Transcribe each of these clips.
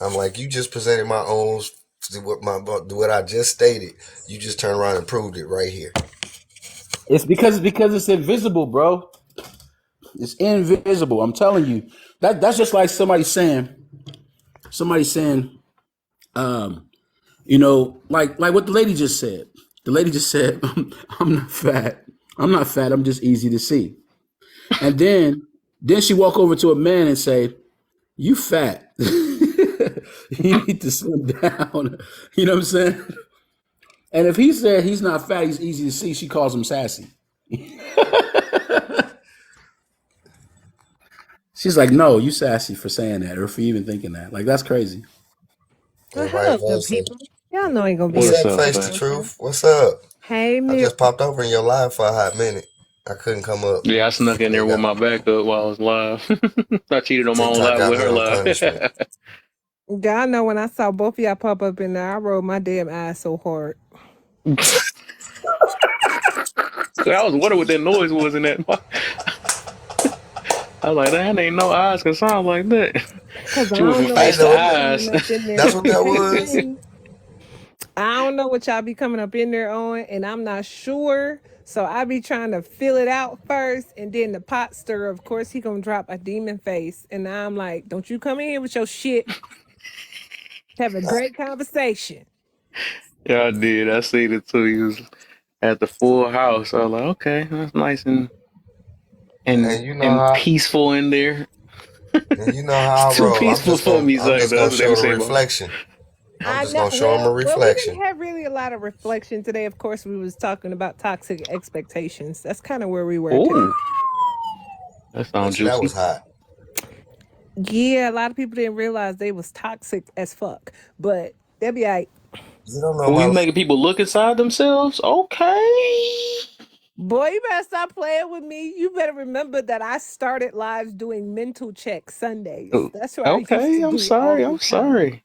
I'm like, you just presented my own what I just stated. You just turned around and proved it right here. It's because it's invisible, bro. It's invisible. I'm telling you. That's just like somebody saying, um, like what the lady just said. The lady just said, "I'm not fat. I'm not fat. I'm just easy to see." And then she walk over to a man and say, "You fat. You need to slim down." You know what I'm saying? And if he said he's not fat, he's easy to see, she calls him sassy. She's like, "No, you sassy for saying that or for even thinking that. Like that's crazy." Well, And vice hello, good versa. people. Y'all know ain't gonna be What's a What's up, up, Face Sunday the man? on here. Truth? What's up? Hey, I Mir. just popped over in your live for a hot minute. I couldn't come up. Yeah, I snuck in They there with got my back up while I was live. I cheated on my own TikTok live got with me her on punishment. live. Y'all know when I saw both of y'all pop up in there, I rolled my damn eyes so hard. I was wondering what that noise was in that. I was like, that ain't no eyes can sound like that. Cause I She went don't from know I what face know to y'all what be that, coming eyes. up in there that's what that was. on. I don't know what y'all be coming up in there on, and I'm not sure. So I be trying to feel it out first, and then the pot stirrer, of course, he gonna drop a demon face, and now I'm like, don't you come in here with your shit. Have a great conversation. Yeah, I did. I seen it too. He was at the full house. I was like, okay, that's nice and And you know and how peaceful in there. and you know how I It's too roll. peaceful for me, I'm Zay. just That's gonna what they show would the say about me. reflection. I'm I just know. gonna show them a Well, we didn't reflection. have really a lot of reflection today. Of course, we was talking about toxic expectations. That's kind of where we were today. Oh, that sounds Which that juicy. was hot. Yeah, a lot of people didn't realize they was toxic as fuck, but they'll be like, You don't know Oh, my you making people look inside themselves? Okay. "Boy, you better stop playing with me. You better remember that I started lives doing mental check Sundays. Oh, That's what I used okay, to I'm do all sorry. the I'm time." sorry.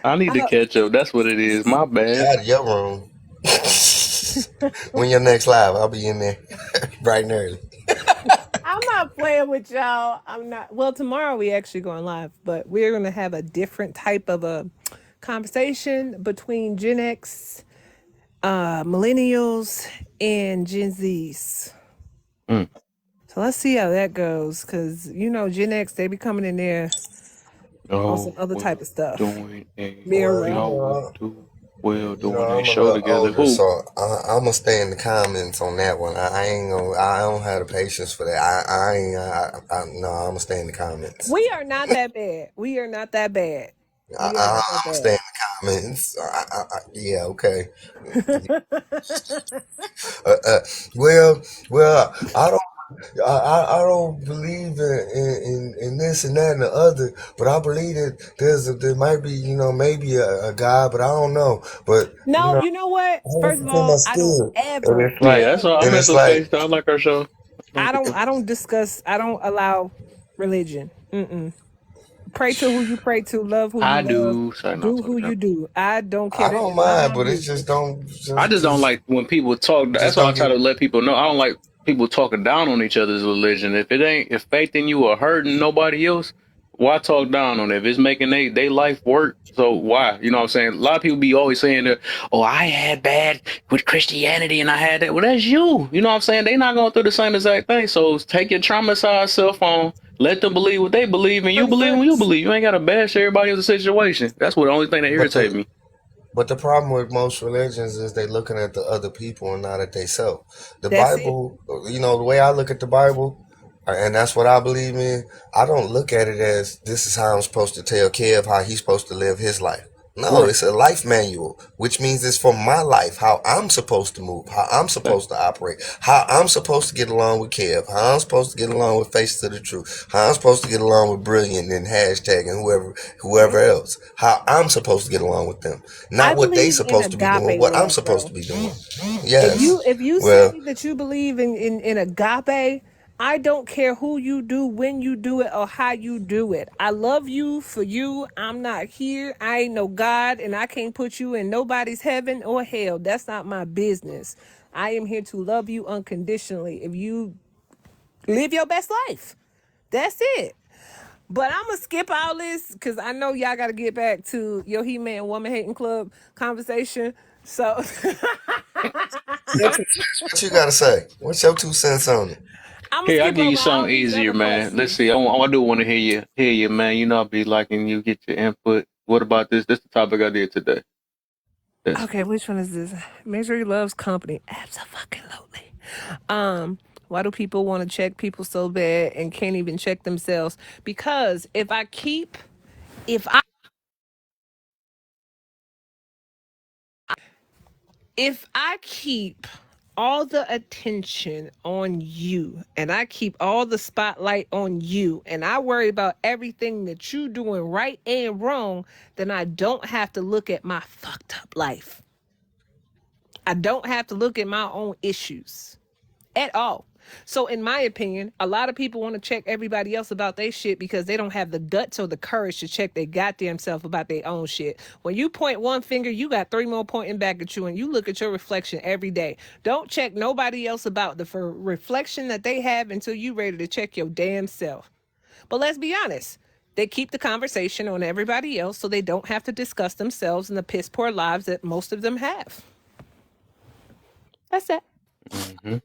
I need to Uh, catch up. That's what it is. My bad. out of your room. When your next live, I'll be in there bright and early. I'm not playing with y'all. I'm not. Well, tomorrow we actually going live, but we're going to have a different type of a conversation between Gen X, millennials, and Gen Zs. Mm. So let's see how that goes, because Gen X, they be coming in there on some Oh, other type well, of stuff. doing a Well, Mirror. y'all would do well doing a I'm a show little together. older, Who? so I'm gonna stay in the comments on that one. I ain't gonna. I don't have the patience for that. I ain't. No, I'm gonna stay in the comments. We are not that bad. We are not that bad. We are I'm not that gonna stay in bad. the comments. Yeah, okay. Uh, uh, well, I don't. I don't believe in this and that and the other, but I believe that there might be maybe a God, but I don't know. But No, you know what? I want First to of feel my all, I don't spirit, and ever, it's Yeah, like, that's all. I and ever mess it's with like, Face. I like our show. I like it. I don't discuss, I don't allow religion. Mm-mm. Pray to who you pray to, love who you I love, do. Sorry, not do talking who you about. do. I don't I care. That don't is not mind, my but it just business. don't I just don't like when people talk. just That's why I don't try get. to let people know. I don't like people talking down on each other's religion. If faith in you are hurting nobody else, why talk down on it? If it's making they life work, so why? You know what I'm saying? A lot of people be always saying that, oh, I had bad with Christianity and I had that. Well, that's you. You know what I'm saying? They not going through the same exact thing. So take your traumatized self on. Let them believe what they believe, and you Pretty believe what you much. believe. You ain't got to bash everybody else's situation. That's what the only thing that But irritates the me. but the problem with most religions is they looking at the other people and not at themselves. The That's it. Bible, the way I look at the Bible, and that's what I believe in. I don't look at it as this is how I'm supposed to tell Kev how he's supposed to live his life. No, Right. it's a life manual, which means it's for my life, how I'm supposed to move, how I'm supposed to operate, how I'm supposed to get along with Kev, how I'm supposed to get along with Face to the Truth, how I'm supposed to get along with Brilliant and hashtag and whoever Yep. else, how I'm supposed to get along with them, I not what they believe in supposed to be doing, agape what I'm love, supposed bro. to be doing. If Yes. you say Well, that you believe in agape, I don't care who you do, when you do it, or how you do it. I love you for you. I'm not here. I ain't no God, and I can't put you in nobody's heaven or hell. That's not my business. I am here to love you unconditionally. If you live your best life, that's it. But I'm gonna skip all this because I know y'all got to get back to your He-Man Woman Hating Club conversation. So What you gotta say? What's your 2 cents on it? I'm gonna Here, I skip give you over all something these easier, other man. Let's questions. see. I do want to hear you, man. You know, I'll be liking you, get your input. What about this? This the topic I did today. Yes. Okay, which one is this? Misery loves company. Absolutely. Why do people want to check people so bad and can't even check themselves? Because if I if I keep all the attention on you and I keep all the spotlight on you and I worry about everything that you doing right and wrong, then I don't have to look at my fucked up life. I don't have to look at my own issues at all. So in my opinion, a lot of people want to check everybody else about their shit because they don't have the guts or the courage to check their goddamn self about their own shit. When you point one finger, you got three more pointing back at you and you look at your reflection every day. Don't check nobody else about the reflection that they have until you ready to check your damn self. But let's be honest. They keep the conversation on everybody else so they don't have to discuss themselves and the piss poor lives that most of them have. That's it. Mm-hmm.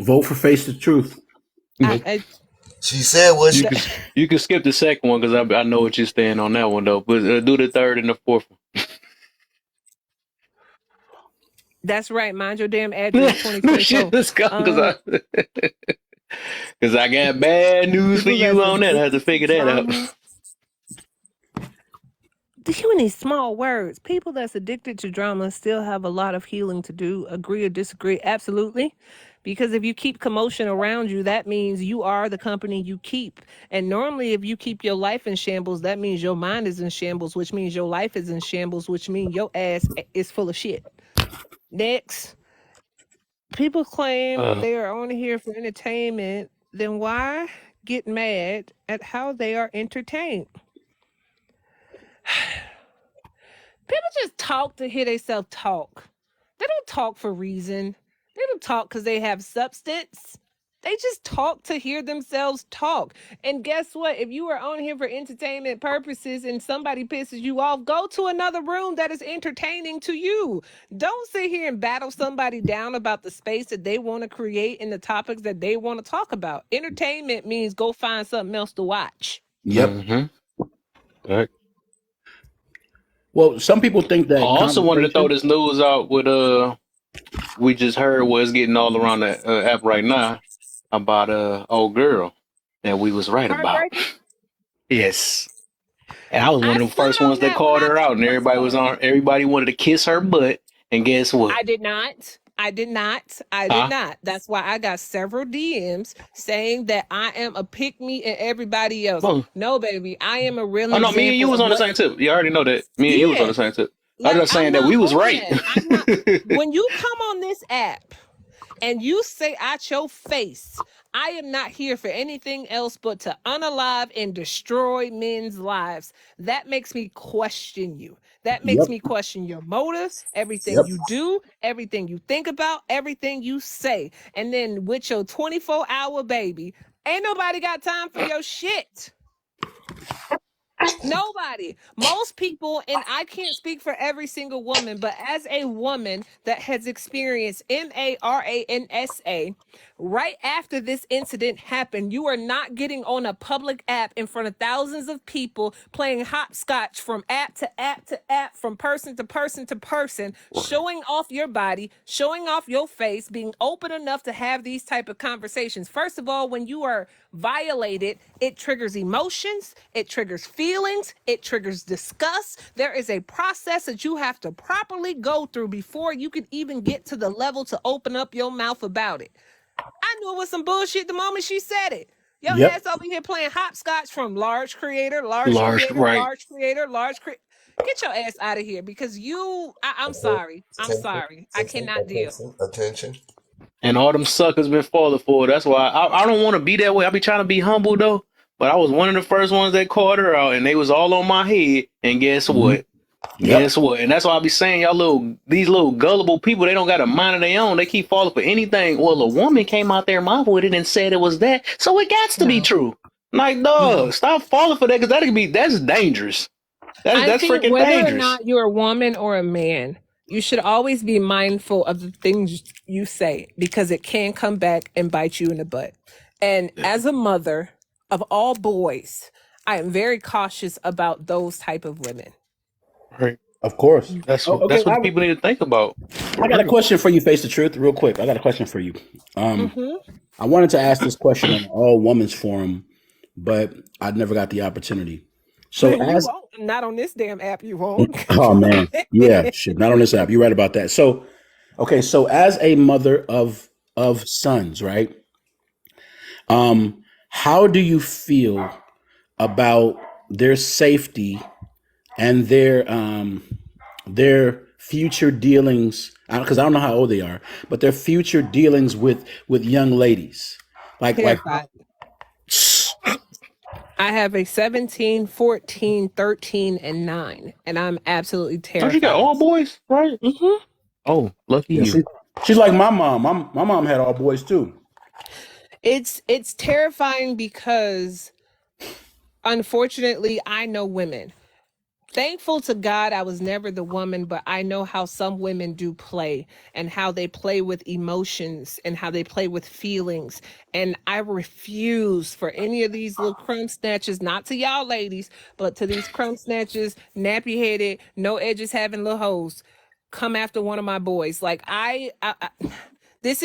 Vote for Face the Truth. She said what she. You can you can skip the second one because I know what you're staying on that one though. But do the third and the fourth one. That's right. Mind your damn address No shit, 2024. let's go because I got bad news for People that's you on that. I have to addicted to figure that out. drama. You need small words. People that's addicted to drama still have a lot of healing to do. Agree or disagree? Absolutely. Because if you keep commotion around you, that means you are the company you keep. And normally, if you keep your life in shambles, that means your mind is in shambles, which means your life is in shambles, which means your ass is full of shit. Next. People claim they are only here for entertainment, then why get mad at how they are entertained? People just talk to hear themselves talk. They don't talk for reason. They don't talk because they have substance. They just talk to hear themselves talk. And guess what? If you are on here for entertainment purposes and somebody pisses you off, go to another room that is entertaining to you. Don't sit here and battle somebody down about the space that they want to create and the topics that they want to talk about. Entertainment means go find something else to watch. Yep. Mm-hmm. Right. Well, some people think I that also wanted to throw conversation. this news out with we just heard what's getting all around the app right now about old girl that we was right about. Heartbreaking. Yes. And I was one I of the stood first on ones that that when called I her out, and first everybody was saw it. on. Everybody wanted to kiss her butt, and guess what? I did not. I did not. I did Huh? not. That's why I got several DMs saying that I am a pick me and everybody else. Well, No, baby, I am a real oh no, me and you example was of on the what. same tip. You already know that. Me and you was on Yeah, the same tip. I was like just I'm saying that not we was on right. that. I'm not. When you come on this app and you say out your face, I am not here for anything else but to unalive and destroy men's lives. That makes me question you. That makes Yep. me question your motives, everything Yep. you do, everything you think about, everything you say. And then with your 24-hour baby, ain't nobody got time for your shit. Nobody. Most people, and I can't speak for every single woman, but as a woman that has experienced MARANSA, right after this incident happened, you are not getting on a public app in front of thousands of people playing hopscotch from app to app to app, from person to person to person, showing off your body, showing off your face, being open enough to have these type of conversations. First of all, when you are violated, it triggers emotions, it triggers feelings, it triggers disgust. There is a process that you have to properly go through before you can even get to the level to open up your mouth about it. I knew it was some bullshit the moment she said it. Your Yep. ass over here playing hopscotch from large creator, large Large, creator, right? large creator, large creator. Get your ass out of here because I'm sorry. I'm sorry. I cannot deal. Attention. And all them suckers been falling for it. That's why I don't want to be that way. I be trying to be humble though. But I was one of the first ones that called her out, and they was all on my head. And guess Mm-hmm. what? Yep. Guess what? And that's why I be saying these little gullible people, they don't got a mind of their own. They keep falling for anything. Well, a woman came out their mouth with it and said it was that, so it got to be No. true. Like, No. dog, stop falling for that because that's dangerous. I That's think freaking whether or dangerous. not you're a woman or a man, you should always be mindful of the things you say because it can come back and bite you in the butt. And as a mother of all boys, I am very cautious about those type of women. Right. Of course. That's Oh, okay. that's what the people need to think about. I For got a real. question for you, Face the Truth, real quick. I got a question for you. Hmm. I wanted to ask this question on all women's forum, but I never got the opportunity. So You as won't. Not on this damn app. You won't. oh man, yeah, shit, not on this app. You're right about that. So okay, so as a mother of sons, right? How do you feel about their safety and their future dealings? Because I don't know how old they are, but their future dealings with young ladies, like Terrified. I have a 17, 14, 13, and 9, and I'm absolutely Don't you got terrified. all boys, right? Hmm. Oh, lucky yeah, you. she's like my mom. My mom had all boys too. It's terrifying because unfortunately I know women. Thankful to God I was never the woman, but I know how some women do play and how they play with emotions and how they play with feelings. And I refuse for any of these little crumb snatchers, not to y'all ladies, but to these crumb snatchers, nappy headed, no edges having little hoes, come after one of my boys. Like this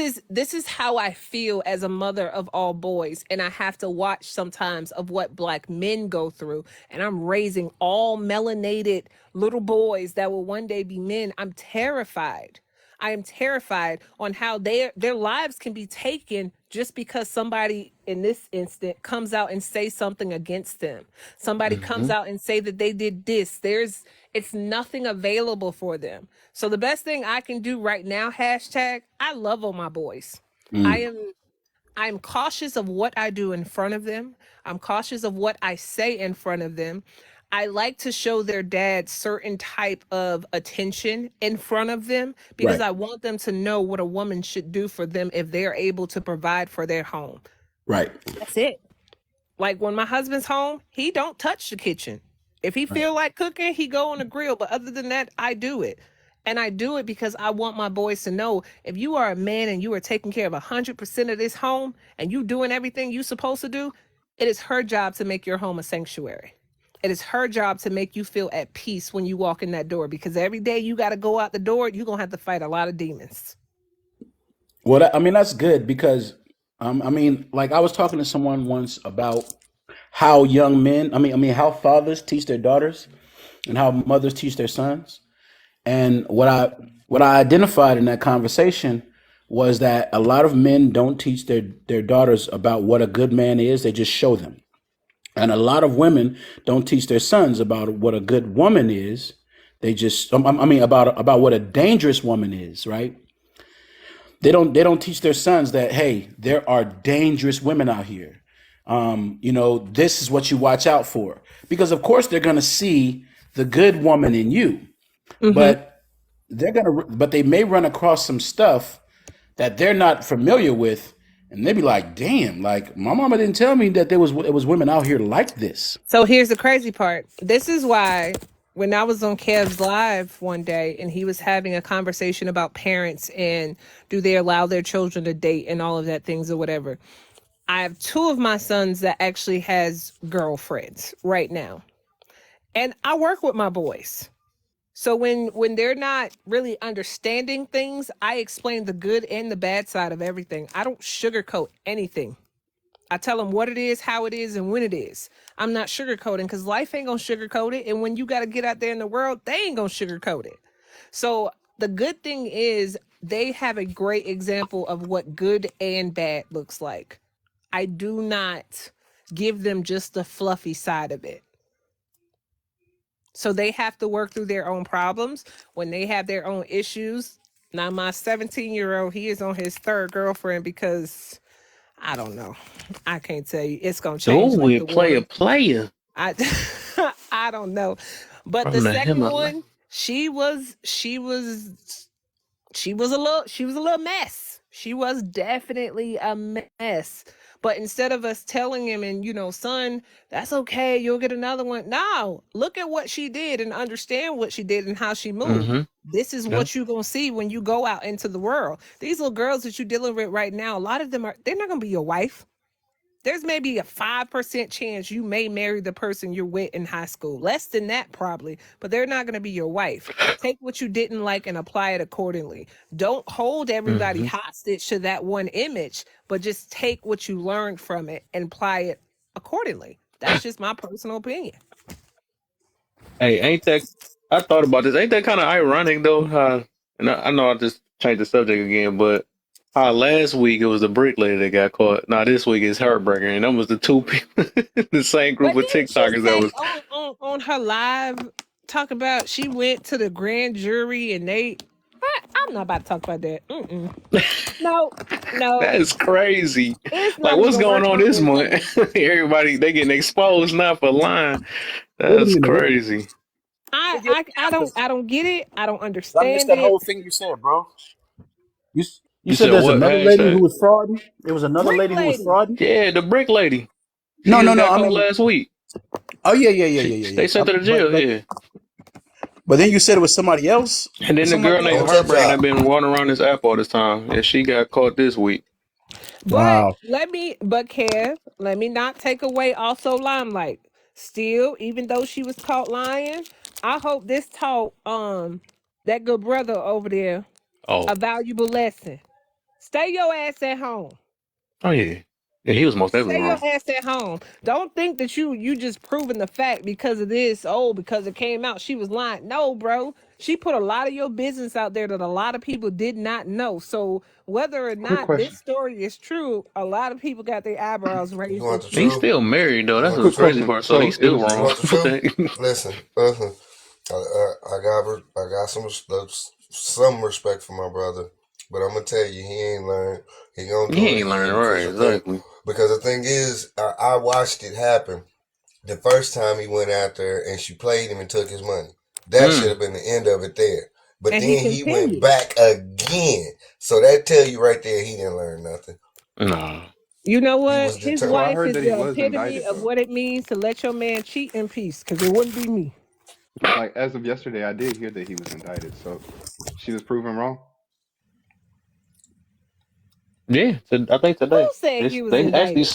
is how I feel as a mother of all boys, and I have to watch sometimes of what black men go through, and I'm raising all melanated little boys that will one day be men. I'm terrified. I am terrified on how their lives can be taken just because somebody in this instant comes out and say something against them. Somebody Hmm. comes out and say that they did this. It's nothing available for them. So the best thing I can do right now, hashtag, I love all my boys. I Mm, am I'm cautious of what I do in front of them. I'm cautious of what I say in front of them. I like to show their dad certain type of attention in front of them because right, I want them to know what a woman should do for them if they're able to provide for their home. right, That's it. Like when my husband's home, he don't touch the kitchen. If he right. feel like cooking, he go on the grill. But other than that, I do it. And I do it because I want my boys to know if you are a man and you are taking care of 100% of this home and you doing everything you supposed to do, it is her job to make your home a sanctuary. It is her job to make you feel at peace when you walk in that door because every day you got to go out the door, you're going to have to fight a lot of demons. Well, I mean that's good because I mean, like I was talking to someone once about how young men, I mean how fathers teach their daughters and how mothers teach their sons. And what I identified in that conversation was that a lot of men don't teach their daughters about what a good man is. They just show them. And a lot of women don't teach their sons about what a good woman is. They just, I mean, about what a dangerous woman is, right? They don't teach their sons that hey, there are dangerous women out here. This is what you watch out for because of course they're gonna see the good woman in you, Mm-hmm. but but they may run across some stuff that they're not familiar with, and they be like, "Damn, like my mama didn't tell me that it was women out here like this." So here's the crazy part. This is why when I was on Kev's live one day and he was having a conversation about parents and do they allow their children to date and all of that things or whatever. I have two of my sons that actually has girlfriends right now. And I work with my boys. So when they're not really understanding things, I explain the good and the bad side of everything. I don't sugarcoat anything. I tell them what it is, how it is, and when it is. I'm not sugarcoating because life ain't gonna sugarcoat it. And when you got to get out there in the world, they ain't gonna sugarcoat it. So the good thing is they have a great example of what good and bad looks like. I do not give them just the fluffy side of it. So they have to work through their own problems when they have their own issues. Now, my 17-year-old, he is on his third girlfriend because I don't know. I can't tell you. It's gonna change Oh, like we the water. player I I don't know. But the from the second Himalaya. one, she was a little mess. She was definitely a mess. But instead of us telling him, and son, that's okay, you'll get another one. No, look at what she did and understand what she did and how she moved. Mm-hmm. This is Yeah. what you're gonna see when you go out into the world. These little girls that you're dealing with right now, a lot of them they're not gonna be your wife. There's maybe a 5% chance you may marry the person you're with in high school. Less than that, probably, but they're not going to be your wife. Take what you didn't like and apply it accordingly. Don't hold everybody Mm-hmm. hostage to that one image, but just take what you learned from it and apply it accordingly. That's just my personal opinion. Hey, ain't that? I thought about this. Ain't that kind of ironic though? How, and I know I just changed the subject again, but how last week it was the brick lady that got caught. Now this week it's Heartbreaker, and that was the two people, the same group But of didn't she TikTokers that say was. on her live talk about she went to the grand jury and I'm not about to talk about that. Mm-mm. No, no, That is crazy. it's Like, not what's even going worth on my this month? entertainment. Everybody they getting exposed now for lying. Wait a That's minute. crazy. I, Forget I I don't because I don't get it. I don't I missed understand that it. whole thing you said, bro. You You said said there's what? another lady who Hashtag? was frauding. There was another Brick lady who was lady. frauding. Yeah, the brick lady. She No, no, just no. got I caught mean, last week. oh yeah, yeah, yeah, yeah, She yeah, they yeah. sent her to jail. Yeah. But then you said it was somebody else And or then the something like girl that. I'm named gonna Or tell Heartbreaker that y'all. been walking around this app all this time. Yeah, she got caught this week. But wow. Kev, let me not take away also limelight. Still, even though she was caught lying, I hope this taught that good brother over there Oh, a valuable lesson. Stay your ass at home. oh yeah, yeah. He was most definitely Stay your wrong. ass at home. Don't think that you just proving the fact because of this. Oh, because it came out she was lying. No, bro. She put a lot of your business out there that a lot of people did not know. So whether or Quick not this question. story is true, a lot of people got their eyebrows You raised want at the you. He's truth? still married though. You That's want the the Quick truth? crazy question. part. So So he's it still was You wrong want the with truth? that. Listen, I got some respect for my brother, but I'm gonna tell you, he ain't learned. He gonna He do it ain't learning again right. Exactly. because the thing is, I watched it happen the first time he went out there and she played him and took his money. That should Mm. have been the end of it there. But And he then he went continued. back again. So that tell you right there he didn't learn nothing. Nah. You know He what? was His so I determined. wife heard is that he the was epitome indicted of though. what it means to let your man cheat in peace, because it wouldn't be me. Like as of yesterday, I did hear that he was indicted. So she was proven wrong. Yeah. I think Who today said he was they actually. indicted?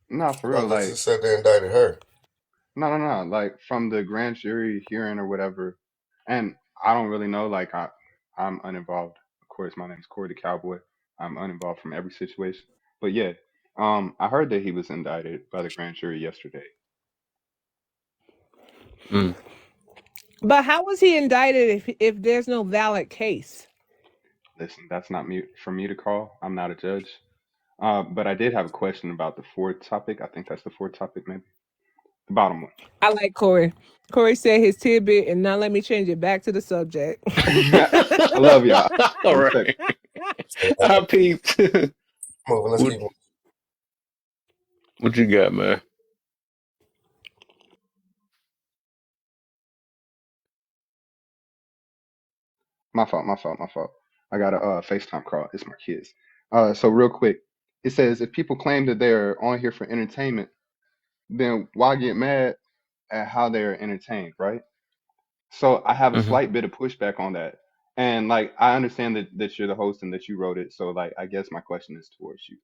Nah, for real. No, they Like just said they indicted her. no, no, no. Like from the grand jury hearing or whatever. And I don't really know. Like I'm uninvolved. Of course, my name's Corey the Cowboy. I'm uninvolved from every situation. But yeah, I heard that he was indicted by the grand jury yesterday. Mm. But how was he indicted if there's no valid case? Listen, that's not me for me to call. I'm not a judge. But I did have a question about the fourth topic. I think that's the fourth topic, maybe. The bottom one. I like Corey. Corey said his tidbit, and now let me change it back to the subject. I love y'all. I All respect. right. I peeped. Moving, let's what keep moving. what you got, man? My fault, my fault, my fault. I got a FaceTime call. It's my kids. So real quick, it says if people claim that they're on here for entertainment, then why get mad at how they're entertained, right? So I have a Hmm. slight bit of pushback on that. And like I understand that you're the host and that you wrote it. So like I guess my question is towards you,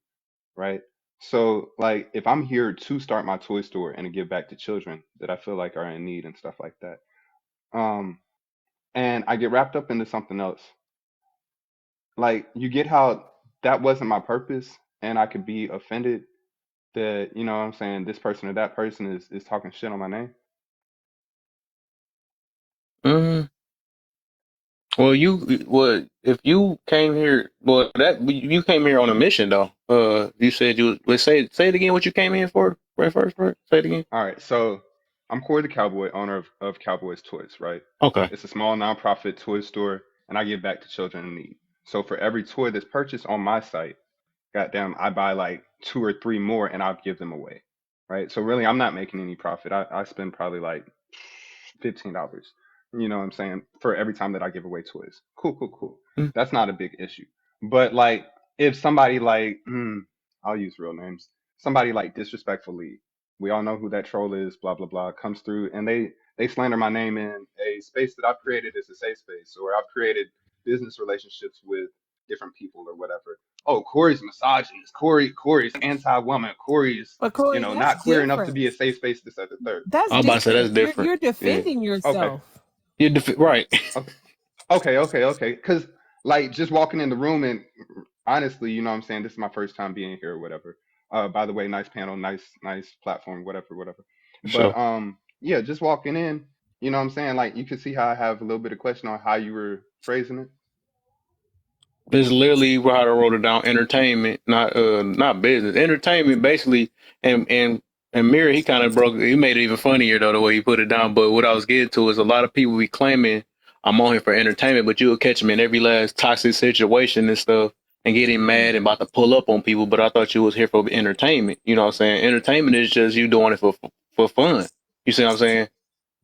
right? So like if I'm here to start my toy store and to give back to children that I feel like are in need and stuff like that, um, and I get wrapped up into something else, like you get how that wasn't my purpose, and I could be offended that you know what I'm saying this person or that person is talking shit on my name. Mm. Well, if you came here, well, that you came here on a mission, though. You said you. Let's say it again. What you came in for? Right first, right? Say it again. All right, so I'm Corey the Cowboy, owner of Cowboys Toys, right? Okay. It's a small nonprofit toy store, and I give back to children in need. So for every toy that's purchased on my site, goddamn, I buy like two or three more and I'll give them away. Right. So really I'm not making any profit. I spend probably like $15. You know what I'm saying? For every time that I give away toys. Cool, cool, cool. Mm. That's not a big issue. But like if somebody like I'll use real names. Somebody like disrespectfully, we all know who that troll is, blah blah blah, comes through and they slander my name in a space that I've created as a safe space, or I've created business relationships with different people or whatever. Oh, Corey's misogynist. Corey's anti-woman. Corey's, But Corey, that's not queer enough to different. be a safe space. This, that, the third. That's I'm about to say that's different. different. You're Yeah. defending Okay, yourself. You're right. okay, okay. Because like just walking in the room and honestly, you know what I'm saying, this is my first time being here or whatever. By the way, nice panel, nice platform, whatever. But So yeah, just walking in, you know what I'm saying, like you could see how I have a little bit of question on how you were phrasing it. it's literally how I wrote it down. Entertainment, not business. Entertainment, basically. And Mirror, he made it even funnier though the way he put it down. But what I was getting to is a lot of people be claiming I'm on here for entertainment, but you'll catch them in every last toxic situation and stuff and getting mad and about to pull up on people. But I thought you was here for entertainment. You know what I'm saying? Entertainment is just you doing it for fun. You see what I'm saying?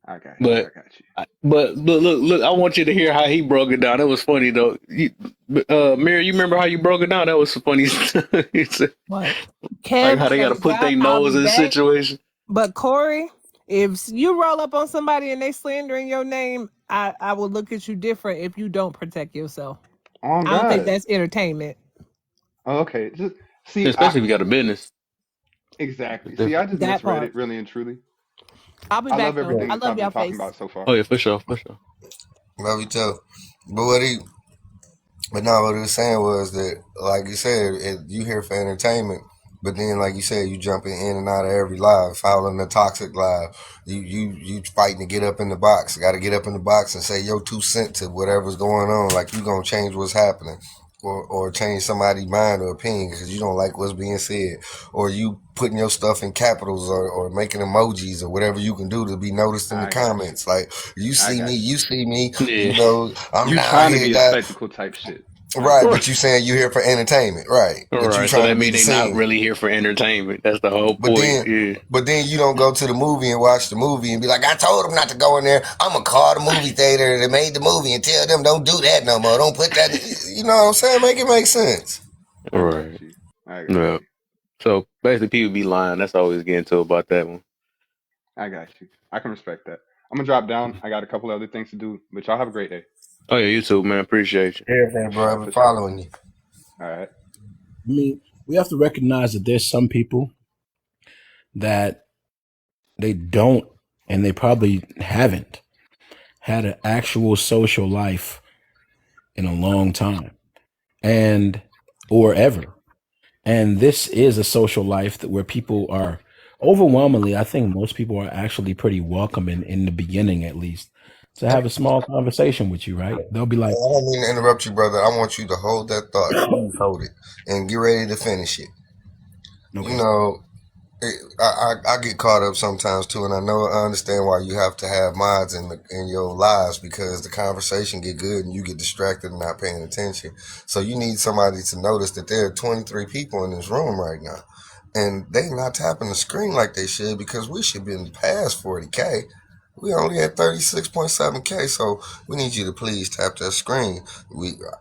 I got you. But I got you. but look, I want you to hear how he broke it down. It was funny though. Mary, you remember how you broke it down? That was funny. He said, What? like Kev, how they got to put their I'll nose be in the back. situation. But Corey, if you roll up on somebody and they slandering your name, I will look at you different if you don't protect yourself. Oh I don't think God. that's entertainment. Oh, okay. Just see, Especially if you got a business. exactly. It's See, I different. just That misread part. it really and truly. I'll be I back love though. everything I that y'all love been y'all talking face. about so far. Oh yeah, for sure, for sure. Love you too. But but no, what he was saying was that, like you said, you here for entertainment, but then, like you said, you jumping in and out of every live, following the toxic live. You fighting to get up in the box. Got to get up in the box and say your 2 cents to whatever's going on. Like you gonna change what's happening, or change somebody's mind or opinion because you don't like what's being said, or you putting your stuff in capitals or making emojis or whatever you can do to be noticed in the I got you. comments. Like you I see me, got you. you see me. Yeah, I'm You down trying to here, be a guys. spectacle type shit. I Right, got but you. you saying you here for entertainment, right? all But you right. So trying to that be means the they not scene. really here for entertainment. That's the whole But point. then, Yeah, but then you don't go to the movie and watch the movie and be like, I told them not to go in there. I'm gonna call the movie theater that made the movie and tell them don't do that no more. Don't put that. You know what I'm saying? Make it make sense. all I got right. you. I got Yeah. you. So basically, people be lying. That's always getting to about that one. I got you. I can respect that. I'm gonna drop down. I got a couple other things to do, but y'all have a great day. Oh yeah, you too, man. Appreciate you. Everything, For bro. sure. I've been For sure. following you. All right. I mean, we have to recognize that there's some people that they don't, and they probably haven't had an actual social life in a long time, and or ever. And this is a social life that where people are overwhelmingly, I think most people are actually pretty welcoming in the beginning, at least, to have a small conversation with you, right? They'll be I like, don't mean to interrupt you, brother. I want you to hold that thought. Please hold it and get ready to finish it. You okay, know, I get caught up sometimes too, and I understand why you have to have mods in your lives because the conversation get good and you get distracted and not paying attention. So you need somebody to notice that there are 23 people in this room right now, and they not tapping the screen like they should because we should be in past 40K. We only at 36.7K, so we need you to please tap that screen.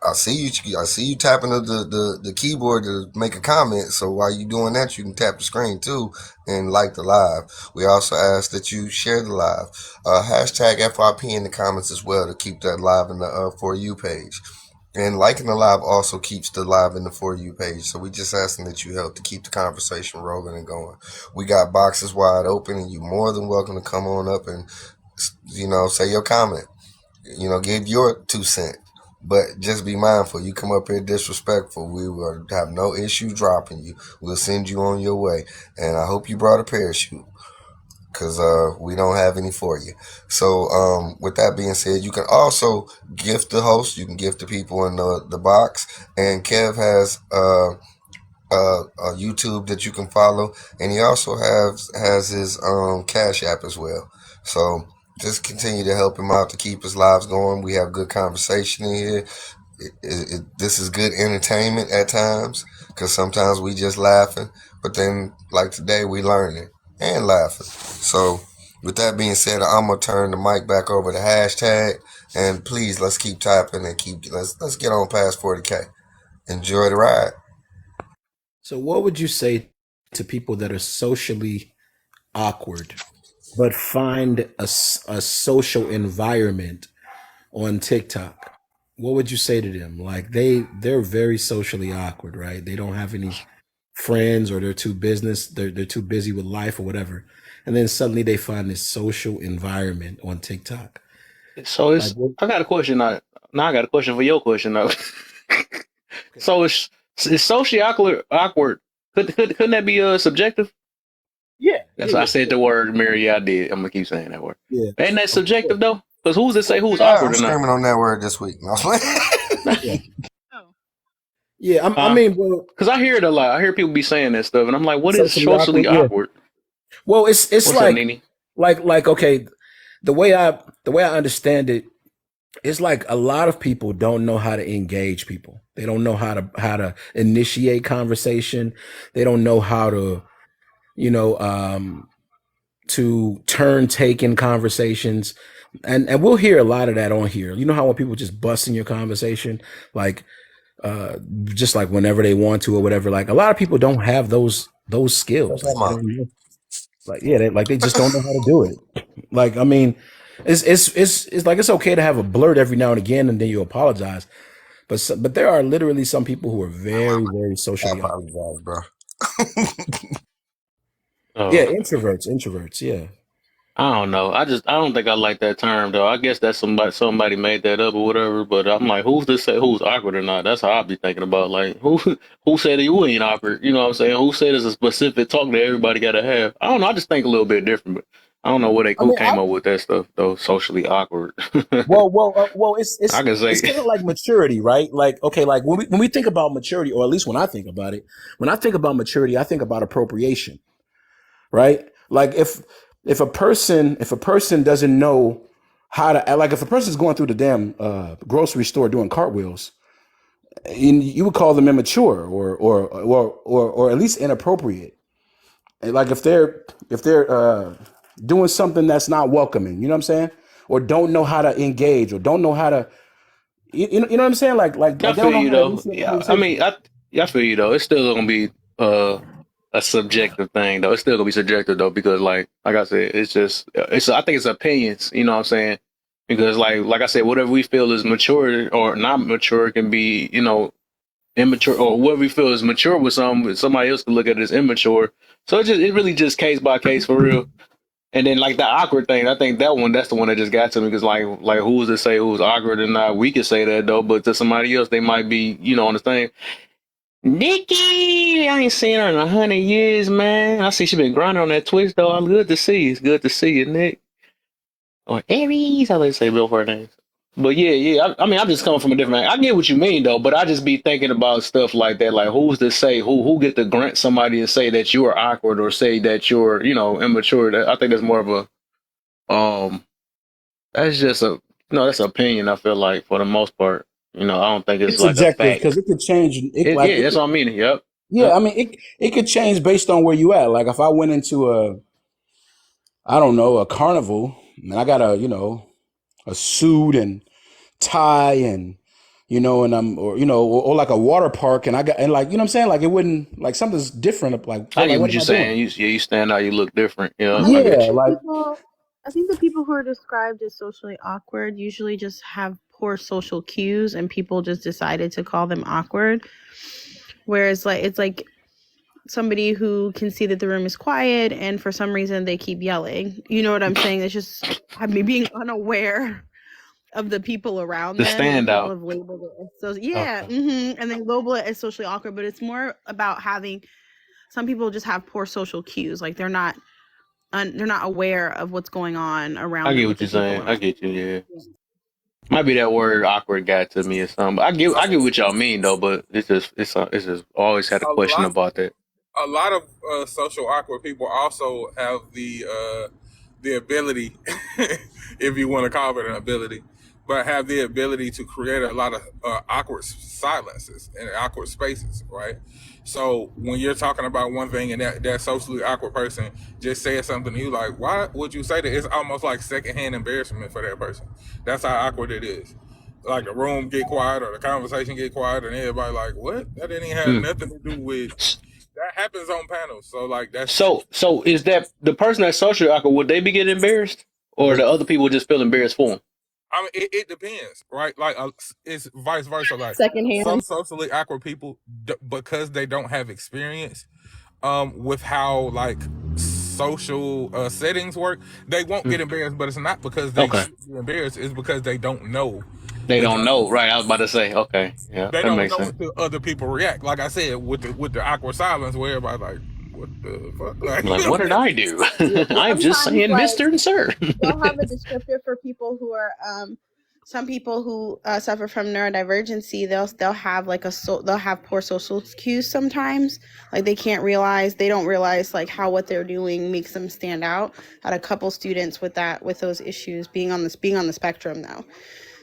I see you. I see you tapping the keyboard to make a comment. So while you doing that, you can tap the screen too and like the live. We also ask that you share the live. Hashtag FYP in the comments as well to keep that live in the For You page. And liking the live also keeps the live in the For You page. So we just asking that you help to keep the conversation rolling and going. We got boxes wide open, and you're more than welcome to come on up and say your comment. Give your 2 cents. But just be mindful. You come up here disrespectful, we will have no issue dropping you. We'll send you on your way. And I hope you brought a parachute because we don't have any for you. So with that being said, you can also gift the host. You can gift the people in the box. And Kev has a YouTube that you can follow, and he also has his Cash App as well. So just continue to help him out to keep his lives going. We have good conversation in here. This is good entertainment at times because sometimes we just laughing, but then like today we learning and laughing. So with that being said, I'm gonna turn the mic back over to hashtag, and please let's keep tapping and let's get on past 40K. Enjoy the ride. So, what would you say to people that are socially awkward but find a social environment on TikTok? What would you say to them? Like they're very socially awkward, right? They don't have any friends, or they're too busy with life or whatever. And then suddenly they find this social environment on TikTok. So Like it's what? I got a question now I got a question for your question though. Okay. So it's socially awkward. Couldn't that be subjective? Yeah, That's yeah, I yeah, said the word, Mary. Yeah, I did. I'm gonna keep saying that word. yeah. Ain't that Of course. subjective though? Because who's to say who's I'm awkward or not? screaming on that word this week. No, Yeah, Oh, yeah. I Huh? mean, well, Because I hear it a lot. I hear people be saying that stuff, and I'm like, what is socially awkward. socially Yeah. awkward? Well, it's What's up, Nene? like okay, the way I understand it, it's like a lot of people don't know how to engage people. They don't know how to initiate conversation. They don't know how to, you know, to turn take in conversations. And we'll hear a lot of that on here. You know how when people just bust in your conversation, like just like whenever they want to or whatever. Like a lot of people don't have those skills. Like they don't know. Like yeah, they just don't know how to do it. Like I mean, it's like it's okay to have a blurt every now and again, and then you apologize. But there are literally some people who are very I socially awkward. apologize, bro. Yeah, Uh, introverts. Yeah. I don't know. I don't think I like that term though. I guess that's somebody made that up or whatever. But I'm like, who's to say who's awkward or not? That's how I be thinking about like who said that you ain't awkward? You know what I'm saying? Who said it's a specific talk that everybody got to have? I don't know. I just think a little bit different. But I don't know I who mean, came up with that stuff though. Socially awkward. well, it's I can it's say kind of like maturity, right? Like okay, like when we think about maturity, or at least when I think about it, when I think about maturity, I think about appropriation, right? Like if a person doesn't know how to like if a person's going through the damn grocery store doing cartwheels, you would call them immature or at least inappropriate. And like if they're doing something that's not welcoming, you know what I'm saying? Or don't know how to engage or don't know how to you know what I'm saying? I Like they feel don't know you how to though. initiate a Yeah, I conversation. mean, I feel you though. It's still gonna be a subjective thing though. It's still gonna be subjective though because like I said, it's just I think it's opinions. You know what I'm saying? Because like I said, whatever we feel is mature or not mature can be immature, or whatever we feel is mature with somebody else can look at it as immature. So it really just case by case for real. And then like the awkward thing, I think that's the one that just got to me because like who's to say who's awkward or not? We could say that though, but to somebody else they might be on the same. Nikki, I ain't seen her in 100 years, man. I see she been grinding on that Twitch though. I'm good to see you. It's good to see you, Nick. Or Aries, I like to say both her names. But yeah. I mean, I'm just coming from a different. I get what you mean though, but I just be thinking about stuff like that. Like, who's to say who get to grant somebody and say that you are awkward or say that you're immature? I think that's more of a. That's just a that's an opinion. I feel like for the most part, I don't think it's It's like a subjective because fact. it could change. It like Yeah, that's what I mean. Yep. yeah, Yep. I mean it could change based on where you at. Like if I went into I don't know, a carnival and I got a suit and tie and and I'm or like a water park and I got and like you know what I'm saying, like it wouldn't like something's different like I get what what am you're I doing? saying. You stand out. You look different. Yeah, I I think get Yeah, you. the like people, I think the people who are described as socially awkward usually just have poor social cues, and people just decided to call them awkward. Whereas, like, it's like somebody who can see that the room is quiet, and for some reason they keep yelling. You know what I'm saying? It's just me being unaware of the people around The them, and people standout. have labeled it as so. Yeah, Okay. and they label it as socially awkward, but it's more about having. Some people just have poor social cues, like they're not aware of what's going on around I get them with what the you're people saying. I around. get you. Yeah. Might be that word awkward got to me or something. But I get what y'all mean though. But it's just always had a A question lot, about that. a lot of social awkward people also have the ability, if you want to call it an ability, but have the ability to create a lot of awkward silences and awkward spaces, right? So when you're talking about one thing and that socially awkward person just says something to you, like, why would you say that? It's almost like secondhand embarrassment for that person. That's how awkward it is. Like the room get quiet or the conversation get quiet and everybody like, what? That didn't even have Hmm. nothing to do with that happens on panels. So like that's So is that the person that's socially awkward? Would they be getting embarrassed, or the other people just feel embarrassed for them? I mean, it depends, right? Like, it's vice versa. Like, Secondhand. some socially awkward people, because they don't have experience, with how like social settings work, they won't get embarrassed. But it's not because they Okay, should be embarrassed; it's because they don't know they the don't type know, of, right? I was about to say, okay, yeah, they that don't makes know sense. until other people react. Like I said, with the awkward silence, where everybody's like, "What the fuck?" Like, Like, what did I do? Yeah, I'm just sometimes saying, like Mister and Sir. they'll have a descriptor for people who are some people who suffer from neurodivergency. They'll have like they'll have poor social cues sometimes. Like they don't realize like how what they're doing makes them stand out. I had a couple students with those issues being on the spectrum though.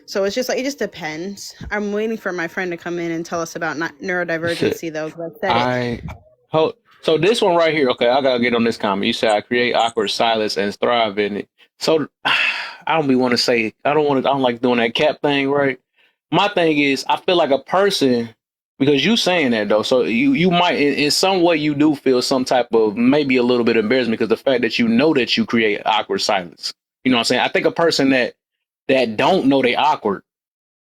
So it's just like it just depends. I'm waiting for my friend to come in and tell us about neurodivergency though, because I said it. I hope so. This one right here. Okay, I gotta get on this comment. You said I create awkward silence and thrive in it. So I don't be want to say. I don't like doing that cap thing. Right. My thing is, I feel like a person because you saying that though. So you might in some way you do feel some type of maybe a little bit embarrassment because the fact that you know that you create awkward silence. You know what I'm saying? I think a person that don't know they awkward,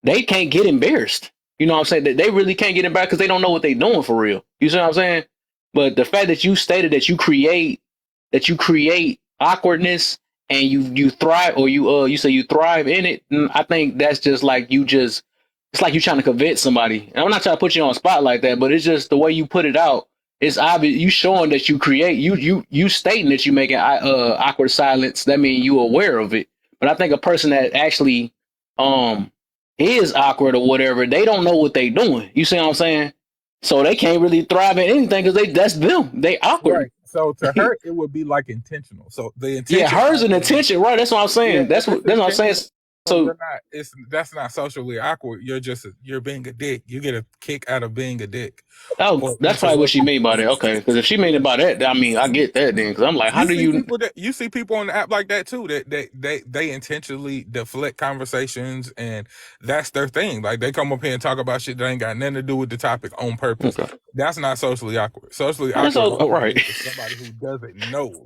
they can't get embarrassed. You know what I'm saying? They really can't get embarrassed because they don't know what they're doing for real. You see what I'm saying? But the fact that you stated that you create awkwardness and you thrive or you say you thrive in it, I think that's just like it's like you trying to convince somebody. And I'm not trying to put you on a spot like that, but it's just the way you put it out. It's obvious you showing that you create you stating that you making awkward silence. That means you aware of it. But I think a person that actually is awkward or whatever, they don't know what they doing. You see what I'm saying? So they can't really thrive in anything because that's them. They awkward. right. So to her, it would be like intentional. So the Yeah, intention hers part an is, intention, right? That's what I'm yeah, saying. if it's That's what I'm saying. intentional, So you're not. That's not socially awkward. You're being a dick. You get a kick out of being a dick, oh, or that's probably what she interrupting mean by that. someone. Okay, because if she mean by that, I mean I get that then. Because I'm like, how do you? You see people on the app like that too. That they intentionally deflect conversations, and that's their thing. Like they come up here and talk about shit that ain't got nothing to do with the topic on purpose. Okay, That's not socially awkward. Socially that's awkward all right. is somebody who doesn't know.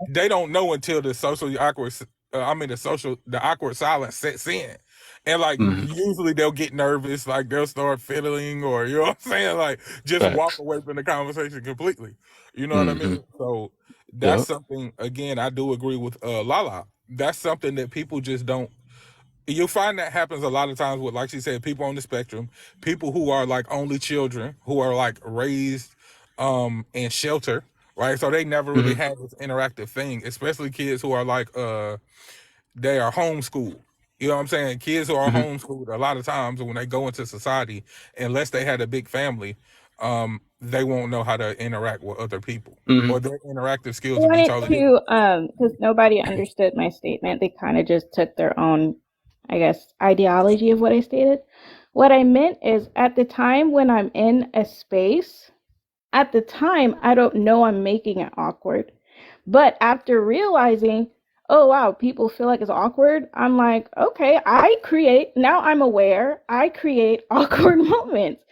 They don't know until the socially awkward. The awkward silence sets in. And like Mm-hmm. usually they'll get nervous, like they'll start fiddling, or you know what I'm saying, like just walk Facts. away from the conversation completely. You know what I Mm-hmm. mean? So that's Yep. something. Again, I do agree with Lala. That's something that people just don't. You'll find that happens a lot of times with, like she said, people on the spectrum, people who are like only children, who are like raised in shelter, right? So they never really Mm-hmm. had this interactive thing, especially kids who are like they are homeschooled. You know what I'm saying? Kids who are Mm-hmm. homeschooled, a lot of times when they go into society, unless they had a big family, they won't know how to interact with other people, Mm-hmm. or their interactive I skills will be wanted totally different. to, because nobody understood my statement. They kind of just took their own, I guess, ideology of what I stated. What I meant is at the time when I'm in a space, at the time, I don't know I'm making it awkward. But after realizing, oh wow, people feel like it's awkward, I'm like, okay, now I'm aware, I create awkward moments.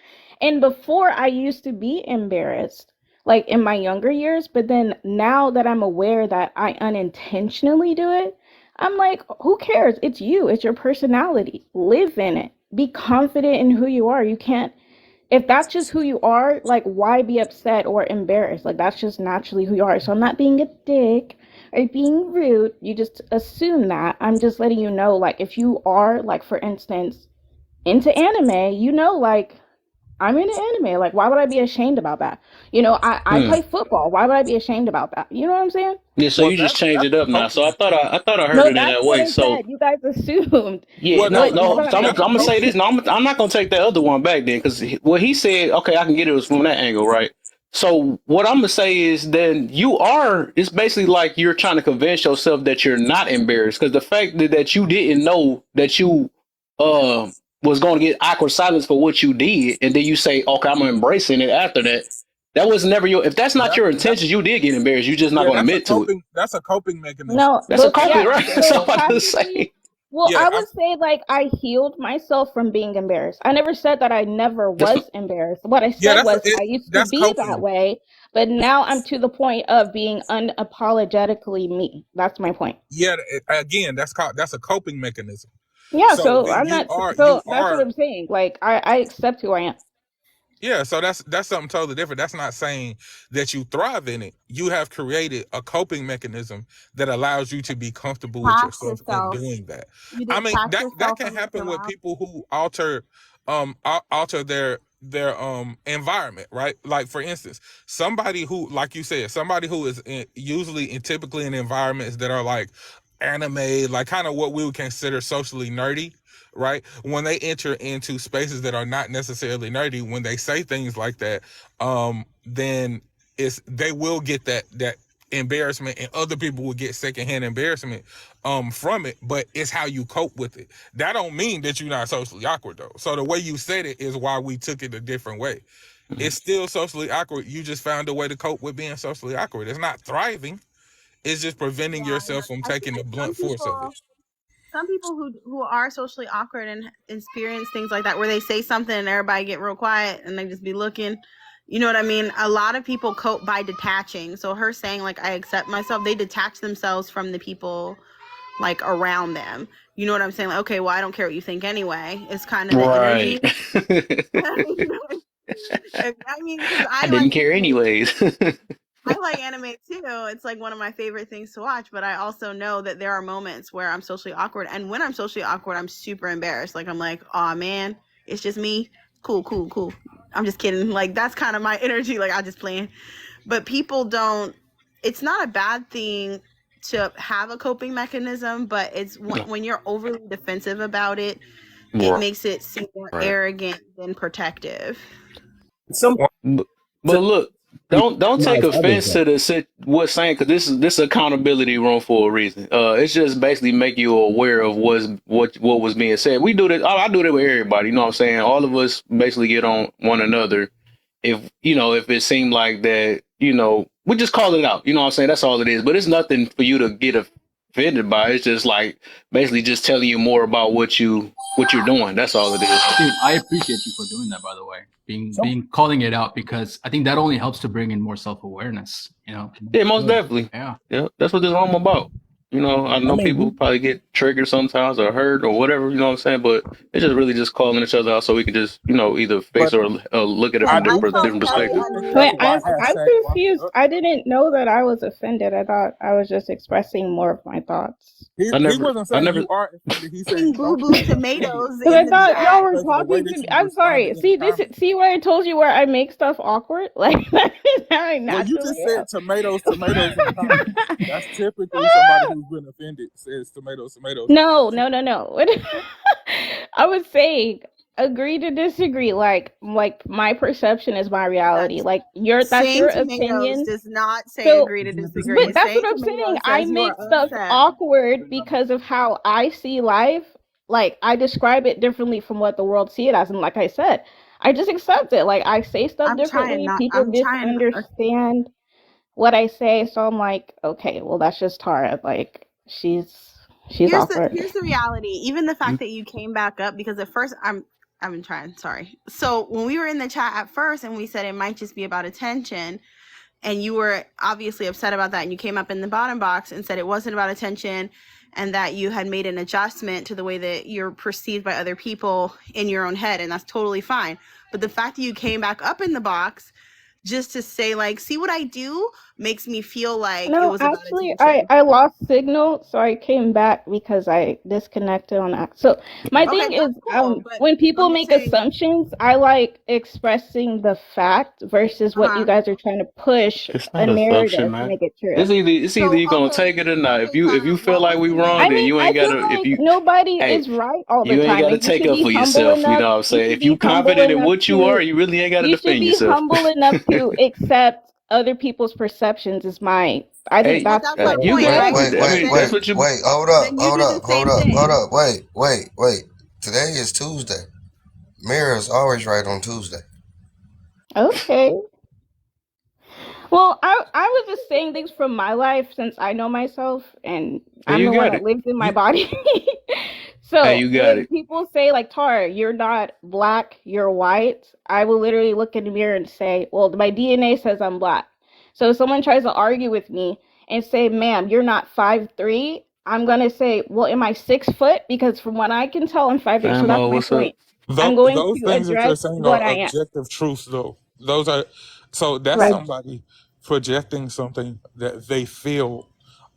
And before I used to be embarrassed, like in my younger years, but then now that I'm aware that I unintentionally do it, I'm like, who cares? It's you, it's your personality. Live in it. Be confident in who you are. You can't if that's just who you are, like, why be upset or embarrassed? Like, that's just naturally who you are. So I'm not being a dick or being rude. You just assume that. I'm just letting you know, like, if you are, like, for instance, into anime, like, I'm into anime. Like, why would I be ashamed about that? I Hmm. play football. Why would I be ashamed about that? You know what I'm saying? Yeah. So Well, you just changed that's it a up now. So coping. I thought I heard No, it in that's that what way. I So said. You guys assumed. yeah, Well, no, But no. what So I I'm that's a meant gonna say coping. this. No, I'm not gonna take the other one back then because what he said. Okay, I can get it was from that angle, right? So what I'm gonna say is then you are. It's basically like you're trying to convince yourself that you're not embarrassed because the fact that you didn't know that you uh was going to get awkward silence for what you did, and then you say, okay, I'm embracing it after that. That was never your. If that's not That's your that, intentions, you did get embarrassed. You're just not yeah. going to admit to it. That's a coping mechanism. No, That's a look, coping, yeah. right? That's So all I'm about to having me, say. Well, Yeah, I would say like I healed myself from being embarrassed. I never said that I never That's was embarrassed. What I yeah, said was I used to that's be that coping. way, but now I'm to the point of being unapologetically me. That's my point. Yeah, again, that's a coping mechanism. Yeah, So so when I'm you not are so that's what I'm saying. Like I accept who I am. yeah, so that's something totally different. That's not saying that you thrive in it. You have created a coping mechanism that allows you to be comfortable with Detach yourself in yourself. doing that. You I mean, detach that yourself can from your happen with surroundings. people who alter their environment, right? Like for instance, somebody who, like you said, somebody who is usually and typically in environments that are like anime, like kind of what we would consider socially nerdy, right? When they enter into spaces that are not necessarily nerdy, when they say things like that, then they will get that embarrassment, and other people will get secondhand embarrassment from it. But it's how you cope with it. That don't mean that you're not socially awkward though. So the way you said it is why we took it a different way. It's still socially awkward. You just found a way to cope with being socially awkward. It's not thriving. It's just preventing Yeah, yourself from I feel taking the like blunt force of it. some people who are socially awkward and experience things like that, where they say something and everybody get real quiet and they just be looking. You know what I mean? A lot of people cope by detaching. So her saying like I accept myself, they detach themselves from the people like around them. You know what I'm saying? Like, okay, well I don't care what you think anyway. It's kind of the right. energy. I mean, because I didn't care anyways. I like anime too. It's like one of my favorite things to watch, but I also know that there are moments where I'm socially awkward. And when I'm socially awkward, I'm super embarrassed. Like, I'm like, oh man, it's just me. Cool, cool, cool. I'm just kidding. Like, that's kind of my energy. Like, I just playing. But people don't, it's not a bad thing to have a coping mechanism, but it's when you're overly defensive about it, it makes it seem more Right. arrogant than protective. But look, don't take Nice, I get offense that. to what's saying, because this accountability room for a reason. It's just basically make you aware of what was being said. We do that. I do that with everybody. You know what I'm saying? All of us basically get on one another. If it seemed like that, we just call it out. You know what I'm saying? That's all it is. But it's nothing for you to get offended by. It's just like basically just telling you more about what you're doing. That's all it is. Dude, I appreciate you for doing that, by the way. Being calling it out, because I think that only helps to bring in more self-awareness, Yeah, most definitely. Yeah. Yeah, that's what this home about. I know people probably get triggered sometimes or hurt or whatever, you know what I'm saying? But it's just really just calling each other out so we can just, either face or look at it from different perspectives. Wait, I'm confused. I didn't know that I was offended. I thought I was just expressing more of my thoughts. He wasn't saying you are offended. He said Boo boo tomatoes. Because I thought y'all were talking to me. I'm sorry. See where I told you where I make stuff awkward? Like, that is how I naturally well, you just said tomatoes in the comments. That's typically somebody who's been offended says tomatoes. No. I was saying, agree to disagree. Like my perception is my reality. Like that's your opinion. Does not say agree to disagree. But that's what I'm saying. I make stuff awkward because of how I see life. Like, I describe it differently from what the world see it as. And like I said, I just accept it. Like, I say stuff differently. People misunderstand what I say. So I'm like, okay, well, that's just Tara. Like, she's awkward. Here's the reality. Even the fact that you came back up, because at first I've been trying. Sorry. So when we were in the chat at first and we said it might just be about attention, and you were obviously upset about that, and you came up in the bottom box and said it wasn't about attention, and that you had made an adjustment to the way that you're perceived by other people in your own head, and that's totally fine. But the fact that you came back up in the box just to say, like, see what I do, makes me feel like it was about actually, attention. I lost signal, so I came back because I disconnected on that. So my thing is, when people make assumptions, I like expressing the fact versus what you guys are trying to push a narrative to make it true. It's either you're gonna take it or not. If you feel like we wrong, then you ain't gotta. If you nobody is right all the time, you ain't gotta take up for yourself. You know what I'm saying? If you confident in what you are, you really ain't gotta defend yourself. You should be humble enough to accept other people's perceptions. Is my I think that's you right. Wait, hold up, wait. Today is Tuesday. Mira's always right on Tuesday. Okay. Well, I was just saying things from my life, since I know myself and I'm the one that lives in my body. Hey, So you got when it. people say like Tara, you're not black, you're white, I will literally look in the mirror and say, well, my DNA says I'm black. So if someone tries to argue with me and say, ma'am, you're not 5'3", I'm gonna say, well, am I 6 foot? Because from what I can tell, I'm 5'3". So that's Famo, my what's up? point. I'm going Those to things that address you're saying what are I am. objective truths, though. Those are so that's Right. somebody projecting something that they feel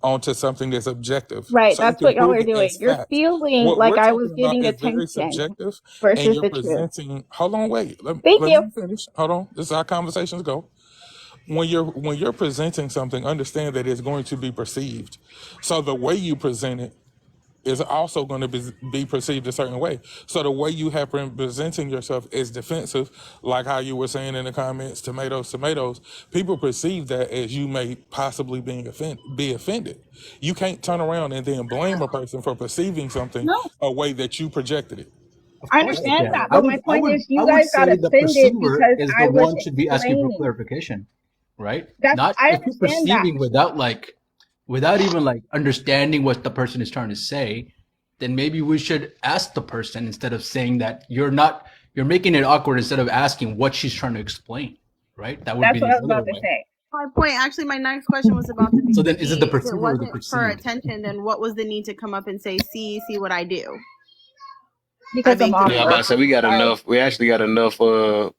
onto something that's objective, Right. so you That's can what y'all prove are it doing. as You're fact. feeling What like we're I was talking about getting is very attention subjective, and versus you're the truth. presenting. Hold on, wait. Thank Let you. me finish. Hold on. This is how conversations go. When you're presenting something, understand that it's going to be perceived. So the way you present it is also going to be perceived a certain way. So the way you have been presenting yourself is defensive, like how you were saying in the comments, tomatoes, tomatoes. People perceive that as you may possibly be offended. You can't turn around and then blame a person for perceiving something No, a way that you projected it. Of I course I understand can. that, but my point is, I you would guys got say the offended perceiver because is the I was one should be asking for explaining. clarification, right? That's Not I if you're understand that. perceiving without even like understanding what the person is trying to say, then maybe we should ask the person instead of saying that you're making it awkward instead of asking what she's trying to explain, right? That would That's be what I the was other about to way. say. My point, actually, my next question was about to be, So then is it the see, if it perceiver or the wasn't for perceived? attention, then what was the need to come up and say, see what I do? I Because I'm beg to Yeah, I'm about to awkward. differ. say we got Sorry. enough. We actually got enough. Well,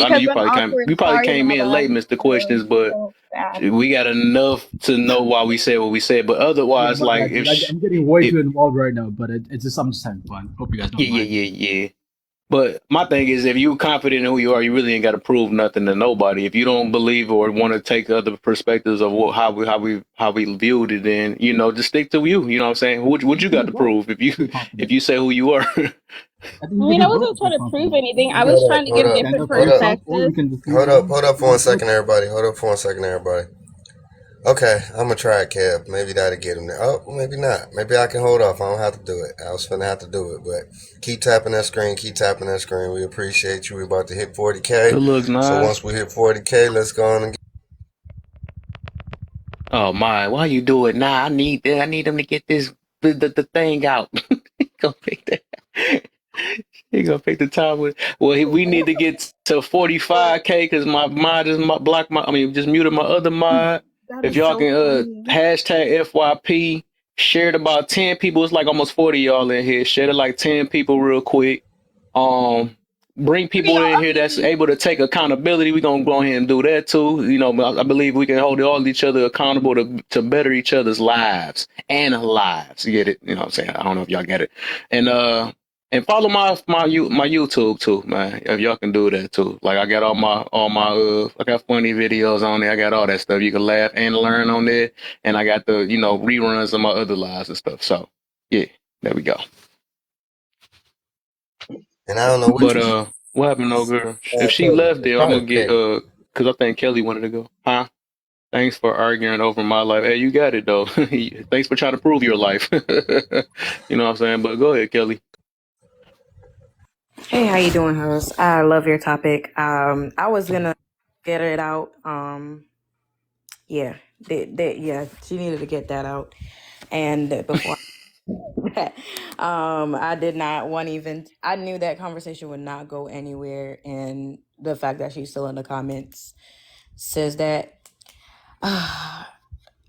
I know Because I'm awkward. you probably Sorry, came in late, Lava. Mr. Questions, but So bad. we got enough to know why we said what we said. But Yeah, otherwise, my like bad, dude. I'm getting way if too involved right now, but I'm just having fun. Hope you guys yeah, don't yeah, mind. yeah, yeah. But my thing is, if you're confident in who you are, you really ain't got to prove nothing to nobody. If you don't believe or want to take other perspectives of how we viewed it, then just stick to you. You know what I'm saying? What You you can got do to both. prove if you Feel if confident. you say who you are? I think I you can mean, I do both wasn't if you're trying to prove confident. anything. I was Hold up, trying to hold give You up, stand different up for hold up, yourself, or you perspectives. can defend hold your up, own. hold up You for can a do both. second, everybody. Hold up for a second, everybody. Okay, I'm gonna try it, Kev. Maybe that'll get him there. Oh, maybe not. Maybe I can hold off. I don't have to do it. I was finna have to do it, but keep tapping that screen. Keep tapping that screen. We appreciate you. We're about to hit 40K. Good looks, So Nas. once we hit 40K, let's go on and Oh my, why you do it now? I need them to get the thing out. He gonna pick that. He gonna pick the time with. Well, we need to get to 45K because my mod just blocked my. I mean, just muted my other mod. That If is y'all so can funny. hashtag FYP, share it about 10 people. It's like almost 40 y'all in here. Share it like 10 people real quick. Um, bring Okay, people y'all in here update that's me. able to take accountability. We're gonna go ahead and do that too. But I believe we can hold all each other accountable to better each other's lives and lives. You get it? You know what I'm saying? I don't know if y'all get it. And follow my YouTube too, man. If y'all can do that too. Like I got I got funny videos on there. I got all that stuff. You can laugh and learn on there. And I got the, reruns of my other lives and stuff. So yeah, there we go. and I don't know which But what happened, no girl? If she Kelly. left It's there, I'm probably gonna get Kelly. cause I think Kelly wanted to go. Huh? Thanks for arguing over my life. Hey, you got it though. Thanks for trying to prove your life. You know what I'm saying? But go ahead, Kelly. Hey, how you doing, host? I love your topic. I was gonna get it out. Yeah, yeah, she needed to get that out. And before, I did not want even. I knew that conversation would not go anywhere, and the fact that she's still in the comments says that.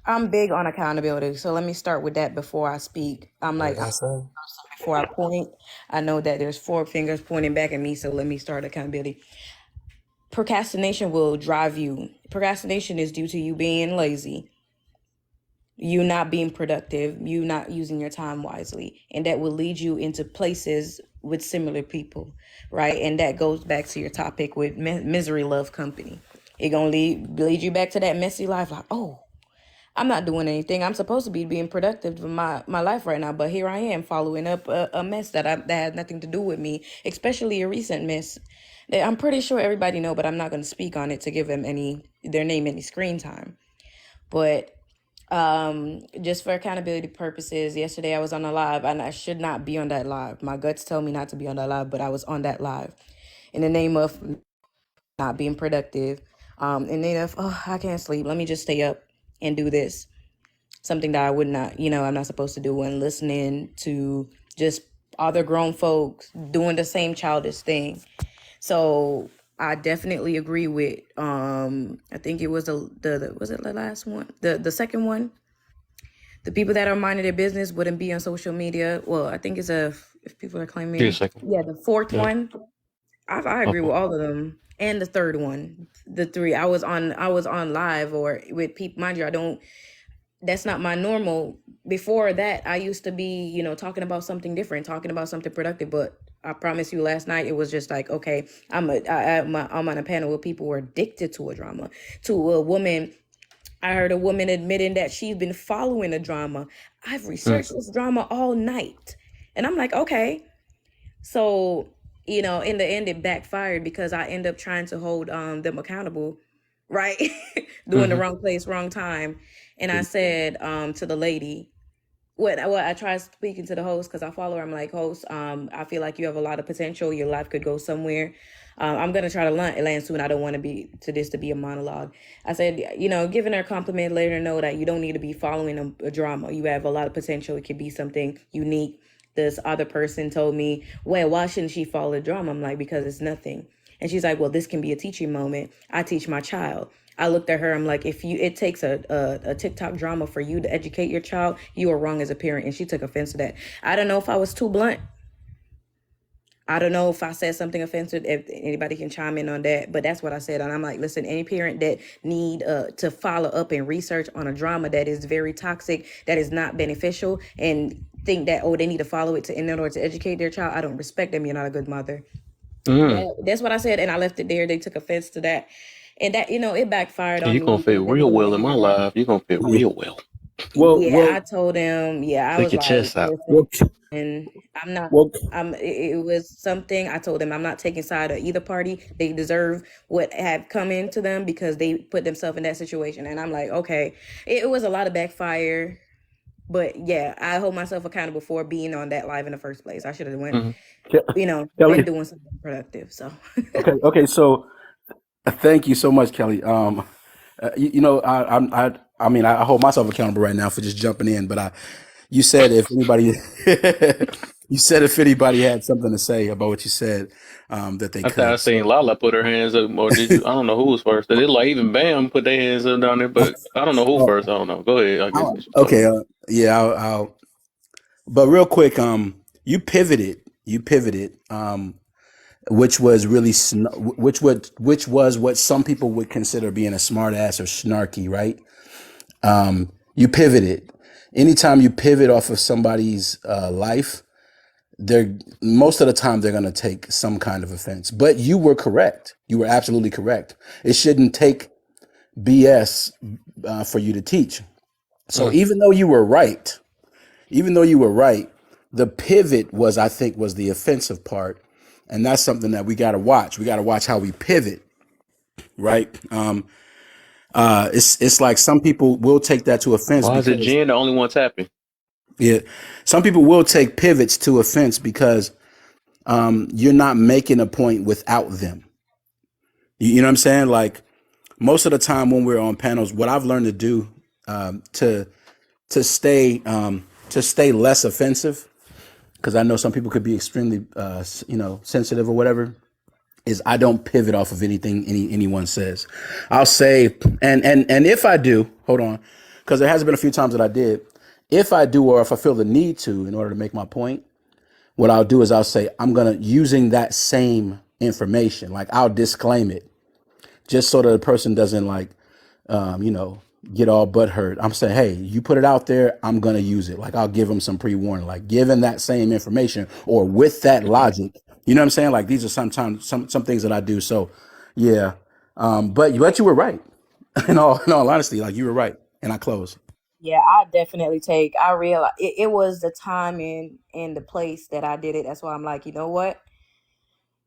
I'm big on accountability, so let me start with that before I speak. What did I say? Before I point, I know that there's four fingers pointing back at me, so let me start accountability. Procrastination will drive you. Procrastination is due to you being lazy, you not being productive, you not using your time wisely, and that will lead you into places with similar people, right? And that goes back to your topic with misery love company. It gonna lead you back to that messy life, like, oh, I'm not doing anything. I'm supposed to be being productive in my life right now, but here I am following up a mess that had nothing to do with me, especially a recent mess that I'm pretty sure everybody know, but I'm not going to speak on it to give them their name any screen time. But just for accountability purposes, yesterday I was on a live and I should not be on that live. My guts tell me not to be on that live, but I was on that live in the name of not being productive. In the name of, oh, I can't sleep. Let me just stay up and do this. Something that I would not, I'm not supposed to do, and listening to just other grown folks doing the same childish thing. So I definitely agree with I think it was the was it the last one? The second one. The people that are minding their business wouldn't be on social media. Well, I think it's if people are Give me a claiming, second. yeah, the fourth Yeah. one. I agree Okay. with all of them. And the third one. The three. I was on live or with people, mind you, that's not my normal. Before that, I used to be, talking about something different, talking about something productive. But I promise you, last night it was just like, okay, I'm on a panel where people were addicted to a drama, to a woman. I heard a woman admitting that she's been following a drama. I've researched this drama all night, and I'm like, okay. So, in the end, it backfired because I end up trying to hold them accountable, right? Doing the Mm-hmm. wrong place, wrong time. And I said to the lady, what I tried speaking to the host because I follow her. I'm like, host, I feel like you have a lot of potential. Your life could go somewhere. I'm gonna try to land soon. I don't want to be a monologue. I said, giving her a compliment, letting her know that you don't need to be following a drama. You have a lot of potential. It could be something unique. This other person told me, well, why shouldn't she follow the drama? I'm like, because it's nothing. And she's like, well, this can be a teaching moment. I teach my child. I looked at her. I'm like, if it takes a TikTok drama for you to educate your child, you are wrong as a parent. And she took offense to that. I don't know if I was too blunt. I don't know if I said something offensive. If anybody can chime in on that, but that's what I said. And I'm like, listen, any parent that need to follow up and research on a drama that is very toxic, that is not beneficial, and think that they need to follow it in order to educate their child, I don't respect them. You're not a good mother. That's what I said, and I left it there. They took offense to that, and that it backfired You on gonna me fit because there was real a well in lady my that, life. You gonna fit Yeah. real well. Well, yeah, well, I told him, yeah, I Stick was your like, chest out. listen, well, and I'm not. well, It was something I told them I'm not taking side of either party. They deserve what had come into them because they put themselves in that situation. And I'm like, okay, it was a lot of backfire, but yeah, I hold myself accountable for being on that live in the first place. I should have went, Mm-hmm. been Kelly. doing something productive. So Okay. So thank you so much, Kelly. I mean, I hold myself accountable right now for just jumping in, but you said if anybody, you said if anybody had something to say about what you said, that they I think I could. seen So, Lala put her hands up, or did you? I don't know who was first. It like even Bam put their hands up down there, but I don't know who oh, first. I don't know. Go ahead. I guess it's your turn. okay, yeah, but real quick, you pivoted, which was really, which was what some people would consider being a smart ass or snarky, right? You pivoted. Anytime you pivot off of somebody's life, they're most of the time they're going to take some kind of offense. But you were correct. You were absolutely correct. It shouldn't take BS for you to teach. So Mm. even though you were right, the pivot was, I think, was the offensive part, and that's something that we got to watch. We got to watch how we pivot, right? It's like some people will take that to offense Why is it because Jen the only one tapping? yeah, some people will take pivots to offense because you're not making a point without them. You know what I'm saying? Like most of the time when we're on panels, what I've learned to do to to stay less offensive, because I know some people could be extremely sensitive or whatever, is I don't pivot off of anything anyone says. I'll say, and if I do, hold on, because there has been a few times that I did. If I do, or if I feel the need to, in order to make my point, what I'll do is I'll say I'm gonna using that same information, like I'll disclaim it, just so that the person doesn't like, you know, get all butt hurt. I'm saying, hey, you put it out there, I'm gonna use it. Like I'll give them some pre-warning, like given that same information or with that logic. You know what I'm saying? Like these are sometimes some things that I do. So yeah. But you were right. In all honesty, like you were right. And I close. yeah, I definitely take. I realize it was the time and the place that I did it. That's why I'm like, you know what?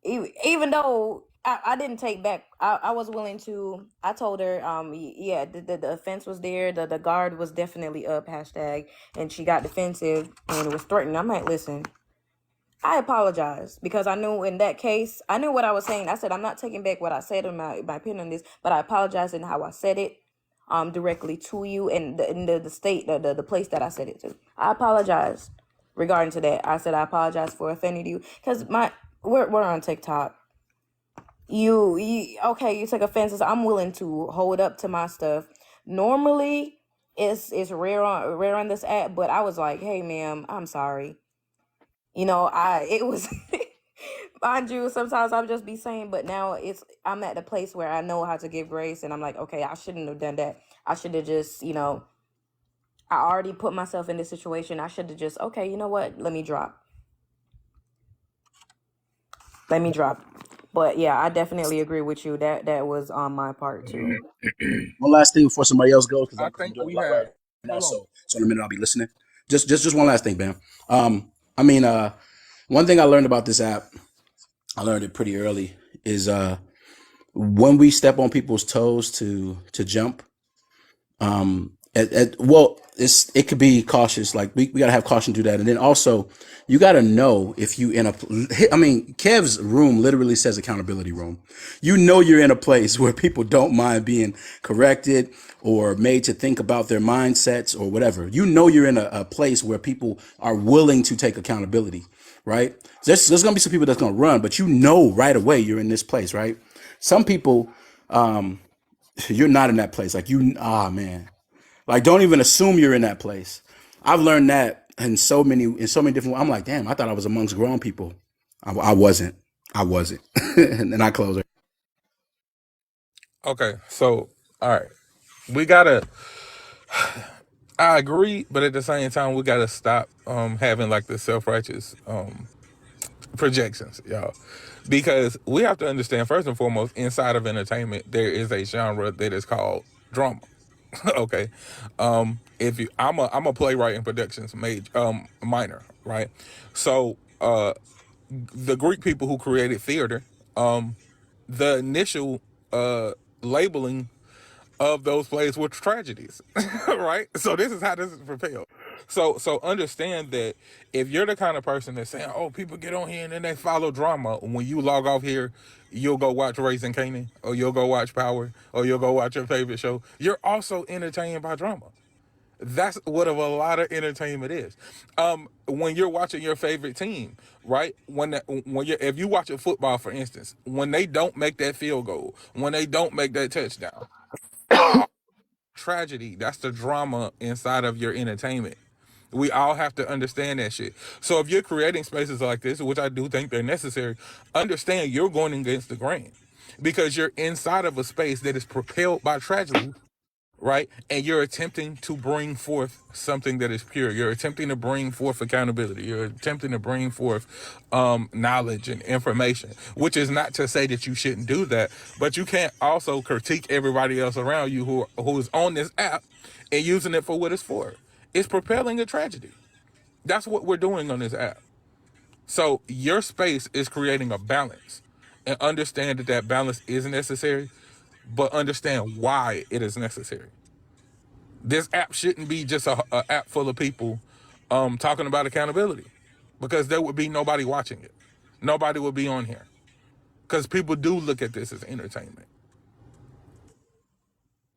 Even though I didn't take back, I was willing to. I told her, yeah, the offense was there. The guard was definitely up hashtag, and she got defensive and was threatening. I'm like, listen, I apologize because I knew in that case, I knew what I was saying. I said I'm not taking back what I said in my opinion on this, but I apologize in how I said it, directly to you and the state, the place that I said it to. I apologize. regarding to that. I said I apologize for offending you because we're on TikTok. You okay? You take offenses. I'm willing to hold up to my stuff. Normally, it's rare on this app, but I was like, hey, ma'am, I'm sorry. It was. Mind you, sometimes I'll just be saying, but now I'm at the place where I know how to give grace, and I'm like, okay, I shouldn't have done that. I should have just, I already put myself in this situation. I should have just, okay, you know what? Let me drop. But yeah, I definitely agree with you. That was on my part too. One last thing before somebody else goes, because I I'm think doing a we lot have. right now. Hold on. So in a minute I'll be listening. Just one last thing, Bam. I mean, one thing I learned about this app, I learned it pretty early, is when we step on people's toes to jump. Well, it could be cautious. Like we gotta have caution to that, and then also you gotta know if you in a. I mean, Kev's room literally says accountability room. You know you're in a place where people don't mind being corrected or made to think about their mindsets or whatever. You know you're in a place where people are willing to take accountability, right? There's gonna be some people that's gonna run, but you know right away you're in this place, right? Some people, you're not in that place. Like man. Like, don't even assume you're in that place. I've learned that in so many different ways. I'm like, damn, I thought I was amongst grown people. I wasn't. I wasn't. And then I close it. Okay, so all right, we gotta. I agree, but at the same time, we gotta stop having like the self righteous projections, y'all, because we have to understand first and foremost, inside of entertainment, there is a genre that is called drama. Okay, if you, I'm a playwright and productions minor, right? So the Greek people who created theater, the initial labeling of those plays were tragedies, right? So this is how this is propelled. So understand that if you're the kind of person that's saying, "Oh, people get on here and then they follow drama," when you log off here, you'll go watch Raising Kanan, or you'll go watch Power, or you'll go watch your favorite show. You're also entertained by drama. That's what a lot of entertainment is. When you're watching your favorite team, right? When you if you watch a football, for instance, when they don't make that field goal, when they don't make that touchdown, tragedy. That's the drama inside of your entertainment. We all have to understand that shit. So if you're creating spaces like this, which I do think they're necessary, understand you're going against the grain because you're inside of a space that is propelled by tragedy, right? And you're attempting to bring forth something that is pure. You're attempting to bring forth accountability. You're attempting to bring forth knowledge and information, which is not to say that you shouldn't do that, but you can't also critique everybody else around you who is on this app and using it for what it's for. It's propelling a tragedy. That's what we're doing on this app. So your space is creating a balance, and understand that that balance is necessary, but understand why it is necessary. This app shouldn't be just a app full of people talking about accountability, because there would be nobody watching it. Nobody would be on here because people do look at this as entertainment.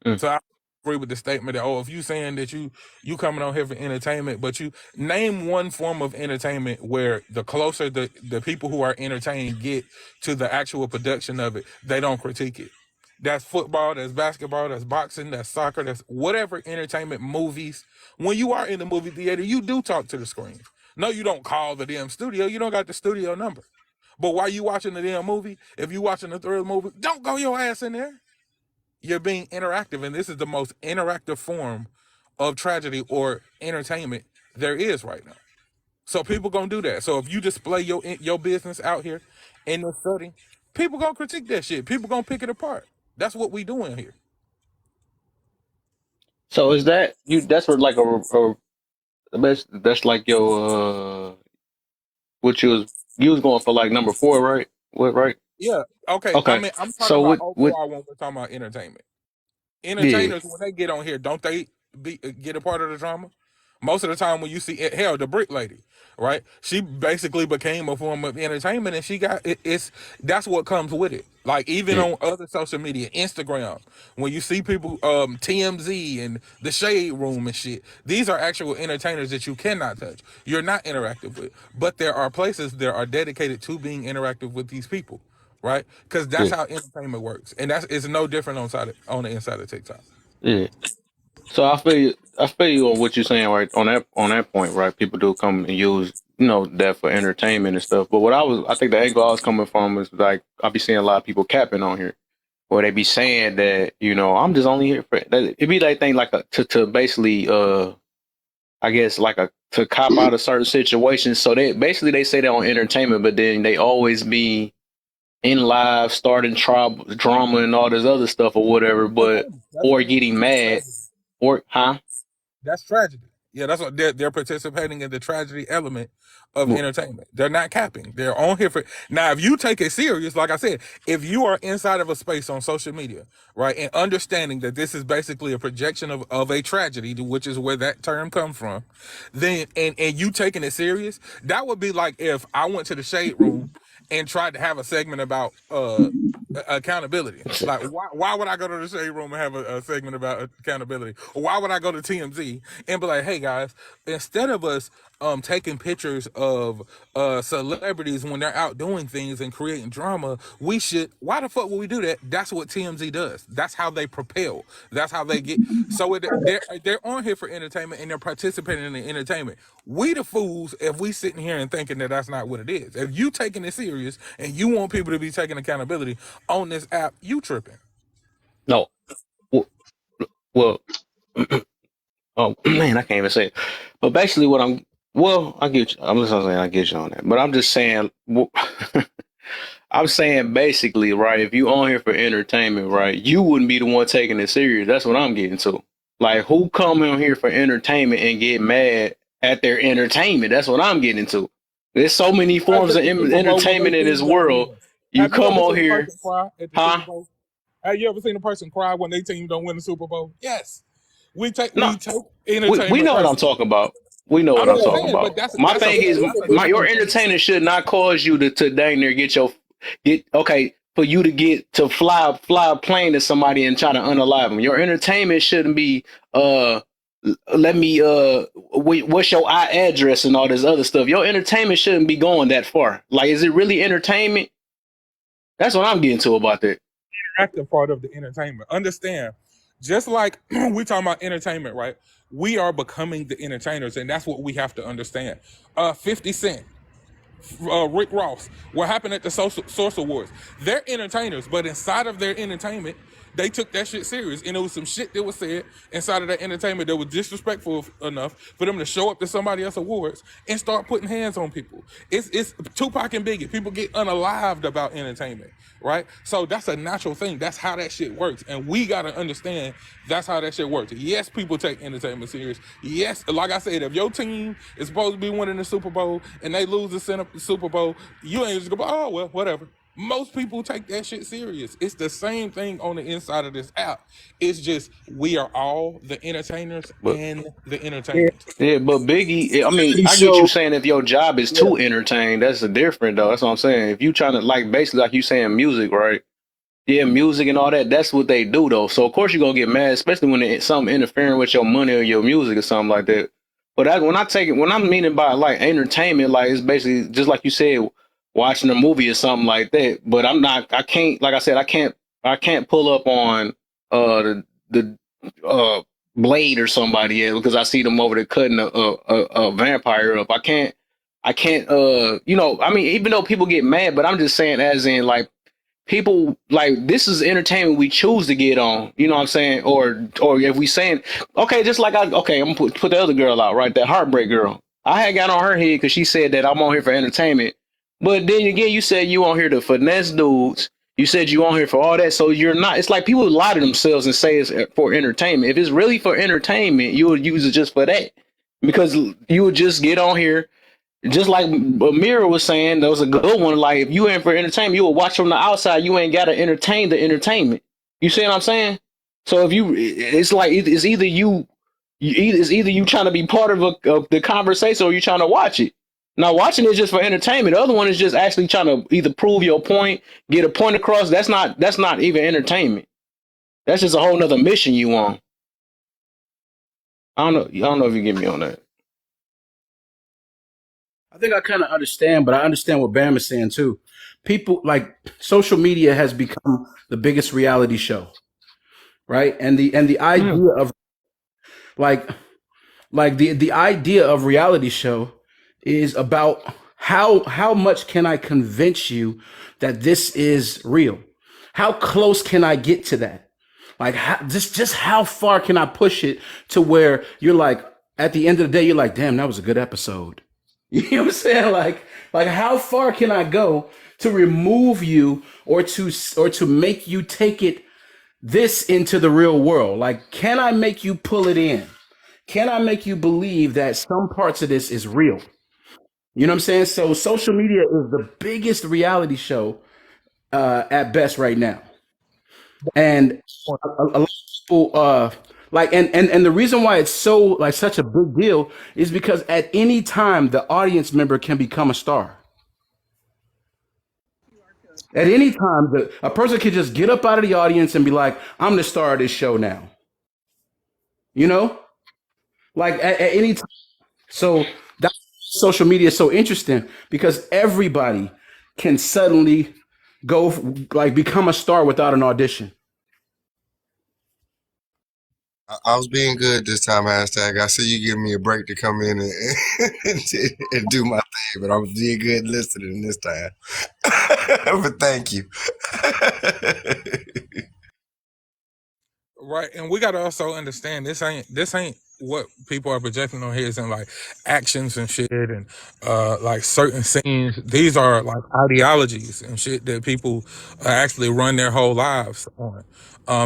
Mm. So I agree with the statement that, oh, if you saying that you coming on here for entertainment, but you name one form of entertainment where the closer the people who are entertained get to the actual production of it, they don't critique it. That's football, that's basketball, that's boxing, that's soccer, that's whatever entertainment, movies. When you are in the movie theater, you do talk to the screen. No, you don't call the damn studio. You don't got the studio number. But while you watching the damn movie, if you watching the thrill movie, don't go your ass in there. You're being interactive, and this is the most interactive form of tragedy or entertainment there is right now. So people gonna do that. So if you display your business out here in the setting, people gonna critique that shit. People gonna pick it apart. That's what we doing here. So is that you? That's what like that's like your what you was going for like number four, right? What right? Yeah. Okay. I Okay. mean, I'm talking So about what? overall when we're talking about entertainment. Yeah. Entertainers, when they get on here, don't they get a part of the drama? Most of the time when you see hell, the brick lady, right? She basically became a form of entertainment, and she got it's that's what comes with it. Like even Yeah. on other social media, Instagram, when you see people, TMZ and the Shade Room and shit, these are actual entertainers that you cannot touch. You're not interactive with, but there are places that are dedicated to being interactive with these people, right? Because that's Yeah. how entertainment works, and that's it's no different on the inside of TikTok. Yeah. So I feel you on what you're saying right on that point, right? People do come and use, that for entertainment and stuff. But I think the angle I was coming from was like I be seeing a lot of people capping on here, where they be saying that, I'm just only here for that. It'd be that thing like to basically I guess like to cop out of certain situations. So they say they're on entertainment, but then they always be in live starting trouble, drama and all this other stuff or whatever, but or getting mad or huh? That's tragedy. Yeah, that's what they're participating in the tragedy element of entertainment. They're not capping. They're on here for now. If you take it serious, like I said, if you are inside of a space on social media, right, and understanding that this is basically a projection of a tragedy, which is where that term comes from, then and you taking it serious, that would be like if I went to the Shade Room and tried to have a segment about accountability. Like, why would I go to the Shade Room and have a segment about accountability? Or why would I go to TMZ and be like, hey guys, instead of us taking pictures of celebrities when they're out doing things and creating drama, we should. Why the fuck would we do that? That's what TMZ does. That's how they propel. That's how they get. So they're on here for entertainment and they're participating in the entertainment. We the fools if we sitting here and thinking that that's not what it is. If you taking it serious and you want people to be taking accountability on this app, you tripping. No. Well, oh man, I can't even say it. But basically, I get you. I'm just saying I get you on that. But I'm just saying, I'm saying basically, right? If you on here for entertainment, right, you wouldn't be the one taking it serious. That's what I'm getting to. Like, who come on here for entertainment and get mad at their entertainment? That's what I'm getting to. There's so many forms of entertainment in this world. You Have you come ever on seen a here, person cry at the huh? Super Bowl? Have you ever seen a person cry when their team don't win the Super Bowl? Yes. We take No, we entertainment know what I'm personally. talking about. We know what I'm I'm just talking saying, but about. that's My that's a thing is, that's a different your thing. entertainer should not cause you to dang near get okay for you to get to fly a plane to somebody and try to unalive them. Your entertainment shouldn't be let me what's your address and all this other stuff. Your entertainment shouldn't be going that far. Like, is it really entertainment? That's what I'm getting to about that. Active part of the entertainment. Understand, just like we talking about entertainment, right? We are becoming the entertainers, and that's what we have to understand. 50 Cent, Rick Ross, what happened at the Source Awards? They're entertainers, but inside of their entertainment, they took that shit serious, and it was some shit that was said inside of that entertainment that was disrespectful enough for them to show up to somebody else's awards and start putting hands on people. It's Tupac and Biggie. People get unalived about entertainment, right? So that's a natural thing. That's how that shit works, and we gotta understand that's how that shit works. Yes, people take entertainment serious. Yes, like I said, if your team is supposed to be winning the Super Bowl and they lose the Super Bowl, you ain't just go, oh well, whatever. Most people take that shit serious. It's the same thing on the inside of this app. It's just we are all the entertainers But and the entertainment. yeah, but Biggie, I mean, Reality I get you show. saying if your job is Yeah. to entertain, that's a different though. That's what I'm saying. If you trying to like basically like you saying music, right? Yeah, music and all that, that's what they do though. So of course you're gonna get mad, especially when it's something interfering with your money or your music or something like that. But when I'm meaning by like entertainment, like it's basically just like you said, watching a movie or something like that. But I can't, like I said, I can't pull up on the Blade or somebody yet because I see them over there cutting a vampire up. I can't I mean, even though people get mad, but I'm just saying as in like people like this is entertainment we choose to get on, you know what I'm saying? Or if we saying, okay, just like I'm gonna put the other girl out, right? That heartbreak girl. I had got on her head because she said that I'm on here for entertainment. But then again, you said you on here to finesse dudes. You said you on here for all that. So you're not, it's like people lie to themselves and say it's for entertainment. If it's really for entertainment, you would use it just for that. Because you would just get on here just like Amira was saying, that was a good one. Like, if you in for entertainment, you will watch from the outside. You ain't got to entertain the entertainment. You see what I'm saying? So if you, it's like it's either you It's either you trying to be part of the conversation or you trying to watch it. Now, watching is just for entertainment. The other one is just actually trying to either prove your point, get a point across. That's not even entertainment. That's just a whole nother mission you on. I don't know if you get me on that. I think I kind of understand, but I understand what Bam is saying too. People like social media has become the biggest reality show, right? And the Yeah. idea of like the idea of reality show is about how much can I convince you that this is real? How close can I get to that? Like just how far can I push it to where you're like at the end of the day you're like, damn, that was a good episode. You know what I'm saying? Like how far can I go to remove you or to make you take it this into the real world? Like, can I make you pull it in? Can I make you believe that some parts of this is real? You know what I'm saying? So social media is the biggest reality show at best right now. And a lot of people like and the reason why it's so like such a big deal is because at any time the audience member can become a star. At any time, a person can just get up out of the audience and be like, "I'm the star of this show now." You know, like at any time. So that's social media is so interesting because everybody can suddenly go like become a star without an audition. I was being good this time, hashtag. I see you giving me a break to come in and do my thing, but I was being good listening this time. But thank you. Right, and we gotta also understand this ain't what people are projecting on here isn't like actions and shit and like certain scenes. These are like ideologies and shit that people actually run their whole lives on,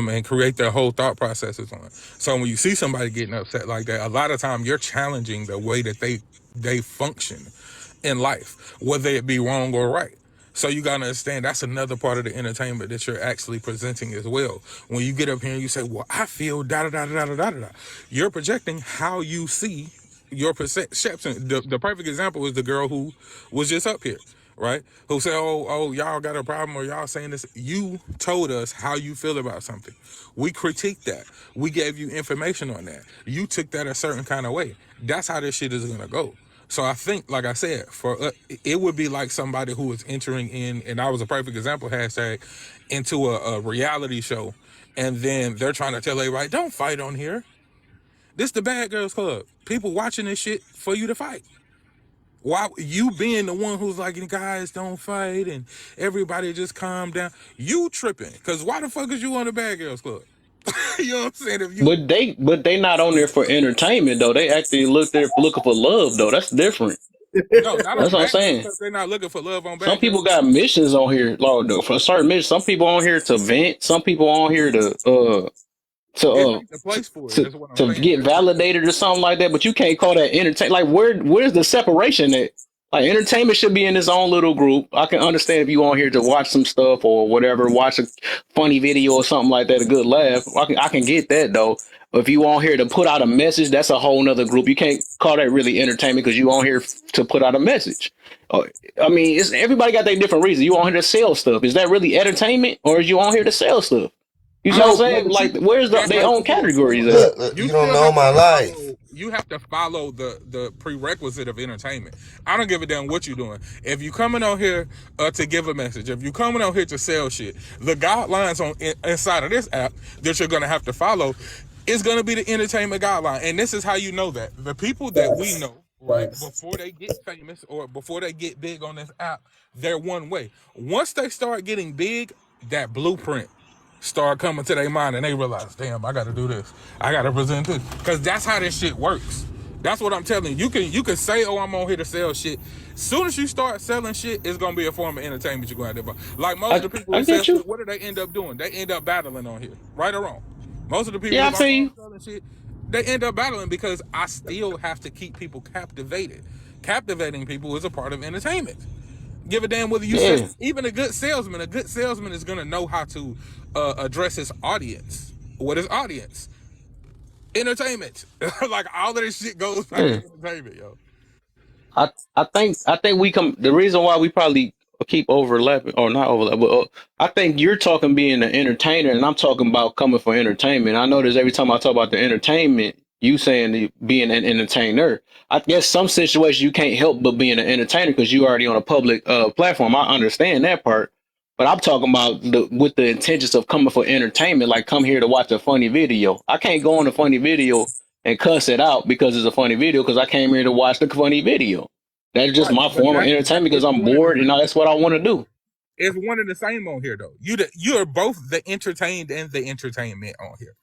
and create their whole thought processes on. So when you see somebody getting upset like that, a lot of time you're challenging the way that they function in life, whether it be wrong or right. So you gotta understand that's another part of the entertainment that you're actually presenting as well. When you get up here and you say, "Well, I feel da da da da da da da," you're projecting how you see your perception. The perfect example is the girl who was just up here, right? Who said, "Oh, y'all got a problem or y'all saying this." You told us how you feel about something. We critiqued that. We gave you information on that. You took that a certain kind of way. That's how this shit is gonna go. So I think, like I said, it would be like somebody who is entering in, and I was a perfect example, hashtag, into a reality show, and then they're trying to tell everybody, don't fight on here. This the Bad Girls Club. People watching this shit for you to fight. Why you being the one who's like, guys, don't fight, and everybody just calm down. You tripping, because why the fuck is you on the Bad Girls Club? You know what I'm saying? If you But they not on there for entertainment though. They actually look there looking for love though. That's different. no, not That's on what I'm Bad Girls saying. Club, they're not looking for love on Some Bad Girls people Club. got missions on here, Lord, though, for certain missions. Some people on here to vent. Some people on here to It uh ain't the place for it. to That's what I'm to saying. get validated or something like that. But you can't call that entertain. Like where's the separation at? Like entertainment should be in its own little group. I can understand if you on here to watch some stuff or whatever, watch a funny video or something like that, a good laugh. I can get that though. But if you on here to put out a message, that's a whole nother group. You can't call that really entertainment because you on here to put out a message. Uh, I mean, it's everybody got their different reasons. You on here to sell stuff. Is that really entertainment or is you on here to sell stuff? You see what I'm No, saying? but Like, where's That's their what own I'm saying. So categories at? Look, you you don't still know have to my life. follow. You have to follow the prerequisite of entertainment. I don't give a damn what you're doing. If you coming out here to give a message, if you coming out here to sell shit, the guidelines inside of this app that you're gonna have to follow is gonna be the entertainment guideline. And this is how you know that the people that we know, right, before they get famous or before they get big on this app, they're one way. Once they start getting big, that blueprint start coming to their mind and they realize, damn, I gotta do this. I gotta present this. Cause that's how this shit works. That's what I'm telling you. You can say, oh, I'm on here to sell shit. Soon as you start selling shit, it's gonna be a form of entertainment you're gonna have to buy. Like most of the people I who sell get you. shit, what do they end up doing? They end up battling on here. Right or wrong. Most of the people Yeah, who I are feel on you. selling shit, they end up battling because I still have to keep people captivated. Captivating people is a part of entertainment. Give a damn whether you say Yeah. even a good salesman. A good salesman is gonna know how to address his audience. What is audience? entertainment. Like all of this shit goes back to Yeah. entertainment, yo. I think we come. The reason why we probably keep overlapping or not overlap, but I think you're talking being an entertainer, and I'm talking about coming for entertainment. I notice every time I talk about the entertainment, you saying being an entertainer. I guess some situations you can't help but being an entertainer because you already on a public platform. I understand that part, but I'm talking about with the intentions of coming for entertainment, like come here to watch a funny video. I can't go on a funny video and cuss it out because it's a funny video because I came here to watch the funny video. That's just Right, my but form of that entertainment because is I'm one of the bored and same. that's what I want to do. It's one of the same on here though. You are both the entertained and the entertainment on here.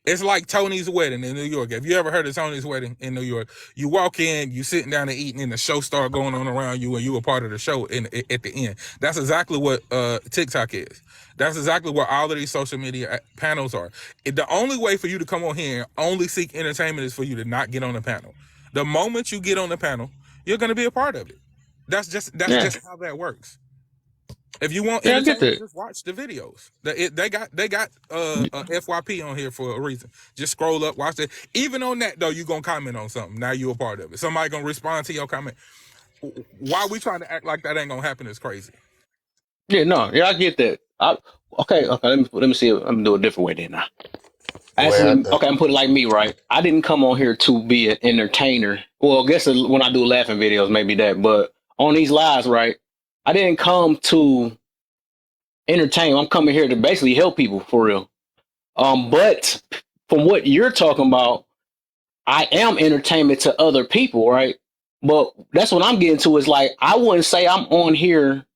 It's like Tony's wedding in New York. Have you ever heard of Tony's wedding in New York? You walk in, you sitting down and eating, and the show start going on around you, and you a part of the show at the end. That's exactly what TikTok is. That's exactly what all of these social media panels are. The only way for you to come on here and only seek entertainment is for you to not get on the panel. The moment you get on the panel, you're going to be a part of it. That's just Yeah, how that works. If you want yeah, I get entertainment, that. just watch the videos. They got FYP on here for a reason. Just scroll up, watch it. Even on that though, you gonna comment on something. Now you a part of it. Somebody gonna respond to your comment. Why we trying to act like that ain't gonna happen is crazy. Yeah, no, yeah, I get that. Okay. Let me see. I'm gonna do it a different way then. Now, The way I actually, think. okay, I'm putting it like me, right? I didn't come on here to be an entertainer. Well, I guess when I do laughing videos, maybe that. But on these lives, right? I didn't come to entertain. I'm coming here to basically help people for real. But from what you're talking about, I am entertainment to other people, right? But that's what I'm getting to is like I wouldn't say I'm on here.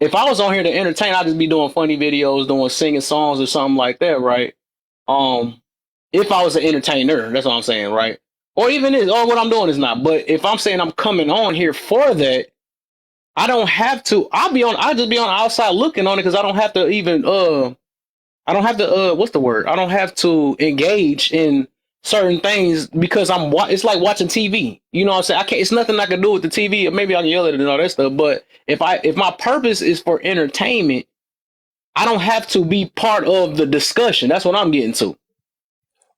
If I was on here to entertain, I'd just be doing funny videos, doing singing songs or something like that, right? Um, if I was an entertainer, that's what I'm saying, right? Or even is or what I'm doing is not. But if I'm saying I'm coming on here for that, I don't have to. I'll just be on the outside looking on it because I don't have to even I don't have to what's the word? I don't have to engage in certain things because it's like watching TV. You know what I'm saying? I can't it's nothing I can do with the TV. Maybe I can yell at it and all that stuff, but if my purpose is for entertainment, I don't have to be part of the discussion. That's what I'm getting to.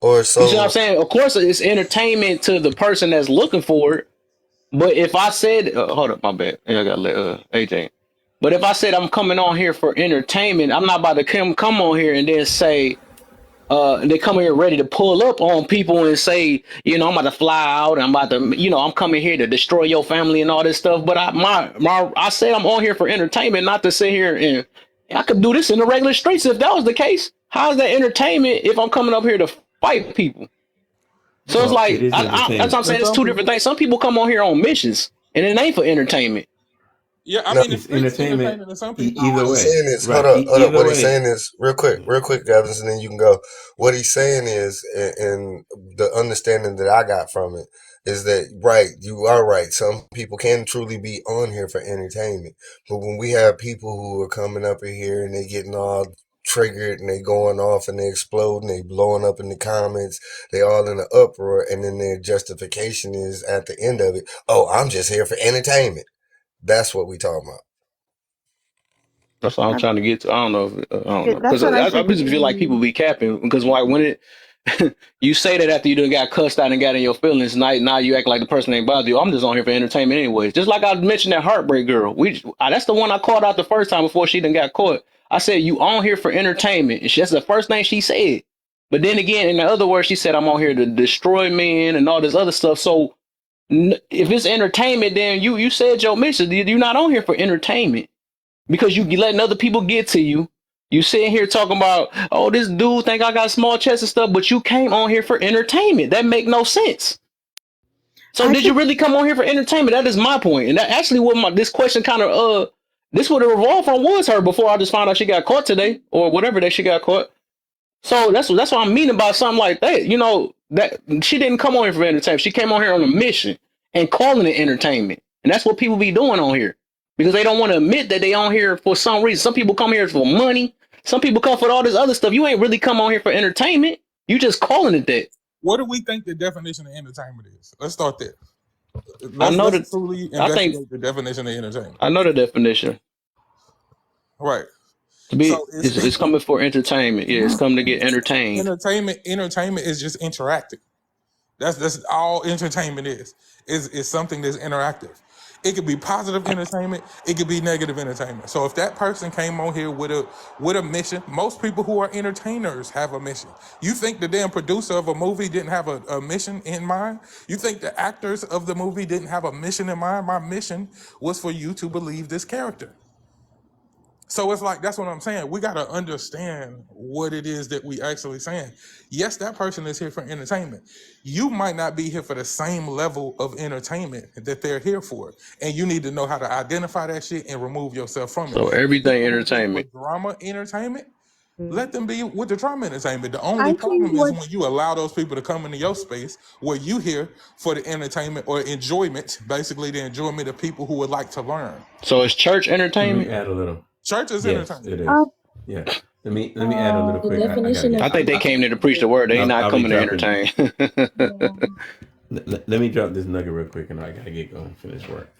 Or You see what I'm so, saying? Of course it's entertainment to the person that's looking for it, but if I said hold up, my bad. I got to let AJ. But if I said I'm coming on here for entertainment, I'm not about to come on here and then say they come here ready to pull up on people and say, I'm about to fly out. I'm about to, I'm coming here to destroy your family and all this stuff. But I say I'm on here for entertainment, not to sit here and I could do this in the regular streets if that was the case. How's that entertainment if I'm coming up here to fight people? So it's Well, it like, is that's what entertainment I'm for saying. It's some two different people. things. Some people come on here on missions and it ain't for entertainment. Yeah, I no. mean the It's streets entertainment entertaining to some people. either What he's way, saying is, right? hold up. Either What he's way. saying is, real quick, Evans, and then you can go. What he's saying is, and the understanding that I got from it is that, right, you are right. Some people can truly be on here for entertainment, but when we have people who are coming up in here and they getting all triggered and they going off and they exploding, they blowing up in the comments, they all in an uproar, and then their justification is at the end of it, oh, I'm just here for entertainment. That's what we talking about. That's what I'm trying to get to. I don't know. I don't know That's because what I I think just feel like people we be capping because like when it you say that after you done got cussed out and got in your feelings, now you act like the person ain't bother you. I'm just on here for entertainment anyways. Just like I mentioned that Heartbreak Girl. That's the one I called out the first time before she done got caught. I said you on here for entertainment. And that's the first thing she said. But then again, in the other words, she said I'm on here to destroy men and all this other stuff. So if it's entertainment, then you said your mission. You're not on here for entertainment because you letting other people get to you. You sitting here talking about, oh, this dude think I got a small chest and stuff, but you came on here for entertainment. That make no sense. So I did you think really come on here for entertainment? That is my point. And that actually what this question kind of this would have revolved from was her before I just found out she got caught today or whatever that she got caught. So that's what I mean about something like that. That she didn't come on here for entertainment. She came on here on a mission and calling it entertainment. And that's what people be doing on here because they don't want to admit that they on here for some reason. Some people come here for money. Some people come for all this other stuff. You ain't really come on here for entertainment. You just calling it that. What do we think the definition of entertainment is? Let's start there. I know Let's that. truly I think investigate the definition of entertainment. I know the definition. Right. To So be, it's coming for entertainment. Yeah, it's coming to get entertained. entertainment is just interactive. That's all entertainment is. Is something that's interactive. It could be positive entertainment. It could be negative entertainment. So if that person came on here with a mission, most people who are entertainers have a mission. You think the damn producer of a movie didn't have a mission in mind? You think the actors of the movie didn't have a mission in mind? My mission was for you to believe this character. So it's like, that's what I'm saying. We got to understand what it is that we actually saying. Yes, that person is here for entertainment. You might not be here for the same level of entertainment that they're here for. And you need to know how to identify that shit and remove yourself from it. So everything People who here for entertainment. drama entertainment, let them be with the drama entertainment. The only I think problem is what when you allow those people to come into your space where you here for the entertainment or enjoyment, basically the enjoyment of people who would like to learn. So it's church Let me entertainment. add a little. Church is Yes, entertainment. it is. uh, Yeah. Let me add a little The quick. I gotta definition of get. I think they I, came there to preach the word. They ain't not I'll be coming to dropping. entertain. Let me drop this nugget real quick, and I gotta get going, finish work.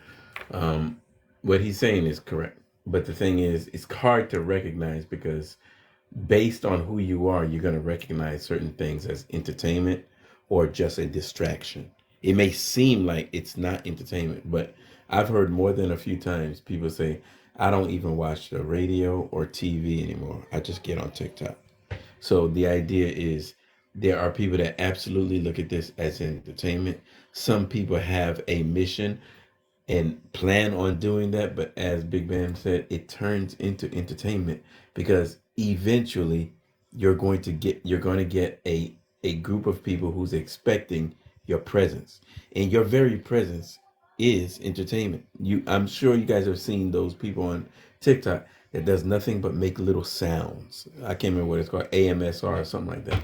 What he's saying is correct, but the thing is, it's hard to recognize because based on who you are, you're gonna recognize certain things as entertainment or just a distraction. It may seem like it's not entertainment, but I've heard more than a few times people say, "I don't even watch the radio or TV anymore. I just get on TikTok." So the idea is there are people that absolutely look at this as entertainment. Some people have a mission and plan on doing that, but as Big Bam said, it turns into entertainment because eventually you're going to get a group of people who's expecting your presence, and your very presence is entertainment. I'm sure you guys have seen those people on TikTok that does nothing but make little sounds. I can't remember what it's called, AMSR or something like that,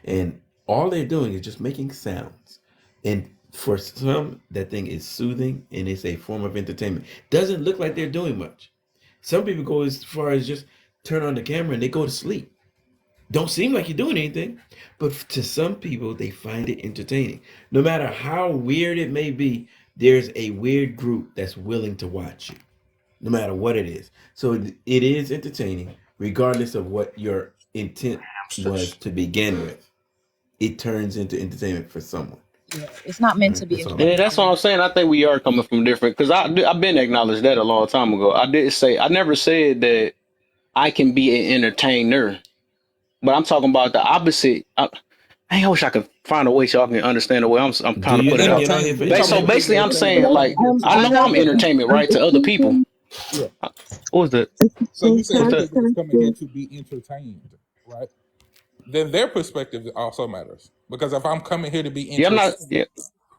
and all they're doing is just making sounds. And for some, that thing is soothing and it's a form of entertainment. Doesn't look like they're doing much. Some people go as far as just turn on the camera and they go to sleep. Don't seem like you're doing anything, but to some people, they find it entertaining. No matter how weird it may be, there's a weird group that's willing to watch you, no matter what it is. So it is entertaining, regardless of what your intent was to begin with. It turns into entertainment for someone. yeah, it's not All meant to right, be that's all I Yeah, got. that's what I'm saying. I think we are coming from different because I've been acknowledged that a long time ago. I never said that I can be an entertainer, but I'm talking about the opposite. I wish I could find a way so y'all can understand the way I'm Do trying to you put it not out. get on here for We talking So about the entertainment? people basically, that I'm came saying in Well, like here to I I know have I'm entertain. entertainment, a right, to other people. distinction. Yeah. What was that? So you Can saying I, What's the that? people can that's I coming here speak? to be entertained, right? Then their perspective also matters. Because if I'm coming here to be Yeah, I'm not. entertained, Yeah,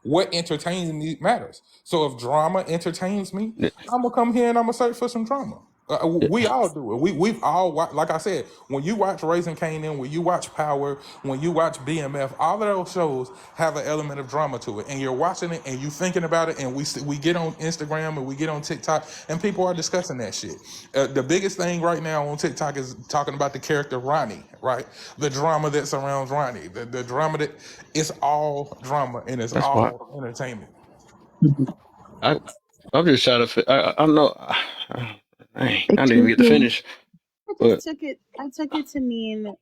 what entertains me matters. So if drama entertains me, yeah, I'm gonna come here and I'm gonna search for some drama. yeah. We all do it. We've all like I said, when you watch Raising Kanan, when you watch Power, when you watch BMF, all of those shows have an element of drama to it, and you're watching it and you thinking about it, and we get on Instagram and we get on TikTok, and people are discussing that shit. The biggest thing right now on TikTok is talking about the character Ronnie, right? The drama that surrounds Ronnie, the drama that it's all drama and it's That's why all entertainment. I I'm just trying to. I don't know. I didn't even Excuse get to me. finish, but I took it to mean,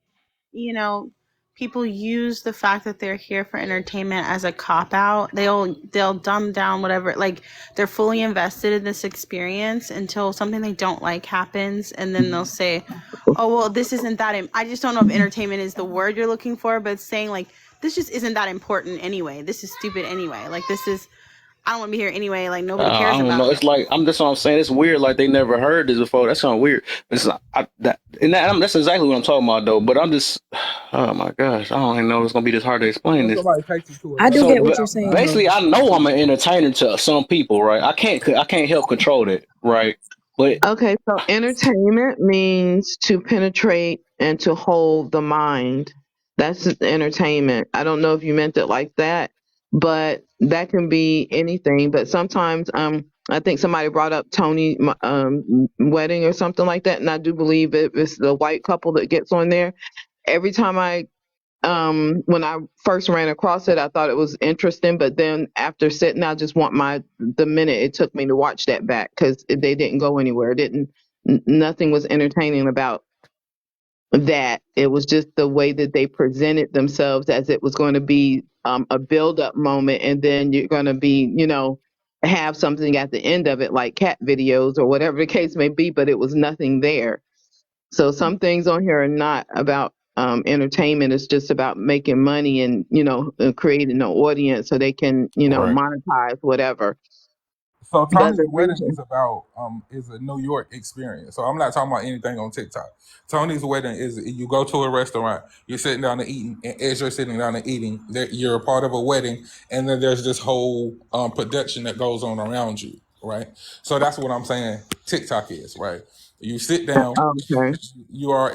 you know, people use the fact that they're here for entertainment as a cop out. They'll dumb down whatever, like they're fully invested in this experience until something they don't like happens, and then they'll say, "Oh well, this isn't that." I just don't know if entertainment is the word you're looking for, but it's saying like this just isn't that important anyway. This is stupid anyway. Like this is I don't want to be here anyway. Like nobody I cares don't know. about It's it. like I'm. That's what I'm saying. It's weird. Like they never heard this before. That's kind of weird. It's not, that's exactly what I'm talking about though. But I'm just. Oh my gosh! I don't even know if it's gonna be this hard to explain When this. somebody takes you to I another do So get level what ba- you're saying, outside of though. basically, I know I'm an entertainer to some people, right? I can't help control that, right? But Okay, so entertainment means to penetrate and to hold the mind. That's entertainment. I don't know if you meant it like that, but that can be anything. But sometimes, I think somebody brought up Tony, wedding or something like that, and I do believe it's the white couple that gets on there. Every time when I first ran across it, I thought it was interesting, but then after sitting, I just want the minute it took me to watch that back because they didn't go anywhere. It didn't, nothing was entertaining about. that it was just the way that they presented themselves as it was going to be a build up moment. And then you're going to be, have something at the end of it, like cat videos or whatever the case may be, but it was nothing there. So some things on here are not about entertainment. It's just about making money and, creating an audience so they can, Right. monetize whatever. So But Tony's the wedding reason, is a New York experience. So I'm not talking about anything on TikTok. Tony's wedding is you go to a restaurant, you're sitting down and eating, and as you're sitting down and eating, you're a part of a wedding, and then there's this whole production that goes on around you, right? So that's what I'm saying. TikTok is right. You sit down, okay.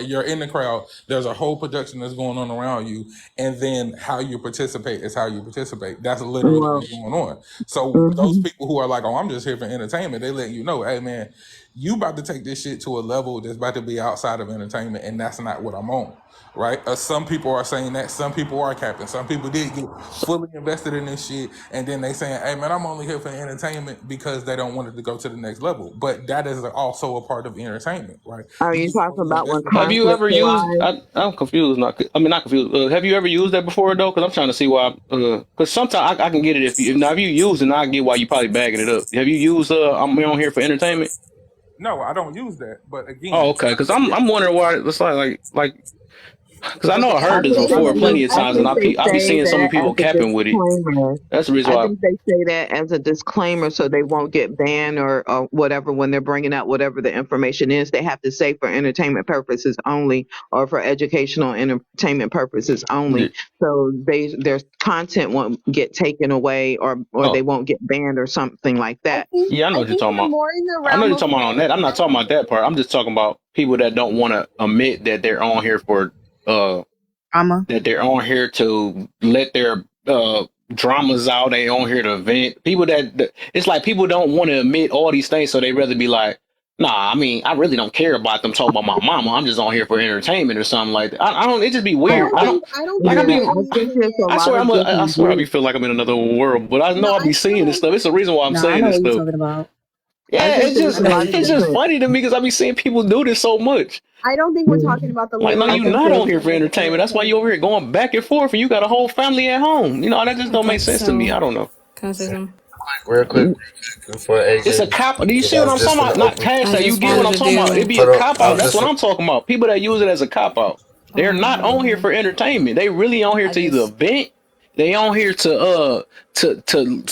you're in the crowd. There's a whole production that's going on around you, and then how you participate is how you participate. That's literally Well, what's going on. So those hmm people who are like, "Oh, I'm just here for entertainment," they let you know, "Hey, man, you about to take this shit to a level that's about to be outside of entertainment, and that's not what I'm on." Right? Some people are saying that. Some people are capping. Some people did get fully invested in this shit, and then they saying, "Hey, man, I'm only here for entertainment," because they don't want it to go to the next level. But that is also a part of entertainment, right? are You you get talking fully about when invested in Have it. you ever conflict used? arise? I'm confused. Not confused. Have you ever used that before though? Because I'm trying to see why. Because sometimes I can get it if you use it, I can get why you probably bagging it up. Have you used? I'm on here for entertainment. No, I don't use that. But Oh, again, okay. Because if I'm wondering why it's like because I because know I I heard this think they before plenty use. of I times, and think they I be say seeing some that people as a capping with it. disclaimer. That's the reason I why. think they say that as a disclaimer so they won't get banned or whatever when they're bringing out whatever the information is. They have to say for entertainment purposes only or for educational entertainment purposes only. So their content won't get taken away or they Oh, won't get banned or something like I that. think yeah, I know I what you're think talking we're about. more in the I know realm you're of talking about on that. I'm not talking about that part. I'm just talking about people that don't want to admit that they're on here for uh Drama. that they're on here to let their dramas out. They on here to vent. People that it's like people don't want to admit all these things, so they rather be like, "Nah, I mean, I really don't care about them talking about my mama. I'm just on here for entertainment or something like that." I don't. It just be weird. I don't I don't like. think I Yeah, they're be. I think using there's a it. I lot swear. of I different swear. I be groups. feel like I'm in another world, but I No, know I I be feel seeing this like stuff. It's the reason why I'm No, I saying know this what you're stuff. talking about. I Yeah, think it's there's just I a know what lot you're of it's talking just about. different. funny to me because I be seeing people do this so much. I don't think we're Yeah, talking about the Like, no, I literal you think not there's on here for definition of entertainment. That's why you over entertainment. here going back and forth, and you got a whole family at home. You know that just don't make Okay, sense to me. so I don't know. can I say something? Real quick before It's AJ, a cop. Do you because see I what was I'm just talking gonna about? Not open. cash I out. You just get what wanted I'm to talking about? It'd do. be a Hold on, cop I out. was That's just. what I'm talking about. People that use it as a cop out. They're not on here for entertainment. They really on here I to either just vent. They on here to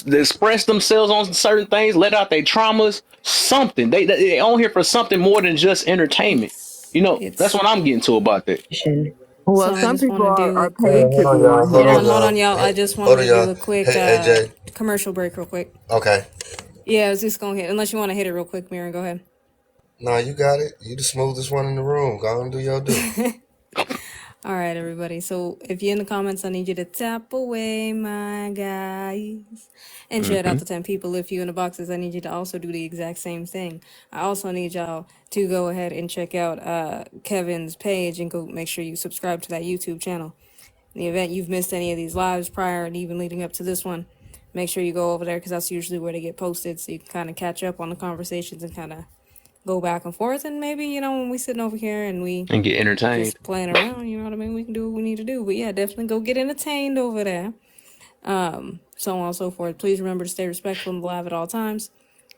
express themselves on certain things, let out their traumas, something. They on here for something more than just entertainment. You know, that's it's what I'm getting to about that. well, so I some just want people to do are a paid Hold to quick. be on, y'all. on Hold here. on, Hold on, y'all. y'all. Hey, I just hold wanted on, to do y'all. a quick Hey, AJ. commercial break, real quick. Okay. Yeah, I was just going to hit. Unless you want to hit it real quick, Miriam, go ahead. No, you got it. You the smoothest one in the room. Go and do your do. All right, everybody. So if you're in the comments, I need you to tap away, my guys, and share it out Hmm. to 10 people. If you're in the boxes, I need you to also do the exact same thing. I also need y'all to go ahead and check out Kevin's page and go make sure you subscribe to that YouTube channel. In the event you've missed any of these lives prior and even leading up to this one, make sure you go over there because that's usually where they get posted so you can kind of catch up on the conversations and kind of go back and forth. And maybe, when we sitting over here and we And get entertained. just playing around, you know what I mean? We can do what we need to do. But yeah, definitely go get entertained over there. So on and so forth. Please remember to stay respectful and live at all times.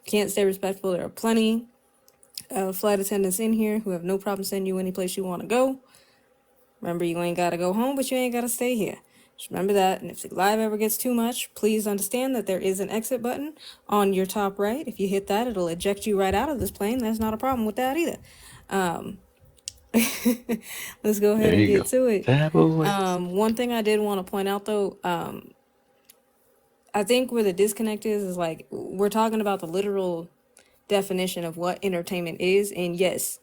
Can't stay respectful. There are plenty of flight attendants in here who have no problem sending you any place you want to go. Remember, you ain't got to go home, but you ain't got to stay here. Just remember that. And if the live ever gets too much, please understand that there is an exit button on your top right. If you hit that, it'll eject you right out of this plane. There's not a problem with that either. Um, let's go ahead There and you get go. to it. Tap away. One thing I did want to point out though, I think where the disconnect is like we're talking about the literal definition of what entertainment is, and yes,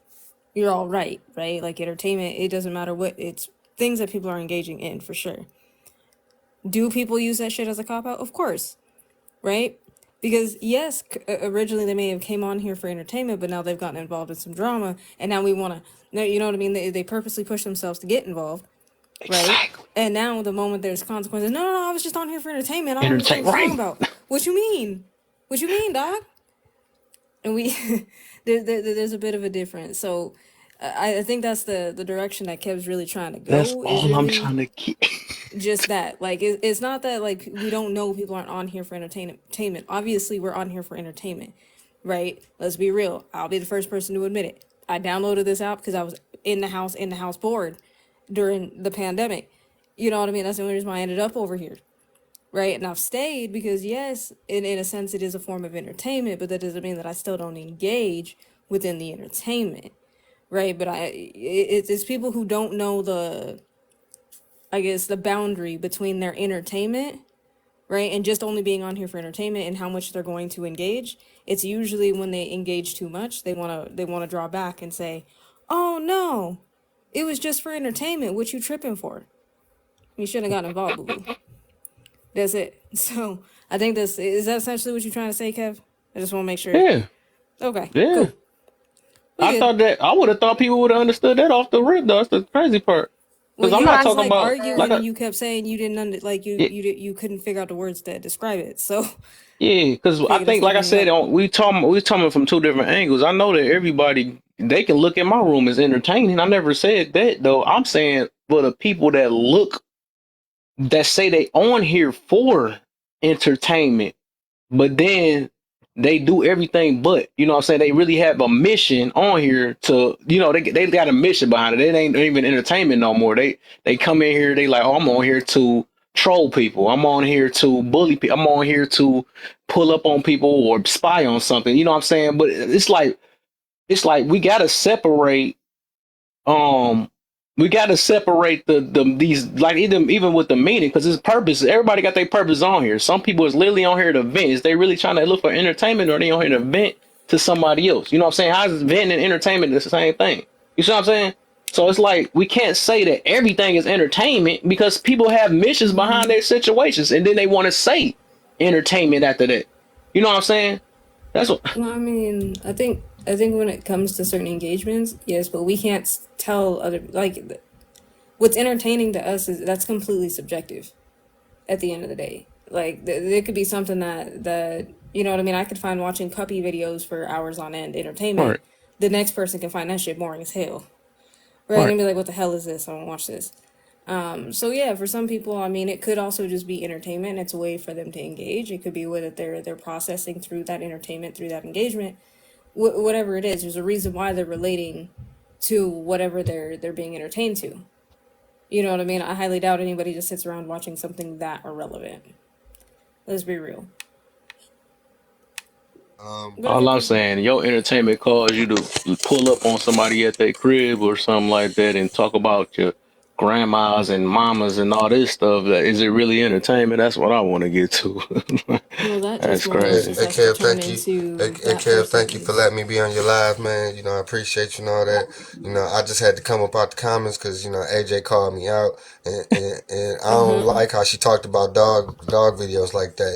you're all right, right? Like entertainment, it doesn't matter what it's things that people are engaging in for sure. Do people use that shit as a cop out? Of course, right? Because yes, originally they may have came on here for entertainment, but now they've gotten involved in some drama, and now we want to, you know what I mean? They purposely push themselves to get involved, right? Exactly. And now the moment there's consequences, no, no, no, I was just on here for entertainment. I don't understand Entertain. what you're talking Right. about. What you mean? What you mean, dog? And we there's a bit of a difference. So I think that's the direction that Kev's really trying to That's go. Is all I'm really trying to keep. just that. Like it's not that like we don't know people aren't on here for entertainment. Obviously, we're on here for entertainment, right? Let's be real. I'll be the first person to admit it. I downloaded this app because I was in the house bored during the pandemic. You know what I mean? That's the only reason why I ended up over here, right? And I've stayed because yes, in a sense, it is a form of entertainment, but that doesn't mean that I still don't engage within the entertainment, right? But it's people who don't know I guess the boundary between their entertainment, right, and just only being on here for entertainment and how much they're going to engage. It's usually when they engage too much, they wanna draw back and say, "Oh no, it was just for entertainment. What you tripping for? You shouldn't have gotten involved, boo boo." That's it. So I think this is that essentially what you're trying to say, Kev. I just want to make sure. Yeah, Okay, yeah. cool. We good. I would have thought people would have understood that off the rip though. That's the crazy part. Well, Because I'm you not was talking like about arguing like and a you kept saying you didn't like yeah, you couldn't figure out the words to describe it. So yeah. Because I figured it's think like I giving you said, help. we talking from two different angles. I know that everybody they can look at my room as entertaining. I never said that though. I'm saying for the people that say they on here for entertainment, but then they do everything but, you know what I'm saying? They really have a mission on here to, they got a mission behind it. It ain't even entertainment no more. They come in here, they like, oh, I'm on here to troll people. I'm on here to bully people. I'm on here to pull up on people or spy on something. You know what I'm saying? But it's like we gotta separate um we got to separate these like even with the meaning because it's purpose. Everybody got their purpose on here. Some people is literally on here to vent. Is they really trying to look for entertainment or they on here to vent to somebody else? You know what I'm saying? How's venting and entertainment the same thing? You see what I'm saying? So it's like we can't say that everything is entertainment because people have missions behind their situations and then they want to say entertainment after that. You know what I'm saying? That's what. Well, I mean, I think when it comes to certain engagements, yes, but we can't tell other like what's entertaining to us is that's completely subjective at the end of the day. Like there could be something that you know what I mean. I could find watching puppy videos for hours on end entertainment. Right, The next person can find that shit boring as hell, right? right. And be like, "What the hell is this? I don't watch this." So yeah, for some people, I mean, it could also just be entertainment. It's a way for them to engage. It could be a way that they're processing through that entertainment, through that engagement, whatever it is. There's a reason why they're relating to whatever they're being entertained to. You know what I mean? I highly doubt anybody just sits around watching something that irrelevant. Let's be real. But All okay, I'm cool. saying, your entertainment cause you to pull up on somebody at their crib or something like that and talk about your grandmas and mamas and all this stuff. Is it really entertainment? That's what I want to get to. Well, that just That's more or less Hey, crazy. just hey, has to Kev, turn thank you. into Hey, that Kev, thank you for person's. letting me be on your live, man. I appreciate you and all that. I just had to come up out the comments because AJ called me out, and I don't like how she talked about dog videos like that.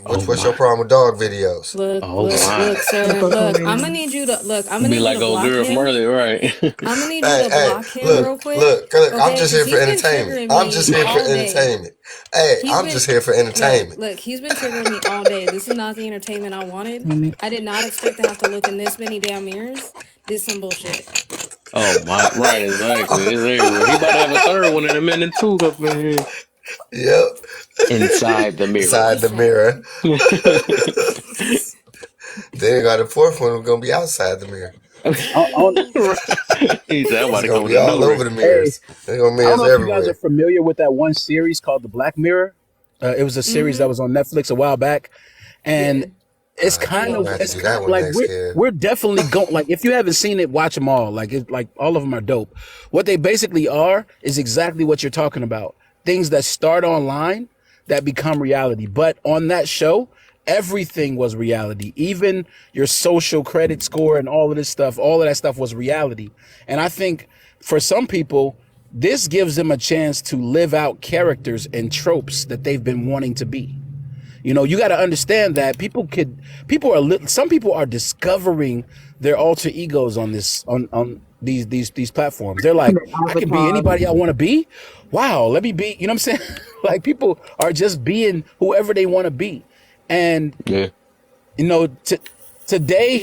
Oh What's your my. problem with dog videos? Look, Oh look, my. look, That's sir. so Look, I'm gonna funny. need you to look. I'm gonna Be need you like to old block girl from him. earlier, right? I'm gonna need you Hey, to hey, block him look, real quick, look. I'm okay? just Because here for he's been entertainment. triggering I'm just me here for all day. entertainment. Hey, He's I'm been just here for entertainment. look. He's been triggering me all day. This is not the entertainment I wanted. Mhm. I did not expect to have to look in this many damn mirrors. This is some bullshit. Oh my. Right, exactly. It's everywhere. He about to have a third one in a minute too up in here. Yep. Inside the mirror. Inside the Inside the mirror. mirror. Then got the fourth one. We're gonna be outside the mirror. I don't, He said, I'm about It's to gonna come with be a all new over one. the hey, mirrors. There's gonna be I don't mirrors know if you guys are everywhere. familiar with that one series called The Black Mirror. It was a series that was on Netflix a while back, and Yeah, it's I kind love of I have to Black do it's that kind Mirror. of one like next, kid. we're definitely going, like, if you haven't seen it, watch them all. Like it's like all of them are dope. What they basically are is exactly what you're talking about. Things that start online that become reality. But on that show, everything was reality. Even your social credit score and all of this stuff, all of that stuff was reality. And I think for some people, this gives them a chance to live out characters and tropes that they've been wanting to be. You got to understand that some people are discovering their alter egos on these platforms. They're like, The I can be avatar. anybody I want to be. Wow, let me be. You know what I'm saying? Like people are just being whoever they want to be, and Yeah. you know, t- today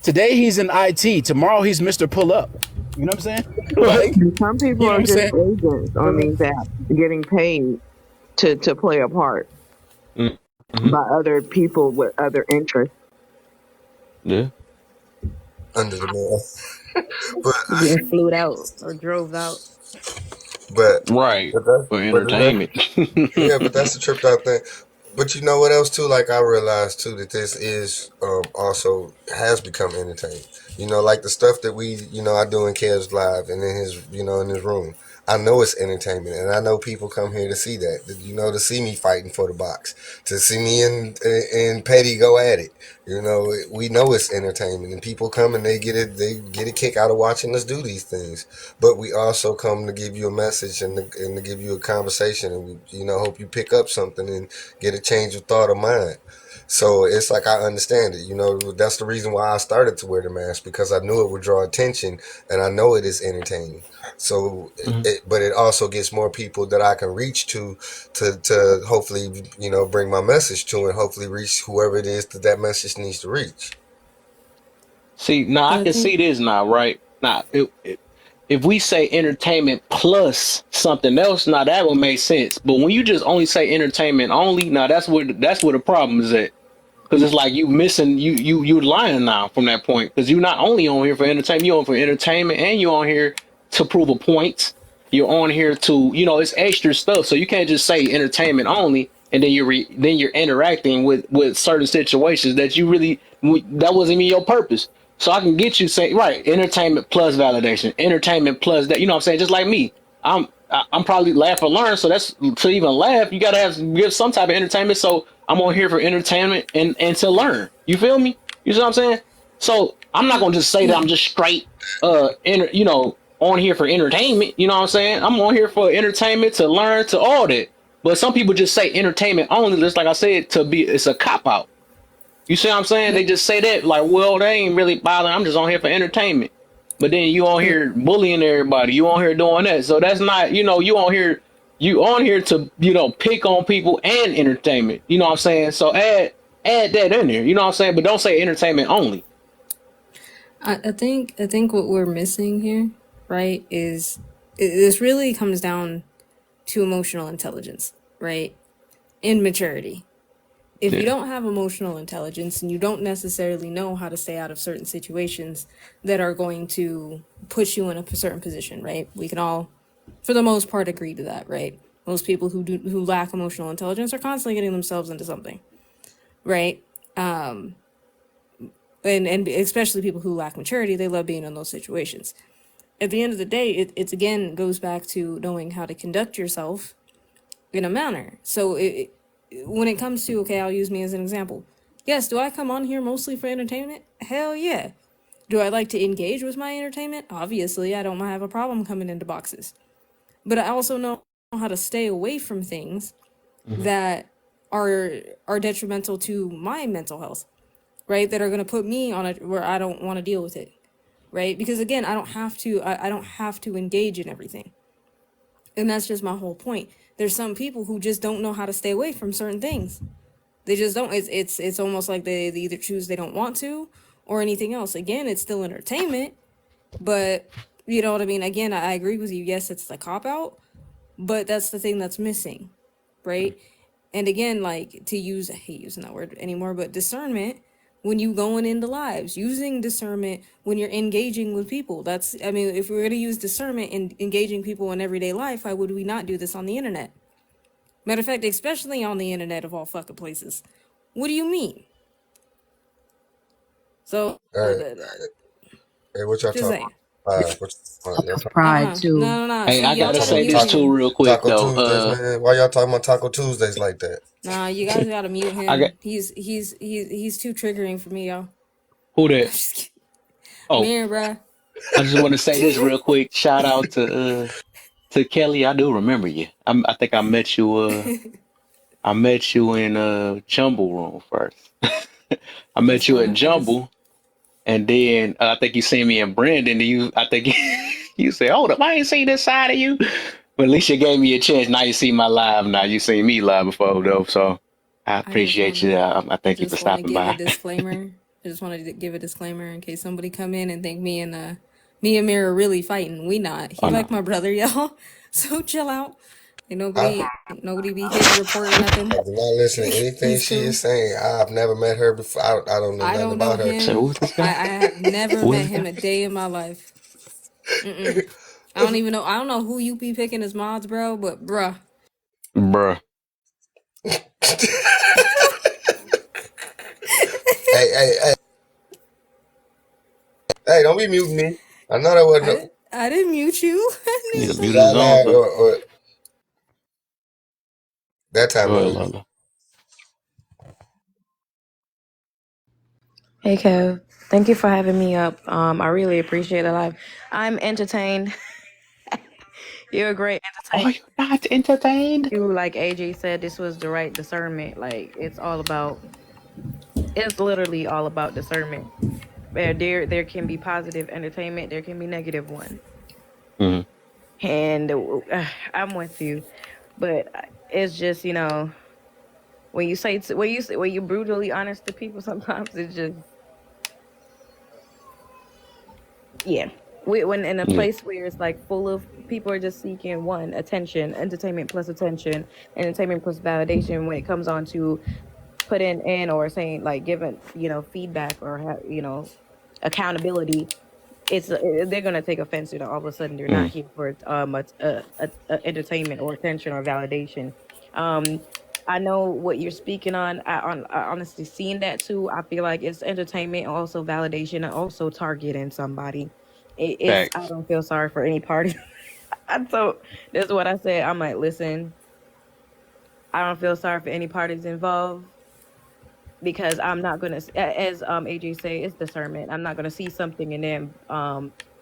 Today he's in IT. Tomorrow he's Mr. Pull Up. You know what I'm saying? Like, And some people you know what are I'm just saying? agents on these apps getting paid to play a part Mm-hmm. by other people with other interests. Yeah. under the mail. but Getting flued out or drove out. but Right. For that, entertainment. yeah, but that's the tripped out thing. But you know what else too? Like I realized too that this is also has become entertainment. You know, like the stuff that I do in Kev's live and in his in his room. I know it's entertainment, and I know people come here to see that. To see me fighting for the box, to see me and Petty go at it. We know it's entertainment, and people come and they get a kick out of watching us do these things. But we also come to give you a message and to give you a conversation, and we hope you pick up something and get a change of thought of mind. So it's like I understand it. That's the reason why I started to wear the mask, because I knew it would draw attention, and I know it is entertaining. So, Mm-hmm. but it also gets more people that I can reach to hopefully bring my message to, and hopefully reach whoever it is that message needs to reach. See, now I But I can see think this now, right? Now, if we say entertainment plus something else, now that would make sense. But when you just only say entertainment only, now that's where the problem is at. Because it's like you missing you're lying now from that point. Because you're not only on here for entertainment, you're on for entertainment, and you're on here to prove a point. You're on here to it's extra stuff. So you can't just say entertainment only, and then you're interacting with certain situations that that wasn't even your purpose. So I can get you saying right entertainment plus validation, entertainment plus that. You know what I'm saying? Just like me, I'm probably laugh or learn. So that's to even laugh, you gotta give some type of entertainment. So I'm on here for entertainment and to learn. You feel me? You see what I'm saying? So I'm not gonna just say that yeah. I'm just straight on here for entertainment. You know what I'm saying? I'm on here for entertainment, to learn, to all that. But some people just say entertainment only, just like I said, it's a cop out. You see what I'm saying? They But just say that like, well, they ain't really bothering. I'm just on here for entertainment. But then you on but here bullying everybody. You on here doing that. So that's not, you on here to, pick on people and entertainment. You know what I'm saying? So add that in there. You know what I'm saying? But don't say entertainment only. I think what we're missing here, right, is this really comes down to emotional intelligence, right? And maturity. If you Yeah. don't have emotional intelligence and you don't necessarily know how to stay out of certain situations that are going to put you in a certain position, right? We can all, for the most part, agree to that, right? Most people who lack emotional intelligence are constantly getting themselves into something, right? And especially people who lack maturity, they love being in those situations. At the end of the day, it's again goes back to knowing how to conduct yourself in a manner. So when it comes to, okay, I'll use me as an example. Yes, do I come on here mostly for entertainment? Hell yeah. Do I like to engage with my entertainment? Obviously, I don't have a problem coming into boxes. But I also know how to stay away from things Mm-hmm. that are detrimental to my mental health, right? That are going to put me on a where I don't want to deal with it, right? Because again, I don't have to engage in everything. And that's just my whole point. There's some people who just don't know how to stay away from certain things. They just don't. It's almost like they either choose they don't want to or anything else. Again, it's still entertainment, but you know what I mean? Again, I agree with you. Yes, it's the cop out, but that's the thing that's missing, right? And again, like to use, I hate using that word anymore, but discernment when you going into lives, using discernment when you're engaging with people. That's, I mean, if we're going to use discernment in engaging people in everyday life, why would we not do this on the internet? Matter of fact, especially on the internet of all fucking places. What do you mean? So, All right. Hey, what y'all just talking saying. about? What y'all talking Pride too. No, no, no. Hey, See, I y'all gotta gotta say about? mute this too him. real quick Taco though. Tuesdays, man. Why y'all talking about Taco Tuesdays like that? Nah, you guys gotta mute I got him. He's too triggering for me, y'all. who I'm that? just kidding. Oh, Mirror, bruh. I just want to say this real quick. Shout out to Kelly. I do remember you. I think I met you. I met you in Jumble Room first. I That's met you at fine. I just Jumble, and then I think you seen me in Brandon. And I think you said, "Hold up, I ain't seen this side of you." But at least you gave me a chance. Now you see my live. Now you seen me live before though, so I I just appreciate you. wanna I thank you for just wanna stopping give a by. disclaimer. I just wanted to give a disclaimer in case somebody come in and think me and Mir are really fighting. We not. He Oh like no. my brother, y'all. So chill out. And I nobody be hitting report or nothing. I do not listen to anything He's she is cool. saying. I've never met her before. I don't know I nothing don't know about her. So him. who's this I guy? have never Who is met this him guy? a day in my life. Mm-mm. I don't even know. I don't know who you be picking as mods, bro. But bruh, Bruh. Hey, hey, don't be muting me. I know that wasn't. I didn't mute you. I You need didn't to Was mute say his that own loud that. self. or that time Go it ahead, was? Lala. Hey Kev, thank you for having me up. I really appreciate it. I'm entertained. You're a great Are entertainer. you not entertained? You, like AJ said, this was the right discernment. Like it's literally all about discernment. There can be positive entertainment, there can be negative one, Mm-hmm. and I'm with you. But it's just when you when you brutally honest to people, sometimes it's just yeah. When in a Yeah. place where it's like full of people are just seeking one attention, entertainment plus attention, entertainment plus validation. When it comes on to putting in or saying like giving feedback or accountability, it's they're gonna take offense to that. All of a sudden, they're not Mm. here for entertainment or attention or validation. I know what you're speaking on. I honestly seen that too. I feel like it's entertainment, also validation, and also targeting somebody. I Facts. don't feel sorry for any party. So that's what I said. I'm like, listen, I don't feel sorry for any parties involved because I'm not gonna, as AJ say, it's discernment. I'm not gonna see something and then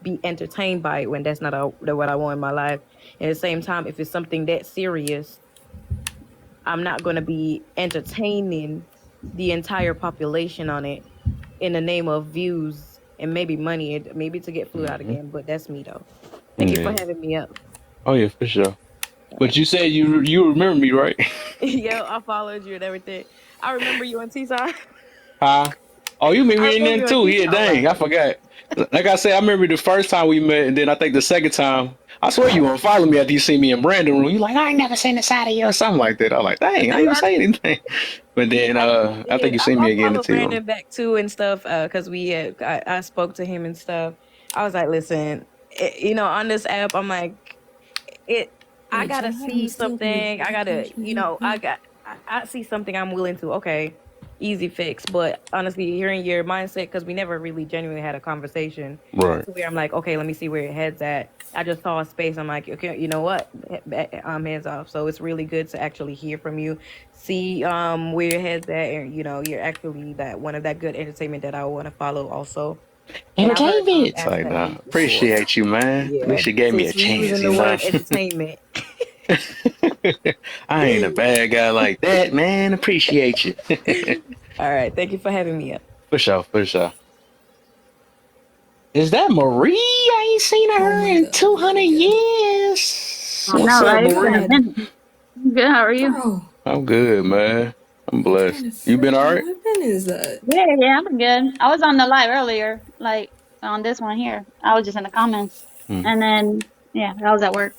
be entertained by it when that's not what I want in my life. At the same time, if it's something that serious, I'm not gonna be entertaining the entire population on it in the name of views and maybe money, maybe to get flued out Mm-hmm. again. But that's me though. Thank you for Yeah. having me up. Oh yeah, for sure. All But right. you said you remember me, right? Yeah, I followed you and everything. I remember you on T-Side. Huh? Oh, you meet I me in remember there you on too. T-Side. Yeah, All dang, I right. forgot. Like I said, I remember the first time we met, and then I think the second time, I swear you won't follow me after you see me in Brandon room. You like, I ain't never seen the side of you or something like that. I was like, dang, I ain't even say anything. But then I I think did. you see I me again in the followed tea room. Brandon back too and stuff because I spoke to him and stuff. I was like, listen, on this app, I'm like, it. I Wait, gotta y'all having a see still can something. I gotta, I see something I'm willing to. Okay, easy fix. But honestly, hearing your mindset because we never really genuinely had a conversation Right. to where I'm like, okay, let me see where your head's at. I just saw a space. I'm like, okay, you know what? Hands off. So it's really good to actually hear from you, see where your head's at, and you're actually that one of that good entertainment that I want to follow also. And I've heard Entertainment. It's Ask like, That nah, Beats before. appreciate you, man. At Yeah, least you gave me a since we chance, using you the know. word entertainment. I ain't a bad guy like that, man. Appreciate you. All right, thank you for having me up. For sure, for sure. Is that Marie? I ain't seen Oh her my in god, oh 200 my god. years. I What's know, up, right? It's been a Marie? God, minute. Good, how are you? bro, I'm good, man. I'm what blessed. kind of You been all freaking right? weapon is that? Yeah, yeah, I'm good. I was on the live earlier, like on this one here. I was just in the comments. Mm, And then, yeah, I was at work.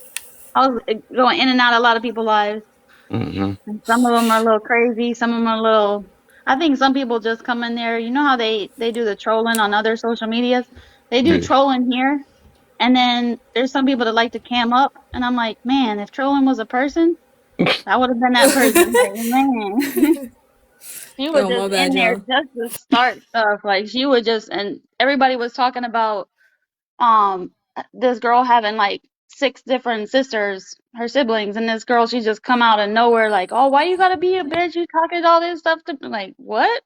I was going in and out of a lot of people's lives. mm-hmm. And some of them are a little crazy. Some of them are a little, I think some people just come in there. You know how they do the trolling on other social medias? They do Yeah. trolling here. And then there's some people that like to cam up. And I'm like, man, if trolling was a person, that would have been that person. I'm like, man. She was Oh just my in bad, there y'all. just to start stuff. Like she would just, and everybody was talking about um this girl having like six different sisters, her siblings, and this girl she just come out of nowhere like, oh, why you gotta be a bitch? You talking all this stuff to like what?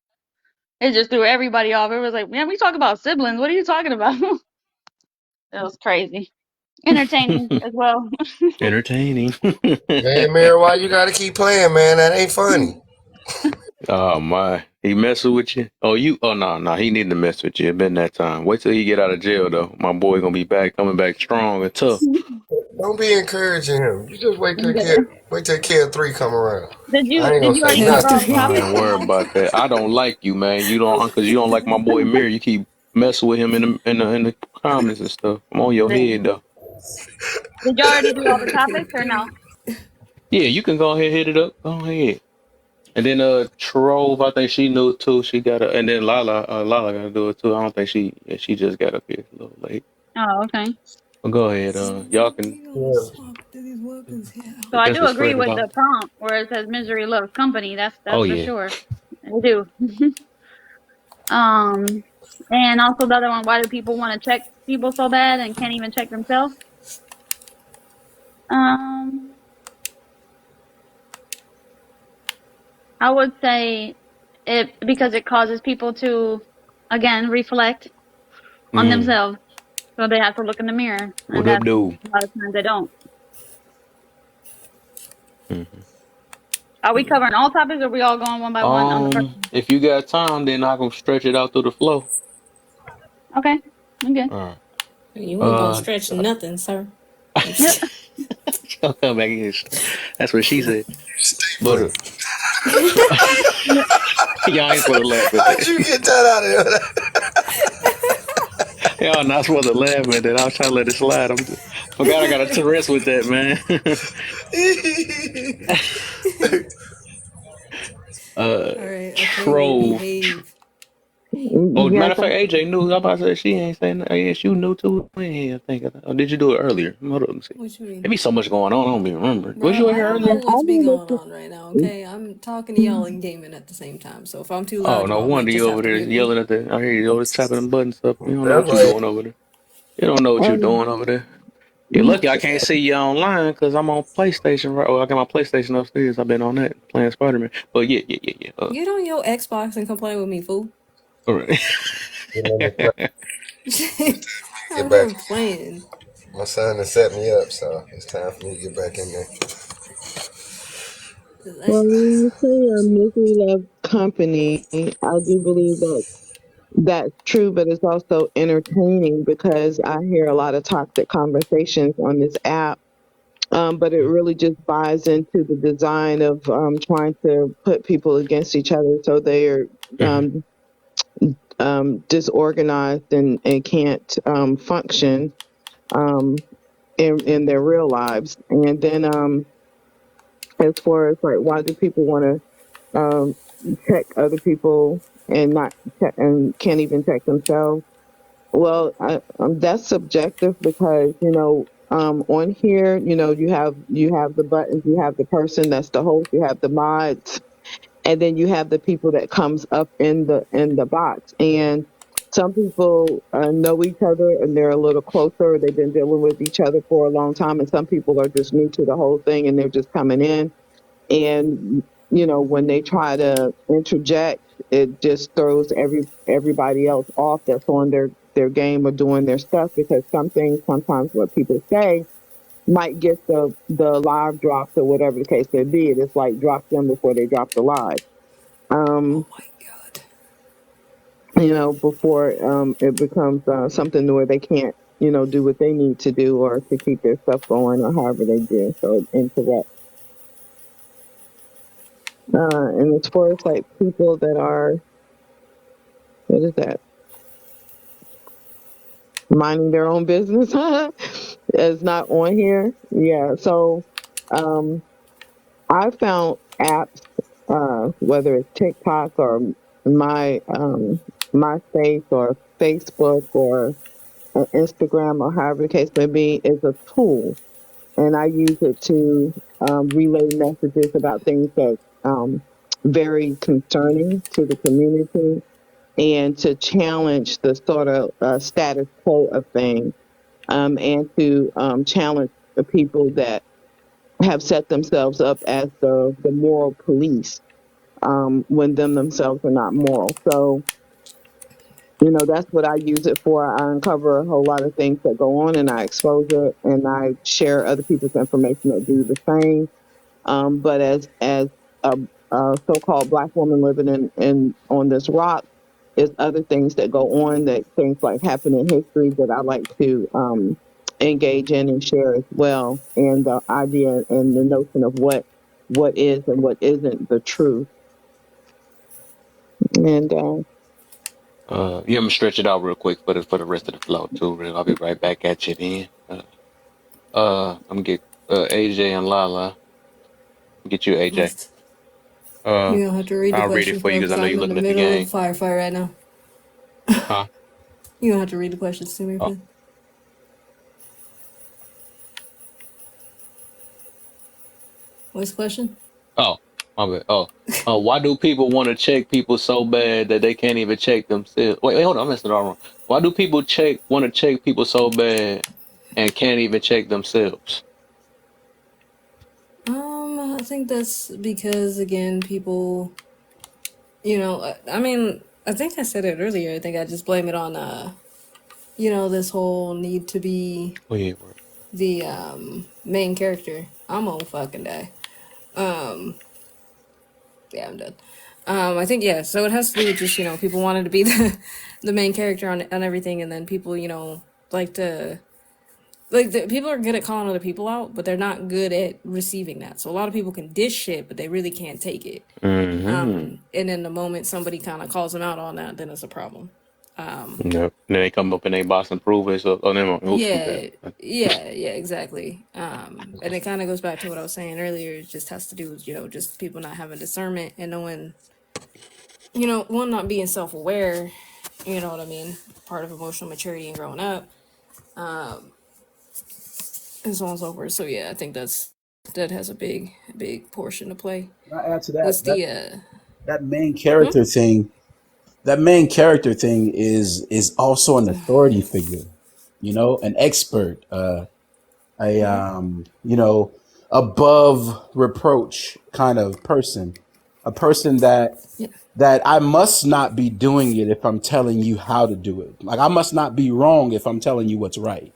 It just threw everybody off. It was like, man, we talk about siblings. What are you talking about? It was crazy, entertaining as well. Entertaining. Man, Mary, why you gotta keep playing, man? That ain't funny. Oh my. He messing with you? Oh you oh no, he need to mess with you. It been that time. Wait till he get out of jail though. My boy gonna be back, coming back strong and tough. Don't be encouraging him. You just wait till kid 3 come around. I ain't Did gonna you say already do the nothing. girls' I topic ain't or worried no? about that. I don't like you, man. You don't, because you don't like my boy Mirror. You keep messing with him in the comments and stuff. I'm on your Yeah. head though. Did you already do all the topics or no? Yeah, you can go ahead and hit it up. Go ahead. And then Trove, I think she knew too. She got a, and then Lala gotta do it too. I don't think she just got up here a little late. Oh, okay. But go ahead. Y'all can. So I I guess do we agree spread it with out. the prompt where it says misery loves company. Oh That's for yeah. sure. I do. Um, and also the other one, why do people want to check people so bad and can't even check themselves? Um, I would say it because it causes people to, again, reflect on Mm. themselves. So they have to look in the mirror, What and up, that's dude? a lot of times they don't. Hmm. Are we covering all topics, or are we all going one by one on the first one? If you got time, then I can stretch it out through the flow. Okay, I'm good. All right. You ain't gonna Uh, stretch nothing, sir. Yep. I'll come back in. That's what she said. But But y'all ain't supposed to laugh at how'd you that. get that out of there? Y'all not supposed to laugh at that. I was trying to let it slide. Forgot I got a Tourette's with that, man. All right, okay, we'll Trove. behave. Oh, Yes, matter of fact, AJ knew. I'm about to say she ain't saying that. Yeah, she knew too. In here, I think. Or did you do it earlier? Hold on, let me see. What you There mean? be so much going on. I don't even remember. Bro, Was you in I here don't know earlier? what's be I going on right now, okay? I'm talking to y'all and gaming at the same time. So if I'm too Oh, loud, no y'all might wonder just you have over to there mute me. yelling at the. I hear you over there tapping them buttons up. You don't know That's what you right. doing over there. You don't know what you um, doing over there. You're lucky I can't see you online because I'm on PlayStation. Right? Oh, I got my PlayStation upstairs. I've been on that playing Spider Man. But yeah. Get on your Xbox and complain with me, fool. All right. Get Out back. here playing. My son has set me up, so it's time for me to get back in there. well, when you say misery loves company, I do believe that that's true, but it's also entertaining because I hear a lot of toxic conversations on this app. But it really just buys into the design of trying to put people against each other so they're Mhm. um, disorganized and can't function um, in their real lives. And then as far as like, why do people want to check other people and not check, and can't even check themselves? Well, that's subjective because on here, you have the buttons, you have the person that's the host, you have the mods, and then you have the people that comes up in the box. And some people know each other and they're a little closer. They've been dealing with each other for a long time, and some people are just new to the whole thing and they're just coming in. And when they try to interject, it just throws everybody else off that's on their game or doing their stuff, because some things, sometimes what people say might get the live dropped or whatever the case may be. It's like drop them before they drop the live. Oh um my god. before it becomes something where they can't do what they need to do or to keep their stuff going or however they do, so it interrupts. And as far as like people that are, what is that, minding their own business, is not on here. Yeah, so um I found apps, whether it's TikTok or my MySpace or Facebook or Instagram or however the case may be, is a tool, and I use it to relay messages about things that very concerning to the community, and to challenge the sort of status quo of things, and to challenge the people that have set themselves up as the moral police, when them themselves are not moral. So, that's what I use it for. I uncover a whole lot of things that go on, and I expose it, and I share other people's information that do the same. But as a so-called Black woman living in on this rock, is other things that go on, that things like happen in history that I like to engage in and share as well, and the idea and the notion of what is and what isn't the truth. And Yeah, I'm gonna stretch it out real quick for the rest of the flow too. I'll be right back at you then. I'm gonna get AJ and Lala. Get you AJ. Next. Uh, You're gonna have to read the I'll read it question, for you bro, because I because know I'm you're in the looking at the middle of a game. firefight right now. Huh? You're gonna have to read the questions to me, Oh, please. What's the question? oh, my bad. Why do people want to check people so bad that they can't even check themselves? Wait, hold on, I'm messing it all wrong. Why do people want to check people so bad and can't even check themselves? I think that's because again, people, I mean, I think I said it earlier. I think I just blame it on, this whole need to be Oh yeah, word. the main character. I'm gonna fucking die. Um, yeah, I'm done. I think yeah. So it has to do with just people wanted to be the main character on everything, and then people like to people are good at calling other people out, but they're not good at receiving that. So a lot of people can dish shit, but they really can't take it. Mm-hmm. And in the moment somebody kind of calls them out on that, then it's a problem. Yep. Then they come up in their box and prove it. So, oh, never mind. Oops, my bad. Yeah, yeah, exactly. And it kind of goes back to what I was saying earlier. It just has to do with just people not having discernment and knowing, one not being self-aware. You know what I mean? Part of emotional maturity and growing up, and so on and so forth. So yeah, I think that has a big portion to play. Can I add to that? What's the That main hmm? character thing. That main character thing is also an authority figure. An expert. A above reproach kind of person, a person Yeah. that I must not be doing it if I'm telling you how to do it. Like I must not be wrong if I'm telling you what's right.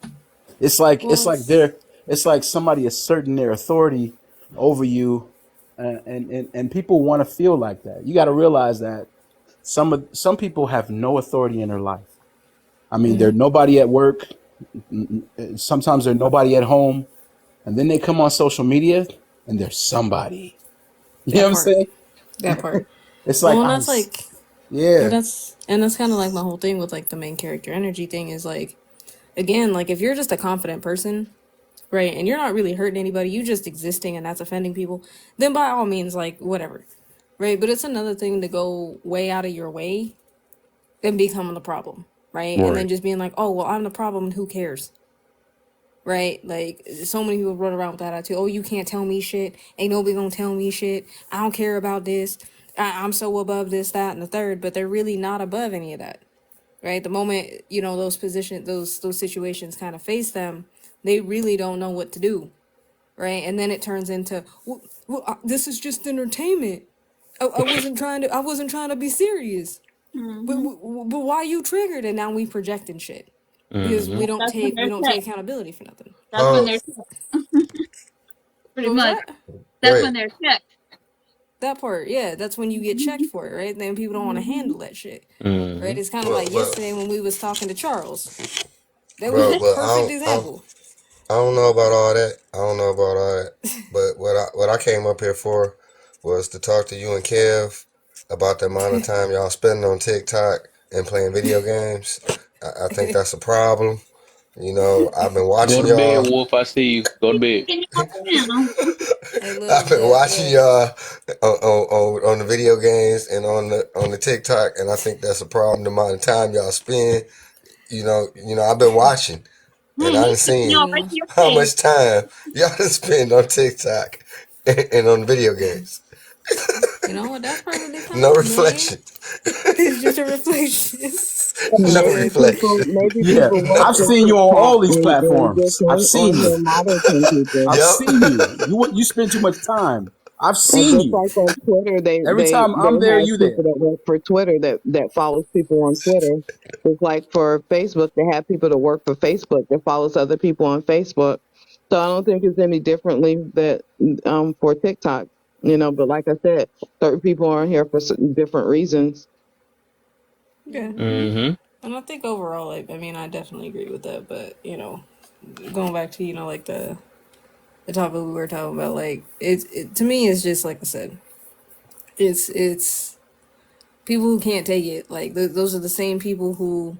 It's like it's Well, like they're it's like somebody asserting their authority over you, and people want to feel like that. You got to realize that some people have no authority in their life. I mean, they're nobody at work. Sometimes they're nobody at home, and then they come on social media and they're somebody. You know what that I'm part. saying? That part. It's like Well, and that's like yeah, that's kind of like my whole thing with like the main character energy thing is like again like if you're just a confident person, right, and you're not really hurting anybody, you just existing and that's offending people, then by all means like whatever, right? But it's another thing to go way out of your way and becoming the problem, right? And then Right. just being like, oh well, I'm the problem and who cares, right? Like so many people run around with that attitude. Oh, you can't tell me shit. Ain't nobody gonna tell me shit. I don't care about this. I'm so above this, that, and the third. But they're really not above any of that, right? The moment those situations kind of face them, they really don't know what to do, right? And then it turns into, this is just entertainment. I wasn't trying to be serious. Hmm. But why you triggered? And now we projecting shit because Mm-hmm. That's when we they're don't take checked. accountability for nothing. That's when Oh, they're checked, pretty What was much. that? That's great. when they're checked. That part, yeah, that's when you get checked Hmm. for it, right? Then people don't want to Hmm. handle that shit, Mm-hmm. right? It's kind of Well, like well, yesterday when we was talking to Charles. That was a well. perfect example. I don't know about all that. I don't know about all that. But what I came up here for was to talk to you and Kev about the amount of time y'all spending on TikTok and playing video games. I think that's a problem. I've been Go watching to bed, y'all. Wolf. I see you. Go to bed. Can you up now? Hey, I've look, been but watching yeah, y'all on the video games and on the TikTok, and I think that's a problem. The amount of time y'all spend. I've been watching, and I He's done kicking you seen y'all right know, to your how face. much time y'all done spend on TikTok and on video games. you know what? That's perfectly No fine, man. reflection. It's just a reflection. No maybe reflection. yeah. people work I've for seen you on TikTok all these and platforms. just I've on seen you. here monitoring people. I've Yep. seen you. You spend too much time. I've Or seen just you. like on Twitter, Every time they I'm there, have you people there. that work for Twitter that follows people on Twitter. It's like for Facebook, they have people that work for Facebook that follows other people on Facebook. So I don't think it's any differently that for TikTok, But like I said, certain people are here for different reasons. Yeah, Hmm. Mm-hmm. and I think overall, like, I mean, I definitely agree with that, but. going back to like the topic we were talking about, like to me it's just like I said, it's people who can't take it. Like those are the same people who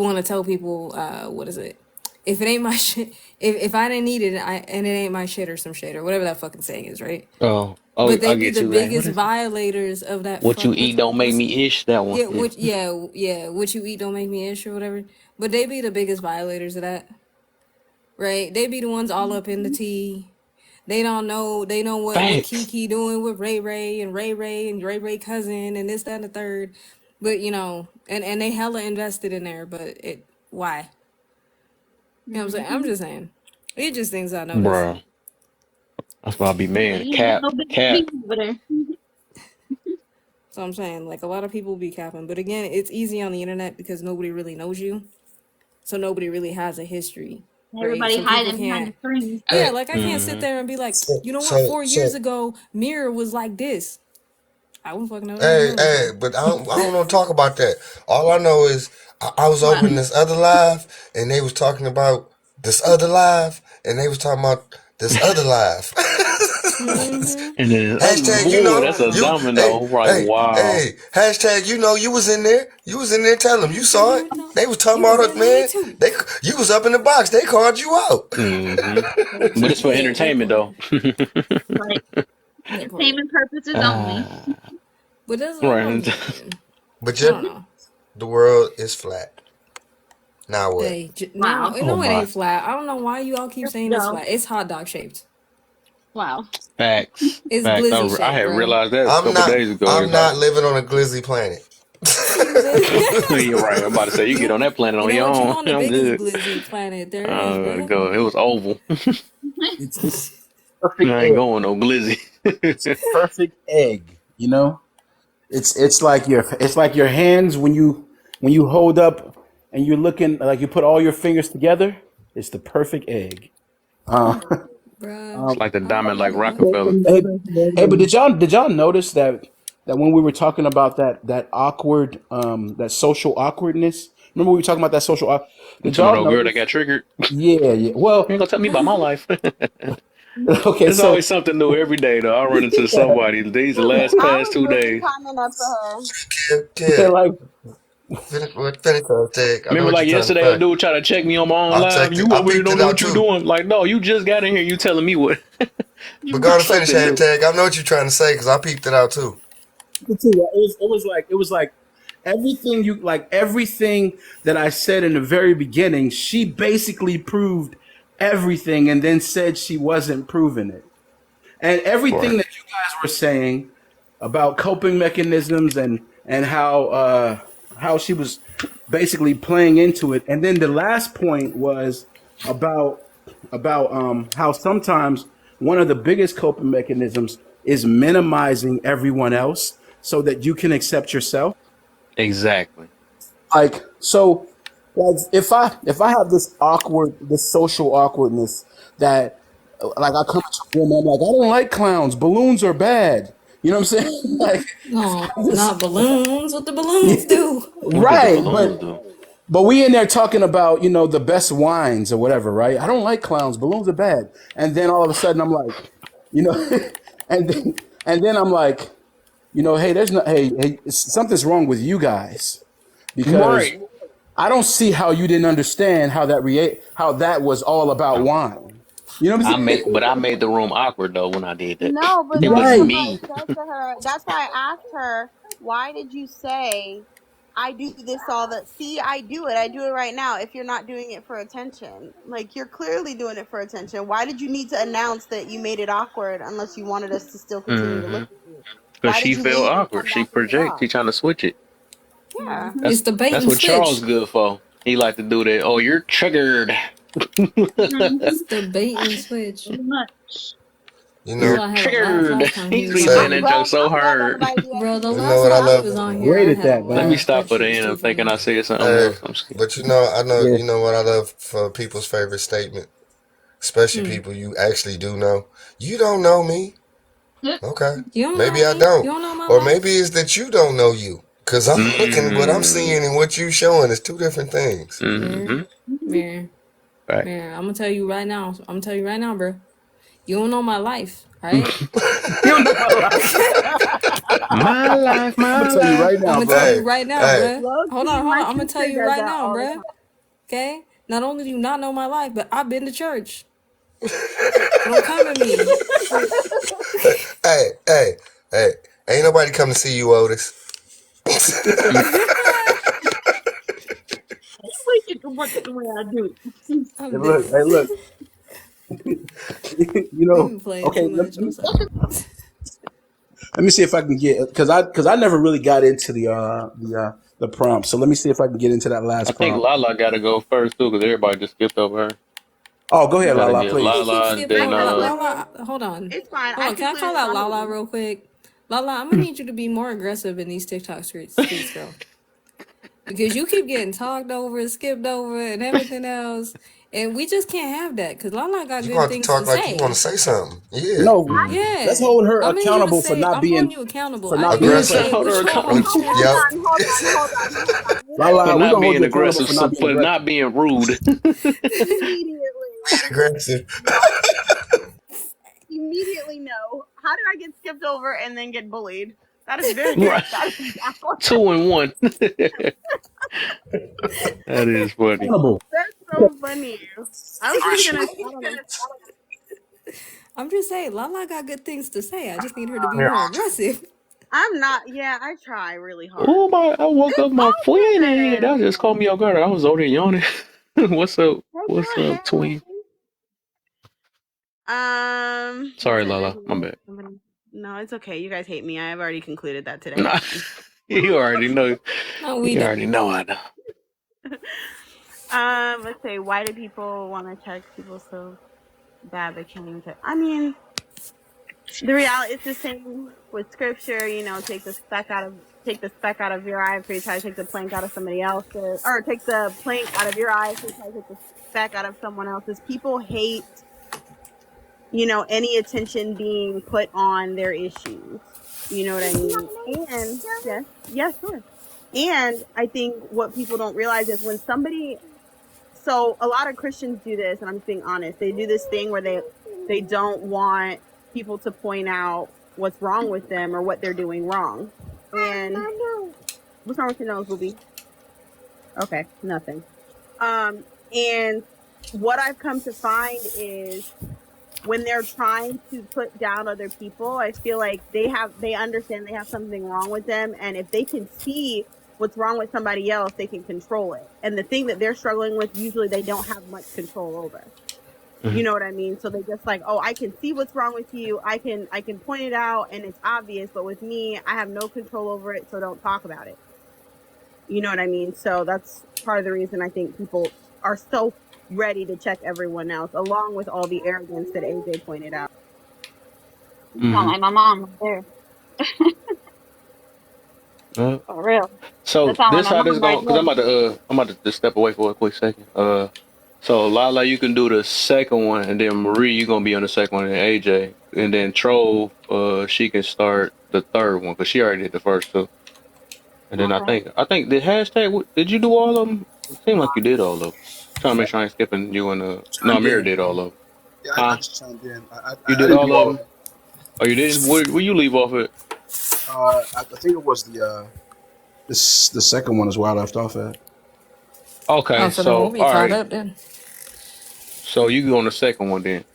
want to tell people, what is it? If it ain't my shit, if I didn't need it, and it ain't my shit or some shit or whatever that fucking saying is, right? Oh, But they I be get the you. Like, what biggest is it? violators of that What you fuck. eat don't make me ish. That one. Yeah, Yeah. yeah, what you eat don't make me ish or whatever. But they be the biggest violators of that, right? They be the ones all up in the tea. They don't know. They know what Facts. Kiki doing with Ray and Ray cousin and this that and the third. But and they hella invested in there. But why? You know what I'm saying? I'm just saying. It just things I noticed. Bruh. That's why I be Like, man. you ain't got no big Cap. feet over there. So I'm saying, like, a lot of people be capping, but again, it's easy on the internet because nobody really knows you, so nobody really has a history, right? Everybody So people hiding behind can't. the screens. Yeah, Hey, like I can't sit Mm-hmm. there and be like, so you know what? so 4 years so ago, Mirror was like this. I wouldn't fucking know. They don't hey, know no hey, better. but I don't want to talk about that. All I know is I was Wow. opening this other live, and they was talking about this other live, and they was talking about this other live. Mm-hmm. And then, Hashtag, boy, that's a you, hey, domino. Right? hey, Wow. hey, hashtag, you was in there. You was in there. Tell them You you was in saw it. there, though. They was talking You was about it, in there man. too. You was up in the box. They called you out. Mm-hmm. But it's for Yeah, that entertainment, part. though. Like, That part. entertainment purposes only. Ah, But that's what I'm right. saying. But I just don't know. the world is flat. Now what? Hey, no, Wow. Oh no, it my. ain't flat. I don't know why you all keep There saying we it's go. flat. It's hot dog shaped. Wow. Facts. It's Facts. glizzy I shaped, had bro. realized that a I'm couple not. days ago. I'm It's hot. not living on a glizzy planet. See what I'm saying? You're right. I'm about to say, you get you on that planet you on know your what? You own. on the I'm biggest good. glizzy planet there is, bro. Go. It was oval. It's perfect I ain't egg. going no glizzy. It's perfect egg. You know. It's like your hands when you hold up and you're looking like you put all your fingers together. It's the perfect egg. Uh, Bruh. It's um, like the I diamond, like I Rockefeller. hey, hey, but did y'all notice that when we were talking about that awkward that social awkwardness? Remember we were talking about that social. You Did talking y'all about a girl that notice? got triggered? Yeah, yeah. You Well, ain't gonna tell me about my life. okay, There's so always something new every day, though. I run into somebody. These the last I past was 2 days. really coming up for her. Yeah, yeah, yeah. like Finish tag. I know Remember, what like you're trying to yesterday, a say. dude tried to check me on my own I live. checked it. You I over here peeped don't it know out what you too. doing. Like, no, you just got in here. You telling me what? But go on and finish Something new. hashtag. I know what you're trying to say because I peeped it out too. it was like everything that I said in the very beginning. She basically proved everything, and then said she wasn't proving it. And everything Right. that you guys were saying about coping mechanisms and how she was basically playing into it. And then the last point was about how sometimes one of the biggest coping mechanisms is minimizing everyone else so that you can accept yourself. Exactly. Like so, like if I have this social awkwardness that like I come to a room, I'm like, I don't like clowns. Balloons are bad. You know what I'm saying? Like no, this, not balloons. What the balloons do? What did the right, balloons do? but we in there talking about the best wines or whatever, right? I don't like clowns. Balloons are bad. And then all of a sudden I'm like, you know, and then I'm like, hey, hey, something's wrong with you guys because Right. I don't see how you didn't understand how that was all about wine. You know what I'm saying? But I made the room awkward though when I did that. No, but It that's wasn't what Right. I me. said to her. That's why I asked her, why did you say I do this all the see, I do it. I do it right now if you're not doing it for attention. Like you're clearly doing it for attention. Why did you need to announce that you made it awkward unless you wanted us to still continue to Mm-hmm. look at you? Because Why she did you felt leave and awkward. come She back and get project. off? She trying to switch it. Yeah. It's That's the bait that's and what Charles switch. good for. He like to do that. Oh, you're triggered. Mhm. It's the bait and switch. Pretty much. You That's know, You're why I had a laugh triggered. last time he He's was be on say saying I'm that here. joke glad so I'm glad hard. everybody Bro, the actually you heard know last what I time he that. love. was on here, Great I at had a that, Let me man. laugh. stop That for the shit was end. too I'm thinking funny. I said something else. I'm just kidding. But I know Yeah. for people's favorite statement, especially Hmm. people you actually do know. You don't know me. Okay. You don't know Maybe I me. don't. You don't know my Or life. maybe it's that you don't know you. Cause I'm looking what I'm Mm. seeing and what you showing is two different things. Mirror, Mm-hmm. Mhm. mirror. Right. Man, I'm gonna tell you right now. I'm gonna tell you right now, bro. You don't know my life, right? You don't know my life. My life, I'm gonna my tell you life. right I'm now, gonna tell bro. you Hey, right now, hey, bruh. Low Hold key, on, hold my on. I'm gonna tell sister you does right that now, all the bruh. time. Okay? Not only do you not know my life, but I've been to church. So don't come at me. hey, hey. Ain't nobody come to see you, Otis. Wait, you can work it the way I do. Hey, I'm look, dead. hey, look. You You know, be playing okay. too much. I'm sorry. Let me see if I can get because I never really got into the prompt. So let me see if I can get into that I last think prompt. Lala got to go first too, because everybody just skipped over her. Oh, go We ahead, got to Lala, get Why please. you keep Lala, and skipping I then over concluded. Lala? Hold on. It's fine. Hold I on. Can I call concluded out Lala Lala was real quick? Lala, I'm gonna need you to be more aggressive in these TikTok streets, girl. Because you keep getting talked over, skipped over, and everything else. And we just can't have that because Lala got You good want to things to talk like you want to say. say something. Yeah. No, I mm. let's Yeah. hold her I need you to accountable say, I'm holding you accountable. for I not need you being to You said Aggressive. say present. hold her what's When, wrong. accountable yep. hold on. for Lala, we're not gonna hold being you accountable aggressive, for not so being for aggressive. not being rude. Immediately. Aggressive. Immediately know. How did I get skipped over and then get bullied? That is very Right. that is backwards. 2 and 1. That is funny. Accountable. That's so funny. I was just gonna I don't know. I'm just saying, Lala got good things to say. I just need her to be Yeah. more aggressive. I'm not I try really hard. Oh my! I woke up, It's my friend in here. okay. That just caught me off guard. I was over there yawning. What's up? Hey What's girl, up, twin? hey. You Sorry, said there's Lala. My bad. somebody. No, it's okay. You guys hate me. I have already concluded that today. Nah, It's fine. you already know. No, we You don't. already know. I know. Let's say why do people want to check people so bad they can't even check? I mean, the reality it's the same with scripture. Take the speck out of your eye before you try to take the plank out of somebody else's, or take the plank out of your eye before you try to take the speck out of someone else's. People hate any attention being put on their issues. You know what I mean? And yes, sure. And I think what people don't realize is when somebody so a lot of Christians do this, and I'm just being honest. They do this thing where they don't want people to point out what's wrong with them or what they're doing wrong. And what's wrong with your nose, Booby? Okay, nothing. And what I've come to find is when they're trying to put down other people, I feel like they understand they have something wrong with them, and if they can see what's wrong with somebody else, they can control it. And the thing that they're struggling with, usually they don't have much control over. You Mhm. know what I mean? So they just like, oh, I can see what's wrong with you. I can point it out and it's obvious, but with me, I have no control over it, so don't talk about it. You know what I mean? So that's part of the reason I think people are so ready to check everyone else, along with all the arrogance that AJ pointed out. You sound Mhm. like my mom right there. Uh, For real. That so sound like this my how this mom right going? Cause there. I'm about to just step away for a quick second. So Lala, you can do the second one, and then Marie, you gonna be on the second one, and AJ, and then Trove, she can start the third one, cause she already did the first two. And then Okay. I think the hashtag. Did you do all of them? It seemed like you did all of them. Trying to make sure I ain't skipping you and no, Chimed Amir in. did all of them. Yeah, I Huh? just chimed in. You I did didn't all do of all of them? them. Oh, you didn't? Where you leave off at? I think it was the second one is where I left off at. Oh, Okay, so then we'll so be all caught right. up then. So you go on the second one then.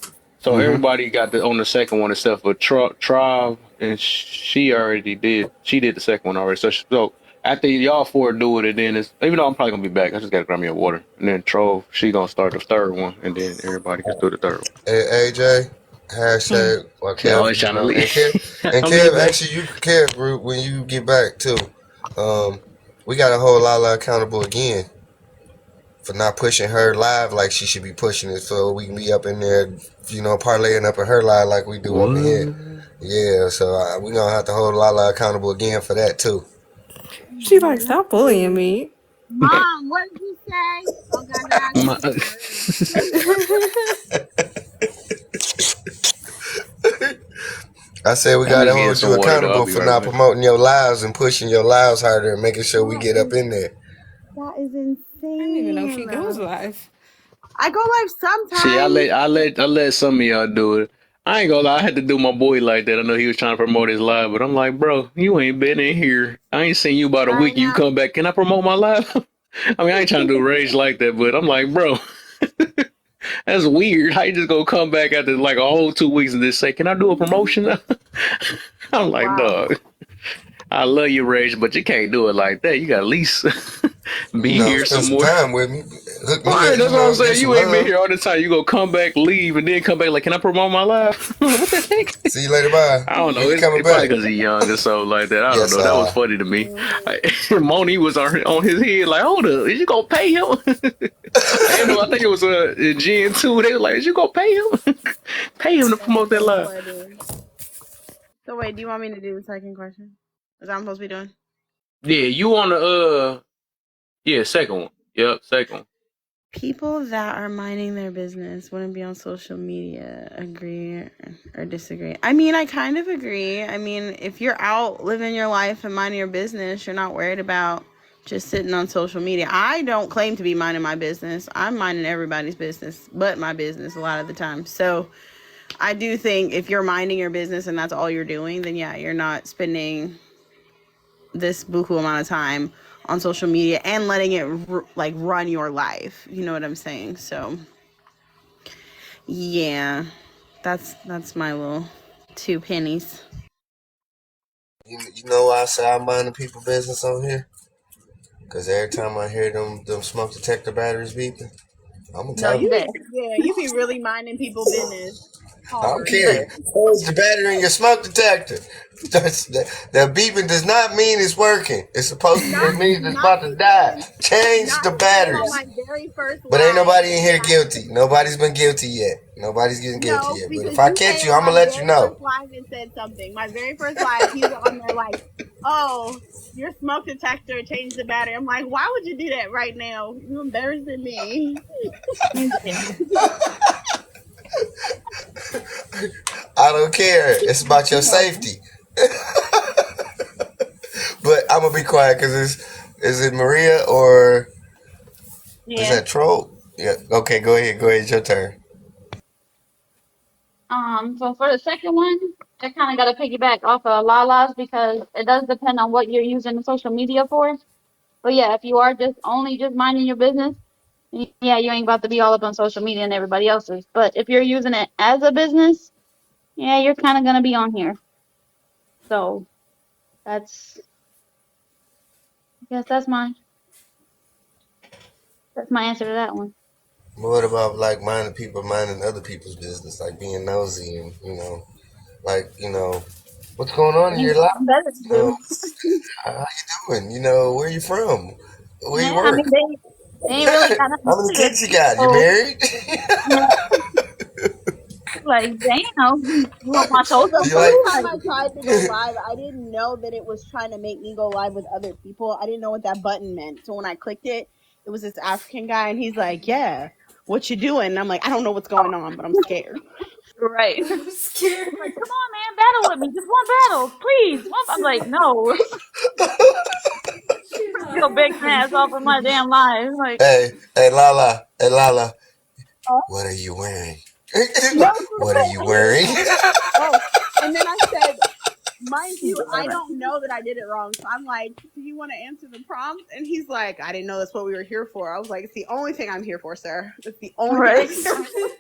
So Mm-hmm. everybody got on the second one except for Trav, and she already did. She did the second one already. So after y'all four do it, and then it's even though I'm probably gonna be back, I just gotta grab me a water. And then Trove, she gonna start the third one, and then everybody can do the third one. Hey, AJ, Hmm. hashtag or She always trying to Kev, leave. And I'm leaving. Actually, you Kev group when you get back too. Um, we got to hold Lala accountable again for not pushing her live like she should be pushing it, so we can be up in there, parlaying up in her live like we do up in here. What? Yeah, so we gonna have to hold Lala accountable again for that too. She like, Mhm. stop bullying me. Mom, what did you say? Oh, God, My, I said we I'm gotta just getting hold some you water though. I'll accountable be for right not back. promoting your lives and pushing your lives harder and making sure we that get up is in there. that is I don't even know if she insane. goes live. I go live See, sometimes. I let some of y'all do it. I ain't gonna lie, I had to do my boy like that. I know he was trying to promote his live, but I'm like, bro, you ain't been in here. I ain't seen you about a I week. You know. come back. Can I promote my live? I mean, I ain't trying to do rage like that, but I'm like, bro, that's weird. How you just gonna come back after like a whole 2 weeks and just say, can I do a promotion? I'm like, Wow. dog, I love you, Rage, but you can't do it like that. You got to at least You be know, here spend some some more. time with me. Hook me Right, up, that's what I'm give saying. some You ain't been love. here all the time. You gonna come back, leave, and then come back like, can I promote my live? What the heck? See you later, bye. I don't You know. ain't coming It probably back. because he's young or something like that. I don't Yes, know. That was funny to me. Mhm. Moni was on his head like, hold up, is you gonna pay him? I know. I think it was in Gen 2. They were like, is you gonna pay him? Pay him to That's promote that so live. funny. So wait, do you want me to do the second question? Is that what I'm supposed to be doing? Yeah, you want to yeah, second one. Yep, second one. People that are minding their business wouldn't be on social media. Agree or disagree? I mean, I kind of agree. I mean, if you're out living your life and minding your business, you're not worried about just sitting on social media. I don't claim to be minding my business. I'm minding everybody's business, but my business a lot of the time. So I do think if you're minding your business and that's all you're doing, then yeah, you're not spending this buku amount of time on social media and letting it like run your life. You know what I'm saying? So yeah, that's my little 2 pennies. You know why I say I'm minding people business on here? Because every time I hear them smoke detector batteries beeping, I'm going to No, tell you them. be yeah, you be really minding people business I don't hard. care. Change the battery in your smoke detector. The beeping does not mean it's working. It's supposed to. Not It means it's not about to die. even Change not the even on batteries. my very first But ain't live nobody did in it here happen. guilty. Nobody's been guilty yet. Nobody's getting guilty No, yet. But because if I you catch came you, on I'm gonna my let you very know. first live and said something. My very first live, he was on there like, "Oh, your smoke detector changed the battery." I'm like, "Why would you do that right now? You embarrassing me." I don't care. It's about your safety. But I'm gonna be quiet because is it Maria or is Yeah. that Troll? Yeah. Okay. Go ahead. Go ahead. It's your turn. So for the second one, I kind of got to piggyback off of Lala's because it does depend on what you're using the social media for. But yeah, if you are just only just minding your business, yeah, you ain't about to be all up on social media and everybody else's. But if you're using it as a business, yeah, you're kind of gonna be on here. So that's, I guess that's my answer to that one. What about like minding people, minding other people's business, like being nosy and like what's going on in Ain't your life? nothing better to You know, do. how you doing? Where you from? Where you Yeah, I mean work? they ain't really got nothing How to many do with kids you it. got? You So married? yeah, like damn, you want my social The you first like? too? time Like I tried to go live, I didn't know that it was trying to make me go live with other people. I didn't know what that button meant. So when I clicked it, it was this African guy, and he's like, "Yeah, what you doing?" And I'm like, "I don't know what's going on, but I'm scared." right. I'm scared. He's like, come on, man, battle with me. Just one battle, please. I'm like, no. You're Put not your big ass off of my ready. damn life. Like, Hey Lala, oh, what are you wearing? no, What are you wearing? Oh, and then I said, mind you, I don't know that I did it wrong. So I'm like, "Do you want to answer the prompt?" And he's like, "I didn't know that's what we were here for." I was like, "It's the only thing I'm here for, sir. It's the only thing I'm right? here for."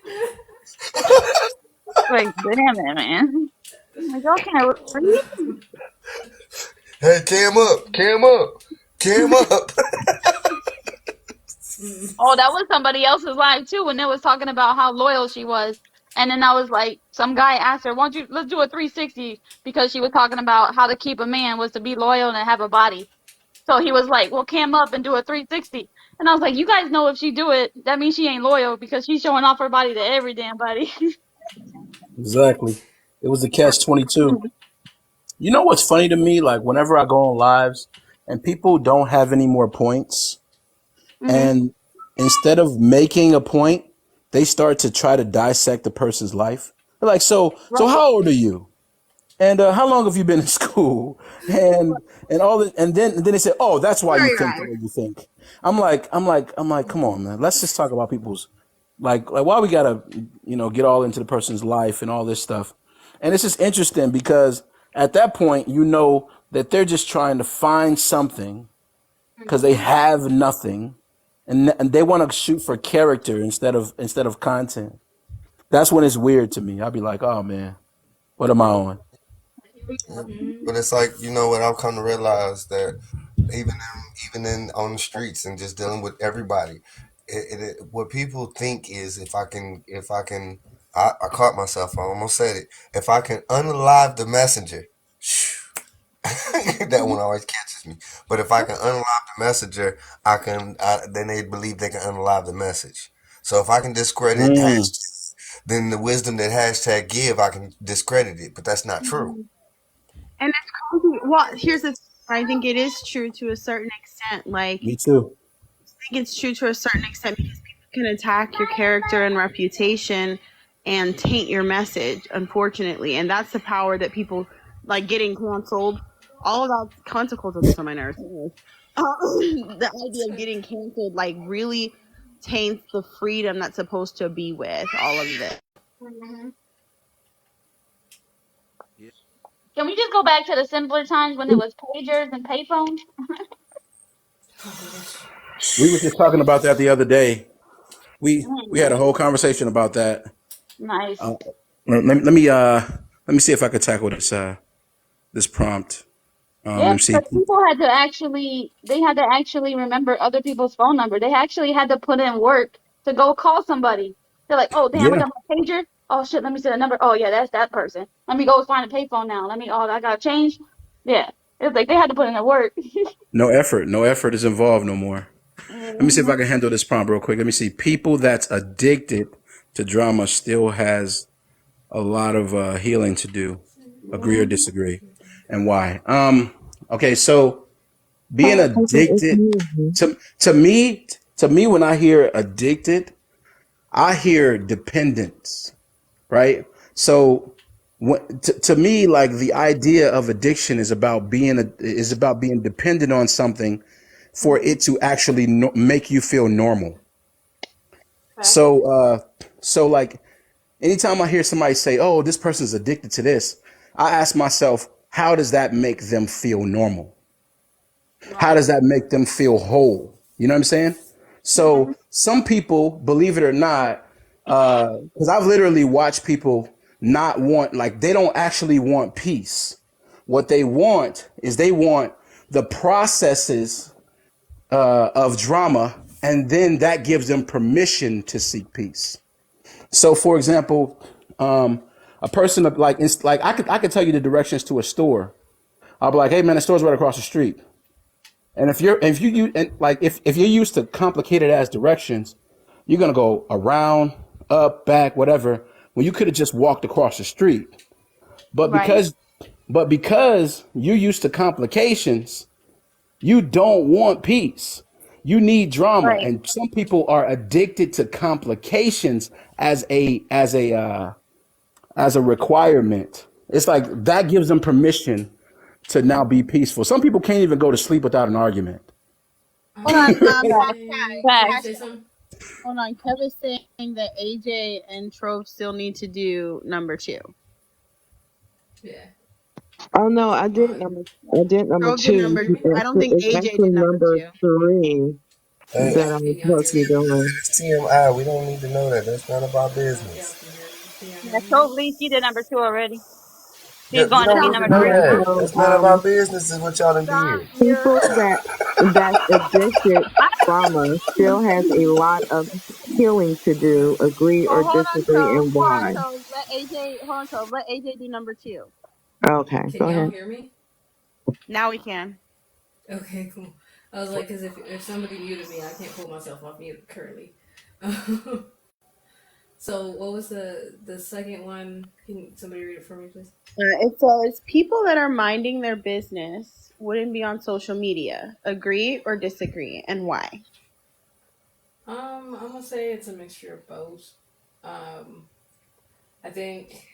Like, damn it, man. I'm like, y'all can't read. Hey, cam up, cam up. Oh, that was somebody else's live too when they was talking about how loyal she was. And then I was like, some guy asked her, "Why don't you let's do a 360?" Because she was talking about how to keep a man was to be loyal and have a body. So he was like, "Well, cam up and do a 360." And I was like, "You guys know if she do it, that means she ain't loyal because she's showing off her body to every damn body." Exactly. It was the catch 22. You know what's funny to me? Like whenever I go on lives and people don't have any more points, hmm and instead of making a point, they start to try to dissect the person's life. They're like, so Right. how old are you? And how long have you been in school? And all that, and then they say, oh, that's why Where are you your think the eyes? way you think. I'm like, come on, man. Let's just talk about people's. Like why we gotta, get all into the person's life and all this stuff. And it's just interesting because at that point, that they're just trying to find something because they Mhm. have nothing, and they want to shoot for character instead of content. That's when it's weird to me. I'll be like, oh man, what am I on? Yeah. Mm-hmm. But it's like, what I've come to realize that even in on the streets and just dealing with everybody, what people think is I caught myself. I almost said it. If I can unalive the messenger, that one always catches me. But if I can unalive the messenger, then they believe they can unalive the message. So if I can discredit Mm, hashtag, then the wisdom that hashtag give, I can discredit it. But that's not true. Mhm. And it's crazy. Well, here's the thing. I think it is true to a certain extent. Like, me too. I think it's true to a certain extent because people can attack your character and reputation and taint your message, unfortunately. And that's the power that people like getting canceled. All of that consequences gets on my nerves. The idea of getting canceled like really taints the freedom that's supposed to be with all of this. Mhm. Can we just go back to the simpler times when it was pagers and payphones? Oh gosh. We were just talking about that the other day. We had a Mm, whole conversation about that. nice. Uh, let me see if I could tackle this prompt. Let Yeah, me see. because people had to they had to actually remember other people's phone number. They actually had to put in work to go call somebody. They're like, oh, damn, I Yeah, got my pager. Oh, shit, let me see the number. Oh, yeah, that's that person. Let me go find a payphone now. I got to change. Yeah. It's like they had to put in the work. no effort is involved no more. Let me see if Mhm. I can handle this prompt real quick. Let me see. People that's addicted to drama still has a lot of healing to do. Agree or Mhm. disagree, and why? Okay, so being I think it's addicted me. to me when I hear addicted, I hear dependence, right? So to me, like the idea of addiction is about being dependent on something for it Mhm. to actually make you feel normal. Okay. So like anytime I hear somebody say, "Oh, this person's addicted to this," I ask myself, how does that make them feel normal? How Right. does that make them feel whole? You know what I'm saying? Mhm. So some people, believe it or not, because I've literally watched people not want, like, they don't actually want peace. What they want is they want the processes of drama, and then that gives them permission to seek peace. So, for example, a person like I could tell you the directions to a store. I'll be like, "Hey man, the store's right across the street." And if you're used to complicated ass directions, you're gonna go around, up, back, whatever. When you could have just walked across the street, but Right. because you're used to complications, you don't want peace. You need drama, Right. and some people are addicted to complications as a requirement. It's like that gives them permission to now be peaceful. Some people can't even go to sleep without an argument. Hold on, Can I Facts. say something? hold on. Kevin's saying that AJ and Trove still need to do number two. Yeah. Oh no, So mod. I did number Trove did Can you two. number hear me? two. I don't think It's AJ actually did number number two. three Hey, that I'm Can y'all supposed hear to be me? doing. it's TMI. We don't need to know that. That's none of our Y'all business. can hear me. Can y'all hear Yeah, me so now? Lee, she did number two already. She's Yeah, we going to don't be need to number know three. Okay, that. so That's none of our business. Is what y'all done Stop, did. people you're that's addicted to trauma still has a lot of healing to do. Agree or Well, hold on, disagree, Tove. and Hold on, why? Tove. Let AJ. Hold on, Tove. Let AJ do number two. Okay, Can go y'all ahead. hear me? Now we can. Okay, cool. I was like, because if somebody muted me, I can't pull myself off mute currently. So what was the second one? Can somebody read it for me, please? It says people that are minding their business wouldn't be on social media. Agree or disagree, and why? I'm gonna say it's a mixture of both. Um, I think,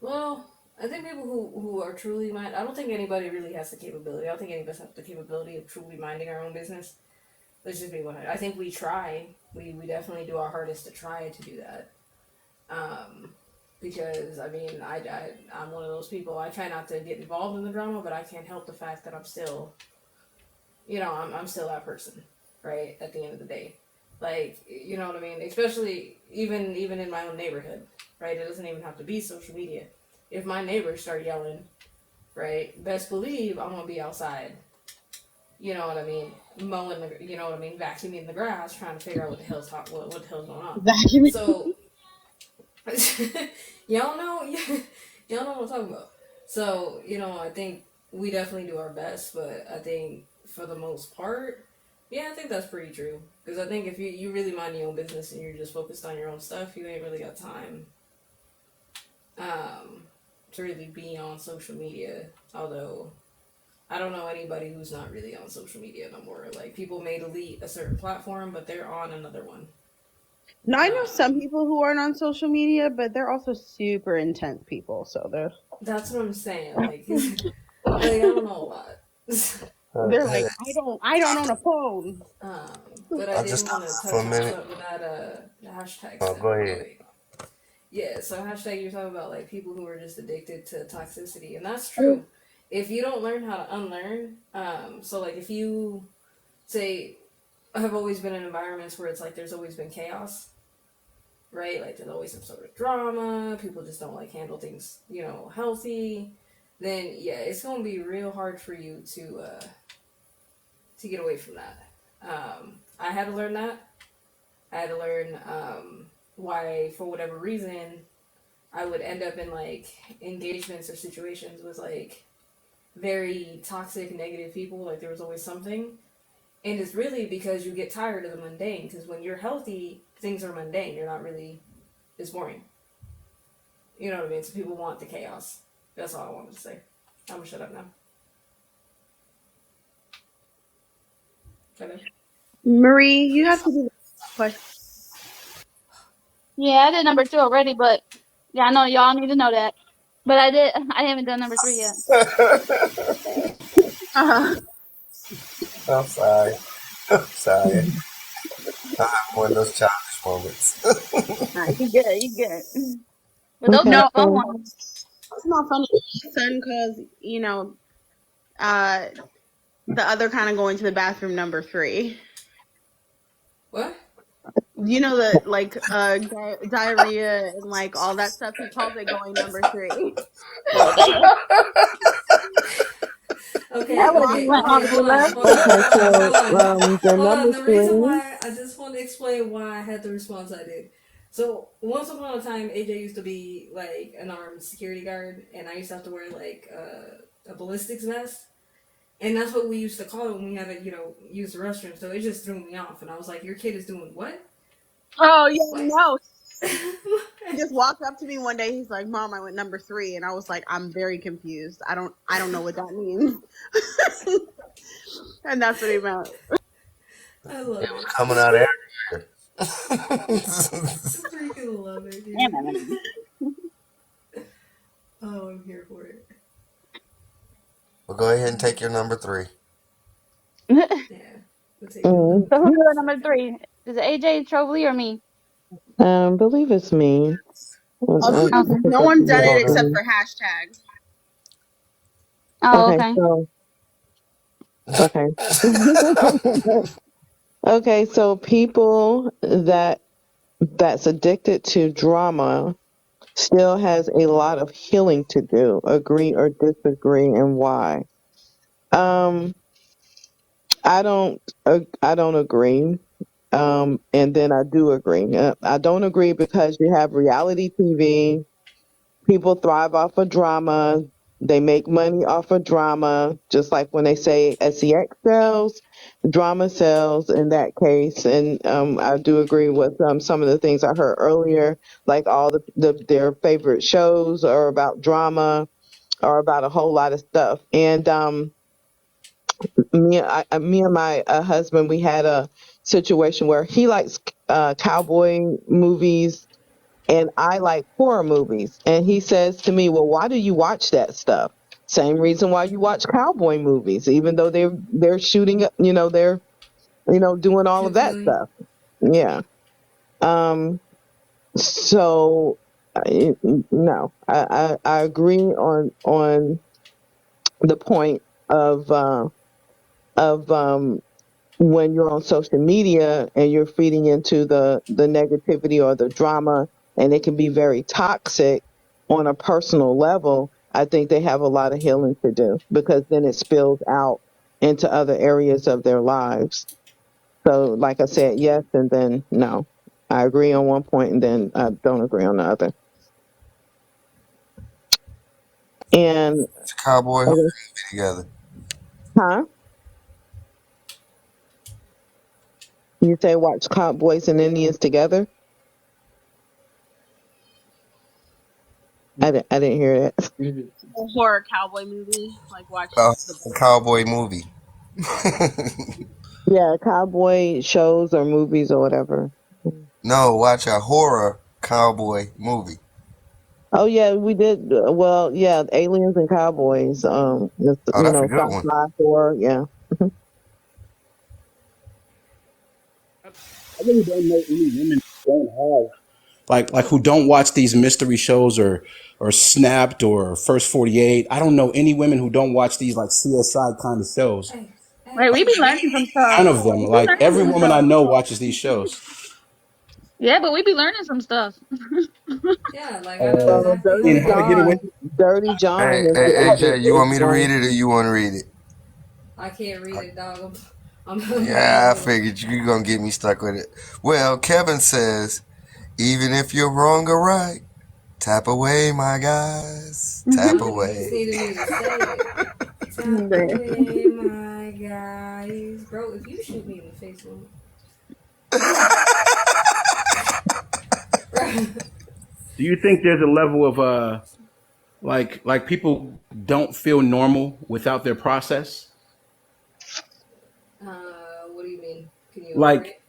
well, I think people who are truly mind. I don't think anybody really has the capability. I don't think any of us have the capability of truly minding our own business. Let's just be 100. I think we try. We definitely do our hardest to try to do that. Um, because I mean, I'm one of those people. I try not to get involved in the drama, but I can't help the fact that I'm still, I'm still that person, right? At the end of the day, like, you know what I mean. Especially even in my own neighborhood, right? It doesn't even have to be social media. If my neighbors start yelling, right, best believe I'm gonna be outside. You know what I mean? Mowing the, you know what I mean, vacuuming the grass, trying to figure out what the hell's going on. Vacuuming. So y'all know, y'all know what I'm talking about. So I think we definitely do our best, but I think for the most part, yeah, I think that's pretty true. Because I think if you really mind your own business and you're just focused on your own stuff, you ain't really got time um, to really be on social media. Although I don't know anybody who's not really on social media no more. Like people may delete a certain platform, but they're on another one. Now I know some Um, people who aren't on social media, but they're also super intense people. So that's what I'm saying. Like, like I don't know a lot. they're Hey, like, I don't own a phone. But I I did just want to for touch a on minute. something that the hashtag Oh, said go real ahead. quick. Yeah, so hashtag you're talking about like people who are just addicted to toxicity, and that's true. If you don't learn how to unlearn, so like if you say have always been in environments where it's like there's always been chaos, right? Like there's always some sort of drama, people just don't like handle things, healthy. Then yeah, it's gonna be real hard for you to get away from that. I had to learn that. I had to learn why, for whatever reason, I would end up in like engagements or situations with like very toxic, negative people. Like there was always something. And it's really because you get tired of the mundane. Because when you're healthy, things are mundane. You're not really, it's boring. You know what I mean? So people want the chaos. That's all I wanted to say. I'm gonna shut up now. Okay. Marie, you have to do the question. Yeah, I did number two already, but yeah, I know y'all need to know that. But I haven't done number three yet. I'm sorry. I'm sorry. I'm having one of those childish moments. Nah, you good, you good. But those are Okay, the No, fun so ones. it's not funny. My son calls, uh, the other kind of going to the bathroom number three. What? You know the like diarrhea and like all that stuff. He calls it going number three. Oh damn. Okay, That would have just okay, went okay. on too Hold on, left. hold on, okay, hold on, so hold on, the hold number on. The reason three. why I just want to explain why I had the response I did. So once upon a time, AJ used to be like an armed security guard, and I used to have to wear like a ballistics vest, and that's what we used to call it when we had to, use the restroom. So it just threw me off, and I was like, "Your kid is doing what? Oh yeah, What?" no. He just walked up to me one day. He's like, "Mom, I went number three," and I was like, "I'm very confused. I don't know what that means." And that's what he meant. I love it. Coming out everywhere. I freaking love it, Damn dude. it, Oh, I'm here for it. Well, go ahead and take your number three. man. Yeah, we'll take your Mm, number So who's three in a doing number second. three? Is it AJ, Trovely, or me? believe it's me. Okay. No Forget one's the done it last Hold on. except name. for hashtag. Oh, Okay, okay. so okay. Okay, so people that's addicted to drama still has a lot of healing to do. Agree or disagree, and why? Um, I don't agree. And then I do agree. I don't agree because you have reality TV. People thrive off of drama. They make money off of drama. Just like when they say SEX sells, drama sells in that case. And I do agree with some of the things I heard earlier, like all their favorite shows are about drama or about a whole lot of stuff. And me and my husband, we had a situation where he likes cowboy movies and I like horror movies. And he says to me, "Well, why do you watch that stuff?" Same reason why you watch cowboy movies, even though they're shooting, they're doing all of that Definitely. stuff. Yeah. Um, so no, I agree on the point of when you're on social media and you're feeding into the negativity or the drama, and it can be very toxic on a personal level. I think they have a lot of healing to do, because then it spills out into other areas of their lives. So, like I said, yes, and then no. I agree on one point, and then I don't agree on the other. And It's a cowboy who okay, be together. huh? You say watch Cowboys and Indians together? I didn't hear that. A horror cowboy movie, like watch the. A cowboy movie. Yeah, cowboy shows or movies or whatever. No, watch a horror cowboy movie. Oh yeah, we did. Well, yeah, aliens and cowboys. Oh, that's a good one. Sci-fi horror. Yeah. I really don't know any women who don't have like who don't watch these mystery shows or Snapped or First 48. I don't know any women who don't watch these like CSI kind of shows. Hey, Wait, hey. we be learning some stuff. None of them. We be Like learning every some woman I stuff. know watches these shows. Yeah, but we be learning some stuff. Yeah, like I know Well, exactly like How to get away? Dirty John Hey, is, hey, hey, is, Jay, you want me to one. read it or you want to read it? I can't read it, dog. I'm Yeah, I bilingual. figured you're going to get me stuck with it. Well, Kevin says, even if you're wrong or right, tap away, my guys. Tap Dog, you just away. needed me to say it. Tap Yeah. away, my guys. Bro, if you shoot me in the face, bro. Do you think there's a level of like people don't feel normal without their process? What do you mean? Can you Like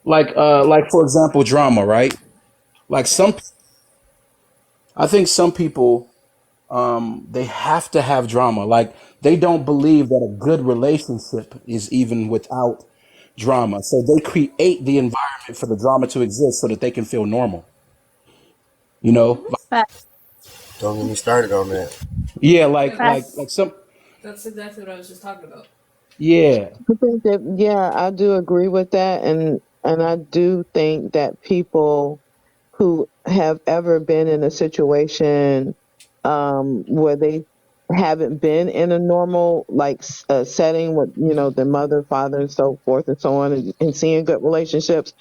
elaborate? like for example, drama, right? Like I think some people they have to have drama. Like they don't believe that a good relationship is even without drama. So they create the environment for the drama to exist so that they can feel normal. You know? Mm-hmm. Fact, Don't get me started on that. Yeah, Yeah, fact. like some that's exactly what I was just talking about. yeah. I think that, yeah, I do agree with that, and I do think that people who have ever been in a situation where they haven't been in a normal setting with their mother, father, and so forth and so on, and seeing good relationships,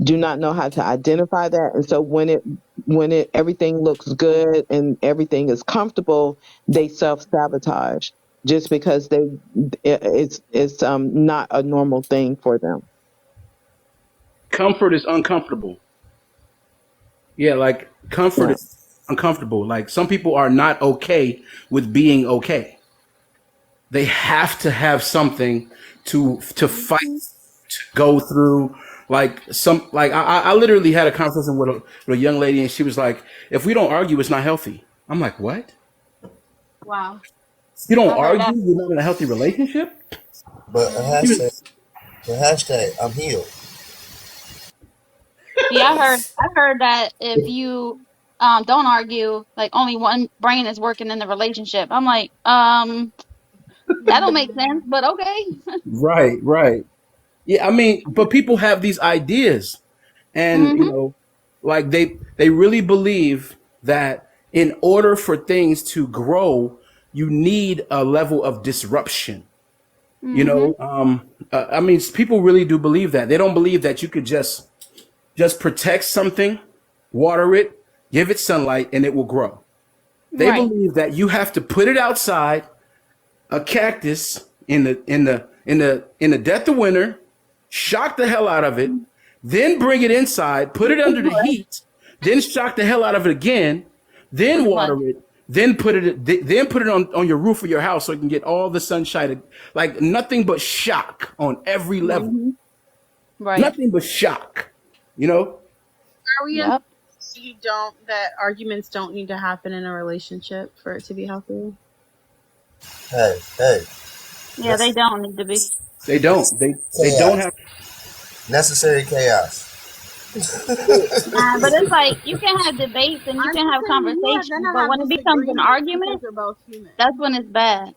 do not know how to identify that. And so when it everything looks good and everything is comfortable, they self-sabotage just because it's not a normal thing for them. Comfort is uncomfortable. Yeah, like comfort Yeah. is uncomfortable. Like some people are not okay with being okay. They have to have something to fight, Mm-hmm. to go through. I literally had a conversation with a young lady, and she was like, "If we don't argue, it's not healthy." I'm like, "What? Wow, You don't I heard argue? that. You're not in a healthy relationship?" But a She hashtag, was, the hashtag, I'm healed. Yeah, I heard that if you don't argue, like only one brain is working in the relationship. I'm like, that don't make sense, but okay. right, right. Yeah, I mean, but people have these ideas, and Mhm. like they really believe that in order for things to grow, you need a level of disruption. Mhm. I mean, people really do believe that. They don't believe that you could just protect something, water it, give it sunlight, and it will grow. They Right. believe that you have to put it outside, a cactus in the depth of winter, shock the hell out of it, then bring it inside, put it under the heat, then shock the hell out of it again, then Pretty much. water it, then put it on your roof of your house so it can get all the sunshine. Like nothing but shock on every level. Mhm. Right. Nothing but shock. You know? Are we in? Yep. You don't that arguments don't need to happen in a relationship for it to be healthy. Hey, hey. Yeah, they don't need to be. They don't. They don't Chaos. have. Necessary chaos. But it's like you can have debates and you I'm can just have saying you have conversations, gonna but have when it becomes an disagreements because argument, we're both human. that's when it's bad.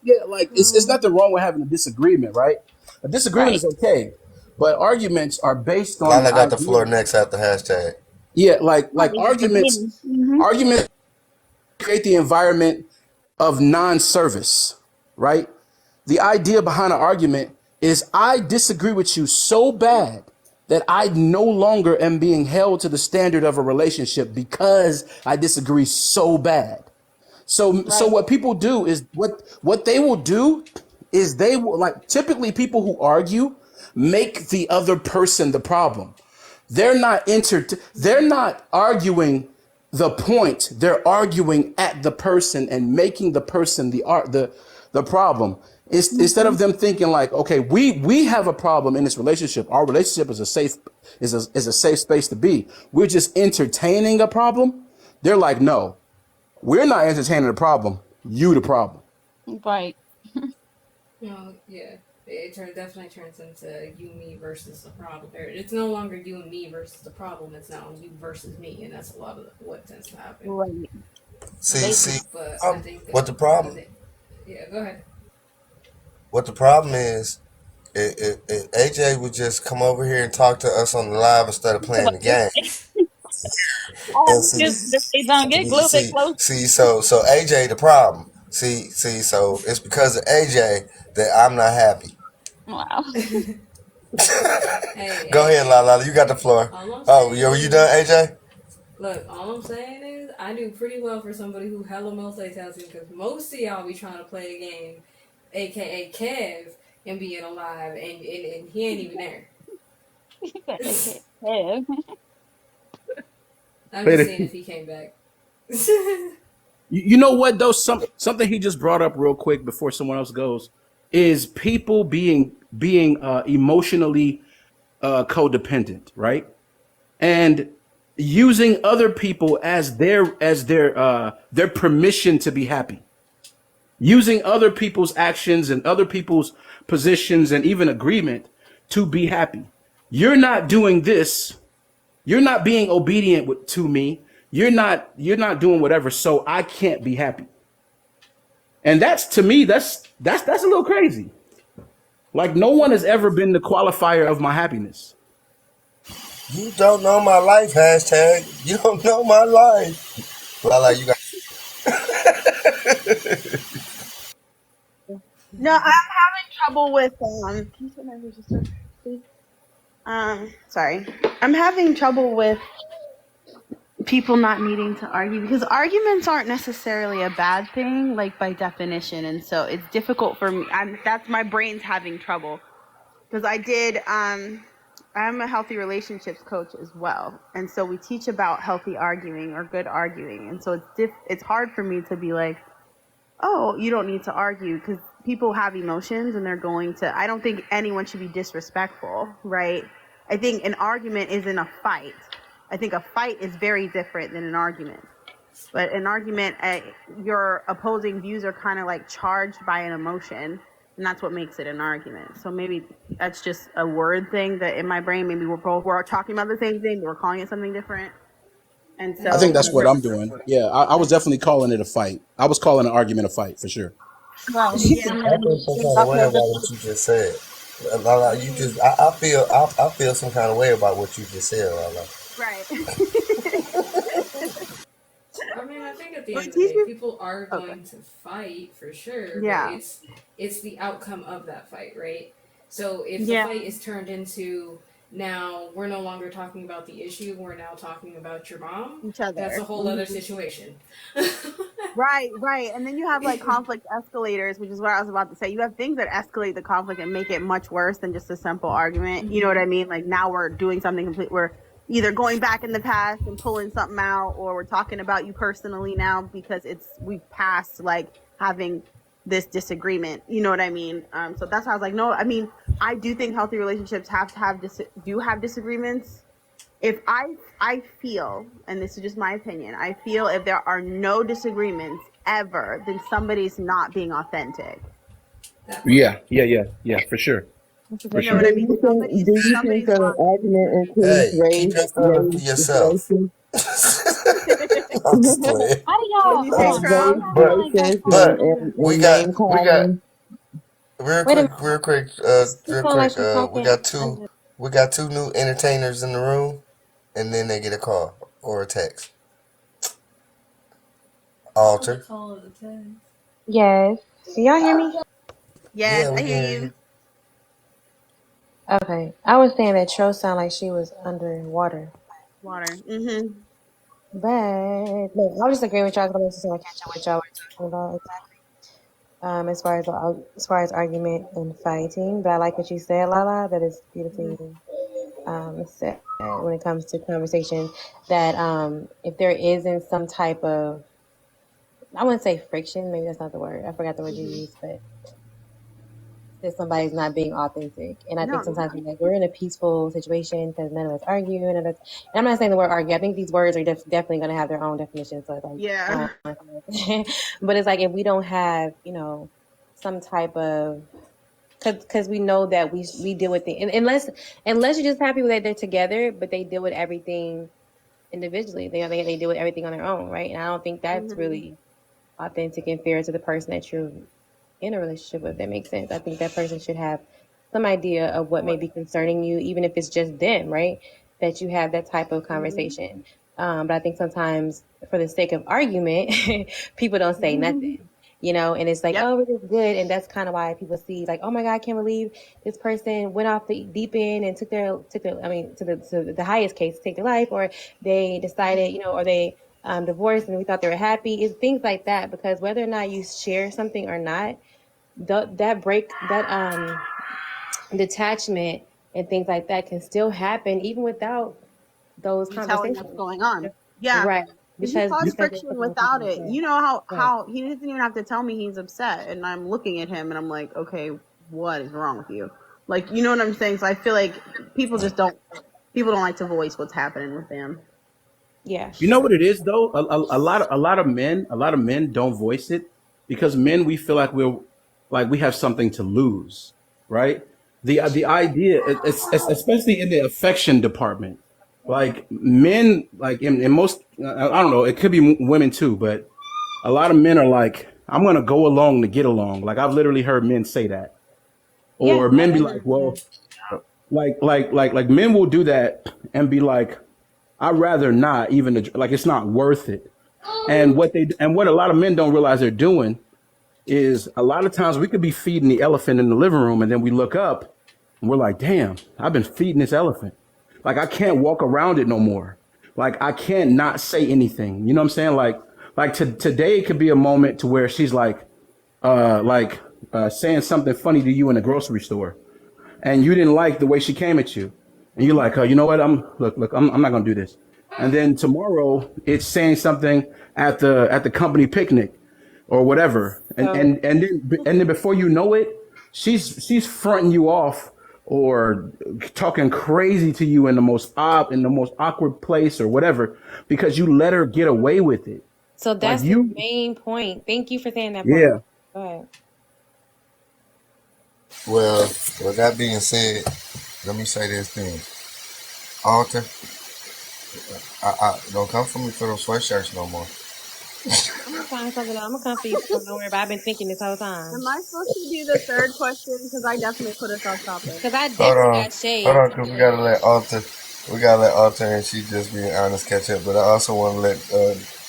Yeah, like it's nothing wrong with having a disagreement, right? A disagreement Right. is okay, but arguments are based on the Lala got the idea. floor next after hashtag. Yeah, I'll like be just arguments. debating. Hmm. Arguments create the environment of non-service, right? The idea behind an argument is I disagree with you so bad that I no longer am being held to the standard of a relationship because I disagree so bad. So Right. what people do is what they will do is they will, like, typically people who argue make the other person the problem. They're not arguing the point. They're arguing at the person and making the person the problem. Instead Hmm. of them thinking like, okay, we have a problem in this relationship. Our relationship is a safe space to be. We're just entertaining a problem. They're like, no, we're not entertaining the problem. You the problem. Right. No, yeah. Definitely turns into you, me versus the problem. It's no longer you and me versus the problem. It's now you versus me, and that's a lot of what tends to happen. Right. See, But I think what the I problem? think yeah. Go ahead. What the problem is? If AJ would just come over here and talk to us on the live instead of playing the game, and They don't get a little bit close. so AJ the problem. So it's because of AJ that I'm not happy. Wow. Go ahead, La Hey. La. You got the floor. All I'm Oh, saying you done, is, AJ? look, all I'm saying is, I do pretty well for somebody who hella multitasking because most of y'all be trying to play a game, aka Kev, and being alive, and he ain't even there. Okay. Yeah. I'm just seeing You if he came back. know what though? Something he just brought up real quick before someone else goes is people being emotionally codependent, right? And using other people as their permission to be happy. Using other people's actions and other people's positions and even agreement to be happy. You're not doing this. You're not being obedient to me. You're not doing whatever, so I can't be happy. And that's, to me, that's a little crazy. Like, no one has ever been the qualifier of my happiness. You don't know my life. Hashtag. You don't know my life. La La, you got. No, I'm having trouble with Can you turn my register, please? Sorry. I'm having trouble with people not needing to argue because arguments aren't necessarily a bad thing, like by definition, and so it's difficult for me. That's my brain's having trouble because I'm a healthy relationships coach as well, and so we teach about healthy arguing or good arguing, and so it's hard for me to be like, oh, you don't need to argue because people have emotions and they're going to. I don't think anyone should be disrespectful, right? I think an argument isn't a fight. I think a fight is very different than an argument. But an argument, your opposing views are kind of like charged by an emotion, and that's what makes it an argument. So maybe that's just a word thing that in my brain, maybe we're talking about the same thing, but we're calling it something different. And I so, think that's what I'm doing. Yeah, I was definitely calling it a fight. I was calling an argument a fight for sure. Right. yeah, I feel some kind of way about what you just said. La La, you just. I feel some kind of way about what you just said, La La. right. I mean, I think at the But end of the teach day, me. people are Okay. going to fight for sure, but Yeah. it's the outcome of that fight, right? So if the Yeah. fight is turned into now we're no longer talking about the issue, we're now talking about your mom, Each that's a other. whole other Mhm. situation. Right, right. And then you have like conflict escalators, which is what I was about to say. You have things that escalate the conflict and make it much worse than just a simple argument. You know what I mean? Like now we're doing something complete. We're either going back in the past and pulling something out, or we're talking about you personally now because we've passed like having this disagreement. You know what I mean? So that's why I was like, no, I mean, I do think healthy relationships have to have do have disagreements. If I feel, and this is just my opinion, I feel if there are no disagreements ever, then somebody's not being authentic. Yeah, for sure. That's a For good You know sure. what Do I point. mean? you think Somebody's do you think somebody's that an argument increase Hey, keep your feelings to raise yourself. relations? I'm just playing. How do What'd y'all you hold say, Raise on? How do Tro? y'all feel like that's relations But happening? we and got name we got calling? Wait a minute. She real sound like quick. she's We talking got two under. new entertainers in the room, and then they get a call or a text. Alter. Yes. Can y'all hear me? Yes, Yeah, I we can hear hear you. you. Okay. I was saying that Tro sounded like she was underwater. Water. Mm-hmm. But no, I was just agreeing with y'all because I'm just gonna catch up with y'all were talking about as far as argument and fighting. But I like what you said, Lala. That is Mm-hmm. beautifully said when it comes to conversation. That if there isn't some type of, I wouldn't say friction, maybe that's not the word. I forgot the word you Mm-hmm. used, but that somebody's not being authentic. And I think No, sometimes we're in a peaceful situation because none of us argue. And I'm not saying the word argue. I think these words are definitely going to have their own definition. So it's like, yeah. but it's like if we don't have, some type of, because we know that we deal with things, unless you're just happy that they're together, but they deal with everything individually. They deal with everything on their own, right? And I don't think that's Mm-hmm. really authentic and fair to the person that you're in a relationship with. That makes sense. I think that person should have some idea of what may be concerning you, even if it's just them, right? That you have that type of conversation. But I think sometimes, for the sake of argument, people don't say Mm-hmm. nothing, and it's like, Yep. oh, it is good. And that's kind of why people see, like, oh my God, I can't believe this person went off the deep end and I mean, to the highest case, take their life, or they decided, or they divorced and we thought they were happy. It's things like that, because whether or not you share something or not, that detachment and things like that can still happen even without those You telling what's conversations, going on. Yeah. right? Because you because cause because there's friction something without uncomfortable it. said. You know how Right. how he doesn't even have to tell me he's upset, and I'm looking at him and I'm like, okay, what is wrong with you? Like, you know what I'm saying? So I feel like people just don't people don't like to voice what's happening with them. Yeah. You know what it is though? A lot of men don't voice it because men, we feel like we have something to lose, right? The idea, especially in the affection department, like men, like in most, I don't know, it could be women too, but a lot of men are like, I'm gonna go along to get along. Like I've literally heard men say that, Yeah, or I men be like, definitely. well, like men will do that and be like, I'd rather not even like it's not worth it. And what a lot of men don't realize they're doing is a lot of times we could be feeding the elephant in the living room and then we look up and we're like, damn, I've been feeding this elephant. Like I can't walk around it no more. Like I can't not say anything. You know what I'm saying? Today could be a moment to where she's saying something funny to you in the grocery store and you didn't like the way she came at you, and you're like, you know what? I'm not gonna do this. And then tomorrow, it's saying something at the company picnic or whatever, and So and and then before you know it, she's fronting you off or talking crazy to you in the most awkward place or whatever because you let her get away with it. so Like that's the you, main point. Thank you for saying that point. yeah. Go ahead. Well, with that being said, let me say this thing. Alter, I don't come for me for those sweatshirts no more. I'm gonna find something. I'm gonna come for you. Don't worry about it. I've been thinking this whole time. Am I supposed to do the third question? Because I definitely put us off topic. Because I Hold definitely on, got hold shade on, to cause say. We gotta let Alter and she just being honest catch up. But I also want to let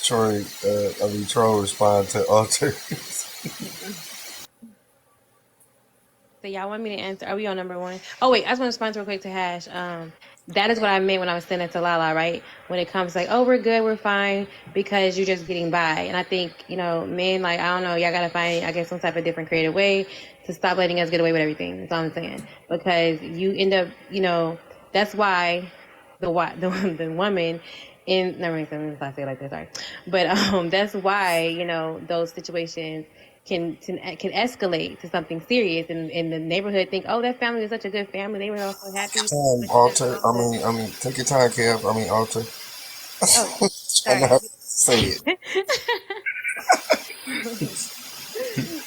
Troy respond to Alter. So y'all want me to answer? Are we on number one? Oh wait, I just want to respond real quick to Hash. That is what I meant when I was saying it to Lala, right? When it comes like, oh, we're good, we're fine, because you're just getting by. And I think, men, like, I don't know, y'all gotta find, I guess, some type of different creative way to stop letting us get away with everything. That's all I'm saying. Because you end up, that's why the woman in never mind, if I say it like this, sorry. But that's why, those situations can escalate to something serious, and in the neighborhood think, oh, that family is such a good family, they were all so happy, but you got Alter. Take your time, Kev. Alter. oh, I know sorry. how to say it.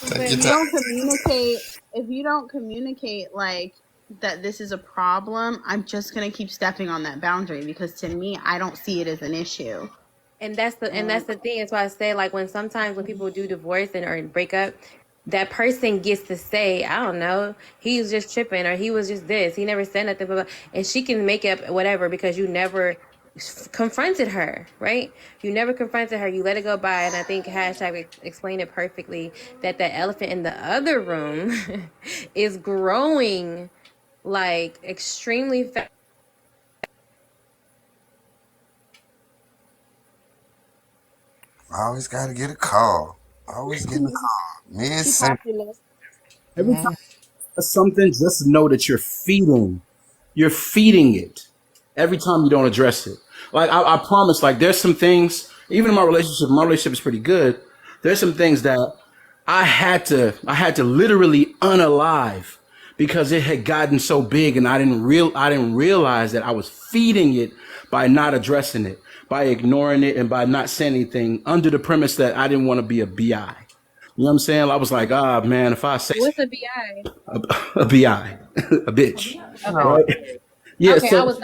Take When your you time. don't communicate if you don't communicate like that this is a problem, I'm just gonna keep stepping on that boundary because to me, I don't see it as an issue. And And that's the thing. That's why I say, like, when sometimes when people do divorce and or break up, that person gets to say, I don't know, he was just tripping or he was just this. He never said nothing, blah, blah. And she can make up whatever because you never confronted her, right? You never confronted her. You let it go by. And I think hashtag explained it perfectly that the elephant in the other room is growing like extremely fast. I always got to get a call. Always getting a call. Mid she sentence. popular. Every time something, just know that you're feeding it every time you don't address it. Like I promise, like there's some things, even in my relationship is pretty good. There's some things that I had to literally unalive because it had gotten so big and I didn't realize that I was feeding it by not addressing it, by ignoring it and by not saying anything under the premise that I didn't want to be a BI. You know what I'm saying? I was like, ah, man, if I say What's a BI? a BI, a bitch, Okay. right? Yeah. Okay, So I was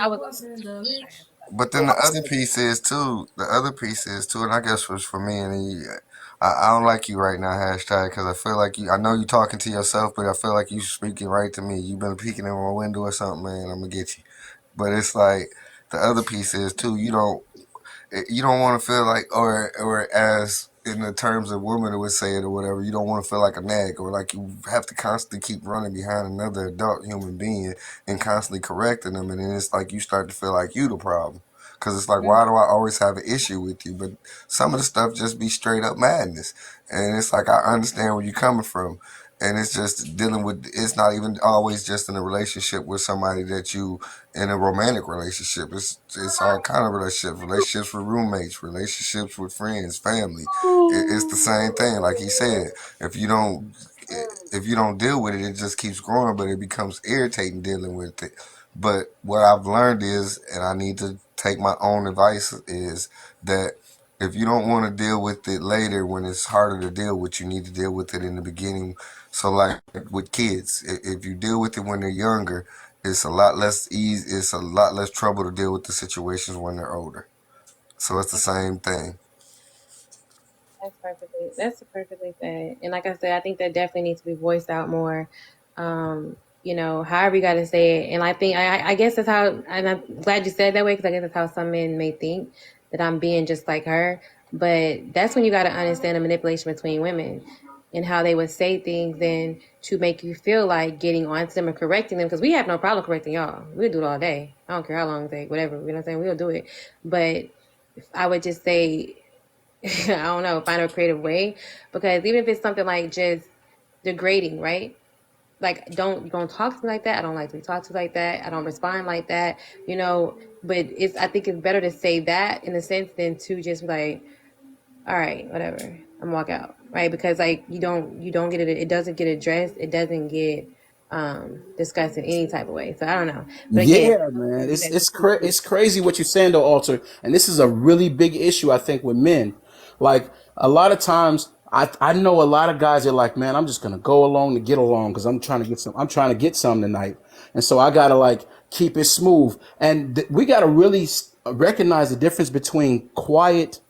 But then the other piece is too. The other piece is too, and I guess was for me and you. I don't like you right now, hashtag, because I feel like you. I know you talking to yourself, but I feel like you speaking right to me. You've been peeking in my window or something, man. I'm gonna get you. But it's like the other piece is too. You don't want to feel like, or as in the terms of women would say it or whatever, you don't want to feel like a nag or like you have to constantly keep running behind another adult human being and constantly correcting them, and then it's like you start to feel like you the problem. Cause it's like, why do I always have an issue with you? But some of the stuff just be straight up madness, and it's like I understand where you're coming from, and it's just dealing with. It's not even always just in a relationship with somebody that you in a romantic relationship. It's all kind of relationships, relationships with roommates, relationships with friends, family. It's the same thing. Like he said, if you don't if you don't deal with it, it just keeps growing, but it becomes irritating dealing with it. But what I've learned is, and I need to take my own advice, is that if you don't want to deal with it later when it's harder to deal with, you need to deal with it in the beginning. So like with kids, if you deal with it when they're younger, it's a lot less easy. It's a lot less trouble to deal with the situations when they're older. So it's the same thing. That's perfectly said. And like I said, I think that definitely needs to be voiced out more. You know, however you got to say it. And I think, I guess that's how, and I'm glad you said it that way because I guess that's how some men may think that I'm being just like her. But that's when you got to understand the manipulation between women and how they would say things and to make you feel like getting onto them and correcting them because we have no problem correcting y'all. We'll do it all day. I don't care how long it takes, whatever. You know what I'm saying? We'll do it. But I would just say, I don't know, find a creative way because even if it's something like just degrading, right? Like don't talk to me like that. I don't like to be talked to like that. I don't respond like that, you know. But I think it's better to say that in a sense than to just be like, all right, whatever, I'm walk out, right? Because like you don't get it. It doesn't get addressed. It doesn't get discussed in any type of way. So I don't know. But again, yeah, man, it's crazy what you're saying though, Alter. And this is a really big issue I think with men. Like a lot of times, I know a lot of guys are like, man, I'm just gonna go along to get along because I'm trying to get some. I'm trying to get some tonight, and so I gotta like keep it smooth. And we gotta really recognize the difference between quiet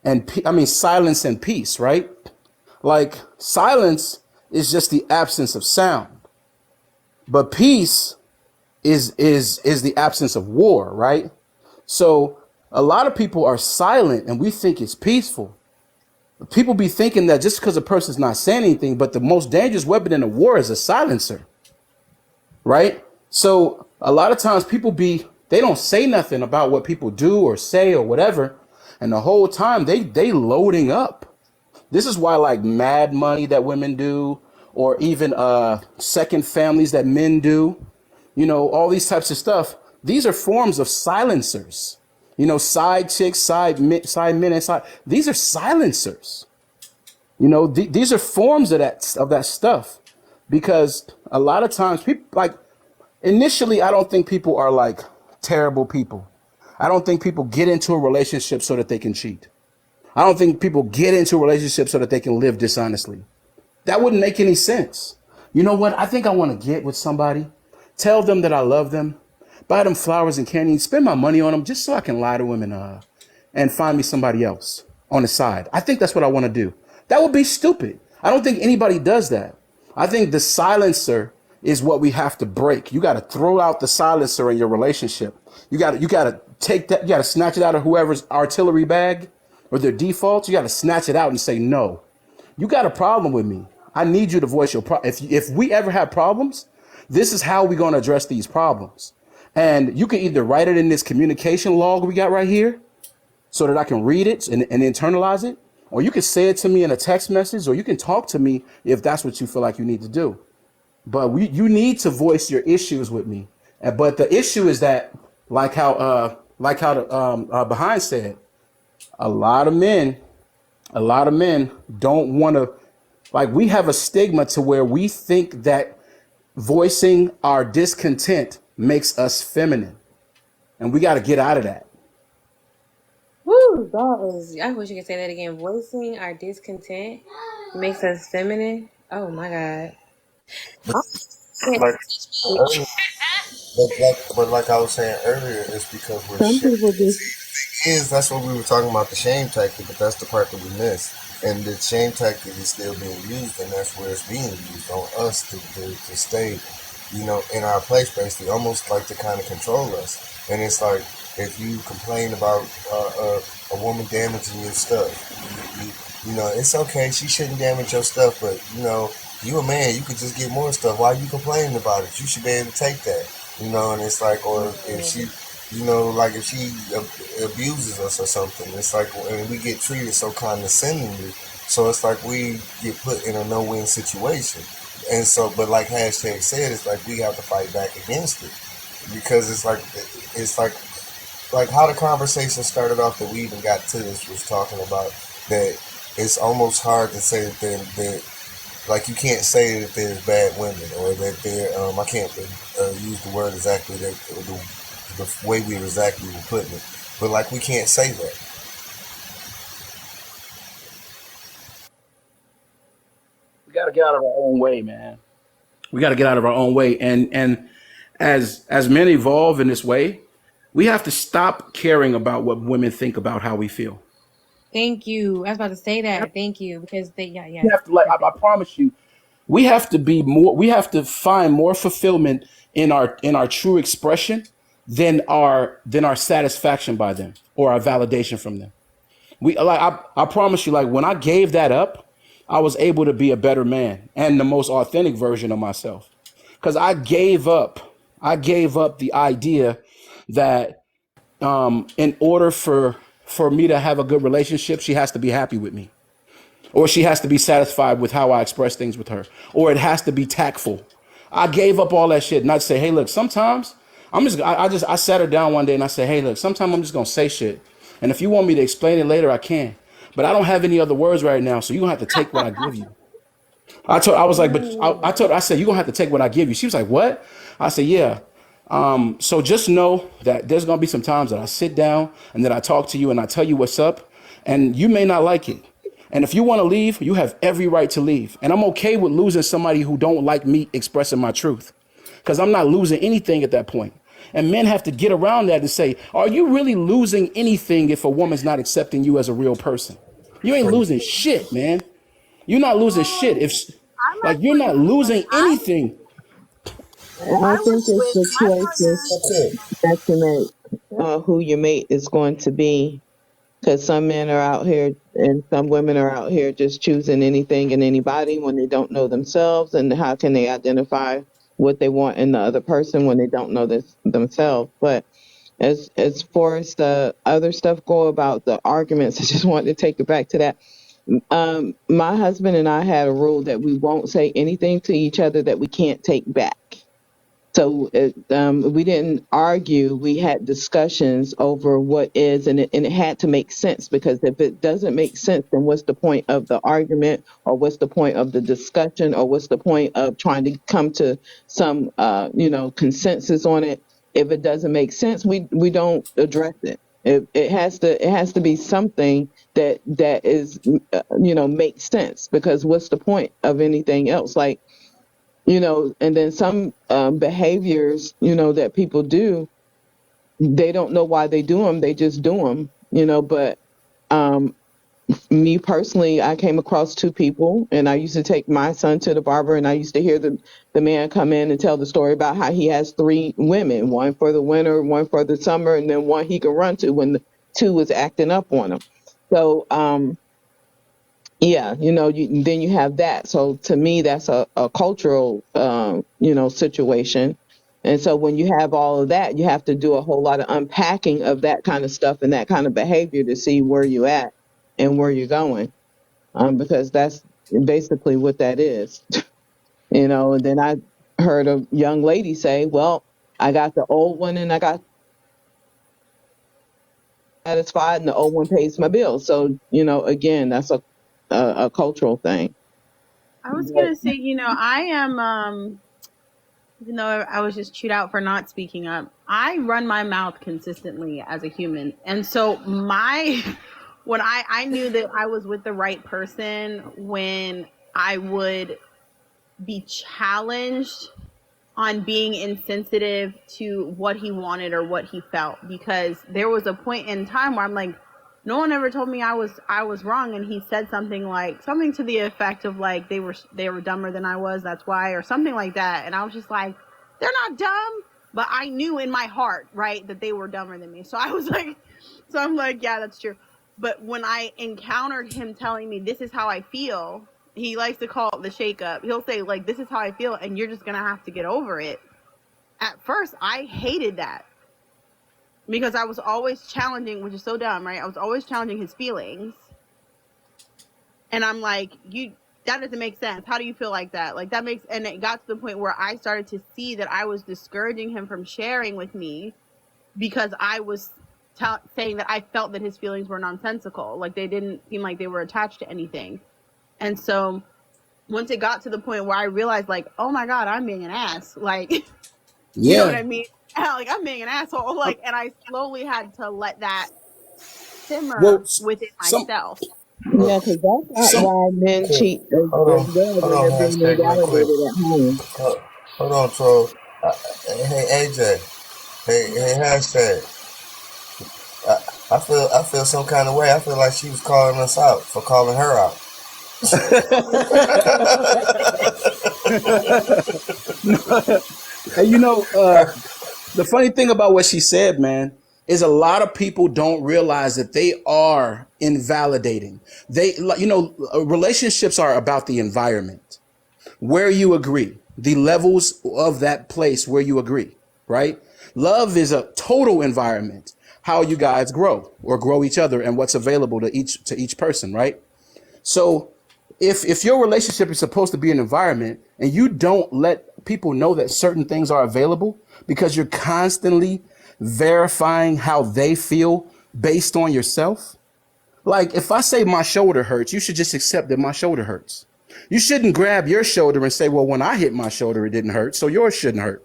and silence and peace, right? Like silence is just the absence of sound, but peace is the absence of war, right? So a lot of people are silent and we think it's peaceful. People be thinking that just because a person's not saying anything, but the most dangerous weapon in a war is a silencer, right? So a lot of times they don't say nothing about what people do or say or whatever, and the whole time they loading up. This is why like mad money that women do, or even second families that men do, you know, all these types of stuff. These are forms of silencers. You know, side chicks, side men, and side. These are silencers. You know, these are forms of that stuff, because a lot of times people like initially, I don't think people are like terrible people. I don't think people get into a relationship so that they can cheat. I don't think people get into a relationship so that they can live dishonestly. That wouldn't make any sense. You know what? I think I want to get with somebody, tell them that I love them, buy them flowers and candy, spend my money on them just so I can lie to them and find me somebody else on the side. I think that's what I want to do. That would be stupid. I don't think anybody does that. I think the silencer is what we have to break. You got to throw out the silencer in your relationship. You got to take that. You got to snatch it out of whoever's artillery bag or their defaults. You got to snatch it out and say no. You got a problem with me. I need you to voice your problem. If we ever have problems, this is how we're going to address these problems. And you can either write it in this communication log we got right here so that I can read it and internalize it, or you can say it to me in a text message, or you can talk to me if that's what you feel like you need to do. But you need to voice your issues with me. But the issue is that, like how the behind said, a lot of men, a lot of men don't want to, like, we have a stigma to where we think that voicing our discontent makes us feminine, and we got to get out of that. Woo, that was. I wish you could say that again. Voicing our discontent makes us feminine. Oh my god. But I can't like earlier, but like I was saying earlier, it's because we're Some shit. people just Is that's what we were talking about, the shame tactic, but that's the part that we missed. And the shame tactic is still being used, and that's where it's being used on us to stay, in our place, basically, almost like to kind of control us. And it's like if you complain about a woman damaging your stuff, it's okay. She shouldn't damage your stuff, but you a man, you could just get more stuff. Why are you complaining about it? You should be able to take that, And it's like, or if she like if she abuses us or something, it's like, and we get treated so condescendingly, so it's like we get put in a no-win situation. And so, but like hashtag said, it's like we have to fight back against it because it's like how the conversation started off that we even got to this was talking about that it's almost hard to say that like you can't say that there's bad women or that I can't use the word exactly that the way we exactly were putting it, but like we can't say that. We got to get out of our own way, man. We got to get out of our own way, and as men evolve in this way, we have to stop caring about what women think about how we feel. Thank you. I was about to say that. Thank you because We yeah. have to, like, I Perfect. promise you, we have to be more. We have to find more fulfillment in our true expression than our satisfaction by them or our validation from them. I promise you, like, when I gave that up, I was able to be a better man and the most authentic version of myself. Because I gave up the idea that in order for me to have a good relationship, she has to be happy with me, or she has to be satisfied with how I express things with her, or it has to be tactful. I gave up all that shit and I'd say, hey, look, sometimes I sat her down one day and I said, hey, look, sometimes I'm just gonna say shit, and if you want me to explain it later, I can, but I don't have any other words right now, so you're gonna have to take what I give you. I was like, but I told her, I said, you're gonna have to take what I give you. She was like, what? I said, yeah. So just know that there's gonna be some times that I sit down and that I talk to you and I tell you what's up, and you may not like it. And if you want to leave, you have every right to leave. And I'm okay with losing somebody who don't like me expressing my truth, because I'm not losing anything at that point. And men have to get around that and say, are you really losing anything if a woman's not accepting you as a real person? You ain't losing shit, man. You're not losing shit. If I'm like you're actually not losing anything. I I would think it's switch the my choices partner. That's it. that you make, who your mate is going to be. Because some men are out here and some women are out here just choosing anything and anybody when they don't know themselves. And how can they identify what they want in the other person when they don't know this themselves? But as far as the other stuff go about the arguments, I just wanted to take it back to that. My husband and I had a rule that we won't say anything to each other that we can't take back. So we didn't argue. We had discussions over what is, and it had to make sense, because if it doesn't make sense, then what's the point of the argument, or what's the point of the discussion, or what's the point of trying to come to some, consensus on it? If it doesn't make sense, we don't address it. It has to be something that is, makes sense, because what's the point of anything else? Like, And then some behaviors, that people do, they don't know why they do them. They just do them, but um, me personally, I came across two people, and I used to take my son to the barber, and I used to hear the man come in and tell the story about how he has three women, one for the winter, one for the summer, and then one he could run to when the two was acting up on him. So, yeah, then you have that. So to me, that's a cultural, situation. And so when you have all of that, you have to do a whole lot of unpacking of that kind of stuff and that kind of behavior to see where you at and where you're going, because that's basically what that is. And then I heard a young lady say, well, I got the old one and I got satisfied and the old one pays my bills. So, again, that's a cultural thing. I was gonna say, I am even though I was just chewed out for not speaking up, I run my mouth consistently as a human. And so when I knew that I was with the right person when I would be challenged on being insensitive to what he wanted or what he felt, because there was a point in time where I'm like, no one ever told me I was wrong, and he said something to the effect of like they were dumber than I was, that's why, or something like that. And I was just like, they're not dumb, but I knew in my heart, right, that they were dumber than me. So I'm like, yeah, that's true. But when I encountered him telling me this is how I feel, he likes to call it the shake up. He'll say, like, this is how I feel, and you're just going to have to get over it. At first, I hated that because I was always challenging, which is so dumb, right? I was always challenging his feelings. And I'm like, that doesn't make sense. How do you feel like that? Like, and it got to the point where I started to see that I was discouraging him from sharing with me because I was saying that I felt that his feelings were nonsensical. Like, they didn't seem like they were attached to anything. And so once it got to the point where I realized, like, oh my God, I'm being an ass. Like, you know what Yeah. I mean? Like, I'm being an asshole. Like, and I slowly had to let that Well, simmer within some myself. Yeah, because that's not some why men Okay, cheat as hold on, well hold when on, they're being hashtag real quick. invalidated at home. Hold on, troll. Hey, AJ. Hey, hashtag. I feel some kind of way. I feel like she was calling us out for calling her out. and the funny thing about what she said, man, is a lot of people don't realize that they are invalidating. Relationships are about the environment where you agree, the levels of that place where you agree, right? Love is a total environment, how you guys grow or grow each other and what's available to each person, right? So if your relationship is supposed to be an environment and you don't let people know that certain things are available because you're constantly verifying how they feel based on yourself. Like, if I say my shoulder hurts, you should just accept that my shoulder hurts. You shouldn't grab your shoulder and say, well, when I hit my shoulder, it didn't hurt, so yours shouldn't hurt.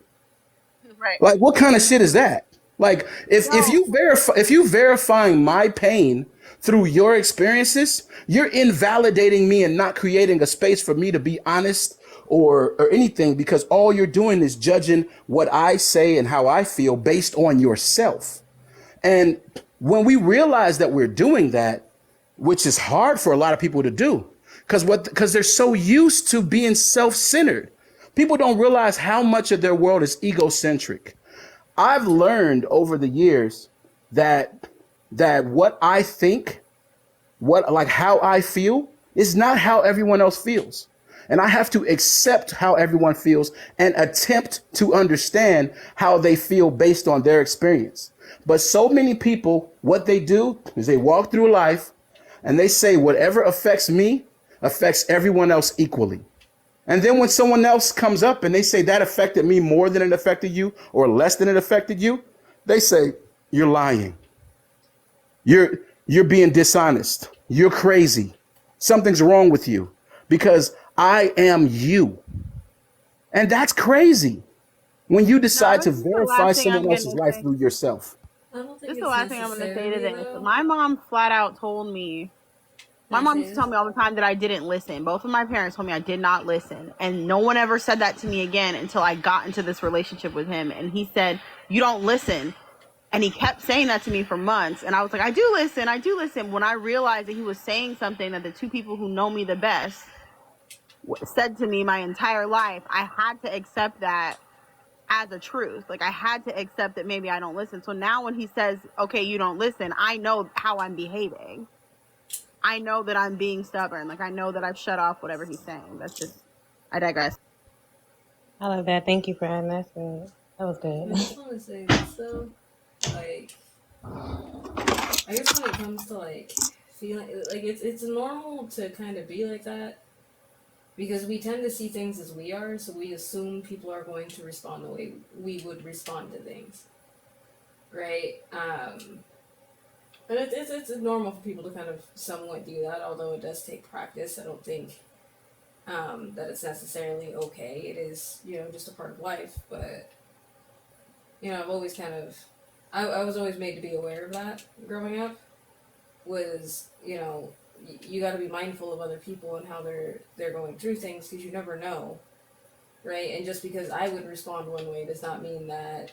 Right. Like, what kind of shit is that? Like, if No. you verifying my pain through your experiences, you're invalidating me and not creating a space for me to be honest or anything, because all you're doing is judging what I say and how I feel based on yourself. And when we realize that we're doing that, which is hard for a lot of people to do, because they're so used to being self-centered. People don't realize how much of their world is egocentric. I've learned over the years that what I think, how I feel is not how everyone else feels. And I have to accept how everyone feels and attempt to understand how they feel based on their experience. But so many people, what they do is they walk through life and they say whatever affects me affects everyone else equally. And then when someone else comes up and they say that affected me more than it affected you or less than it affected you, they say, you're lying. You're being dishonest. You're crazy. Something's wrong with you because I am you. And that's crazy when you No, decide to this is the verify last thing someone I'm else's gonna life say. through yourself. I don't This think is the it's last thing I'm gonna say to necessarily this. though. My mom flat out told me My Nice mom used to tell hands. me all the time that I didn't listen. Both of my parents told me I did not listen. And no one ever said that to me again until I got into this relationship with him. And he said, you don't listen. And he kept saying that to me for months. And I was like, I do listen. I do listen. When I realized that he was saying something that the two people who know me the best said to me my entire life, I had to accept that as a truth. Like, I had to accept that maybe I don't listen. So now when he says, okay, you don't listen, I know how I'm behaving. I know that I'm being stubborn. Like, I know that I've shut off whatever he's saying. That's just, I digress. I love that. Thank you for adding that. Good. That was I good. just want to say this though, like, I guess when it comes to like feeling like it's normal to kind of be like that because we tend to see things as we are, so we assume people are going to respond the way we would respond to things, right? And it's normal for people to kind of somewhat do that, although it does take practice. I don't think that it's necessarily okay. It is, just a part of life, but I've always kind of, I was always made to be aware of that growing up. Was you got to be mindful of other people and how they're going through things because you never know, right? And just because I would respond one way does not mean that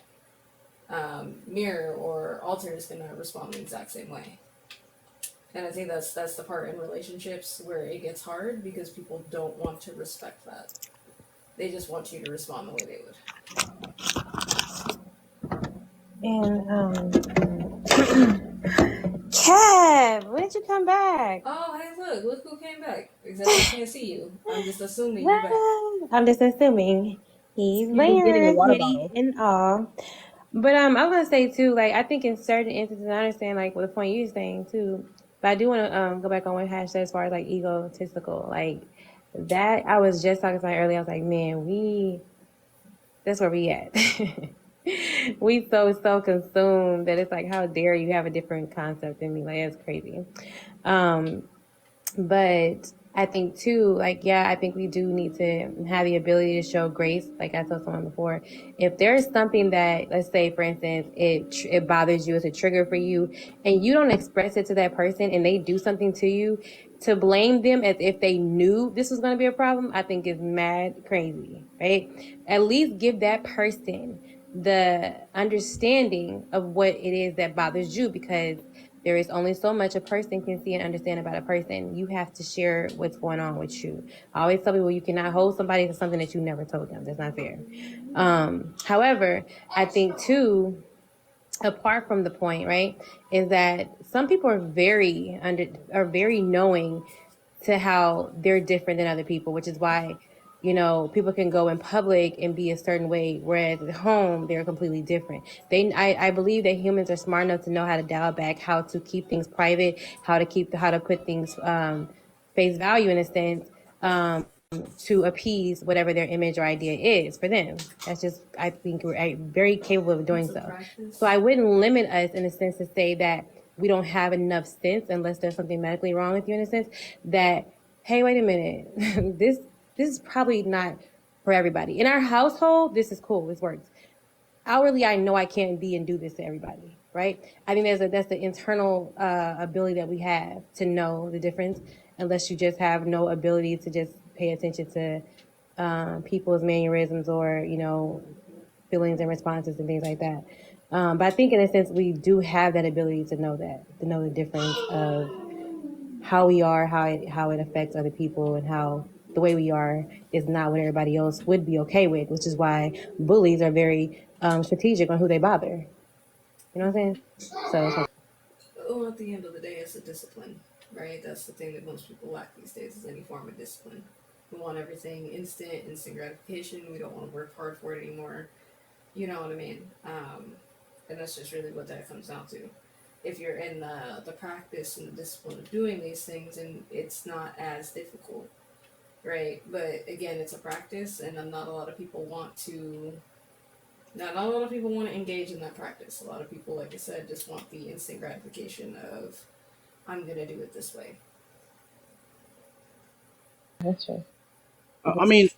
Mirror or Alter is gonna respond the exact same way. And I think that's the part in relationships where it gets hard because people don't want to respect that. They just want you to respond the way they would. And Kev, when did you come back? Oh, hey, look who came back. Except I can't see you. I'm just assuming you back. Well, I'm just assuming he's He's just getting a there, water hoodie bottle. and all. But I was gonna say too, like I think in certain instances, I understand like what the point you're saying too. But I do want to go back on what Hash said as far as like egotistical, like that. I was just talking to somebody earlier. I was like, man, that's where we at. We so consumed that it's like, how dare you have a different concept than me? Like that's crazy. But I think too, like, yeah, I think we do need to have the ability to show grace. Like I told someone before, if there's something that, let's say, for instance, it bothers you, it's a trigger for you, and you don't express it to that person, and they do something to you, to blame them as if they knew this was going to be a problem, I think is mad crazy, right? At least give that person the understanding of what it is that bothers you, because there is only so much a person can see and understand about a person. You have to share what's going on with you. I always tell people you cannot hold somebody to something that you never told them. That's not fair. However, I think too, apart from the point, right, is that some people are very knowing to how they're different than other people, which is why people can go in public and be a certain way, whereas at home they're completely different. I believe that humans are smart enough to know how to dial back, how to keep things private, how to put things face value in a sense, to appease whatever their image or idea is for them. That's just, I think we're very capable of doing It's a so. practice. So I wouldn't limit us in a sense to say that we don't have enough sense, unless there's something medically wrong with you in a sense, that, hey, wait a minute, this is probably not for everybody. In our household, this is cool, this works. Outwardly, I know I can't be and do this to everybody, right? I think that's the internal ability that we have to know the difference, unless you just have no ability to just pay attention to people's mannerisms or, feelings and responses and things like that. But I think in a sense, we do have that ability to know the difference of how we are, how it affects other people, and how the way we are is not what everybody else would be okay with, which is why bullies are very strategic on who they bother. You know what I'm saying? So Well, at the end of the day, it's a discipline, right? That's the thing that most people lack these days is any form of discipline. We want everything instant gratification. We don't want to work hard for it anymore. You know what I mean? And that's just really what that comes down to. If you're in the practice and the discipline of doing these things, and it's not as difficult, right? But again, it's a practice, and not a lot of people want to. Not a lot of people want to engage in that practice. A lot of people, like I said, just want the instant gratification of, I'm gonna do it this way. that's true. I mean,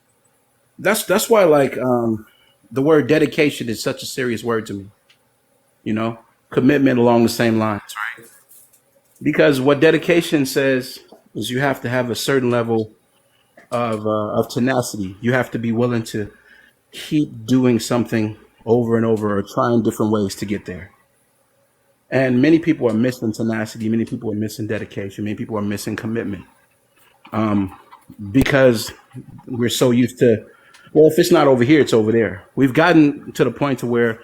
that's why like the word dedication is such a serious word to me. You know, commitment along the same lines, right? Because what dedication says is you have to have a certain level of tenacity. You have to be willing to keep doing something over and over or trying different ways to get there. And many people are missing tenacity. Many people are missing dedication. Many people are missing commitment because we're so used to, well, if it's not over here, it's over there. We've gotten to the point to where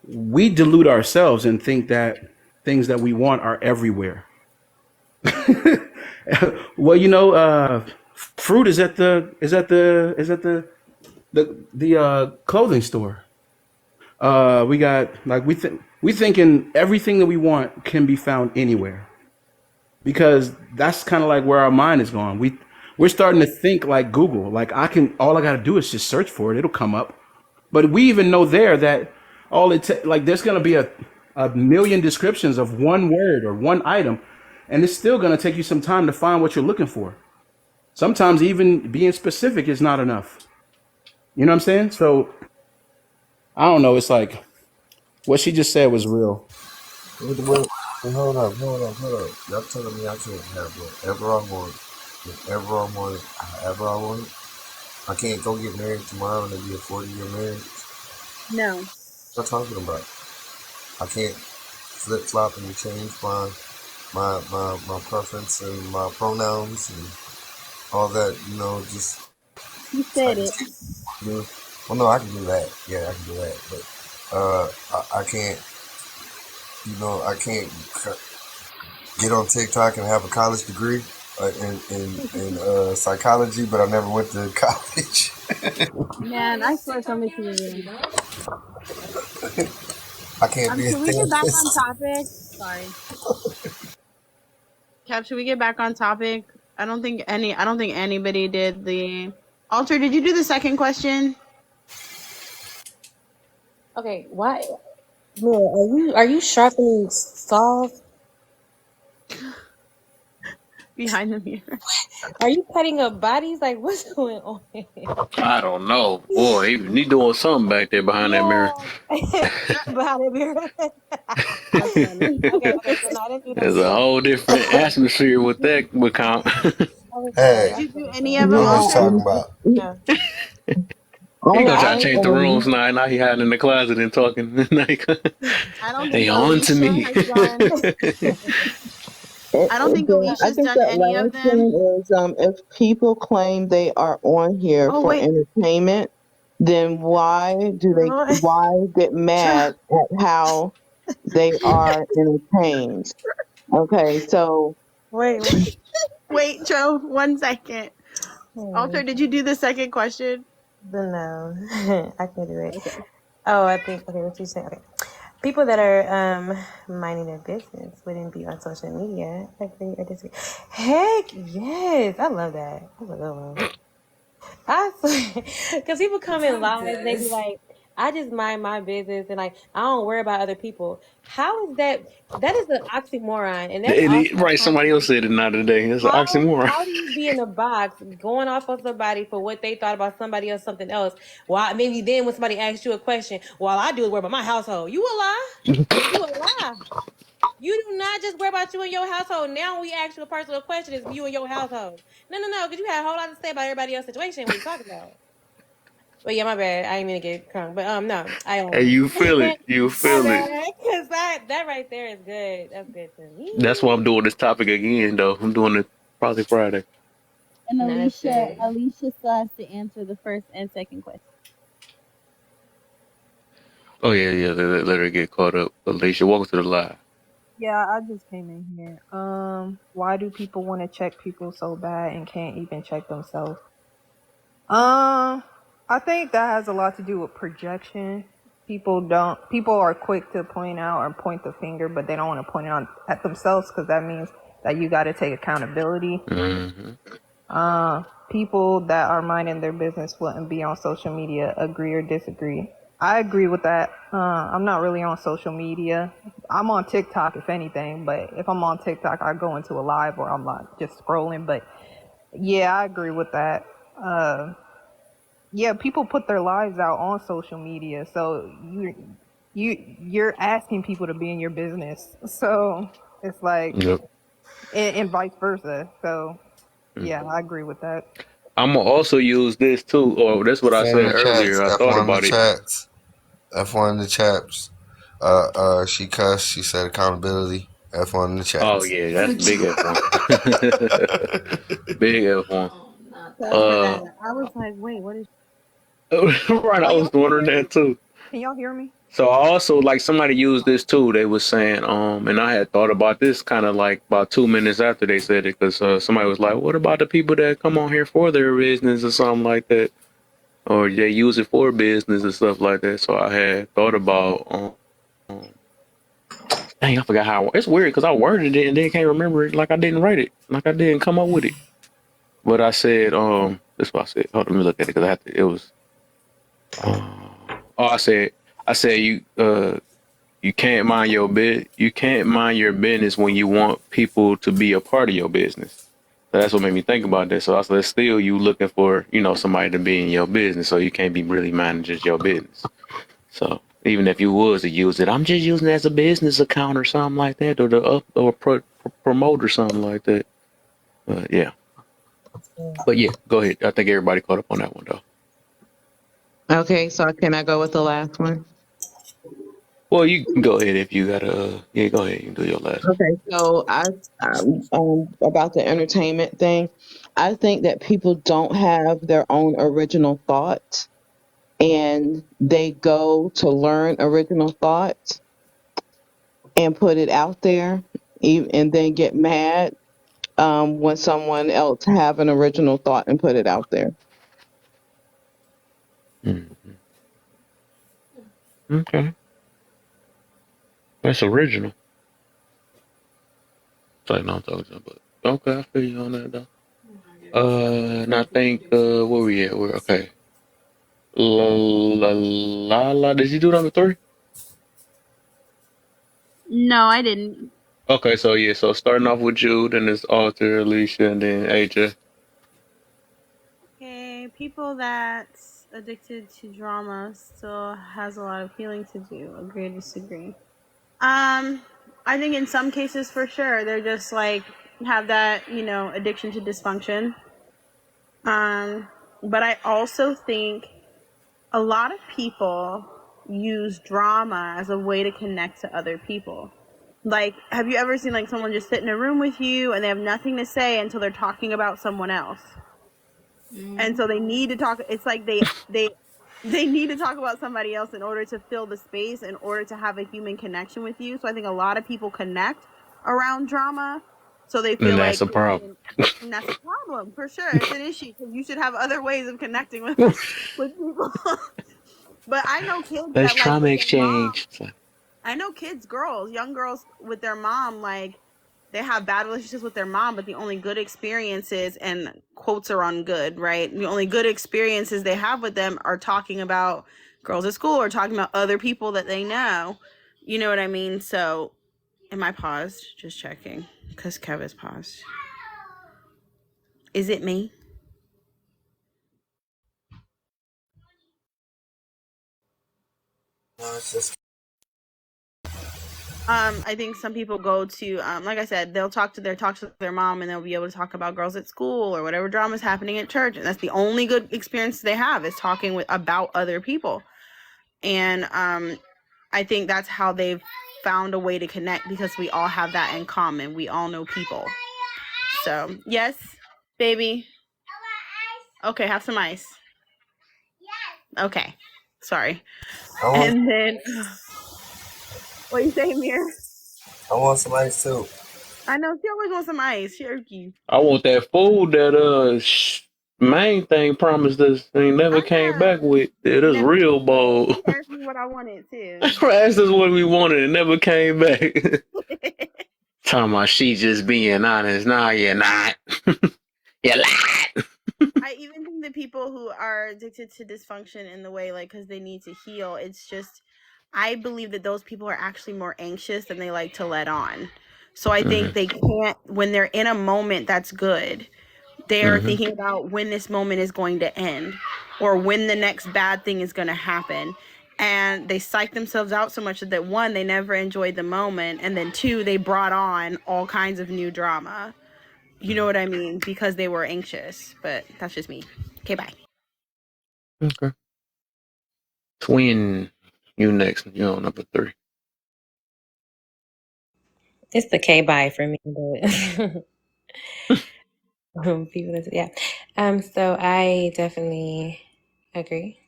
we delude ourselves and think that things that we want are everywhere. Well, fruit is at the clothing store. We got like we thinking everything that we want can be found anywhere because that's kind of like where our mind is going. We're starting to think like Google. Like all I got to do is just search for it. It'll come up. But we even know there that like there's going to be a million descriptions of one word or one item, and it's still going to take you some time to find what you're looking for. Sometimes even being specific is not enough. You know what I'm saying? So I don't know. It's like what she just said was real. Hold up. Y'all telling me I can't have whatever I want, whenever I want it, however I want it? I can't go get married tomorrow and it'll be a 40-year marriage? No. What y'all talking about? I can't flip flop and change my preference and my pronouns and all that, just You I said it. just do. Well, no, I can do that. Yeah, I can do that. But I can't, I can't get on TikTok and have a college degree in psychology, but I never went to college. Man, I swear something to you. I can't be a Should we get back on therapist. topic? Sorry. Cap, should we get back on topic? I don't think anybody did the Alter, did you do the second question? Okay, why? Man, are you sharpening saws? Behind the mirror. Are you cutting up bodies? Like, what's going on? I don't know, boy. He doing something back there behind that mirror. Yo, behind the mirror. That's funny. Okay, so no, I didn't do There's nothing. a whole different atmosphere with that account. I was sorry. Hey, Did I'm you do so any of sorry. them, what was you Yeah, Alter? talking about? No. He all gonna try to I change the rooms now. Now he hiding in the closet and talking. Like, I don't think they on to Alicia me. has done I think that any of last them. one is if people claim they are on here Oh for wait. entertainment, then why get mad at how they are entertained? Okay, so Wait, wait. Wait, Joe, 1 second. Alter, did you do the second question? No, I can't do it. Okay. Oh, I think, okay, what you saying? Okay. People that are minding their business wouldn't be on social media. Agree or disagree? Heck yes. I love that. That's a good one. I swear. Because people come in live and they be like, I just mind my business and like, I don't worry about other people. How is that? That is an oxymoron. And that's also a Right, somebody else contradiction. said it not today. It's an How oxymoron. how do you be in a box going off of somebody for what they thought about somebody else something else? While maybe then when somebody asks you a question, well, all I do is worry about my household. You a lie? You a lie? You do not just worry about you and your household. Now we ask you a personal question, it's you and your household. No, because you had a whole lot to say about everybody else's situation. What you talking about? But yeah, my bad. I didn't mean to get crunk. But no, I Hey, you feel it. You my feel it. bad. Because that right there is good. That's good to That's why me. I'm doing this topic again, though. I'm doing it probably Friday. And No, that's good. Alicia still has to answer the first and second question. Oh, yeah. Let her get caught up. Alicia, welcome to the live. Yeah, I just came in here. Why do people want to check people so bad and can't even check themselves? I think that has a lot to do with projection. People are quick to point out or point the finger, but they don't want to point it out at themselves because that means that you got to take accountability. Mm-hmm. People that are minding their business wouldn't be on social media. Agree or disagree? I agree with that. I'm not really on social media. I'm on TikTok, if anything, but if I'm on TikTok, I go into a live or I'm not just scrolling. But yeah, I agree with that. Yeah, people put their lives out on social media, so you're asking people to be in your business. So it's like Yep. and vice versa. So yeah, I agree with that. I'm gonna also use this too. Or that's what I Say in said the chats. earlier. I thought F1 in the about it. chats. F1 in the chats. She cussed. She said accountability. F1 in the Oh chats. yeah, that's big F1. Big F1. That's for that. Uh, I was like, wait, what is? right. I Oh, y'all was can wondering hear me? that too. Can y'all hear me? So I also like somebody used this too. They was saying, and I had thought about this kind of like about 2 minutes after they said it, because somebody was like, "What about the people that come on here for their business or something like that, or they use it for business and stuff like that?" So I had thought about, dang, I forgot how. It's weird because I worded it and then can't remember it. Like I didn't write it, like I didn't come up with it. But I said, this is what I said. Hold on, let me look at it because I had to. It was, oh, I said you can't mind your you can't mind your business when you want people to be a part of your business. So that's what made me think about this. So I said, still you looking for, somebody to be in your business. So you can't be really minding just your business. So even if you was to use it, I'm just using it as a business account or something like that, or promote or something like that. Yeah. But yeah, go ahead. I think everybody caught up on that one though. Okay, so can I go with the last one? Well, you can go ahead if you gotta. Yeah, go ahead. You can do your last one. Okay, so about the entertainment thing, I think that people don't have their own original thoughts, and they go to learn original thoughts and put it out there, and then get mad when someone else have an original thought and put it out there. Mm, okay, that's original. It's like no, I'm talking about. But okay, I feel you on that though. And I think where we at? We're okay. La. Did you do number three? No, I didn't. Okay, so yeah, so starting off with you, then it's Arthur, Alicia, and then AJ. Okay, people that's addicted to drama still has a lot of healing to do. Agree or disagree? I think in some cases for sure they're just like have that, addiction to dysfunction. But I also think a lot of people use drama as a way to connect to other people. Like, have you ever seen like someone just sit in a room with you and they have nothing to say until they're talking about someone else? And so they need to talk. It's like they need to talk about somebody else in order to fill the space, in order to have a human connection with you. So I think a lot of people connect around drama, so they feel And like that's a they problem. can, and that's a problem for sure. It's an issue because you should have other ways of connecting with people. But I know kids Let's that like trauma with their mom. exchange. It's like, I know kids, girls, young girls with their mom, like they have bad relationships with their mom, but the only good experiences, and quotes are on good, right? The only good experiences they have with them are talking about girls at school or talking about other people that they know. You know what I mean? So, am I paused? Just checking. Because Kev is paused. Is it me? No, it's just I think some people go to, like I said, they'll talk to their mom, and they'll be able to talk about girls at school or whatever drama is happening at church, and that's the only good experience they have is talking about other people. And I think that's how they've found a way to connect, because we all have that in common. We all know people. So yes, baby. Okay, have some ice. Okay, sorry. I want And then what you say, Mir? I want some ice too. I know she always wants some ice. She irky. I want that food that main thing promised us and never I came know. back with. It She is never real came back. bold. She asked me what I wanted too. Asked us what we wanted and never came back. Talking about she just being honest. Nah, you're not. You lied. I even think that people who are addicted to dysfunction in the way, like, because they need to heal, it's just, I believe that those people are actually more anxious than they like to let on. So I think they can't, when they're in a moment that's good, they are Mm-hmm. thinking about when this moment is going to end or when the next bad thing is going to happen. and they psyched themselves out so much that one, they never enjoyed the moment, and then two, they brought on all kinds of new drama. You know what I mean? Because they were anxious. But that's just me. Okay, bye. Okay. Twin, you next. You know, number 3. It's the K bye for me, but people yeah. So I definitely agree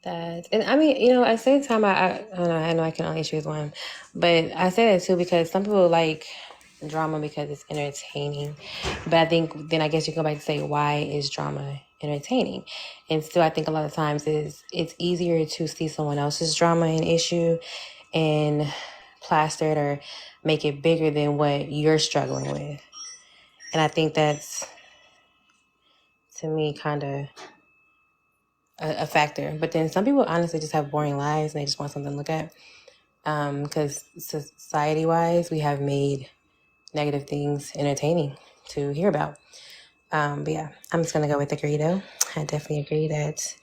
that, and I mean, at the same time, I don't know, I know I can only choose one, but I say that too because some people like drama because it's entertaining, but I think then I guess you go back to say, why is drama entertaining? And still, I think a lot of times it's easier to see someone else's drama and issue and plaster it or make it bigger than what you're struggling with. And I think that's, to me, kind of a factor. But then some people honestly just have boring lives and they just want something to look at. Because society-wise, we have made negative things entertaining to hear about. But yeah, I'm just gonna go with agree though. I definitely agree that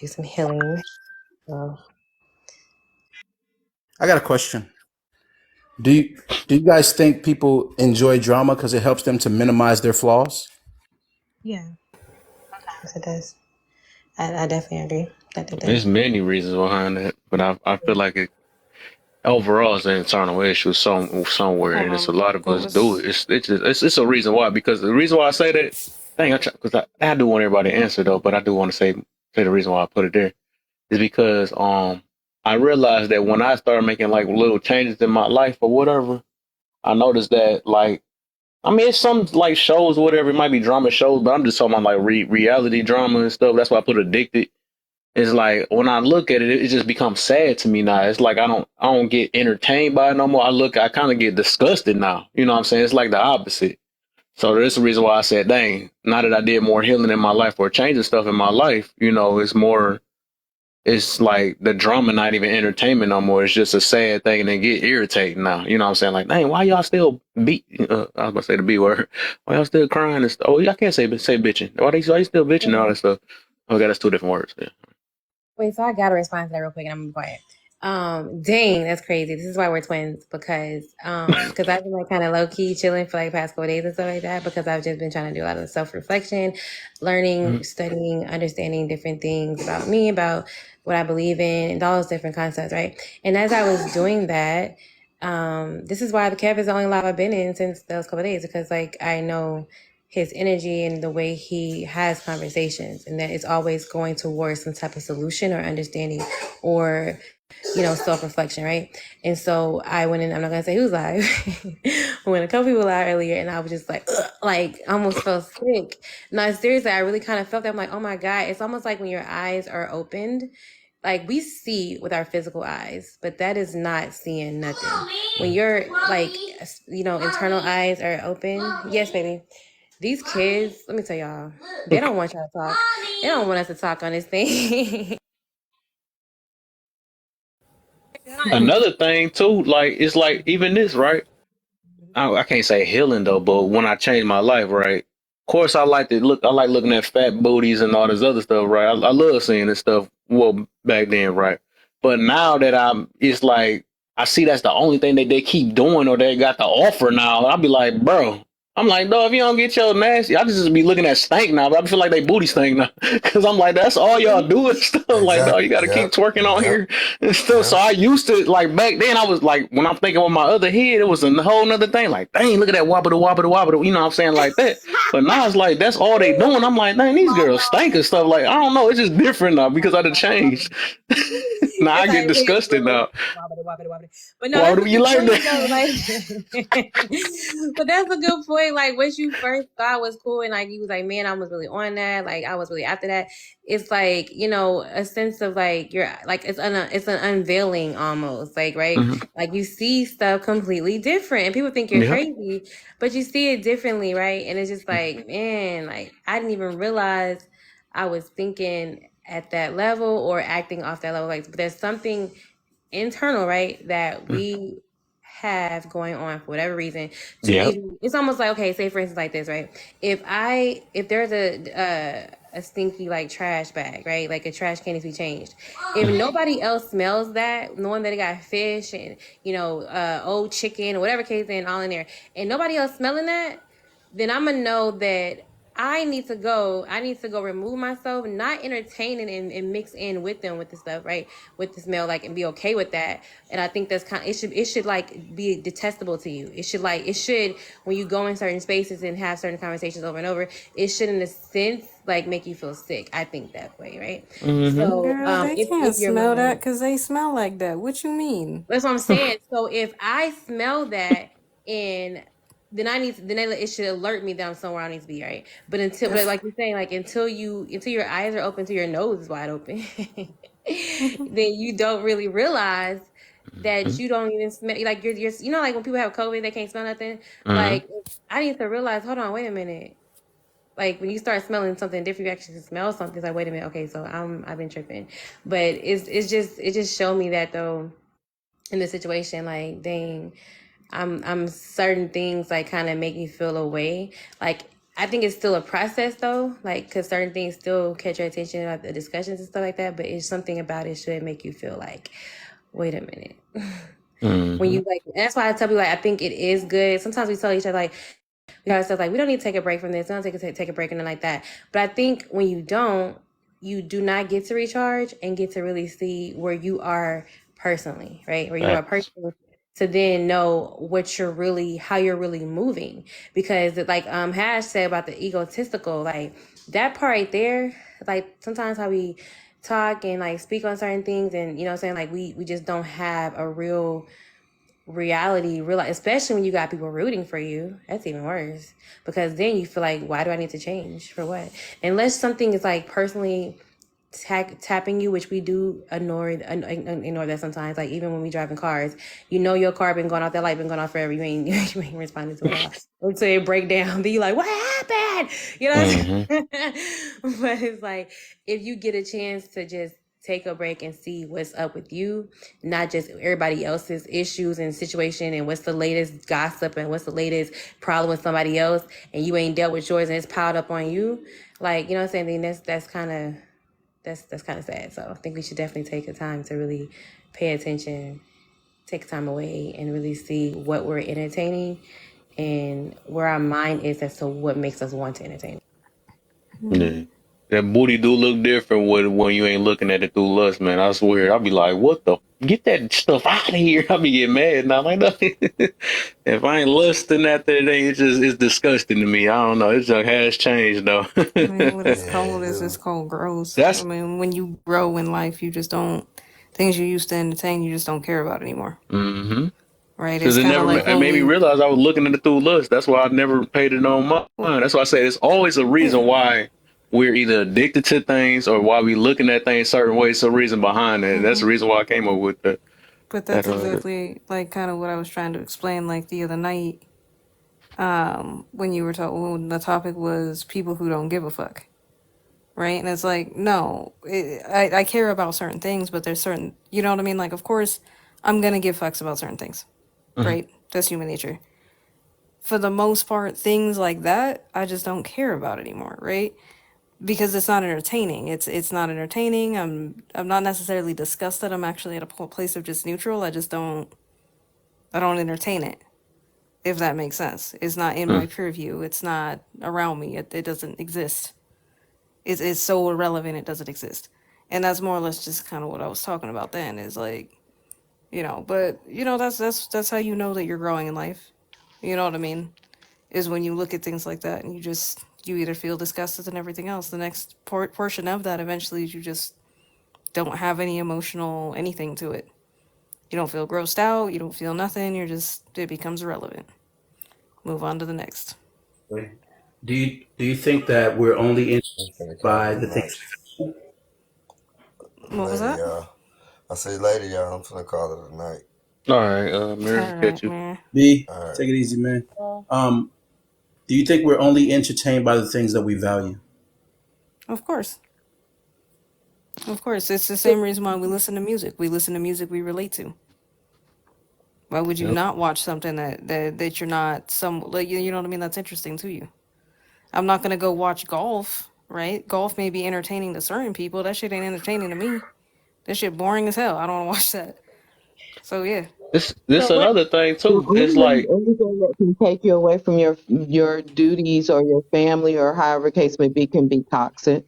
do some healing. So I got a question. Do you guys think people enjoy drama because it helps them to minimize their flaws? yeah, yes it does. I definitely agree that it There's does. many reasons behind that, but I feel like it overall it's an internal issue somewhere, and it's a lot of us do it. Goes. It's a reason why. Because the reason why I say that, dang, because I do want everybody to answer though, but I do want to say the reason why I put it there is because I realized that when I started making like little changes in my life or whatever, I noticed that like I mean it's some like shows whatever, it might be drama shows, but I'm just talking about like reality drama and stuff. That's why I put addicted. It's like when I look at it, it just becomes sad to me now. It's like I don't get entertained by it no more. I kind of get disgusted now. You know what I'm saying? It's like the opposite. So that's the reason why I said, dang, now that I did more healing in my life or changing stuff in my life, it's like the drama not even entertainment no more. It's just a sad thing and it get irritating now. You know what I'm saying? Like, dang, why y'all still I was about to say the B word. Why y'all still crying and stuff? Oh, I can't say bitching. Why you still bitching and all that stuff? Okay, that's two different words. Yeah. Wait, so I gotta respond to that real quick, and I'm gonna be quiet. Dang, that's crazy. This is why we're twins because I've been like kind of low key chilling for like past couple days and stuff like that because I've just been trying to do a lot of self reflection, learning, Mhm. studying, understanding different things about me, about what I believe in, and all those different concepts, right? And as I was doing that, this is why the Kev is the only live I've been in since those couple days because like I know his energy and the way he has conversations and that it's always going towards some type of solution or understanding or self-reflection, right? And so I went in, I'm not gonna say who's live, when a couple people live earlier and I was just like ugh, like almost felt sick. No, seriously, I really kind of felt that. I'm like, oh my God, it's almost like when your eyes are opened, like we see with our physical eyes, but that is not seeing nothing. When your like internal eyes are open. Yes, baby. These kids, let me tell y'all, they don't want y'all to talk. They don't want us to talk on this thing. Another thing too, like it's like even this, right? I can't say healing though, but when I changed my life, right? Of course, I like looking at fat booties and all this other stuff, right? I love seeing this stuff. Well, back then, right? But now that it's like I see that's the only thing that they keep doing or they got the offer now. I'll be like, bro. I'm like, no, if you don't get your nasty, I just be looking at stank now, but I feel like they booty stink now. Cause I'm like, that's all y'all do and stuff. Like, no, you Exactly. gotta keep Yep. twerking on Yep. here and stuff. So Yep. I used to like back then I was like when I'm thinking with my other head, it was a whole nother thing. Like, dang, look at that wobble, you know what I'm saying? Like that. But now it's like that's all they doing. I'm like, dang, these girls stink and stuff. Like, I don't know, it's just different now because I done changed. Now I That's how get it is. disgusted now. Wobbly, wobbly, wobbly. But no, Why that's a do you good like point though. that? Like, but that's a good point. Like, what you first thought was cool, and like you was like, man, I was really on that. Like, I was really after that. It's like a sense of like you're like it's an unveiling almost, like right, Hmm. like you see stuff completely different, and people think you're Yep. crazy, but you see it differently, right? And it's just like, man, like I didn't even realize I was thinking at that level or acting off that level. Like, but there's something internal, right, that we have going on for whatever reason to Yep. even. It's almost like, okay, say for instance like this, right? If there's a stinky like trash bag, right? Like a trash can needs to be changed. If nobody else smells that, knowing that it got fish and old chicken or whatever case in all in there, and nobody else smelling that, then I'm gonna know that I need to go. I need to go remove myself, not entertaining and mix in with them with the stuff, right? With the smell, like, and be okay with that. And I think that's kind of, it should like be detestable to you. It should when you go in certain spaces and have certain conversations over and over, it should in a sense like make you feel sick. I think that way, right? Mm-hmm. So Girl, they can't if you're smell that lying, because they smell like that. What you mean? that's what I'm saying. So if I smell that and then it should alert me that I'm somewhere I need to be, right? But If like you're saying, like until your eyes are open, to your nose is wide open, then you don't really realize that you don't even smell. Like you're like when people have COVID, they can't smell nothing. Mm-hmm. Like I need to realize, hold on, wait a minute. Like when you start smelling something different, you actually smell something. It's like, wait a minute, okay, so I've been tripping. But it just showed me that though in the situation, like dang, I'm certain things like kind of make me feel away. Like I think it's still a process though, like because certain things still catch your attention, like the discussions and stuff like that. But it's something about it should make you feel like, wait a minute. When Mm-hmm. you like, that's why I tell people like I think it is good. Sometimes we tell each other like we gotta stuff like we don't need to take a break from this. We don't take a break and like that. But I think when you don't, you do not get to recharge and get to really see where you are personally, right? Where you are Facts. personally to then know how you're really moving. Because like Hash said about the egotistical, like that part right there, like sometimes how we talk and like speak on certain things and what I'm saying, like we just don't have a reality, especially when you got people rooting for you. That's even worse because then you feel like, why do I need to change for what? Unless something is like personally tapping you, which we do ignore that sometimes. Like even when we driving cars, your car been going off, that light been going off forever. You ain't you ain't responding to it all until it break down. Then you like, what happened? You know what Mm-hmm. I'm saying? But it's like if you get a chance to just take a break and see what's up with you, not just everybody else's issues and situation and what's the latest gossip and what's the latest problem with somebody else, and you ain't dealt with yours and it's piled up on you. Like, you know what I'm saying? Then that's kind of that's kind of sad. So I think we should definitely take the time to really pay attention, take time away, and really see what we're entertaining and where our mind is as to what makes us want to entertain. Yeah. That booty do look different when you ain't looking at it through lust, man. I swear. I'll be like, what the? Get that stuff out of here. I'll be getting mad now. Like, no. If I ain't lusting after it, it's disgusting to me. I don't know. It just has changed, though. I mean, what it's Yeah, called it is do. it's called growth. I That's mean, when you grow in life, you just don't things you used to entertain, you just don't care about anymore, mm-hmm. right? Because It's it kind of never like it when made me we, realize I was looking at it through lust. That's why I never paid it no mind. That's why I say it's always a reason yeah, why we're either addicted to things or why we looking at things certain ways. Some reason behind it. That's the reason why I came up with but that. that's exactly like kind of what I was trying to explain like the other night, when you were talking, when the topic was people who don't give a fuck, right? And it's like, no, I care about certain things, but there's certain, you know what I mean? Like, of course, I'm gonna give fucks about certain things, Mhm. right? That's human nature. For the most part, things like that, I just don't care about anymore, right? Because it's not entertaining. It's not entertaining. I'm not necessarily disgusted. I'm actually at a place of just neutral. I don't entertain it. If that makes sense, it's not in my purview. It's not around me. It doesn't exist. It's so irrelevant. It doesn't exist. And that's more or less just kind of what I was talking about then. Is like, but that's how you know that you're growing in life. You know what I mean? Is when you look at things like that and you either feel disgusted and everything else. The next portion of that eventually is you just don't have any emotional anything to it. You don't feel grossed out. You don't feel nothing. It becomes irrelevant. Move on to the next. Do you think that we're only in I'm finna call by it a the things? night. What was Later, that? y'all. I say later, y'all. I'm finna call it a night. All right, Mary, All catch right, you. man. B, All right. take it easy, man. Um, do you think we're only entertained by the things that we value? Of course, of course. It's the same reason why we listen to music. We listen to music we relate to. Why would you Yep. not watch something that you're not some like you know what I mean? That's interesting to you. I'm not gonna go watch golf right? Golf may be entertaining to certain people. That shit ain't entertaining to me. That shit boring as hell. I don't want to watch that. So yeah. This So what? another thing Well, too. It's always like anything that can take you away from your duties or your family or however case may be can be toxic,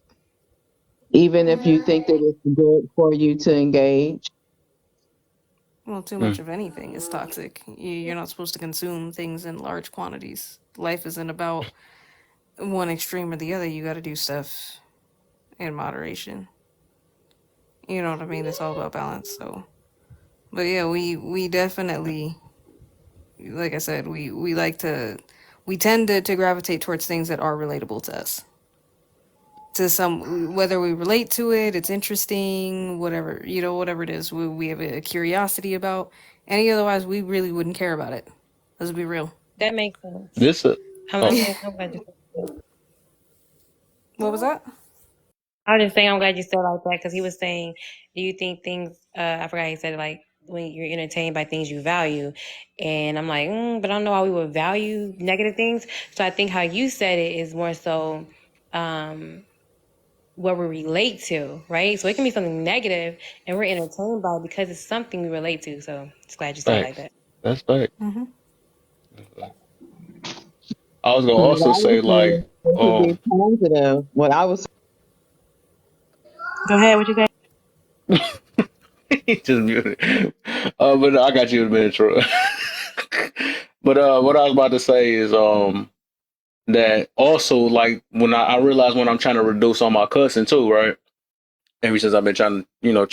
even if you think that it's good for you to engage. Well, too much mm, of anything is toxic. You're not supposed to consume things in large quantities. Life isn't about one extreme or the other. You got to do stuff in moderation. You know what I mean? It's all about balance. So, but yeah, we definitely, like I said, we like to, we tend to gravitate towards things that are relatable to us. To some, whether we relate to it, it's interesting, whatever, you know, whatever it is, we have a curiosity about. Any otherwise, we really wouldn't care about it. Let's be real. That makes sense. this. I'm Oh, saying I'm glad you said that. What was that? I was just saying I'm glad you said it like that because he was saying, do you think things? I forgot he said it like when you're entertained by things you value, and I'm like, but I don't know why we would value negative things. So I think how you said it is more so. Um, what we relate to, right? So it can be something negative and we're entertained by it because it's something we relate to. So just glad you said it like facts. that. That's fact. Mm-hmm. I was gonna What also I was say saying like, it could be positive. What I was Go ahead, what you got? he just muted. But I got you in a minute, Troy. But what I was about to say is that also like when I realized when I'm trying to reduce on my cussing too, right? Ever since I've been trying to,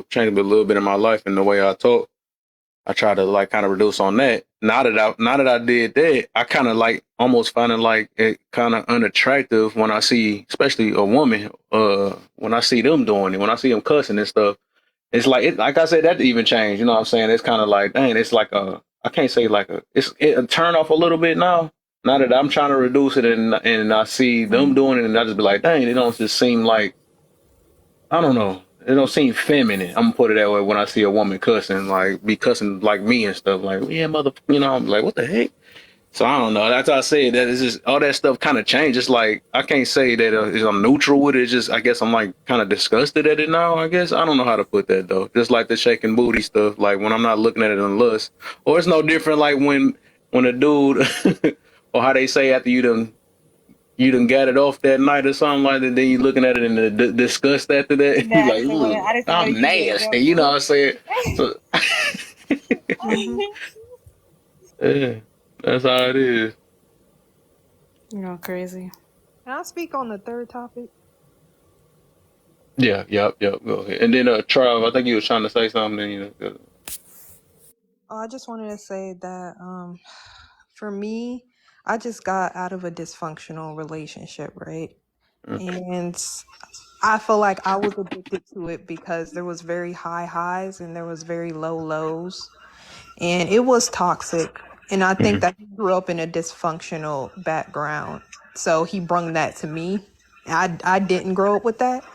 change a little bit in my life and the way I talk, I try to like kind of reduce on that. Now that I did that, I kind of like almost finding like it kind of unattractive when I see, especially a woman, when I see them doing it, when I see them cussing and stuff. It's like like I said, that even changed. You know what I'm saying? It's kind of like, dang, it's like I can't say like a turn off a little bit now. Now that I'm trying to reduce it and I see them Mm-hmm. doing it and I just be like, dang, it don't just seem like, I don't know. It don't seem feminine. I'm gonna put it that way when I see a woman cussing, like be cussing like me and stuff. Like, yeah, mother, I'm like, what the heck? So I don't know. That's why I say that it's just all that stuff kind of changed. It's like I can't say that I'm neutral with it. It's just I guess I'm like kind of disgusted at it now. I guess I don't know how to put that though. Just like the shaking booty stuff. Like when I'm not looking at it in lust, or it's no different. Like when a dude or how they say after you done got it off that night or something like that. Then you looking at it in the disgust after that. Nah, You like, I ugh, just want to I'm use an nasty. You know what I'm example. saying? So Mm-hmm. yeah, that's how it is. You know, crazy. Can I speak on the third topic? Yeah, yep. Go ahead. And then Trav, I think you was trying to say something. I just wanted to say that for me, I just got out of a dysfunctional relationship, right? Mm, And I feel like I was addicted to it because there was very high highs and there was very low lows, and it was toxic. And I think mhm, that he grew up in a dysfunctional background, so he brung that to me. I didn't grow up with that.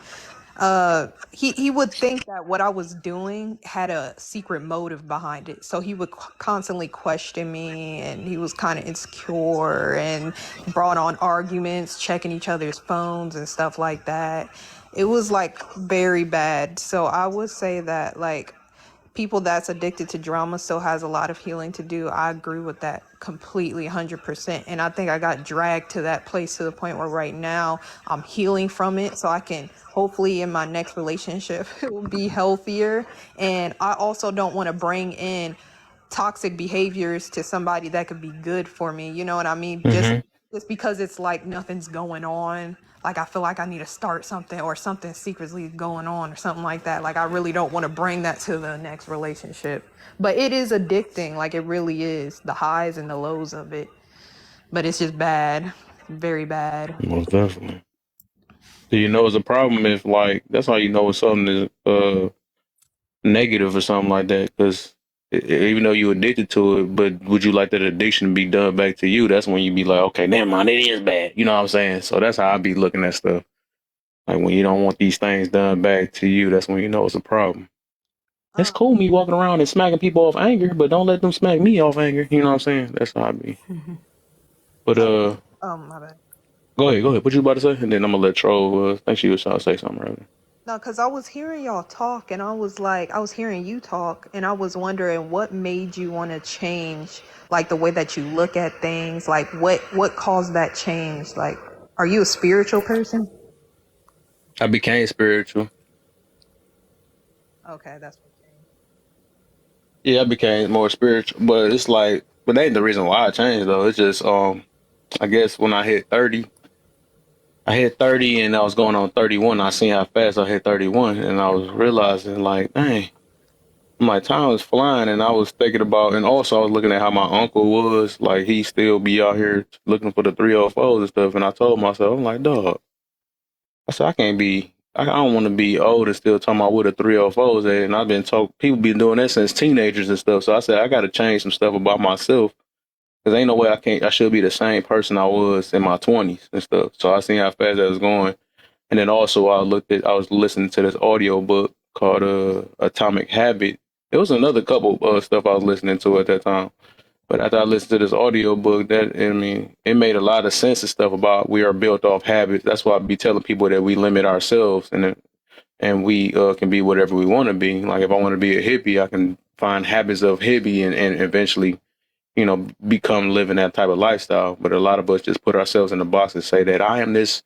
He would think that what I was doing had a secret motive behind it, so he would constantly question me, and he was kind of insecure and brought on arguments, checking each other's phones and stuff like that. It was like very bad. So I would say that like people that's addicted to drama still has a lot of healing to do. I agree with that completely 100%. And I think I got dragged to that place to the point where right now I'm healing from it, so I can hopefully in my next relationship it will be healthier. And I also don't want to bring in toxic behaviors to somebody that could be good for me. You know what I mean? mhm. Just because it's like nothing's going on. Like I feel like I need to start something or something secretly going on or something like that. Like I really don't want to bring that to the next relationship. But it is addicting. Like it really is. The highs and the lows of it. But it's just bad. Very bad. Most definitely. Do you know it's a problem if like that's how you know if something is negative or something like that? Because even though you're addicted to it, but would you like that addiction to be done back to you? That's when you be like, okay, never mind, it is bad. You know what I'm saying? So that's how I be looking at stuff. Like when you don't want these things done back to you, that's when you know it's a problem. It's Um, cool me walking around and smacking people off anger, but don't let them smack me off anger. You know what I'm saying? That's how I be. But I, my bad. Go ahead, go ahead. What you about to say? And then I'm gonna let Troll. I think she was trying to say something earlier. No, because I was hearing y'all talk, and I was like, I was hearing you talk, and I was wondering what made you want to change, like the way that you look at things. Like, what caused that change? Like, are you a spiritual person? I became spiritual. Okay, that's what changed. Yeah, I became more spiritual, but it's like, but that ain't the reason why I changed though. It's just, I guess when I hit 30 and I was going on 31. I seen how fast I hit 31, and I was realizing like, dang, my time was flying, and I was thinking about, and also I was looking at how my uncle was like, he still be out here looking for the 304s and stuff, and I told myself, I'm like, dog, I said, I don't want to be old and still talking about what a 304s at, and I've been told people been doing that since teenagers and stuff, so I said, I got to change some stuff about myself. Cause ain't no way I should be the same person I was in my 20s and stuff. So I seen how fast that was going. And then also I was listening to this audio book called Atomic Habit. There was another couple stuff I was listening to at that time. But after I listened to this audio book, it made a lot of sense and stuff about we are built off habits. That's why I be telling people that we limit ourselves and we can be whatever we want to be. Like if I want to be a hippie, I can find habits of hippie and eventually, become living that type of lifestyle. But a lot of us just put ourselves in the box and say that I am this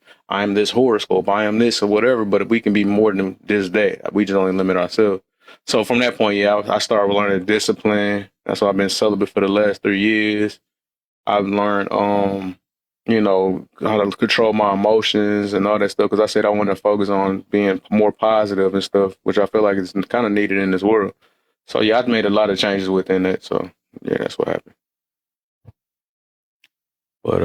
horoscope, I am this or whatever. But if we can be more than this, that we just only limit ourselves. So from that point, yeah, I started learning discipline. That's why I've been celibate for the last 3 years. I've learned, how to control my emotions and all that stuff. Because I said I want to focus on being more positive and stuff, which I feel like is kind of needed in this world. So yeah, I've made a lot of changes within that. So yeah, that's what happened. But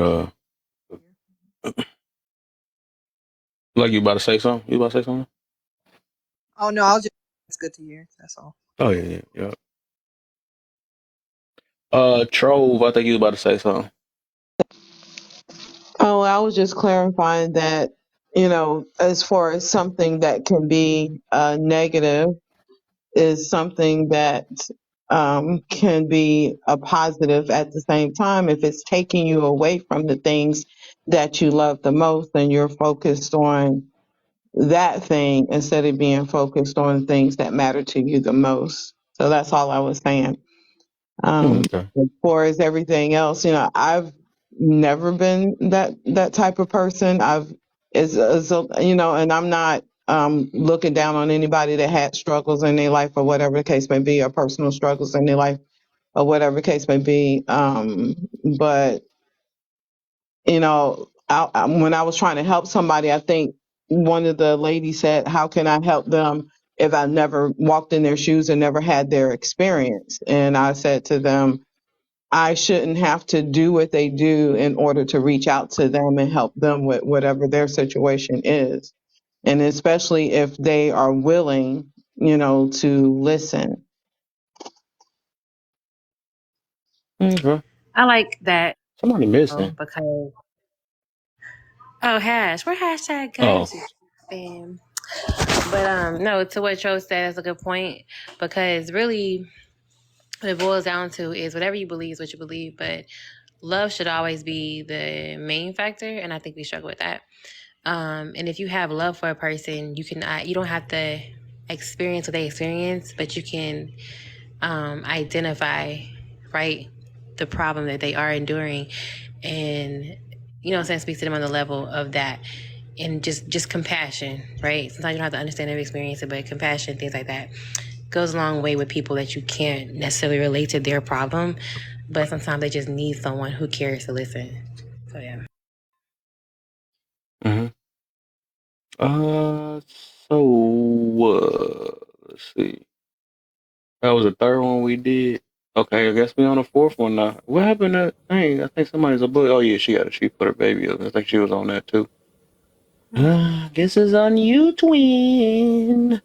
like you about to say something? You about to say something? Oh no, I was just. It's good to hear. That's all. Oh yeah, yeah, yeah. Trove, I think you was about to say something. Oh, I was just clarifying that, as far as something that can be negative is something that can be a positive at the same time. If it's taking you away from the things that you love the most, then you're focused on that thing instead of being focused on things that matter to you the most. So that's all I was saying. Okay. As far as everything else, I've never been that type of person. And I'm not looking down on anybody that had struggles in their life or whatever the case may be, or personal struggles in their life or whatever the case may be. But when I was trying to help somebody, I think one of the ladies said, "How can I help them if I never walked in their shoes and never had their experience?" And I said to them, I shouldn't have to do what they do in order to reach out to them and help them with whatever their situation is. And especially if they are willing, to listen. Okay. I like that Somebody missing. because hash, where hashtag Oh. goes? Spam. But no, to what Cho said, that's a good point because really, what it boils down to is whatever you believe is what you believe, but love should always be the main factor, and I think we struggle with that. And if you have love for a person, you don't have to experience what they experience, but you can identify, right, the problem that they are enduring, and speak to them on the level of that, and just compassion, right? Sometimes you don't have to understand every experience, but compassion, things like that, goes a long way with people that you can't necessarily relate to their problem, but sometimes they just need someone who cares to listen. So yeah. Mm-hmm. Uh, let's see. That was the third one we did. Okay, I guess we on the fourth one now. What happened to? Dang, I think somebody's a bully. Oh yeah, she put her baby up. I think she was on that too. Guess it's on you, twin.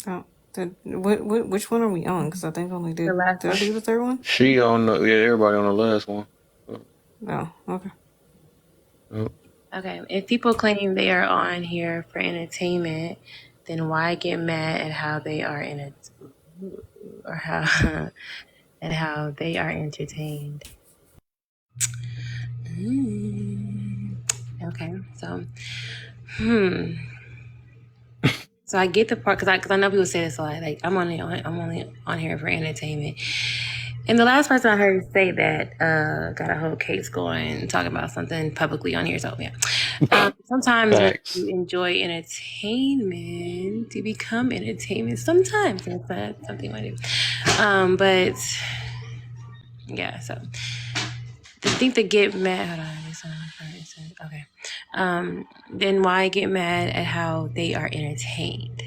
Oh, which one are we on? Because I think I only The last did I one. do the third one? She on the everybody on the last one. No. Okay. Oh. Okay, if people claim they are on here for entertainment, then why get mad at how they are in it, or how at how they are entertained? Okay, so so I get the part because I know people say this a lot. Like I'm only on here for entertainment. And the last person I heard say that got a whole case going, talking about something publicly on here. So yeah, sometimes when Facts. you enjoy entertainment, you become entertainment. Sometimes that's something I do. But yeah, so the thing to get mad. Hold on, okay. Then why get mad at how they are entertained?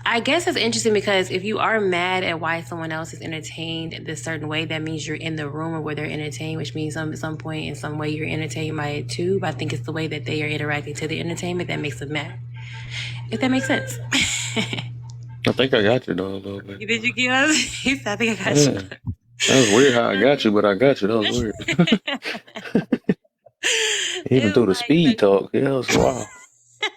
I guess it's interesting because if you are mad at why someone else is entertained this certain way, that means you're in the room or where they're entertained, which means at some point in some way you're entertained by it too. But I think it's the way that they are interacting to the entertainment that makes them mad. If that makes sense. I think I got you though a little bit. Did you get us? I think I got Yeah. you. That was weird how I got you, but I got you. That was weird. Even through the speed talk, yeah, it was wow.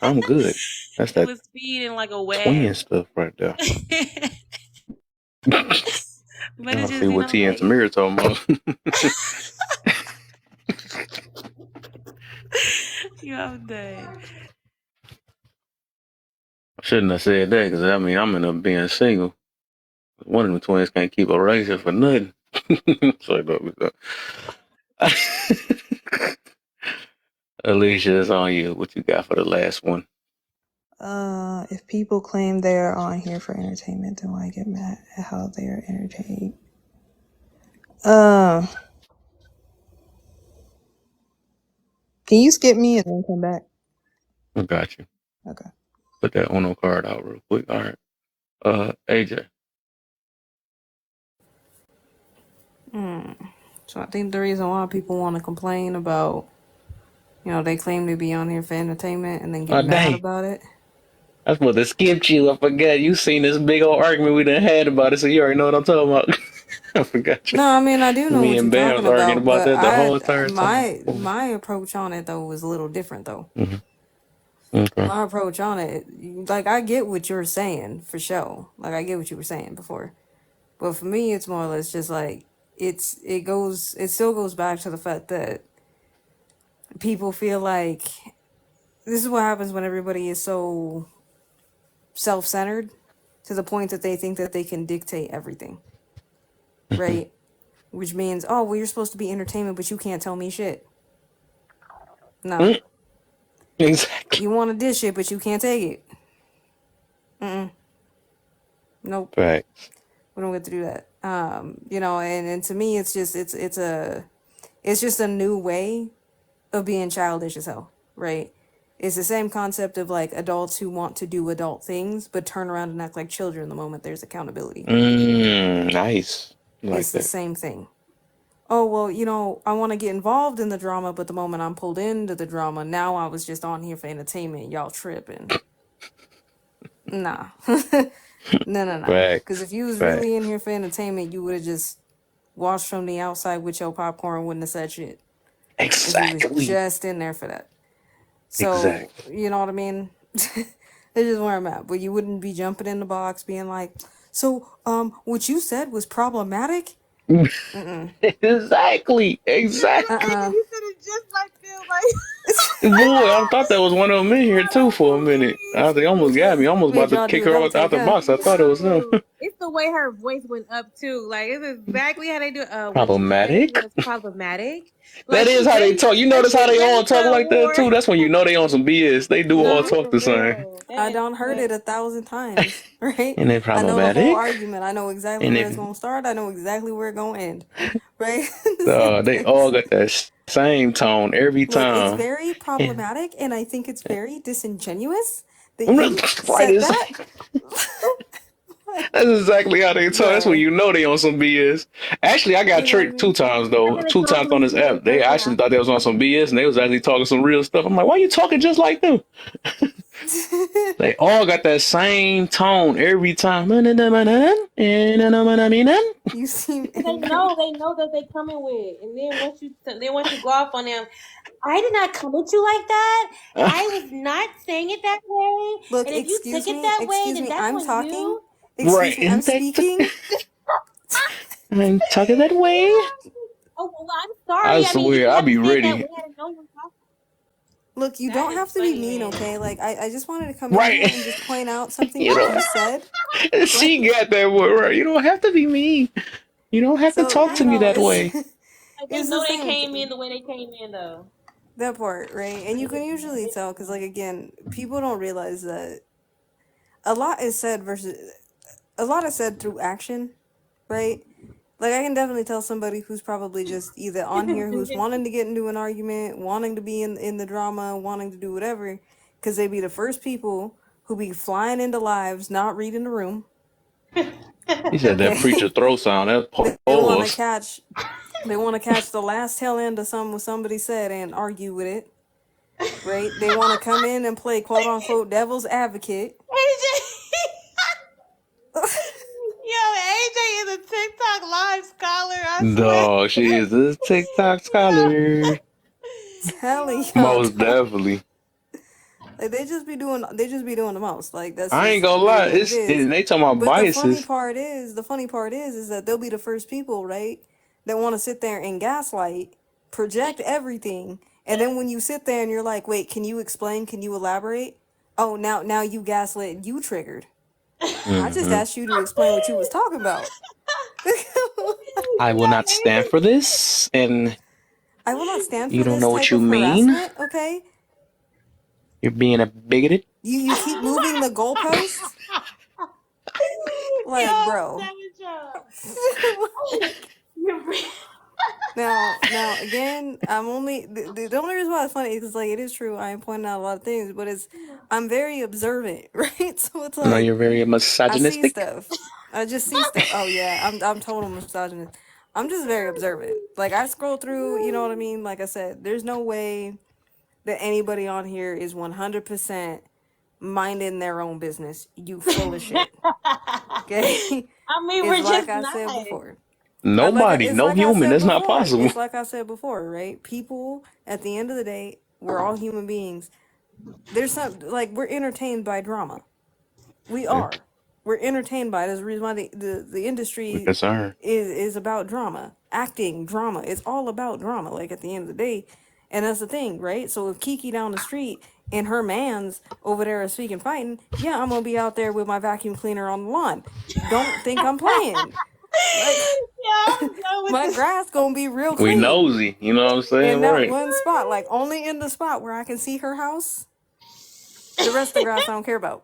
I'm good. That's It that was speed in like a way. twin stuff right there. But I it's see just, what T and like, Tamir talking about. I'm done. I shouldn't have said that because I mean I'm end up being single. One of the twins can't keep a razor for nothing. So Alicia, it's on you. What you got for the last one? If people claim they are on here for entertainment, then why get mad at how they are entertained? Can you skip me and then come back? I got you. Okay. Put that Uno card out real quick. All right. AJ. So I think the reason why people want to complain about, they claim to be on here for entertainment and then get Oh mad dang. about it. I was supposed to skip you. I forgot. You seen this big old argument we done had about it, so you already know what I'm talking about. I forgot you. No, I mean I do know Me what you're and Bam talking was arguing about, about but that the whole entire time. my approach on it though was a little different though. Mm-hmm. Okay. My approach on it, like I get what you're saying for sure. Like I get what you were saying before, but for me, it's more or less just like it still goes back to the fact that people feel like this is what happens when everybody is so self-centered to the point that they think that they can dictate everything, right? Which means, oh, well, you're supposed to be entertainment, but you can't tell me shit. No. Exactly. You want to dish it, but you can't take it. Nope. Right. We don't get to do that. And to me, it's just it's just a new way of being childish as hell, right? It's the same concept of like adults who want to do adult things but turn around and act like children the moment there's accountability. Nice. Like It's the that. same thing. Oh, well, I want to get involved in the drama, but the moment I'm pulled into the drama, now I was just on here for entertainment. Y'all tripping. Nah. No. Because Facts. if you was Facts. really in here for entertainment, you would have just watched from the outside with your popcorn, wouldn't have said shit. If you was Exactly. just in there for that. So, Exactly. you know what I mean? It's just where I'm at. But you wouldn't be jumping in the box being like, so, what you said was problematic? Exactly. Exactly. You said it just like feel like Boy, I thought that was one of them in here too for a minute. I think almost got me. Almost Made about to y'all do kick a her double out take, the huh? box. I thought it was him. it's the way her voice went up too. Like it's exactly how they do. What you said Problematic. was problematic. That Like is she how they ready. talk. You Like notice how she they ready all for talk a like that war. too? That's when you know they on some BS. They do all Nah, talk the For same. real. I That done heard that it 1,000 times, right? And they I know the whole problematic. argument. I know exactly And where if it's gonna start. I know exactly where it's gonna end, right? The same they thing. all got that same tone every Look, it's time. very Yeah. problematic, and I think it's very disingenuous that you Right, said it's that. Like, that's exactly how they talk. That's when bruh, you know they on some BS. Actually, I got you know what I tricked two mean? times and though. then it Two comes times on from this the app. They actually thought they was on some BS and they was actually talking some real stuff. I'm like, why you talking just like them? They all got that same tone every time. You seem they angry. know that they coming with, and then once you go off on them, I did not come at you like that. I was not saying it that way. Look, And if you took it that way, excuse then me. that's I'm on talking. you. Excuse Right. me. I'm And they speaking. And talk it that way. Oh, well, I'm I sorry. I mean, you swear, didn't I'll have to be say it that ready. way. I didn't know you were talking. Look, you That don't is have to be funny, mean, man. okay? Like, I just wanted to come in here Right. and just point out something You that know, you said. she Like, got that word right. You don't have to be mean. You don't have to so, talk That to you me know, that is it's way. like they it's know the they same came in the way they came in though. that part, right? And you can usually tell because, like, again, people don't realize that a lot is said versus a lot is said through action, right? Like, I can definitely tell somebody who's probably just either on here who's wanting to get into an argument, wanting to be in the drama, wanting to do whatever, because they be the first people who be flying into lives, not reading the room. He said that preacher Okay, throw sound. That they want to pause. catch, they want to catch the last tail end of what somebody said and argue with it, right? They want to come in and play quote unquote devil's advocate. AJ, yo, AJ is a TikTok live scholar. I swear. Dog, she is a TikTok scholar. Telling y'all, Most dog. definitely. Like, they just be doing the most. Like, that's I ain't just gonna really lie. what it is. They talking about But biases. the funny part is that they'll be the first people, right, that want to sit there and gaslight, project everything, and then when you sit there and you're like, wait, can you explain? Can you elaborate? Oh, now you gaslit, you triggered. I just Hmm. asked you to explain what you was talking about. I will Yo, not stand for this, and I will not stand you for don't this know what type you of mean. harassment. Okay, You're being a bigoted. you keep moving the goalposts, like, yo, bro. Like, Savage. now again, I'm only the only reason why it's funny is 'cause, like, it is true. I am pointing out a lot of things, but I'm very observant, right? So it's No, like you're very I see misogynistic. stuff. I just see stuff. Oh yeah, I'm total misogynist. I'm just very observant. Like, I scroll through, you know what I mean? Like I said, there's no way that anybody on here is 100% minding their own business. You full of shit. Okay? I mean, It's we're like just I said not. before. Nobody, It's no like I human. said That's not before. possible. It's like I said before, right? People, at the end of the day, we're all human beings. There's some, like, we're entertained by drama. We Yeah, are. We're entertained by it. There's a reason why the we industry concerned. is about drama. Acting, drama. It's all about drama, like, at the end of the day. And that's the thing, right? So if Kiki down the street and her man's over there is speaking fighting, yeah, I'm gonna be out there with my vacuum cleaner on the lawn. Don't think I'm playing. Like, Yeah, I'm done with my this. grass gonna be real We clean nosy. You know what I'm saying? in that Right. one spot, like, only in the spot where I can see her house. The rest of the grass I don't care about.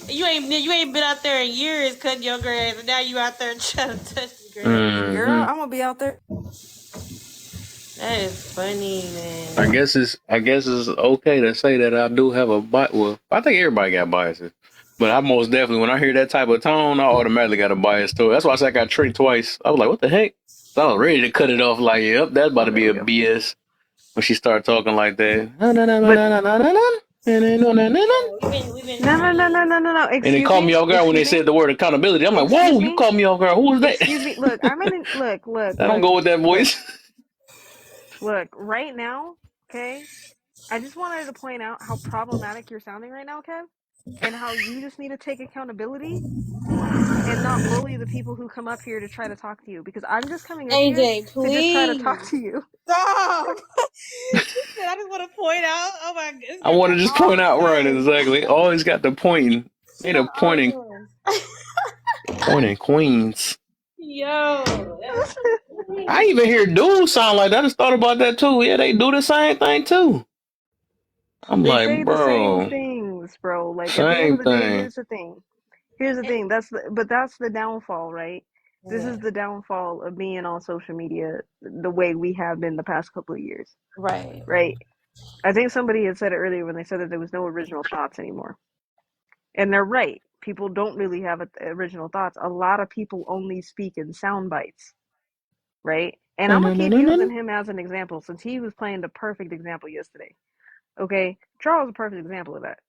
You ain't been out there in years cutting your grass, and now you out there trying to touch the grass. Girl, Hmm. I'm gonna be out there. That is funny, I man. guess it's okay to say that I do have a bias. Well, I think everybody got biases, but I most definitely when I hear that type of tone, I automatically got a bias too. That's why I said I got tricked twice. I was like, "What the heck?" So I was ready to cut it off. Like, "Yep, that's about Oh, to there be we a go. BS." When she started talking like that, But Oh, we've been No, no, trying no, to. no, no, no, no. and it Excuse caught me me. off guard when they Excuse me. said the word accountability. I'm like, Excuse "Whoa, you me. caught me off guard. Who was that?" Excuse me. Look, I'm in. Look, look, I don't look, go with that look, voice. look. Right now, okay. I just wanted to point out how problematic you're sounding right now, Kev, and how you just need to take accountability and not bully the people who come up here to try to talk to you. Because I'm just coming up here AJ, to just try to talk please to you. stop. She said, I just want to point out. Oh my god, this I girl want to got just all point out right the exactly. Always got the pointing. She They the got all the pointing guns. pointing queens. Yo, that's I even hear dudes sound like that. I just thought about that too. Yeah, they do the same thing too. I'm They like, say the same bro, things, bro. Like, at the end same of the day, thing. here's the thing. Here's the thing. That's the downfall, right? This yeah, is the downfall of being on social media the way we have been the past couple of years, right. right? I think somebody had said it earlier when they said that there was no original thoughts anymore. And they're right. People don't really have original thoughts. A lot of people only speak in sound bites, right? And I'm going to keep using him as an example since he was playing the perfect example yesterday. Okay? Charles is a perfect example of that.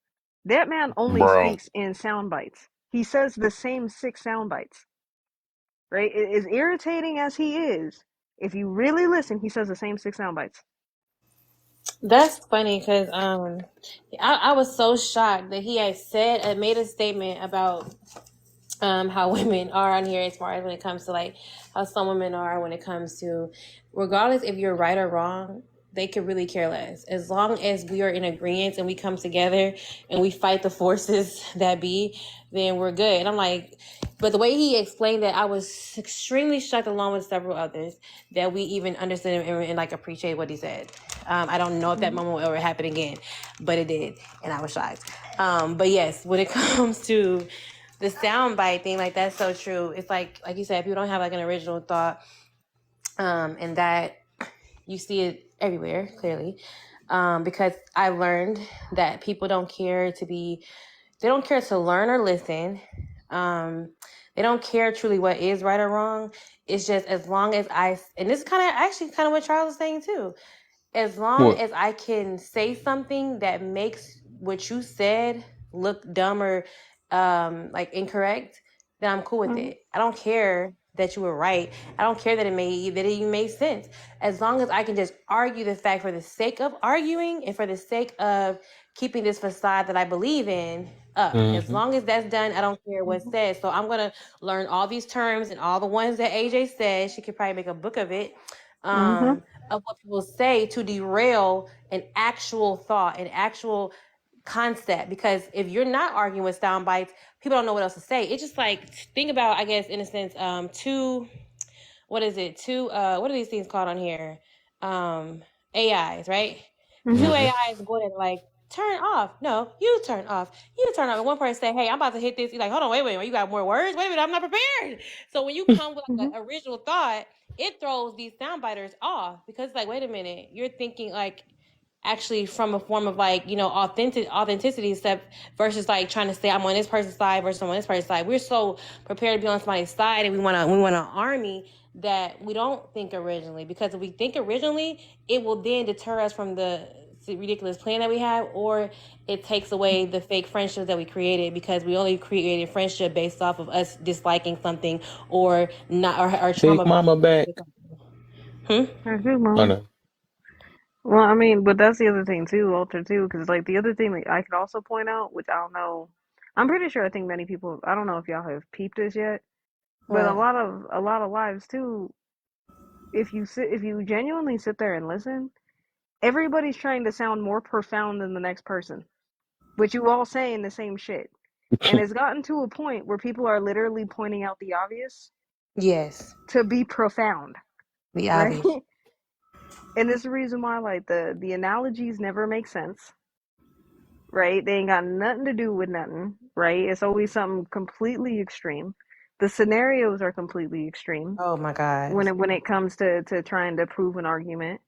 That man only Bro, speaks in sound bites. He says the same 6 sound bites, right? As irritating as he is, if you really listen, he says the same 6 sound bites. That's funny because I was so shocked that he had made a statement about how women are on here as far as when it comes to like how some women are when it comes to, regardless if you're right or wrong, they could really care less as long as we are in agreement and we come together and we fight the forces that be, then we're good. And I'm like, but the way he explained that, I was extremely shocked, along with several others, that we even understood him and like appreciate what he said. I don't know if that moment will ever happen again, but it did, and I was shocked. But yes, when it comes to the soundbite thing, like that's so true. It's like you said, people don't have like an original thought, and that you see it everywhere clearly, because I've learned that people don't care to be, they don't care to learn or listen. They don't care truly what is right or wrong. It's just as long as and this is kind of actually kind of what Charles was saying too, as long What? as I can say something that makes what you said look dumb or like incorrect, then I'm cool with Mhm. it. I don't care that you were right. I don't care that it even made sense. As long as I can just argue the fact for the sake of arguing and for the sake of keeping this facade that I believe in up. As Hmm. long as that's done, I don't care what's Mhm. said. So I'm gonna learn all these terms and all the ones that AJ said. She could probably make a book of it. Mhm. Of what people say to derail an actual thought, an actual concept. Because if you're not arguing with sound bites, people don't know what else to say. It's just like, think about, I guess, in a sense, two, what is it? Two, what are these things called on here? AIs, right? Two Mhm. Hmm. AIs going at like, turn off. No, you turn off. You turn off. And one person say, hey, I'm about to hit this. You're like, hold on, wait, you got more words? Wait a minute, I'm not prepared. So when you come with like Mhm. an original thought, it throws these soundbiters off, because it's like, wait a minute, you're thinking like actually from a form of like, authenticity stuff, versus like trying to say I'm on this person's side versus I'm on this person's side. We're so prepared to be on somebody's side, and we want an army, that we don't think originally. Because if we think originally, it will then deter us from the ridiculous plan that we have, or it takes away the fake friendships that we created, because we only created friendship based off of us disliking something, or not, or Big trauma Mama bonding. back. That's good, Oh mom. no. Well, I mean, but that's the other thing too, Walter, too, because like the other thing that I could also point out, which I don't know, I'm pretty sure I think many people, I don't know if y'all have peeped this yet, but What? a lot of lives too, if you genuinely sit there and listen, everybody's trying to sound more profound than the next person, but you all saying the same shit. And it's gotten to a point where people are literally pointing out the obvious Yes, to be profound, the right? obvious. And this is the reason why like the analogies never make sense, right? They ain't got nothing to do with nothing, right? It's always something completely extreme. The scenarios are completely extreme Oh my God. when it comes to trying to prove an argument.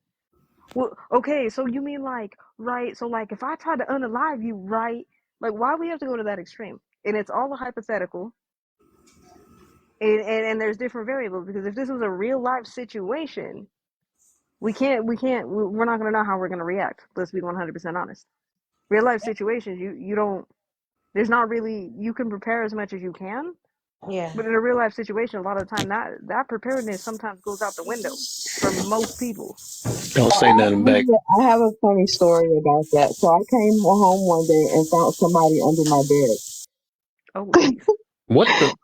Well, okay, so you mean like, right? So like if I try to unalive you, right? Like why we have to go to that extreme? And it's all a hypothetical. And there's different variables, because if this was a real life situation, we're not going to know how we're going to react. Let's be 100% honest. Real life situations, you don't, there's not really, you can prepare as much as you can, Yeah. but in a real life situation, a lot of the time that preparedness sometimes goes out the window for most people. Don't say nothing back. I have a funny story about that. So I came home one day and found somebody under my bed. Oh, jeez. What the?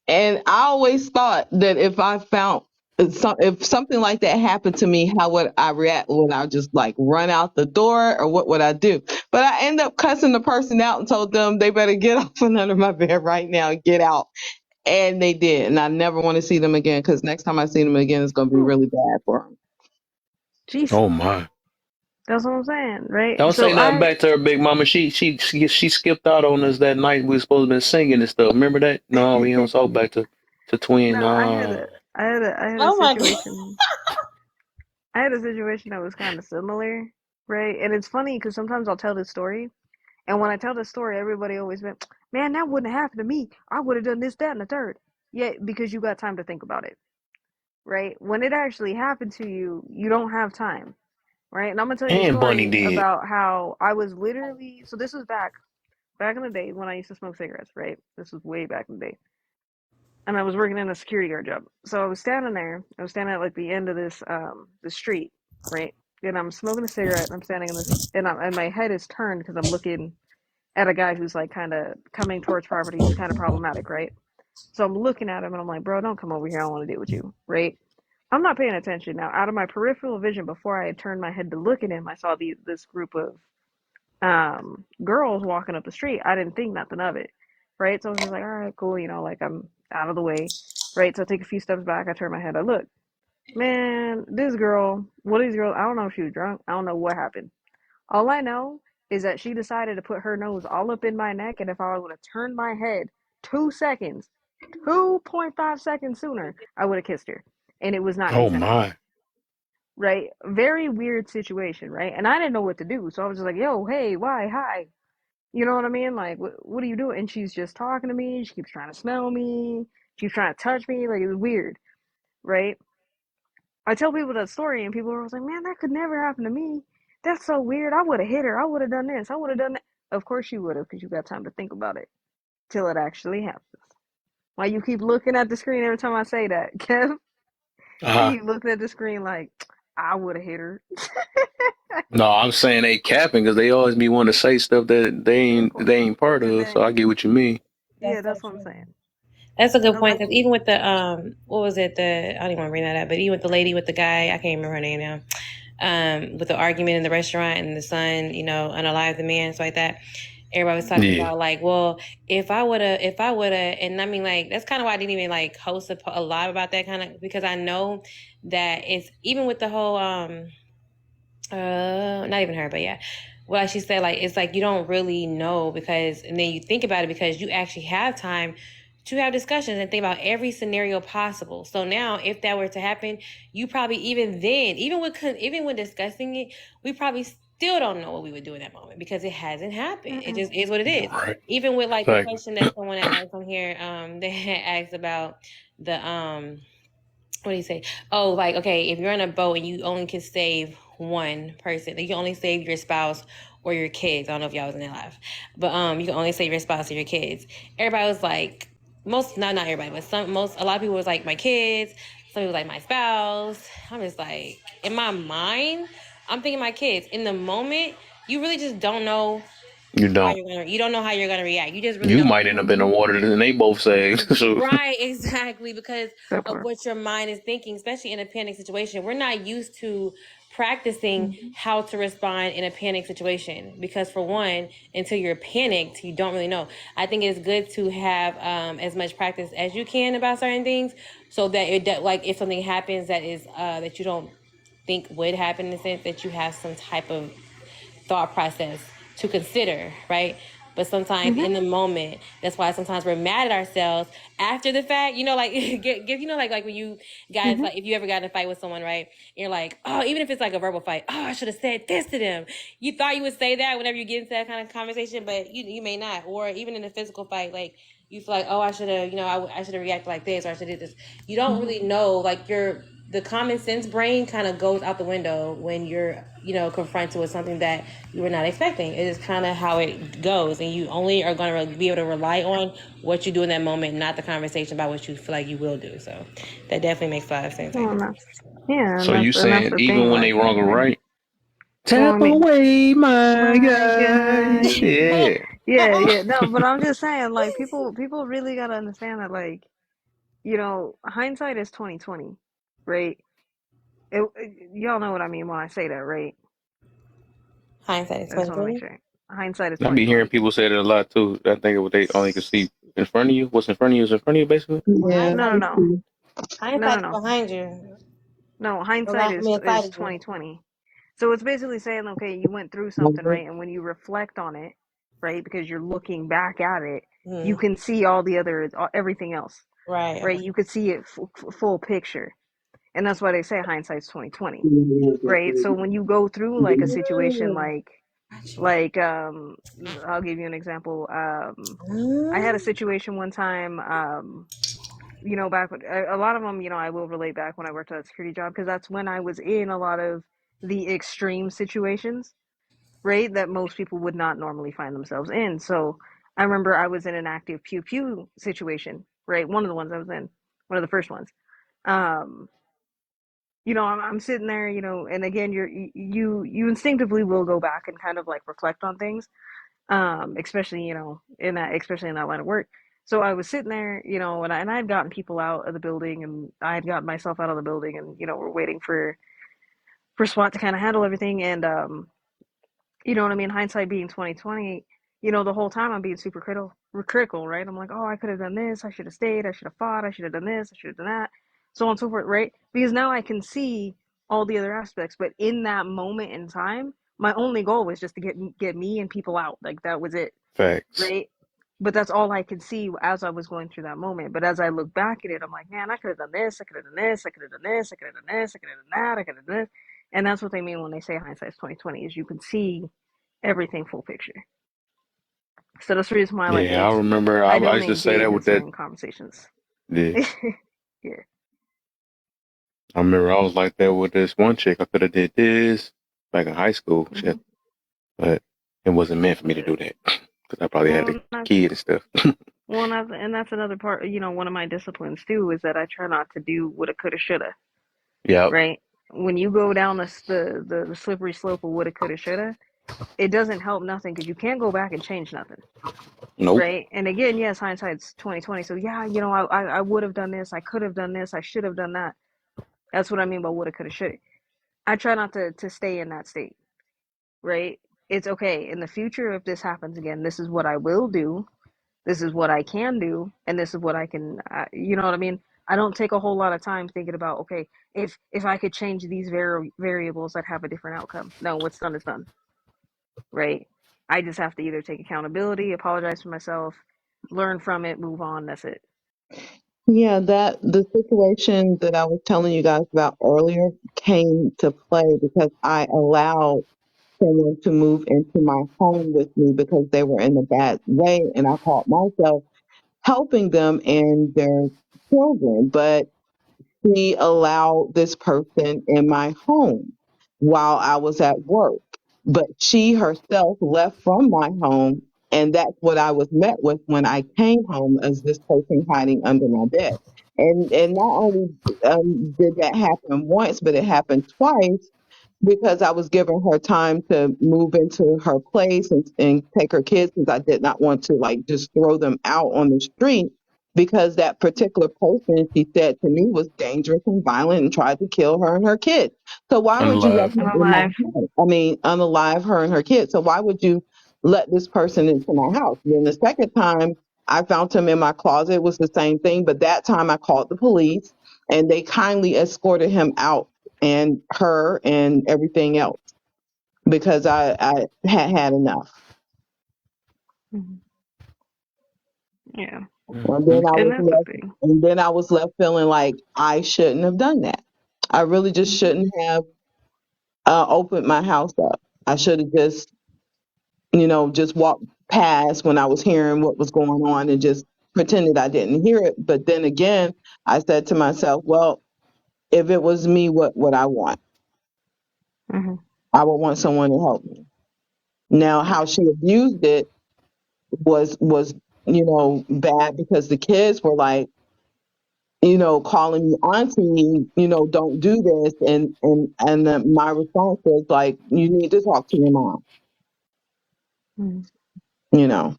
And I always thought that if I found if something like that happened to me, how would I react? Would I just like run out the door, or what would I do? But I ended up cussing the person out and told them they better get off from under my bed right now and get out. And they did. And I never want to see them again, because next time I see them again, it's going to be Oh, really bad for them. jeez. Oh my. That's what I'm saying, right? Don't say So nothing back to her, Big Mama. She skipped out on us that night. We was supposed to be singing and stuff. Remember that? No, we don't talk back to Twin. no, I had a Oh my God. situation. I had a situation that was kind of similar, right? And it's funny because sometimes I'll tell this story, and when I tell the story, everybody always went, "Man, that wouldn't have happened to me. I would have done this, that, and the third." Yeah, because you got time to think about it, right? When it actually happened to you, you don't have time, right? And I'm gonna tell you a And Bunny story did. about how I was literally. So this was back in the day when I used to smoke cigarettes, right? This was way back in the day, and I was working in a security guard job. So I was standing there. I was standing at like the end of the street, right? And I'm smoking a cigarette. And I'm standing in this, and my head is turned because I'm looking at a guy who's like kind of coming towards property, who's kind of problematic, right? So I'm looking at him and I'm like, bro, don't come over here. I don't want to deal with you, right? I'm not paying attention now. Out of my peripheral vision, before I had turned my head to look at him, I saw this group of girls walking up the street. I didn't think nothing of it, right? So I was just like, all right, cool, like I'm out of the way, right? So I take a few steps back. I turn my head. I look, man, this girl, what these girls? I don't know if she was drunk. I don't know what happened. All I know is that she decided to put her nose all up in my neck, and if I would have turned my head 2 seconds, 2.5 seconds sooner, I would have kissed her, and it was not Oh consensual, my. right? Very weird situation, right? And I didn't know what to do, so I was just like, "Yo, hey, why, hi." You know what I mean? Like, what are you doing? And she's just talking to me. She keeps trying to smell me. She's trying to touch me. Like, it was weird, right? I tell people that story, and people are always like, man, that could never happen to me. That's so weird. I would have hit her. I would have done this. I would have done that. Of course you would have, because you got time to think about it till it actually happens. Why you keep looking at the screen every time I say that, Kev? Why Uh-huh. you looking at the screen like, I would have hit her? No, I'm saying they capping because they always be wanting to say stuff that they Of ain't course. they ain't part And of. So then, I get what you mean. yeah, That's so that's what I'm true. saying. That's a good That's point what, because even with the what was it, the I don't even want to bring that up, but even with the lady with the guy, I can't remember her name now. With the argument in the restaurant and the son, unalive the man, so like that. Everybody was talking Yeah. about like, well, if I woulda, and I mean like that's kind of why I didn't even like host a live about that kind of because I know that it's even with the whole not even her, but yeah. Well, she said, like, it's like you don't really know because, and then you think about it because you actually have time to have discussions and think about every scenario possible. So now, if that were to happen, you probably even then, even when discussing it, we probably still don't know what we would do in that moment because it hasn't happened. It mm-mm. just is what it is. Right. Even with like the Exactly. question that someone asked on here, they had asked about the what do you say? Oh, like okay, if you're on a boat and you only can save one person, like you can only save your spouse or your kids. I don't know if y'all was in that live, but you can only save your spouse or your kids. Everybody was like, not everybody, but a lot of people was like my kids. Some people was like my spouse. I'm just like in my mind, I'm thinking my kids. In the moment, you really just don't know You don't. you don't know how you're gonna react. You just really You don't might end up in the water and they both saved. So Right, exactly, because That of part. what your mind is thinking, especially in a panic situation. We're not used to practicing how to respond in a panic situation because, for one, until you're panicked, you don't really know. I think it's good to have as much practice as you can about certain things, so that like if something happens that is that you don't think would happen in the sense that you have some type of thought process to consider, right? But sometimes Mm-hmm. in the moment, that's why sometimes we're mad at ourselves after the fact. Like like when you guys Mm-hmm. like if you ever got in a fight with someone, right? You're like, oh, even if it's like a verbal fight, oh, I should have said this to them. You thought you would say that whenever you get into that kind of conversation, but you may not. Or even in a physical fight, like you feel like, oh, I should have, I should have reacted like this, or I should have did this. You don't really know, like the common sense brain kind of goes out the window when you're confronted with something that you were not expecting. It is kind of how it goes, and you only are going to be able to rely on what you do in that moment, not the conversation about what you feel like you will do. So that definitely makes a lot of sense. Well, and that's, yeah, so you and that's saying the even thing. when they Like, wrong or right? well, I Tap mean, away, my my guy. God. Yeah. Yeah. No, but I'm just saying, like, people really gotta understand that, like, hindsight is 2020, right? Y'all know what I mean when I say that, right? Hindsight is I just want to make 2020. sure. Hindsight is I be hearing 2020. people say that a lot too. I think of what they only can see in front of you. What's in front of you is in front of you, basically. Well, Yeah. No, no, no, no, no, hindsight is no, behind you. no. Hindsight I mean, is inside of you. 2020. So it's basically saying, okay, you went through something, right? And when you reflect on it, right, because you're looking back at it, you can see all the other everything else, Right. right? You could see it full picture, and that's why they say hindsight's 2020, right? So when you go through like a situation like I'll give you an example. I had a situation one time. Back when, a lot of them, I will relate back when I worked at a security job because that's when I was in a lot of the extreme situations, right? That most people would not normally find themselves in. So I remember I was in an active pew pew situation, right? One of the ones I was in, one of the first ones. Um, I'm sitting there, and again, you instinctively will go back and kind of like reflect on things. especially especially in that line of work. So I was sitting there, and I had gotten people out of the building, and I had gotten myself out of the building, and we're waiting for SWAT to kind of handle everything, and you know what I mean? Hindsight being 2020, the whole time I'm being super critical, right? I'm like, oh, I could have done this, I should have stayed, I should have fought, I should have done this, I should have done that, so on and so forth, right? Because now I can see all the other aspects, but in that moment in time, my only goal was just to get me and people out. Like that was it, Facts. right? But that's all I could see as I was going through that moment. But as I look back at it, I'm like, man, I could have done this, I could have done this, I could have done this, I could have done this, I could have done that, I could have done this. And that's what they mean when they say hindsight's 2020, is you can see everything full picture. So that's the reason why, like, Yeah, I remember. I I don't used to say engage that in with that. certain conversations. Yeah, Yeah. I remember I was like that with this one chick. I could have did this back in high school, hmm shit, but it wasn't meant for me to do that because I probably had a Well, that's kid and stuff. that's another part. One of my disciplines too is that I try not to do woulda, coulda, shoulda. Yep. Right? When you go down the slippery slope of woulda, coulda, shoulda, it doesn't help nothing because you can't go back and change nothing. Nope. Right? And again, yes, hindsight's 2020. So yeah, I would have done this, I could have done this, I should have done that. That's what I mean by woulda, coulda, shoulda. I try not to stay in that state. Right? It's okay. In the future, if this happens again, this is what I will do. This is what I can do, and this is what I can. You know what I mean? I don't take a whole lot of time thinking about, okay, if I could change these variables, I'd have a different outcome. No, what's done is done, right? I just have to either take accountability, apologize for myself, learn from it, move on. That's it. Yeah, that the situation that I was telling you guys about earlier came to play because I allowed someone to move into my home with me because they were in a bad way, and I caught myself helping them and their children. But she allowed this person in my home while I was at work. But she herself left from my home, and that's what I was met with when I came home, as this person hiding under my bed. And not only did that happen once, but it happened twice because I was giving her time to move into her place and take her kids, because I did not want to like just throw them out on the street, because that particular person, she said to me, was dangerous and violent and tried to kill her and her kids. So why would you let Unalive. her I'm in my alive. house? I mean, unalive her and her kids. So why would you let this person into my house? Then the second time I found him in my closet, it was the same thing, but that time I called the police and they kindly escorted him out, and her and everything else, because I had had enough. Mhm. Yeah, And then I and was that's the left, thing. feeling like I shouldn't have done that. I really just hmm shouldn't have opened my house up. I should have just, just walked past when I was hearing what was going on and just pretended I didn't hear it. But then again, I said to myself, well, if it was me, what would I want? hmm I would want someone to help me. Now, how she abused it was bad, because the kids were like, calling me auntie, don't do this, and my response was like, you need to talk to your mom, hmm you know.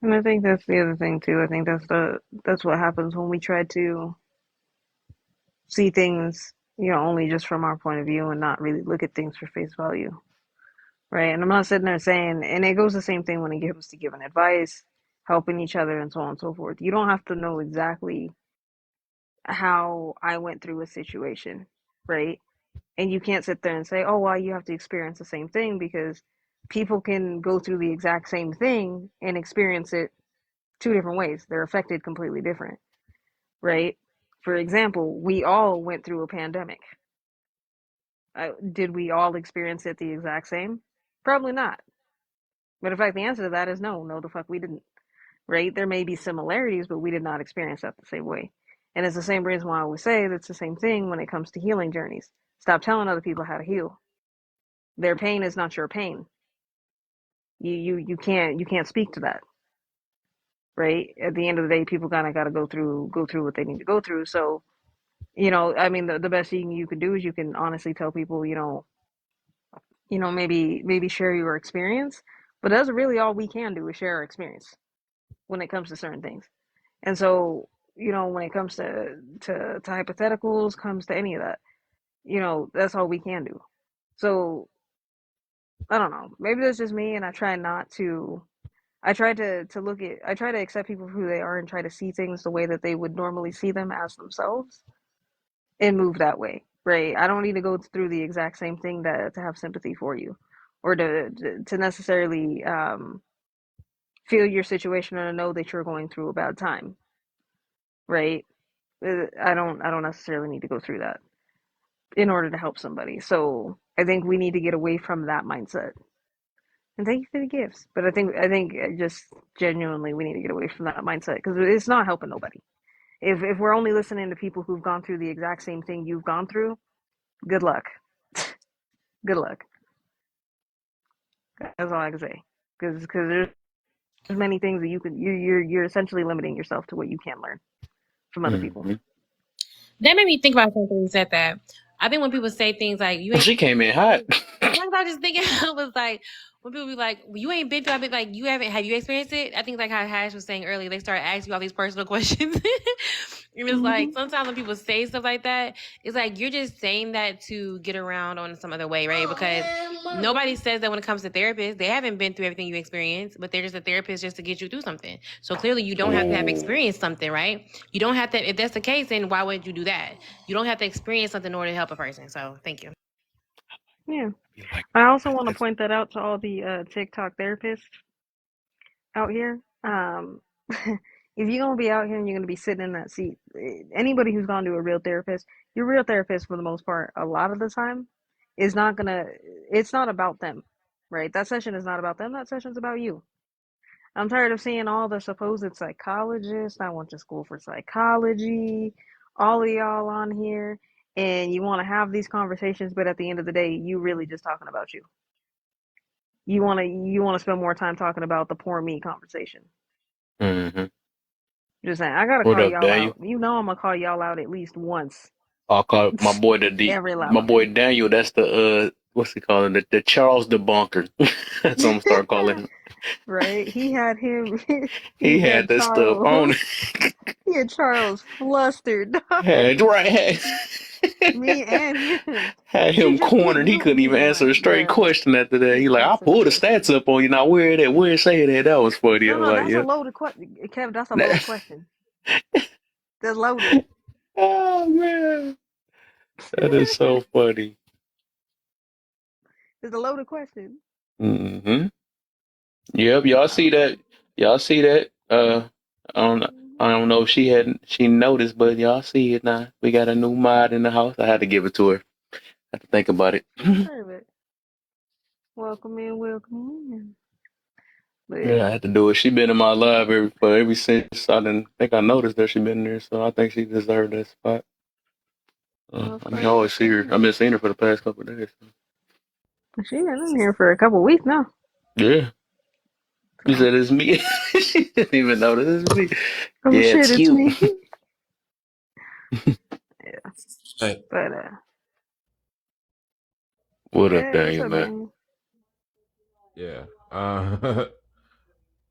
And I think that's the other thing too. I think that's what happens when we try to see things, only just from our point of view and not really look at things for face value, right? And I'm not sitting there saying, and it goes the same thing when it comes to giving advice, helping each other, and so on and so forth. You don't have to know exactly how I went through a situation, right? And you can't sit there and say, oh, well, you have to experience the same thing, because people can go through the exact same thing and experience it two different ways. They're affected completely different, right? For example, we all went through a pandemic. Did we all experience it the exact same? Probably not. But in fact, the answer to that is no. No, the fuck we didn't. Right? There may be similarities, but we did not experience that the same way. And it's the same reason why I always say that's the same thing when it comes to healing journeys. Stop telling other people how to heal. Their pain is not your pain. You can't speak to that. Right? At the end of the day, people kind of got to go through what they need to go through. So I mean, the best thing you can do is you can honestly tell people, maybe share your experience, but that's really all we can do is share our experience when it comes to certain things. And so, when it comes to hypotheticals, comes to any of that, that's all we can do. So I don't know. Maybe that's just me, and I try not to. I try to accept people for who they are and try to see things the way that they would normally see them as themselves and move that way. Right? I don't need to go through the exact same thing to have sympathy for you, or to necessarily feel your situation and know that you're going through a bad time. Right? I don't necessarily need to go through that in order to help somebody. So I think we need to get away from that mindset. And thank you for the gifts. But I think just genuinely we need to get away from that mindset because it's not helping nobody. If we're only listening to people who've gone through the exact same thing you've gone through, good luck. Good luck. That's all I can say. Because there's many things that you're essentially limiting yourself to what you can learn from other people. Mm-hmm. That made me think about something you said that. I think when people say things like you ain't She came in hot. sometimes I just thinking I was like when people be like, you ain't been through I've been like you haven't have you experienced it? I think like how Hash was saying earlier, they start asking you all these personal questions. And it's like sometimes when people say stuff like that, it's like you're just saying that to get around on some other way, right? Because nobody says that when it comes to therapists, they haven't been through everything you experienced, but they're just a therapist just to get you through something. So clearly you don't have to have experienced something, right? You don't have to, if that's the case, then why would you do that? You don't have to experience something in order to help a person. So thank you. Yeah. I also want to point that out to all the TikTok therapists out here. If you're gonna be out here and you're gonna be sitting in that seat, anybody who's gone to a real therapist, your real therapist for the most part, a lot of the time, is not gonna. It's not about them, right? That session is not about them. That session's about you. I'm tired of seeing all the supposed psychologists. I went to school for psychology. All of y'all on here, and you want to have these conversations, but at the end of the day, you really just talking about you. You wanna spend more time talking about the poor me conversation. Mm-hmm. Just saying, I gotta What call up, y'all Daniel? out. I'm gonna call y'all out at least once. I'll call my boy Every my lava boy day. Daniel. That's the what's he calling the Charles debunker. That's what I'm gonna start calling him. Right? He had him. He he had had that stuff on. Charles. He had Charles flustered. Had right. Me and him. Had She him just put cornered. He mute couldn't even me answer a on, straight bruh. question after that. Just He like, I answer the pulled the question. stats up on you. Now where that? Where it say that? That was funny. I No, was no, like, that's a yeah. loaded question, Kev. That's a loaded question. That's loaded. Oh man, that is so funny. It's a loaded question. Hmm. Yep, y'all see that? Y'all see that? I don't, I don't know if she noticed, but y'all see it now. We got a new mod in the house. I had to give it to her. I had to think about it. You deserve it. Welcome in, welcome in. But Yeah, I had to do it. She been in my live ever since I didn't think I noticed that she been there, so I think she deserved that spot. well, I mean, I first, always see her. I've been seeing her for the past couple of days. she been in here for a couple weeks now. Yeah, you So, said it's me. She didn't even know this is me. oh Yeah, shit, it's it's you. me. Yeah, Hey, but What up, yeah, what's Daniel, up, man? Daniel? yeah.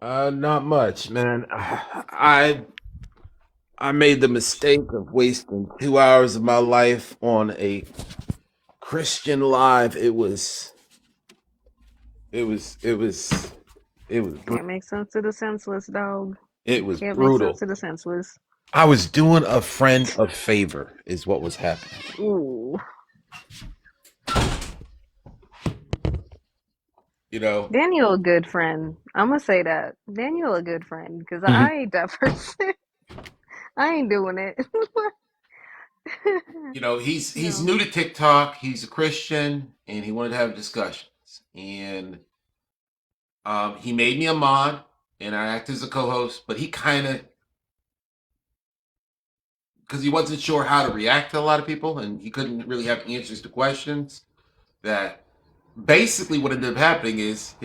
Not much, man. I made the mistake of wasting 2 hours of my life on a Christian live. It was it was it was bru- Can't make sense to the senseless, dog. it was Can't make sense brutal. to the senseless. I was doing a friend a favor, is what was happening. Ooh, You know, Daniel, a good friend. I'm gonna say that Daniel, a good friend, because Hmm. I ain't that person. I ain't doing it. he's No. new to TikTok. He's a Christian, and he wanted to have discussions. And he made me a mod, and I act as a co-host. But he kind of, because he wasn't sure how to react to a lot of people, and he couldn't really have answers to questions. That basically what ended up happening is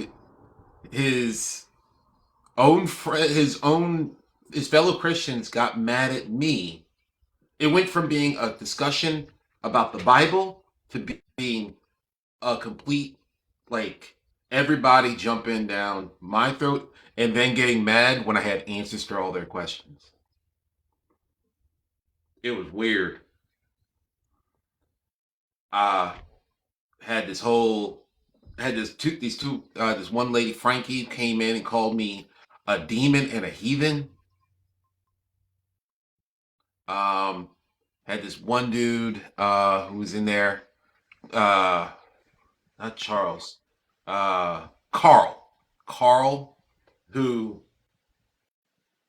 his own friend, his fellow Christians got mad at me. It went from being a discussion about the Bible to being a complete like everybody jumping down my throat and then getting mad when I had answers to all their questions. It was weird. Uh had this whole had this one lady, Frankie, came in and called me a demon and a heathen. Um had this one dude who was in there, uh not Charles, Carl. Carl, who,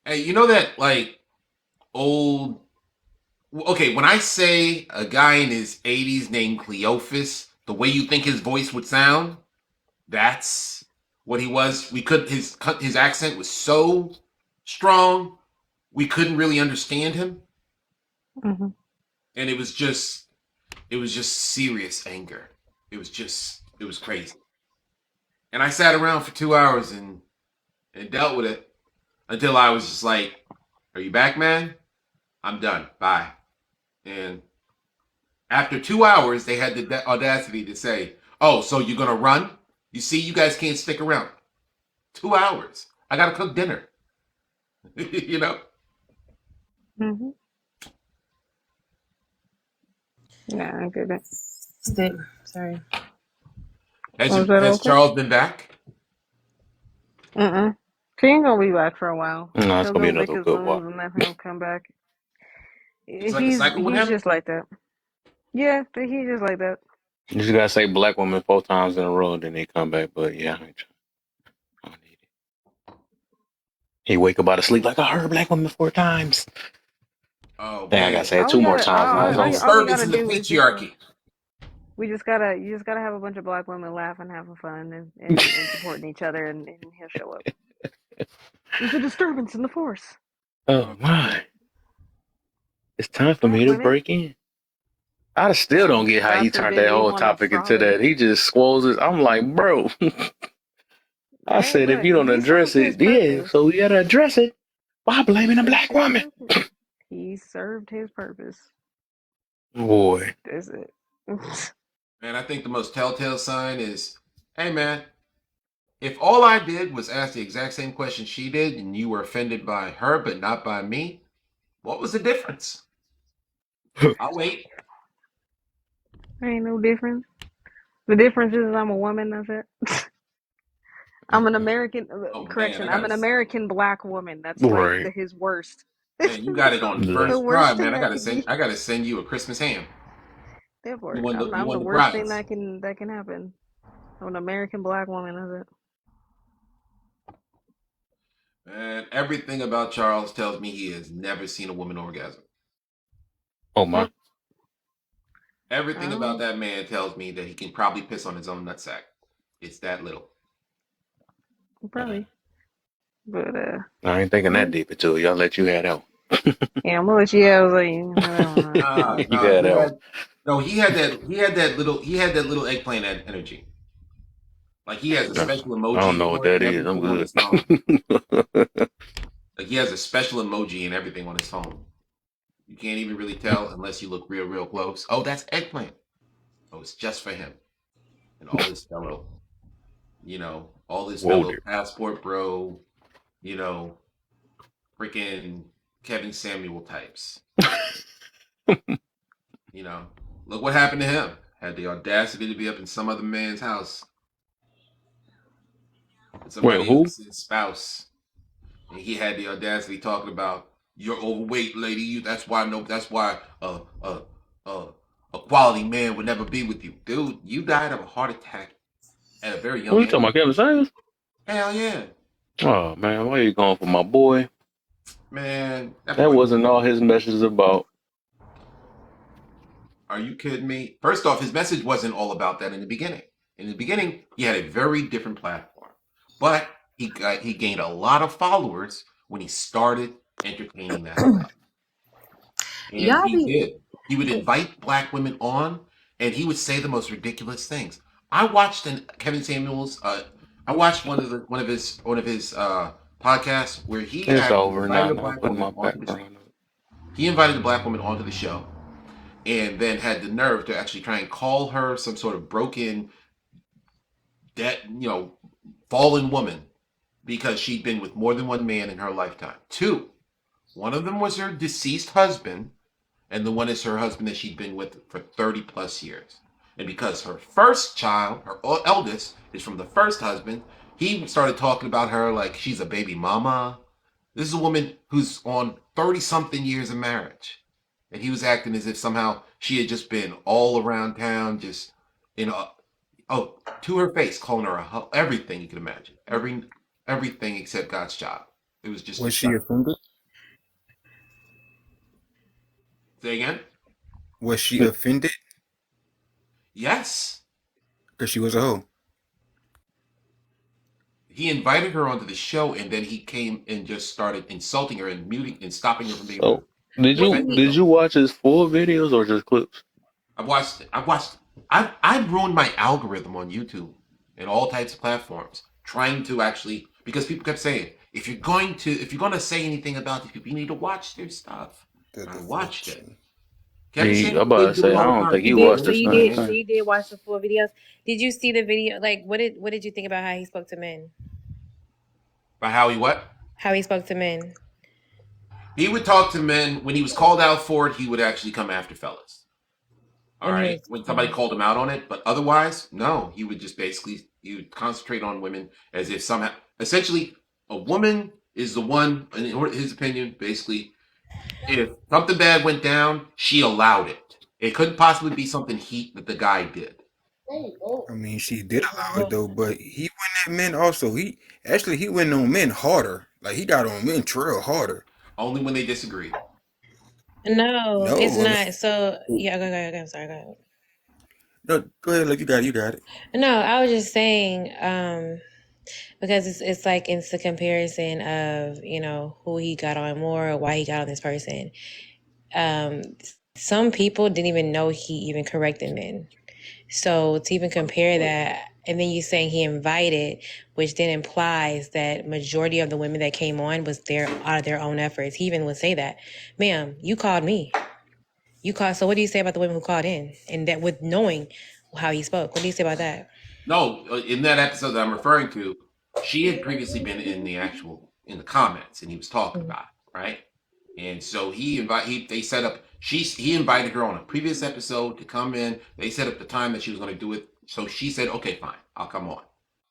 hey, you know that like old, okay, when I say a guy in his 80s named Cleophas, the way you think his voice would sound, that's what he was. We could his accent was so strong, we couldn't really understand him, Mm-hmm. and it was just serious anger. It was crazy. And I sat around for 2 hours and dealt with it until I was just like, "Are you back, man? I'm done. Bye." And after 2 hours, they had the audacity to say, "Oh, so you're gonna run? You see, you guys can't stick around. 2 hours. I gotta cook dinner." you know. Mm-hmm. Yeah, I get it. Sorry. Was that Has open? Charles been back? Mm-mm. She ain't gonna be back for a while. No, it's He'll gonna be go lick another his good while. wounds and then he'll come back. It's like a cycle with He's him. just like that. Yeah, he's just like that. You just gotta say black woman 4 times in a row, then they come back. But yeah, I don't need it. He wake up out of sleep like I heard black woman 4 times. Oh Think I gotta man, say it two more times and it's the over. All you disturbance gotta in the do is just patriarchy. you just gotta have a bunch of black women laughing, having fun, and supporting each other, and he'll show up. There's a disturbance in the force. Oh my! It's time for Black me to women. break in. I still don't get how he God turned forbid that we whole want to topic into frolic. that. He just squoze it. I'm like, bro. I Hey, said if look, you don't he address served his it, yeah. purpose. So we gotta address it. Why He blaming a served black his woman? purpose. He served his purpose. Boy, That's it. And I think the most telltale sign is, hey man, if all I did was ask the exact same question she did, and you were offended by her but not by me, what was the difference? I'll wait. Ain't no difference. The difference is I'm a woman. That's it. I'm an American. Oh man, Correction. I'm an American black woman. That's like right. his worst. man, you got it on The Look, first try, worst man. thing I I gotta could send be. I gotta send you a Christmas ham. Therefore, You I'm won the the worst thing prize. that can happen. I'm an American black woman. That's it. And everything about Charles tells me he has never seen a woman orgasm. oh my. Everything about Oh, that man tells me that he can probably piss on his own nutsack. It's that little. probably. But I ain't thinking yeah, that deep into it. Y'all let you head out. yeah. I'm gonna let you. I was like, whatever. You Nah, had out. he had that little eggplant energy. Like he has a I special don't emoji know what for it that and is. I'm everything on good. his phone. Like he has a special emoji and everything on his phone. You can't even really tell unless you look real close. Oh, that's eggplant. Oh, it's just for him and all his fellow, all his Whoa fellow there. passport bro, you know, freaking Kevin Samuel types. You know, look what happened to him. Had the audacity to be up in some other man's house with Wait, somebody who? else's spouse, and he had the audacity talking about you're overweight, lady. That's why no. That's why uh, a quality man would never be with you, dude. You died of a heart attack at a very Who young you talking age. about, Kevin Samuels? Hell yeah, Oh man, why you going for my boy? man. That That boy was. wasn't all his message about. Are you kidding me? First off, his message wasn't all about that in the beginning. In the beginning, he had a very different platform, but he gained a lot of followers when he started entertaining that stuff. And Y'all he be did. He would invite black women on, and he would say the most ridiculous things. I watched Kevin Samuels. I watched one of his podcasts where he It's actually over invited now. a Now black putting woman my onto the show. background up. He invited a black woman onto the show, and then had the nerve to actually try and call her some sort of broken dead, fallen woman because she'd been with more than one man in her lifetime. Two, one of them was her deceased husband, and the one is her husband that she'd been with for 30 plus years. And because her first child, her eldest, is from the first husband, he started talking about her like she's a baby mama. This is a woman who's on 30 something years of marriage. And he was acting as if somehow she had just been all around town, just, to her face, calling her everything you can imagine. Everything except God's child. It was just Was she disgusting. offended? Say again? Was she offended? Yes. Because she was a hoe. He invited her onto the show, and then he came and just started insulting her and muting and stopping her from being able So to did you defend did herself. you watch his full videos or just clips? I've ruined my algorithm on YouTube and all types of platforms trying to actually, because people kept saying, if you're going to say anything about these people, you need to watch their stuff. The And I watched it. devotion. Kevin I'm Samuels about to didn't do say it I all the don't time. think He he You did did, watched so the every you now and same did, so then. thing. you did watch the full videos. Did you see the video? Like, what did you think about how he spoke to men? But how he what? How he spoke to men. He would talk to men. When he was called out for it, he would actually come after fellas. All When he right. was, When somebody called him out on it, but otherwise, no. He would concentrate on women as if somehow, essentially, a woman is the one, in his opinion, basically, if something bad went down, she allowed it. It couldn't possibly be something that the guy did. I mean, she did allow it though, but he went at men also. He went on men harder. Like he got on men trail harder. Only when they disagreed. no, it's No, I not. So mean, yeah, go. I'm sorry, go ahead. no. Go ahead, like you got it. No, I was just saying, because it's like it's the comparison of who he got on more, or why he got on this person. Um, some people didn't even know he even corrected men. So to even compare that, and then you saying he invited, which then implies that majority of the women that came on was there out of their own efforts. He even would say that, "Ma'am, you called me. You called. So what do you say about the women who called in, and that with knowing how he spoke? What do you say about that?" No, in that episode that I'm referring to, she had previously been in the comments, and he was talking about it, right? And so he invited her on a previous episode to come in. They set up the time that she was going to do it. So she said, "Okay, fine, I'll come on."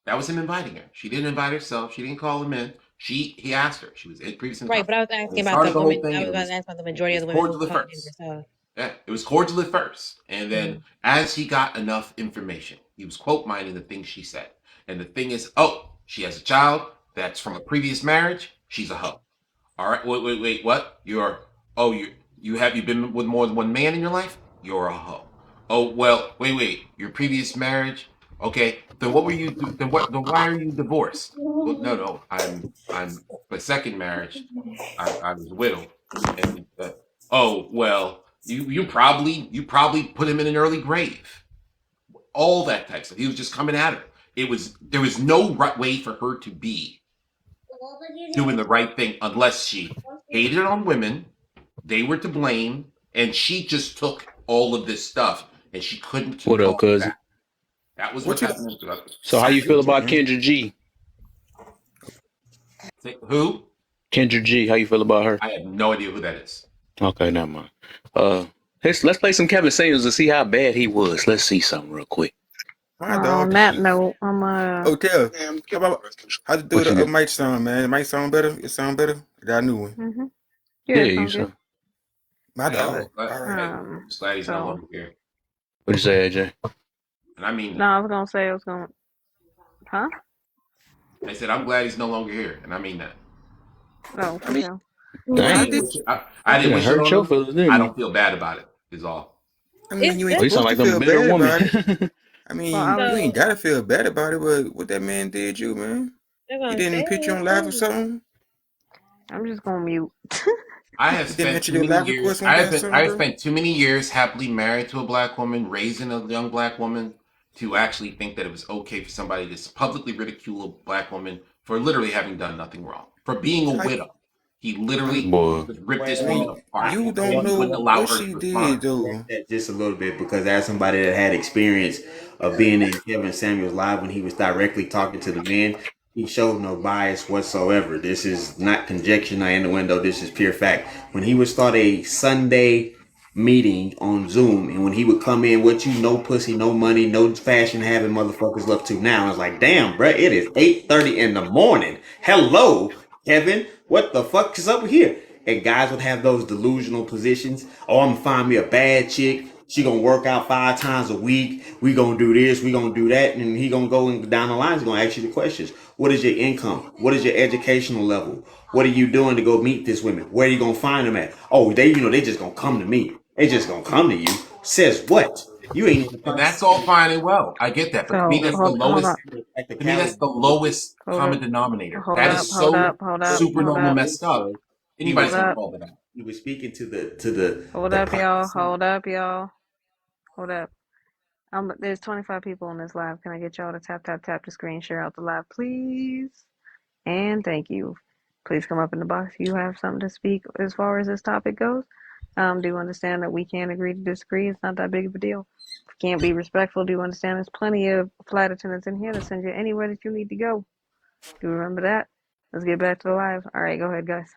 That was him inviting her. She didn't invite herself. She didn't call him in. He asked her. She was previous in the Right, time. but I was And asking they about started the the whole women. thing, I and was it about to was ask about the it majority of was the women who cordial at called in first. themselves. Yeah, it was cordial at first. And then as he got enough information, he was quote mining the things she said. And the thing is, she has a child that's from a previous marriage. She's a hoe. All right, wait, what? You've been with more than one man in your life? You're a hoe. Oh well, wait. Your previous marriage? Okay, then what were you? Then why are you divorced? Well, no, I'm my second marriage. I was widowed, and oh well, you probably put him in an early grave. All that type of stuff. He was just coming at her. There was no right way for her to be doing the right thing unless she hated on women. They were to blame, and she just took all of this stuff and she couldn't What keep up, going cousin? back. That was What what you happened. So how you feel about Kendra G? Who? Kendra G, how you feel about her? I have no idea who that is. Okay, never mind. Let's play some Kevin Samuels to see how bad he was. Let's see something real quick. my On dog? that note, I'm Hotel. How's the What dude you the get? mic sound, man? It might sound better. It sound better. I got a new one. Yeah, yeah, it you sound good. saw. My I'm dog. All right. just glad he's no So longer here. What you say, AJ? And I mean no, that. I was gonna say huh? I said I'm glad he's no longer here, and I mean that. No, I for mean, sure. I I Dang, didn't did. wish it. I you didn't done wish it hurt on your him. feelings, I didn't you? don't feel bad about it. Is all. I mean, you ain't Oh, you sound supposed to like them feel bitter bad woman. about it. I Well, I mean, was you So ain't gotta feel bad about it, but what that man did you, man? that's what He I'm didn't put you saying. on live or something? I'm just gonna mute. I have He didn't spent answer too your many live years. request one day or I something, have bro? spent too many years happily married to a black woman, raising a young black woman, to actually think that it was okay for somebody to publicly ridicule a black woman for literally having done nothing wrong, for being a How, widow. He literally Boy. just ripped this Well, woman apart you and don't he wouldn't know allow what her to she did respond. though. That just a little bit because as somebody that had experience of being in Kevin Samuels live when he was directly talking to the men, he showed no bias whatsoever. This is not conjecture, not innuendo. This is pure fact. When he would start a Sunday meeting on Zoom, and when he would come in, what you no pussy, no money, no fashion having motherfuckers up to now, it's like, damn, bro, it is 8:30 in the morning. Hello, Kevin, what the fuck is up here? And guys would have those delusional positions. Oh, I'm gonna find me a bad chick. She gonna work out 5 times a week. We gonna do this. We gonna do that. And he gonna go down the line. He's gonna ask you the questions. What is your income? What is your educational level? What are you doing to go meet these women? Where are you gonna find them at? Oh, they just gonna come to me. They just gonna come to you. Says what? You ain't even And fucking that's all fine and well. I get that. But to me, So that's the hold lowest up, to me, that's the lowest hold common up, denominator. hold That up, is hold so up, hold up, super hold normal up, messed up. he was Anybody's hold gonna up, call that out. he was speaking to the hold the up, y'all, privacy. hold up, y'all, hold up. There's 25 people in this live. Can I get y'all to tap the screen, share out the live, please? And thank you. Please come up in the box if you have something to speak as far as this topic goes. Do understand that we can agree to disagree. It's not that big of a deal. If you can't be respectful, do understand there's plenty of flight attendants in here to send you anywhere that you need to go. Do remember that? Let's get back to the live. All right, go ahead, guys.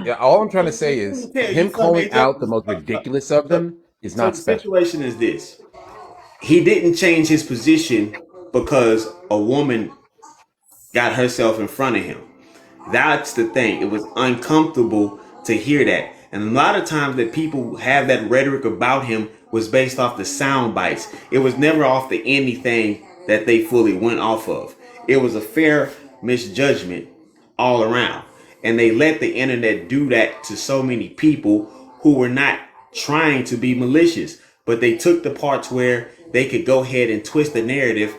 Yeah, all I'm trying to say Let me is tell you him something, calling AJ. out the most ridiculous of So, them is so not the special. situation is this: he didn't change his position because a woman got herself in front of him. That's the thing. It was uncomfortable to hear that. And a lot of times that people have that rhetoric about him was based off the sound bites. It was never off the anything that they fully went off of. It was a fair misjudgment all around. And they let the internet do that to so many people who were not trying to be malicious, but they took the parts where they could go ahead and twist the narrative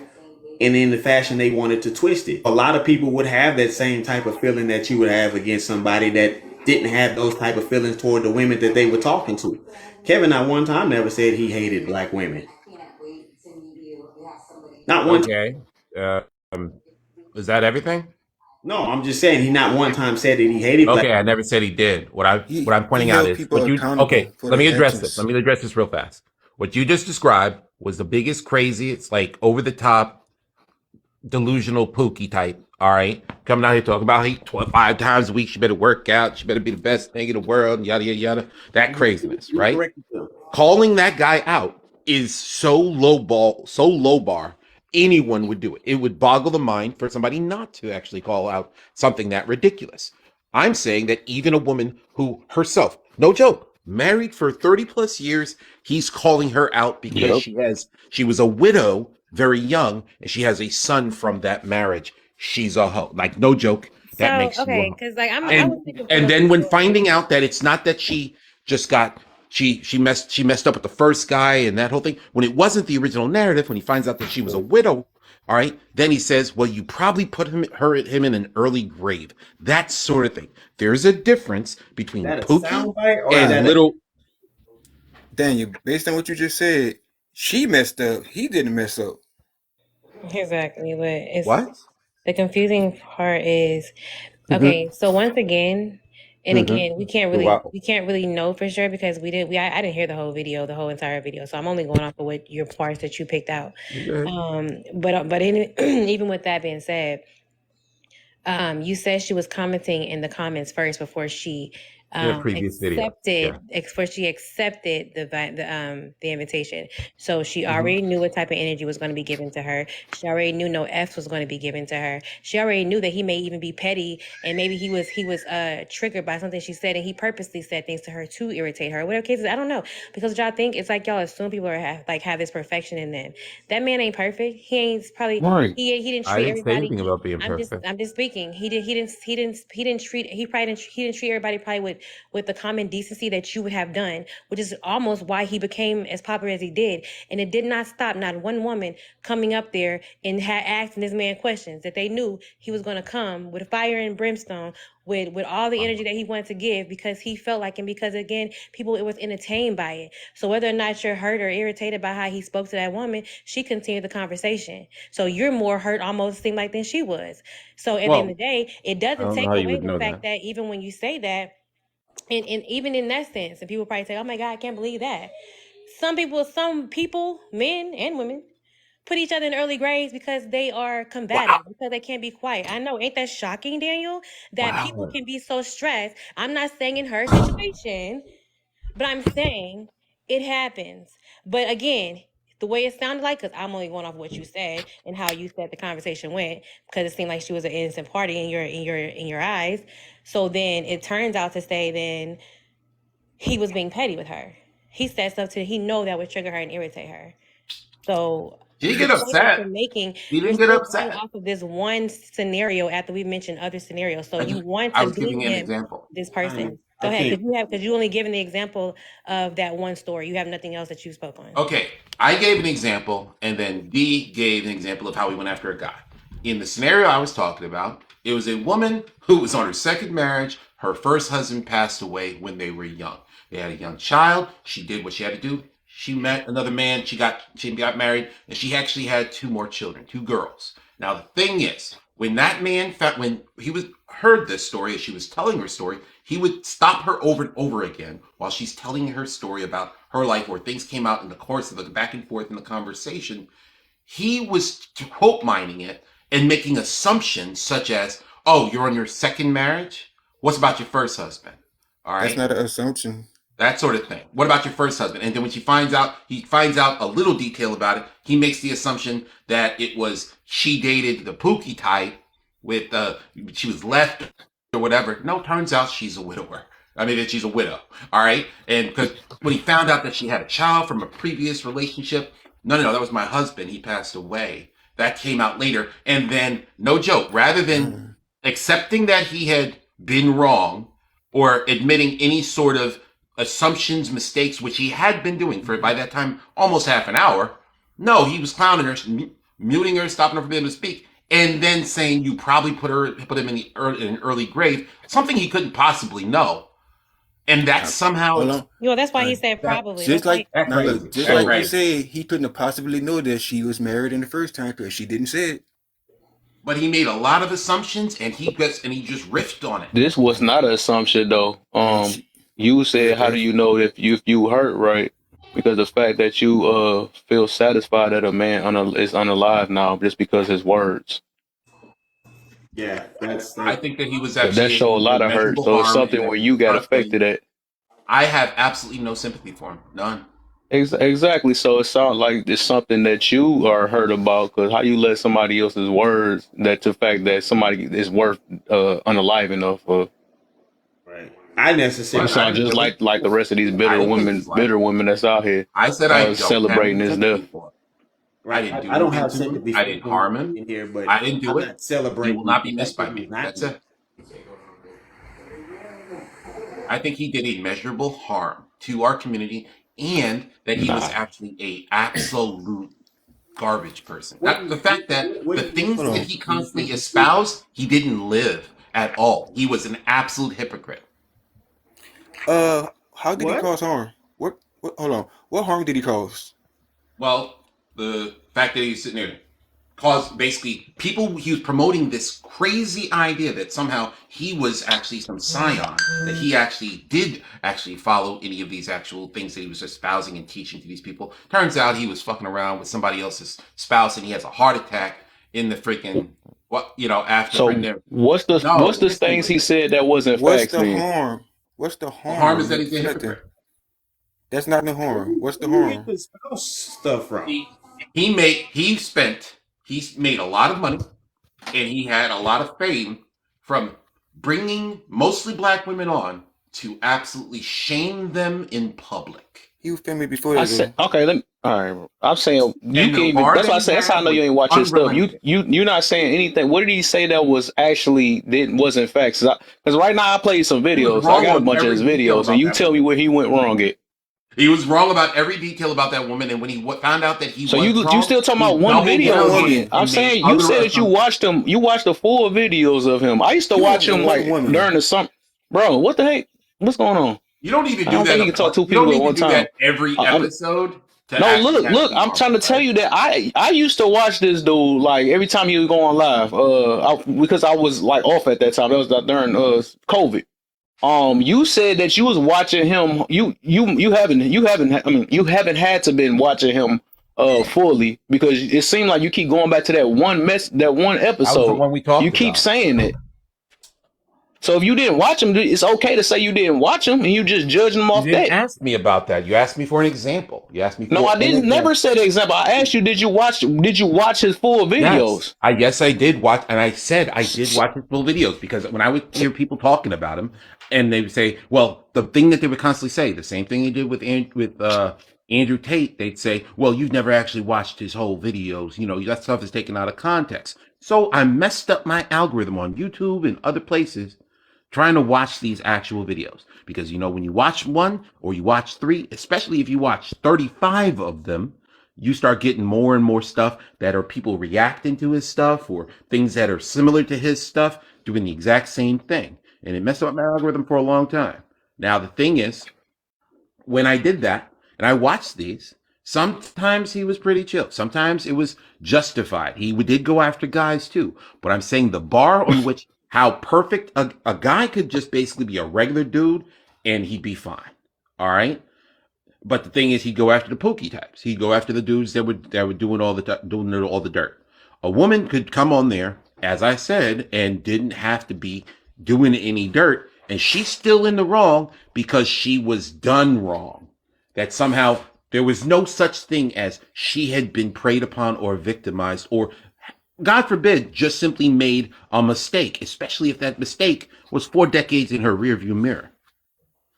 and in the fashion they wanted to twist it. A lot of people would have that same type of feeling that you would have against somebody that didn't have those type of feelings toward the women that they were talking to. Kevin at one time never said he hated black women. Not one time. Okay. Uh, um, is that everything? No, I'm just saying he not one time said that he hated black. Okay, I never said he did. What I'm He pointing out held is people what you accountable okay, for let me their address this. Let actions. me address this real fast. What you just described was the biggest crazy, it's like over the top delusional pookie type. All right. Coming out here talking about he 5 times a week, she better work out, she better be the best thing in the world, yada yada yada. That craziness, You right? corrected them. Calling that guy out is so low bar. Anyone would do it. It would boggle the mind for somebody not to actually call out something that ridiculous. I'm saying that even a woman who herself, no joke, married for 30 plus years, he's calling her out because Yep. she was a widow very young and she has a son from that marriage. She's a hoe. Like no joke, that So makes you a okay, hoe. because like I And was thinking for and the then when people. finding out that it's not that she just got she messed up with the first guy and that whole thing when it wasn't the original narrative, when he finds out that she was a widow, all right, then he says, well, you probably put him in an early grave, that sort of thing. There's a difference Is between that a Pookie soundbite or is and that a little Daniel, based on what you just said, she messed up. He didn't mess up. Exactly, but it's what. the confusing part is Mm-hmm. okay. So once again, and Mm-hmm. again, Wow. we can't really know for sure because I didn't hear the whole video, the whole entire video. So I'm only going off of what your parts that you picked out. Okay. But even with that being said, you said she was commenting in the comments first before she In a previous video, yeah. accepted the invitation. So she Mm-hmm. already knew what type of energy was going to be given to her. She already knew no F was going to be given to her. She already knew that he may even be petty and maybe he was triggered by something she said and he purposely said things to her to irritate her. Whatever cases, I don't know, because y'all think it's like y'all assume people have this perfection in them. That man ain't perfect. He ain't probably Right. he didn't I treat didn't say everybody. anything about being I'm just perfect. I'm just speaking. He probably didn't treat everybody probably with the common decency that you would have done, which is almost why he became as popular as he did. And it did not stop not one woman coming up there and asking this man questions that they knew he was going to come with fire and brimstone, with all the energy that he wanted to give, because he felt like, and because again, people, it was entertained by it. So whether or not you're hurt or irritated by how he spoke to that woman, she continued the conversation. So you're more hurt, almost seemed like, than she was. So at the end Well, of the day, it I doesn't don't know take how you away would the know fact that. that even when you say that, and even in that sense, and people probably say, oh my God, I can't believe that. Some people, men and women, put each other in early graves because they are Wow. combative, because they can't be quiet. I know, ain't that shocking, Daniel? That people Wow. can be so stressed. I'm not saying in her situation, but I'm saying it happens. But again, the way it sounded like, because I'm only going off what you said and how you said the conversation went, because it seemed like she was an innocent party in your eyes. So then it turns out to say then he was being petty with her. He said stuff to he know that would trigger her and irritate her. So He didn't the get point that upset. you're making, He you're didn't get still going upset. off of this one scenario after we mentioned other scenarios. So I you just want I to was deem giving you an him example. this person. Go I ahead, think because you only given the example of that one story. You have nothing else that you spoke on. Okay, I gave an example, and then D gave an example of how he went after a guy. In the scenario I was talking about, it was a woman who was on her second marriage. Her first husband passed away when they were young. They had a young child. She did what she had to do. She met another man. She got married, and she actually had two more children, two girls. Now the thing is, when he was heard this story as she was telling her story, he would stop her over and over again while she's telling her story about her life, or things came out in the course of the back and forth in the conversation. He was quote mining it and making assumptions such as, "Oh, you're on your second marriage. What's about your first husband?" All That's right, not an assumption. that sort of thing. What about your first husband? And then when he finds out a little detail about it. He makes the assumption that it was she dated the Pookie type with she was left or whatever. No, turns out she's a widower. I mean, that she's a widow. All right, and because when he found out that she had a child from a previous relationship, no, that was my husband. He passed away. That came out later, and then no joke. Rather than Uh, accepting that he had been wrong or admitting any sort of assumptions, mistakes, which he had been doing for by that time almost half an hour. No, he was clowning her, muting her, stopping her from being able to speak, and then saying you probably put him in an early grave, something he couldn't possibly know, and that uh, somehow hold on. That's why Uh, he said that probably. just That's why. like that now, look, crazy, just that like So you crazy. said, he couldn't have possibly know that she was married in the first time because she didn't say it. But he made a lot of assumptions, and he just riffed on it. This was And, not an assumption though. and she, You go said, ahead, how do Dave. you know if you hurt, right? Because the fact that you feel satisfied that a man is unalive now just because his words. yeah, I think that he was That actually show a he lot did of hurt. measurable So it's harm, and something that where he was you got frustrated. affected at. I have absolutely no sympathy for him, none. Exactly. So it sounds like it's something that you are hurt about, because how you let somebody else's words, that the fact that somebody is worth unalive enough. right. I You necessarily, What? I sound didn't just kill him. like the rest of these I didn't take his life. bitter women that's out here I said I don't have celebrating any his death. sympathy for him. I right. didn't do I don't anything have to him. sympathy I for didn't him harm him. in here, but I didn't I'm do it. not He will celebrating not the be fact missed that by he was me. not That's killed. it. I think he did a measurable harm to our community, and that he was Nah. actually a absolute garbage person. What That the do fact that the what things Hold that on. he constantly espoused, he didn't live at all. He was an absolute hypocrite. How did he what? cause harm? What? Hold on. What harm did he cause? Well, the fact that he's sitting there caused basically people, he was promoting this crazy idea that somehow he was actually some scion, that he actually did actually follow any of these actual things that he was espousing and teaching to these people. Turns out he was fucking around with somebody else's spouse, and he has a heart attack in the freaking after right So there. what's No, the listen things to he me. said that wasn't What's facts the then? harm? What's the The harm is harm? that he's a Nothing. hypocrite. That's not the harm. What's the Where you get harm? this spouse stuff from? He made a lot of money, and he had a lot of fame from bringing mostly black women on to absolutely shame them in public. He was family before I that, said, though. okay, all right. I'm saying you And can the even. bar That's that why I he say. That's how I had know you was ain't watching his stuff. unrelenting. You're not saying anything. What did he say that was actually wasn't facts? Because right now I played some He was videos. I wrong got a on bunch of every his detail videos, and about you that tell me woman. where he went wrong at. He was wrong about every detail about that woman, and when he found out that he So was you wrong, still talking he about one doubled What video down again? woman? I'm and made saying you other said that you assumptions. watched him. You watched the full videos of him. I used to watch him What like woman? during the summer. Bro, what the heck? What's going on? You don't need to I do don't think that. he can talk two You don't people at need to one do time. that every I'm episode to no actually look, have it look. be I'm trying to harmful, tell right? you that I used to watch this dude like every time he would go on live. Because I was like off at that time. That was during COVID. You said that you was watching him. You haven't. I mean, you haven't had to been watching him fully because it seemed like you keep going back to that one That was the episode. one we You talked keep about. saying it. So if you didn't watch him, it's okay to say you didn't watch him and you just judging him You off didn't that. ask me about that. You asked me for an example. You asked me No, for I an didn't. example. Never said example. I asked you, did you watch his full Yes, videos? yes, I did watch, and I said I did watch his full videos because when I would hear people talking about him, and they would say, "Well, the thing that they would constantly say, the same thing he did with Andrew Tate," they'd say, "Well, you've never actually watched his whole videos. You know, that stuff is taken out of context." So I messed up my algorithm on YouTube and other places trying to watch these actual videos because when you watch one or you watch three, especially if you watch 35 of them, you start getting more and more stuff that are people reacting to his stuff or things that are similar to his stuff doing the exact same thing. And it messed up my algorithm for a long time. Now, the thing is, when I did that and I watched these, sometimes he was pretty chill. Sometimes it was justified. He did go after guys too. But I'm saying the bar on which how perfect a guy could just basically be a regular dude and he'd be fine. All right. But the thing is, he'd go after the pokey types. He'd go after the dudes that were doing all the dirt. A woman could come on there, as I said, and didn't have to be doing any dirt, and she's still in the wrong because she was done wrong. That somehow there was no such thing as she had been preyed upon or victimized, or God forbid, just simply made a mistake, especially if that mistake was 4 decades in her rearview mirror.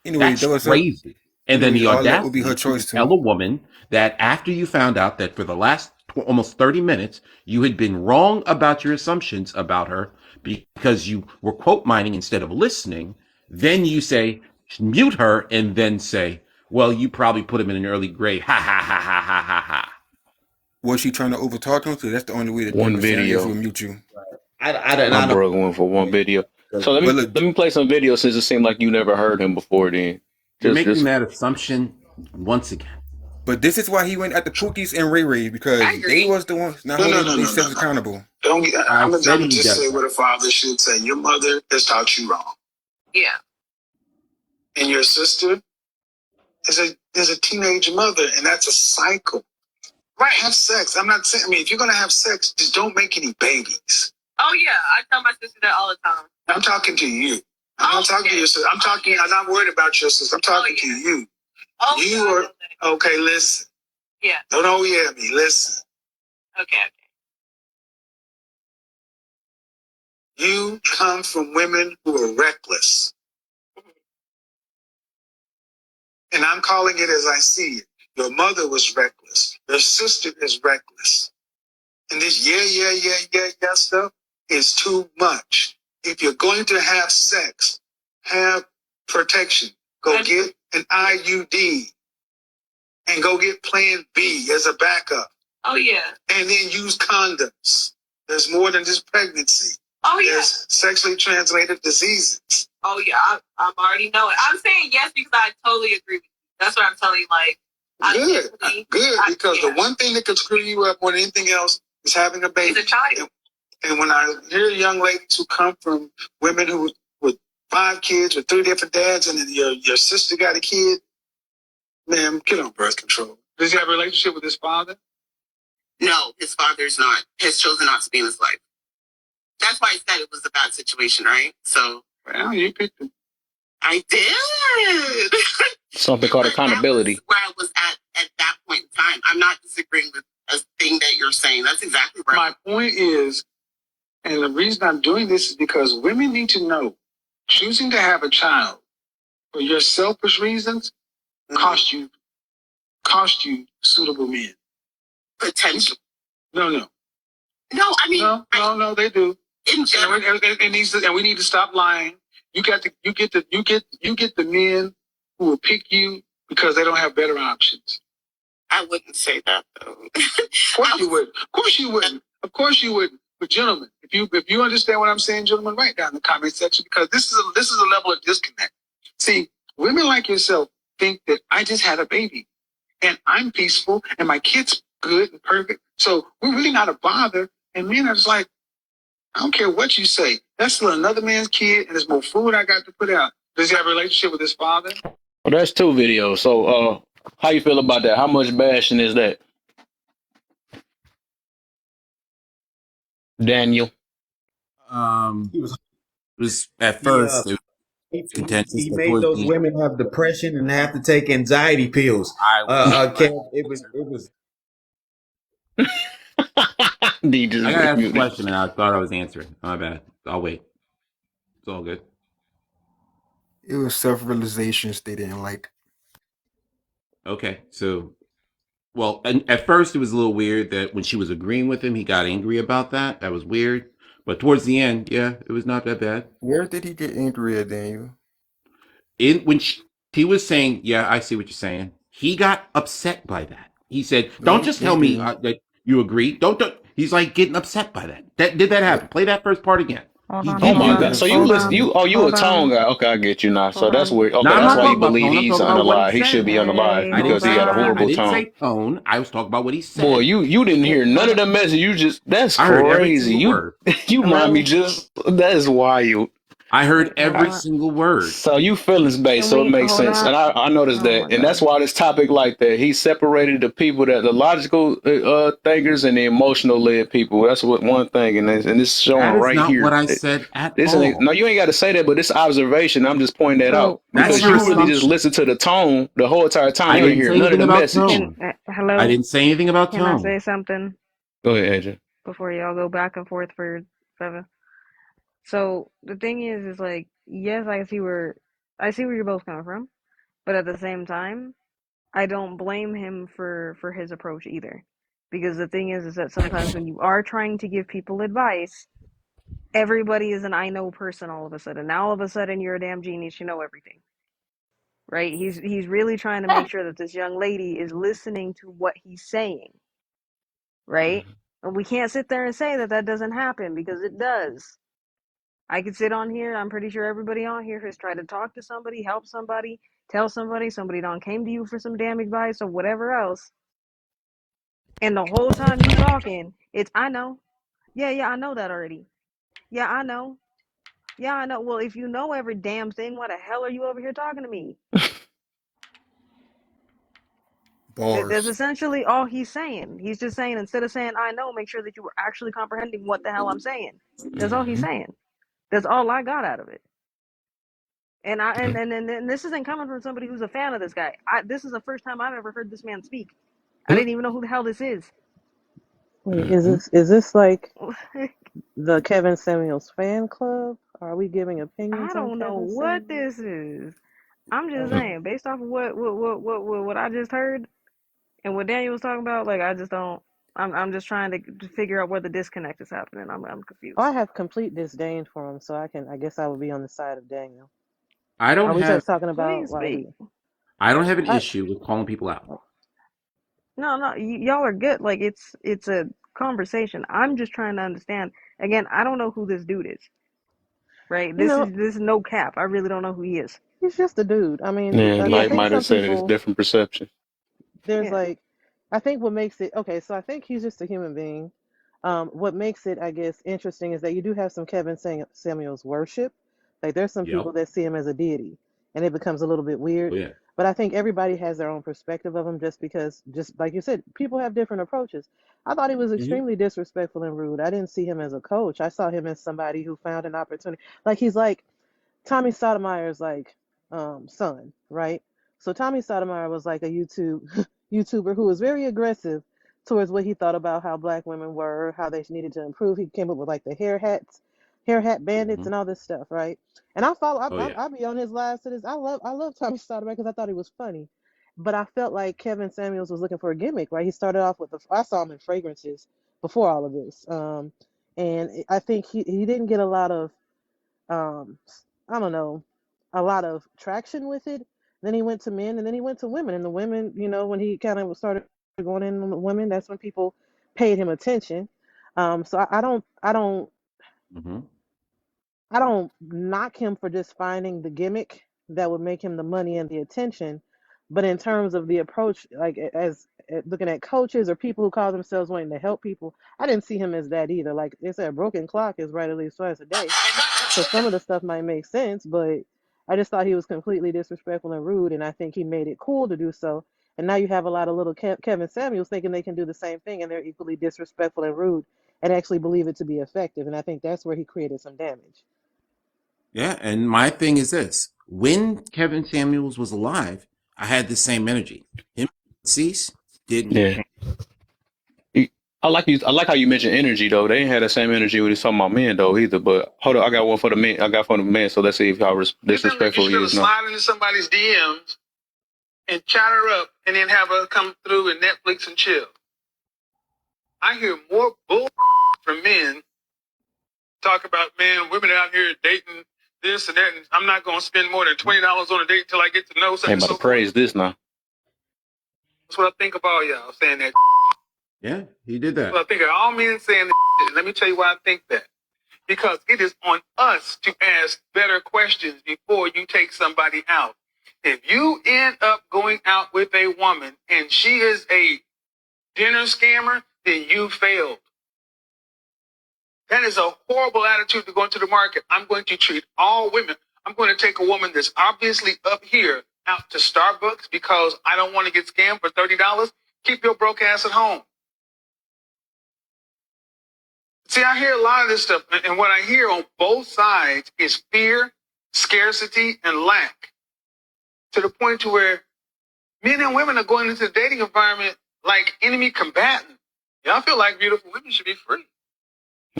Anyway, That's that was her. crazy. And then Anyway, the all that would be her audacity to choice too. tell a woman that after you found out that for the last almost 30 minutes, you had been wrong about your assumptions about her because you were quote mining instead of listening, then you say, mute her, and then say, well, you probably put him in an early grave. Ha ha ha ha ha ha ha. Was she trying to overtalk him? So that's the only way to do One it. Saying yes, video. we'll mute you. My I don't. brother went for one video. So let But me look, let me play some videos since it seemed like you never heard him before. Then You're just making just that assumption once again. but this is why he went at the Pookies and Ray Ray because they was the ones not holding themselves accountable. Don't get, I I'm gonna said he just does say that. what a father should say. Your mother has taught you wrong. Yeah. And your sister is a teenage mother, and that's a cycle. Right. Have sex. I'm not saying, if you're gonna have sex, just don't make any babies. Oh yeah, I tell my sister that all the time. I'm talking to you. I'm not talking to your sister. I'm not worried about your sister. I'm talking to you. Oh, you are okay, listen. Yeah. Don't overhear me. Listen. Okay. You come from women who are reckless. And I'm calling it as I see it. Your mother was reckless. Your sister is reckless. And this yeah stuff is too much. If you're going to have sex, have protection. Go get an IUD and go get plan B as a backup. Oh, yeah. And then use condoms. There's more than just pregnancy. Oh, yeah. There's sexually transmitted diseases. Oh, yeah. I'm already know it. I'm saying yes because I totally agree with you. That's what I'm telling you. Like, good. Because the one thing that could screw you up more than anything else is having a baby. It's a child. And when I hear young ladies who come from women who with 5 kids with 3 different dads, and then your sister got a kid, man, get on birth control. Does he have a relationship with his father? No, his father's not. Has chosen not to be in his life. That's why I said it was a bad situation, right? So, well, you picked it. I did. something called accountability. That was where I was at that point in time. I'm not disagreeing with a thing that you're saying. That's exactly right. My point is, and the reason I'm doing this is because women need to know, choosing to have a child for your selfish reasons cost you suitable men. Potential. No, no. No, I mean no, they do. In general, it needs to, and we need to stop lying. You get the men who will pick you because they don't have better options. I wouldn't say that though. Of course you wouldn't. Of course you wouldn't. Of course you wouldn't. But gentlemen, if you understand what I'm saying, gentlemen, write down in the comment section because this is a level of disconnect. See, women like yourself think that I just had a baby and I'm peaceful and my kid's good and perfect. So we're really not a bother. And men are just like, I don't care what you say. That's still another man's kid and there's more food I got to put out. Does he have a relationship with his father? Well, that's two videos. So, how you feel about that? How much bashing is that, Daniel? It was at He first it was contentious, he but made towards those the end, women have depression and have to take anxiety pills. I was like, Kev, it was. D I just gotta ask a muted. question and I thought I was answering. My bad. I'll wait. It's all good. It was self-realizations they didn't like. Okay, so well, and at first it was a little weird that when she was agreeing with him, he got angry about that. That was weird. But towards the end, yeah, it was not that bad. Where did he get angry at, Daniel? In when he was saying, "Yeah, I see what you're saying," he got upset by that. He said, "Don't No, just he tell me didn't. that you agree. Don't." He's like getting upset by that. Did that What? happen? Play that first part again. Hold He on, Oh did hold my do on, God! that. So you hold listen? on, You a hold tone on, guy? Okay, I get you now. hold So that's on. where. Now Okay, I'm that's not why you talking about believe tone. I'm he's talking about what he unalive. He should said. be unalive Hey, I didn't because hold he say got a I horrible on. didn't tone. say tone. I was talking about what he Boy, said. you didn't Hey, hear none hold of on. the message. You just that's I heard every crazy. single You word. you mind me Hello. just that is wild. I heard Wait, hold every I, on. single word. so you feelings based, Can so it we makes hold sense. on? And I noticed Oh that, my and that's god. why this topic like that. He separated the people that the logical thinkers and the emotional led people. That's what one thing, and it's showing That is right not what here. I said at This ain't all. no, you ain't got to say that, but this observation. I'm just pointing that out So That's because hold your you really on. just assumption. listened to the tone the whole entire time. I You ain't didn't hear say none of anything the about message. Can tone. I hello? didn't say anything about Can I tone. say something Go ahead, AJ. before y'all go back and forth for 7? So the thing is like, yes, I see where you're both coming from, but at the same time, I don't blame him for his approach either, because the thing is that sometimes when you are trying to give people advice, everybody is an I know person all of a sudden. Now all of a sudden you're a damn genius, you know everything, right? He's really trying to make sure that this young lady is listening to what he's saying, right? And we can't sit there and say that that doesn't happen because it does. I could sit on here. I'm pretty sure everybody on here has tried to talk to somebody, help somebody, tell somebody, somebody don't came to you for some damn advice or whatever else. And the whole time you talking, it's I know. Yeah, yeah, I know that already. Yeah, I know. Yeah, I know. Well, if you know every damn thing, why the hell are you over here talking to me? That's Bars. essentially all he's saying. He's just saying, instead of saying I know, make sure that you were actually comprehending what the hell I'm saying. That's all he's Hmm. saying. That's all I got out of it. And and this isn't coming from somebody who's a fan of this guy. This is the first time I've ever heard this man speak. I didn't even know who the hell this is. Wait, is this like the Kevin Samuels fan club? Are we giving I opinions on don't know Kevin what Samuels? this is. I'm just Okay. saying, based off of what I just heard and what Daniel was talking about, like I just don't. I'm just trying to figure out where the disconnect is happening. I'm Oh, I confused. have complete disdain for him, so I guess I would be on the side of Daniel. I don't Are we have just talking about Please like speak. I don't have an I issue with calling people out. No, no, y'all are good. Like it's a conversation. I'm just trying to understand. Again, I don't know who this dude is. Right? you know, This is no cap. I really don't know who he is. he's just a dude. I mean, Yeah, I Yeah, Mike think might have some said it. It's people different perception. there's yeah. like I think what makes it okay, so I think he's just a human being. What makes it, I guess, interesting is that you do have some Samuels worship. Like there's some Yep. people that see him as a deity, and it becomes a little bit Oh weird. yeah. But I think everybody has their own perspective of him, just because, just like you said, people have different approaches. I thought he was Hmm. extremely disrespectful and rude. I didn't see him as a coach. I saw him as somebody who found an opportunity. Like he's like Tommy Sotomayor's like son, right? So Tommy Sotomayor was like a YouTuber who was very aggressive towards what he thought about how black women were, how they needed to improve. He came up with like the hair hats. hair hat bandits Mhm. and all this stuff, right? And I follow. Oh yeah. I be on his lives to this. I love Tommy Sotomayor because I thought he was funny, but I felt like Kevin Samuels was looking for a gimmick, right? He started off with I saw him in fragrances before all of this, and I think he didn't get a lot of um, I don't know, a lot of traction with it. Then he went to men, and then he went to women, and the women, when he kind of started going in on the women, that's when people paid him attention. So Hmm. I don't knock him for just finding the gimmick that would make him the money and the attention, but in terms of the approach, like looking at coaches or people who call themselves wanting to help people, I didn't see him as that either. Like they said, a broken clock is right at least twice a day. So some of the stuff might make sense, but I just thought he was completely disrespectful and rude, and I think he made it cool to do so. And now you have a lot of little Kevin Samuels thinking they can do the same thing, and they're equally disrespectful and rude, and actually believe it to be effective. And I think that's where he created some damage. Yeah, and my thing is this: when Kevin Samuels was alive, I had the same energy. Him cease didn't. Yeah. I like you. I like how you mentioned energy though. They ain't had the same energy when he's talking about men though either. But hold on, I got one for the men. I got for the men. So let's see if how disrespectful he is now. Slide into somebody's DMs and chat her up, and then have her come through and Netflix and chill. I hear more bull from men talk about, man, women out here dating this and that, and I'm not going to spend more than $20 on a date until I get to know Ain't something. about to praise this now. That's what I think of all y'all saying that. Yeah, he did that. Well, I think of all men saying that. Let me tell you why I think that. Because it is on us to ask better questions before you take somebody out. If you end up going out with a woman and she is a dinner scammer, then you failed. That is a horrible attitude to go into the market. I'm going to treat all women. I'm going to take a woman that's obviously up here out to Starbucks because I don't want to get scammed for $30. Keep your broke ass at home. See, I hear a lot of this stuff, and what I hear on both sides is fear, scarcity, and lack, to the point to where men and women are going into the dating environment like enemy combatant. Y'all feel like beautiful women should be free.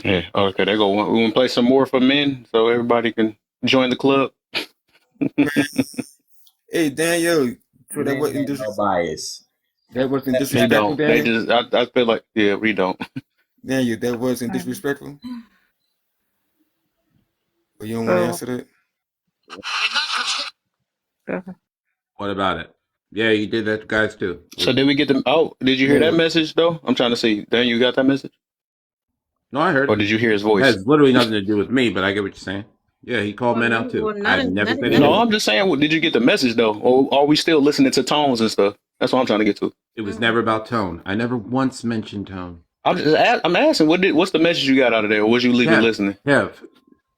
Yeah. Okay. There go. We want to play some more for men, so everybody can join the club. Hey Daniel, so that Men wasn't have no bias. that wasn't They disrespectful, don't. They Daniel. just. I feel like. Yeah, we don't. Daniel, that wasn't disrespectful. Or you don't want to So answer that? What about it? Yeah, he did that to guys too. So did we get them? Oh, did you hear that No. message though? I'm trying to see. Dan, you got that message, No, I heard or it. did you hear his It voice? has literally nothing to do with me, but I get what you're saying. Yeah, he called men out too. I've never said No, anything. I'm just saying. Did you get the message though, or are we still listening to tones and stuff? That's what I'm trying to get to. It was never about tone. I never once mentioned tone. I'm asking. What's the message you got out of there? Or was you leaving listening? Kev,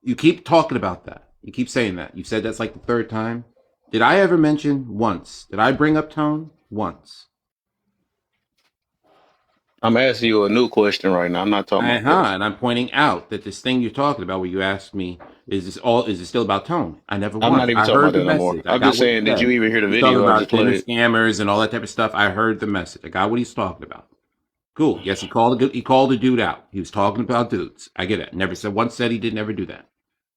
you keep talking about that. You keep saying that. You said that's like the third time. Did I ever mention once? Did I bring up tone once? I'm asking you a new question right now. I'm not talking about that. And I'm pointing out that this thing you're talking about, where you asked me, is it still about tone? I never I'm once. not even I talking heard about the that no more. message. I I'm got just what he saying, did you said. even hear the He's talking video I about just dinner played? scammers and all that type of stuff. I heard the message. I got what he's talking about. Cool. Yes, he called the dude out. He was talking about dudes. I get it. Never said once said he did never do that.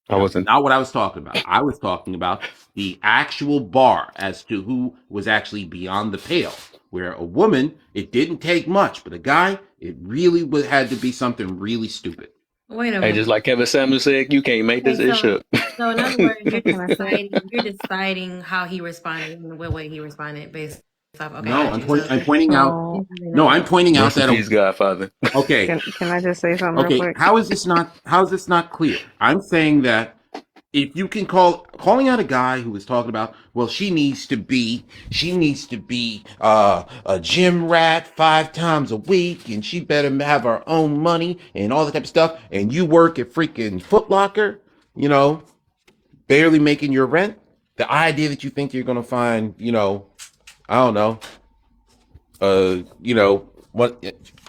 I wasn't. Not what I was talking about. I was talking about the actual bar as to who was actually beyond the pale. Where a woman, it didn't take much, but a guy, it really had to be something really stupid. Wait a Hey, minute. just like Kevin Samuel said, you can't make this Okay, ish up. so in other words, can I say? you're deciding how he responded and what way he responded based off. Okay, No, got you. So I'm pointing out. So No, I'm pointing out Rest in that. peace, Godfather. Okay, can I just say something real okay. quick? How is this not clear? I'm saying that if you can calling out a guy who was talking about, well, she needs to be a gym rat 5 times a week, and she better have her own money and all that type of stuff, and you work at freaking Foot Locker, barely making your rent. The idea that you think you're gonna find, I don't know, what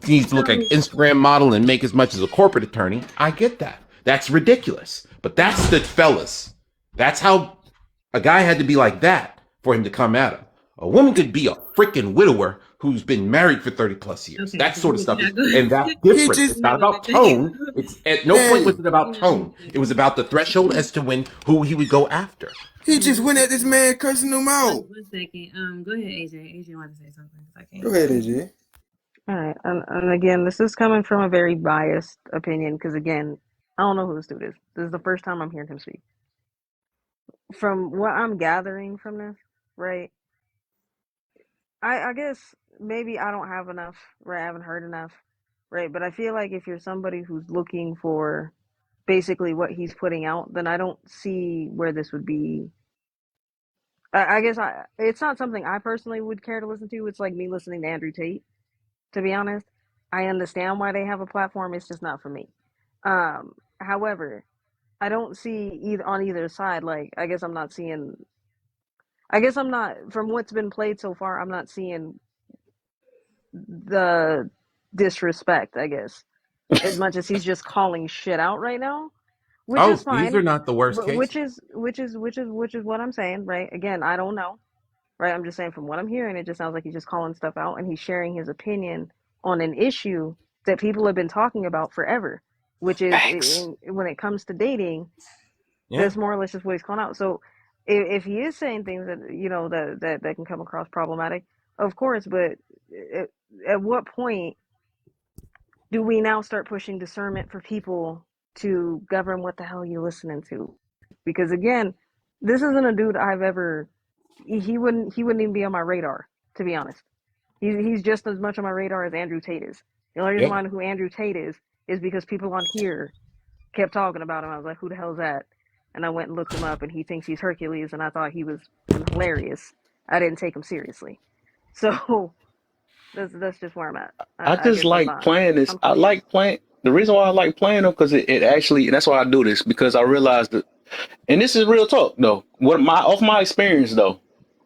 needs to look like Instagram model and make as much as a corporate attorney. I get that. That's ridiculous. But that's the fellas. That's how a guy had to be like that for him to come at him. A woman could be a freaking widower who's been married for 30 plus years. Okay, That so sort of we're stuff is, not going. and that's He different. just It's We're not not going about to let that tone. go. It's at no point was man, it about We're not going tone. to let It was that about the threshold as to who he would go after. he go. just One went at this second. man cursing him out. One second. Go ahead, AJ. AJ wanted to say something. I Go can't. ahead, AJ. All right, and again, this is coming from a very biased opinion because again, I don't know who this dude is. This is the first time I'm hearing him speak. From what I'm gathering from this, right? I guess maybe I don't have enough, right? I haven't heard enough, right? But I feel like if you're somebody who's looking for basically what he's putting out, then I don't see where this would be. I guess it's not something I personally would care to listen to. It's like me listening to Andrew Tate, to be honest. I understand why they have a platform. It's just not for me. However, I don't see either on either side. Like, I guess I'm not seeing. I guess I'm not from what's been played so far. I'm not seeing the disrespect. I guess as much as he's just calling shit out right now, which is Oh, these are fine. not the worst But cases. which is what I'm saying, right? Again, I don't know, right? I'm just saying from what I'm hearing, it just sounds like he's just calling stuff out and he's sharing his opinion on an issue that people have been talking about forever, which is Facts. when it comes to dating, Yeah. that's more or less just what he's calling out. So if he is saying things that that can come across problematic, of course, but at, at what point do we now start pushing discernment for people to govern what the hell you're listening to? Because again, this isn't a dude I've ever. He wouldn't even be on my radar, to be honest. He's just as much on my radar as Andrew Tate is. The only reason Yeah. why I know who Andrew Tate is because people on here kept talking about him. I was like, who the hell's that? And I went and looked him up, and he thinks he's Hercules, and I thought he was hilarious. I didn't take him seriously. So that's just where I'm at. I I just guess like playing this. I'm I confused. like playing. The reason why I like playing them because it actually, and that's why I do this because I realized that, and this is real talk though. What my off my experience though.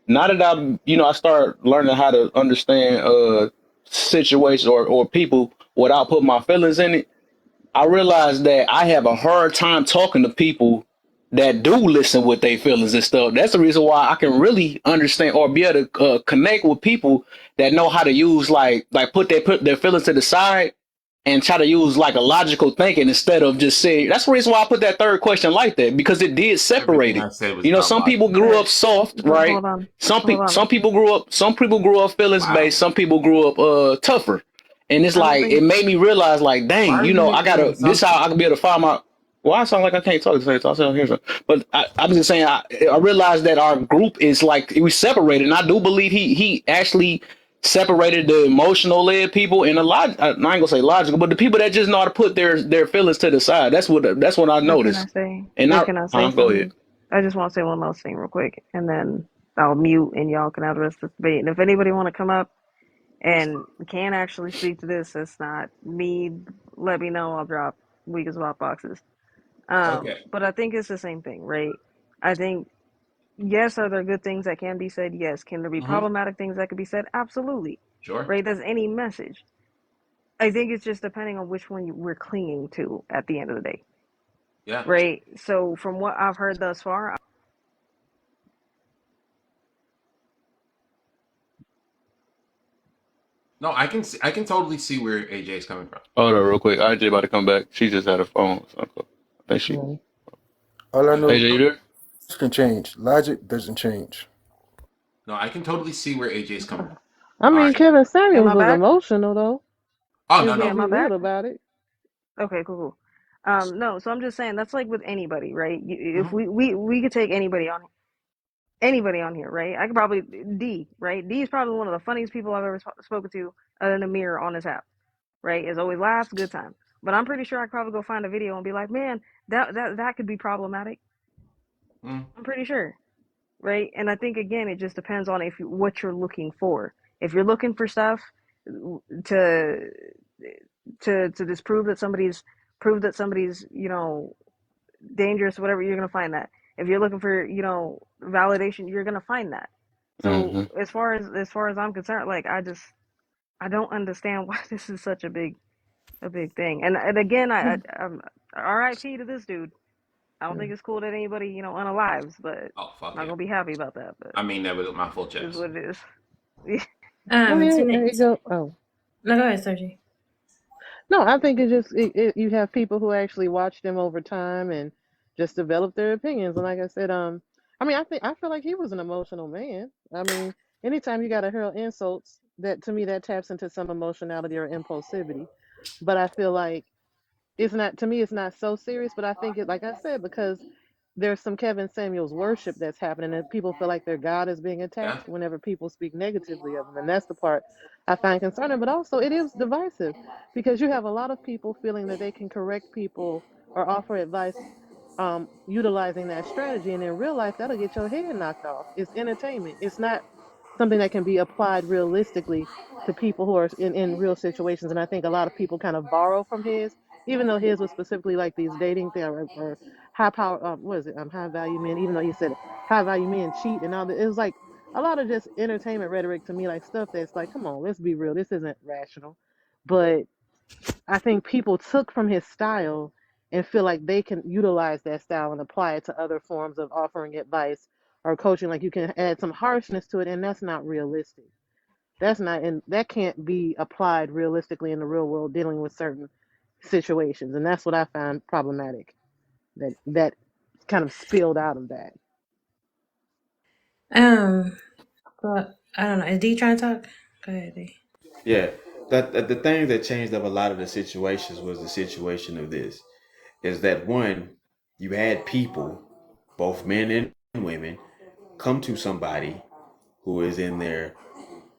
Now that I start learning how to understand situations or people without putting my feelings in it. I realized that I have a hard time talking to people that do listen with their feelings and stuff. That's the reason why I can really understand or be able to connect with people that know how to use like put their feelings to the side and try to use like a logical thinking instead of just saying. That's the reason why I put that third question like that because it did separate Everything it. I said was You know, about some people logic. grew Okay, up soft, but right? hold on, Some hold people on. some people grew up feelings based. Wow. Some people grew up tougher. And it's I don't like it think. made me realize, like, Why dang, are you you know, I making that gotta. This how assumption? I can be able to find my. Well, I sound like I can't talk at the same time. I sound here, but I'm just saying. I realized that our group is like we separated, and I do believe he actually separated the emotional led people and a lot. I ain't gonna say logical, but the people that just know how to put their feelings to the side. That's what I But can I noticed. say? And But can I say go ahead. something? I just want to say one last thing real quick, and then I'll mute, and y'all can have the rest of this debate. And if anybody want to come up and can actually speak to this, it's not me. Let me know. I'll drop. We can swap boxes. Okay. But I think it's the same thing, right? I think yes, are there good things that can be said? Yes. Can there be Mm-hmm. problematic things that could be said? Absolutely. Sure. Right? That's any message. I think it's just depending on which one we're clinging to at the end of the day. Yeah. Right? So from what I've heard thus far, No, I can totally see where AJ is coming from. Hold on, real quick. IJ about to come back. She just had a phone. So I think she. Mhm. All I know, AJ, you there? can change. Logic doesn't change. No, I can totally see where AJ is coming from. I All mean, right. Kevin am Samuels I was back? emotional though. Oh no Let's Okay, just no. am be I real back? about it. Okay, cool. No, so I'm just saying that's like with anybody, right? If Mm-hmm. we could take anybody on here, right? I could probably D, right? D is probably one of the funniest people I've ever spoken to in a mirror on this app, right? Is always laughs, good time. But I'm pretty sure I could probably go find a video and be like, man, that could be problematic. Mm-hmm. I'm pretty sure, right? And I think again, it just depends on what you're looking for. If you're looking for stuff to to disprove that somebody's dangerous, whatever, you're gonna find that. If you're looking for validation, you're gonna find that. Mm-hmm. So as far as I'm concerned, like I don't understand why this is such a big thing. And again, I'm RIP to this dude. I don't think it's cool that anybody, unalives, but Oh I'm fuck not yeah. gonna be happy about that. But I mean that with my full it is chest. what it is. To There you Nate. go. Oh. No, go ahead, Sergi. No, I think you have people who actually watch them over time and just develop their opinions. And like I said, I mean, I feel like he was an emotional man. I mean, anytime you got to hurl insults, that to me that taps into some emotionality or impulsivity. But I feel like it's not, to me it's not so serious. But I think it, like I said, because there's some Kevin Samuels worship that's happening, and people feel like their God is being Yeah. attacked whenever people speak negatively of him, and that's the part I find concerning. But also, it is divisive because you have a lot of people feeling that they can correct people or offer advice, utilizing that strategy, and in real life, that'll get your head knocked off. It's entertainment. It's not something that can be applied realistically to people who are in real situations. And I think a lot of people kind of borrow from his, even though his was specifically like these dating thing or high power, what is it, high value men, even though he said high value men cheat and all that. It was like a lot of just entertainment rhetoric to me, like stuff that's like, come on, let's be real, this isn't rational. But I think people took from his style and feel like they can utilize that style and apply it to other forms of offering advice or coaching. Like you can add some harshness to it, and that's not realistic. That's not, and that can't be applied realistically in the real world dealing with certain situations. And that's what I find problematic. That kind of spilled out of that. But I don't know. Is D trying to talk? Go ahead, D. Yeah, that the thing that changed up a lot of the situations was the situation of this is that one, you had people, both men and women, come to somebody who is in their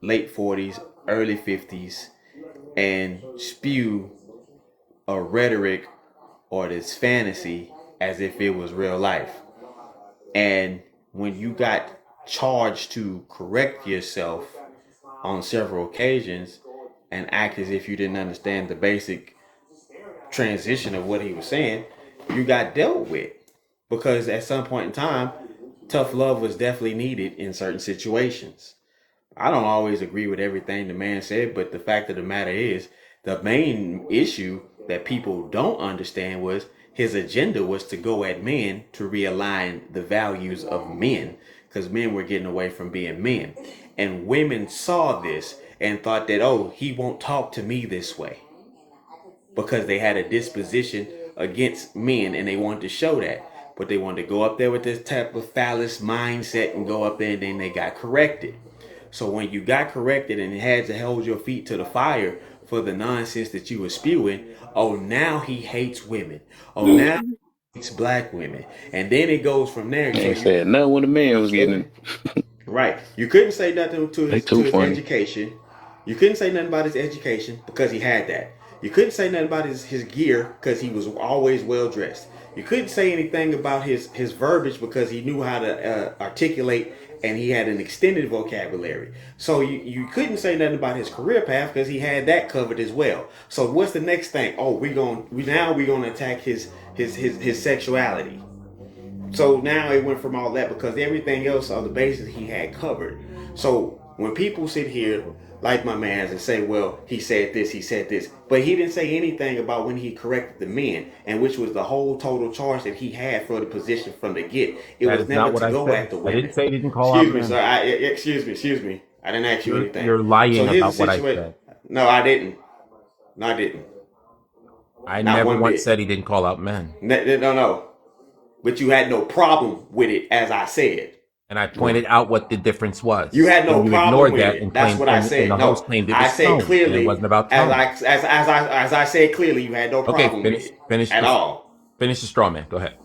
late 40s, early 50s, and spew a rhetoric or this fantasy as if it was real life. And when you got charged to correct yourself on several occasions and act as if you didn't understand the basic transition of what he was saying, you got dealt with. Because at some point in time, tough love was definitely needed in certain situations. I don't always agree with everything the man said, but the fact of the matter is, the main issue that people don't understand was his agenda was to go at men to realign the values of men because men were getting away from being men. And women saw this and thought that, oh, he won't talk to me this way because they had a disposition against men and they wanted to show that. But they wanted to go up there with this type of phallus mindset and go up there and then they got corrected. So when you got corrected and had to hold your feet to the fire for the nonsense that you were spewing, oh, now he hates women. Oh, now he hates black women. And then it goes from there. So Ain't you said nothing when the man was getting right. You couldn't say nothing to they his too funny. education. You couldn't say nothing about his education because he had that. You couldn't say nothing about his gear because he was always well dressed. You couldn't say anything about his verbiage because he knew how to articulate and he had an extended vocabulary. So you couldn't say nothing about his career path because he had that covered as well. So what's the next thing? Oh, we're gonna attack his sexuality. So now it went from all that because everything else on the basis he had covered. So when people sit here, like my man, and say, well, he said this, but he didn't say anything about when he corrected the men, and which was the whole total charge that he had for the position from the get. It That was is never not what to I go said. at the I didn't women. say he didn't call out Excuse me, men. sir. Excuse me. I didn't ask you anything. You're So lying here's the about what I situation. said. No, I didn't. No, I didn't. I Not never one once bit. said he didn't call out men. No. But you had no problem with it, as I said. And I pointed out what the difference You was. had no And you problem ignored with that it. and That's claimed what I and said. the host No, claimed it I was said tone. And it clearly, wasn't about as tone. I said clearly, you had no Okay, problem with it finish at all. the straw man. Go ahead.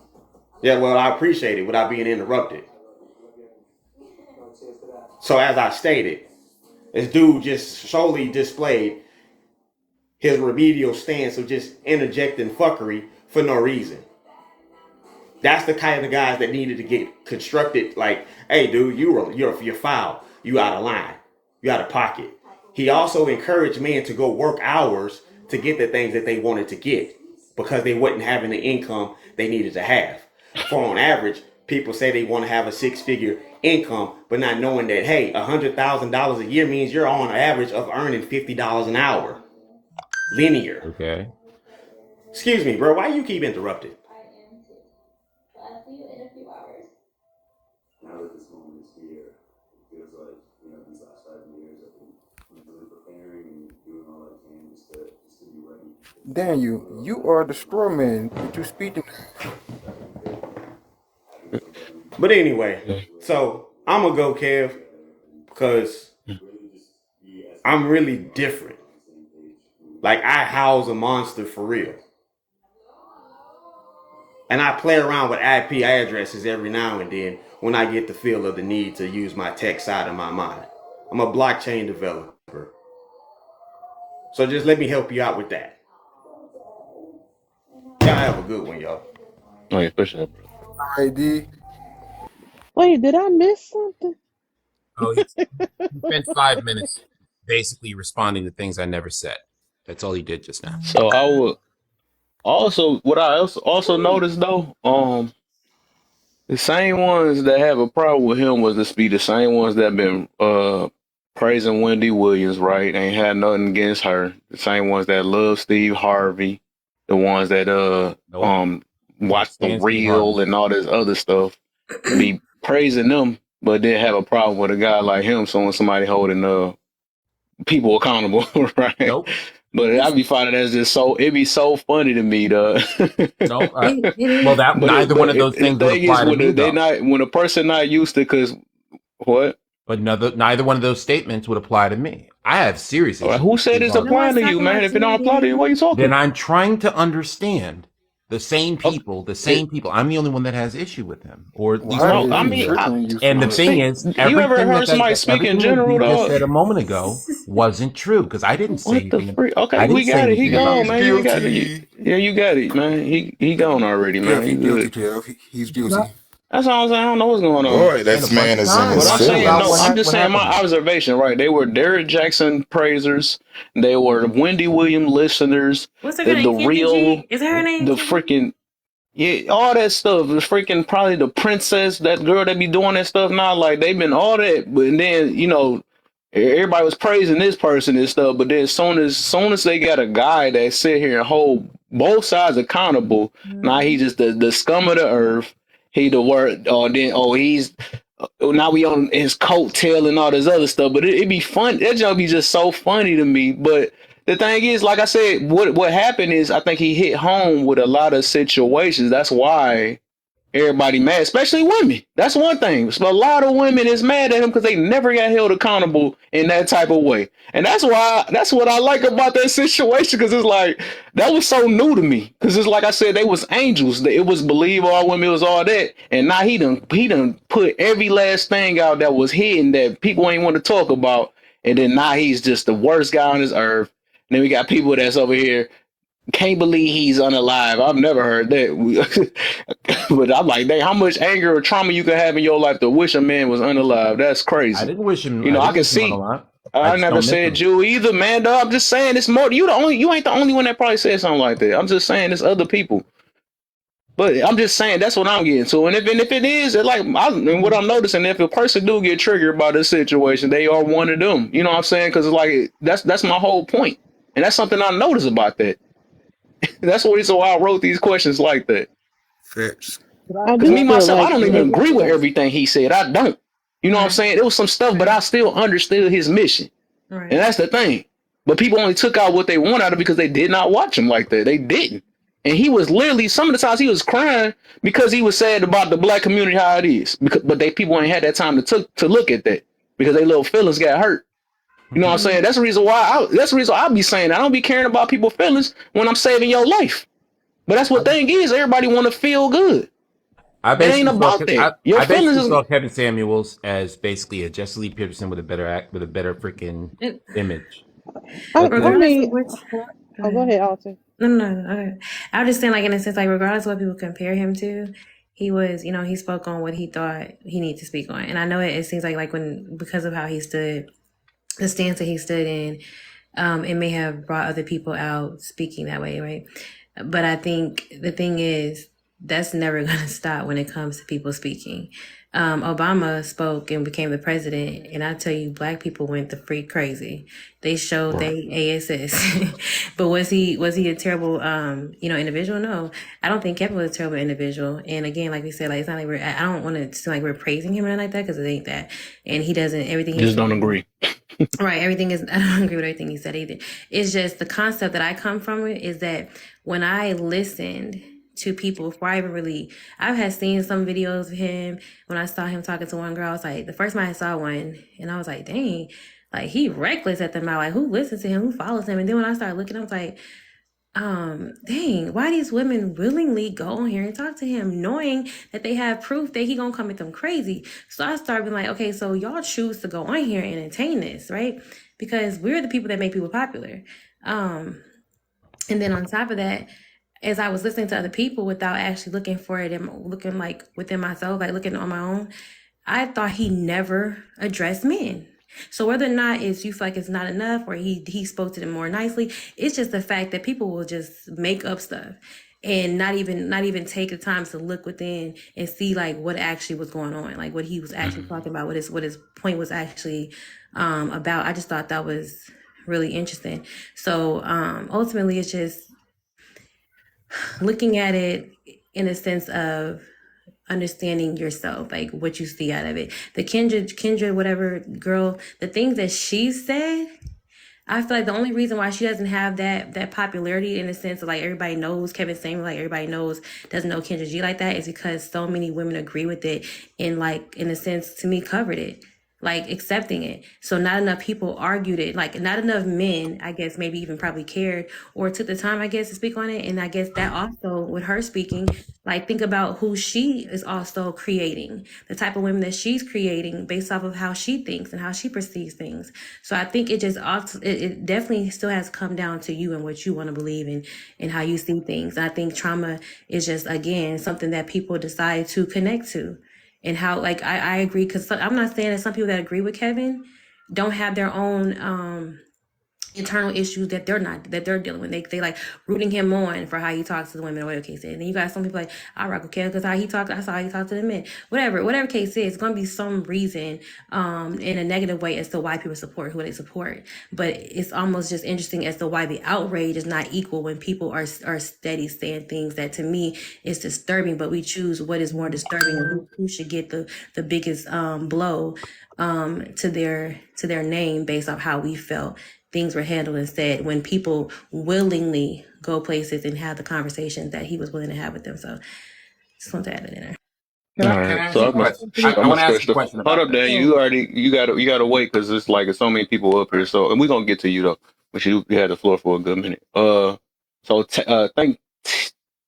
Yeah, well, I appreciate it without being interrupted. So as I stated, this dude just solely displayed his remedial stance of just interjecting fuckery for no reason. That's the kind of guys that needed to get constructed. Like, hey, dude, you're foul. You out of line. You out of pocket. He also encouraged men to go work hours to get the things that they wanted to get because they wasn't having the income they needed to have. For on average, people say they want to have a six-figure income, but not knowing that hey, $100,000 a year means you're on average of earning $50 an hour, linear. Okay. Excuse me, bro. Why you keep interrupting? Daniel, you are the straw man that you speaking. But anyway, so I'm gonna go Kev because I'm really different. Like I house a monster for real. And I play around with IP addresses every now and then when I get the feel of the need to use my tech side of my mind. I'm a blockchain developer. So just let me help you out with that. Y'all have a good one, y'all. Oh yeah, for sure, bro. All right, D. Wait, did I miss something? Oh, he spent 5 minutes basically responding to things I never said. That's all he did just now. So I would also what I also noticed though, the same ones that have a problem with him was to be the same ones that been praising Wendy Williams, right? Ain't had nothing against her. The same ones that love Steve Harvey, the ones that Nope. Can't watch the stand Steve Harvey. real and all this other stuff, be praising them, but then have a problem with a guy like him, so when somebody holding people accountable, right? Nope. But I be finding that's just so it'd be so funny to me, though. Nope. It Well, is. that neither one of those The things would thing is apply to when me, they though. not when a person not used to, because what? But neither one of those statements would apply to me. I have serious All right, issues who with said Steve it's Harvey. No applying one's to you, talking man? about If it you, don't apply to you, Danny. what are you Then talking? I'm trying to understand the same Okay. people, I'm the only one that has issue with him, or at least Why No, is I he accusing mean, him. triggering you And so the much? thing is, you ever everything heard somebody that speak in everything that general, D just dog? said a moment ago wasn't true because I didn't say What the anything. freak? Okay, I we didn't say got it. He anything about gone, He's that. man. You ain't got to. guilty. Yeah, you got it, man. He gone already, Kev, man. he You guilty, good? Kev. He's guilty. That's all I'm saying. I don't know what's going on. Boy, And a this bunch man of is in times What his I'm talking saying, about no, feelings. I'm just what saying my happened. observation, right? They were Derrick Jackson praisers. They were Wendy Williams listeners. What's her The name? Kenny real, G? Is that her name, the Kenny? freaking, yeah, all that stuff. The freaking, probably the princess, that girl that be doing that stuff now. Like, they've been all that. But then, everybody was praising this person and stuff. But then soon as they got a guy that sit here and hold both sides accountable, now he just the scum of the earth. He the word, he's now we on his coattail and all this other stuff. But it be fun. That junk be just so funny to me. But the thing is, like I said, what happened is I think he hit home with a lot of situations. That's why everybody mad, especially women. That's one thing. So a lot of women is mad at him because they never got held accountable in that type of way. And that's what I like about that situation, because it's like that was so new to me. Because it's like I said, they was angels. It was believe all women, it was all that. And now he done put every last thing out that was hidden that people ain't want to talk about. And then now he's just the worst guy on this earth. And then we got people that's over here can't believe he's unalive. I've never heard that. But I'm like, dang, how much anger or trauma you can have in your life to wish a man was unalive? That's I crazy. didn't wish him. You I know, I didn't can wish him on a see. lot. I I just never don't miss said him. you either, man. Dog, I'm just saying it's more. You ain't the only one that probably said something like that. I'm just saying it's other people. But I'm just saying that's what I'm getting to. And if it is, and what I'm noticing, if a person do get triggered by this situation, they are one of them. You know what I'm saying? Because it's like that's my whole point, and that's something I notice about that. That's the reason why I wrote these questions like that. Facts. I Because do me feel myself, I like don't even agree with everything he said. I don't. You know what I'm Right. saying? There was some stuff, but I still understood his mission. And Right. that's the thing. But people only took out what they want out of it because they did not watch him like that. They didn't. And he was literally, some of the times he was crying because he was sad about the black community, how it is. But people ain't had that time to look at that because their little feelings got hurt. You know what I'm saying? That's the reason why I be saying I don't be caring about people's feelings when I'm saving your life. But that's what thing is. Everybody want to feel good. I It ain't basically saw about that. Your I feelings basically is saw Kevin Samuels as basically a Jesse Lee Peterson with a better act, with a better freaking And image. I, That's I it. regardless of mean, which, go oh, go ahead. ahead, Alton. No. Okay. I was just saying, like, in a sense, like, regardless of what people compare him to, he was, he spoke on what he thought he needed to speak on. And I know it seems like when, because of how he stood, the stance that he stood in, it may have brought other people out speaking that way, right? But I think the thing is, that's never going to stop when it comes to people speaking. Obama spoke and became the president, and I tell you, black people went the freak crazy. They showed they ASS. But was he a terrible individual? No, I don't think Kevin was a terrible individual. And again, like we said, like it's not like I don't want to seem like we're praising him or anything like that, because it ain't that. And he doesn't everything he Just said. don't agree. Right, everything is. I don't agree with everything he said either. It's just the concept that I come from it is that when I listened to people before I even really, I had seen some videos of him. When I saw him talking to one girl, I was like, the first time I saw one, and I was like, dang, like he reckless at the mouth. Like who listens to him? Who follows him? And then when I started looking, I was like, dang, why these women willingly go on here and talk to him, knowing that they have proof that he gonna come at them crazy? So I started being like, okay, so y'all choose to go on here and entertain this, right? Because we're the people that make people popular. And then on top of that, as I was listening to other people without actually looking for it and looking like within myself, like looking on my own, I thought he never addressed men. So whether or not it's you feel like it's not enough or he spoke to them more nicely, it's just the fact that people will just make up stuff and not even take the time to look within and see like what actually was going on, like what he was actually talking about, what his point was actually about. I just thought that was really interesting. So ultimately it's just looking at it in a sense of understanding yourself, like what you see out of it. The Kendra, whatever girl, the things that she said, I feel like the only reason why she doesn't have that popularity in the sense of like everybody knows Kevin Samuel, like everybody knows doesn't know Kendra G like that, is because so many women agree with it and like in a sense to me covered it, like accepting it. So not enough people argued it, like not enough men, I guess maybe even probably cared or took the time, I guess, to speak on it. And I guess that also with her speaking, like think about who she is also creating, the type of women that she's creating based off of how she thinks and how she perceives things. So I think it just it definitely still has come down to you and what you want to believe in and how you see things. I think trauma is just again something that people decide to connect to, and how like I agree, because I'm not saying that some people that agree with Kevin don't have their own internal issues that they're dealing with. They like rooting him on for how he talks to the women or whatever case is. And then you got some people like, I rock with Kevin because I saw how he talked to the men. Whatever case is, it's gonna be some reason in a negative way as to why people support who they support. But it's almost just interesting as to why the outrage is not equal when people are steady saying things that to me is disturbing, but we choose what is more disturbing and who should get the biggest blow to their name based off how we felt things were handled and said, when people willingly go places and have the conversations that he was willing to have with them. So just want to add it in there. Can All I can right, I ask so you a I'm gonna question? I'm I gonna want to ask stretch you a the. question Hold about up, that. Dan. You gotta wait because it's like it's so many people up here. So and we're gonna get to you though, but you had the floor for a good minute. Thank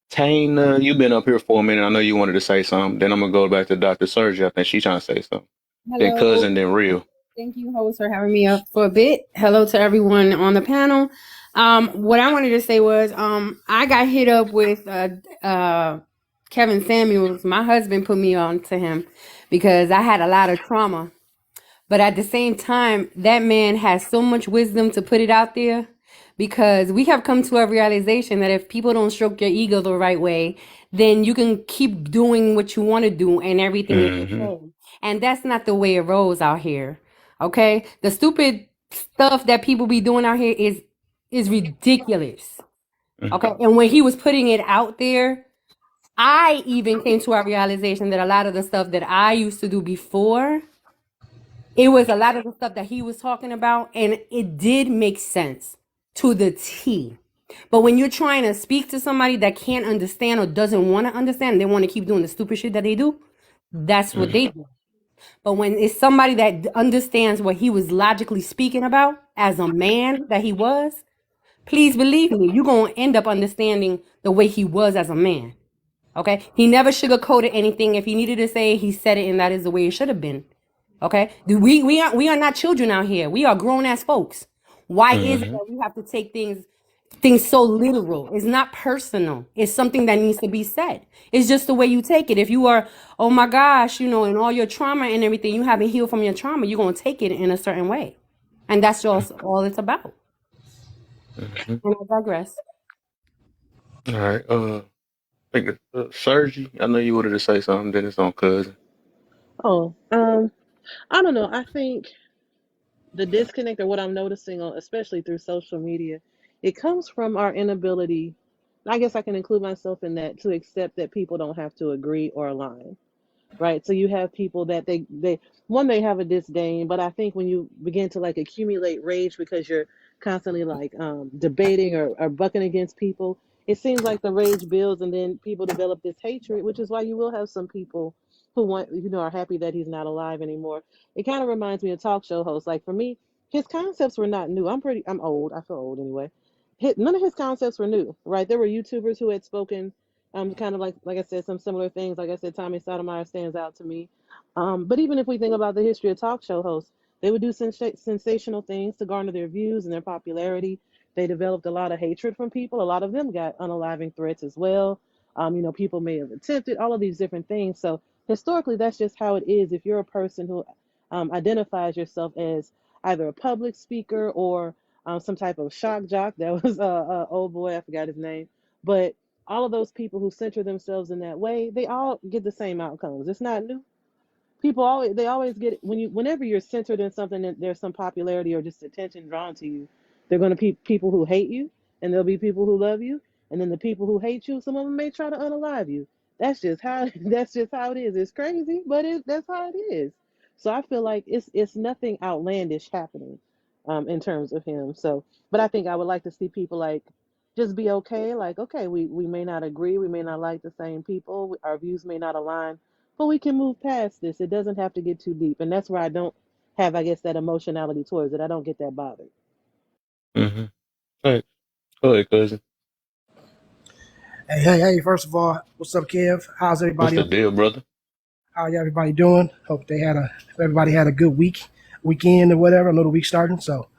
Tana. You've been up here for a minute. I know you wanted to say something. Then I'm gonna go back to Dr. Sergi. I think she's trying to say something. Then Hello. Okay. cousin, then real. Thank you, host, for having me up for a bit. Hello to everyone on the panel. What I wanted to say was, I got hit up with Kevin Samuels. My husband put me on to him because I had a lot of trauma. But at the same time, that man has so much wisdom to put it out there, because we have come to a realization that if people don't stroke your ego the right way, then you can keep doing what you want to do and everything is Mm-hmm. okay. And that's not the way it rolls out here. Okay? The stupid stuff that people be doing out here is ridiculous. Okay? And when he was putting it out there, I even came to a realization that a lot of the stuff that I used to do before, it was a lot of the stuff that he was talking about, and it did make sense to the T. But when you're trying to speak to somebody that can't understand or doesn't want to understand, they want to keep doing the stupid shit that they do, that's what they do. But when it's somebody that understands what he was logically speaking about as a man that he was, please believe me, you're going to end up understanding the way he was as a man. Okay? He never sugarcoated anything. If he needed to say it, he said it, and that is the way it should have been. Okay, we are not children out here. We are grown ass folks. Why is it Mm-hmm. that we have to take things so literal? It's not personal. It's something that needs to be said. It's just the way you take it. If you are, oh my gosh, and all your trauma and everything, you haven't healed from your trauma, you're gonna take it in a certain way, and that's just all it's about. Mm-hmm. And I digress. All right. think it's Sergi. I know you wanted to say something. Then it's on cousin. Oh, I don't know. I think the disconnect, or what I'm noticing on, especially through social media, it comes from our inability. I guess I can include myself in that, to accept that people don't have to agree or align, right? So you have people that they have a disdain, but I think when you begin to like accumulate rage because you're constantly like debating or bucking against people, it seems like the rage builds, and then people develop this hatred, which is why you will have some people who are happy that he's not alive anymore. It kind of reminds me of talk show hosts. Like for me, his concepts were not new. I'm old. I feel old anyway. None of his concepts were new, right? There were YouTubers who had spoken kind of like I said, some similar things. Like I said, Tommy Sotomayor stands out to me. But even if we think about the history of talk show hosts, they would do sensational things to garner their views and their popularity. They developed a lot of hatred from people. A lot of them got unaliving threats as well. People may have attempted all of these different things. So historically, that's just how it is. If you're a person who identifies yourself as either a public speaker or some type of shock jock, that was old boy, I forgot his name, but all of those people who center themselves in that way, they all get the same outcomes. It's not new. People always get it whenever you're centered in something that there's some popularity or just attention drawn to you. They're going to be people who hate you, and there'll be people who love you, and then the people who hate you, some of them may try to unalive you. That's just how that's just how it is. It's crazy, but that's how it is. So I feel like it's nothing outlandish happening, in terms of him. So, but I think I would like to see people like just be okay. Like, okay, we may not agree, we may not like the same people, our views may not align, but we can move past this. It doesn't have to get too deep. And that's where I don't have, I guess, that emotionality towards it. I don't get that bothered. Mm-hmm. All right. Go ahead, cousin. Hey! First of all, what's up, Kev? How's What's everybody? the deal, brother? How everybody doing? Hope everybody had a good weekend or whatever. I know the week's starting, so.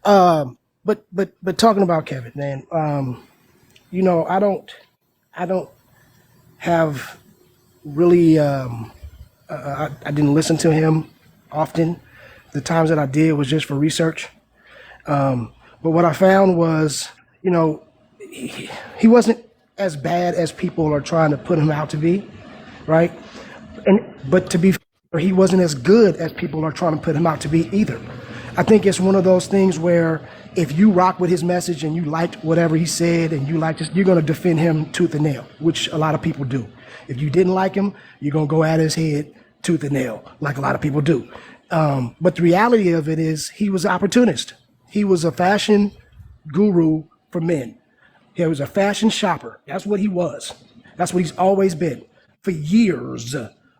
But talking about Kevin, man, I don't have really. I didn't listen to him often. The times that I did was just for research. But what I found was, he wasn't as bad as people are trying to put him out to be, right? But to be fair, he wasn't as good as people are trying to put him out to be either. I think it's one of those things where if you rock with his message and you liked whatever he said and you liked it, you're going to defend him tooth and nail, which a lot of people do. If you didn't like him, you're going to go at his head tooth and nail, like a lot of people do. But the reality of it is he was an opportunist. He was a fashion guru for men. He was a fashion shopper. That's what he was. That's what he's always been for years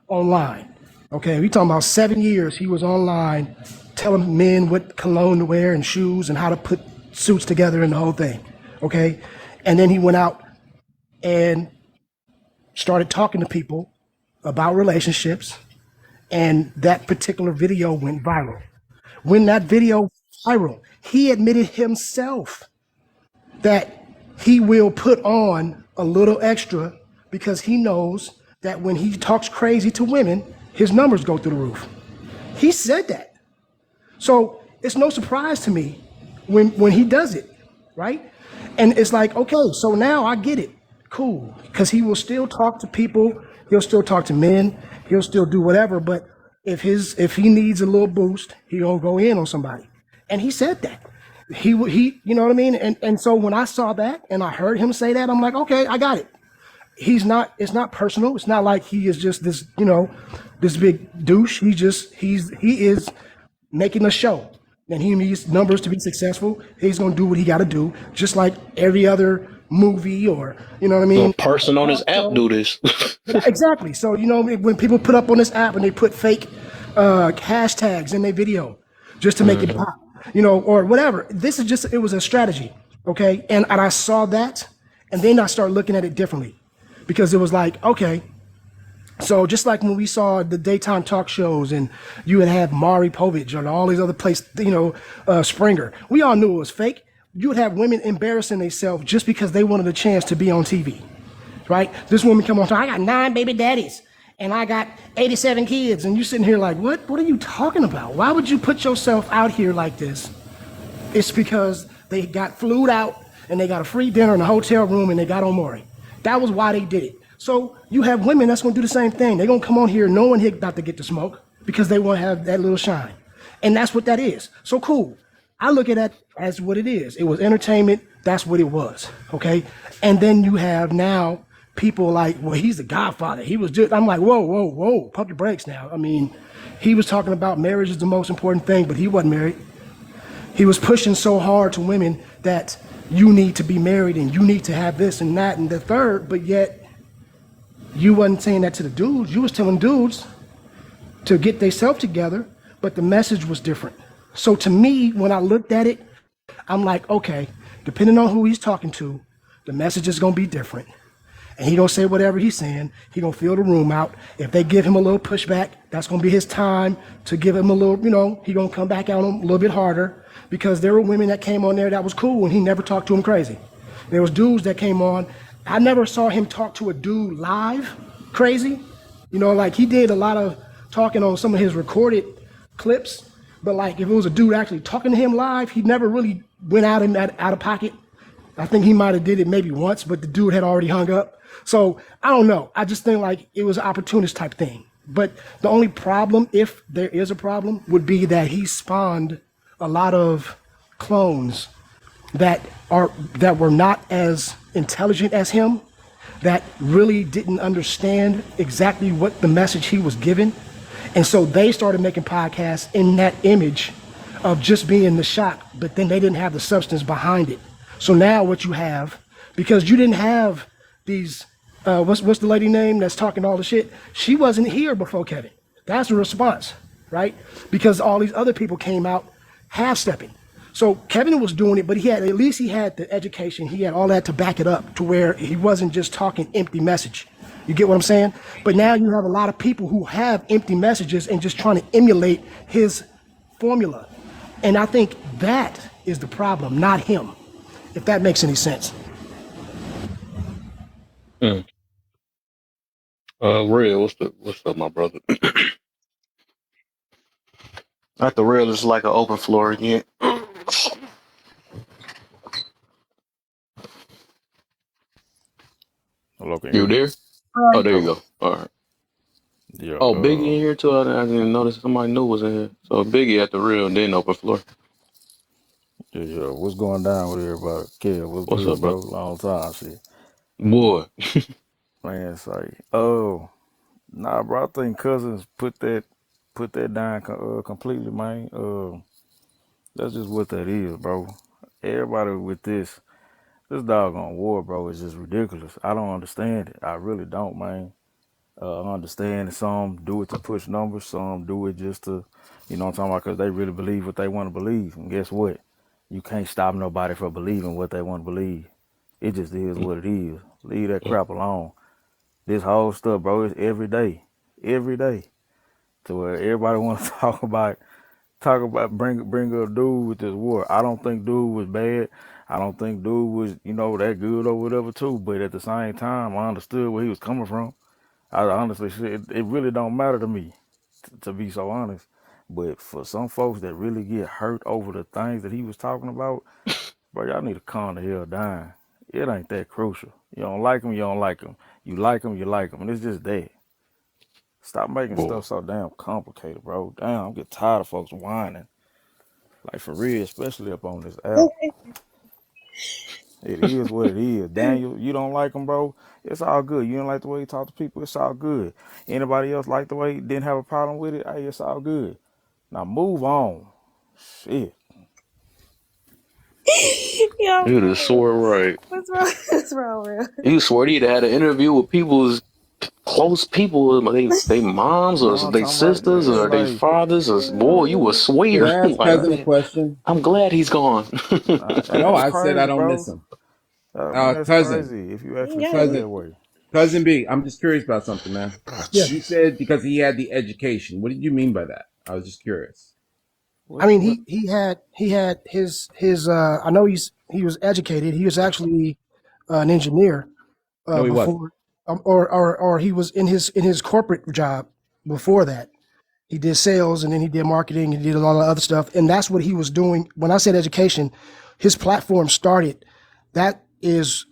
online. Okay, we talking about 7 years he was online telling men what cologne to wear and shoes and how to put suits together and the whole thing. Okay, and then he went out and started talking to people about relationships, and that particular video went viral. When that video went viral, he admitted himself that he will put on a little extra because he knows that when he talks crazy to women, his numbers go through the roof. He said that. So it's no surprise to me when he does it, right? And it's like, okay, so now I get it. Cool. Because he will still talk to people, he'll still talk to men, he'll still do whatever, but if he needs a little boost, he'll go in on somebody. And he said that. He you know what I mean? And so when I saw that and I heard him say that, I'm like, okay, I got it. It's not personal. It's not like he is just this, this big douche. He is making a show, and he needs numbers to be successful. He's going to do what he got to do, just like every other movie, or you know what I A mean. person on his app So do this. exactly. So when people put up on this app and they put fake hashtags in their video just to make it pop, or whatever. This is just, it was a strategy, okay? And I saw that, and then I started looking at it differently, because it was like, okay, so just like when we saw the daytime talk shows and you would have Maury Povich and all these other places, Springer, we all knew it was fake. You would have women embarrassing themselves just because they wanted a chance to be on TV, right? This woman come on, I got 9 baby daddies and I got 87 kids. And you're sitting here like, what are you talking about? Why would you put yourself out here like this? It's because they got flued out and they got a free dinner in a hotel room and they got on Maury. That was why they did it. So you have women that's gonna do the same thing. They're gonna come on here knowing they're about to get the smoke because they want to have that little shine. And that's what that is. So cool. I look at that as what it is. It was entertainment. That's what it was. Okay. And then you have now people like, well, he's the Godfather. He was just, I'm like, whoa, whoa, whoa, pump your brakes now. I mean, he was talking about marriage is the most important thing, but he wasn't married. He was pushing so hard to women that you need to be married and you need to have this and that and the third, but yet you wasn't saying that to the dudes. You was telling dudes to get themselves together, but the message was different. So to me, when I looked at it, I'm like, okay, depending on who he's talking to, the message is gonna be different. And he gonna say whatever he's saying. He gonna fill the room out. If they give him a little pushback, that's gonna be his time to give him a little, he gonna come back at him a little bit harder because there were women that came on there that was cool and he never talked to him crazy. There was dudes that came on. I never saw him talk to a dude live crazy. Like he did a lot of talking on some of his recorded clips, but like if it was a dude actually talking to him live, he never really went out of pocket. I think he might have did it maybe once, but the dude had already hung up. So I don't know. I just think like it was an opportunist type thing. But the only problem, if there is a problem, would be that he spawned a lot of clones that were not as intelligent as him, that really didn't understand exactly what the message he was giving. And so they started making podcasts in that image of just being the shock, but then they didn't have the substance behind it. So now what you have, because you didn't have these, what's the lady name that's talking all the shit? She wasn't here before Kevin. That's the response, right? Because all these other people came out half-stepping. So Kevin was doing it, but at least he had the education. He had all that to back it up to where he wasn't just talking empty message. You get what I'm saying? But now you have a lot of people who have empty messages and just trying to emulate his formula. And I think that is the problem, not him, if that makes any sense. Real, what's up, my brother? Not the real is like an open floor again. Hello, can you You hear me? there? Oh, there you go. All right. Yeah. Oh, Biggie in here too. I didn't notice somebody new was in here. So Biggie at the real, then open floor. Yeah. What's going down with everybody? Kev, what's What's good, up, bro? bro? Long time, shit. Boy. Man, say, oh, nah, bro. I think Cousins put that down completely, man. That's just what that is, bro. Everybody with this doggone war, bro, is just ridiculous. I don't understand it. I really don't, man. I understand that some do it to push numbers, some do it just to, you know what I'm talking about, because they really believe what they want to believe. And guess what? You can't stop nobody from believing what they want to believe. It just is what it is. Leave that crap alone. This whole stuff, bro, is every day. Every day. To where everybody want to bring a dude with this war. I don't think dude was bad. I don't think dude was, that good or whatever too. But at the same time, I understood where he was coming from. I honestly said it really don't matter to me, to be so honest. But for some folks that really get hurt over the things that he was talking about, bro, y'all need to calm the hell down. It ain't that crucial. You don't like him, you don't like him. You like him, you like him. And it's just that. Stop making Boy. stuff so damn complicated, bro. Damn, I'm getting tired of folks whining. Like for real, especially up on this app. It is what it is. Daniel, you don't like him, bro. It's all good. You don't like the way he talk to people. It's all good. Anybody else like the way he didn't have a problem with it? Hey, it's all good. Now move on. Shit. Yo, You for just swore real. right. What's wrong? What's wrong, real? You swore he'd had an interview with people's close people, they moms You know or what I'm they talking about? sisters Yeah, or they like, fathers or boy, you would Can swear. I ask Like, Cousin a man, question? I'm glad he's gone. and No, that's I said I crazy, don't miss bro. him. Man, that's Cousin, crazy if you actually feel cousin, that way. cousin B. I'm just curious about something, man. Oh, Yeah. You jeez. said because he had the education. What did you mean by that? I was just curious. I What? mean, What? he had his. I know he was educated. He was actually an engineer No, he wasn't. before, or he was in his corporate job before that. He did sales and then he did marketing and he did a lot of other stuff. And that's what he was doing. When I said education, his platform started that is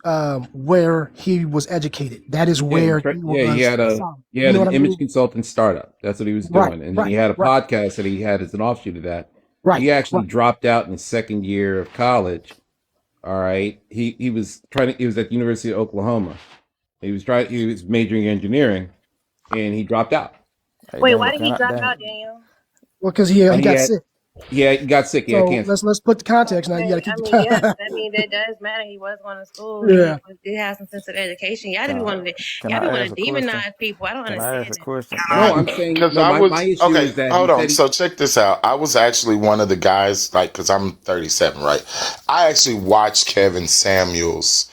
where he was educated. That is where he He was had a solid. he You had know an what I image mean? consultant startup. That's what he was Right, doing, and then right, he had a right, podcast that he had as an offshoot of that. right, He actually right. dropped out in his second year of college. All right, he was trying to. He was at the University of Oklahoma. He was majoring in engineering, and he dropped out. Hey Wait, Daniel, why did can he I drop Daniel? out, Daniel? Well, because Oh, he got sick. he got sick. He had So cancer. let's put the context now. You got Okay, to keep I mean, yeah, the I mean that does matter. He was going to school and yeah. he has some sense of education. Can I, can Y'all be I wanting ask a to question? demonize people. I don't Can I ask understand a that. question? No, Daniel? I'm saying Because no. I My was issue okay. is that he Hold on. said he. So check this out. I was actually one of the guys, like, because I'm 37, right? I actually watched Kevin Samuels,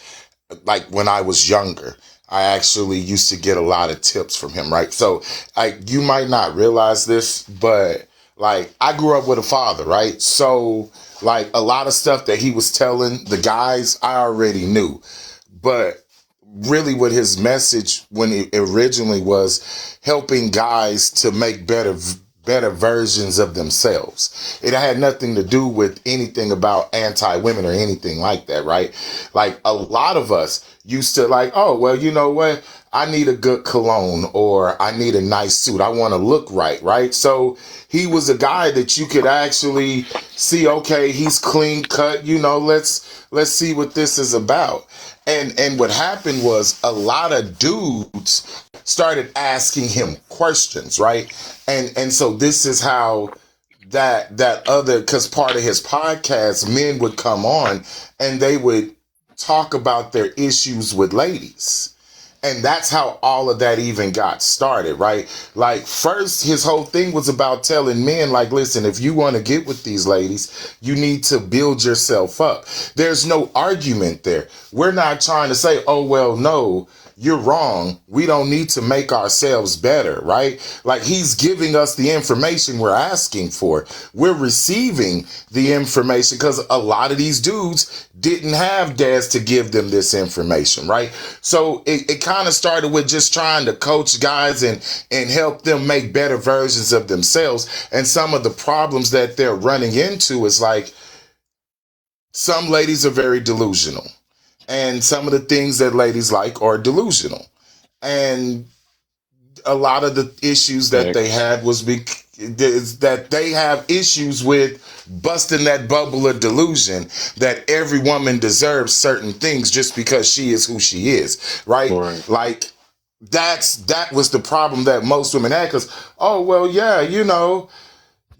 like when I was younger. I actually used to get a lot of tips from him, right? So, like, you might not realize this, but like, I grew up with a father, right? So, like, a lot of stuff that he was telling the guys, I already knew, but really what his message when it originally was helping guys to make better versions of themselves. It had nothing to do with anything about anti-women or anything like that, right? Like a lot of us used to like, oh, well, you know what? I need a good cologne or I need a nice suit. I want to look right, right? So he was a guy that you could actually see, okay, he's clean cut, let's see what this is about. And what happened was a lot of dudes started asking him questions, right? And so this is how that other, because part of his podcast, men would come on and they would talk about their issues with ladies. And that's how all of that even got started, right? Like, first, his whole thing was about telling men, like, listen, if you want to get with these ladies, you need to build yourself up. There's no argument there. We're not trying to say, oh, well, no, you're wrong. We don't need to make ourselves better, right? Like, he's giving us the information we're asking for. We're receiving the information because a lot of these dudes didn't have dads to give them this information, right? So it kind of started with just trying to coach guys and help them make better versions of themselves. And some of the problems that they're running into is like, some ladies are very delusional. And some of the things that ladies like are delusional. And a lot of the issues that they had was that they have issues with busting that bubble of delusion that every woman deserves certain things just because she is who she is, right? Right. Like that was the problem that most women had because, oh, well, yeah,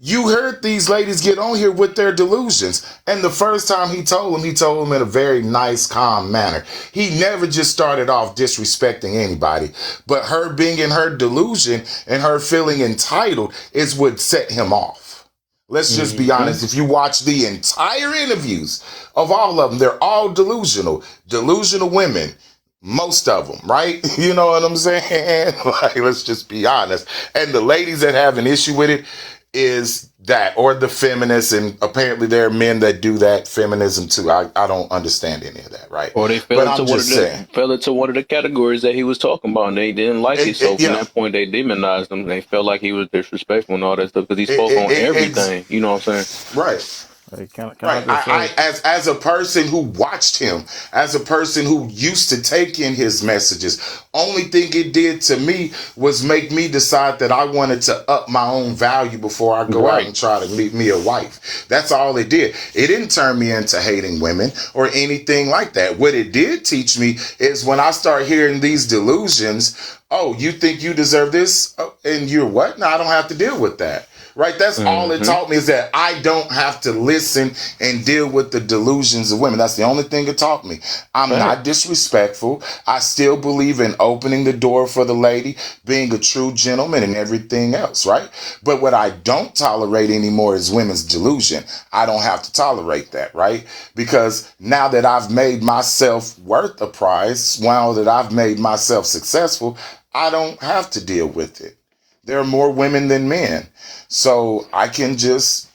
you heard these ladies get on here with their delusions. And the first time he told them in a very nice, calm manner. He never just started off disrespecting anybody. But her being in her delusion and her feeling entitled is what set him off. Let's just be honest. If you watch the entire interviews of all of them, they're all delusional. Delusional women. Most of them, right? You know what I'm saying? Like, let's just be honest. And the ladies that have an issue with it is that, or the feminists, and apparently there are men that do that feminism too. I don't understand any of that, right? Or they But I'm just saying. fell into one of the categories that he was talking about, and they didn't like it. So from Yeah, that point, they demonized him. They felt like he was disrespectful and all that stuff because he spoke on everything. You know what I'm saying? right. Hey, can I Right. just say? As a person who watched him, as a person who used to take in his messages, only thing it did to me was make me decide that I wanted to up my own value before I go out Right. and try to meet me a wife. That's all it did. It didn't turn me into hating women or anything like that. What it did teach me is when I start hearing these delusions, oh, you think you deserve this? Oh, and you're what? No, I don't have to deal with that. Right? That's all it taught me is that I don't have to listen and deal with the delusions of women. That's the only thing it taught me. I'm not disrespectful. I still believe in opening the door for the lady, being a true gentleman and everything else, right? But what I don't tolerate anymore is women's delusion. I don't have to tolerate that, right? Because now that I've made myself worth a prize, now that I've made myself successful, I don't have to deal with it. There are more women than men. So I can just,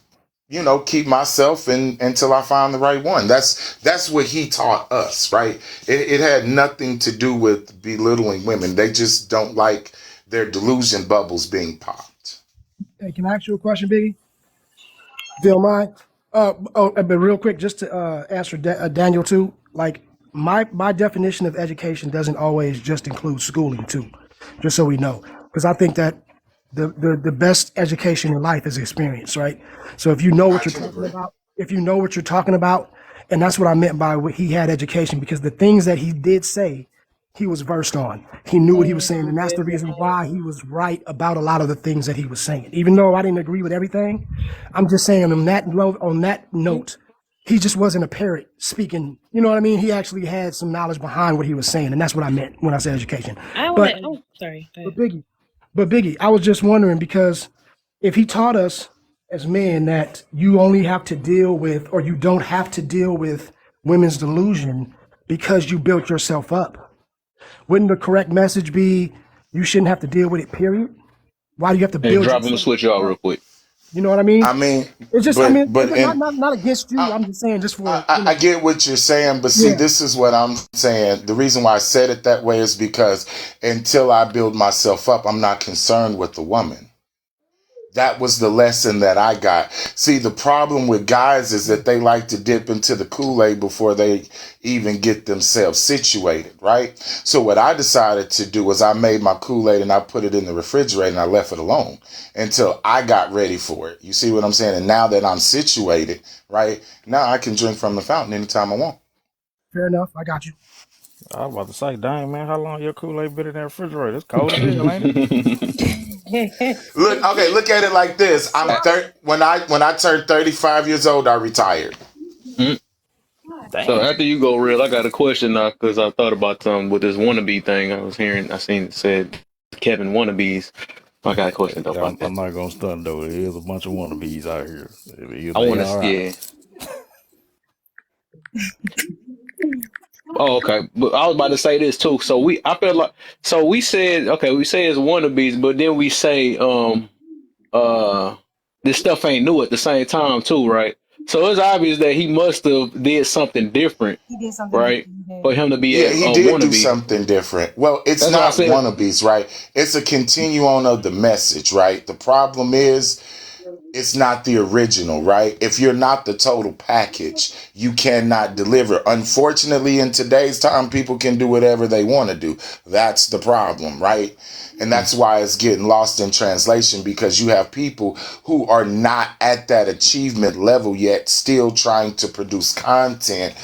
keep myself until I find the right one. That's what he taught us, right? It had nothing to do with belittling women. They just don't like their delusion bubbles being popped. Hey, can I ask you a question, Biggie? If you don't mind. But real quick, just to answer Daniel too. Like my definition of education doesn't always just include schooling too, just so we know, because I think that the best education in life is experience, right? So if you know I what you're do talking agree. about, if you know what you're talking about, and that's what I meant by what he had education, because the things that he did say, he was versed on. He knew what he was saying, and that's the reason why he was right about a lot of the things that he was saying. Even though I didn't agree with everything, I'm just saying on that note, he just wasn't a parrot speaking. You know what I mean? He actually had some knowledge behind what he was saying, and that's what I meant when I said education. I want to. But Oh, sorry. Go but ahead. Biggie, but Biggie, I was just wondering because if he taught us as men that you only have to deal with, or you don't have to deal with women's delusion because you built yourself up, wouldn't the correct message be you shouldn't have to deal with it, period? Why do you have to Hey, build drop him the yourself switch out up? real quick. You know what I I mean? mean, It's just, I mean, but in not against you. I, I'm just saying, just for, I get what you're saying, but see, yeah. this is what I'm saying. The reason why I said it that way is because until I build myself up, I'm not concerned with the woman. That was the lesson that I got. See, the problem with guys is that they like to dip into the Kool-Aid before they even get themselves situated, right? So what I decided to do was I made my Kool-Aid and I put it in the refrigerator and I left it alone until I got ready for it. You see what I'm saying? And now that I'm situated, right, now I can drink from the fountain anytime I want. Fair enough. I got you. I was about to say, dang man, how long your Kool-Aid been in that refrigerator? It's cold as hell, ain't it? Look, okay, look at it like this. Uh, When I turned 35 years old, I retired. mm. So Damn. after you go real, I got a question now because I thought about something with this wannabe thing. I seen it said Kevin wannabes. I got a question though I'm, about that. I'm not gonna stunt though. There is a bunch of wannabes out here. I They want all to, right. yeah. Oh, okay. But I was about to say this too. I feel like, so we said, okay, we say it's wannabes, but then we say, uh, this stuff ain't new at the same time too, right? So it's obvious that he must have did something different, He did something right, different. for him to be Yeah, a he did do wannabe. something different. Well, it's That's why I not said, wannabes, right? It's a continuum of the message, right? The problem is it's not the original, right? If you're not the total package, you cannot deliver. Unfortunately, in today's time, people can do whatever they want to do. That's the problem, right? And mm, that's why it's getting lost in translation because you have people who are not at that achievement level yet, still trying to produce content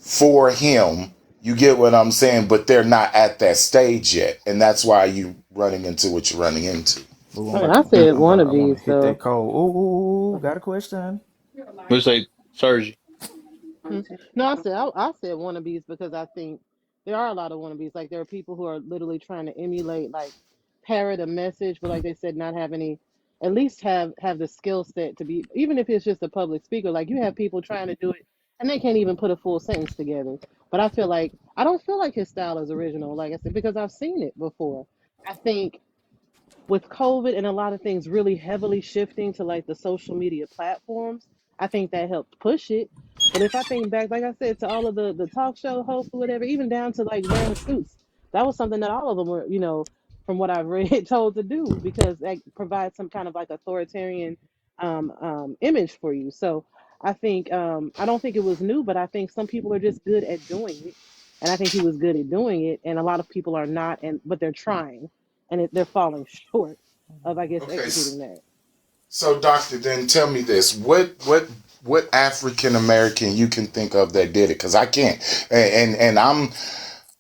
for him. You get what I'm saying? But they're not at that stage yet. And that's why you running into what you're running into. Ooh, I mean, I mm. said I want to wannabes hit that though. cold. Ooh, got a question. We say surgery. Hmm. No, I said wannabes because I think there are a lot of wannabes. Like there are people who are literally trying to emulate, like parrot a message, but like they said, not have any, at least have the skill set to be, even if it's just a public speaker. Like you have people trying to do it and they can't even put a full sentence together. But I don't feel like his style is original. Like I said, because I've seen it before. I think with COVID and a lot of things really heavily shifting to like the social media platforms, I think that helped push it. But if I think back, like I said, to all of the talk show hosts or whatever, even down to like wearing suits, that was something that all of them were, from what I've read, told to do because that provides some kind of like authoritarian image for you. So I don't think it was new, but I think some people are just good at doing it, and I think he was good at doing it, and a lot of people are not, and but they're trying and they're falling short of, I guess, Okay, executing that. so doctor, then tell me this: what African American you can think of that did it? Because I can't, and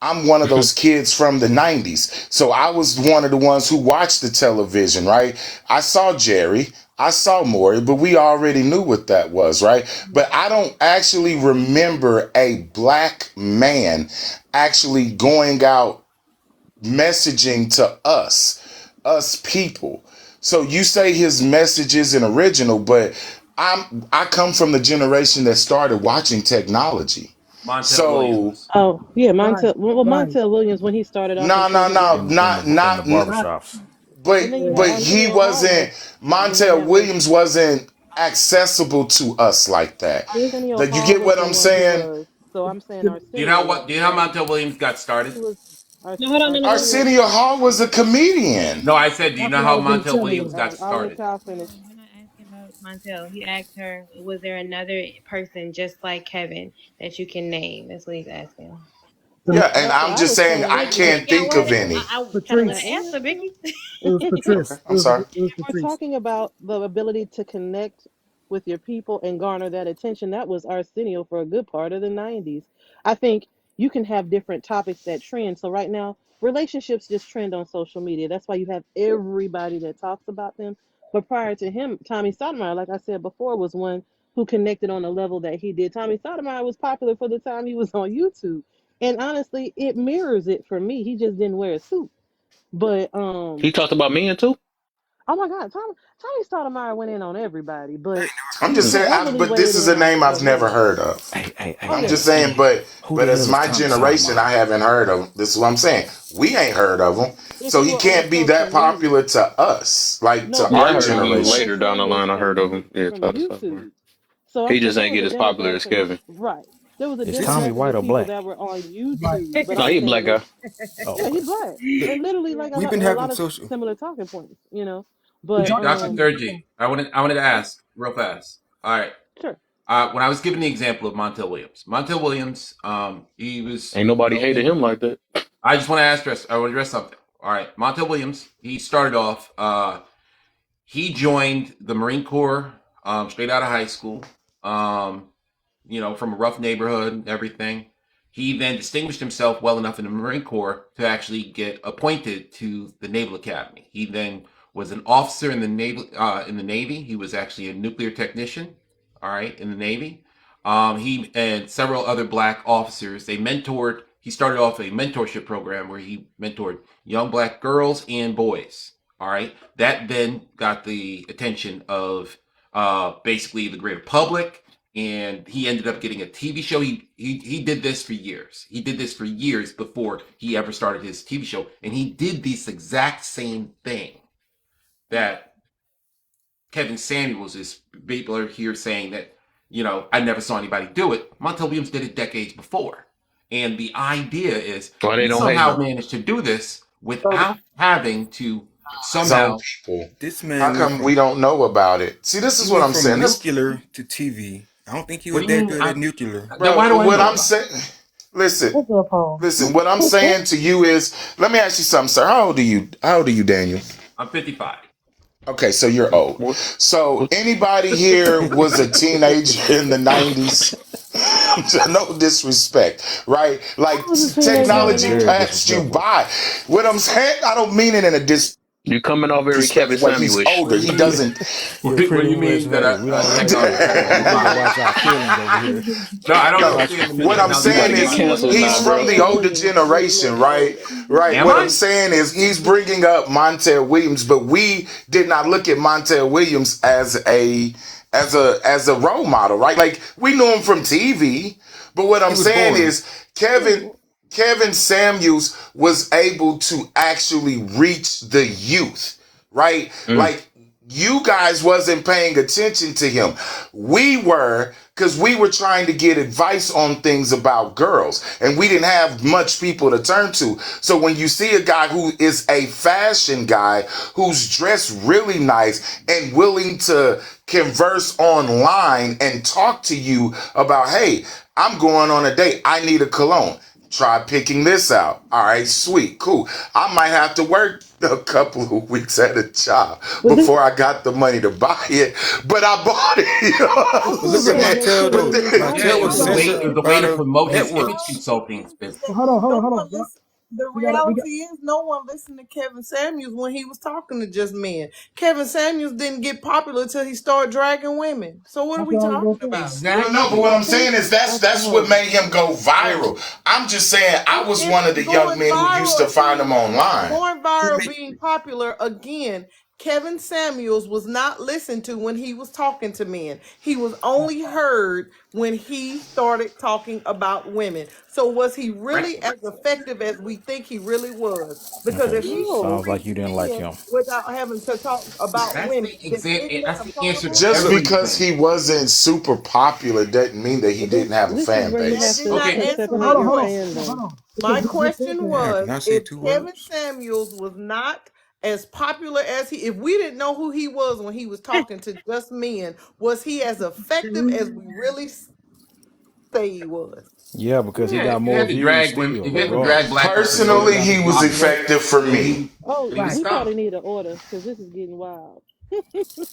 I'm one of those kids from the 90s. So I was one of the ones who watched the television, right? I saw Jerry, I saw Maury, but we already knew what that was, right? But I don't actually remember a black man actually going out messaging to us people. So you say his message isn't original, but I come from the generation that started watching technology. Montel So Williams. Oh yeah, Right. Montel Right. Williams when he started off in no, no, no, television, not In the not. Right. barbershops. and then you had But he Arsenio Hall, wasn't. and then Montel that was Williams wasn't accessible to us like that. Arsenio Like you Hall get was what the I'm one who saying? was. So I'm saying Do you know Arsenio what? Do was you know how right. Montel Williams got started? He was No, hold on, no, no, no, no. Arsenio. Arsenio Hall was a comedian. No, I said, do you That's know what I how was gonna Montel tell Williams him. got I'll let started? y'all finish. We're not asking about Montel. He asked her, was there another person just like Kevin that you can name? That's what he's asking. Yeah, and That's what I'm I just was saying saying. I Vicky, you can't know think of what? any. I kind of want to Patrice. answer, Vicky. It was Okay, Patrice. I'm sorry. It was We're Patrice. talking about the ability to connect with your people and garner that attention. That was Arsenio for a good part of the 90s. I think you can have different topics that trend. So, right now, relationships just trend on social media. That's why you have everybody that talks about them. But prior to him, Tommy Sotomayor, like I said before, was one who connected on a level that he did. Tommy Sotomayor was popular for the time he was on YouTube. And honestly, it mirrors it for me. He just didn't wear a suit. But He talked about men too. oh my God, Tommy Stoudemire went in on everybody, but I'm just he saying, heavily but this weighed is in a on name I've never men. heard of. Oh I'm yeah, just saying, Who but the as hell is my Tommy generation, Sotomayor? I haven't heard of him. This is what I'm saying. We ain't heard of him, if so you he were on can't be social that media, popular to us, like no, to but Yeah, I our he heard of got his him generation. later down the understanding line. I heard of him. Yeah, from Tyler Sophomore. YouTube. So I'm He saying just there ain't was get a as popular as demographic, Kevin. right? There was a Is Tommy demographic white of or people black? that were on YouTube, but No, I'm he a saying black that guy. Oh, yeah, okay. he's black, Look, and literally like we've been a having lot of social. similar talking points. Did But you Hey, Dr. know? Thurgy, I wanted to ask real fast. All right. sure. When I was giving the example of Montel Williams, he was Ain't nobody well hated known. him like that. I just want to I want to address something. All right. Montel Williams, he started off, he joined the Marine Corps straight out of high school. Um, from a rough neighborhood and everything. He then distinguished himself well enough in the Marine Corps to actually get appointed to the Naval Academy. He then was an officer in the Navy. He was actually a nuclear technician, all right, in the Navy. He and several other black officers, they mentored. He started off a mentorship program where he mentored young black girls and boys. All right, that then got the attention of basically the greater public, and he ended up getting a TV show. He did this for years. He did this for years before he ever started his TV show, and he did this exact same thing that Kevin Samuels is. People are here saying that I never saw anybody do it. Montel Williams did it decades before, and the idea is Why they he don't hate somehow him? managed to do this without having to His own somehow. people. This How man went come we from don't know about it? See, this he is what went I'm from saying. This, nuclear to TV. I don't think he What was do you that mean? good at nuclear. Then why bro. do I What know I'm about it? saying. Listen, What's up, Paul? listen. What I'm saying to you is, let me ask you something, sir. How old are you? How old are you, Daniel? I'm 55. Okay, so you're old. What? So What? anybody here was a teenager in the 90s? No disrespect, right? I Like was a teenager in Sound the technology very 90s. passed you disrespectful. by. What I'm saying, I don't mean it in a You coming off very Kevin disrespectful way. He's Samuelish. older. Well, He yeah, doesn't. you're What do pretty you much mean that right. We don't like technology that. passed me We need to by? watch our feelings over here. No, I don't No, Watch your understand the what I'm technology You feelings. about to saying passing get is by. canceled He he's now, was from bro. the older aliens. He was generation, right? Right. Am What I'm I? saying is he's bringing up Montel Williams, but we did not look at Montel Williams as a role model, right? Like we knew him from TV, but what He I'm was saying boring. is Kevin Samuels was able to actually reach the youth, right? Mm. Like you guys wasn't paying attention to him. We were, because we were trying to get advice on things about girls, and we didn't have much people to turn to. So when you see a guy who is a fashion guy who's dressed really nice and willing to converse online and talk to you about, hey, I'm going on a date, I need a cologne, try picking this out. All right, sweet, cool. I might have to work a couple of weeks at a job But this before I got the money to buy it, but I bought it. You know what but I'm But see, look at but saying? Montel Kevin, But though. to be Yeah, honest, Montel it was was a hold on. way. censored It was a way by to the promote his image networks. consulting Reality is business. that Hold on, hold no on, hold one on. listen. The We got we got. reality is no one listened to Kevin Samuels when he was talking to just men. Kevin Samuels didn't get popular until he started dragging women. So what are That's we what I was talking gonna say. about? No, no, but Exactly. what I'm See, saying is that's what oh, made him go oh. viral. I'm just saying I was one of the young Going men who used to viral find him again. online. Going Who viral, made being popular again. Kevin Samuels was not listened to when he was talking to men. He was only heard when he started talking about women. So was he Right. really as effective as we think he really was? Because Okay, if he could No. sounds like reach you didn't like men him. without having to talk about That's women, the then isn't that That's a the answer to problem? Just because everything. he wasn't super popular doesn't mean that he This didn't have a this is fan where you That have base. did to not Okay. answer Well, my separate your hold on, hold question. on, fandom. because My this question thing. Damn, can was I say if two Kevin words? Samuels was not as popular as if we didn't know who he was when he was talking to just men, was he as effective as we really say he was. Yeah, because he Yeah, got if you more had to views drag women, still, if you had to drag regardless. black women, in order Personally, to he be was popular, effective for then me. Oh, he he stopped. probably need an order because this is getting wild.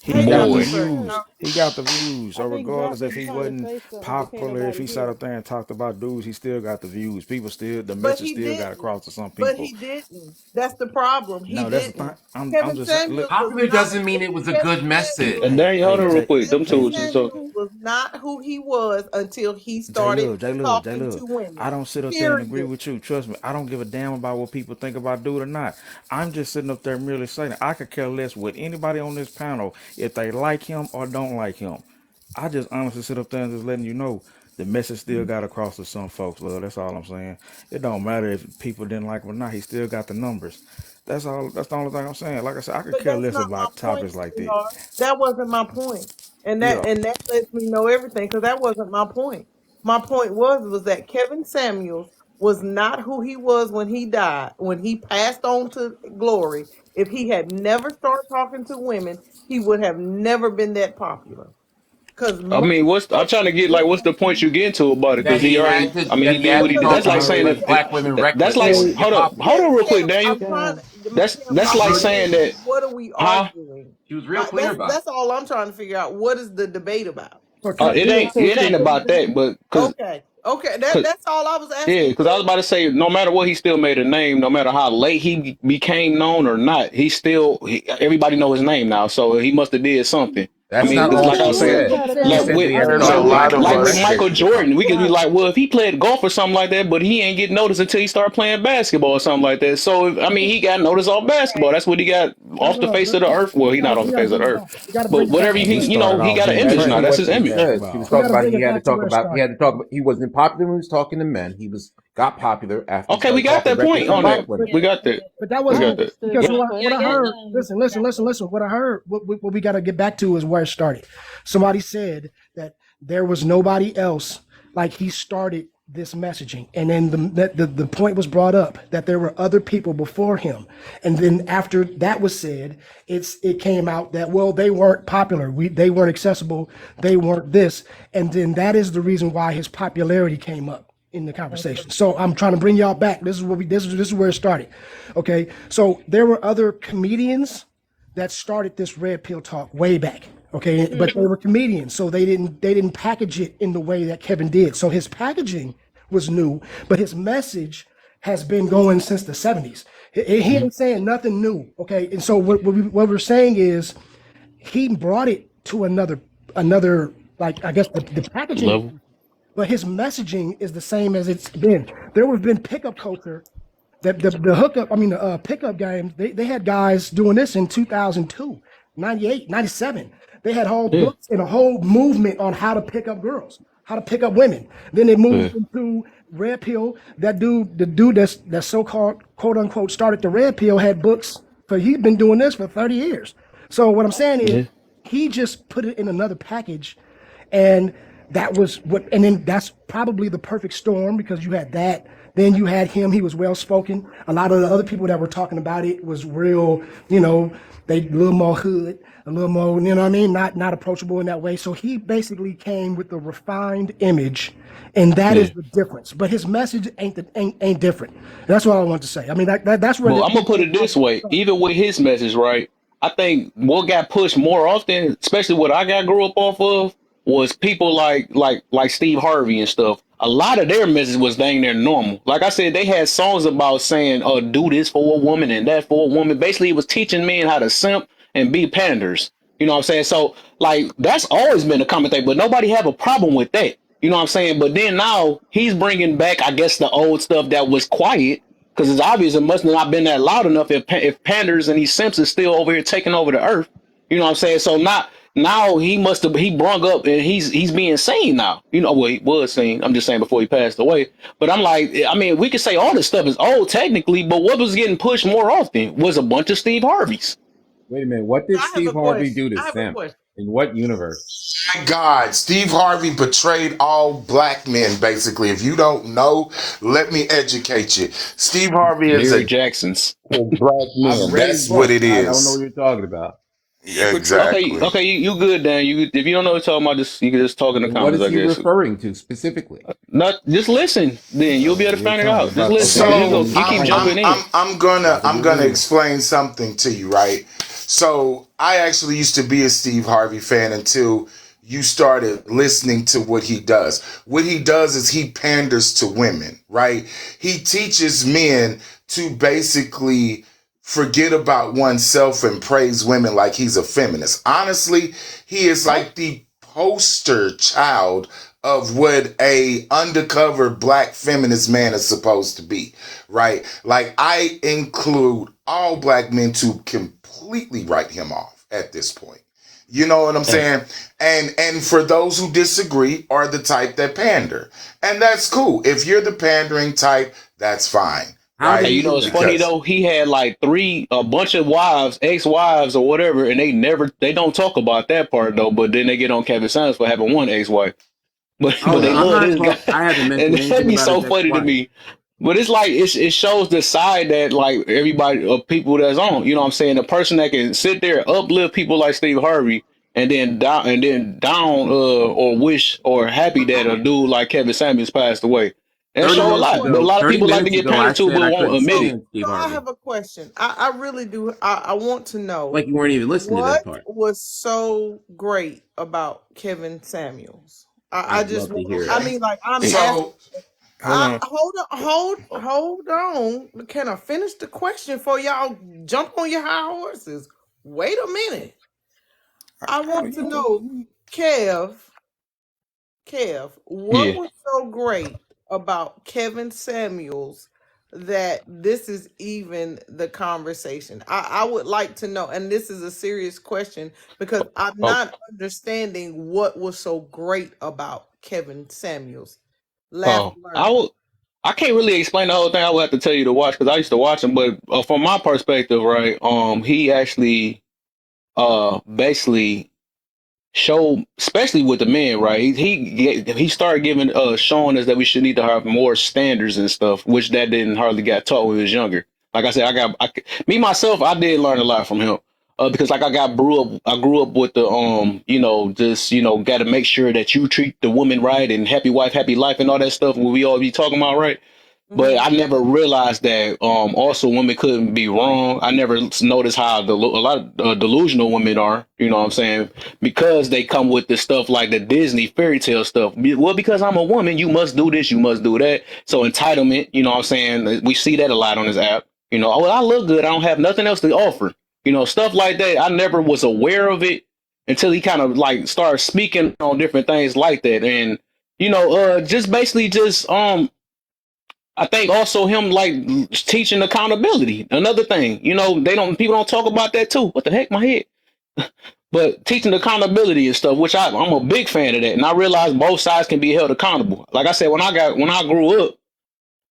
He Hey, got the Dr. Boy. Sir. views. He got the views. I So think Doc regardless if was he trying to wasn't say something, but can't popular, if nobody he sat hear up him. there and talked about dudes, he still got the views. People still, the But message he still got didn't. across to some But people. he didn't. That's the problem. He No, that's the thing. didn't. I'm Kevin just saying. Look, Samuels was Popular not. doesn't mean it was a Kevin good Samuels. And message. Daniel, hold hey, on real J, quick. Them Kevin two. So Samuels was not who he was until he J started Love, J Love, J talking Love. to women. I don't sit up there and agree Period. with you. Trust me, I don't give a damn about what people think about dude or not. I'm just sitting up there merely saying I could care less with anybody on this panel if they like him or don't like him. I just honestly sit up there and just letting you know the message still got across to some folks, love. That's all I'm saying. It don't matter if people didn't like him or not. He still got the numbers. That's all. That's the only thing I'm saying. Like I said, I could But care that's less not my about point, topics like that. sweetheart. That wasn't my point. Yeah. And that lets me know everything because that wasn't my point. My point was that Kevin Samuels was not who he was when he died, when he passed on to glory. If he had never started talking to women, he would have never been that popular. Because I most mean, I'm trying to get like, what's the point you getting to about it? Because That he he already, had to, I mean, that he he did had what to he. talk That's to like her saying because if black women that's reckless in like, order to Hey, get hold popular. on real quick, Kev, Daniel. I'm trying guys, to, Kim, That's I'm like Her, saying asking you, that, what are we huh? arguing? she was real clear about it. That's all I'm trying to figure out. What is the debate about? so can, It can I ain't say it ain't something? about that, but Okay. Okay. That's all I was yeah, asking, because I was Kim. about to say, no matter what, he still made a name. No matter how late he became known or not, everybody know his name now. So he must have did something. I That's mean, not But it's all like I she was what saying, we said. gotta She like do, said with that he I had to think There's talk a to what Okay. we black lot of women like with us. Michael reckless to get Jordan, we popular. could be guys, like, well, if he played golf or something like that, but he ain't get noticed until he started playing basketball or something like that. So I mean, he got noticed off basketball. That's what he got off the no, face of the earth. Well, he not off we the gotta face of bring the it earth, back. We gotta but bring it back whatever to He where he, it started started. he off got an being That's image now. really That's trendy. what his she That's image. what it's said. She was about. We talking gotta about bring he it had to back to talk where it about he started. had to talk about he wasn't popular when he was talking to men. He was got popular after he Okay, we started got talking that reckless point to on black that. But women. We got that. that We wasn't it. got It, that. because understood my what I question. heard. Listen. What I heard. What we gotta get back to is where it started. Somebody said that there was nobody else like he started this messaging, and then the point was brought up that there were other people before him, and then after that was said, it came out that well they weren't popular, they weren't accessible, they weren't this, and then that is the reason why his popularity came up in the conversation. So I'm trying to bring y'all back. This is where it started. Okay, so there were other comedians that started this red pill talk way back. Okay, but they were comedians, so they didn't package it in the way that Kevin did. So his packaging was new, but his message has been going since the 70s. He ain't saying nothing new. Okay, and so what we're saying is he brought it to another like I guess the packaging, Level. but his messaging is the same as it's been. There have been pickup culture, the hookup, I mean, the pickup games, they had guys doing this in 2002, 98, 97. They had whole Yeah. books and a whole movement on how to pick up girls, how to pick up women. Then they Yeah. moved into Red Pill. The dude that's so-called, quote unquote, started the Red Pill had books for, he's been doing this for 30 years. So what I'm saying is Yeah. he just put it in another package, and that was what, and then that's probably the perfect storm because you had that, then you had him, he was well spoken. A lot of the other people that were talking about it was real, they a little more hood, a little more, you know what I mean, not approachable in that way. So he basically came with a refined image, and that Yeah. is the difference, but his message ain't different. That's what I want to say. I mean, that's where Well, I'm gonna put it this way. Even with his message, right? I think what got pushed more often, especially what I got grew up off of, was people like Steve Harvey and stuff. A lot of their message was dang near normal. Like I said, they had songs about saying, "Oh, do this for a woman and that for a woman." Basically, it was teaching men how to simp and be panders. You know what I'm saying? So, like, that's always been a common thing, but nobody have a problem with that. You know what I'm saying? But then now he's bringing back, I guess, the old stuff that was quiet because it's obvious it must have not been that loud enough if Panders and these Simps is still over here taking over the earth. You know what I'm saying? So now he must have he brung up and he's being seen now. You know, well, he was seen. I'm just saying before he passed away. But I'm like, I mean, we could say all this stuff is old technically, but what was getting pushed more often was a bunch of Steve Harveys. Wait a minute. What did I have a Steve Harvey question. do to I have a Simp? question. In what universe? My God, Steve Harvey betrayed all black men, basically. If you don't know, let me educate you. Steve Harvey is Jerry a Jackson's. black I've men. read his That's what book. it I don't know what is. you're talking about. Exactly. Okay, you good, Dan. You if you don't know what you're talking about, just you can just talk in the What comments, is I he guess. referring to specifically? Not just listen, then you'll be able to You're find it talking out. Just about listen, okay. because you So go, Then you keep I'm explain. I'm jumping in. I'm I'm About gonna to I'm get gonna real. explain something to you, right? So I actually used to be a Steve Harvey fan until you started listening to what he does. What he does is he panders to women, right? He teaches men to basically forget about oneself and praise women like he's a feminist. Honestly, he is like the poster child of what a undercover black feminist man is supposed to be, right? Like I include all black men to completely write him off at this point. You know what I'm saying? And for those who disagree are the type that pander. And that's cool. If you're the pandering type, that's fine, How did Hey, right? he you know do it's that? funny Because though. He had like a bunch of wives, ex-wives or whatever, and they don't talk about that part though. But then they get on Kevin Samuels for having one ex-wife, but Oh no, they I'm love not this guy, talking. I haven't and mentioned that'd anything be about so his funny to ex-wife. me. But it's like it shows the side that like everybody people that's on. You know what I'm saying? The person that can sit there uplift people like Steve Harvey, and then down or wish or happy that a dude like Kevin Samuels passed away. That Thirty show a minutes lot, but a ago, lot of 30 people like to minutes get ago, I pandered to, said but I won't couldn't admit it. stand Steve So I Harvey. have a question. I really do. I want to know Like you weren't even listening to what that part. was so great about Kevin Samuels. I I'd just love to want. hear I it. mean, like I'm asking. so Hold on. Hold on. Can I finish the question before y'all jump on your high horses? Wait a minute. I want to know, Kev. Kev, what Yeah. was so great about Kevin Samuels that this is even the conversation? I would like to know, and this is a serious question because I'm Oh, not understanding what was so great about Kevin Samuels. Laugh oh, and I learn. will. I can't really explain the whole thing. I would have to tell you to watch because I used to watch him. But from my perspective, right, he actually, basically show, especially with the men, right? He started giving showing us that we should need to have more standards and stuff, which that didn't hardly got taught when we was younger. Like I said, me myself, I did learn a lot from him. Because like I grew up with the just got to make sure that you treat the woman right and happy wife, happy life, and all that stuff. What we all be talking about, right? But Hmm. I never realized that also women couldn't be wrong. I never noticed how a lot of delusional women are, you know what I'm saying? Because they come with this stuff like the Disney fairy tale stuff. Well, because I'm a woman, you must do this, you must do that. So entitlement, you know what I'm saying? We see that a lot on this app. Oh, well, I look good. I don't have nothing else to offer. Stuff like that. I never was aware of it until he kind of like started speaking on different things like that. And, just basically just I think also him like teaching accountability. Another thing, people don't talk about that too. What the heck, my head? But teaching accountability and stuff, which I'm a big fan of that, and I realize both sides can be held accountable. Like I said, when I grew up,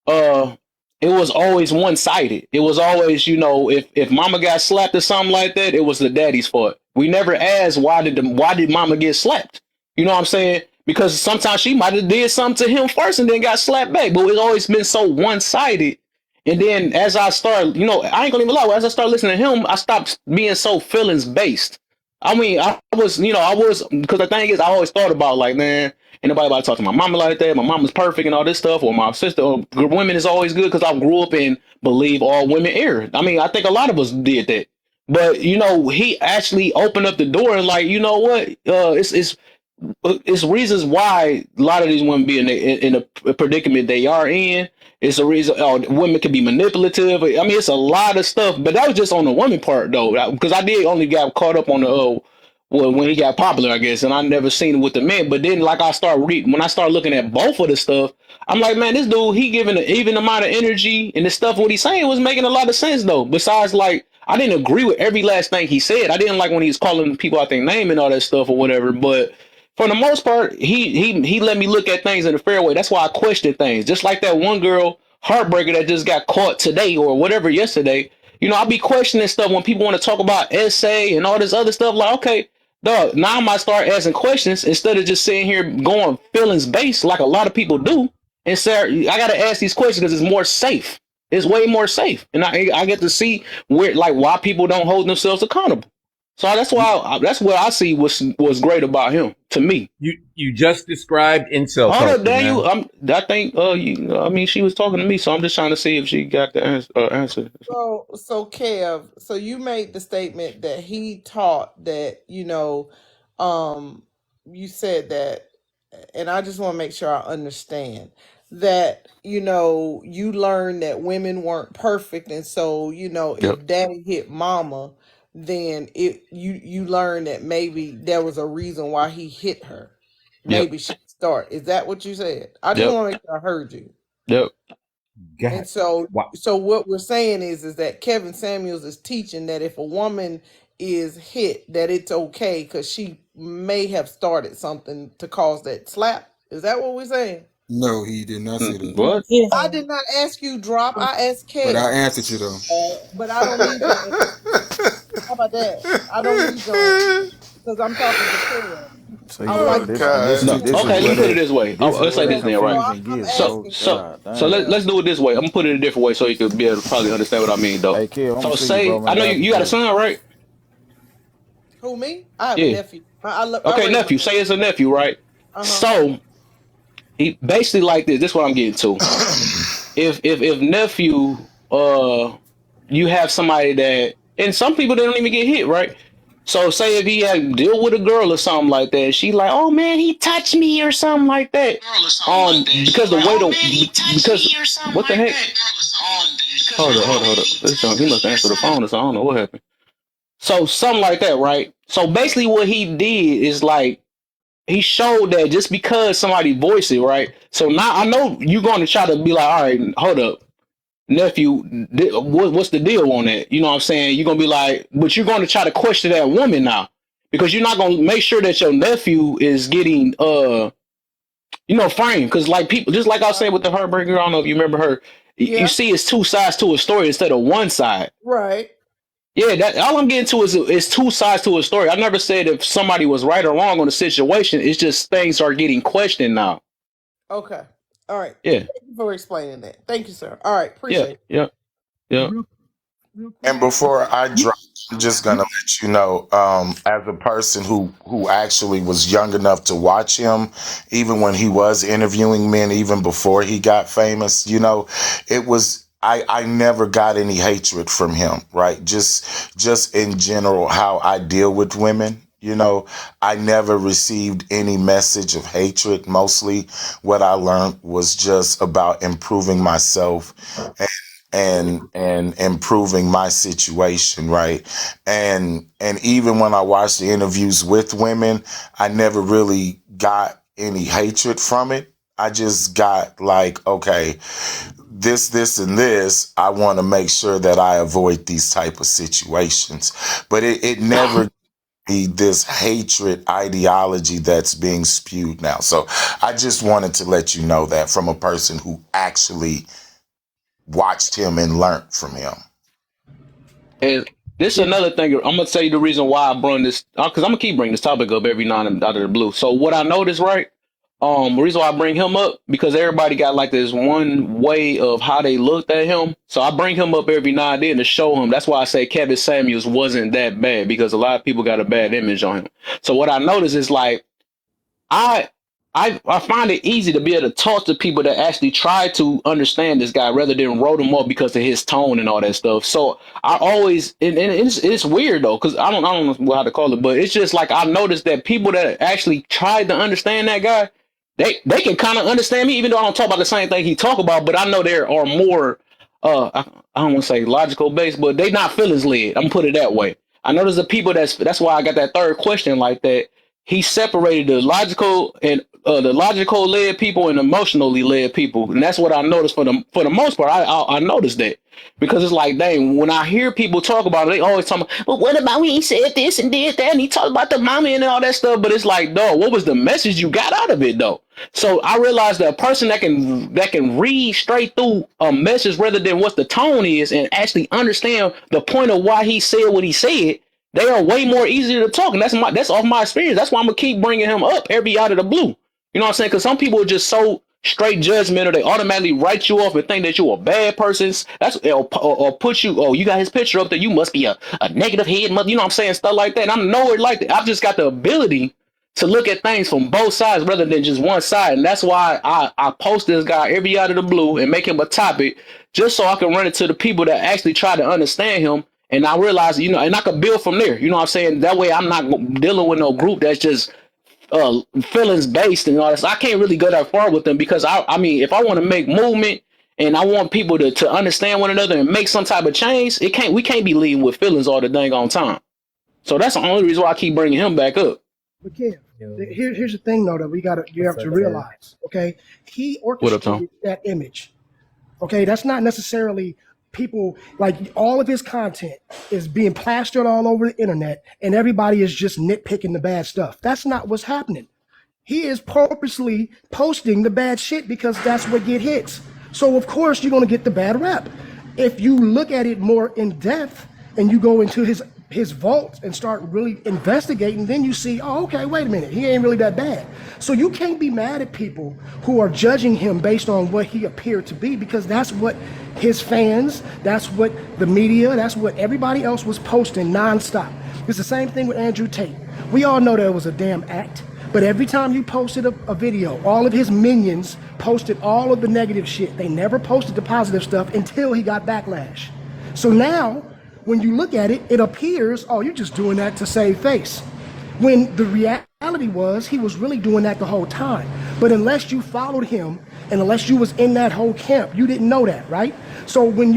uh it was always one sided. It was always, if mama got slapped or something like that, it was the daddy's fault. We never asked why did mama get slapped? You know what I'm saying? Because sometimes she might have did something to him first and then got slapped back. But it's always been so one sided. And then as I start, I ain't gonna even lie, as I start listening to him, I stopped being so feelings based. I mean, I was, because the thing is, I always thought about like, man, ain't nobody about to talk to my mama like that. My mama's perfect and all this stuff, or my sister, or women is always good because I grew up and believe all women err. I mean, I think a lot of us did that. But he actually opened up the door and like, you know what? It's reasons why a lot of these women be in a predicament they are in. It's a reason women can be manipulative. I mean, it's a lot of stuff. But that was just on the woman part though, because I did only got caught up on the well, when he got popular, I guess, and I never seen it with the men. But then, like when I start looking at both of the stuff, I'm like, man, this dude, he giving an even amount of energy, and the stuff what he's saying was making a lot of sense though. Besides, like, I didn't agree with every last thing he said. I didn't like when he was calling people out their name and all that stuff or whatever. But for the most part, he let me look at things in a fair way. That's why I question things. Just like that one girl, Heartbreaker, that just got caught today or whatever yesterday. I'll be questioning stuff when people want to talk about essay and all this other stuff. Like, okay, dog, now I might start asking questions instead of just sitting here going feelings based like a lot of people do. And say, I got to ask these questions because it's more safe. It's way more safe. And I get to see where, like, why people don't hold themselves accountable. So that's why that's what I see was great about him to me. You just described incel Hold up, culture, Daniel. man. I think I mean she was talking to me, so I'm just trying to see if she got the answer. So Kev, so you made the statement that he taught that, um, you said that, and I just want to make sure I understand that, you learned that women weren't perfect, and so, Yep. if daddy hit mama, then you learned that maybe there was a reason why he hit her. Yep. Maybe she start. Is that what you said? I just Yep. want to make sure I heard you. Yep. And God, so wow. so what we're saying is that Kevin Samuels is teaching that if a woman is hit, that it's okay because she may have started something to cause that slap. Is that what we're saying? No, he did not say that. What? I did not ask you, Drop. I asked But I Kev. answered you though. But I don't need your answer. How about that? I don't need your answer because I'm talking to Kev. See, I would Oh like bro, to this know and what this God. is you No. this is Okay, let want. me where put it the this way. this is Let's say where the this then, right? confusion I'm gets, So bro. asking so Kev. God so damn. let's do it this way. I'm gonna put it a different way so you can be able to probably understand what I mean, though. Hey, kid, I'm gonna So see you, bro. say I'm I in the know app you got a today. son, right? Who, me? I have a Yeah. nephew. I Okay, raised my nephew. Say it's a nephew, right? uh-huh. So he basically like this. This is what I'm getting to. If nephew you have somebody that, and some people they don't even get hit, right? So say if he had deal with a girl or something like that, she like, oh man, he touched me or something like that. Because the way because what the heck? Hold up. He must answer the phone or something. I don't know what happened. So something like that, right? So basically, what he did is like he showed that just because somebody voiced it, right? So now I know you're going to try to be like, all right, hold up, nephew, what's the deal on that? You know what I'm saying? You're gonna be like, but you're going to try to question that woman now because you're not going to make sure that your nephew is getting framed, because like people, just like I was saying with the Heartbreak Girl, I don't know if you remember her. You Yeah. see, it's two sides to a story instead of one side. Right. Yeah, that all I'm getting to is two sides to a story. I never said if somebody was right or wrong on the situation. It's just things are getting questioned now. Okay. All right. Yeah, Thank you for explaining that. Thank you, sir. All right. yeah, Appreciate it. yeah, yeah. Real quick. And before I drop, I'm just gonna let you know, as a person who actually was young enough to watch him, even when he was interviewing men, even before he got famous, it was I never got any hatred from him, right? Just in general, how I deal with women. I never received any message of hatred. Mostly what I learned was just about improving myself and improving my situation, right? And even when I watched the interviews with women, I never really got any hatred from it. I just got like, okay, this and this, I want to make sure that I avoid these type of situations. But it never be this hatred ideology that's being spewed now. So I just wanted to let you know that from a person who actually watched him and learned from him. And this is another thing. I'm gonna tell you the reason why I brought this, because I'm gonna keep bringing this topic up every now and then out of the blue. So what I noticed, right? The reason why I bring him up because everybody got like this one way of how they looked at him. So I bring him up every now and then to show him. That's why I say Kevin Samuels wasn't that bad because a lot of people got a bad image on him. So what I noticed is like I I find it easy to be able to talk to people that actually try to understand this guy rather than wrote him off because of his tone and all that stuff. So I always and it's weird though because I don't know how to call it, but it's just like I noticed that people that actually tried to understand that guy, they can kind of understand me even though I don't talk about the same thing he talk about, but I know there are more I don't want to say logical based, but they not feelings led. I'm gonna put it that way. I know there's the people that's why I got that third question like that. He separated the logical led people and emotionally led people, and that's what I noticed for the most part. I noticed that because it's like, dang, when I hear people talk about it, they always talk about, well, what about when he said this and did that, and he talked about the mommy and all that stuff. But it's like, dog, what was the message you got out of it, though? So I realized that a person that can read straight through a message rather than what the tone is and actually understand the point of why he said what he said, they are way more easier to talk, and that's off my experience. That's why I'm gonna keep bringing him up every out of the blue. You know what I'm saying? Because some people are just so straight judgment, or they automatically write you off and think that you're a bad person. That's or put you. Oh, you got his picture up there. You must be a negative head mother. You know what I'm saying? Stuff like that. And I'm nowhere like that. I've just got the ability to look at things from both sides rather than just one side. And that's why I post this guy every out of the blue and make him a topic just so I can run it to the people that actually try to understand him. And I realize, and I could build from there. You know what I'm saying? That way I'm not dealing with no group that's just feelings based and all this. I can't really go that far with them because I mean, if I want to make movement and I want people to understand one another and make some type of change, we can't be leading with feelings all the dang on time. So that's the only reason why I keep bringing him back up. But Kev, here's the thing though that you have to realize. Okay, he What up, Tom? orchestrated that image. Okay, that's not necessarily people like all of his content is being plastered all over the internet, and everybody is just nitpicking the bad stuff. That's not what's happening. He is purposely posting the bad shit because that's what get hits. So of course you're gonna get the bad rap. If you look at it more in depth and you go into his vault and start really investigating, then you see, oh, okay, wait a minute, he ain't really that bad. So you can't be mad at people who are judging him based on what he appeared to be, because that's what his fans, that's what the media, that's what everybody else was posting nonstop. It's the same thing with Andrew Tate. We all know that it was a damn act. But every time you posted a video, all of his minions posted all of the negative shit. They never posted the positive stuff until he got backlash. So now, when you look at it, it appears, oh, you're just doing that to save face. When the reality was, he was really doing that the whole time. But unless you followed him, and unless you was in that whole camp, you didn't know that, right? So when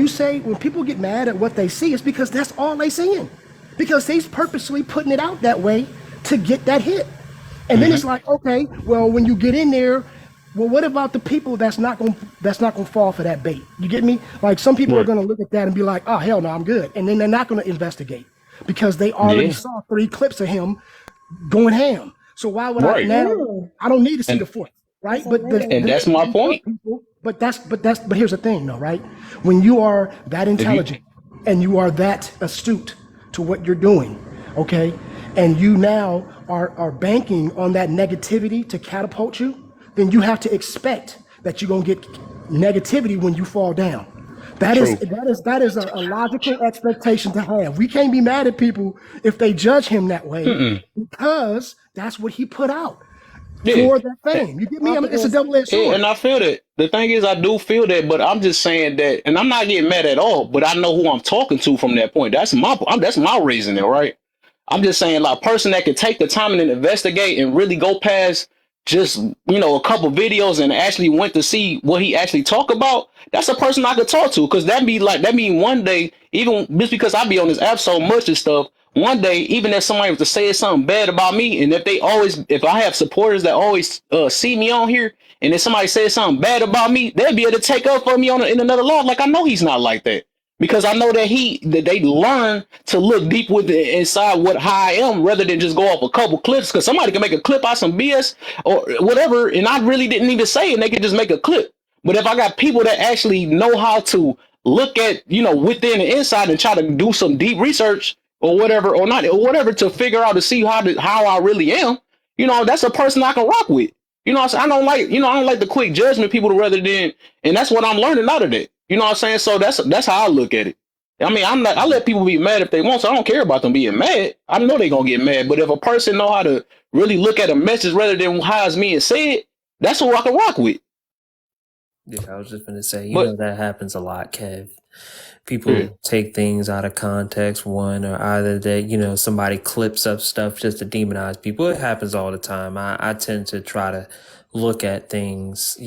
people get mad at what they see, it's because that's all they seeing. Because he's purposely putting it out that way to get that hit. And then it's like, okay, well, when you get in there, well, what about the people that's not gonna fall for that bait? You get me? Like some people are gonna look at that and be like, oh hell no, I'm good, and then they're not gonna investigate because they already saw 3 clips of him going ham. So why would I now? I don't need to see the 4th, right? But that's my point. People, but here's the thing, though, right? When you are that intelligent and you are that astute to what you're doing, okay, and you now are banking on that negativity to catapult you, then you have to expect that you're gonna get negativity when you fall down. That is a logical expectation to have. We can't be mad at people if they judge him that way because that's what he put out for that fame. You get me? I mean, it's a double-edged sword. And I feel that. The thing is, I do feel that, but I'm just saying that, and I'm not getting mad at all. But I know who I'm talking to from that point. That's my reasoning, right? I'm just saying, like, a person that can take the time and investigate and really go past just, a couple videos and actually went to see what he actually talk about. That's a person I could talk to, because that mean one day, even just because I be on this app so much and stuff, one day, even if somebody was to say something bad about me, and if I have supporters that always see me on here, and if somebody says something bad about me, they'll be able to take up for me in another live. Like, I know he's not like that. Because I know that they learn to look deep inside how I am rather than just go off a couple clips. Because somebody can make a clip out some BS or whatever, and I really didn't even say it, and they can just make a clip. But if I got people that actually know how to look at, within the inside and try to do some deep research or whatever, or not, or whatever, to figure out to see how I really am, that's a person I can rock with. I don't like the quick judgment people rather than, and that's what I'm learning out of that. You know what I'm saying? So that's how I look at it. I mean, I let people be mad if they want, so I don't care about them being mad. I know they're gonna get mad, but if a person know how to really look at a message rather than how it's being said, that's who I can rock with. Yeah, I was just gonna say, that happens a lot, Kev. People take things out of context, or either that, somebody clips up stuff just to demonize people. It happens all the time. I tend to try to look at things,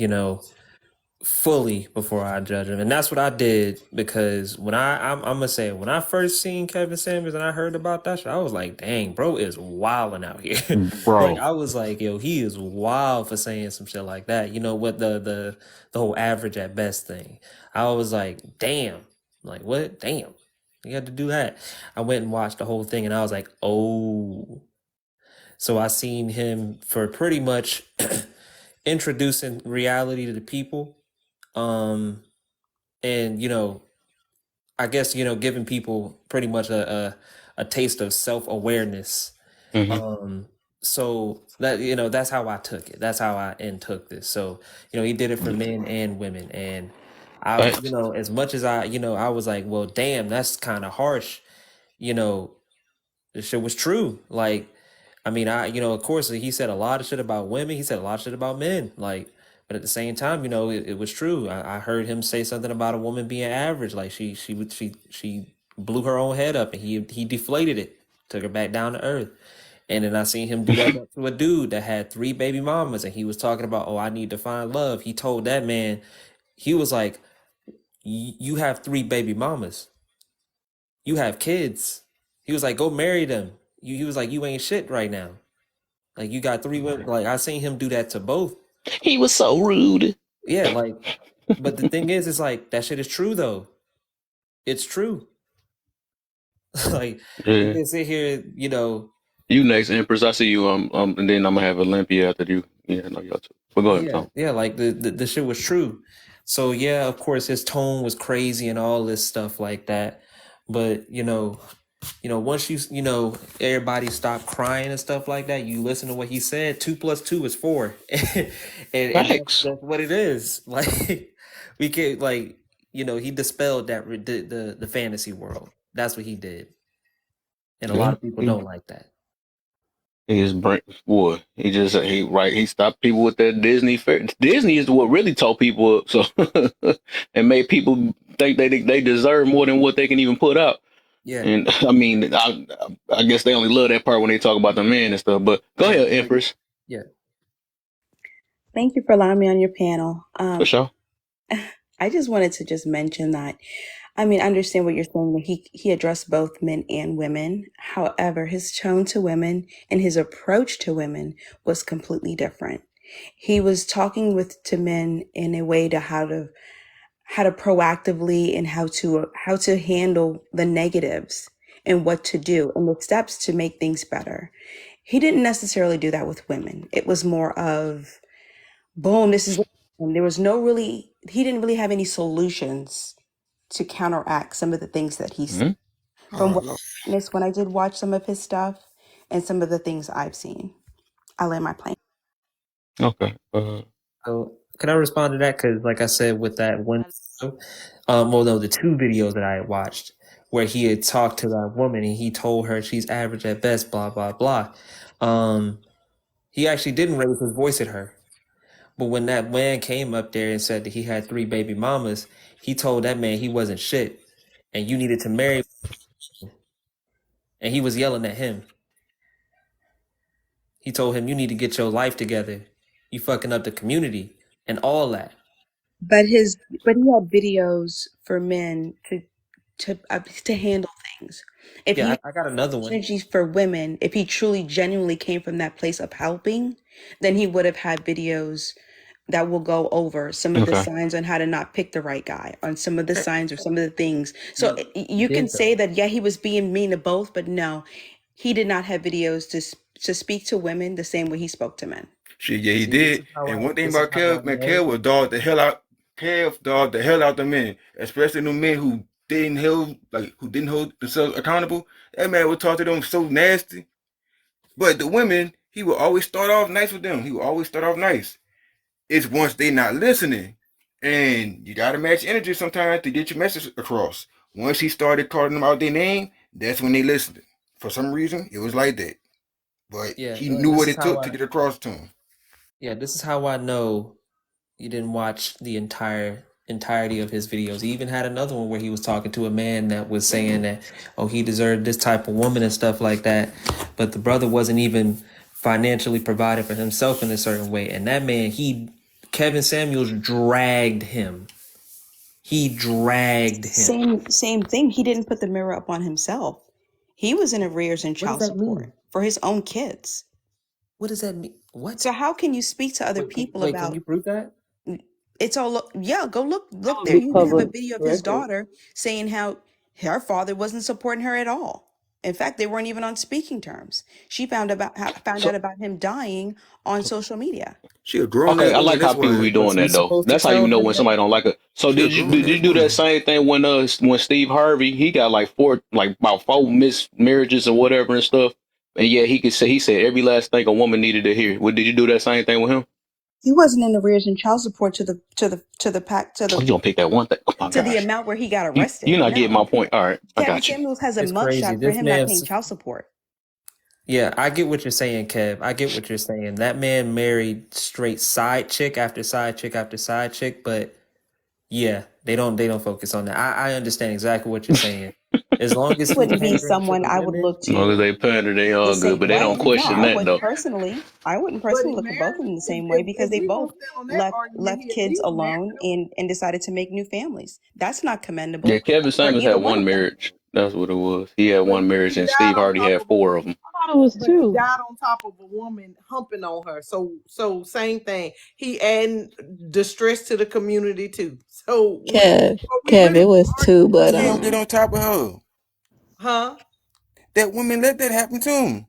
fully before I judge him. And that's what I did, because when I'm gonna say, when I first seen Kevin Samuels and I heard about that shit, I was like, dang, bro is wilding out here. Bro. Like, I was like, yo, he is wild for saying some shit like that. What the whole average at best thing. I was like, damn. Like, what? Damn. You had to do that. I went and watched the whole thing and I was like, oh. So I seen him for pretty much introducing reality to the people. And I guess giving people pretty much a taste of self-awareness. so that, you know, that's how I took it. That's how I took this. So, you know, he did it for men and women. And I, you Facts. know, as much as I, you know, I was like, well, damn, that's kind of harsh. You know, this shit was true. Like, I mean, you know, of course, he said a lot of shit about women. He said a lot of shit about men. Like, but at the same time, you know, it was true. I heard him say something about a woman being average. Like she blew her own head up, and he deflated it, took her back down to earth. And then I seen him do that to a dude that had 3 baby mamas, and he was talking about, oh, I need to find love. He told that man, he was like, you have 3 baby mamas, you have kids. He was like, go marry them. He was like, you ain't shit right now. Like, you got 3 women. Like, I seen him do that to both. He was so rude. Yeah, like, but the thing is, it's like, that shit is true though. It's true. Like, we Yeah. can sit here, you know. You next, Empress. I see you. And then I'm gonna have Olympia after you. Yeah, no, y'all too. But go ahead, Yeah, Tom. yeah, like the shit was true. So yeah, of course his tone was crazy and all this stuff like that. But once you know, everybody stopped crying and stuff like that, you listen to what he said, 2 plus 2 is 4. And Facts. that's what it is. Like, we can't, like, you know, he dispelled that the fantasy world. That's what he did. And a lot Yeah. of people don't like that. He is boy. He stopped people with that Disney fair. Disney is what really taught people up. So and made people think they deserve more than what they can even put out. Yeah. And I mean, I guess they only love that part when they talk about the men and stuff. But go Yeah. ahead, Empress. Yeah. Thank you for allowing me on your panel. For sure. I just wanted to just mention that, I mean, I understand what you're saying, that he addressed both men and women. However, his tone to women and his approach to women was completely different. He was talking to men in a way to how to proactively and how to handle the negatives and what to do and the steps to make things better. He didn't necessarily do that with women. It was more of, boom, this is, and there was he didn't really have any solutions to counteract some of the things that he said. Mm-hmm. From what I witnessed when I did watch some of his stuff and some of the things I've seen. I land my plane. Okay. So can I respond to that? Because like I said, with that one, well, no, the 2 videos that I had watched where he had talked to that woman and he told her she's average at best, blah blah blah. He actually didn't raise his voice at her, but when that man came up there and said that he had 3 baby mamas, he told that man he wasn't shit and you needed to marry, and he was yelling at him. He told him, you need to get your life together. You fucking up the community and all that. But he had videos for men to handle things. If Yeah, he I got another one. Energies for women, if he truly genuinely came from that place of helping, then he would have had videos that will go over some of the signs on how to not pick the right guy, on some of the signs or some of the things. So you can say that, yeah, he was being mean to both, but no, he did not have videos to speak to women the same way he spoke to men. Shit, yeah, he did. And one thing about Kev, man, Kev was dog the hell out. Kev dog the hell out the men, especially the men who didn't hold themselves accountable. That man would talk to them so nasty. But the women, he would always start off nice with them. He would always start off nice. It's once they not listening, and you gotta match energy sometimes to get your message across. Once he started calling them out their name, that's when they listened. For some reason, it was like that. But Yeah, he knew what it took to get across to him. Yeah, this is how I know you didn't watch the entirety of his videos. He even had another one where he was talking to a man that was saying that, oh, he deserved this type of woman and stuff like that. But the brother wasn't even financially providing for himself in a certain way. And that man, Kevin Samuels dragged him. He dragged him. Same thing. He didn't put the mirror up on himself. He was in arrears and child support for his own kids. What does that mean? What? So how can you speak to other people about? Can you prove that? It's all go look there. You have a video of his daughter saying how her father wasn't supporting her at all. In fact, they weren't even on speaking terms. She found out about him dying on social media. She a grown Okay, I woman. like how That's people why. be doing that though. That's how you know when somebody don't like it. So She a did you grown-ass do that woman. same thing when Steve Harvey, he got like about 4 mismarriages or whatever and stuff, And yeah, he said every last thing a woman needed to hear. Well, did you do that same thing with him? He wasn't in arrears and child support to the Oh, you gonna pick that one thing? Oh my to the gosh, amount where he got you're arrested. not getting my No. point. All right, I Kevin got you. Samuels has a It's crazy. mugshot for This him not man, paying child support. yeah, I get what you're saying, Kev. I get what you're saying. That man married straight side chick after side chick after side chick, but yeah, they don't focus on that. I understand exactly what you're saying. As long as He he's wouldn't be catering to someone the I would women, look As long as to they pander, they the all good, same but they don't way. No, question I that wouldn't though. personally. I wouldn't But personally he look at both of married. them the same way because If they we gonna both stand on that argument, left he at kids least married alone them. and decided to make new families. That's not Yeah, commendable Kevin for Samuels either had one one of them. marriage. That's what it was. He had But one marriage, he and died Steve on Hardy top had of. four of them. I thought it was But he two. died on top of a woman humping on her. So same thing. He adding distress to the community too. So what we Kev, really it was two, arguing but He humped it on top of her. huh? That woman let that happen to him.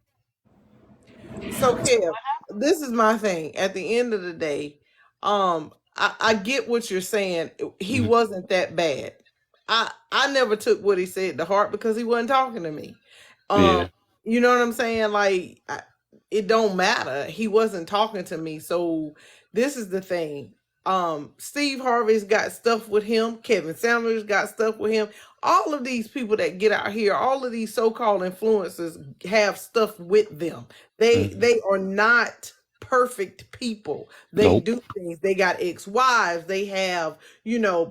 So Kev, this is my thing. At the end of the day, I get what you're saying. He Mhm. wasn't that bad. I never took what he said to heart because he wasn't talking to me. Um, Yeah. you know what I'm saying? Like it don't matter. He wasn't talking to me. So this is the thing. Steve Harvey's got stuff with him. Kevin Samuels got stuff with him. All of these people that get out here, all of these so-called influencers have stuff with them. Mhm. They are not perfect people. They Nope. do things. They got ex-wives. They have,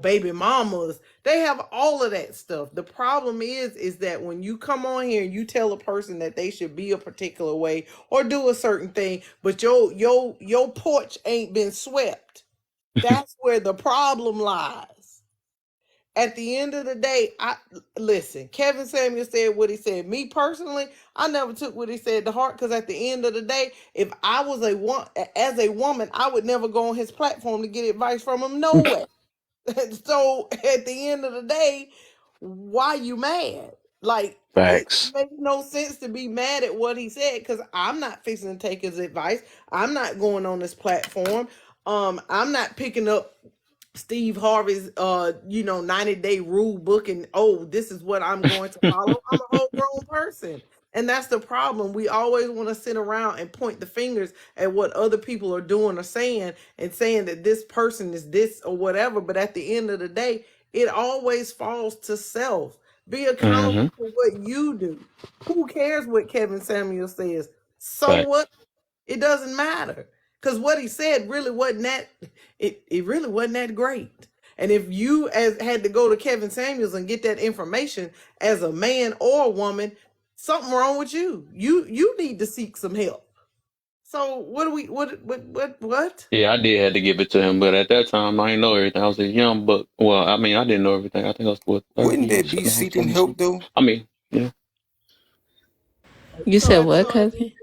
baby mamas. They have all of that stuff. The problem is that when you come on here and you tell a person that they should be a particular way or do a certain thing, but your porch ain't been swept, that's where the problem lies. At the end of the day, I listen. Kevin Samuel said what he said. Me personally, I never took what he said to heart because at the end of the day, if I was as a woman, I would never go on his platform to get advice from him. No way. So at the end of the day, why you mad? Like it Facts. makes no sense to be mad at what he said because I'm not fixing to take his advice. I'm not going on this platform. I'm not picking up Steve Harvey's 90-day rule book and this is what I'm going to follow. I'm a whole grown person. And that's the problem. We always want to sit around and point the fingers at what other people are doing or saying and saying that this person is this or whatever. But at the end of the day, it always falls to self. Be accountable Mm-hmm. for what you do. Who cares what Kevin Samuel says? So Facts. what? It doesn't matter. Because what he said really wasn't that it really wasn't that great. And if you as had to go to Kevin Samuels and get that information as a man or a woman, something wrong with you. You need to seek some help. So what do we what? Yeah, I did have to give it to him, but at that time I didn't know everything. I was a young buck. Well, I mean, I didn't know everything. I think I was what Wouldn't 30 that be something. I was seeking 20 help something. though? I mean, yeah. you So said at the what, cousin?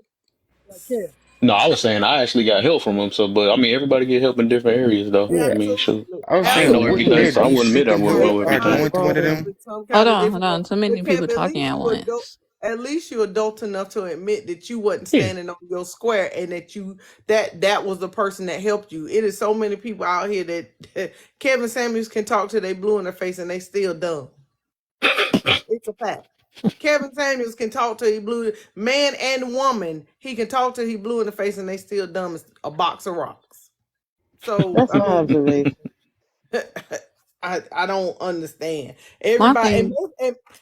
Like Kev. No, I was saying I actually got help from him. So, but I mean, everybody get help in different areas, though. Yeah. I mean, shoot, absolutely, I was I ain't know saying, wouldn't everything, absolutely. that so I be wouldn't admit I seeking wouldn't help know or everything. going through one of them? With some Hold kind of on, hold different way. on. Too But many people Kev, talking at once. at least you're adult enough to admit that you wasn't Yeah. standing on your square and that was the person that helped you. It is so many people out here that Kevin Samuels can talk to they blue in their face and they still dumb. It's a fact. Kevin Samuels can talk to he blue man and woman. He can talk to he blue in the face and they still dumb as a box of rocks. So That's I my mean, observation. I don't understand My everybody thing,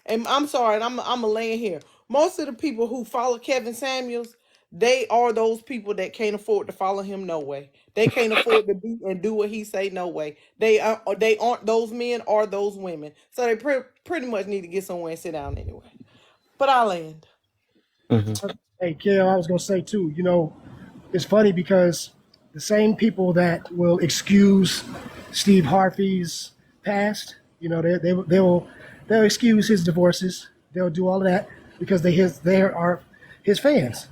and I'm sorry and I'm a laying here. Most of the people who follow Kevin Samuels, they are those people that can't afford to follow him no way. They can't afford to be and do what he say no way. They aren't those men or those women. So they pretty much need to get somewhere and sit down anyway. But I land. Hmm. Hey, Kel, I was gonna say too. It's funny because the same people that will excuse Steve Harvey's past, they'll excuse his divorces. They'll do all of that because they are his fans.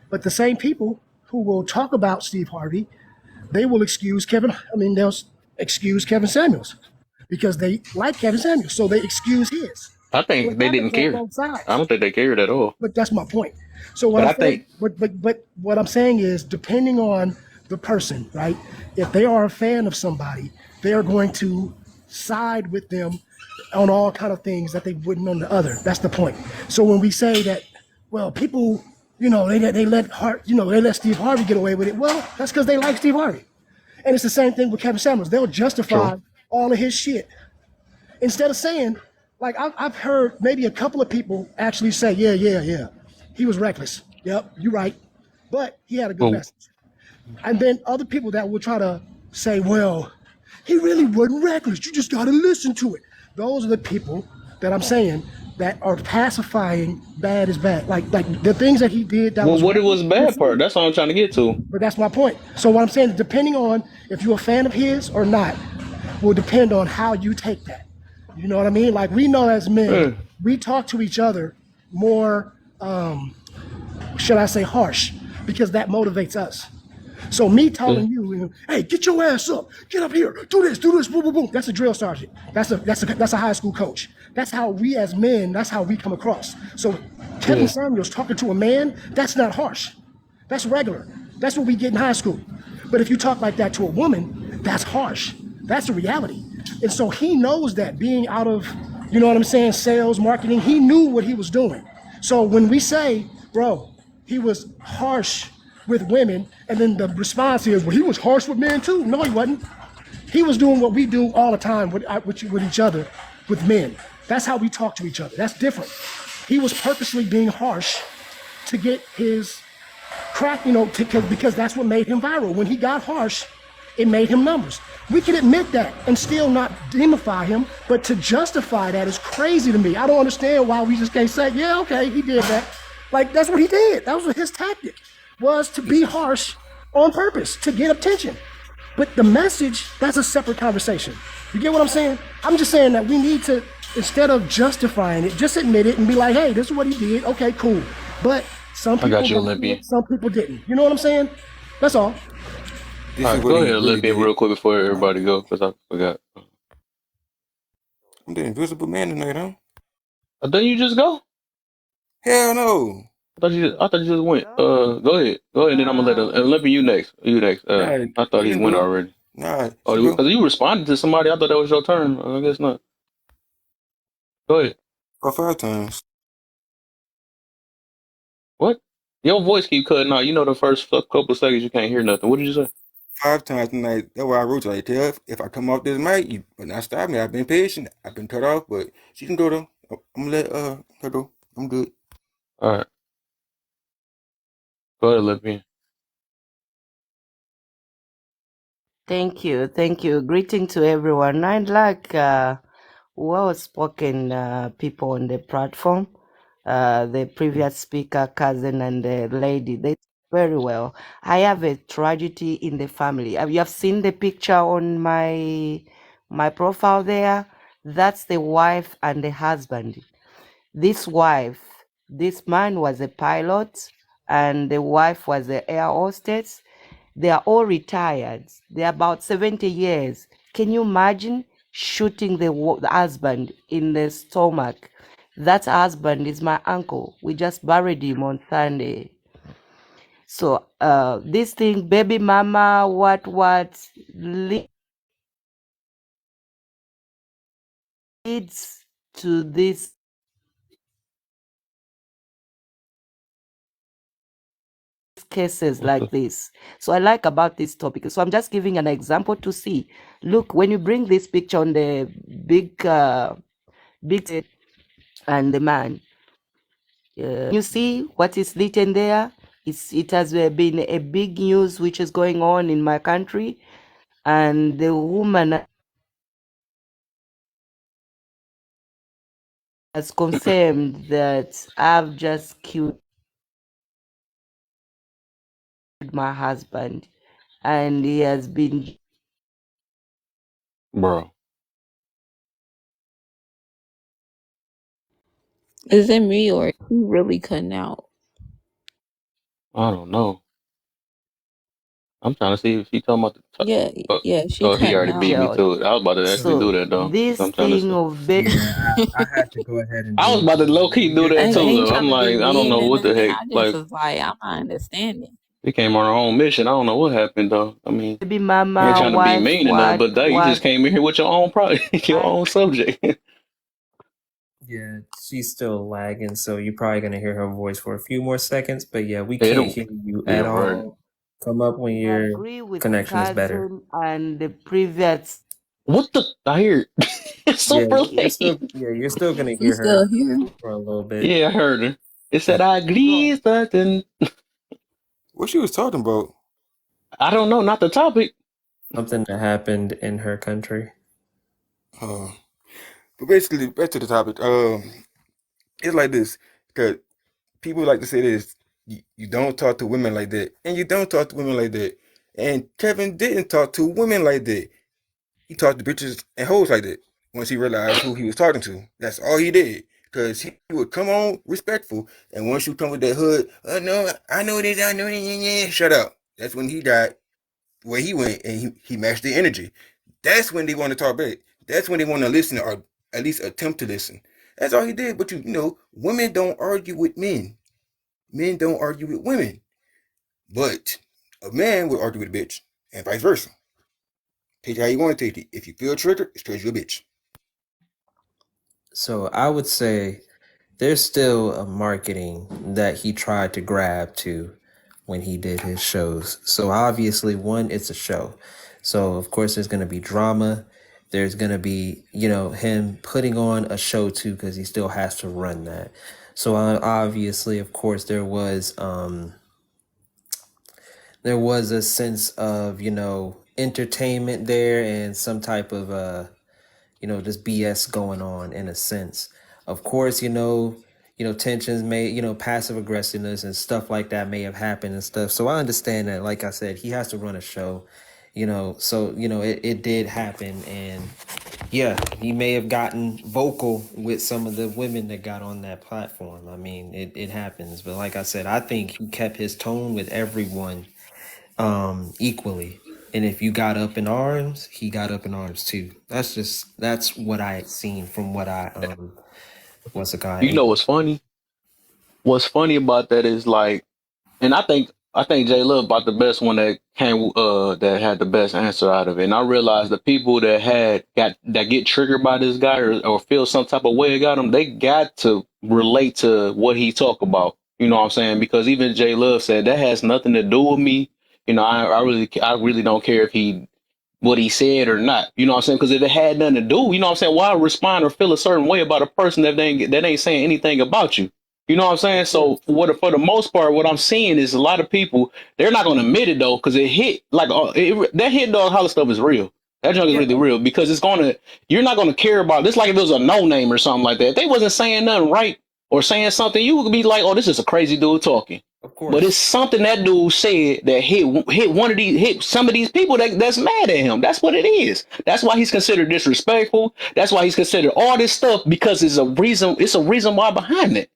But the same people who will talk about Steve Harvey, they will excuse Kevin. I mean, they'll excuse Kevin Samuels because they like Kevin Samuels, so they excuse his. I So it think they didn't happens on care. both I sides. don't think they cared at all. But that's my point. So what But I'm I saying, think, but what I'm saying is, depending on the person, right? If they are a fan of somebody, they are going to side with them on all kind of things that they wouldn't on the other. That's the point. So when we say that, well, people they let they let Steve Harvey get away with it. Well, that's because they like Steve Harvey. And it's the same thing with Kevin Samuels. They'll justify True. all of his shit instead of saying, like I've heard maybe a couple of people actually say, yeah, he was reckless. Yep, you're right, but he had a good Well, message. And then other people that will try to say, well, he really wasn't reckless. You just got to listen to it. Those are the people that I'm saying that are pacifying bad is bad. Like the things that he did that was what it reckless, was good bad for part? him. That's all I'm trying to get to. But that's my point. So what I'm saying, depending on if you're a fan of his or not, will depend on how you take that. You know what I mean? Like we know as men, Yeah. we talk to each other more, should I say harsh, because that motivates us. So me Yeah. telling you, hey, get your ass up, get up here, do this, boom, boom, boom. That's a drill sergeant. That's a high school coach. That's how we as men, that's how we come across. So Kevin Yeah. Samuels talking to a man, that's not harsh. That's regular. That's what we get in high school. But if you talk like that to a woman, that's harsh. That's the reality. And so he knows that being out of, you know what I'm saying, sales, marketing, he knew what he was doing. So when we say, bro, he was harsh with women, and then the response is, well, he was harsh with men too. No, he wasn't. He was doing what we do all the time with each other, with men. That's how we talk to each other. That's different. He was purposely being harsh to get his crack, because that's what made him viral. When he got harsh, it made him numbers. We can admit that and still not demify him, but to justify that is crazy to me. I don't understand why we just can't say, yeah, okay, he did that. Like, that's what he did. That was his tactic, was to be harsh on purpose, to get attention. But the message, that's a separate conversation. You get what I'm saying? I'm just saying that we need to, instead of justifying it, just admit it and be like, hey, this is what he did. Okay, cool. But some I people got you, got Olympian. it, some people didn't. You know what I'm saying? That's all. This All is right, what go he ahead, really Olympian, did. real quick before everybody go, because I forgot. I'm the invisible man tonight, huh? Didn't you just go? Hell no. I thought you just went. Go. Go ahead. Go ahead, and then I'm gonna let Olympian, you next. You next. Nah, I thought you he can went go. already. Nah, Oh, she go. because you responded to somebody. I thought that was your turn. I guess not. Go ahead. For 5 times. What? Your voice keep cutting out. You know the first couple seconds you can't hear nothing. What did you say? 5 times tonight. That's why I wrote you right there. If I come off this mic, you but not stop me. I've been patient. I've been cut off, but she can go though. I'm gonna let her go. I'm good. All right. Go ahead, Olympian. Thank you. Thank you. Greeting to everyone. I like well spoken people on the platform. The previous speaker, cousin, and the lady, they very well. I have a tragedy in the family. You have seen the picture on my profile there? That's the wife and the husband. This wife, this man was a pilot, and the wife was an air hostess. They are all retired. They're about 70 years. Can you imagine shooting the husband in the stomach? That husband is my uncle. We just buried him on Sunday. So this thing, baby mama, what leads to these cases What the? like this? So I like about this topic. So I'm just giving an example to see. Look, when you bring this picture on the big and the man, you see what is written there? It has been a big news which is going on in my country, and the woman has confirmed that I've just killed my husband, and he has been. Bro, Is it me or is he really cutting out? I don't know. I'm trying to see if he talking about the. Yeah, Oh, yeah, she oh, he cutting already beat out. me Jail. to it. I was about to actually So do that though. this I'm trying to thing say. of Yeah, I had to go ahead and I do was it about to too. low key do You're that I too ain't though. I'm trying to be like, I don't mean know or what the nothing. heck. I just Like, was like, I'm not understanding. we came on our own mission. I don't know what happened though. I mean, baby I ain't mama, trying to be wife, mean or nothing, but that you just what? came in here with your own product, your own subject. Yeah, she's still lagging, so you're probably gonna hear her voice for a few more seconds. But yeah, we can't It'll, hear you yeah, at right. all. Come up when I your agree with connection is better. cousin and the previous. What the? I hear it. It's Yeah, super late. you're still gonna We hear her still here. for a little bit. Yeah, I heard her. It said, Uh, I agree, something. what she was talking about? I don't know, not the topic. Something that happened in her country. Uh, but basically, back to the topic. It's like this. Cause people like to say this. You don't talk to women like that, and you don't talk to women like that. And Kevin didn't talk to women like that. He talked to bitches and hoes like that. Once he realized who he was talking to, that's all he did. Cause he would come on respectful, and once you come with that hood, oh no, I know this, I know this, yeah, yeah, shut up. That's when he got where he went, and he matched the energy. That's when they want to talk back. That's when they want to listen, or at least attempt to listen. That's all he did. But you know, women don't argue with men. Men don't argue with women. But a man will argue with a bitch, and vice versa. Take it how you want to take it. If you feel triggered, it's because you're a bitch. So I would say there's still a marketing that he tried to grab to when he did his shows. So obviously, one, it's a show. So of course there's gonna be drama. There's gonna be, him putting on a show too, because he still has to run that. So obviously, of course, there was a sense of, entertainment there and some type of just BS going on in a sense. Of course, tensions may, passive aggressiveness and stuff like that may have happened and stuff. So I understand that, like I said, he has to run a show, so, it did happen. And yeah, he may have gotten vocal with some of the women that got on that platform. I mean, it happens. But like I said, I think he kept his tone with everyone equally. And if you got up in arms, he got up in arms too. That's what I had seen from what I what's the You guy. know what's funny? What's funny about that is like, and I think Jay Love about the best one that came that had the best answer out of it. And I realized the people that get triggered by this guy or feel some type of way about him, they got to relate to what he talk about. You know what I'm saying? Because even Jay Love said that has nothing to do with me. I really don't care if he what he said or not. You know what I'm saying? Because if it had nothing to do, you know what I'm saying, why respond or feel a certain way about a person that ain't saying anything about you? You know what I'm saying? So for the most part, what I'm seeing is a lot of people, they're not gonna admit it though, because it hit like that hit dog holler stuff is real. That junk is Yeah, really real because you're not gonna care about this like if it was a no name or something like that. If they wasn't saying nothing right or saying something, you would be like, oh, this is a crazy dude talking. of But it's course. something that dude said that hit some of these people that's mad at him. That's what it is. That's why he's considered disrespectful. That's why he's considered all this stuff because it's a reason. It's a reason why behind it.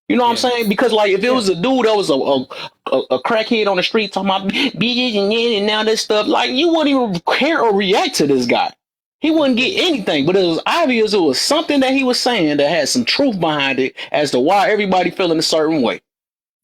You know what I'm Yeah, saying? Because like if it yeah, was a dude that was a crackhead on the street talking about bitches and now this stuff, like you wouldn't even care or react to this guy. He of wouldn't get course. anything. But it was obvious it was something that he was saying that had some truth behind it as to why everybody feeling a certain way.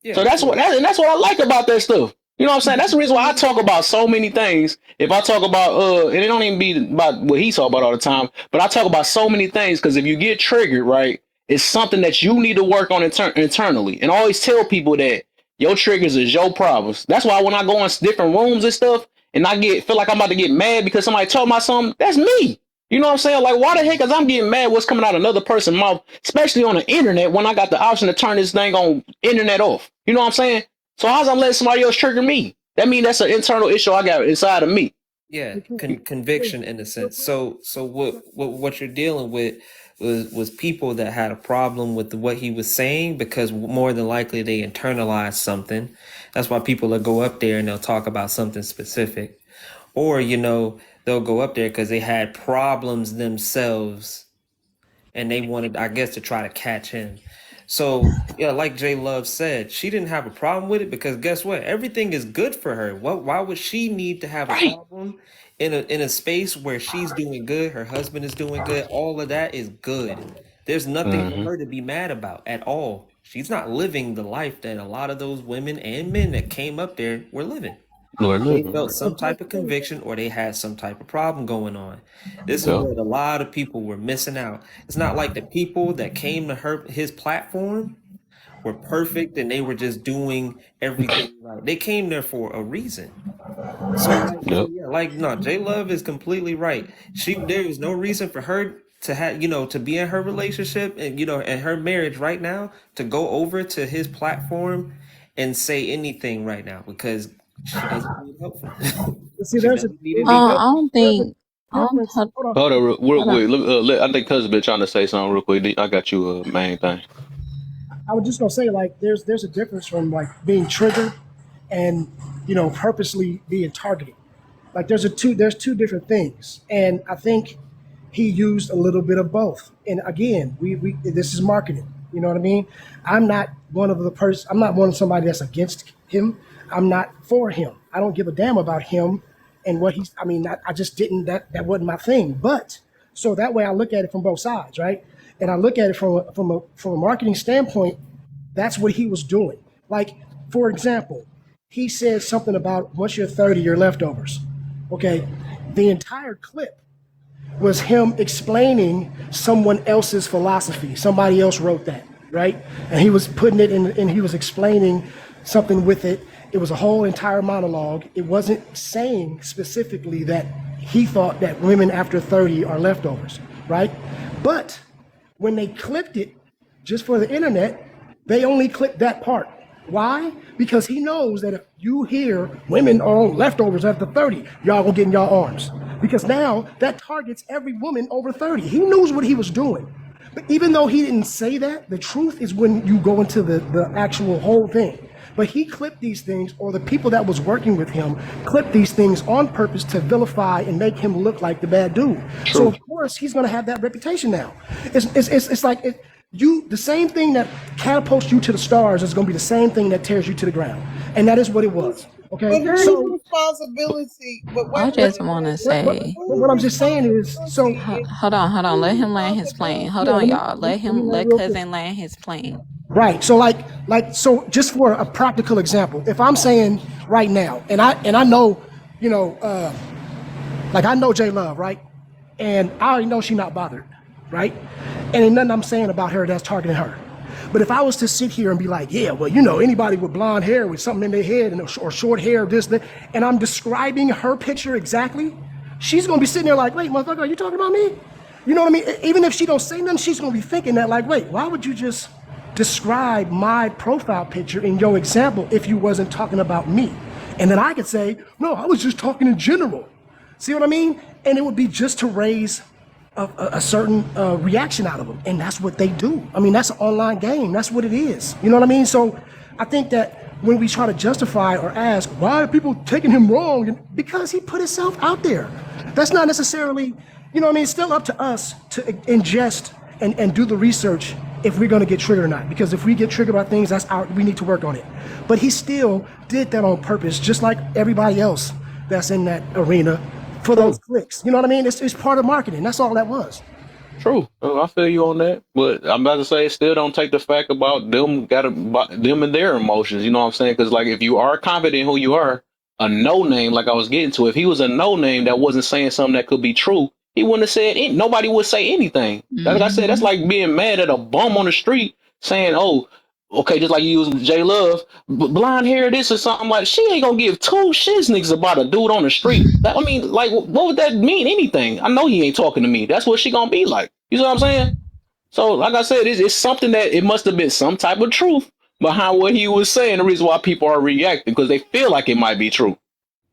Yeah, So of that's what course. and that's what I like about that stuff. You know what I'm saying? That's the reason why I talk about so many things. If I talk about and it don't even be about what he talk about all the time, but I talk about so many things because if you get triggered, right, it's something that you need to work on internally. And I always tell people that your triggers is your problems. That's why when I go in different rooms and stuff, and feel like I'm about to get mad because somebody told me something, that's me. You know what I'm saying? Like, why the heck is I'm getting mad what's coming out of another person's mouth, especially on the internet when I got the option to turn this thing on internet off? You know what I'm saying? So how's I'm letting somebody else trigger me? That means that's an internal issue I got inside of me. Yeah, conviction in a sense. So what you're dealing with was people that had a problem with what he was saying because more than likely they internalized something. That's why people will go up there and they'll talk about something specific, or they'll go up there because they had problems themselves and they wanted, I guess, to try to catch him. So yeah, like Jay Love said, she didn't have a problem with it because guess what? Everything is good for her. Why would she need to have a Right. problem in a space where she's doing good, her husband is doing good, all of that is good. There's nothing for Mm-hmm. her to be mad about at all. She's not living the life that a lot of those women and men that came up there were living. Lord They living. felt some type of conviction or they had some type of problem going on. This is Yeah. what a lot of people were missing out. It's not like the people that came to his platform were perfect and they were just doing everything right. They came there for a reason. So Yep. no, J Love is completely right. There is no reason for her to have, to be in her relationship and and her marriage right now to go over to his platform and say anything right now because she doesn't need help from See, she there's a doesn't need there's any a, I help. don't there's a think. I don't. difference. Hold on. Hold on, real Hold on. quick. Look, I think cousin been trying to say something real quick. I got you, main thing. I was just gonna say, like, there's a difference from like being triggered and purposely being targeted. Like there's two different things, and I think he used a little bit of both. And again, we this is marketing. You know what I mean? I'm not one of somebody that's against him. I'm not for him. I don't give a damn about him and what he's. I mean, I just didn't. That wasn't my thing. But so that way, I look at it from both sides, right? And I look at it from a marketing standpoint. That's what he was doing. Like, for example, he said something about once you're 30, you're leftovers. Okay, the entire clip was him explaining someone else's philosophy. Somebody else wrote that, right? And he was putting it in, and he was explaining something with it. It was a whole entire monologue. It wasn't saying specifically that he thought that women after 30 are leftovers, right? But when they clipped it just for the internet, they only clipped that part. Why? Because he knows that if you hear women are on leftovers after 30, y'all gonna get in y'all arms. Because now that targets every woman over 30. He knows what he was doing. But even though he didn't say that, the truth is when you go into the actual whole thing. But he clipped these things, or the people that was working with him clipped these things on purpose to vilify and make him look like the bad dude. So True. of course he's going to have that reputation now. It's like the same thing that catapults you to the stars is going to be the same thing that tears you to the ground, and that is what it was. But Okay, whose so responsibility? But I wait just a want minute. to what say. what I'm Whose just saying is so. responsibility? Hold on. Let Whose him land his plane. Hold Yeah, on, let me y'all. let me land Let real quick. cousin land his plane. Right. So so just for a practical example, if I'm saying right now, and I know, you know, like I know J Love, right? And I already know she's not bothered, right? And ain't nothing I'm saying about her that's targeting her. But if I was to sit here and be like, yeah, well, anybody with blonde hair with something in their head or short hair, this, that, and I'm describing her picture exactly, she's gonna be sitting there like, wait, motherfucker, are you talking about me? You know what I mean? Even if she don't say nothing, she's gonna be thinking that like, wait, why would you just describe my profile picture in your example if you wasn't talking about me? And then I could say, no, I was just talking in general. See what I mean? And it would be just to raise a certain reaction out of them. And that's what they do. I mean, that's an online game. That's what it is. You know what I mean? So I think that when we try to justify or ask, why are people taking him wrong? Because he put himself out there. That's not necessarily, what I mean? It's still up to us to ingest and do the research if we're going to get triggered or not. Because if we get triggered by things, we need to work on it. But he still did that on purpose, just like everybody else that's in that arena for those True. clicks. You know what I mean? It's part of marketing. That's all that was. True. I feel you on that. But I'm about to say, still don't take the fact about them and their emotions. You know what I'm saying? Because like, if you are confident in who you are, a no name, like I was getting to, if he was a no name that wasn't saying something that could be true, he wouldn't have said nobody would say anything. Like I said, that's Hmm. like being mad at a bum on the street saying, "Oh, okay," just like you using J Love, blonde hair, this or something. Like, she ain't gonna give two shits niggas about a dude on the street. I mean, like, what would that mean? Anything? I know he ain't talking to me. That's what she gonna be like. You see what I'm saying? So, like I said, it's something that it must have been some type of truth behind what he was saying. The reason why people are reacting because they feel like it might be true.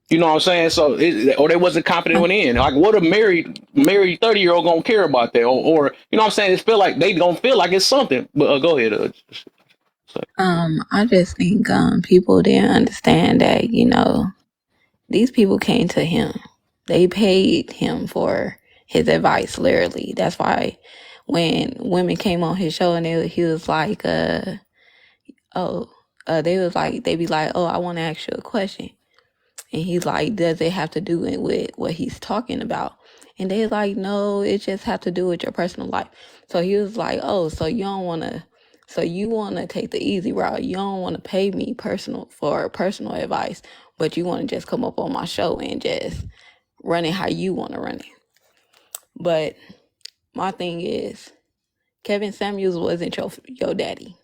You know what I'm saying? So, or they wasn't confident when in. Like, what a married 30-year-old gonna care about that? Or you know what I'm saying? It feel like they don't feel like it's something. But go ahead. I just think people didn't understand that, these people came to him. They paid him for his advice, literally. That's why when women came on his show and he was like, they be like, oh, I want to ask you a question. And he's like, does it have to do with what he's talking about? And they're like, no, it just have to do with your personal life. So he was like, oh, so you don't want to So you want to take the easy route. You don't want to pay me for personal advice, but you want to just come up on my show and just run it how you want to run it. But my thing is, Kevin Samuels wasn't your daddy.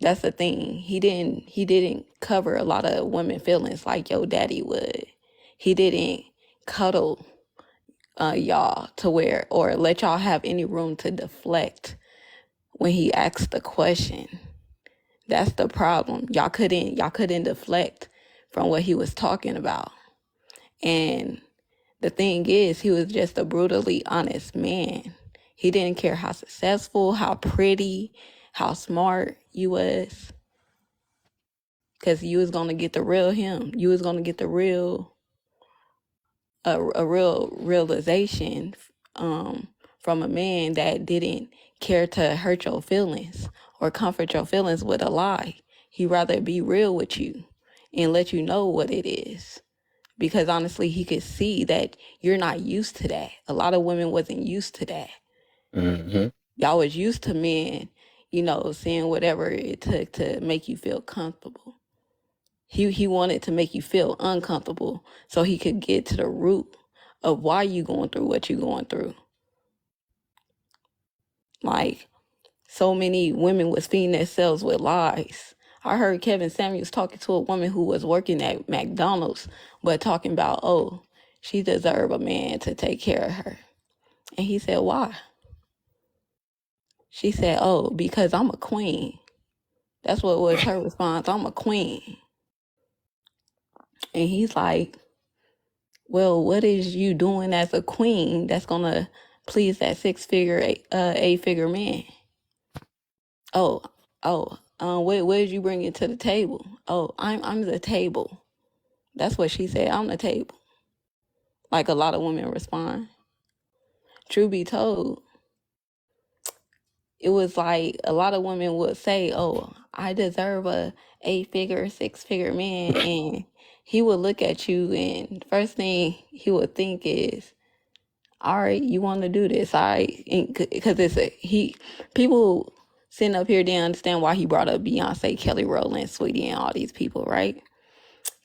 That's the thing. He didn't cover a lot of women feelings like your daddy would. He didn't cuddle y'all to where or let y'all have any room to deflect when he asked the question. That's the problem. Y'all couldn't deflect from what he was talking about. And the thing is, he was just a brutally honest man. He didn't care how successful, how pretty, how smart you was. Because you was going to get the real him. You was going to get the real, a real realization from a man that didn't care to hurt your feelings or comfort your feelings with a lie. He'd rather be real with you and let you know what it is. Because honestly, he could see that you're not used to that. A lot of women wasn't used to that. Mm-hmm. Y'all was used to men, saying whatever it took to make you feel comfortable. He wanted to make you feel uncomfortable so he could get to the root of why you going through what you going through. Like, so many women was feeding themselves with lies. I heard Kevin Samuels talking to a woman who was working at McDonald's, but talking about, oh, she deserve a man to take care of her. And he said, why? She said, oh, because I'm a queen. That's what was her response. I'm a queen. And he's like, well, what is you doing as a queen that's going to please that eight-figure man? What did you bring it to the table? Oh, I'm the table. That's what she said. I'm the table. Like a lot of women respond. True be told, it was like a lot of women would say, oh, I deserve a 8-figure, 6-figure man. And he would look at you and first thing he would think is, all right, you want to do this. All right. Because people sitting up here didn't understand why he brought up Beyonce, Kelly Rowland, Sweetie, and all these people, right?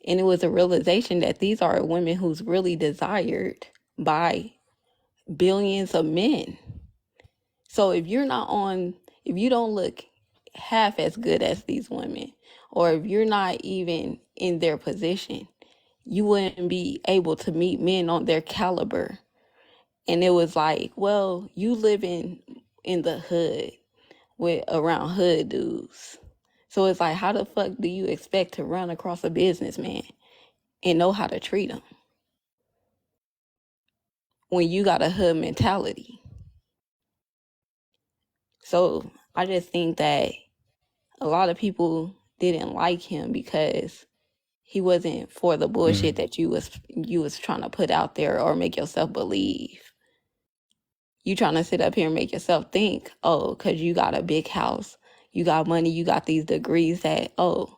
And it was a realization that these are women who's really desired by billions of men. So if you don't look half as good as these women, or if you're not even in their position, you wouldn't be able to meet men on their caliber. And it was like, well, you live in the hood with around hood dudes. So it's like, how the fuck do you expect to run across a businessman and know how to treat him when you got a hood mentality? So I just think that a lot of people didn't like him because he wasn't for the bullshit that you was trying to put out there or make yourself believe. You trying to sit up here and make yourself think, oh, because you got a big house, you got money, you got these degrees that, oh,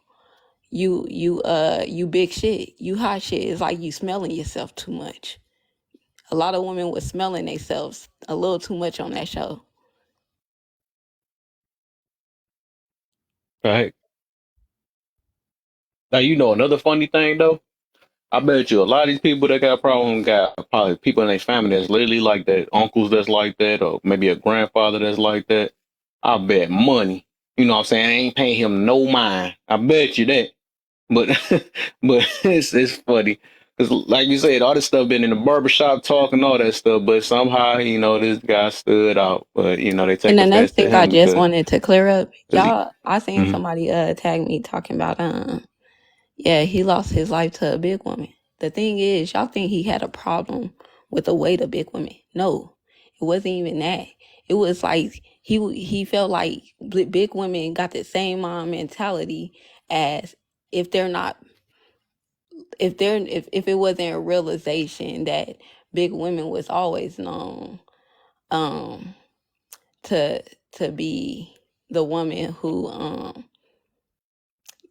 you big shit, you hot shit. It's like you smelling yourself too much. A lot of women was smelling themselves a little too much on that show. Right. Now another funny thing though. I bet you a lot of these people that got problems got probably people in their family that's literally like that, uncles that's like that, or maybe a grandfather that's like that. I bet money. You know what I'm saying? I ain't paying him no mind. I bet you that. But but it's funny. Because like you said, all this stuff been in the barbershop talk and all that stuff, but somehow, this guy stood out. But they And take another offense to thing I him just because wanted to clear up, he y'all, I seen Mhm. somebody tag me talking about yeah, he lost his life to a big woman. The thing is, y'all think he had a problem with the weight of big women. No, it wasn't even that. It was like he felt like big women got the same mentality as if they're not if it wasn't a realization that big women was always known um to be the woman who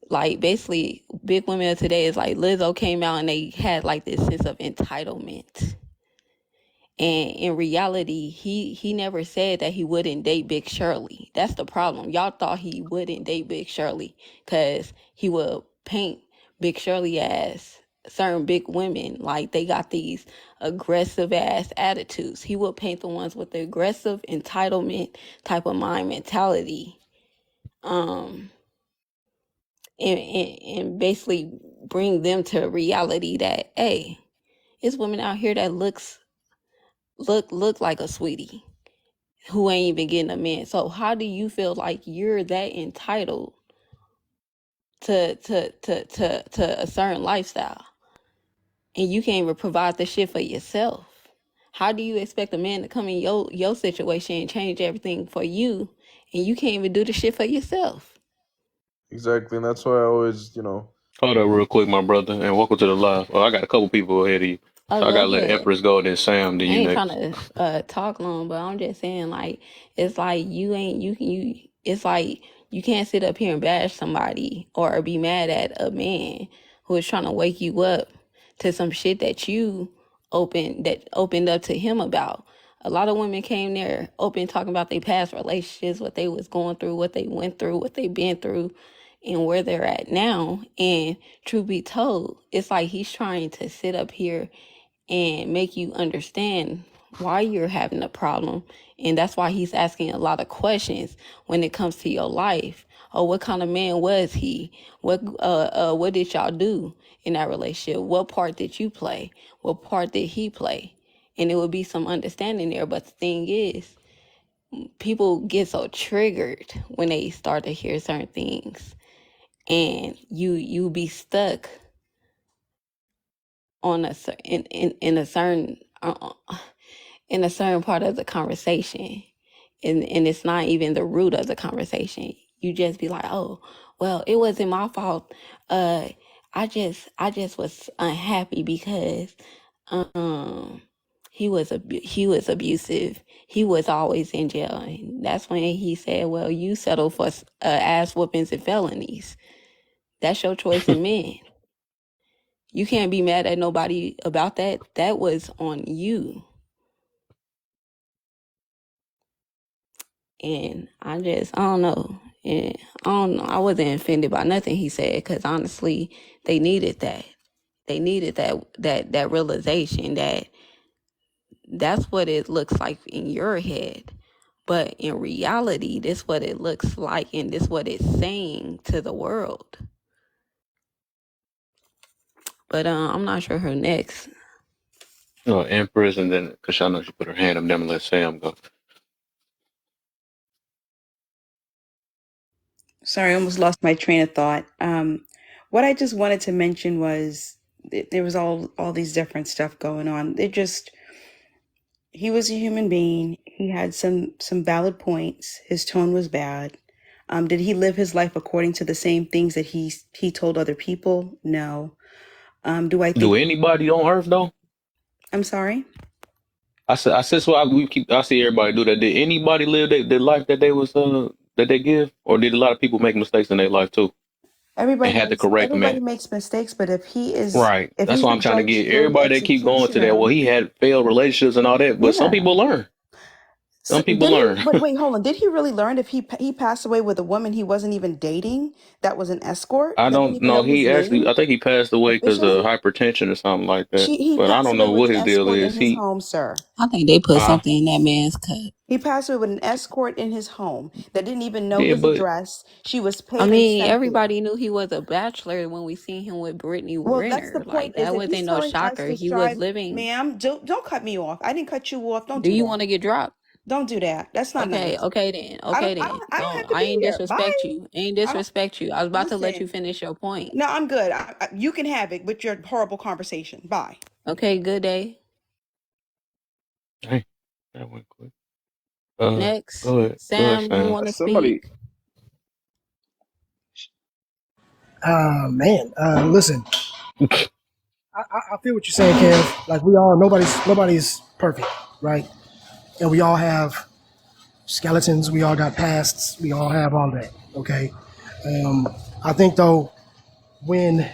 like basically big women of today is like Lizzo came out and they had like this sense of entitlement. And in reality, he never said that he wouldn't date Big Shirley. That's the problem. Y'all thought he wouldn't date Big Shirley because he would paint Big Shirley as certain big women like they got these aggressive ass attitudes. He would paint the ones with the aggressive entitlement type of mind mentality. And basically bring them to reality that, hey, it's women out here that look like a sweetie who ain't even getting a man. So how do you feel like you're that entitled to a certain lifestyle and you can't even provide the shit for yourself? How do you expect a man to come in your situation and change everything for you and you can't even do the shit for yourself? Exactly, and that's why I always, Hold up real quick, my brother, and welcome to the live. Oh, I got a couple people ahead of you. Oh, So I go gotta let ahead. Empress go, then Sam, then I you ain't trying next. to talk long, but I'm just saying, like, it's like it's like you can't sit up here and bash somebody or be mad at a man who is trying to wake you up to some shit that you opened up to him about. A lot of women came there open talking about their past relationships, what they was going through, what they went through, what they been through, and where they're at now. And truth be told, it's like he's trying to sit up here and make you understand why you're having a problem. And that's why he's asking a lot of questions when it comes to your life. Oh, what kind of man was he? What did y'all do in that relationship? What part did you play? What part did he play? And it would be some understanding there. But the thing is, people get so triggered when they start to hear certain things, and you be stuck on in a certain in a certain part of the conversation, and it's not even the root of the conversation. You just be like, oh, well, it wasn't my fault. uh I just was unhappy because um he was abusive. He was always in jail. And that's when he said, well, you settle for ass whoopings and felonies. That's your choice in men. You can't be mad at nobody about that. That was on you. And I don't know. And I don't know. I wasn't offended by nothing he said because honestly, they needed that. They needed that realization that that's what it looks like in your head. But in reality, this what it looks like and this what it's saying to the world. But I'm not sure who next. Empress, and then because I know she put her hand up, then let Sam go. Sorry, I almost lost my train of thought. What I just wanted to mention was there was all these different stuff going on. He was a human being. He had some valid points. His tone was bad. Did he live his life according to the same things that he told other people? No. Do I Do think? anybody on Earth though? I'm sorry. I said so. I see everybody do that. Did anybody live their life that they was that they give, or did a lot of people make mistakes in their life too and had to correct them? Everybody makes mistakes, but Right. if That's he's why a I'm trying to get good everybody that keep going to that. executioner, Well, he had failed relationships and all that, but some yeah. people learn. So Some people did he? learn. But wait, hold on. Did he really learn if he passed away with a woman he wasn't even dating? That was an escort. I That didn't don't even know. know his He actually, name I think he passed away because officially. of hypertension or something like that. He But I passed don't away know with what an his deal escort in is. his home, sir. I think they put Uh, something in that man's cut. He passed away with an escort in his home that didn't even know yeah, his but address. She was I paid and mean, sent there. everybody knew he was a bachelor when we seen him with Brittany Well, that's the Renner. point. Like Is that if he's wasn't no telling us shocker. to He was strive, living. ma'am, don't cut me off. I didn't cut you off. Don't Do do you that. want to get dropped? Don't do that. That's not Okay, nice. okay then. Okay then. I don't Don't have to I be ain't here. disrespect Bye. you. Ain't I don't disrespect you. I was about to let you listen. finish your point. No, I'm good. You can have it with your horrible conversation. Bye. Okay, good day. hey, that went quick. Next. Go ahead, Sam, you Sam. wanna somebody. speak? Man, listen, I feel what you're saying, Kev. Like we all, nobody's perfect, right? And we all have skeletons. We all got pasts. We all have all that. Okay. I think though, when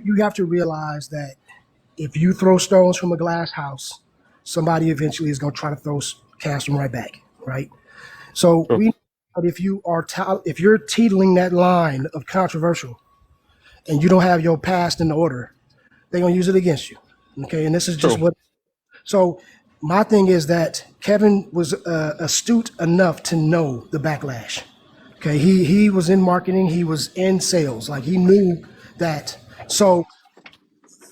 you have to realize that if you throw stones from a glass house, somebody eventually is going to try to cast them right back, right? So True. we know that if you're teetling that line of controversial and you don't have your past in order, they're going to use it against you. Okay, and this is just True. what. So my thing is that Kevin was astute enough to know the backlash. Okay, he was in marketing, he was in sales, like he knew that. So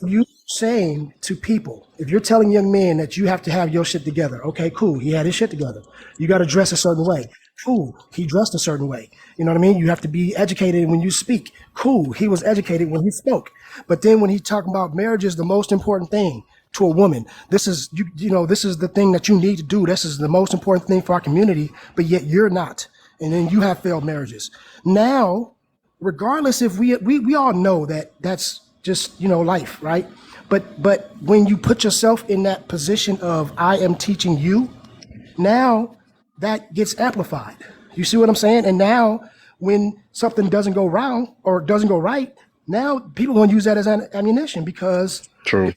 you saying to people, if you're telling young men that you have to have your shit together, okay, cool, he had his shit together. You got to dress a certain way. Cool, he dressed a certain way. You know what I mean? You have to be educated when you speak. Cool, he was educated when he spoke. But then when he's talking about marriage is the most important thing to a woman, this is this is the thing that you need to do. This is the most important thing for our community, but yet you're not. And then you have failed marriages. Now, regardless if we all know that that's just life, right? But when you put yourself in that position of I am teaching you, now that gets amplified. You see what I'm saying? And now when something doesn't go wrong or doesn't go right, now people are going to use that as an ammunition because True.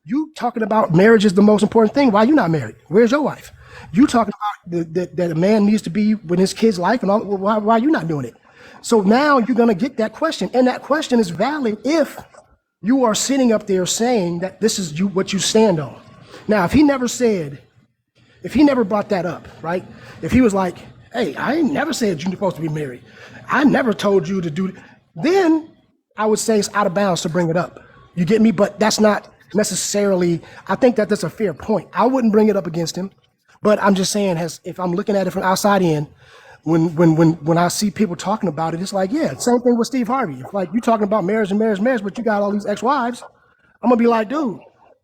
you talking about marriage is the most important thing. Why you not married? Where's your wife? You talking about that a man needs to be with his kid's life and all. Why you not doing it? So now you're gonna get that question, and that question is valid if you are sitting up there saying that this is what you stand on. Now, if he never brought that up, right? If he was like, "Hey, I ain't never said you're supposed to be married. I never told you to do," then I would say it's out of bounds to bring it up. You get me? But that's not necessarily. I think that that's a fair point. I wouldn't bring it up against him, but I'm just saying, if I'm looking at it from outside in, when I see people talking about it, it's like, yeah, same thing with Steve Harvey. If like you talking about marriage and marriage, but you got all these ex-wives, I'm gonna be like, dude,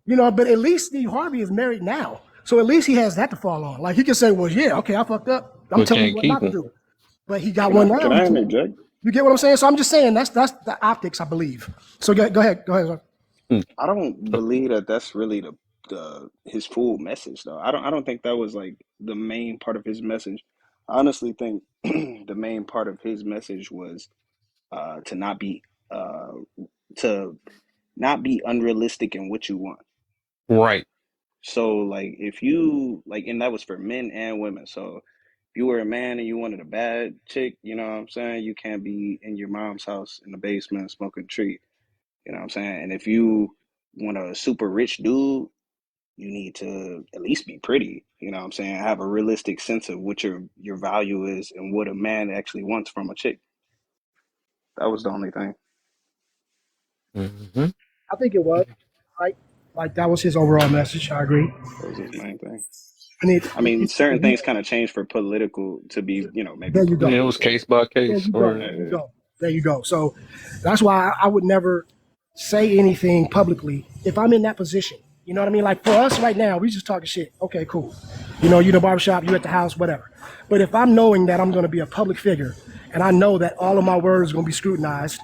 but at least Steve Harvey is married now. So at least he has that to fall on. Like he can say, well, yeah, okay, I fucked up. I'm We telling you can't what keep not to them. do. But he got one now. Can I interject? You get what I'm saying? So I'm just saying that's the optics, I believe. So go ahead. Sir. I don't believe that that's really the his full message though. I don't think that was like the main part of his message. I honestly think the main part of his message was to not be uh to not be unrealistic in what you want. Right. So like if you like, and that was for men and women. So if you were a man and you wanted a bad chick, you know what I'm saying? You can't be in your mom's house in the basement smoking tree. You know what I'm saying? And if you want a super rich dude, you need to at least be pretty. You know what I'm saying? Have a realistic sense of what your value is and what a man actually wants from a chick. That was the only thing. Mm-hmm. I think it was right. Like that was his overall message. I agree. That was his main thing. And I mean, certain things kind of changed for political to be, maybe there you go. Yeah, it was political. case by There case. you go. Or There you go. There you go. So that's why I would never say anything publicly if I'm in that position. You know what I mean? Like for us right now, we just talking shit. Okay, cool. You in the barbershop, you at the house, whatever. But if I'm knowing that I'm going to be a public figure and I know that all of my words are going to be scrutinized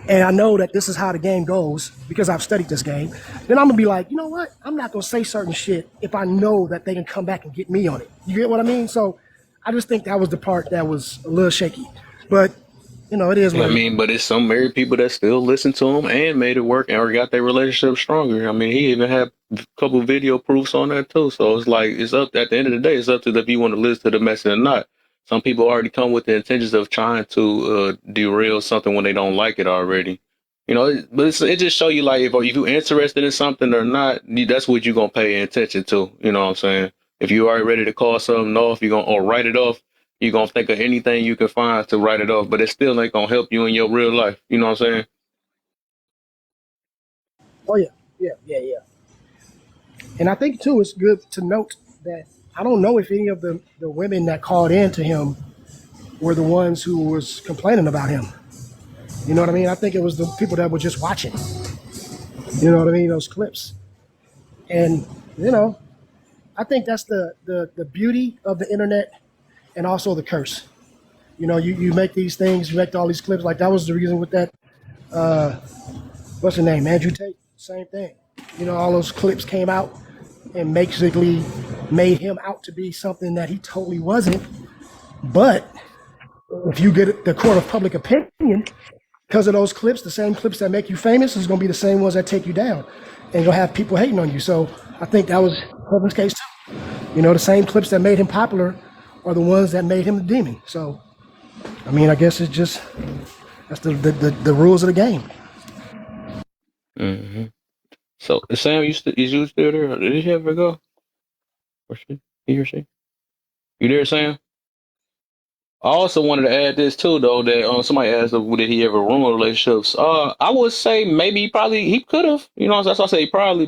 and I know that this is how the game goes because I've studied this game, then I'm going to be like, you know what? I'm not going to say certain shit if I know that they can come back and get me on it. You get what I mean? So I just think that was the part that was a little shaky. But, it is what I it is. mean, but it's some married people that still listen to him and made it work or got their relationship stronger. I mean, he even had a couple video proofs on that too. So it's like it's up at the end of the day. It's up to if you want to listen to the message or not. Some people already come with the intentions of trying to derail something when they don't like it already. But it just show you like if you're interested in something or not, that's what you're gonna pay attention to. You know what I'm saying? If you already ready to call something off, you're gonna or write it off. You're gonna think of anything you can find to write it off, but it still ain't gonna help you in your real life. You know what I'm saying? Oh, yeah. Yeah. And I think, too, it's good to note that I don't know if any of the women that called in to him were the ones who was complaining about him. You know what I mean? I think it was the people that were just watching. You know what I mean? Those clips. And, I think that's the beauty of the internet and also the curse. You make these things, you make all these clips. Like that was the reason with that, what's the name? Andrew Tate. Same thing. All those clips came out and basically made him out to be something that he totally wasn't. But if you get the court of public opinion, because of those clips, the same clips that make you famous is going to be the same ones that take you down, and you'll have people hating on you. So I think that was Kevin's case too. You know, the same clips that made him popular are the ones that made him a demon. So, I mean, I guess it's just that's the rules of the game. Mm-hmm. So Sam, is you still there? Did he ever go? Or she? He or she? You there, Sam? I also wanted to add this too, though, that somebody asked did he ever ruin relationships. I would say maybe he could have. You know, that's why I say probably,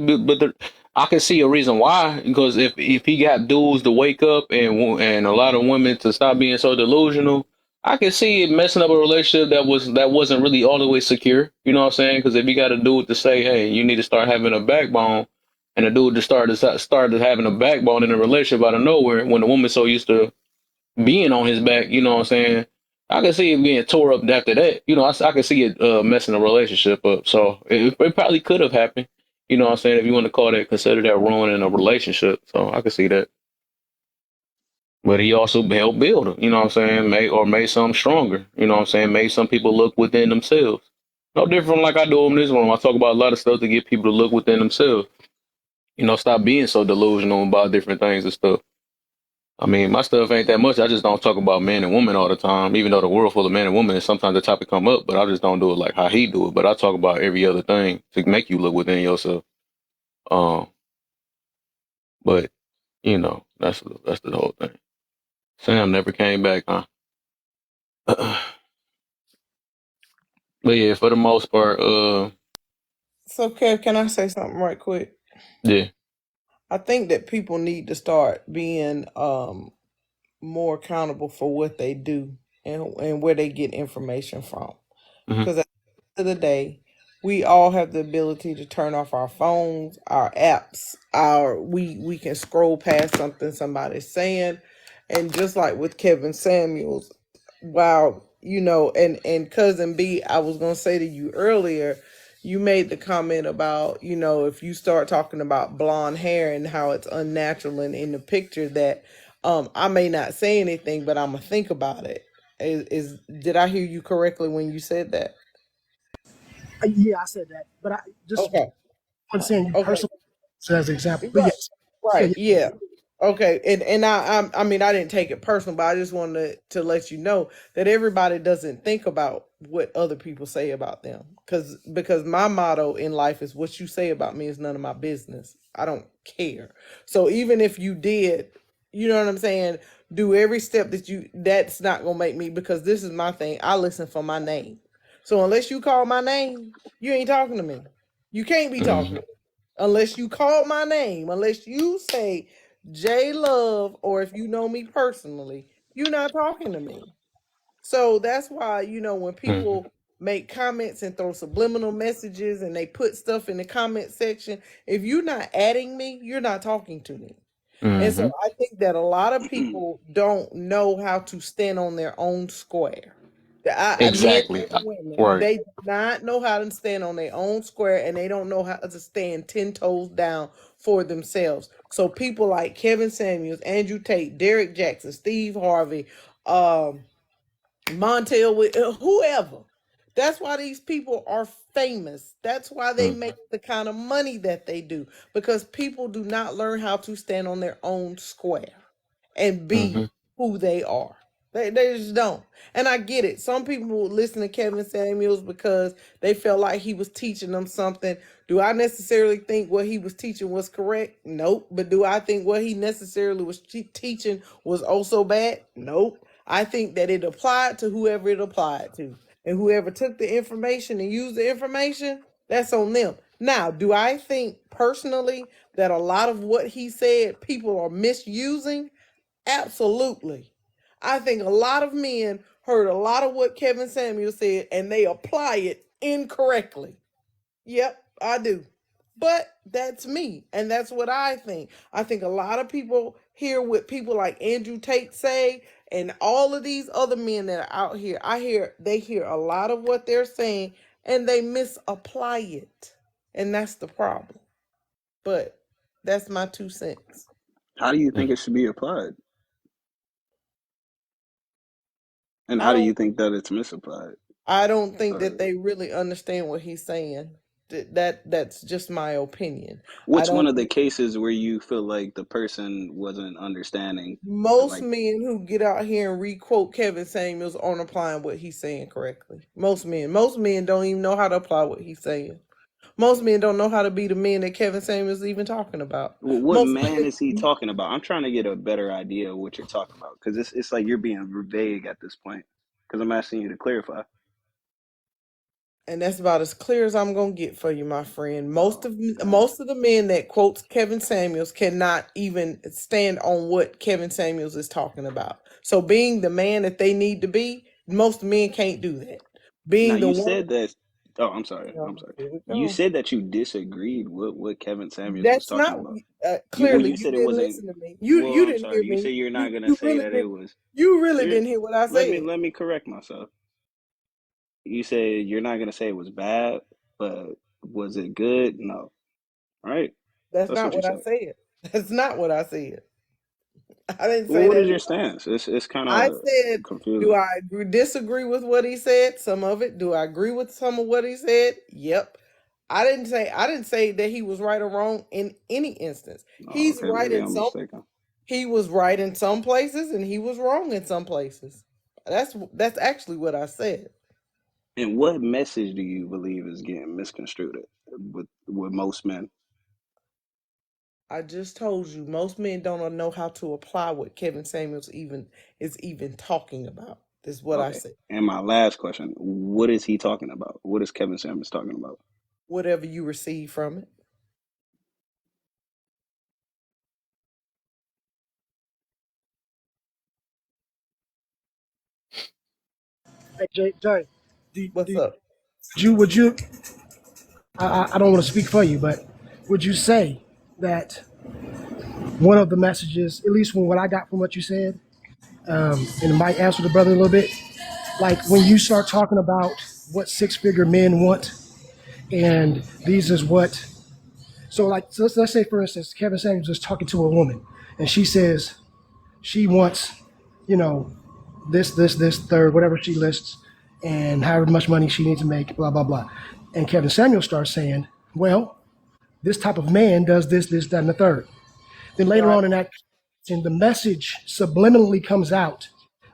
I can see a reason why. Because if he got dudes to wake up and a lot of women to stop being so delusional, I can see it messing up a relationship that wasn't really all the way secure. You know what I'm saying? Because if you got a dude to say, hey, you need to start having a backbone, and a dude just started having a backbone in a relationship out of nowhere, when the woman's so used to being on his back, you know what I'm saying? I can see it being tore up after that. You know, I can see it messing the relationship up. So it probably could have happened. You know what I'm saying? If you want to consider that ruining a relationship. So I can see that. But he also helped build it, you know what I'm saying? Made something stronger. You know what I'm saying? Made some people look within themselves. No different from like I do in this room. I talk about a lot of stuff to get people to look within themselves. You know, stop being so delusional about different things and stuff. I mean, my stuff ain't that much. I just don't talk about men and women all the time, even though the world full of men and women, and sometimes the topic come up, but I just don't do it like how he do it. But I talk about every other thing to make you look within yourself. Um, but you know, that's the whole thing. Sam never came back, huh? But yeah, for the most part, So, Kev, can I say something right quick? yeah. I think that people need to start being more accountable for what they do and where they get information from. Mm-hmm. Because at the end of the day, we all have the ability to turn off our phones, our apps, we can scroll past something somebody's saying. And just like with Kevin Samuels, wow, and cousin B, I was gonna say to you earlier, you made the comment about, if you start talking about blonde hair and how it's unnatural and in the picture that I may not say anything, but I'm gonna think about it. Is did I hear you correctly when you said that? Yeah, I said that, but I just Okay. I'm saying you Okay. personally, so as an example. But Right. yes, yeah, Right. yeah. Yeah. Okay. And I mean I didn't take it personal, but I just wanted to let you know that everybody doesn't think about what other people say about them. Because my motto in life is what you say about me is none of my business. I don't care. So even if you did, you know what I'm saying, do every step that's not gonna make me, because this is my thing. I listen for my name. So unless you call my name, you ain't talking to me. You can't be talking Mm-hmm. to me unless you call my name, unless you say J Love, or if you know me personally, you're not talking to me. So that's why, when Mm-hmm. people make comments and throw subliminal messages and they put stuff in the comment section, if you're not adding me, you're not talking to me. And so Mm-hmm. I think that a lot of people don't know how to stand on their own square. Men Exactly. and women, Right. they do not know how to stand on their own square, and they don't know how to stand 10 toes down for themselves. So people like Kevin Samuels, Andrew Tate, Derek Jackson, Steve Harvey, um, Montel, whoever. That's why these people are famous. That's why they Mm-hmm. make the kind of money that they do, because people do not learn how to stand on their own square and Mm-hmm. be who they are. They just don't. And I get it. Some people will listen to Kevin Samuels because they felt like he was teaching them something. Do I necessarily think what he was teaching was correct? Nope. But do I think what he necessarily was teaching was also bad? Nope. I think that it applied to whoever it applied to. And whoever took the information and used the information, that's on them. Now, do I think personally that a lot of what he said people are misusing? Absolutely. I think a lot of men heard a lot of what Kevin Samuel said and they apply it incorrectly. Yep, I do. But that's me, and that's what I think. I think a lot of people hear what people like Andrew Tate say, and all of these other men that are out here. They hear a lot of what they're saying, and they misapply it, and that's the problem. But that's my 2 cents. How do you think Mm-hmm. it should be applied? And I how do don't you think that it's misapplied? I don't think Uh, that they really understand what he's saying. That's just my opinion. I what's one don't of the think cases where you feel like the person wasn't understanding? most Like, men who get out here and requote Kevin Samuels aren't applying what he's saying correctly. Most men don't even know how to apply what he's saying. Most men don't know how to be the men that Kevin Samuels is even talking about. what Most man is he men, talking about? I'm trying to get a better idea of what you're talking about because it's like you're being vague at this point. Because I'm asking you to clarify. and that's about as clear as I'm gonna get for you, my friend. Okay. Most of the men that quotes Kevin Samuels cannot even stand on what Kevin Samuels is talking about. So being the man that they need to be, most men can't do that. Now Being the you one, said that. Oh, I'm sorry. I'm oh, sorry. here we You go. said that you disagreed with what Kevin Samuels was That's talking not about. clearly You you said it didn't wasn't. listen to me. You Well, I'm didn't sorry. hear You me. say you're not gonna You say really that it didn't. was. You really You're. didn't hear what I Let me said. let me correct myself. You said you're not gonna say it was bad, but was it good? No. All right. That's That's not what you what I said. said. That's not what I said. I didn't Well, say what that is at your all. stance? It's kind I of said, do confusing. I disagree with what he said? Some of it. Do I agree with some of what he said? Yep. I didn't say that he was right or wrong in any instance. Oh, He's okay, right maybe in I'm some mistaken. he was right in some places and he was wrong in some places. That's actually what I said. And what message do you believe is getting misconstrued with most men? I just told you most men don't know how to apply what Kevin Samuels even talking about. This is what I Okay. said. And my last question, what is he talking about? What is Kevin Samuels talking about? Whatever you receive from it. Hey, Jay, What's up? would you, I don't want to speak for you, but would you say that one of the messages, at least from what I got from what you said, and it might answer the brother a little bit, like when you start talking about what six-figure men want, and these is what, so like, so let's say, for instance, Kevin Samuels is talking to a woman, and she says she wants, you know, this, third, whatever she lists, and however much money she needs to make, blah, blah, blah. And Kevin Samuel starts saying, well, this type of man does this, that, and the third. Then later Right. on in that, and the message subliminally comes out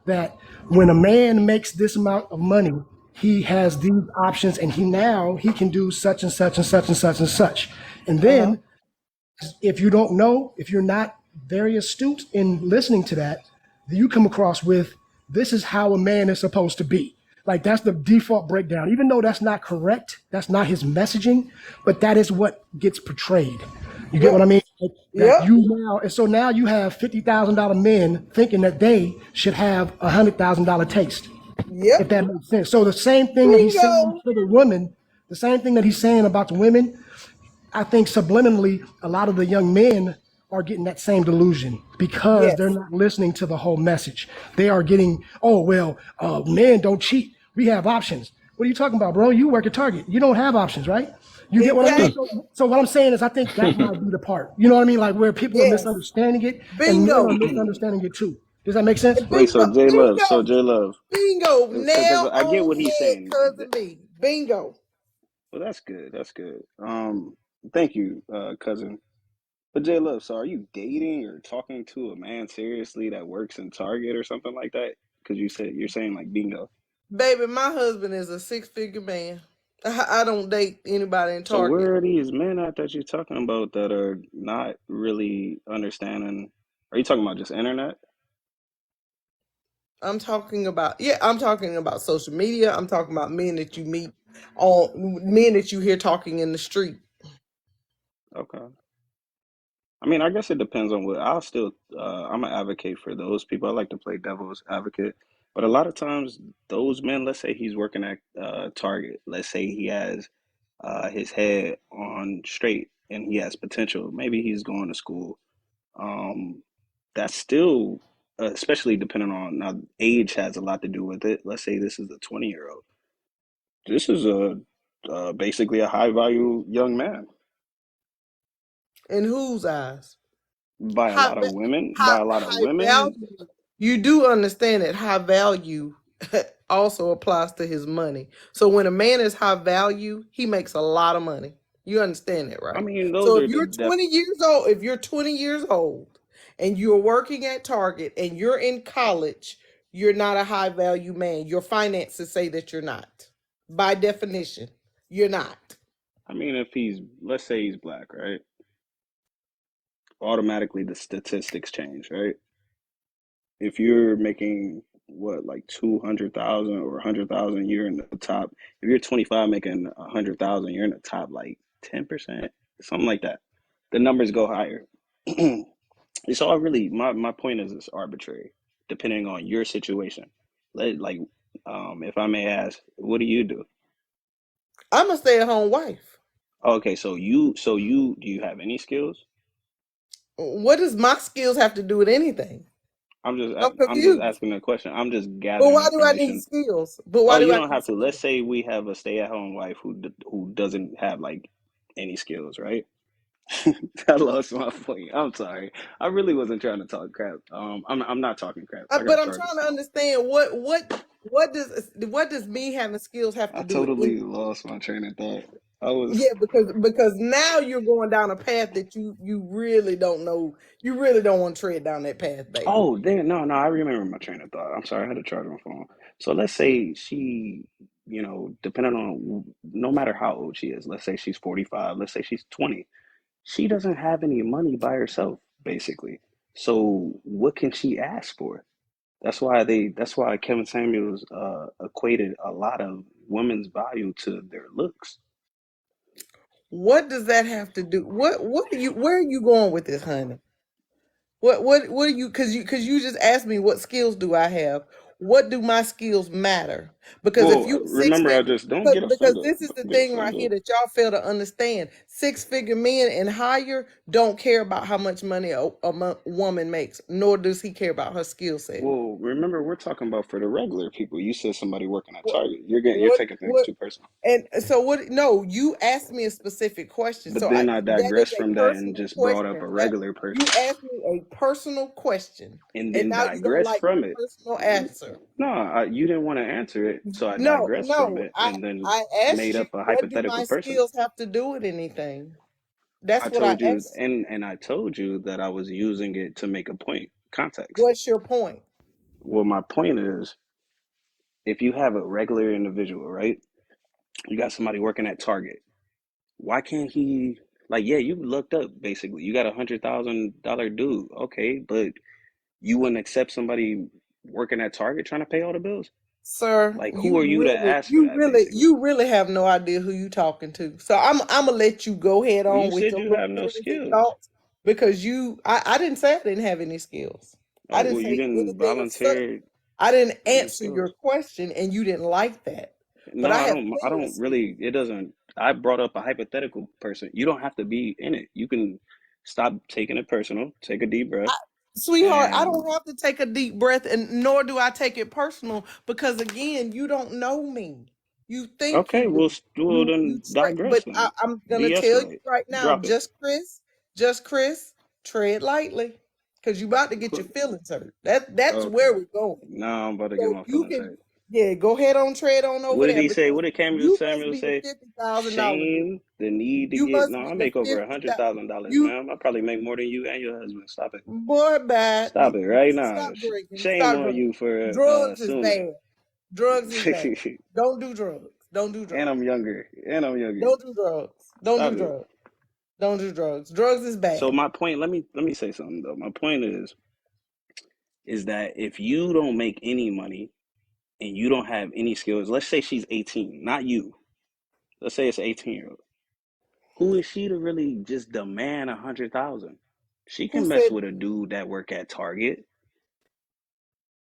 that when a man makes this amount of money, he has these options and he can do such and such and such and such and such. And Uh-huh. then if you don't know, if you're not very astute in listening to that, you come across with this is how a man is supposed to be. Like that's the default breakdown. Even though that's not correct, that's not his messaging, but that is what gets portrayed. You get what I Yep. mean? Like, that Yep. you now, and so now you have $50,000 men thinking that they should have $100,000 taste, if Yep. that makes sense. So the same thing that he's saying Bingo. to the women, the same thing that he's saying about the women, I think subliminally, a lot of the young men are getting that same delusion because they're Yes. not listening to the whole message. They are getting, oh, well, men don't cheat. We have options. What are you talking about, bro? You work at Target. You don't have options, right? You get what I mean? Exactly. So what I'm saying is I think that might be the part. You know what I mean? Like where people are Yes. misunderstanding it and men are Bingo. misunderstanding it too. Does that make sense? Wait, so Bingo. J Love, Bingo. Bingo. because Nail I get on what he's head, saying. cousin B. Bingo. Well, that's good. That's good. Thank you, cousin. But J Love, so are you dating or talking to a man seriously that works in Target or something like that? Because you're saying like bingo. Baby, my husband is a six-figure man. I don't date anybody in So Target. where are these men at that you're talking about that are not really understanding? Are you talking about just internet? I'm talking about social media. I'm talking about men that you meet on men that you hear talking in the street. Okay. I mean, I guess it depends on what I'll still, I'm an advocate for those people. I like to play devil's advocate. But a lot of times, those men, let's say he's working at Target, let's say he has his head on straight and he has potential. Maybe he's going to school. Um, that's still, especially depending on now, age has a lot to do with it. Let's say this is a 20-year-old. This is a basically a high value young man In whose eyes? by a High, lot of va- women, by a lot of high women. value. You do understand that high value also applies to his money. So when a man is high value, he makes a lot of money. You understand that, I right? mean, So those if are the you're 20 years old, and you're working at Target and you're in college, you're not a high value man. Your finances say that you're not. By definition, you're not. I mean, if he's, let's say he's black, right? Automatically the statistics change, right? If you're making what, like 200,000 or 100,000, you're in the top. If you're 25 making 100,000, you're in the top like 10%, something like that. The numbers go higher. It's all really, my point is it's arbitrary, depending on your situation. Like, if I may ask, what do you do? I'm a stay-at-home wife. Okay, so you do you have any skills? What does my skills have to do with anything? I'm just I'm I'm just confused. asking a question. I'm just But gathering why do I need information. skills? But Oh, why do you I don't need have to. Let's skills? say we have a stay-at-home wife who doesn't have like any skills, right? I lost my point. I'm sorry. I really wasn't trying to talk crap. I'm not talking crap. I got But I'm charges. trying to understand what does me having skills have I to do with totally anything? lost my train of thought. I was. Yeah, because now you're going down a path that you really don't know. You really don't want to tread down that path, baby. Oh, there. No, no. I remember my train of thought. I'm sorry. I had to charge my phone. So let's say she, depending on no matter how old she is. Let's say she's 45. Let's say she's 20. She doesn't have any money by herself, basically. So what can she ask for? That's why Kevin Samuels equated a lot of women's value to their looks. What does that have to do? What are you? Where are you going with this, honey? What are you? Because you just asked me what skills do I have. What do my skills matter? Because if Well, you six remember, I figure, just don't get because offended. this is the Don't get thing right here offended. that y'all fail to understand. Six-figure men and higher don't care about how much money a woman makes, nor does he care about her skill set. Well, remember, we're talking about for the regular people. You said somebody working at What Target. You're what taking things what? too personal. And so what? No, you asked me a specific question. But So then I that is digressed a from that and personal just brought up question. a That regular person, you asked me a personal question, and and then now you don't digressed like my from it. personal answer. No, you didn't want to answer it, so I No, digressed from no. it I and then I asked made you, up a what do my hypothetical person. skills have to do with anything? That's I what I told you, asked. and I told you that I was using it to make a point, context. What's your point? Well, my point is, if you have a regular individual, right? You got somebody working at Target. Why can't he? Like, yeah, you looked up basically. You got $100,000 dude, okay, but you wouldn't accept somebody working at Target trying to pay all the bills? Sir, Like, who are you to ask for you that, really, basically? you really have no idea who you talking to. So I'm gonna let you go head Well, you on with said your you little have no crazy skills. thoughts because I didn't say I didn't have any skills. I Oh, didn't well, you say didn't anything of such. volunteer I didn't any answer your skills. question, and you didn't like that. But No, I I have don't. I plenty of don't skills. really. It doesn't. I brought up a hypothetical person. You don't have to be in it. You can stop taking it personal. Take a deep breath. Sweetheart, I And don't have to take a deep breath, and nor do I take it personal because again, you don't know me. You think you okay, do. well You then try, digress but then. I'm gonna tell you De-escalate. right now, Drop it. Just Chris, tread lightly, because you about to get your feelings hurt. That's Okay. where we're going. Now I'm about to get So my you feelings can, hurt. yeah, go ahead on tread on What over did there he say? because What did Samuel you must Samuel be the say? $50,000 dude. Shame the need to You get. must No, be I the make over $50,000. $100,000, You ma'am. I probably make more than you and your husband. Stop it. Boy, bad. Stop it right now. Stop drinking. Shame Stop on drinking. you for Drugs is assuming. bad. Drugs is bad. Don't do drugs. Don't do And drugs. I'm younger. And I'm younger. Don't do drugs. Don't Stop do it. drugs. Don't do drugs. Drugs is So bad. my point, let me say something though. My point is that if you don't make any money and you don't have any skills, let's say she's 18, not you. Let's say it's an 18-year-old. Who is she to really just demand 100,000? She Who can mess said with a dude that work at Target.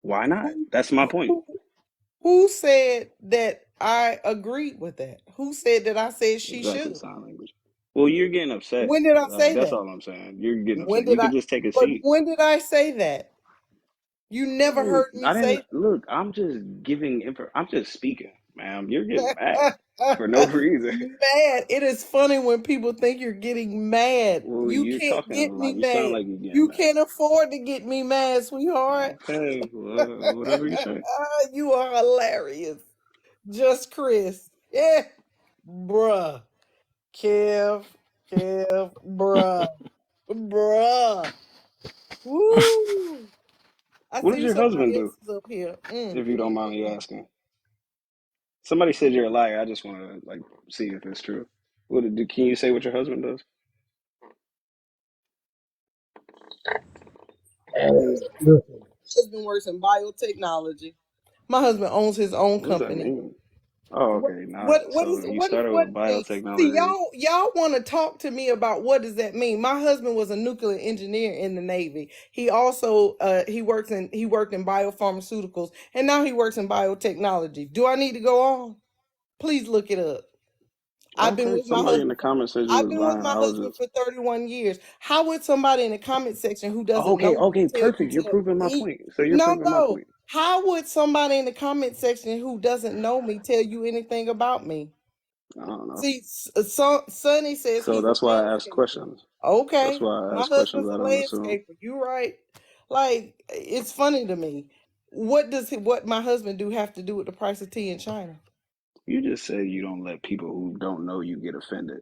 Why not? who, That's my point. who who said that I agreed with that? Who said that I said she Exactly, should? sign language. Well, you're getting upset. When did I Like say that's that? all I'm saying. You're getting When upset. did You I could just take a but seat. when did I say that? You never Well, heard me I didn't say look. I'm just giving info. I'm just speaking. Ma'am, you're getting mad for no reason. Mad. It is funny when people think you're getting mad. Well, You you're can't get talking me like you sound mad. like you're getting You mad. can't afford to get me mad, sweetheart. Okay, well, whatever you say. You are hilarious. Just Chris. Yeah. Bruh. Kev. Bruh. Bruh. Woo. I What does see your somebody husband do, else is up here. if you don't mind me asking? Somebody said you're a liar. I just want to like see if it's true. Can you say what your husband does? Listen, My husband works in biotechnology. My husband owns his own What does that company. mean? Oh, What okay. Not what so is you started what with mean? See, biotechnology. y'all want to talk to me about what does that mean? My husband was a nuclear engineer in the Navy. He also he worked in biopharmaceuticals, and now he works in biotechnology. Do I need to go on? Please look it up. I've been Okay, with my somebody in the husband for comments said you I've was been with lying. my I was husband just for 31 years. How would somebody in the comment section who doesn't know okay. me Okay, tell you perfect. You're proving my point. So you're no, proving my no. point. How would somebody in the comment section who doesn't know me tell you anything about me? I don't know. See, Sonny says So he's a that's why I asked landscaper. questions. That's Okay, why I my ask questions husband's a I don't assume. landscaper. You right. Like it's funny to me. What my husband do have to do with the price of tea in China? You just say you don't let people who don't know you get offended.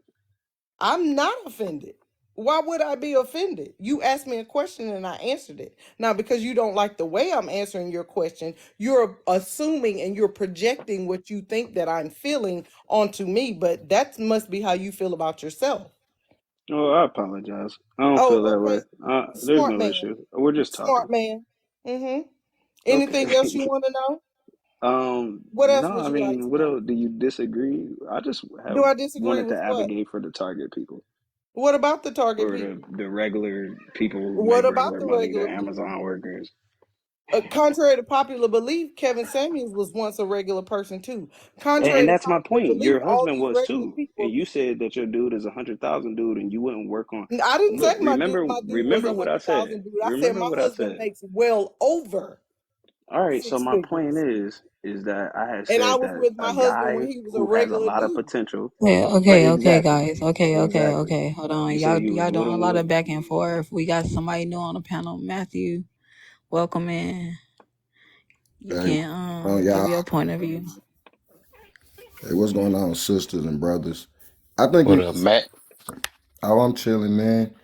I'm not offended. Why would I be offended? You asked me a question and I answered it. Now, because you don't like the way I'm answering your question, you're assuming and you're projecting what you think that I'm feeling onto me, but that must be how you feel about yourself. Oh, I apologize. I don't feel Oh, that way. okay. There's Smart no man. issue. We're just talking. Smart man. Mm-hmm. Anything else you Okay. want to know? What else No, would I you like mean, to what know? else? Do you disagree? I just have Do I disagree wanted to with what? advocate for the target people, What about the target for people? the regular people who What make about regular the money, the regular people? Amazon workers. Contrary to popular belief, Kevin Samuels was once a regular person too. And, Contrary and to that's my popular point. belief, Your all husband these was regular too, and people. you said that your dude is 100,000 dude, and you wouldn't work on. I didn't say Look, remember, my dude was remember a what I hundred said. thousand dude. I said Remember my what I husband said. makes well over All right. So six my point figures, is that I had and I said was that with a my husband when guy he was a who has a regular lot of dude. potential. Yeah, Right. okay, Exactly. guys. Okay. Exactly. Hold on. You said you was Y'all doing a willing lot to. of back and forth. We got somebody new on the panel. Matthew, welcome in. You Hey, can give y'all. your point of view. Hey, what's going on, sisters and brothers? I think What we. up, Matt? Oh, I'm chilling, man.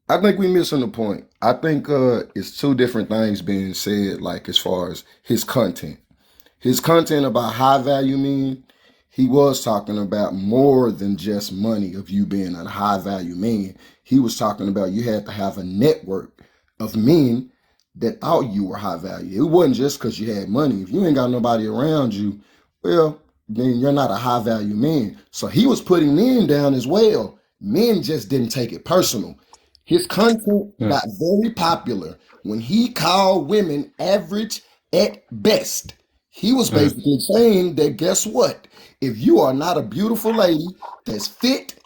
I think we missing the point. I think it's two different things being said, like as far as his content. His content about high value men, he was talking about more than just money of you being a high value man. He was talking about you had to have a network of men that thought you were high value. It wasn't just because you had money. If you ain't got nobody around you, well, then you're not a high value man. So he was putting men down as well. Men just didn't take it personal. His content Mm, got very popular when he called women average at best. He was mm, basically saying that guess what? If you are not a beautiful lady that's fit,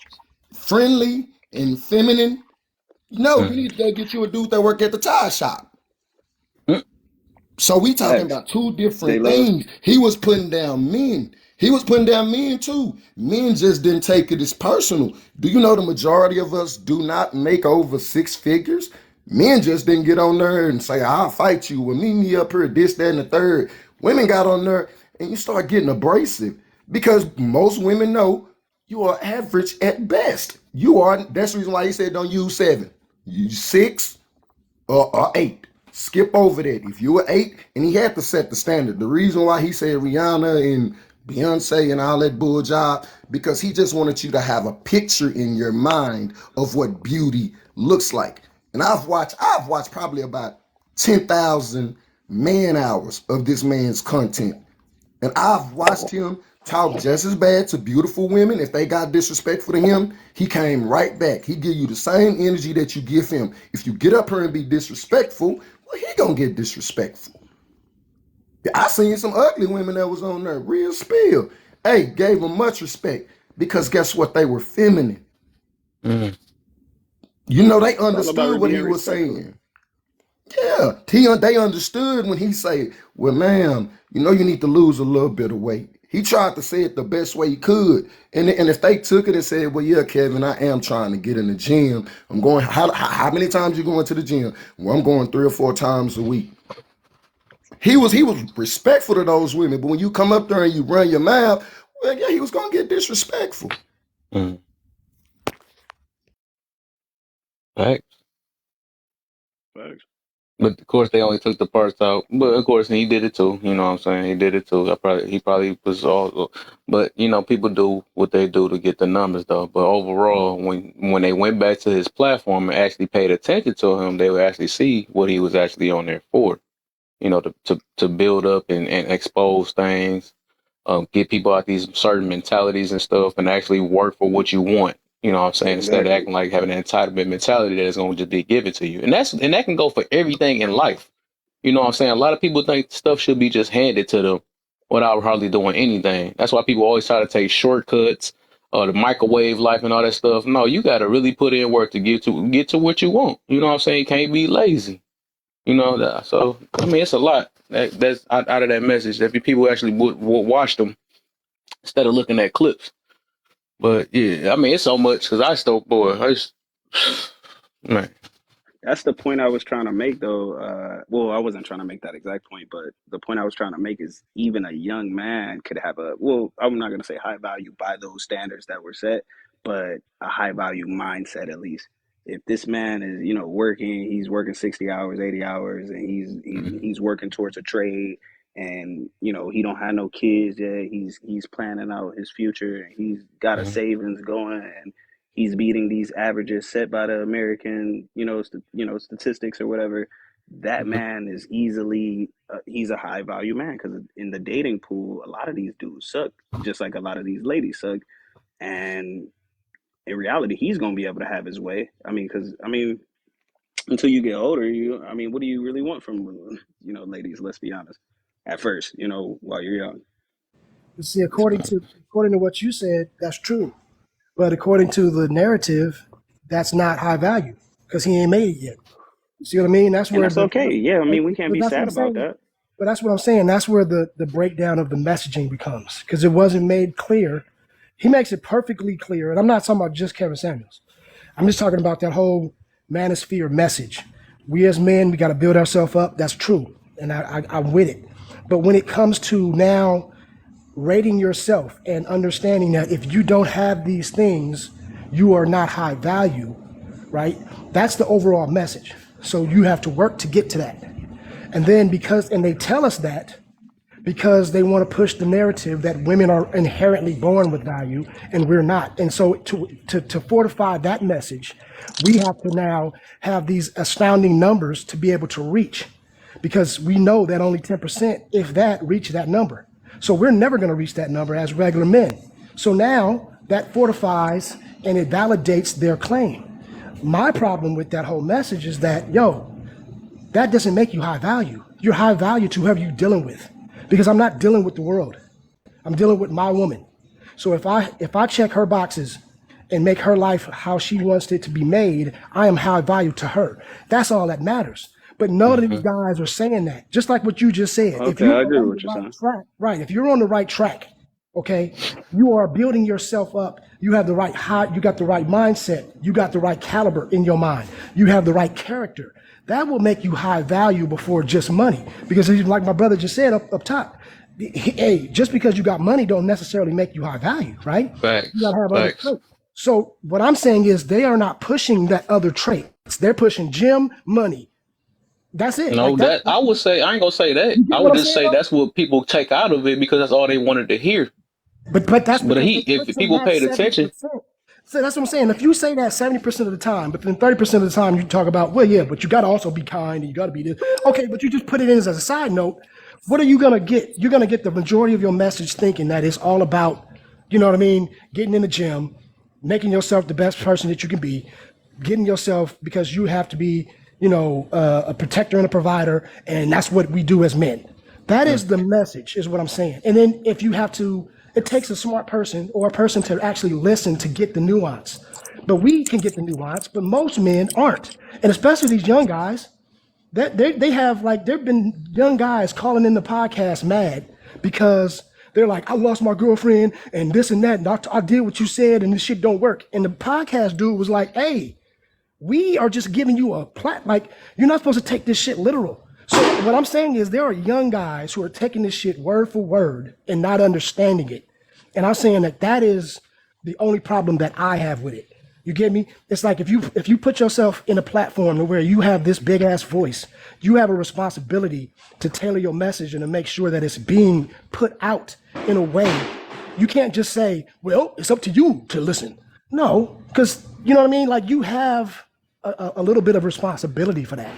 friendly, and feminine, no, you mm, need to go get you a dude that work at the tire shop. mm, So we talking Facts. about two J different Love. things. He was putting down men. He was putting down men too. Men just didn't take it as personal. Do you know the majority of us do not make over six figures? Men just didn't get on there and say, I'll fight you. Well, meet me up here, this, that, and the third. Women got on there and you start getting abrasive because most women know you are average at best. You are, that's the reason why he said don't use seven. Use six, or eight. Skip over that. If you were eight, and he had to set the standard. The reason why he said Rihanna and Beyonce and all that bull job, because he just wanted you to have a picture in your mind of what beauty looks like. And I've watched probably about 10,000 man hours of this man's content. And I've watched him talk just as bad to beautiful women. If they got disrespectful to him, he came right back. He give you the same energy that you give him. If you get up here and be disrespectful, well, he gonna get disrespectful. I seen some ugly women that was on there, real spill. Hey, gave them much respect because guess what? They were feminine. mm. You know, they It's all about understood what he being was respectful. saying. Yeah, they understood when he say, "Well, ma'am, you know you need to lose a little bit of weight." He tried to say it the best way he could. And if they took it and said, well, yeah, Kevin, I am trying to get in the gym. I'm going, how many times you going to the gym? Well, I'm going 3 or 4 times a week. He was respectful to those women. But when you come up there and you run your mouth, well, yeah, he was going to get disrespectful. Mm. Right. Facts. But of course, they only took the parts out. But of course, he did it too. You know what I'm saying? He did it too. He probably was all. But you know, people do what they do to get the numbers, though. But overall, when they went back to his platform and actually paid attention to him, they would actually see what he was actually on there for. You know, to build up and expose things, get people out these certain mentalities and stuff, and actually work for what you want. You know what I'm saying? Instead of Exactly. acting like having an entitlement mentality that is going to just be given to you. And that can go for everything in life. You know what I'm saying? A lot of people think stuff should be just handed to them without hardly doing anything. That's why people always try to take shortcuts, the microwave life and all that stuff. No, you got to really put in work to get to what you want. You know what I'm saying? You can't be lazy. You know that. So I mean, it's a lot that's out of that message that people actually would watch them instead of looking at clips. But yeah, I mean, it's so much because man. That's the point I was trying to make, though. Well, I wasn't trying to make that exact point, but the point I was trying to make is even a young man could have well, I'm not going to say high value by those standards that were set, but a high value mindset at least. If this man is, working, he's working 60 hours, 80 hours, and he's working towards a trade, and he don't have no kids yet. He's planning out his future, and he's got a Mhm. savings going, and he's beating these averages set by the American, statistics or whatever. That Mhm. man is easily he's a high value man because in the dating pool, a lot of these dudes suck, just like a lot of these ladies suck. And in reality, he's gonna be able to have his way. I mean, until you get older, what do you really want from ladies? Let's be honest. At first, while you're young. See, according to what you said, that's true. But according to the narrative, that's not high value because he ain't made it yet. You see what I mean? That's And where that's okay. Yeah, we can't but be that's what sad I'm about saying. that. But that's what I'm saying. That's where the breakdown of the messaging becomes because it wasn't made clear. He makes it perfectly clear, and I'm not talking about just Kevin Samuels. I'm just talking about that whole manosphere message. We as men, we got to build ourselves up. That's true, and I'm with it. But when it comes to now rating yourself and understanding that if you don't have these things, you are not high value, right? That's the overall message. So you have to work to get to that. And then and they tell us that because they want to push the narrative that women are inherently born with value and we're not. And so to fortify that message, we have to now have these astounding numbers to be able to reach because we know that only 10%, if that, reach that number. So we're never going to reach that number as regular men. So now that fortifies and it validates their claim. My problem with that whole message is that, that doesn't make you high value. You're high value to whoever you're dealing with. Because I'm not dealing with the world. I'm dealing with my woman. So if I check her boxes and make her life how she wants it to be made, I am high value to her. That's all that matters. But none of these Mhm. guys are saying that. Just like what you just said. If Okay, you I are agree with on what the you're right saying. track, right? If you're on the right track, okay, you are building yourself up. You have the right you got the right mindset. You got the right caliber in your mind. You have the right character. That will make you high value before just money. Because like my brother just said up top, hey, just because you got money don't necessarily make you high value, right? You Facts. gotta have other Facts. traits. So what I'm saying is they are not pushing that other traits. They're pushing gym, money. That's it. No, Like that. that I would say I ain't gonna say that. You get I what would I'm just saying, say though? that's what people take out of it because that's all they wanted to hear. But that's But because they if push in people that paid attention, 70%. So that's what I'm saying. If you say that 70% of the time, but then 30% of the time you talk about, well, yeah, but you got to also be kind and you got to be this. Okay, but you just put it in as a side note. What are you going to get? You're going to get the majority of your message thinking that it's all about, you know what I mean, getting in the gym, making yourself the best person that you can be, getting yourself because you have to be, a protector and a provider. And that's what we do as men. That mm, is the message, is what I'm saying. And then if you have to, it takes a smart person or a person to actually listen to get the nuance. But we can get the nuance, but most men aren't. And especially these young guys, they have like, there've been young guys calling in the podcast mad because they're like, I lost my girlfriend and this and that, and I did what you said, and this shit don't work. And the podcast dude was like, hey, we are just giving you a like, you're not supposed to take this shit literal. So what I'm saying is there are young guys who are taking this shit word for word and not understanding it. And I'm saying that is the only problem that I have with it. You get me? It's like if you put yourself in a platform to where you have this big ass voice, you have a responsibility to tailor your message and to make sure that it's being put out in a way. You can't just say, well, it's up to you to listen. No, because you know what I mean? Like you have a little bit of responsibility for that.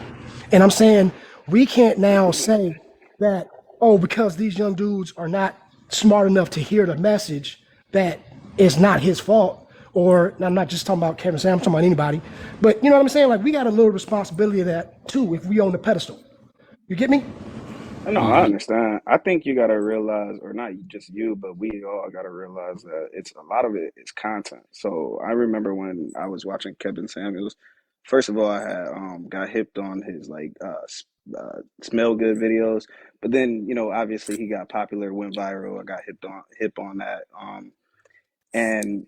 And I'm saying we can't now say that, oh, because these young dudes are not smart enough to hear the message, that it's not his fault. Or I'm not just talking about Kevin Sam, I'm talking about anybody. But you know what I'm saying? Like we got a little responsibility of that too if we own the pedestal. You get me? No, I understand. I think you gotta realize, or not just you, but we all gotta realize that it's a lot of it is content. So I remember when I was watching Kevin Samuels. First of all, I had got hipped on his like smell good videos, but then obviously he got popular, went viral. I got hip on that, and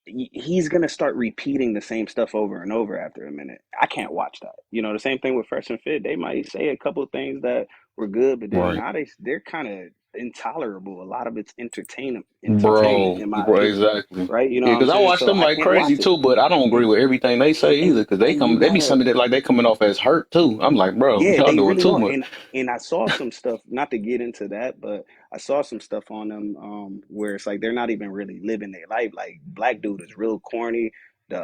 he's gonna start repeating the same stuff over and over after a minute. I can't watch that. The same thing with Fresh and Fit. They might say a couple of things that were good, but then Right. now they're kind of intolerable. A lot of it's entertainment Bro, in my bro, opinion. exactly. Right? You know Yeah, what I'm because I saying? watch So them I like can't crazy watch it. too, but I don't agree And with everything they say either. Because you they be gotta something that like they coming off as hurt too. I'm like, bro, yeah, y'all they doing really too are. much. And I saw some stuff, not to get into that, but I saw some stuff on them where it's like they're not even really living their life. Like black dude is real corny. The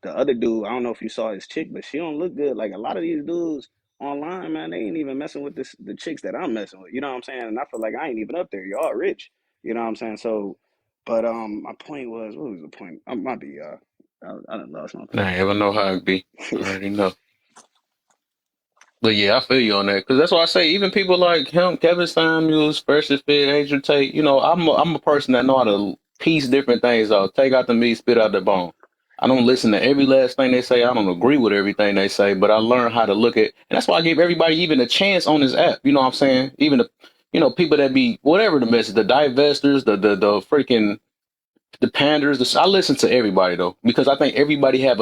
other dude, I don't know if you saw his chick, but she don't look good. Like a lot of these dudes online, man, they ain't even messing with the chicks that I'm messing with. You know what I'm saying? And I feel like I ain't even up there. Y'all rich. You know what I'm saying? So but my point was, what was the point? I might be I done lost my I point. never know how it be. I already know. But yeah, I feel you on that because that's why I say even people like him, Kevin Samuels, Fresh and Fit, Angel Tate. I'm a person that know how to piece different things out, take out the meat, spit out the bone. I don't listen to every last thing they say. I don't agree with everything they say, but I learn how to look at, and that's why I give everybody even a chance on this app. You know what I'm saying? Even the, people that be whatever the message, the divestors, the freaking the panders. I listen to everybody though because I think everybody they have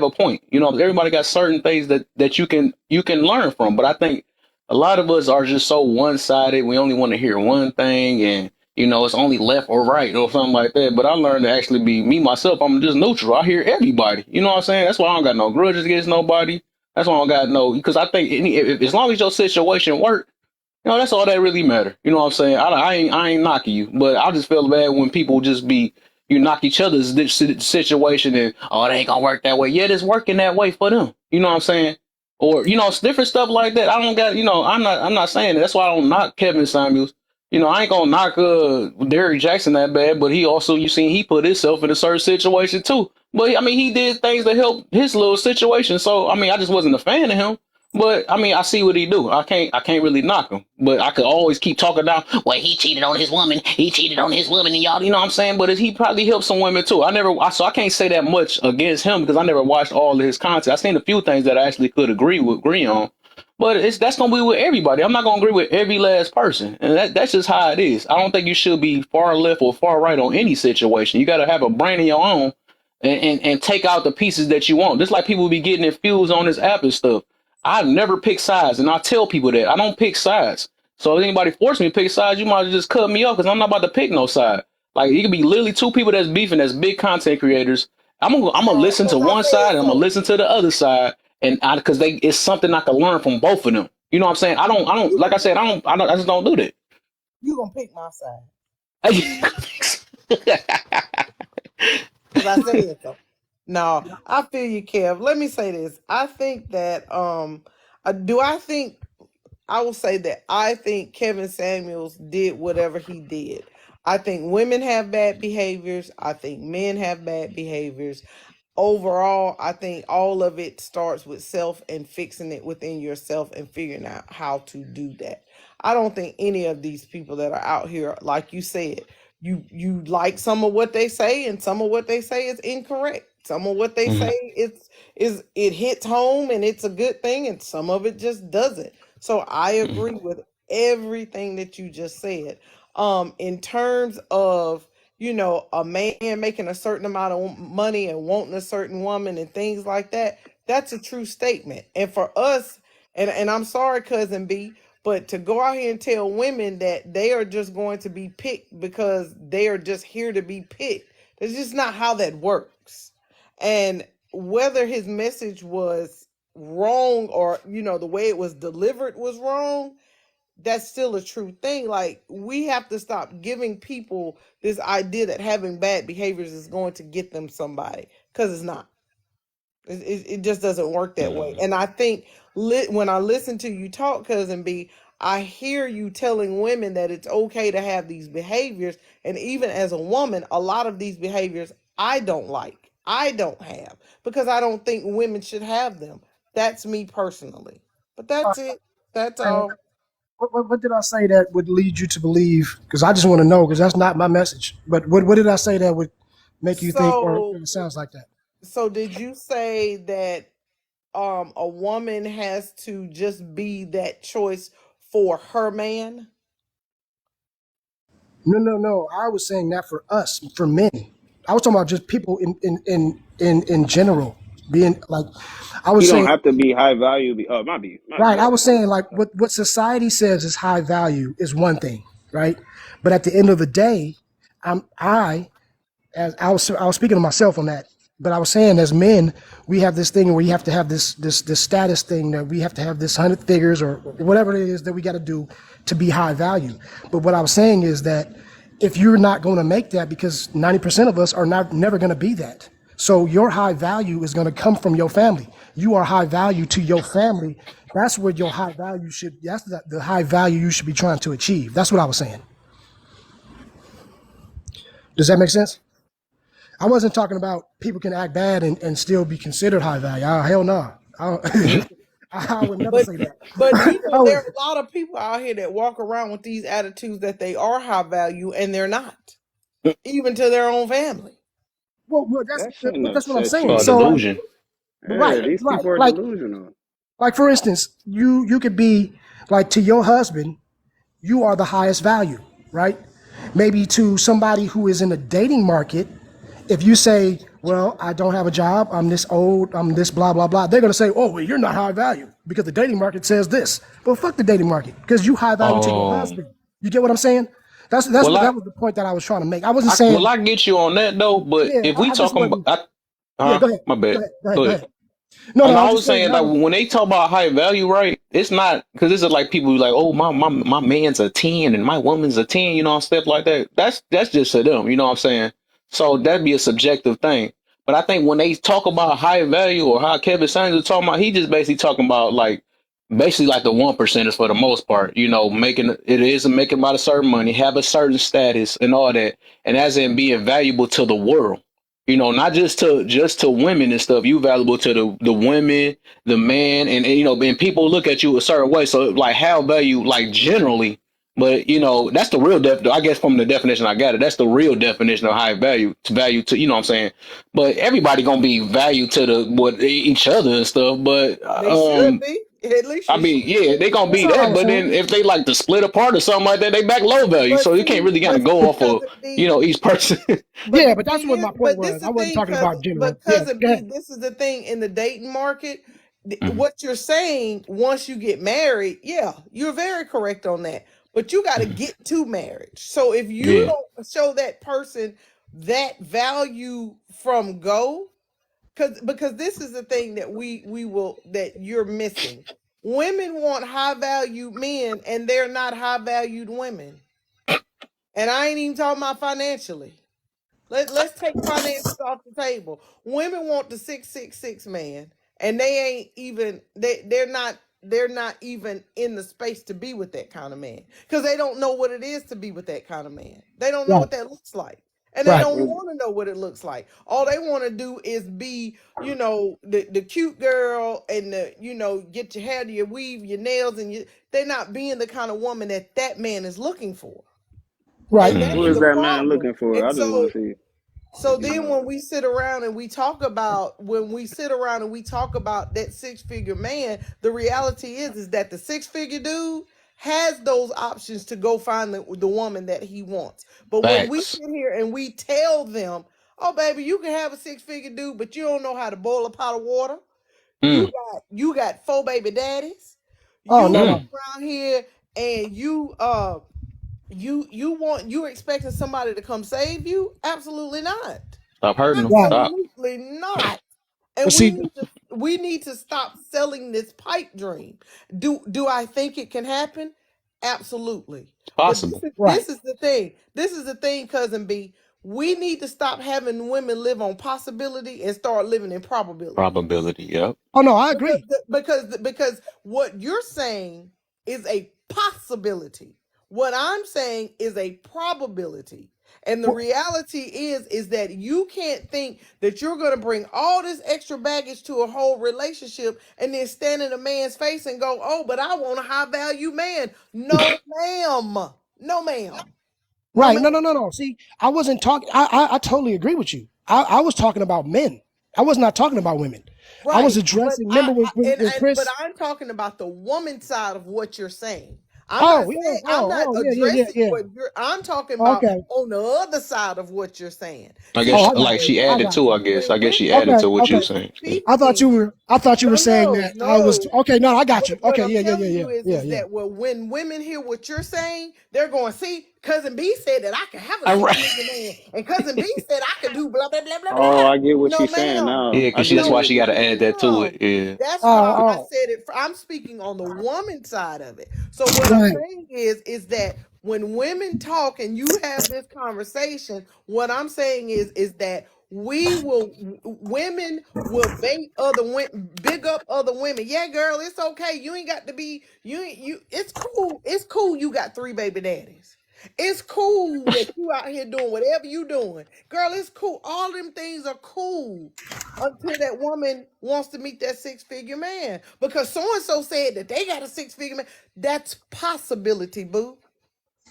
a point. Everybody got certain things that you can learn from. But I think a lot of us are just so one sided. We only want to hear one thing, and it's only left or right or something like that. But I learned to actually be me myself. I'm just neutral. I hear everybody. You know what I'm saying? That's why I don't got no grudges against nobody. That's why I don't got no because I think as long as your situation works. That's all that really matter. You know what I'm saying? I ain't knocking you, but I just feel bad when people just you knock each other's situation and, oh, it ain't gonna work that way. Yeah, it's working that way for them. You know what I'm saying? Or, it's different stuff like that. I don't got, I'm not saying that. That's why I don't knock Kevin Samuels. I ain't gonna knock Derrick Jackson that bad, but he also, he put himself in a certain situation too. But I mean, he did things to help his little situation. So I mean, I just wasn't a fan of him. But I mean, I see what he do. I can't really knock him. But I could always keep talking down. Well, he cheated on his woman. He cheated on his woman, and y'all, you know what I'm saying. But he probably helped some women too. So I can't say that much against him because I never watched all of his content. I seen a few things that I actually could agree on. But that's gonna be with everybody. I'm not gonna agree with every last person, and that's just how it is. I don't think you should be far left or far right on any situation. You got to have a brain of your own and take out the pieces that you want. Just like people be getting infused on this app and stuff. I never pick sides, and I tell people that I don't pick sides. So if anybody force me to pick sides, you might just cut me off because I'm not about to pick no side. Like it could be literally two people that's beefing, that's big content creators. I'm gonna listen to Cause I one said side and I'm gonna so. listen to the other side, and because it's something I can learn from both of them. You know what I'm saying? I don't You like I said I just don't do that. you gonna pick my side? I Cause I said so. No, I feel you, Kev. Let me say this. I think that do I think I will say that I think Kevin Samuels did whatever he did. I think women have bad behaviors. I think men have bad behaviors. Overall, I think all of it starts with self and fixing it within yourself and figuring out how to do that. I don't think any of these people that are out here, like you said, you like some of what they say and some of what they say is incorrect. Some of what they say it hits home and it's a good thing, and some of it just doesn't. So I agree with everything that you just said. in terms of, you know, a man making a certain amount of money and wanting a certain woman and things like that, that's a true statement. And for us, and I'm sorry, cousin B, but to go out here and tell women that they are just going to be picked because they are just here to be picked, that's just not how that works. And whether his message was wrong or, you know, the way it was delivered was wrong, that's still a true thing. Like, we have to stop giving people this idea that having bad behaviors is going to get them somebody, because it's not. It just doesn't work that way. And I think when I listen to you talk, cousin B, I hear you telling women that it's okay to have these behaviors. And even as a woman, a lot of these behaviors I don't like, I don't have, because I don't think women should have them. That's me personally. But that's it. That's And all. what did I say that would lead you to believe? Because I just want to know, because that's not my message. But what did I say that would make you think, or So it sounds like that? so did you say that a woman has to just be that choice for her man? No. I was saying that for us, for men. I was talking about just people in general being like. I He was don't saying have to be high value. Oh, might be. right. Go I ahead. was saying like what society says is high value is one thing, right? But at the end of the day, I as I was speaking to myself on that, but I was saying as men, we have this thing where you have to have this status thing that we have to have this 100 figures or whatever it is that we got to do to be high value. But what I was saying is that if you're not going to make that, because 90% of us are not never going to be that. So your high value is going to come from your family. You are high value to your family. That's where your high value should. That's the high value you should be trying to achieve. That's what I was saying. Does that make sense? I wasn't talking about people can act bad and still be considered high value. Oh, hell no. I would never But say that. you know, I there would, are a lot of people out here that walk around with these attitudes that they are high value and they're not, even to their own family. well, That shouldn't that's what I'm upset saying. Or you. So, delusion. Yeah. Yeah, these people are delusional. like for instance, you could be like to your husband, you are the highest value, right? Maybe to somebody who is in the dating market, if you say, well, I don't have a job, I'm this old, I'm this blah, blah, blah, they're going to say, oh, well, you're not high value because the dating market says this. Well, fuck the dating market because you high value to your Oh, husband. You get what I'm saying? well, That was the point that I was trying to make. I wasn't well, saying, I get you on that though. But yeah, if we I just talking wasn't, about, yeah, go ahead. my Go bad. ahead. Go ahead. Go Go ahead. ahead. No, And I I was was just saying saying that like was, when they talk about high value, right? It's not because this is like people be like, oh, my man's a 10 and my woman's a 10, you know, stuff like that. That's just to them, you know what I'm saying? So that'd be a subjective thing. But I think when they talk about high value or how Kevin Samuels is talking about, he just basically talking about like basically like the 1%ers for the most part, you know, making it is making about a certain money, have a certain status and all that, and as in being valuable to the world. You know, not just to women and stuff. You valuable to the women, the man, and you know, and people look at you a certain way. So like how value like generally, but you know, that's the real I guess from the definition I got it, that's the real definition of high value to value to, you know what I'm saying? But everybody gonna be valued to the what each other and stuff. But They should be. At least I you should mean, yeah, be. they gonna that's be all I that, was but saying. then if they like to split apart or something like that, they back low value. But So you can't see, really kind of go off of, cousin you B, know, each person. but Yeah, the but that's thing what is, my point but this was. is I the wasn't thing, talking about general. Yeah, cousin go B, ahead. this is the thing in the dating market. Mhm. What you're saying, once you get married, yeah, you're very correct on that. But you got to Mhm. get to marriage. So if you Yeah. don't show that person that value from go, because this is the thing that we will that you're missing. Women want high value men, and they're not high valued women. And I ain't even talking about financially. Let's take finances off the table. Women want the 666 man, and they ain't even they're not even in the space to be with that kind of man because they don't know what it is to be with that kind of man. They don't know Right, what that looks like, and they right. don't want to know what it looks like. All they want to do is be, you know, the cute girl and the, you know, get your hair, your weave, your nails, and they're not being the kind of woman that that man is looking for, Right. and Who that's is the Mhm. that man problem. looking for? And I just want to see. so You then know, when we sit around and we talk about when we sit around and we talk about that six figure man, the reality is that the six figure dude has those options to go find the woman that he wants. But when we Facts. sit here and we tell them, oh baby, you can have a 6-figure dude, but you don't know how to boil a pot of water. Mm, You got 4 baby daddies. Oh You no walk mm. no. around here and you expecting somebody to come save you? Absolutely not. Stop hurting them. Right. Stop. Absolutely not. But And see, we need to stop selling this pipe dream. Do I think it can happen? Absolutely. It's But possible. right. this is the thing. This is the thing, cousin B. We need to stop having women live on possibility and start living in probability. Probability. Yep. Oh no, I Because agree. because what you're saying is a possibility. What I'm saying is a probability. And the Well, reality is that you can't think that you're going to bring all this extra baggage to a whole relationship and then stand in a man's face and go, "Oh, but I want a high value man." No, ma'am. No, ma'am. No, right. ma'am. No, no, no, no. See, I wasn't talking. I totally agree with you. I was talking about men. I was not talking about women. I was Right. But addressing. Remember when but Chris? I'm talking about the woman side of what you're saying. Oh yeah. I'm not Yeah, yeah, yeah, addressing yeah. what you're I'm talking about Okay. on the other side of what you're saying. I See, guess Oh, I got like you. she I added got to. you. I guess. when I guess she women added Okay. to what you were Okay. are saying. Yeah. speaking, I thought you were no, saying no, that I was no. okay. No, I got you. What Okay. I'm Yeah. Yeah. Yeah. telling Yeah. you Yeah. is Yeah. that when women hear what you're saying, they're going, see, cousin B said that I can have a All six right. figure man, and cousin B said I could do blah blah blah blah Oh, blah. I get what No, she's saying ma'am. now. Yeah, I cause she. get That's what why No, she got to add that to ma'am. it. Yeah. That's why I Oh. said it. I'm speaking on the woman side of it. So what I'm Right. saying is that when women talk and you have this conversation, what I'm saying is that women will bait other women, big up other women. Yeah, girl, it's okay. You ain't got to be you. It's cool. It's cool. You got 3 baby daddies. It's cool that you out here doing whatever you doing, girl. It's cool. All them things are cool until that woman wants to meet that 6-figure man because so and so said that they got a 6-figure man. That's possibility, boo.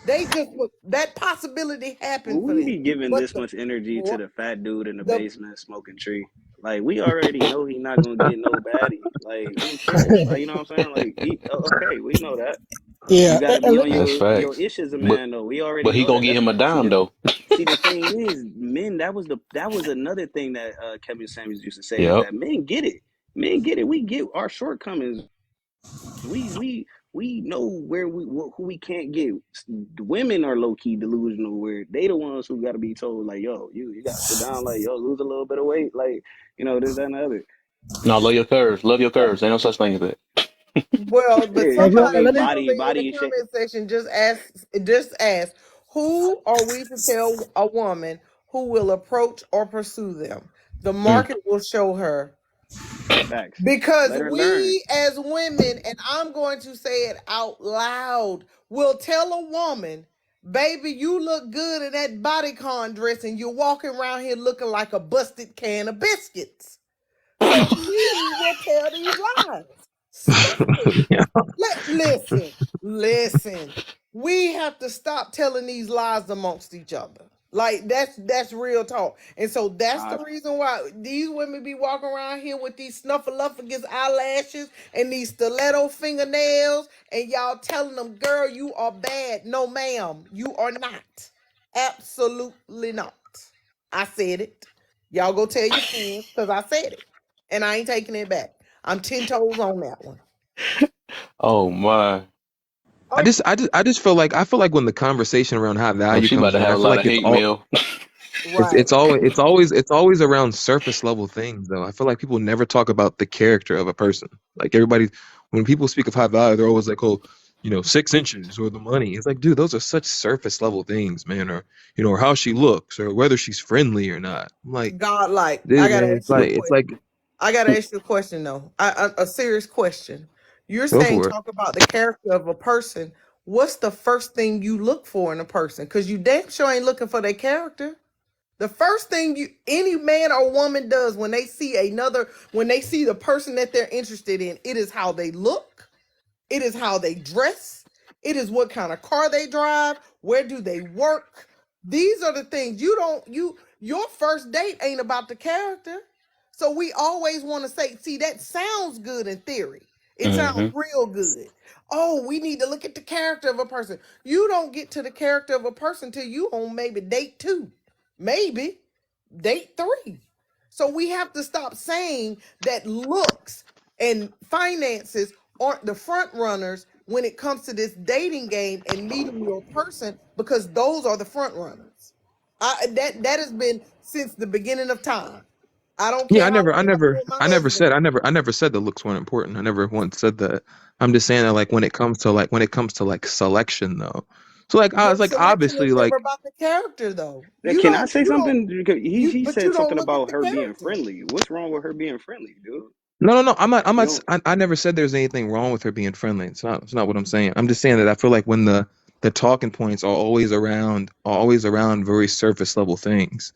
They just that possibility Well, happened for we them. be giving But this much energy to the fat dude in the the basement smoking tree. Like we already know he not gonna get no baddie. Like who cares? Like you know what I'm saying? Like okay, we know that. You Yeah. got to be on That's your facts. ish as a But man though. We already but he know gonna that. get That's him a see dime the though. see the thing is men. That was another thing that Kevin Samuels used to say is Yep. that men get it. Men get it. We get our shortcomings. We know where who we can't get. Women are low key delusional, where they the ones who got to be told like, yo, you got to sit down, like, yo, lose a little bit of weight, like, this, that, and the other. No, love your curves. Love your curves. Ain't no such thing as that. well, but Yeah, you feel somebody me? Let me. literally in the Body shape. comment section just ask, who are we to tell a woman who will approach or pursue them? The Mm. market will show her. Facts. Because Let her learn. we as women, and I'm going to say it out loud, will tell a woman, baby, you look good in that bodycon dress and you're walking around here looking like a busted can of biscuits. So we will tell these lies. Stop it. Yeah. Listen. We have to stop telling these lies amongst each other. Like that's real talk. And so that's I the reason why these women be walking around here with these snuffleupagus eyelashes and these stiletto fingernails, and y'all telling them, girl, you are bad. No, ma'am, you are not. Absolutely not. I said it. Y'all go tell your friends because I said it. And I ain't taking it back. I'm 10 toes on that one. Oh my. I Oh, just I just I just feel like when the conversation around high Oh, value she about comes to in, have I a feel lot of like hate mail. right. it's always around surface level things though. I feel like people never talk about the character of a person. Like everybody, when people speak of high value, they're always like, oh, 6 inches or the money. It's like, dude, those are such surface level things, man. Or or how she looks or whether she's friendly or not. I'm like, God, like, I dude, gotta man, ask you a it's like question. I gotta ask you a question though. A serious question. You're go saying for it. talk about the character of a person. What's the first thing you look for in a person? Because you damn sure ain't looking for their character. The first thing any man or woman does when they see the person that they're interested in, it is how they look, it is how they dress, it is what kind of car they drive, where do they work. These are the things your first date ain't about the character. So we always want to say, see, that sounds good in theory. It sounds Mm-hmm. real good. Oh, we need to look at the character of a person. You don't get to the character of a person till you on maybe date 2, maybe date 3. So we have to stop saying that looks and finances aren't the front runners when it comes to this dating game and meeting your person, because those are the front runners. That has been since the beginning of time. I don't Yeah, care how long I've been with my husband. I never said the looks weren't important. I never once said that. I'm just saying that like when it comes to like selection though. So like I was But like selection obviously is never like about the character, though. Can I say You don't, something? Because he but you said don't something look at about the her being character. friendly. What's wrong with her being friendly, dude? no, I'm You not don't. I never said there's anything wrong with her being friendly. It's not what I'm saying. I'm just saying that I feel like when the talking points are always around very surface level things.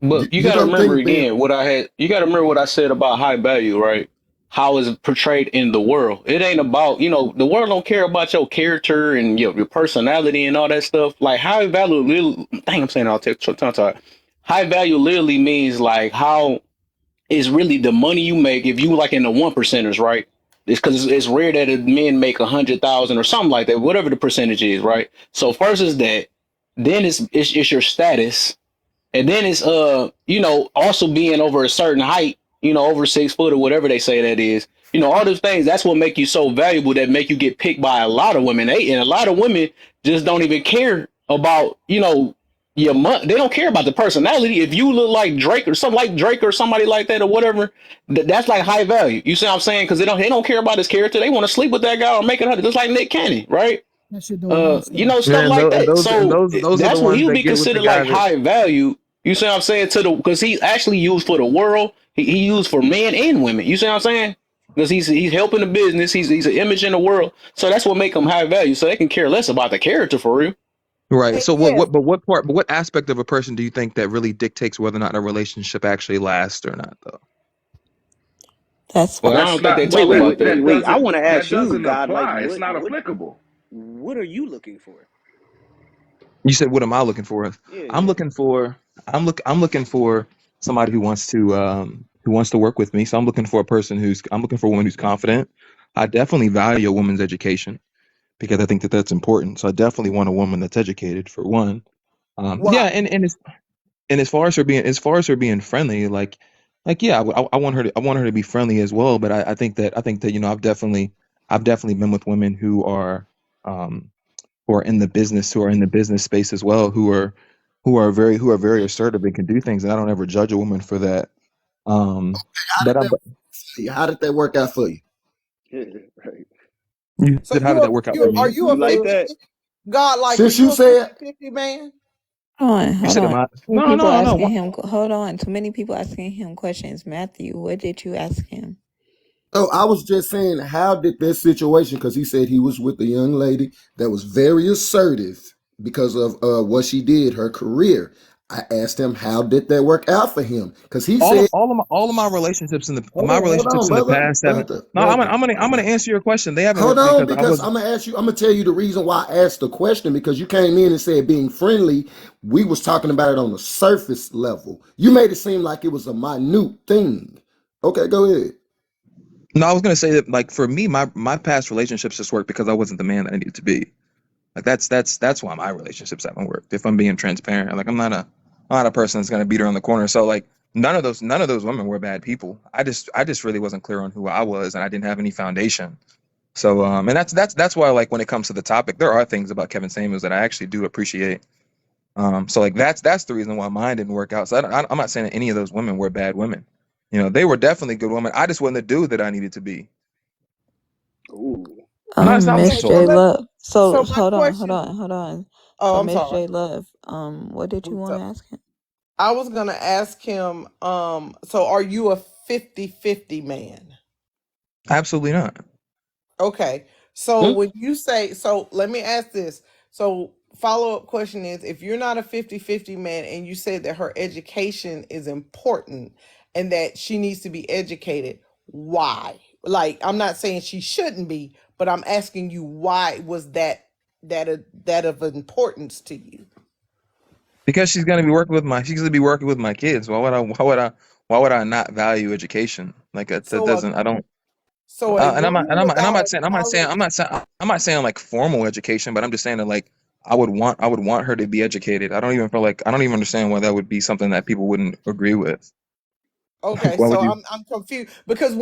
But you You got to don't remember think being again what I had. You got to remember what I said about high value, right? How is it portrayed in the world? It ain't about the world don't care about your character and your personality and all that stuff. Like high value, literally, dang, I'm saying I'll take tongue tied. High value literally means like how is really the money you make if you like in the one percenters, right? It's because it's rare that men make 100,000 or something like that, whatever the percentage is, right? So first is that, then it's your status, and then it's also being over a certain height, over 6 foot or whatever they say that is. All those things, that's what make you so valuable, that make you get picked by a lot of women. And a lot of women just don't even care about, your money. They don't care about the personality. If you look like Drake or something like Drake or somebody like that or whatever, that's like high value. You see what I'm saying? Because they don't care about his character. They want to sleep with that guy or make it honey, just like Nick Cannon, right? That shit don't mean stuff. Stuff like And that. So those are the that's what ones he'll that be get with the considered guy like that high value. You see what I'm saying? Because he actually used for the world. He used for men and women. You see what I'm saying? Because he's helping the business. He's an image in the world. So that's what make him high value. So they can care less about the character for real. right. And So yes, what aspect of a person do you think that really dictates whether or not a relationship actually lasts or not though? That's Well, I That's don't think they not. Wait, talk wait, about wait, wait, that. wait. I want to That ask you, doesn't God, like, apply. It's not applicable. what are you looking for? You said what am I looking for? Yeah, I'm yeah. looking for I'm looking for somebody who wants to work with me. So I'm looking for a woman who's confident. I definitely value a woman's education because I think that that's important. So I definitely want a woman that's educated for one. why? Yeah, and as far as her being friendly, like yeah, I want her to be friendly as well. But I think that I've definitely been with women um who are in the business space as well, who are very assertive and can do things, and I don't ever judge a woman for that. how But did I, that but how did that work out for you? Yeah, right. you So said how did that work out for are me? you a You like 50? that? God, like, are Since you you a said, 50-50 man? hold on, You hold said am on. I? Too many No, people no, no. asking him. Hold on. Too many people asking him questions. Matthew, what did you ask him? oh, I was just saying, how did that situation? Because he said he was with a young lady that was very assertive because of what she did, her career. I asked him, how did that work out for him? Because he said, All of my hold on, relationships in the brother, past haven't. brother, No, brother. I'm gonna answer your question. They haven't Hold worked on, because I because was. I'm gonna ask you. I'm gonna tell you the reason why I asked the question. Because you came in and said being friendly. We was talking about it on the surface level. You made it seem like it was a minute thing. Okay, go ahead. No, I was gonna say that like for me, my past relationships just worked because I wasn't the man that I needed to be. Like that's why my relationships haven't worked. If I'm being transparent, like I'm not a person that's gonna beat her on the corner. So like none of those women were bad people. I just really wasn't clear on who I was, and I didn't have any foundation. So and that's why like when it comes to the topic, there are things about Kevin Samuels that I actually do appreciate. So like that's the reason why mine didn't work out. So I'm not saying that any of those women were bad women. They were definitely good women. I just wasn't the dude that I needed to be. Ooh. No, it's not Miss Okay, literal. so J let Love. So so my hold on, hold question. on, hold on. Oh, So I'm Miss sorry. J Love, what did you want to So ask him? I was gonna ask him, so are you a 50-50 man? Absolutely not. Okay. So Hmm? when you say, so let me ask this. So follow-up question is, if you're not a 50-50 man and you say that her education is important and that she needs to be educated, why? Like, I'm not saying she shouldn't be, but I'm asking you, why was that of importance to you? Because she's gonna be working with my kids. Why would I not value education? Like that So doesn't I don't. So a And woman I'm without not a saying college, I'm not saying like formal education, but I'm just saying that like I would want her to be educated. I don't even understand why that would be something that people wouldn't agree with. okay, Why so would you? I'm confused because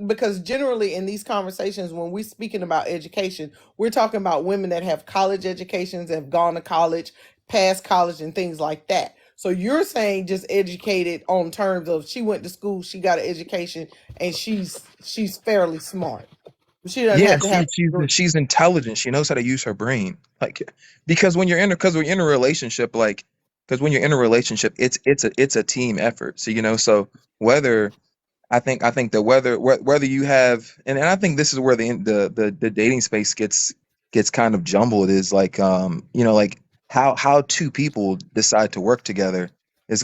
because generally in these conversations when we're speaking about education, we're talking about women that have college educations, have gone to college, past college, and things like that. So you're saying just educated on terms of she went to school, she got an education, and she's fairly smart. She doesn't Yeah, have to have a degree. she's intelligent. She knows how to use her brain. Like because because we're in a relationship, like because when you're in a relationship, it's a team effort. So so whether I think that whether you have and I think this is where the dating space gets kind of jumbled is like like how two people decide to work together is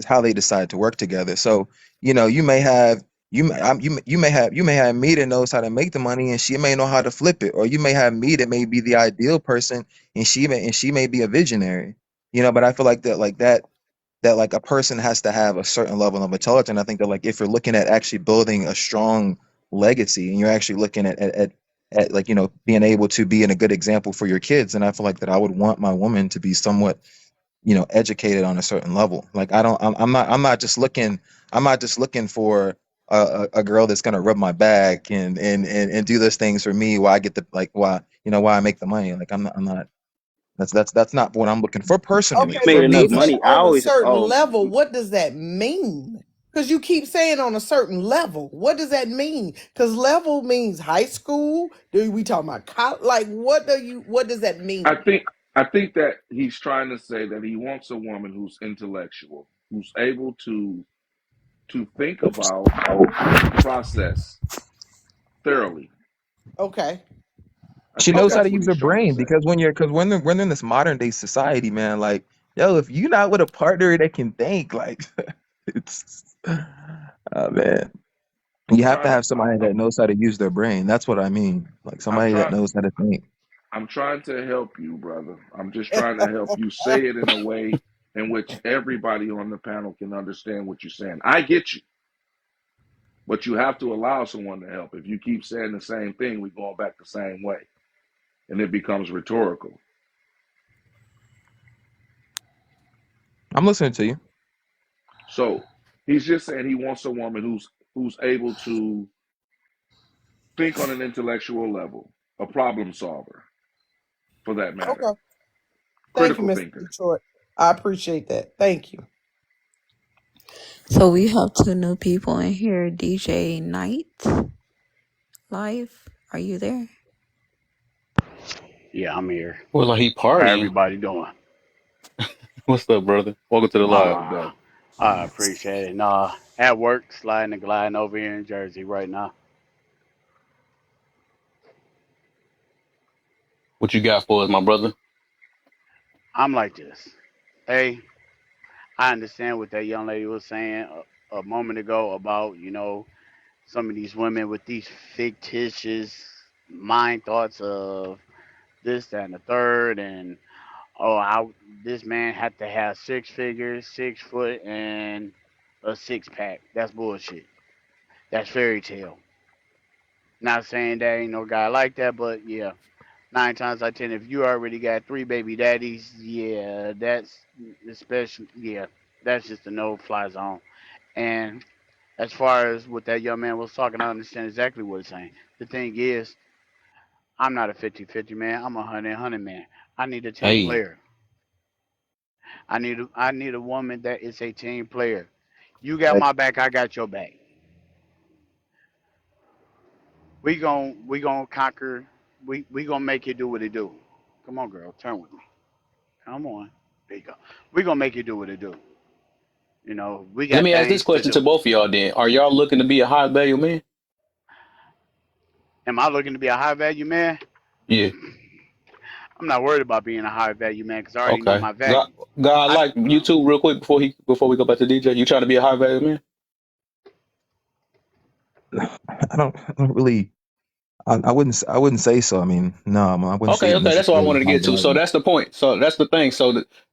how they decide to work together. So you may have you may have me that knows how to make the money and she may know how to flip it, or you may have me that may be the ideal person and she may be a visionary. But I feel like that like a person has to have a certain level of intelligence. I think that like if you're looking at actually building a strong legacy and you're actually looking at like being able to be in a good example for your kids, and I feel like that I would want my woman to be somewhat educated on a certain level. Like I'm not just looking for a girl that's gonna rub my back and do those things for me while I get the like why why I make the money. Like I'm not that's not what I'm looking for personally Okay, Made for but me enough you said money. personally. I on a always certain level. What does that mean? Because you keep saying on a certain level. What does that mean? Because level means high school. Do we talking about college? Like, what does that I mean? think I think that he's trying to say that he wants a woman who's intellectual, who's able to think about and process thoroughly. Okay. I She think knows Okay. how that's to what use her he's trying to brain say. because when they're in this modern day society, man, like yo, if you're not with a partner that can think, like it's oh man, I'm you have to trying to have somebody that knows how to use their brain. That's what I mean, like I'm somebody that trying knows how to think. I'm trying to help you, brother. I'm just trying to help you say it in a way in which everybody on the panel can understand what you're saying. I get you, but you have to allow someone to help. If you keep saying the same thing, we're going back the same way, and it becomes rhetorical. I'm listening to you. So he's just saying he wants a woman who's able to think on an intellectual level, a problem solver, for that matter, Okay. Thank you, critical Mr. thinker. Detroit. I appreciate that. Thank you. So we have two new people in here. DJ Knight live. Are you there? Yeah, I'm here. Well, like he How partying. everybody doing? What's up, brother? Welcome to the What's live. up, though? I appreciate it. Nah, at work, sliding and gliding over here in Jersey right now. What you got for us, my brother? I'm like this. Hey, I understand what that young lady was saying a moment ago about, some of these women with these fictitious mind thoughts of this, that, and the third, and this man had to have six figures, 6 foot, and a six pack. That's bullshit. That's fairy tale. Not saying there ain't no guy like that, but yeah, 9 times out of 10, if you already got three baby daddies, yeah, that's especially yeah, that's just a no fly zone. And as far as what that young man was talking, I understand exactly what he's saying. The thing is, I'm not a 50-50 man. I'm a 100-100 man. I need a team Hey, player. I need a woman that is a team player. You got my back, I got your back. We gon' conquer. We gonna make it do what it do. Come on, girl, turn with me. Come on. There you go. We gonna make it do what it do. We let got me ask this things to question to do. both of y'all. Then, are y'all looking to be a high value man? Am I looking to be a high value man? Yeah. I'm not worried about being a high value man because I already know Okay. my God, value. God, I like you too, real quick before we go back to DJ. You trying to be a high value man? I don't really. I wouldn't say so. I mean, no, I wouldn't say Okay, it okay, that's what I necessarily wanted to high get to. So value. that's the point. So that's the thing.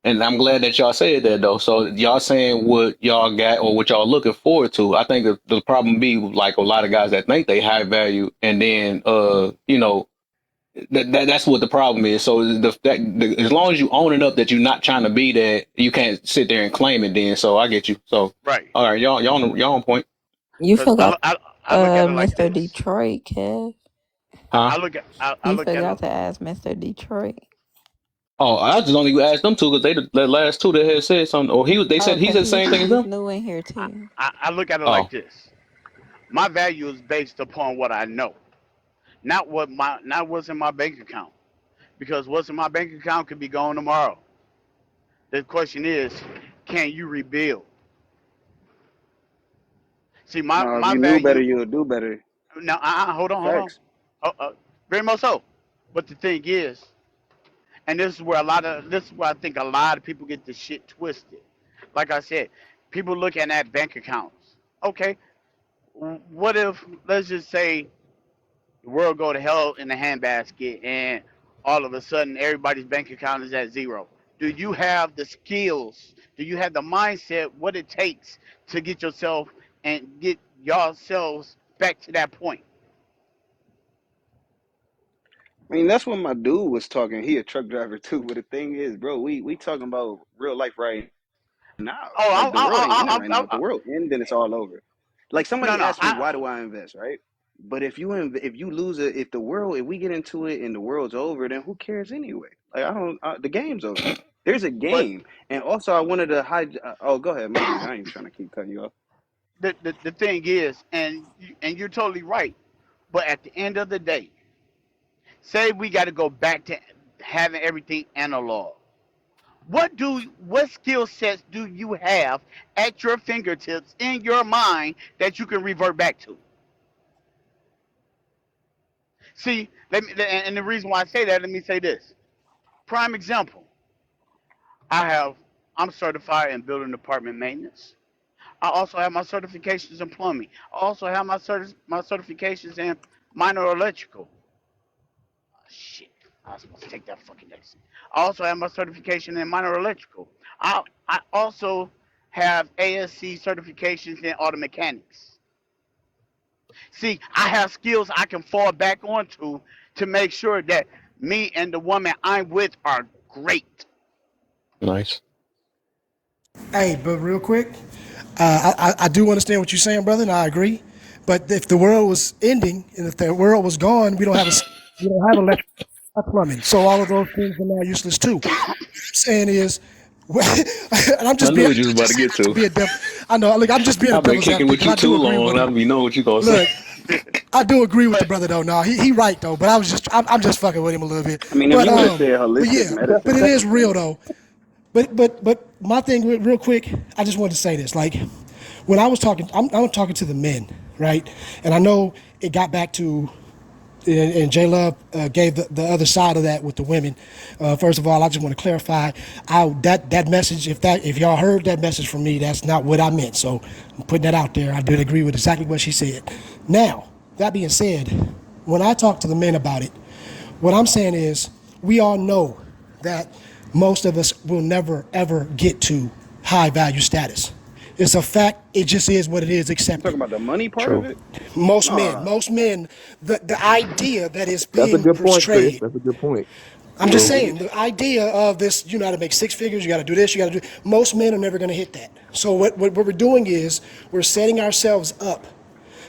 And I'm glad that y'all said that though. So y'all saying what y'all got or what y'all looking forward to. I think the problem be like a lot of guys that think they high value, and then that's what the problem is. So as long as you own it up that you're not trying to be that, you can't sit there and claim it. Then, so I get you. So Right. all right, y'all on point, You Because forgot I look at it like Mr. this. Detroit, Kev. huh? I You look at it. forgot to ask Mr. Detroit. Oh, I just only asked them two because they the last two that had said something. Or they Oh, said he cause said the same thing as he's them. new in here I, too. I look at it like Oh, this. My value is based upon what I know, not what's in my bank account. Because what's in my bank account could be gone tomorrow. The question is, can you rebuild? See, No, if my you knew better, value. you'll do better. Now, hold on. Facts. Very much so. But the thing is, and this is where I think a lot of people get the shit twisted. Like I said, people looking at bank accounts. Okay, what if let's just say the world go to hell in a handbasket and all of a sudden everybody's bank account is at zero? Do you have the skills? Do you have the mindset? What it takes to get yourself and get yourselves back to that point? I mean, that's what my dude was talking. He a truck driver too. But the thing is, bro, we talking about real life right now. Oh, Like the world ain't ending right now. If the world end, then it's all over. Like no, somebody no. asked me, why do I invest, right? But if you lose it, if we get into it and the world's over, then who cares anyway? Like I don't, the game's over. There's a But game, and also I wanted to hide. Oh, go ahead, my bad. I ain't trying to keep cutting you off. the thing is, and you're totally right. But at the end of the day, say we got to go back to having everything analog. What skill sets do you have at your fingertips in your mind that you can revert back to? See, and the reason why I say that, let me say this. Prime example. I have I'm certified in building department maintenance. I also have my certifications in plumbing. I also have my certifications in minor electrical. Shit, I was supposed to take that fucking lesson. I also have my certification in minor electrical. I also have ASC certifications in auto mechanics. See, I have skills I can fall back onto to make sure that me and the woman I'm with are great. nice. Hey, but real quick, I do understand what you're saying, brother, and I agree. But if the world was ending and if the world was gone, we don't have electric or plumbing. So all of those things are now useless too. What I'm saying is, and I knew I'm what you was about just to saying get that to to. be a devil. I know, look, I'm just being a I've been devil's kicking advocate with because you I too do agree long. with I him. know what you gonna say. Look, I do agree with the But brother though. No, he right though. But I'm just fucking with him a little bit. I mean, if But you want to say but holistic yeah, but medicine, it that's is a real thing. though. But my thing real quick, I just wanted to say this. Like when I was talking, I'm talking to the men, right? And I know it got back to, and J Love gave the other side of that with the women. First of all, I just want to clarify, that message. If y'all heard that message from me, that's not what I meant. So I'm putting that out there. I did agree with exactly what she said. Now that being said, when I talk to the men about it, what I'm saying is we all know that most of us will never ever get to high value status. It's a fact. It just is what it is. You Accept talking it. about the money part of True. it? Nah, Most men, the idea that is That's a being good point, Chris. portrayed. That's a good point. I'm yeah, just True. saying the idea of this. You know how to make six figures. You got to do this. You got to do. Most men are never going to hit that. So what we're doing is we're setting ourselves up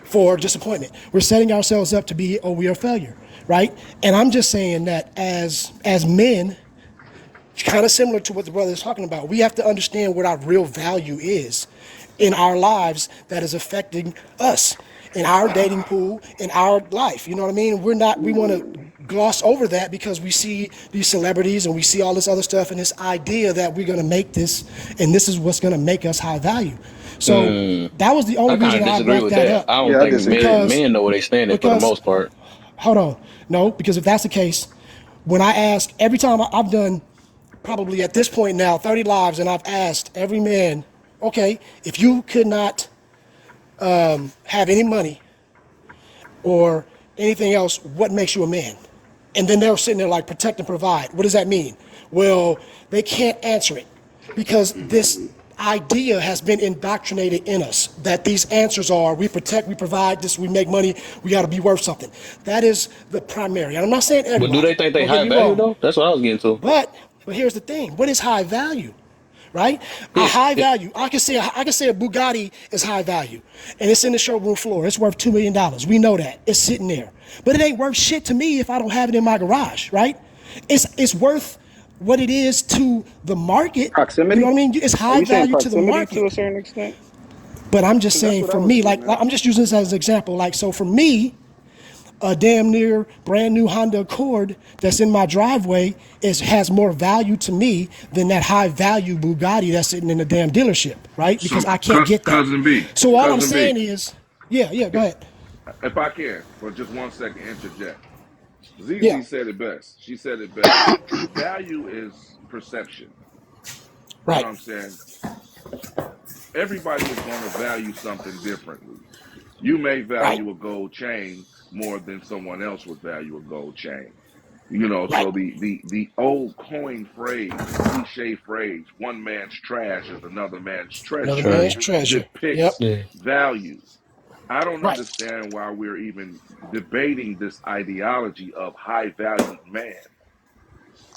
for disappointment. We're setting ourselves up to be, oh, we are a failure, right? And I'm just saying that as men, kind of similar to what the brother is talking about. We have to understand what our real value is in our lives that is affecting us in our dating pool, in our life. You know what I mean? We want to gloss over that because we see these celebrities and we see all this other stuff and this idea that we're going to make this and this is what's going to make us high value. So Mm, that was the I only kind reason of I disagree brought with that that. up I don't yeah, I think disagree. because men know where they standing for the because most part. hold on. No, because if that's the case, when I ask, every time I've done probably at this point now 30 lives, and I've asked every man, okay, if you could not have any money or anything else, what makes you a man? And then they're sitting there like, protect and provide. What does that mean? Well, they can't answer it because this idea has been indoctrinated in us that these answers are we protect, we provide, this, we make money, we got to be worth something. That is the primary. And I'm not saying But do they everybody, think they don't get high me value wrong, though? That's what I was getting to. but here's the thing. What is high value? Right? A Yeah, high yeah. value. I can say a Bugatti is high value, and it's in the showroom floor. It's worth $2 million. We know that. It's sitting there, but it ain't worth shit to me if I don't have it in my garage. Right? It's worth what it is to the market. You know Proximity? what I mean? It's Are high you saying value to the proximity to a market. certain extent? But I'm just Because that's saying, what I for was me, getting like at. I'm just using this as an example. Like, so for me, a damn near brand new Honda Accord that's in my driveway has more value to me than that high value Bugatti that's sitting in the damn dealership, right? So, Because I can't get that. So all I'm cousin B, saying is, yeah, go ahead. if I can, for just 1 second, interject. Yeah, ZZ said it best. She said it best. Value is perception. You know right, what I'm saying? Everybody is going to value something differently. You may right, value a gold chain more than someone else would value a gold chain. You know, right. so the old coin phrase, cliche phrase, one man's trash is another man's Another treasure, man's Treasure. treasure. Yep, depicts Yeah. value. I don't right. understand why we're even debating this ideology of high valued man.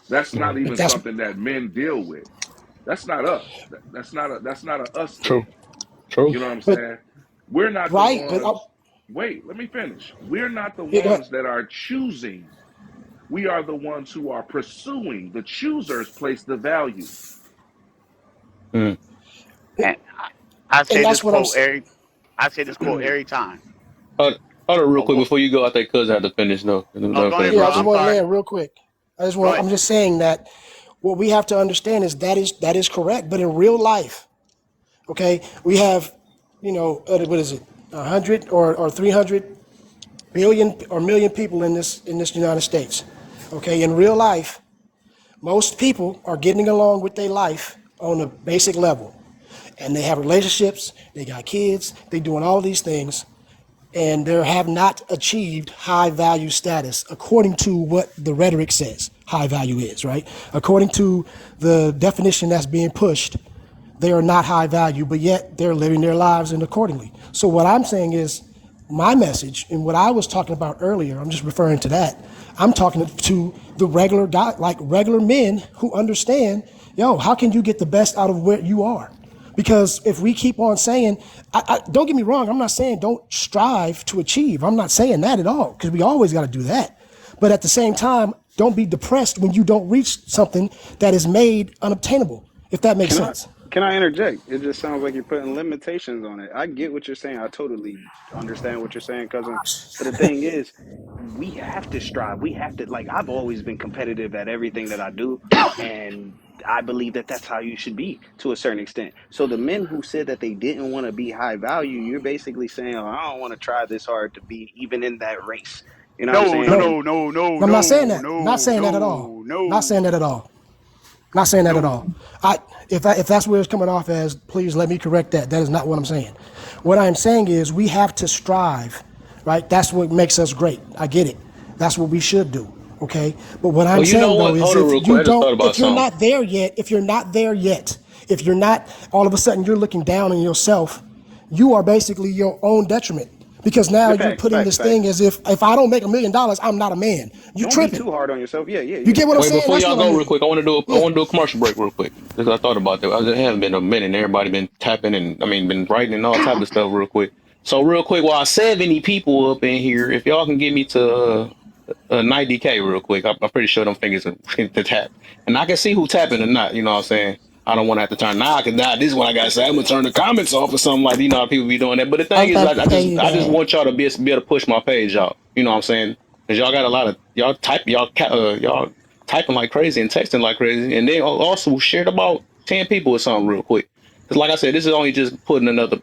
That's not Mm. But even that's something that men deal with. That's not us. That's not a us True. thing. True. You know what I'm but saying? We're not the right. But ones. Wait, let me finish. We're not the yeah, go ahead. ones that are choosing. We are the ones who are pursuing. The choosers place the value. Mm. And I And say this that's what I'm. quote every I say this quote every time. Hold, hold on real A quick wo- before you go. I think cuz have to finish though. oh, Let go finish ahead, Yeah, real I bro. just I'm quick. want to sorry. land real quick. Go ahead. I'm just saying that what we have to understand is that is correct. But in real life, okay, we have, what is it, 100 or 300 billion or million people in this United States. Okay, in real life, most people are getting along with their life on a basic level, and they have relationships, they got kids, they doing all these things, and they have not achieved high value status according to what the rhetoric says high value is, right? According to the definition that's being pushed, they are not high value, but yet they're living their lives and accordingly. So what I'm saying is my message and what I was talking about earlier, I'm just referring to that. I'm talking to the regular guy, like regular men who understand, yo, how can you get the best out of where you are? Because if we keep on saying, don't get me wrong, I'm not saying don't strive to achieve. I'm not saying that at all, because we always got to do that. But at the same time, don't be depressed when you don't reach something that is made unobtainable, if that makes Can I sense. can I interject? It just sounds like you're putting limitations on it. I get what you're saying. I totally understand what you're saying, cousin. But the thing is, we have to strive. We have to like I've always been competitive at everything that I do, and I believe that that's how you should be to a certain extent. So the men who said that they didn't want to be high value, you're basically saying, oh, I don't want to try this hard to be even in that race. You know what I'm No, no, saying? No, And no, no, no, I'm not saying no, that. Not no, saying that at all. no, Not saying that no, at all. Not saying that at all. no. If that's where it's coming off as, please let me correct that. That is not what I'm saying. What I'm saying is we have to strive, right? That's what makes us great. I get it. That's what we should do. Okay. But what Oh, I'm you know saying though what? is Hold on real quick. I just thought about if you're something. not there yet, if you're not all of a sudden you're looking down on yourself, you are basically your own detriment. Because now the you're facts, putting facts, this thing facts. as if I don't make $1 million, I'm not a man. You Don't be tripping. too hard on yourself. Yeah, yeah, You yeah. get what I'm Wait, saying? before That's y'all what I go real mean. quick, I Yeah. want to do a commercial break real quick because I thought about that. It hasn't been a minute. And everybody been tapping and been writing and all type of stuff real quick. So real quick, while 70 people up in here, if y'all can get me to 90K real quick, I'm pretty sure them fingers are to tap, and I can see who tapping or not. You know what I'm saying? I don't want to have to turn now. I can now. This is what I gotta say. I'm gonna turn the comments off or something like that. You know how people be doing that. But the thing I'm is, about to tell you I just that. want y'all to be able to push my page out. You know what I'm saying? Because y'all got a lot of y'all typing like crazy and texting like crazy, and then also shared about 10 people or something real quick. Because like I said, this is only just putting another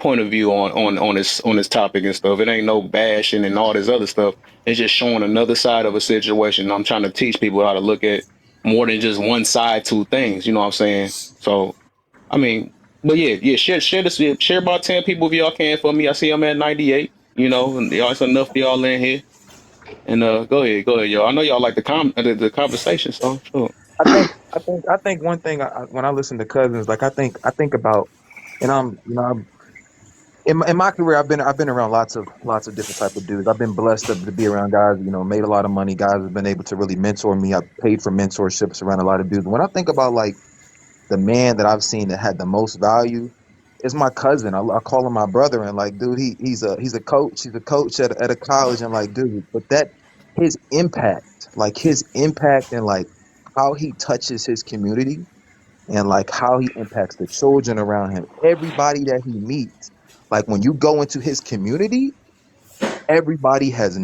point of view on this topic and stuff. It ain't no bashing and all this other stuff. It's just showing another side of a situation. I'm trying to teach people how to look at more than just one side to things. You know what I'm saying? So I mean, but yeah, share this, share about 10 people if y'all can for me. I see I'm at 98. You know, and it's enough for y'all in here. And go ahead, y'all. I know y'all like the conversation, so sure. I think one thing when I listen to cousins, like I think about, and I'm in my career, I've been around lots of different type of dudes. I've been blessed to be around guys, made a lot of money. Guys have been able to really mentor me. I've paid for mentorships around a lot of dudes. When I think about like the man that I've seen that had the most value is my cousin. I call him my brother, and like, dude, he's a coach. He's a coach at a college, and like, dude, but that his impact and like how he touches his community and like how he impacts the children around him, everybody that he meets. Like when you go into his community, everybody has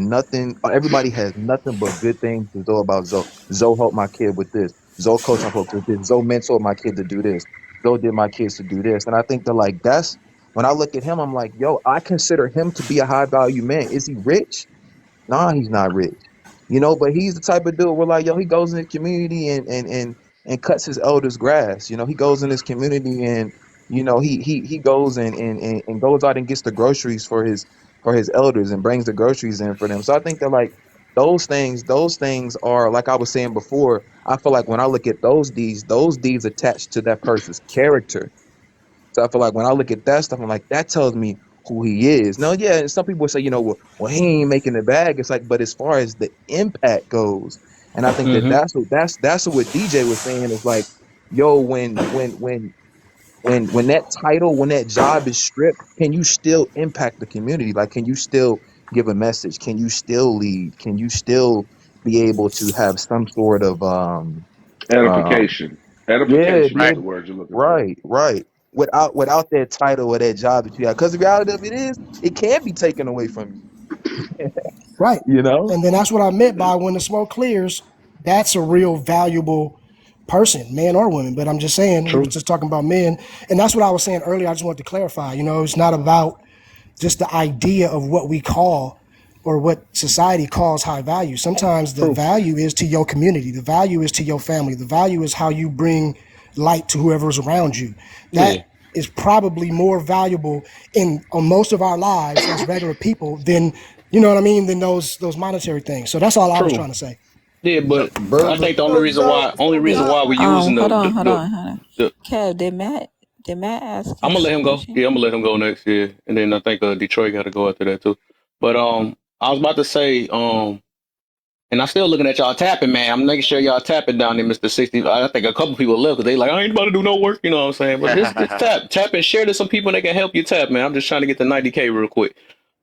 nothing but good things to know about Zoe. Zoe helped my kid with this. Zoe coached my folks with this. Zoe mentored my kid to do this. Zoe did my kids to do this. And I think that like that's when I look at him, I'm like, yo, I consider him to be a high value man. Is he rich? Nah, he's not rich. But he's the type of dude where like, yo, he goes in his community and cuts his elders' grass. He goes in his community and he goes and goes out and gets the groceries for his elders and brings the groceries in for them. So I think that like those things are like I was saying before. I feel like when I look at those deeds attached to that person's character. So I feel like when I look at that stuff, I'm like, that tells me who he is. Now, yeah, and some people say, well, he ain't making the bag. It's like, but as far as the impact goes, and I think that Mm-hmm. that's what DJ was saying is like, yo, when that title, when that job is stripped, can you still impact the community? Like, can you still give a message? Can you still lead? Can you still be able to have some sort of um, Edification. yeah, Edification be is Right. the able, word you're looking for. right. Without that title or that job that you have, because the reality of it is, it can be taken away from you. Right. You know, And then that's what I meant by when the smoke clears, that's a real valuable person, man or woman. But I'm just saying, we were True. just talking about men. And that's what I was saying earlier. I just wanted to clarify, it's not about just the idea of what we call or what society calls high value. Sometimes the True. value is to your community, the value is to your family, the value is how you bring light to whoever's around you. Yeah. That is probably more valuable in on most of our lives as regular people than what I mean, than those monetary things. So that's all I was True. trying to say. Yeah, So, but I brother. think the only So, reason so, why so God, we're using Hold on, hold the on, hold on. the Kev, did Matt ask I'm gonna his let him go. question? Yeah, I'm gonna let him go next year, and then I think Detroit got to go after that too. But I was about to say and I'm still looking at y'all tapping, man. I'm making sure y'all tapping down there, Mr. 60. I think a couple people left because they like, I ain't about to do no work, you know what I'm saying? But just tap and share to some people that can help you tap, man. I'm just trying to get the 90K real quick.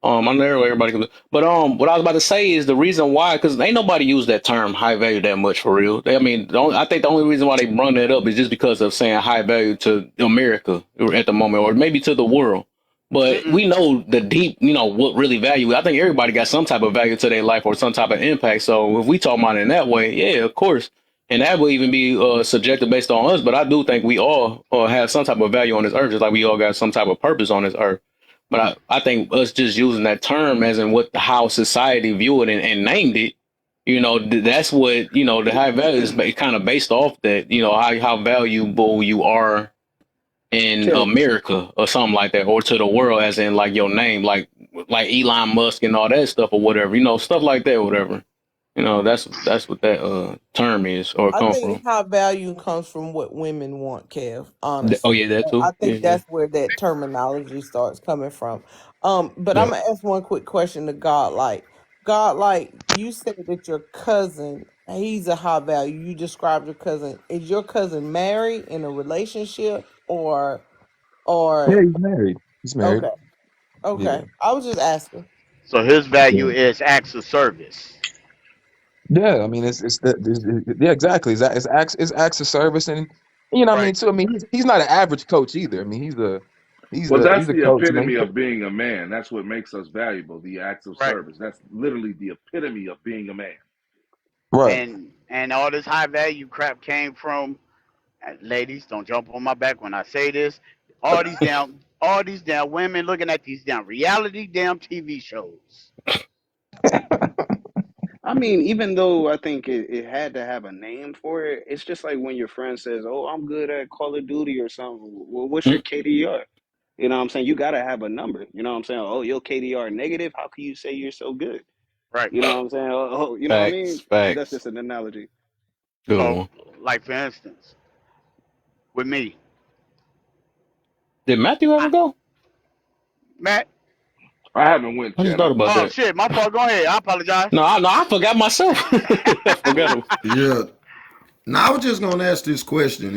I know everybody can, but what I was about to say is the reason why, because ain't nobody use that term high value that much for real. I mean, I think the only reason why they brought that up is just because of saying high value to America at the moment, or maybe to the world. But Mm-mm. we know the deep, what really value. I think everybody got some type of value to their life or some type of impact. So if we talk about it in that way, yeah, of course. And that will even be subjective based on us. But I do think we all have some type of value on this earth, just like we all got some type of purpose on this earth. But I think us just using that term as in what how society view it and named it, that's what, the high value is kind of based off that, how valuable you are in to America or something like that, or to the world, as in like your name, like Elon Musk and all that stuff or whatever, stuff like that, whatever. That's what that term is or I come think from. high value comes from what women want, Kev, Oh honestly. yeah, that too. I Yeah, think yeah, that's where that terminology starts coming from. But I'm yeah. gonna ask one quick question to God. God, you said that your cousin, he's a high value. You described your cousin. Is your cousin married in a relationship yeah, or he's married. He's married. okay, Yeah, okay. I was just asking. So his value yeah, is acts of service. yeah. I mean, yeah, exactly. It's acts of service, and I Right. mean, too. I mean, he's not an average coach either. I mean, he's a he's Well, a that's he's a the coach. Man, epitome of being a man. That's what makes us valuable, the acts of Right. service. That's literally the epitome of being a man. right. And all this high value crap came from, ladies, don't jump on my back when I say this. All these damn women looking at these damn reality damn TV shows. I mean, even though I think it had to have a name for it, it's just like when your friend says, "Oh, I'm good at Call of Duty or something." Well, what's your KDR? You know what I'm saying? You gotta have a number. You know what I'm saying? Oh, you're KDR negative. How can you say you're so good? Right. You know what I'm saying? Oh, you know what I Facts, mean? That's facts. just an analogy. Good So, one. like for instance, with me, Did Matthew I, ever go? Matt. I haven't went I just yet. thought I'm about Oh going. that. shit, my fault. Go ahead. I apologize. No, I forgot myself. I forgot him. Yeah. Now I was just gonna ask this question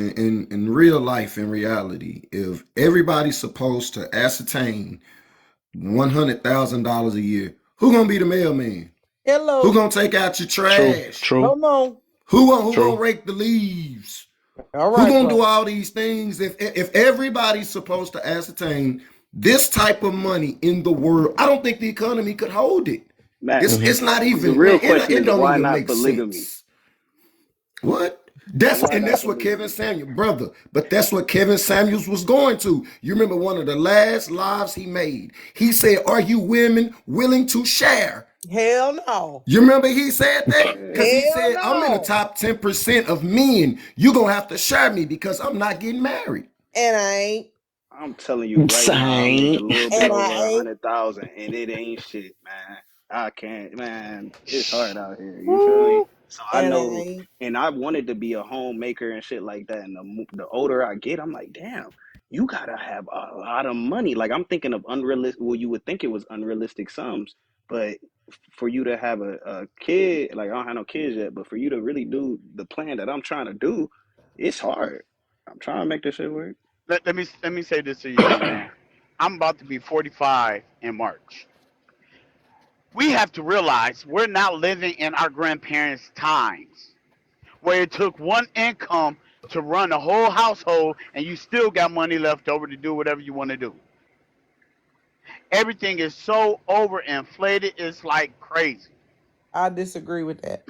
in real life, in reality, if everybody's supposed to ascertain $100,000 a year, who gonna be the mailman? Who Hello. gonna take out your True, trash? true, Come on. Who gonna true. rake the leaves? All Who right, gonna do bro. all these things? If everybody's supposed to ascertain this type of money in the world, I don't think the economy could hold it. Matt, It's Hmm. it's not the even, real man. question It is don't why even not make polygamy? sense. What? That's Why and not that's what Kevin polygamy? Samuel, brother. But that's what Kevin Samuels was going to. You remember one of the last lives he made. He said, "Are you women willing to share?" Hell no. You remember he said that? Yeah. Because he Hell said, "I'm in the no. top 10% of men. You're gonna have to share me because I'm not getting married." And I ain't. I'm telling you right now, I make a Same. little bit And I over a ain't. 100,000, and it ain't shit, man. I can't, man. It's hard out here. You feel me? Woo. So I And I know, ain't. and I wanted to be a homemaker and shit like that. And the older I get, I'm like, damn, you gotta have a lot of money. Like I'm thinking of unrealistic. Well, you would think it was unrealistic sums, but for you to have a kid, like I don't have no kids yet, but for you to really do the plan that I'm trying to do, it's hard. I'm trying to make this shit work. Let me say this to you, young man. I'm about to be 45 in March. We have to realize we're not living in our grandparents' times where it took one income to run a whole household and you still got money left over to do whatever you want to do. Everything is so overinflated, it's like crazy. I disagree with that.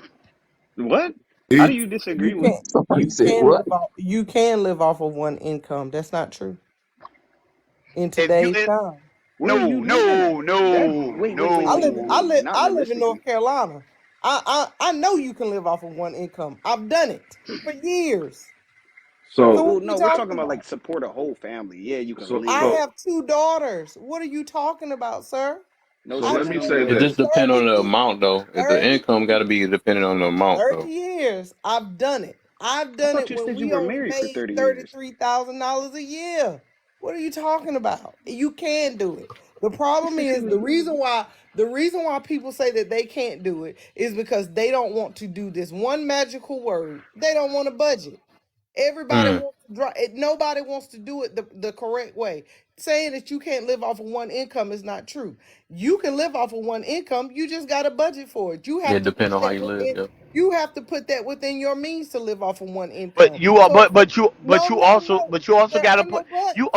What? How do It you disagree You with? can't Somebody you said can what? live off you can live off of one income. That's not true in If you today's time. Where are you no, living no, at? That no, no. not I live in realistically. North Carolina. I know you can live off of one income. I've done it for years. So So what Well, are you no, we're talking talking about about? like support a whole family. Yeah, you can so I live. so have two daughters. What are you talking about, sir? No, so I she let did me don't it say know. It for just this. depends on 30 the years. amount, though. If the 30 income got to years. be dependent on the amount, 30 though. years. I've done it. I've I done thought it you when said you we were only married for made 30 years. $33,000 a year. What are you talking about? You can do it. The problem She said she is was. the reason why people say that they can't do it is because they don't want to do this one magical word. They don't want to budget. Everybody Mm. wants to draw it. Nobody wants to do it the correct way. Saying that you can't live off of one income is not true. You can live off of one income. You just got to budget for it. You have It to depends put on how that you live. within. Yeah. You have to put that within your means to live off of one But income. you are, So but no, you no, also, no. There gotta ain't no put, but. you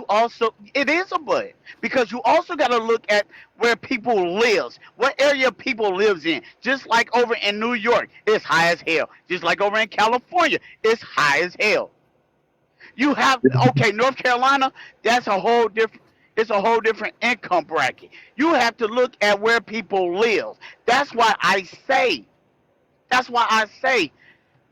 also, it is a but because you also gotta look at where people lives, what area people lives in. Just like over in New York, it's high as hell. Just like over in California, it's high as hell. You have okay, North Carolina, that's a whole different. It's a whole different income bracket. You have to look at where people live. That's why I say. That's why I say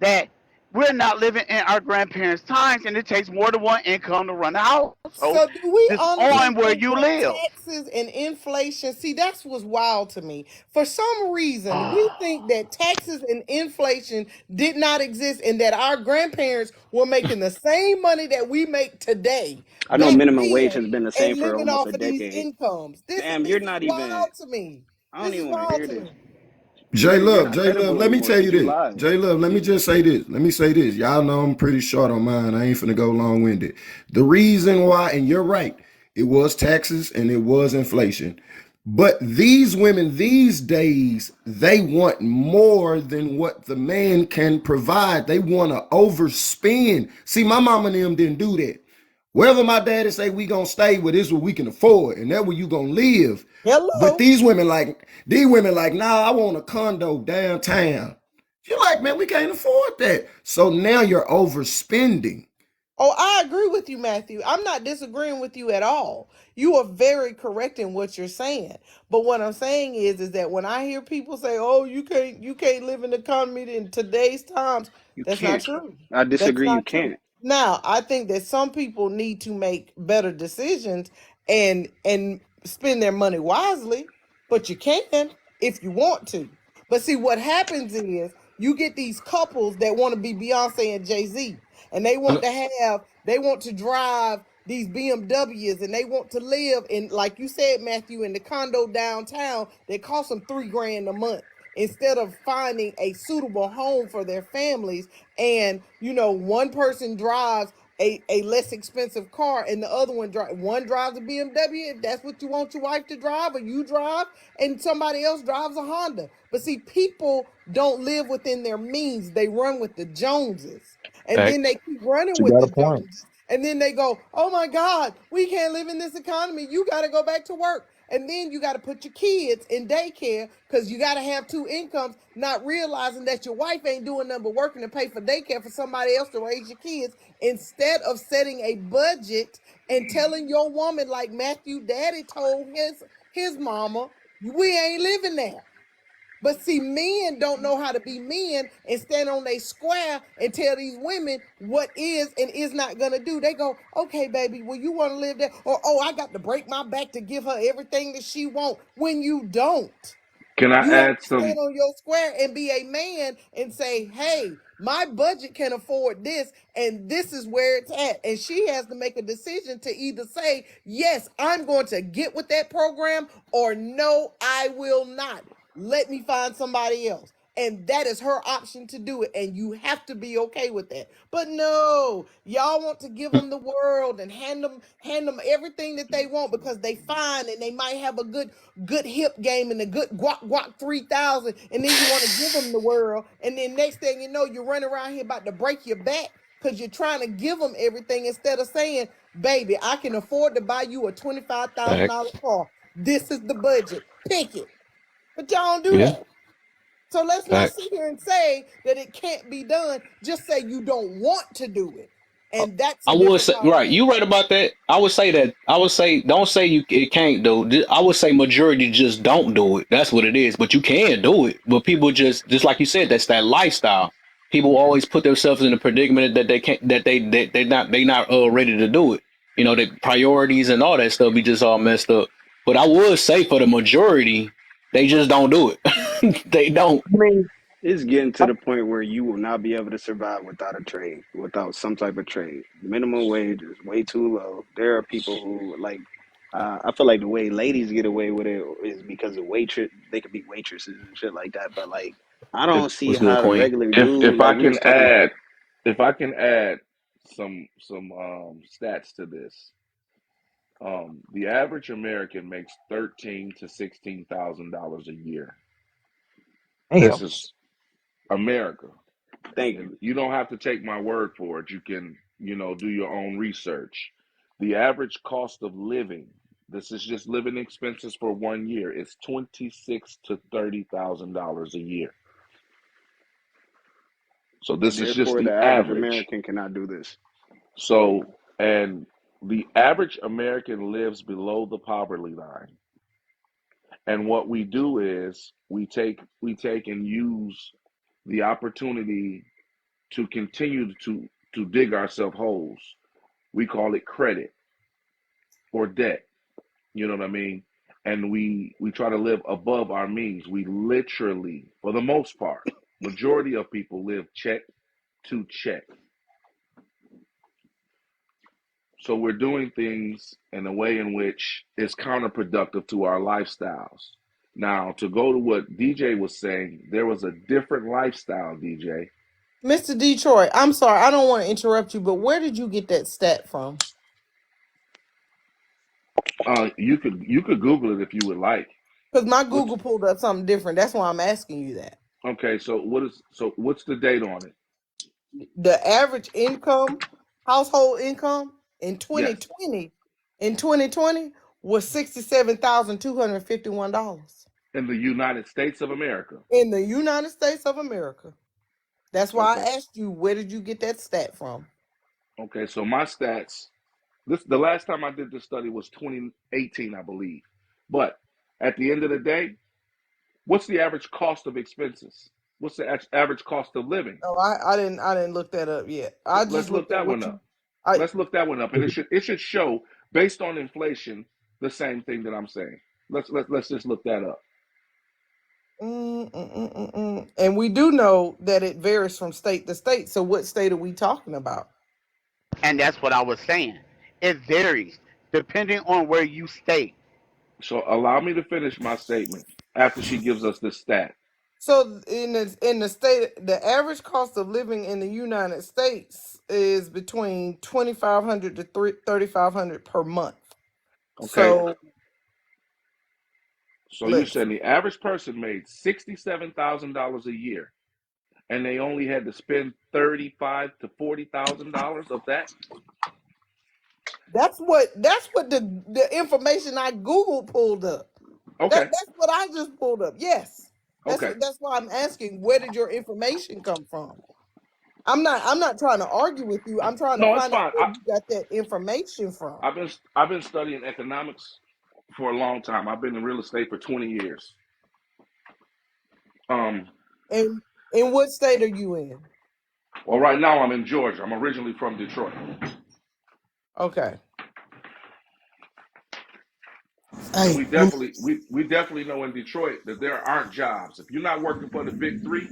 that we're not living in our grandparents' times, and it takes more than one income to run a household, So do we just on honestly where think you that live. taxes and inflation, see, that's what's wild to me. For some reason, we think that taxes and inflation did not exist and that our grandparents were making the same money that we make today I know back minimum wage then has been the same and for living almost a off of these decade. incomes. Damn, This you're is not even. wild to me. I don't This is even want to wild hear to this. me. You're not J Love, credible let me anymore tell you because you this. lied. J Love, let me just say this. Let me say this. Y'all know I'm pretty short on mine. I ain't finna go long winded. The reason why, and you're right, it was taxes and it was inflation. But these women these days, they want more than what the man can provide. They want to overspend. See, my mama and them didn't do that. Wherever my daddy say we gonna stay with, this what we can afford, and that where you gonna live. But Hello. these women like, nah, I want a condo downtown. You're like, man, we can't afford that. So now you're overspending. Oh, I agree with you, Matthew. I'm not disagreeing with you at all. You are very correct in what you're saying. But what I'm saying is that when I hear people say, "Oh, you can't live in the economy in today's times," You that's not can't. true. I That's disagree. You not true. can't. Now, I think that some people need to make better decisions and spend their money wisely, but you can if you want to. But see, what happens is you get these couples that want to be Beyonce and Jay-Z, and they want to drive these BMWs, and they want to live in, like you said, Matthew, in the condo downtown that cost them $3,000 a month, instead of finding a suitable home for their families. And one person drives a less expensive car, and the other one drives a BMW, if that's what you want your wife to drive, or you drive, and somebody else drives a Honda. But see, people don't live within their means. They run with the Joneses, and Fact. then they keep running You with got the a point. Joneses, and then they go, oh my God, we can't live in this economy, you got to go back to work. And then you got to put your kids in daycare because you got to have two incomes, not realizing that your wife ain't doing nothing but working to pay for daycare for somebody else to raise your kids, instead of setting a budget and telling your woman, like Matthew daddy told his mama, we ain't living there. But see, men don't know how to be men and stand on their square and tell these women what is and is not gonna do. They go, okay, baby, well, you want to live there, or oh, I got to break my back to give her everything that she want. When you don't, Can I you have add to stand some? on your square and be a man and say, hey, my budget can afford this, and this is where it's at. And she has to make a decision to either say, yes, I'm going to get with that program, or no, I will not. Let me find somebody else. And that is her option to do it. And you have to be okay with that. But no, y'all want to give them the world and hand them everything that they want because they fine and they might have a good hip game and a good guac 3000, and then you want to give them the world, and then next thing you know, you're running around here about to break your back because you're trying to give them everything instead of saying, baby, I can afford to buy you a Fact. $25,000 car. This is the budget. Pick it. But y'all don't do Yeah. that. So let's not Fact. sit here and say that it can't be done. Just say you don't want to do it. And that's I a would different say right. You right conversation. about that. I would say that. I would say don't say you it can't do. I would say majority just don't do it. That's what it is. But you can do it. But people just like you said, that's that lifestyle. People always put themselves in a predicament that they can't, that they not ready to do it. You know, the priorities and all that stuff be just all messed up. But I would say for the majority, they just don't do it. They don't. I mean, It's getting to the point where you will not be able to survive without a trade, without some type of trade. Minimum wage is way too low. There are people who like. I feel like the way ladies get away with it is because of waitress. They could be waitresses and shit like that. But like, I don't see What's good, how the Queen? regular If dude, if like I we was can talking about. add, if I can add some stats to this, the average American makes $13,000 to $16,000 a year. This damn. is America, Thank and you. you don't have to take my word for it. You can, do your own research. The average cost of living. This is just living expenses for 1 year. It's $26,000 to $30,000 a year. So this is just Therefore, the the average average. American cannot do this. So, and the average American lives below the poverty line. And what we do is we take and use the opportunity to continue to dig ourselves holes. We call it credit or debt. You know what I mean? And we try to live above our means. We literally, for the most part, majority of people live check to check. So we're doing things in a way in which is counterproductive to our lifestyles. Now, to go to what DJ was saying, there was a different lifestyle, DJ. Mr. Detroit, I'm sorry, I don't want to interrupt you, but where did you get that stat from? You could Google it if you would like. Because my What's Google pulled up something different. That's why I'm asking you that. okay? So what's the date on it? The average income, household income in Yes, 2020 was $67,251 in the United States of America. in the United States of America. That's why Okay, I asked you, where did you get that stat from? okay. So my stats. The last time I did this study was 2018, I believe. But at the end of the day, what's the average cost of expenses? What's the average cost of living? Oh, I didn't look that up yet. I just Let's look looked at that one what you. up. I Let's look that one up, and it should show based on inflation the same thing that I'm saying. Let's just look that up. And we do know that it varies from state to state. So what state are we talking about? And that's what I was saying. It varies depending on where you stay. So allow me to finish my statement after she gives us this stat. So in the state, the average cost of living in the United States is between 2,500 to 3,500 per month. Okay. So So you let's. said the average person made $67,000 a year, and they only had to spend $35,000 to $40,000 of that. That's what the information I Googled pulled up. Okay. That's what I just pulled up. Yes. Okay. That's why I'm asking, where did your information come from? I'm not trying to argue with you. I'm trying to No, it's find out fine. where you got that information from. I've been studying economics for a long time. I've been in real estate for 20 years. Um, And in what state are you in? well, right now I'm in Georgia. I'm originally from Detroit. Okay. And Hey, we definitely know in Detroit that there aren't jobs. If you're not working for the big three,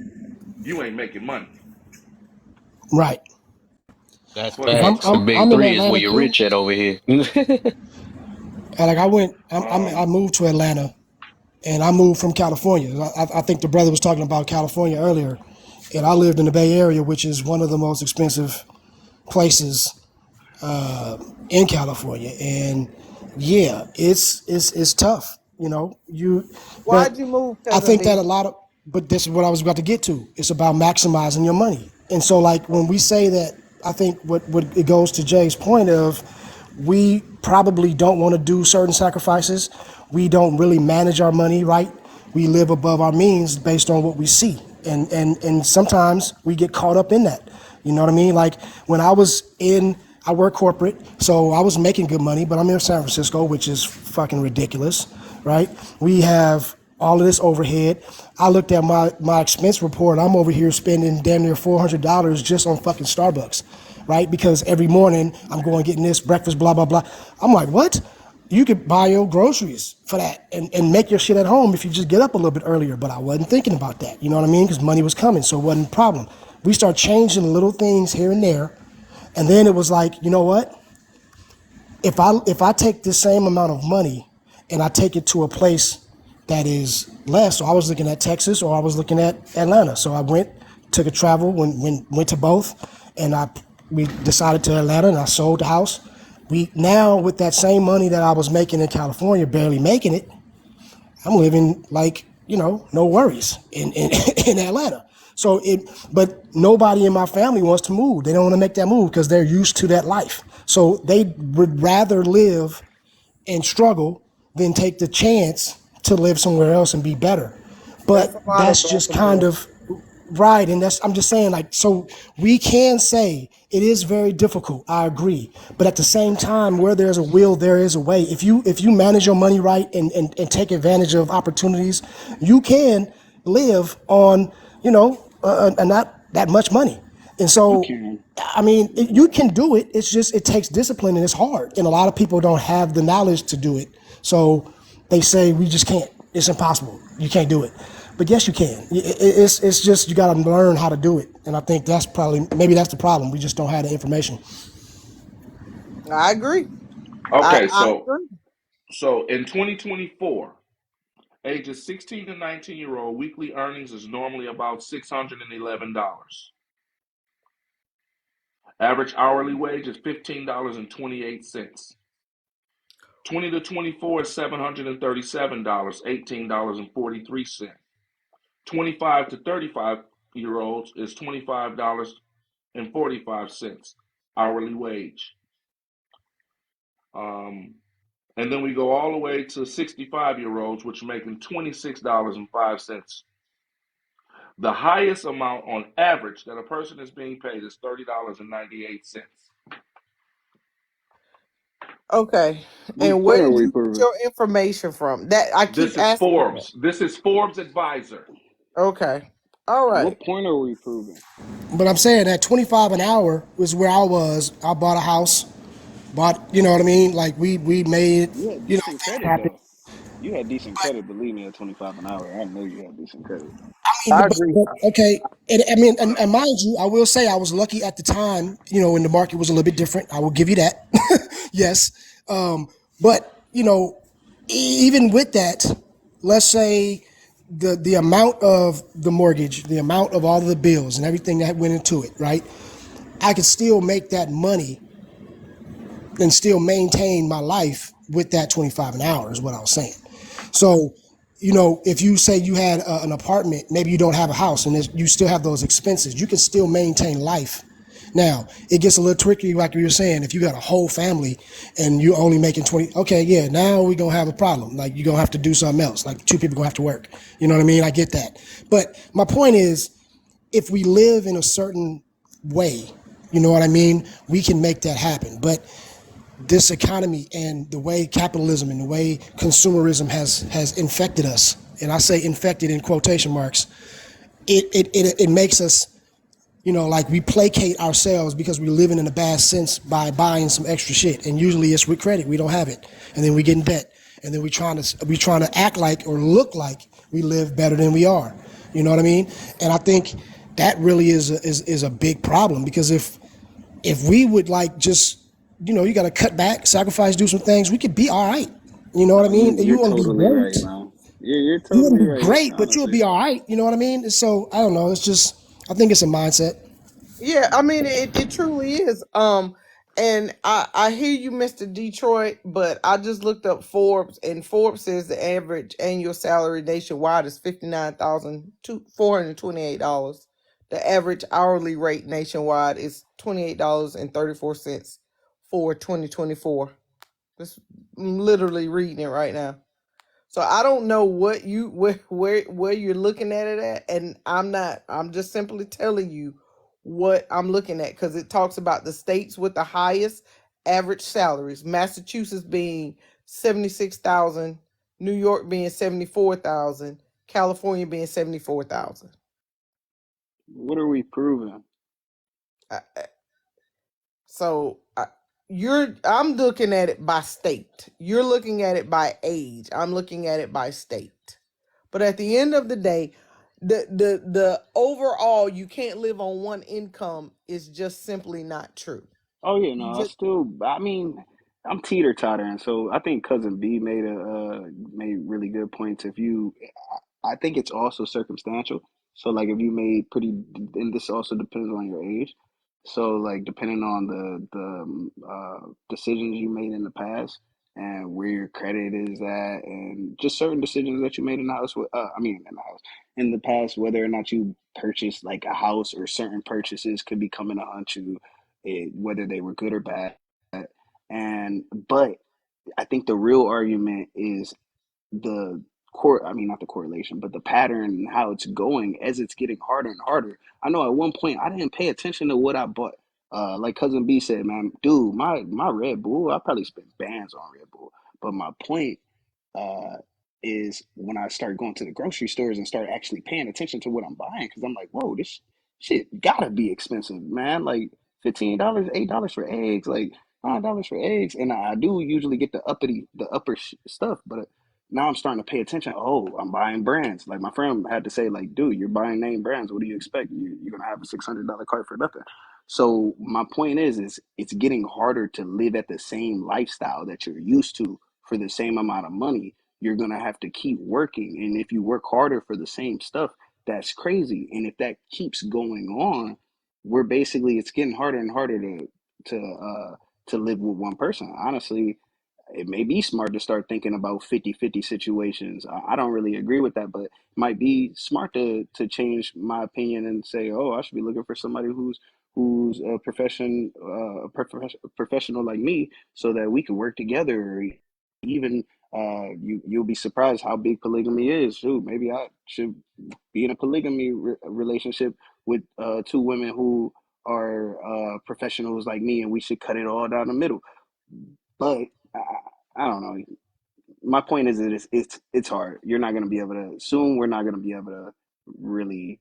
you ain't making money. right. That's For Like facts. The big I'm in three is where Atlanta you're too. rich at over here. And like I um moved to Atlanta, and I moved from California. I think the brother was talking about California earlier, and I lived in the Bay Area, which is one of the most expensive places in California. And yeah, it's tough, but Why'd you move, I Cousin think that D? a lot of, but this is what I was about to get to. It's about maximizing your money. And so like when we say that, I think what it goes to Jay's point of, we probably don't want to do certain sacrifices. We don't really manage our money right. We live above our means based on what we see. And sometimes we get caught up in that. You know what I mean? Like when I work corporate, so I was making good money, but I'm in San Francisco, which is fucking ridiculous, right? We have all of this overhead. I looked at my expense report. I'm over here spending damn near $400 just on fucking Starbucks, right? Because every morning I'm going getting this breakfast, blah, blah, blah. I'm like, what? You could buy your groceries for that and make your shit at home if you just get up a little bit earlier. But I wasn't thinking about that. You know what I mean? Because money was coming, so it wasn't a problem. We start changing little things here and there. And then it was like, you know what? If I take this same amount of money and I take it to a place that is less, so I was looking at Texas or I was looking at Atlanta. So I took a travel, went to both, and we decided to Atlanta, and I sold the house. We now, with that same money that I was making in California, barely making it, I'm living like, no worries in in Atlanta. But nobody in my family wants to move. They don't want to make that move because they're used to that life. So they would rather live and struggle than take the chance to live somewhere else and be better. That's But a lot of that's just kind Baltimore. of right. And I'm just saying, like, so we can say it is very difficult. I agree. But at the same time, where there's a will, there is a way. If you manage your money right and take advantage of opportunities, you can live on, not that much money. And You so, can. I mean, you can do it. It's just, it takes discipline and it's hard. And a lot of people don't have the knowledge to do it. So they say, we just can't. It's impossible. You can't do it. But yes, you can. It's just, you got to learn how to do it. And I think maybe that's the problem. We just don't have the information. I agree. I, okay, I so agree. so in 2024, ages 16 to 19-year-old weekly earnings is normally about $611. Average hourly wage is $15.28. 20 to 24 is $737, $18.43. 25 to 35-year olds is $25.45 hourly wage. And then we go all the way to 65-year olds, which are making $26.05. The highest amount on average that a person is being paid is $30.98. Okay. What And where state are did we, you get Pooh? your information from? That I keep This is asking that. Forbes. This is Forbes Advisor. Okay. All right. What point are we proving? But I'm saying that 25 an hour was where I was. I bought a house, you know what I mean? Like we made, You had you know, decent that credit happen. though. You had decent But credit. Believe me, at 25 an hour, I know you had decent credit. I mean, I but, agree. okay. And I mean, and mind you, I will say I was lucky at the time, you know, when the market was a little bit different. I will give you that. Yes. But, you know, even with that, let's say the amount of the mortgage, the amount of all of the bills and everything that went into it, right? I could still make that money and still maintain my life with that 25 an hour is what I was saying. So, you know, if you say you had an apartment, maybe you don't have a house and you still have those expenses, you can still maintain life. Now, it gets a little tricky, like you were saying, if you got a whole family and you're only making 20, okay, yeah, now we're going to have a problem. Like, you're going to have to do something else. Like, two people going to have to work. You know what I mean? I get that. But my point is, if we live in a certain way, you know what I mean, we can make that happen. But this economy and the way capitalism and the way consumerism has infected us, and I say infected in quotation marks, it makes us, you know, like we placate ourselves because we're living in a bad sense by buying some extra shit, and usually it's with credit. We don't have it, and then we get in debt, and then we trying to act like or look like we live better than we are. You know what I mean? And I think that really is a big problem, because if we would like just, you know, you got to cut back, sacrifice, do some things, we could be all right. You know what I No, mean? you're You want to be totally right, great. man. You're You totally wouldn't be right. great, but you'll Honestly, be all right. You know what I mean? So I don't know. It's just, I think it's a mindset. Yeah, I mean it truly is. And I hear you, Mr. Detroit, but I just looked up Forbes, and Forbes says the average annual salary nationwide is $59,428. The average hourly rate nationwide is $28.34 for 2024. Just literally reading it right now. So I don't know what you where you're looking at it at, and I'm just simply telling you what I'm looking at, because it talks about the states with the highest average salaries. Massachusetts being 76,000, New York being 74,000, California being 74,000. what are we proving? So I'm looking at it by state. You're looking at it by age. I'm looking at it by state. But at the end of the day, the overall, you can't live on one income is just simply not true. Oh yeah, You no, I just still. I mean, I'm teeter tottering. So I think cousin B made really good points. If you, I think it's also circumstantial. So like if you made pretty, and this also depends on your age. So like depending on the decisions you made in the past and where your credit is at, and just certain decisions that you made in the house. I mean in the house in the past, whether or not you purchased like a house or certain purchases could be coming on you, whether they were good or bad. And but I think the real argument is the I mean not the correlation, but the pattern and how it's going as it's getting harder and harder. I know at one point I didn't pay attention to what I bought. Like cousin B said, man, dude, my Red Bull, I probably spent bands on Red Bull. But my point uh, is when I start going to the grocery stores and start actually paying attention to what I'm buying, because I'm like, whoa, this shit gotta be expensive, man. Like $15, $8 for eggs, like $9 for eggs, and I do usually get the upper stuff, but now I'm starting to pay attention. Oh, I'm buying brands. Like my friend had to say, like, dude, you're buying name brands. What do you expect? You're gonna have a $600 cart for nothing. So my point is it's getting harder to live at the same lifestyle that you're used to for the same amount of money. You're going to have to keep working. And if you work harder for the same stuff, that's crazy. And if that keeps going on, it's getting harder and harder to live with one person. Honestly, it may be smart to start thinking about 50-50 situations. I don't really agree with that, but it might be smart to change my opinion and say, oh, I should be looking for somebody who's a professional like me, so that we can work together. Or even you'll be surprised how big polygamy is. Shoot, maybe I should be in a polygamy relationship with two women who are professionals like me, and we should cut it all down the middle. But I, I don't know. My point is that it's hard. You're not going to be able to soon. We're not going to be able to really.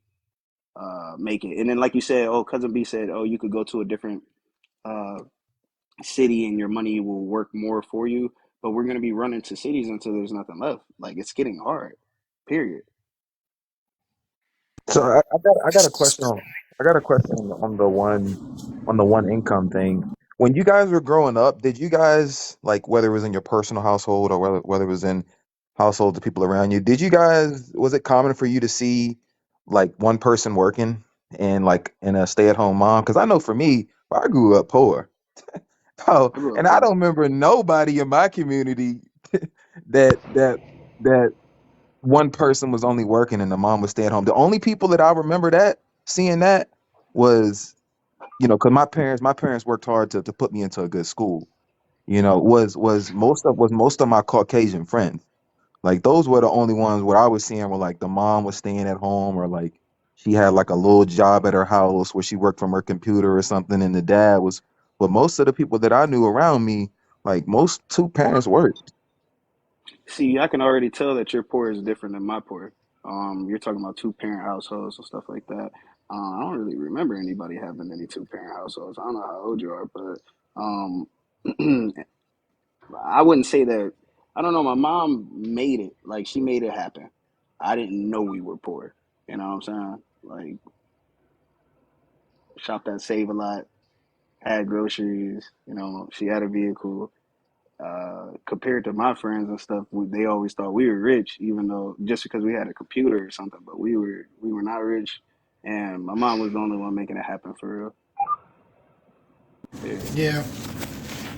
make it. And then, like you said, oh, cousin B said, oh, you could go to a different uh, city and your money will work more for you. But we're gonna be running to cities until there's nothing left. Like it's getting hard. Period. So I got a question on on the one income thing. When you guys were growing up, did you guys like whether it was in your personal household or whether it was in households of people around you, did you guys was it common for you to see like one person working and like in a stay-at-home mom? Because I know for me, I grew up poor. Oh, I grew up and I poor. don't remember nobody in my community that one person was only working and the mom was staying home. The only people that I remember that seeing that was, because my parents worked hard to put me into a good school. Was most of my Caucasian friends. Like those were the only ones where I was seeing where like the mom was staying at home or like she had like a little job at her house where she worked from her computer or something and the dad was but most of the people that I knew around me, like most two parents worked. See, I can already tell that your poor is different than my poor. You're talking about two parent households and stuff like that. I don't really remember anybody having any two parent households. I don't know how old you are, but I wouldn't say that. I don't know. My mom made it. Like she made it happen. I didn't know we were poor. You know what I'm saying? Like shopped at Save a Lot, had groceries. You know, she had a vehicle. Compared to my friends and stuff, they always thought we were rich, even though just because we had a computer or something, but we were not rich. And my mom was the only one making it happen for real. Period. Yeah,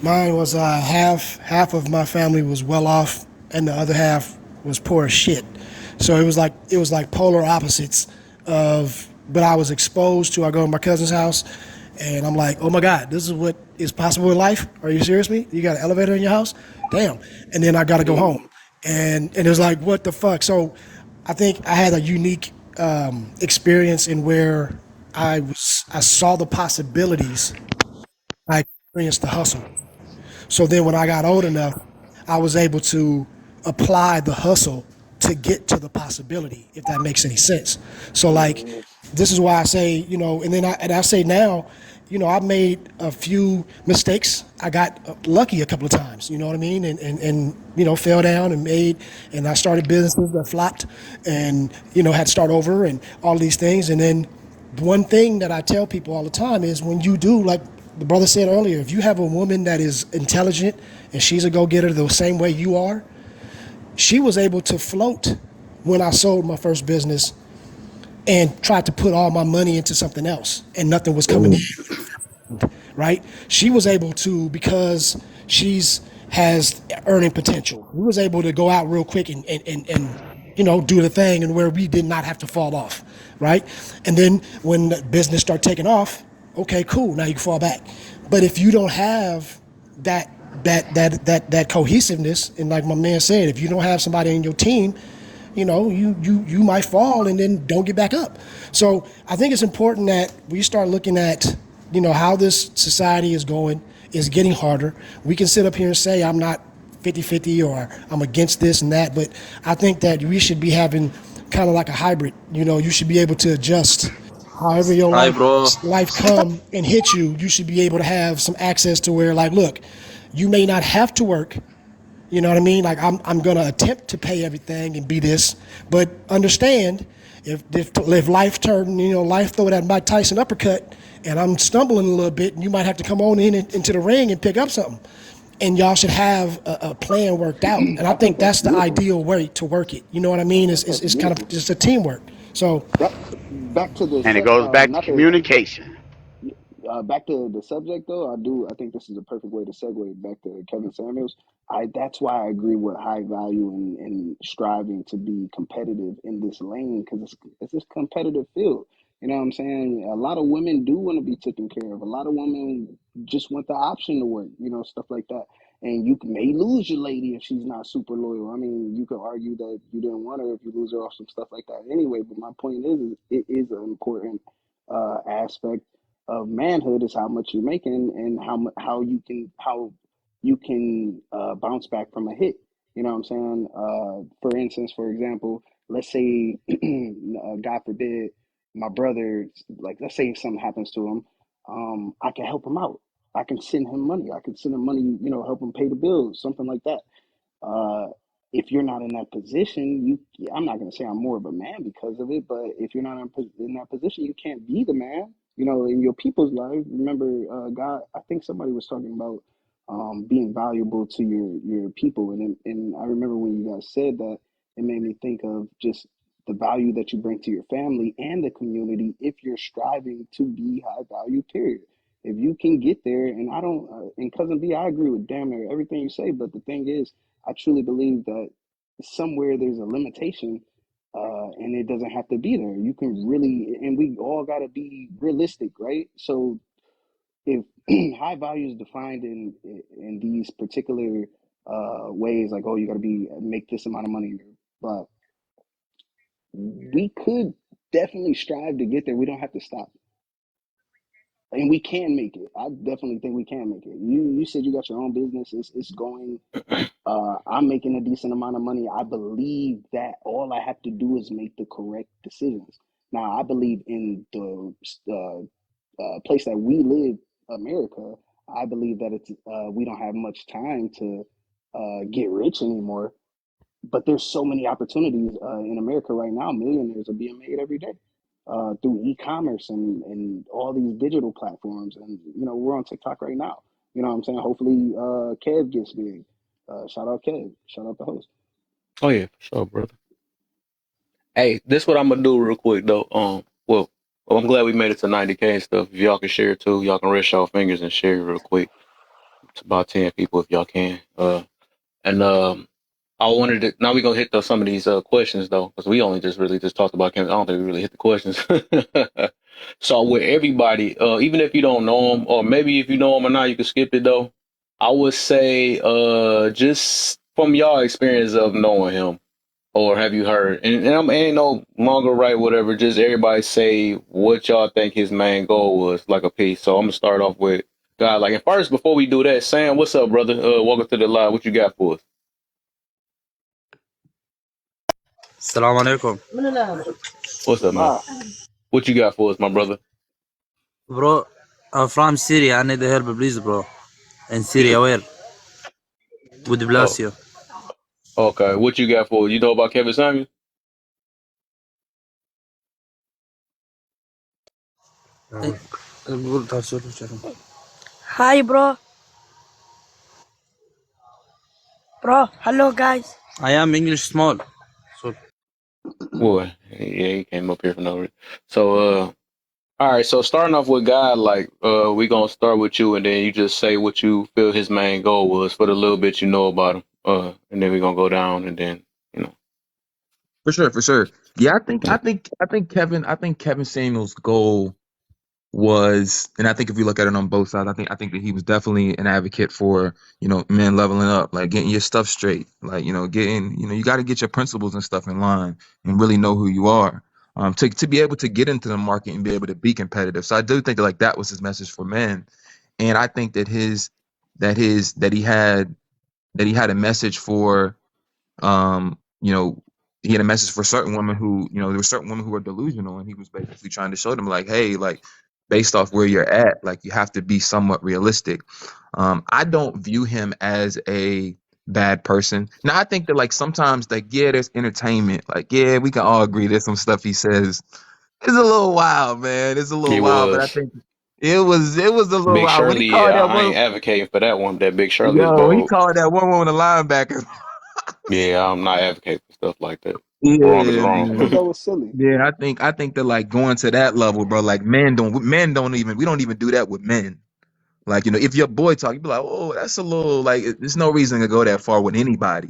mine was half of my family was well off, and the other half was poor as shit. So it was like polar opposites of. But I was exposed to. I go to my cousin's house, and I'm like, oh my god, this is what is possible in life. Are you serious, me? You got an elevator in your house? Damn. And then I got to go home, and it was like, what the fuck? So I think I had a unique experience in where I saw the possibilities. I experienced the hustle. So then when I got old enough, I was able to apply the hustle to get to the possibility, if that makes any sense. So like, this is why I say, and I say now, I've made a few mistakes. I got lucky a couple of times, you know what I mean? And fell down and and I started businesses that flopped and, had to start over and all these things. And then one thing that I tell people all the time is when you do, like the brother said earlier, if you have a woman that is intelligent and she's a go-getter the same way you are, she was able to float when I sold my first business and tried to put all my money into something else and nothing was coming in, right? She was able to, because she's has earning potential. We was able to go out real quick and do the thing and where we did not have to fall off, right? And then when the business start taking off, okay, cool, now you can fall back. But if you don't have that that cohesiveness, and like my man said, if you don't have somebody in your team, you might fall and then don't get back up. So I think it's important that we start looking at, how this society is going, is getting harder. We can sit up here and say, I'm not 50-50 or I'm against this and that, but I think that we should be having kind of like a hybrid. You should be able to adjust however your Hi, life bro. life come and hit you. You should be able to have some access to where, like, look, you may not have to work, you know what I mean? Like I'm gonna attempt to pay everything and be this, but understand if life turn, life throw that Mike Tyson uppercut, and I'm stumbling a little bit, and you might have to come on into the ring and pick up something, and y'all should have a plan worked out. And I I think think that's that's the beautiful. ideal way to work it. You know what I mean? I It's, think it's, that's it's kind of beautiful. just a teamwork. So Back to the And it goes back to not the communication. back to the subject though. I think this is a perfect way to segue back to Kevin Samuels. That's why I agree with high value and striving to be competitive in this lane because it's this competitive field. You know what I'm saying? A lot of women do want to be taken care of. A lot of women just want the option to work. Stuff like that. And you may lose your lady if she's not super loyal. I mean, you could argue that you didn't want her if you lose her off some stuff like that anyway. But my point is it is an important aspect of manhood is how much you're making and how you can bounce back from a hit. You know what I'm saying? For instance, for example, let's say, God forbid, my brother, like let's say if something happens to him, I can help him out. I can send him money. I can send him money, help him pay the bills, something like that. Uh, if you're not in that position, I'm not going to say I'm more of a man because of it, but if you're not in that position, you can't be the man, in your people's life. Remember, God, I think somebody was talking about being valuable to your people. And I remember when you guys said that, it made me think of just the value that you bring to your family and the community if you're striving to be high value, period. If you can get there, and I don't, and Cousin B, I agree with damn near everything you say, but the thing is, I truly believe that somewhere there's a limitation, and it doesn't have to be there. You can really, and we all got to be realistic, right? So if high value is defined in these particular ways, like, oh, you got to be make this amount of money, but we could definitely strive to get there. We don't have to stop, and we can make it. I definitely think we can make it. You said you got your own business. It's going. I'm making a decent amount of money. I believe that all I have to do is make the correct decisions. Now, I believe in the place that we live, America. I believe that it's we don't have much time to get rich anymore. But there's so many opportunities in America right now. Millionaires are being made every day through e-commerce and all these digital platforms. And we're on TikTok right now. You know what I'm saying? Hopefully, Kev gets big. Shout out Kev. Shout out the host. Oh yeah, for sure, brother. Hey, this what I'm gonna do real quick though. Well, I'm glad we made it to 90K and stuff. If y'all can share too, y'all can rest y'all fingers and share real quick. It's about 10 people if y'all can. And I wanted to. Now we gonna hit some of these questions though, because we only just really just talked about Kevin. I don't think we really hit the questions. So with everybody, even if you don't know them, or maybe if you know them or not, you can skip it though. I would say, just from y'all experience of knowing him, or have you heard? And I'm ain't no longer right, whatever. Just everybody say what y'all think his main goal was, like a piece. So I'm gonna start off with God. Like, and first, before we do that, Sam, what's up, brother? Welcome to the live. What you got for us? Assalamu alaikum. What's up, man? What you got for us, my brother? Bro, I'm from Syria. I need help, please, bro. In Syria, where? With Oh, Blasio. okay. What you got for us? You know about Kevin Samuels? Hi, bro. Bro, hello, guys. I am English small. So, Boy, yeah, he came up here for no reason. So, all right. So starting off with God, like, we gonna start with you, and then you just say what you feel his main goal was for the little bit you know about him. And then we gonna go down, and then you know. For sure, for sure. Yeah, Yeah. I think Kevin Samuel's goal was, and I think if you look at it on both sides, I think that he was definitely an advocate for, men leveling up, like getting your stuff straight, like, you got to get your principles and stuff in line and really know who you are, to be able to get into the market and be able to be competitive. So I do think that like that was his message for men, and I think that that he had a message for, um, you know, he had a message for certain women who, there were certain women who were delusional, and he was basically trying to show them like, hey, like based off where you're at, like you have to be somewhat realistic. I don't view him as a bad person. Now I think that like sometimes like, yeah, there's entertainment. Like, yeah, we can all agree there's some stuff he says is a little wild, man. It's a little He wild, but I was think it was a little Big wild when he Shirley. called Yeah, that I one. ain't advocating for that one. That Big Shirley is Yo, he bold. called that one woman a linebacker. Yeah, I'm not advocating for stuff like that. Wrong is Yeah, wrong. I thought man. that was silly. Yeah, I think that like going to that level, bro, like men don't even we don't even do that with men. Like, if your boy talk, you be like, oh, that's a little like there's no reason to go that far with anybody.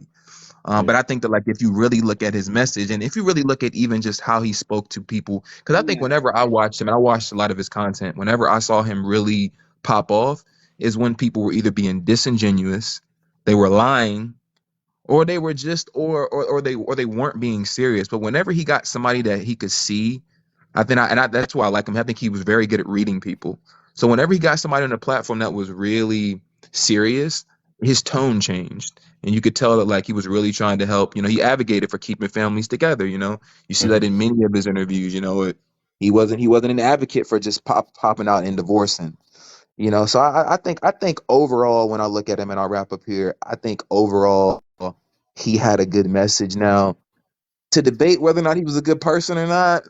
Yeah. But I think that like if you really look at his message and if you really look at even just how he spoke to people, because I think Man, whenever I watched him, and I watched a lot of his content, whenever I saw him really pop off, is when people were either being disingenuous, they were lying, or they were just or they weren't being serious. But whenever he got somebody that he could see, that's why I like him. I think he was very good at reading people. So whenever he got somebody on a platform that was really serious, his tone changed, and you could tell that like he was really trying to help. He advocated for keeping families together. You see that Mhm. in many of his interviews. He wasn't an advocate for just popping out and divorcing. So I think overall, when I look at him, and I'll wrap up here, I think overall he had a good message. Now, to debate whether or not he was a good person or not,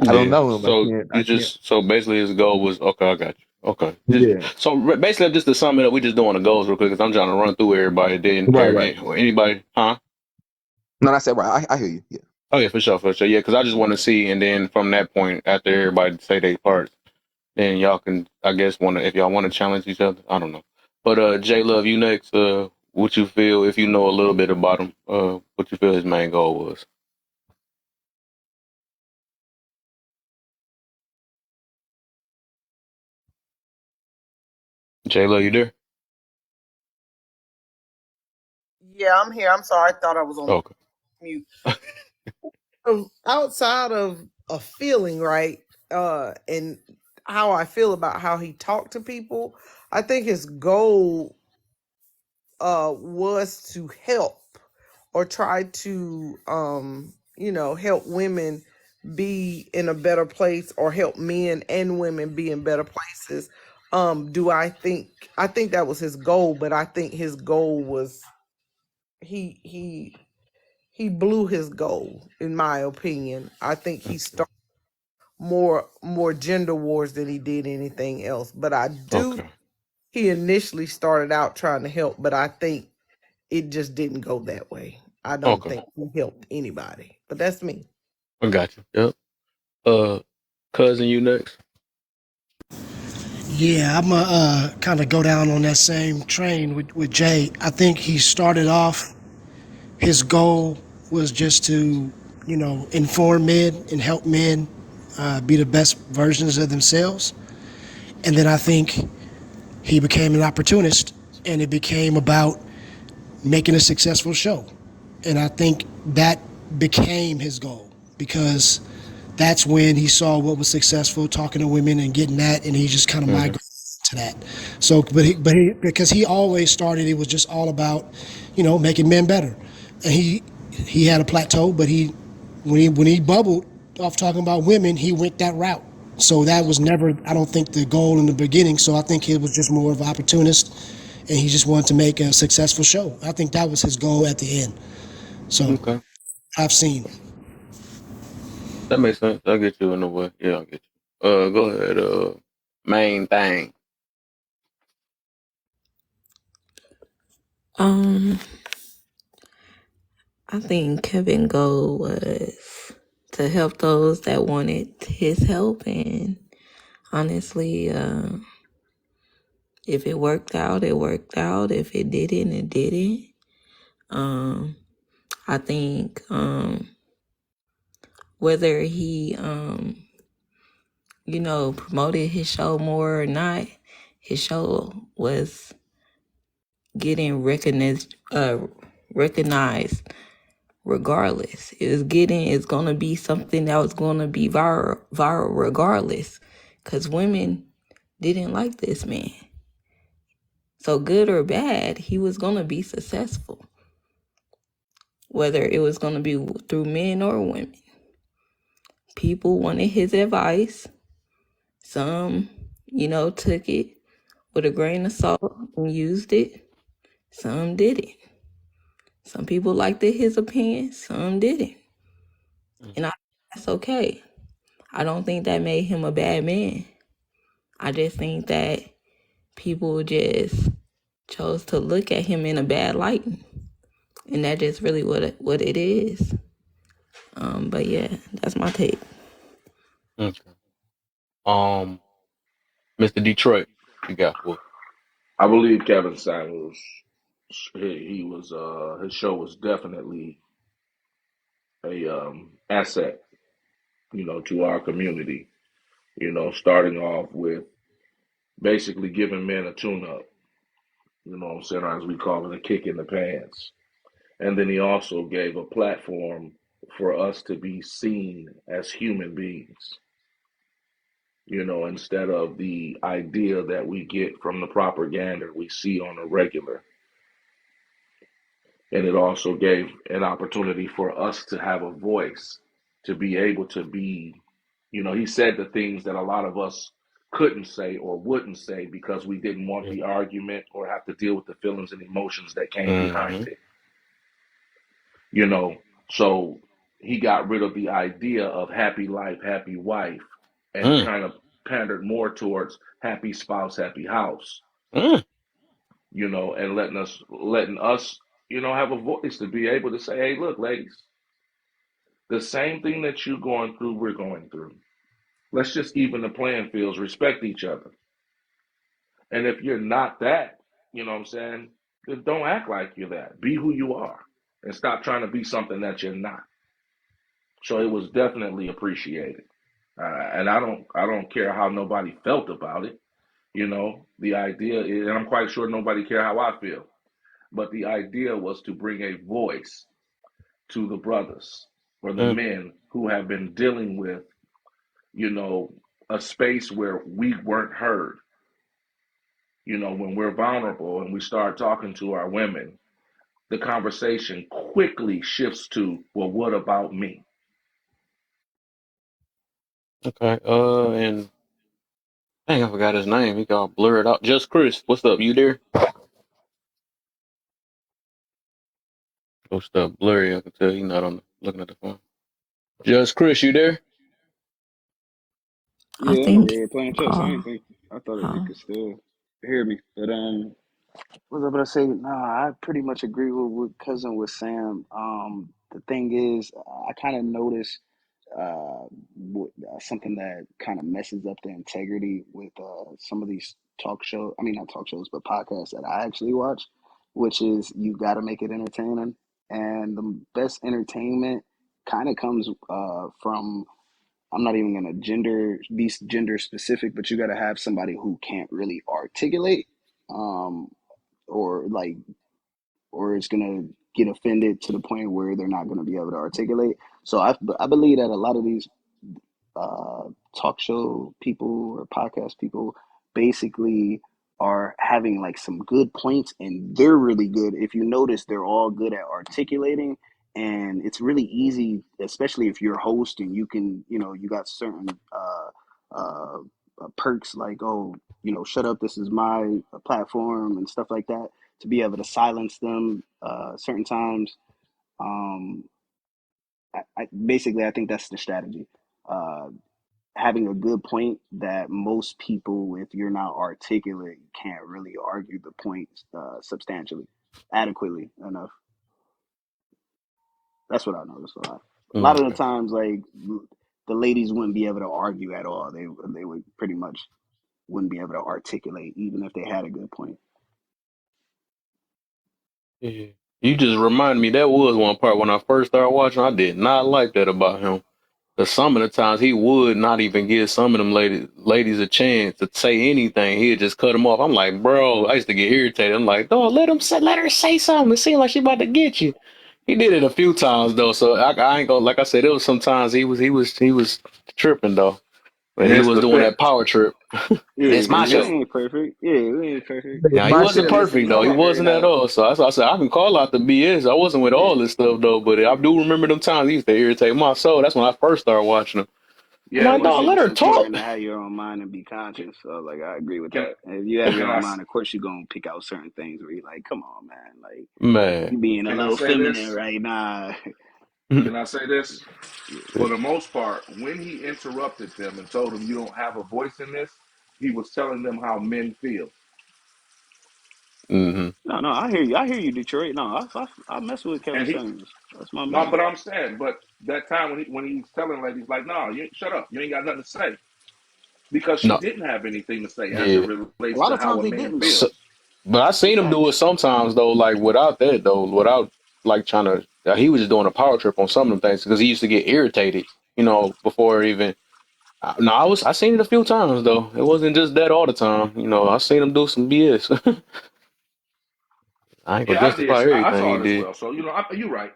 I don't Yeah. know him. I So can't. you I can't. just so basically his goal was okay. I got you. Okay. Yeah. So basically, just to sum it up, we just doing the goals real quick because I'm trying to run through everybody. Didn't Right. Right. anybody? Huh? No, I said right. I hear you. Yeah. Oh yeah, for sure, for sure. Yeah, because I just want to see, and then from that point, after everybody say their parts, then y'all can, I guess, want to if y'all want to challenge each other. I don't know. But J Love, you next. What you feel if you know a little bit about him? What you feel his main goal was? J Love, you there? Yeah, I'm here. I'm sorry. I thought I was on Okay. mute. Outside of a feeling, right? And how I feel about how he talked to people, I think his goal was to help or try to help women be in a better place or help men and women be in better places. Do I think that was his goal, but I think his goal was he blew his goal, in my opinion. I think he started more gender wars than he did anything else. But I do Okay. he initially started out trying to help, but I think it just didn't go that way. I don't Okay. think he helped anybody. But that's me. I got you. Yep. Uh, cousin, you next. Yeah, I'm gonna kind of go down on that same train with Jay. I think he started off, his goal was just to, inform men and help men be the best versions of themselves. And then I think he became an opportunist, and it became about making a successful show. And I think that became his goal because that's when he saw what was successful, talking to women and getting that, and he just kind of Mm-hmm. migrated to that. So, because he always started, it was just all about, making men better. And he had a plateau, but when he bubbled off talking about women, he went that route. So that was never, I don't think, the goal in the beginning. So I think he was just more of an opportunist, and he just wanted to make a successful show. I think that was his goal at the end. So Okay. I've seen. That makes sense. I get you in a way. Yeah, I get you. Go ahead. Main thing. Um, I think Kevin goal was to help those that wanted his help, and honestly, if it worked out, it worked out. If it didn't, it didn't. I think whether he promoted his show more or not, his show was getting recognized regardless. It's gonna be something that was gonna be viral regardless, because women didn't like this man. So good or bad, he was gonna be successful, whether it was gonna be through men or women. People wanted his advice. Some, took it with a grain of salt and used it. Some didn't. Some people liked his opinion, some didn't. And that's okay. I don't think that made him a bad man. I just think that people just chose to look at him in a bad light. And that's just really what it is. But yeah, that's my take. Okay. Um, Mr. Detroit, you got for. I believe Kevin Samuels. He was his show was definitely a asset, to our community. Starting off with basically giving men a tune-up. You know what I'm saying, as we call it, a kick in the pants. And then he also gave a platform for us to be seen as human beings. Instead of the idea that we get from the propaganda we see on a regular. And it also gave an opportunity for us to have a voice to be able to be, he said the things that a lot of us couldn't say or wouldn't say because we didn't want the argument or have to deal with the feelings and emotions that came behind Mm-hmm. it, you know. So he got rid of the idea of happy life, happy wife, and Mm. kind of pandered more towards happy spouse, happy house, Mm. and letting us, have a voice to be able to say, hey, look, ladies, the same thing that you're going through, we're going through. Let's just even the playing fields, respect each other. And if you're not that, you know what I'm saying, then don't act like you're that. Be who you are and stop trying to be something that you're not. So it was definitely appreciated. And I don't care how nobody felt about it. The idea is, and I'm quite sure nobody care how I feel, but the idea was to bring a voice to the brothers or the Mm. men who have been dealing with, you know, a space where we weren't heard. When we're vulnerable and we start talking to our women, the conversation quickly shifts to, well, what about me? Okay. And dang, I forgot his name. He got blurred out. Just Chris, what's up? You there? What's up? Blurry. I can tell you not on looking at the phone. Just Chris, you there? I Yeah, I'm over think, here playing chess. I uh, ain't think I thought that you uh, could still hear me. But what was I about to say? Nah, I pretty much agree with what cousin was saying. The thing is, I kind of noticed something that kind of messes up the integrity with some of these talk shows. I mean, not talk shows, but podcasts that I actually watch, which is you got to make it entertaining, and the best entertainment kind of comes from. I'm not even gonna be gender specific, but you got to have somebody who can't really articulate, um, or like, or is gonna get offended to the point where they're not gonna be able to articulate. So I believe that a lot of these uh, talk show people or podcast people basically are having like some good points, and they're really good. If you notice, they're all good at articulating, and it's really easy, especially if you're a host and you can, you got certain perks like, oh, shut up, this is my platform and stuff like that, to be able to silence them certain times. Um, I think that's the strategy. Uh, Having a good point that most people, if you're not articulate, can't really argue the point substantially, adequately enough. That's what I noticed a lot. A lot Mm, of the okay. times, like the ladies wouldn't be able to argue at all. They would pretty much wouldn't be able to articulate even if they had a good point. Yeah. You just reminded me that was one part when I first started watching. I did not like that about him. Cause some of the times he would not even give some of them ladies a chance to say anything. He'd just cut them off. I'm like, bro, I used to get irritated. I'm like, dog, let her say something. It seems like she about to get you. He did it a few times though, so I ain't gonna, like I said, it was sometimes he was tripping though. When In he his was doing defense, that power trip. Yeah, It's my in we his, show. ain't perfect. Yeah, we ain't perfect. It's Now he my wasn't Yeah, shit. listen, perfect though. He y'all heard wasn't at all. So I said I can call out the BS. I wasn't with all yeah, this stuff though, but I do remember them times he used to irritate my soul. That's when I first started watching him. I'm yeah, like, yeah. I but dog, think let it's her important talk. to have your own mind and be conscious. So, like, I agree with can that. And if you have your can own I mind, of course, you're gonna pick out certain things where you're like, "Come on, man! Like, Man. you being a can I little say feminine this? right now." Can I say this? For the most part, when he interrupted them and told them you don't have a voice in this, he was telling them how men feel. Hmm. No, no, I hear you. I hear you, Detroit. No, I mess with Kevin And he, Samuels. That's my no, man. but I'm saying, but that time when he's telling ladies like, no, you shut up, you ain't got nothing to say, because she No. didn't have anything to say as it Yeah. A relates lot to of how times a they man didn't though. So, feels. but I seen him do it Facts. sometimes though, like without that though, without like trying to. He was just doing a power trip on some of them things because he used to get irritated, before even. No, I seen it a few times though. It wasn't just that all the time. I seen him do some BS. I ain't gonna Yeah, I did. justify I everything saw he it as did. well. So you're right.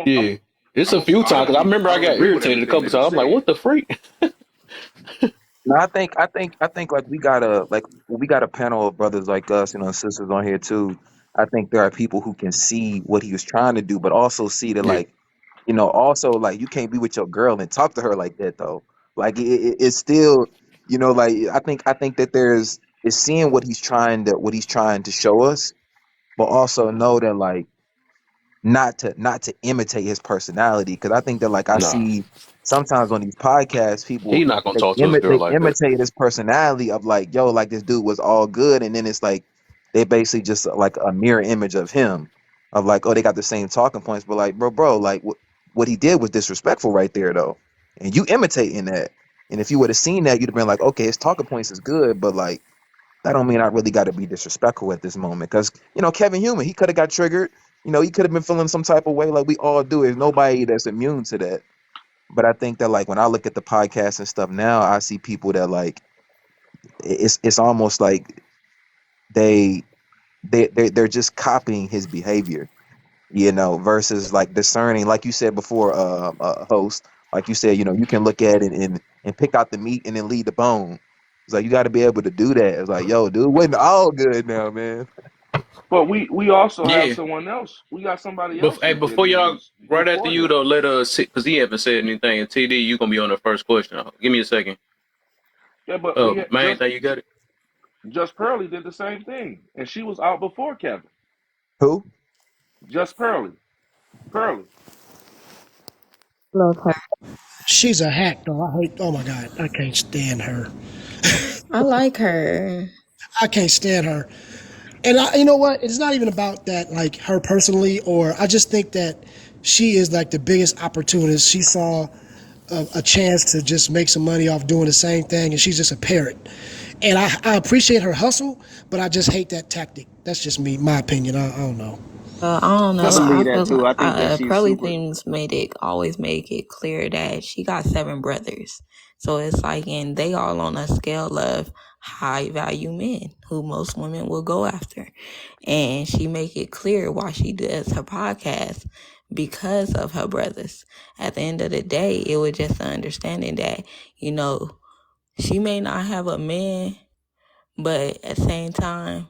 Yeah, it's a few I times don't because I agree. remember I I don't got agree with irritated a everything couple that he times. I'm like, said. what the freak? No, I think like we got a panel of brothers like us, and sisters on here too. I think there are people who can see what he was trying to do, but also see that Yeah. like You know, also like you can't be with your girl and talk to her like that though. Like it's still, you know, like I think that there's is seeing what he's trying to show us, but also know that like not to imitate his personality, because I think that like I Nah, see sometimes on these podcasts he people not gonna they talk to his girl imitate like that. imitate his personality of like, yo, like this dude was all good, and then it's like they basically just like a mirror image of him, of like, oh, they got the same talking points, but like bro, like what he did was disrespectful right there though, and you imitating that. And if you would have seen that, you'd have been like, okay, his talking points is good, but like that don't mean I really got to be disrespectful at this moment. Because Kevin Human, he could have got triggered. He could have been feeling some type of way, like we all do. There's nobody that's immune to that. But I think that like when I look at the podcast and stuff now, I see people that like it's almost like they they're just copying his behavior, versus like discerning, like you said before, host, like you said, you can look at it and pick out the meat and then leave the bone. It's like you got to be able to do that. It's like, yo, dude, wasn't all good now, man. But we also have Yeah. someone else. We got somebody But else hey, who did before it, y'all, who's right after before you him. though, let us because he haven't said anything. And TD, you gonna be on the first question. Give me a second. Yeah, but we had Main thing, you got it. Just Pearly did the same thing, and she was out before Kevin. Who? Just Pearly. Love her. She's a hack, though. I hate. Oh my God, I can't stand her. I like her. I can't stand her. And you know what? It's not even about that, like her personally, or I just think that she is like the biggest opportunist. She saw a chance to just make some money off doing the same thing, and she's just a parrot. And I appreciate her hustle, but I just hate that tactic. That's just me, my opinion. I don't know. I don't I know. That's all. believe I that feel too. like I think that she's Pearly super. Things always make it clear that she got 7 brothers. So it's like, and they all on a scale of high value men who most women will go after. And she make it clear why she does her podcast because of her brothers. At the end of the day, it was just an understanding that, she may not have a man, but at the same time,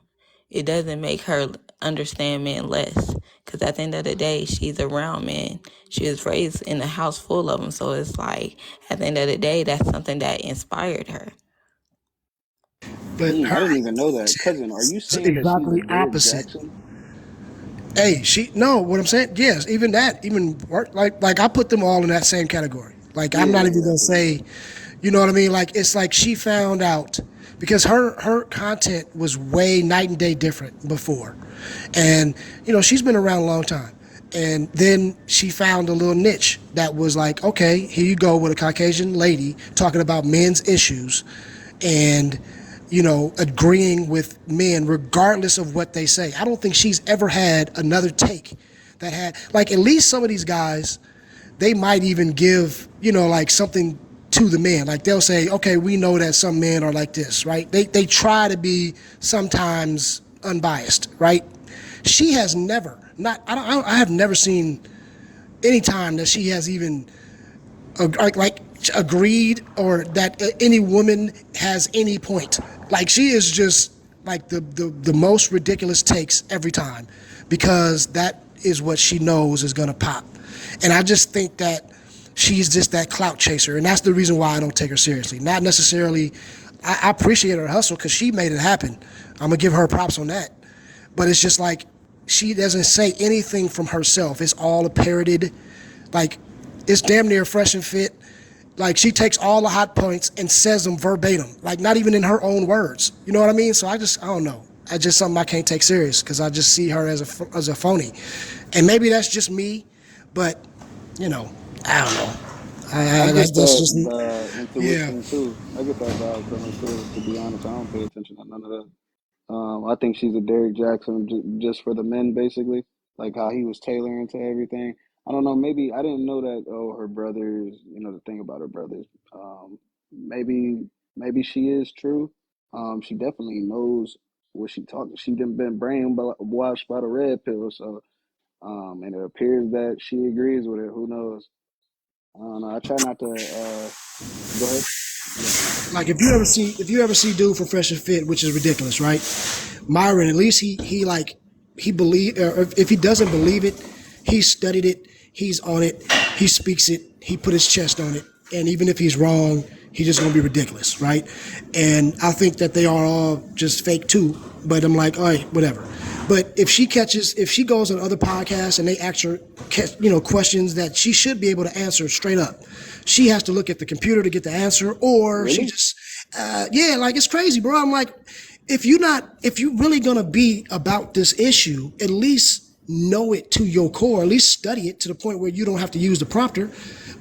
it doesn't make her understand men less. Because at the end of the day, she's around men. She was raised in a house full of them. So it's like, at the end of the day, that's something that inspired her. But her I didn't even know that. Cousin, are you is saying that she's a exactly Derek opposite. Jackson? Hey, no, what I'm saying, yes, even that, even work, like I put them all in that same category. Like I'm not even Yeah, I gonna figured. say, you know what I mean? Like it's like she found out because her content was way night and day different before, and she's been around a long time, and then she found a little niche that was like, okay, here you go with a Caucasian lady talking about men's issues, and agreeing with men regardless of what they say. I don't think she's ever had another take that had, like, at least some of these guys, they might even give, like something to the men. Like they'll say, okay, we know that some men are like this, right? They try to be sometimes unbiased, right? She has never, not, I have never seen any time that she has even like agreed or that any woman has any point. Like she is just like the most ridiculous takes every time because that is what she knows is gonna pop. And I just think that she's just that clout chaser, and that's the reason why I don't take her seriously. Not necessarily. I appreciate her hustle because she made it happen. I'm gonna give her props on that. But it's just like she doesn't say anything from herself. It's all parroted. Like it's damn near fresh and fit. Like she takes all the hot points and says them verbatim, like not even in her own words. You know what I mean? So I don't know. I just something I can't take serious because I just see her as a phony, and maybe that's just me, but I don't know. I That's get just the yeah. intuition too. I get that vibe from her too. To be honest, I don't pay attention to none of that. I think she's a Derek Jackson just for the men, basically, like how he was tailoring to everything. I don't know. Maybe I didn't know that. Oh, her brothers. The thing about her brothers. Maybe she is true. She definitely knows what she talking. She didn't been brainwashed by the red pill. So, and it appears that she agrees with it. Who knows? I don't know. I try not to. Go ahead. Yeah. Like if you ever see dude from Fresh and Fit, which is ridiculous, right? Myron, at least he believe, or if he doesn't believe it, he studied it, he's on it, he speaks it, he put his chest on it, and even if he's wrong, he's just gonna be ridiculous, right? And I think that they are all just fake too, but I'm like, all right, whatever. But if she goes on other podcasts and they ask her, questions that she should be able to answer straight up, she has to look at the computer to get the answer, or she Really? just, like it's crazy, bro. I'm like, if you really gonna be about this issue, at least know it to your core, at least study it to the point where you don't have to use the prompter.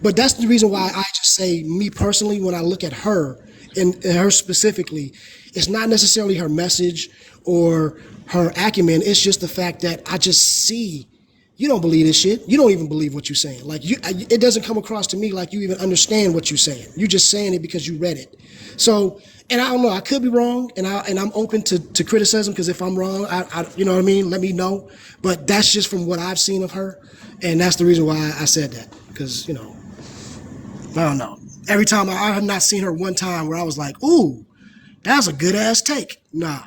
But that's the reason why I just say, me personally, when I look at her and her specifically, it's not necessarily her message or her acumen. It's just the fact that I just see you don't believe this shit. You don't even believe what you're saying. Like it doesn't come across to me like you even understand what you're saying. You're just saying it because you read it. So, and I don't know. I could be wrong, and I'm open to criticism, because if I'm wrong, I you know what I mean. Let me know. But that's just from what I've seen of her, and that's the reason why I said that. Because I don't know. Every time I have not seen her one time where I was like, "Ooh, that's a good ass take." Nah.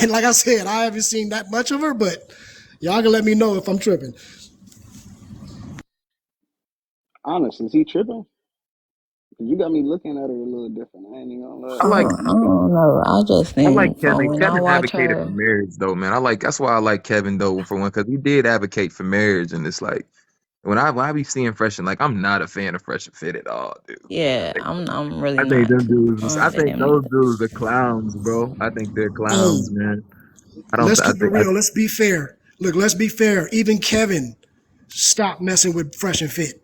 And like I said, I haven't seen that much of her, but y'all can let me know if I'm tripping. Honest, is he tripping? You got me looking at her a little different. I ain't even gonna lie. I like I don't know. I just I like think from Kevin. when I Kevin watch advocated for her, marriage though, man. That's why I like Kevin though, for one, because he did advocate for marriage, and it's like when I be seeing Fresh and, like, I'm not a fan of Fresh and Fit at all, dude. yeah, I'm I really think not. them dudes. I And think them those neither. dudes are clowns, bro. I think they're clowns, Oh, man. I don't. let's I keep it think. real. Let's be fair. Look, let's be fair. Even Kevin stopped messing with Fresh and Fit.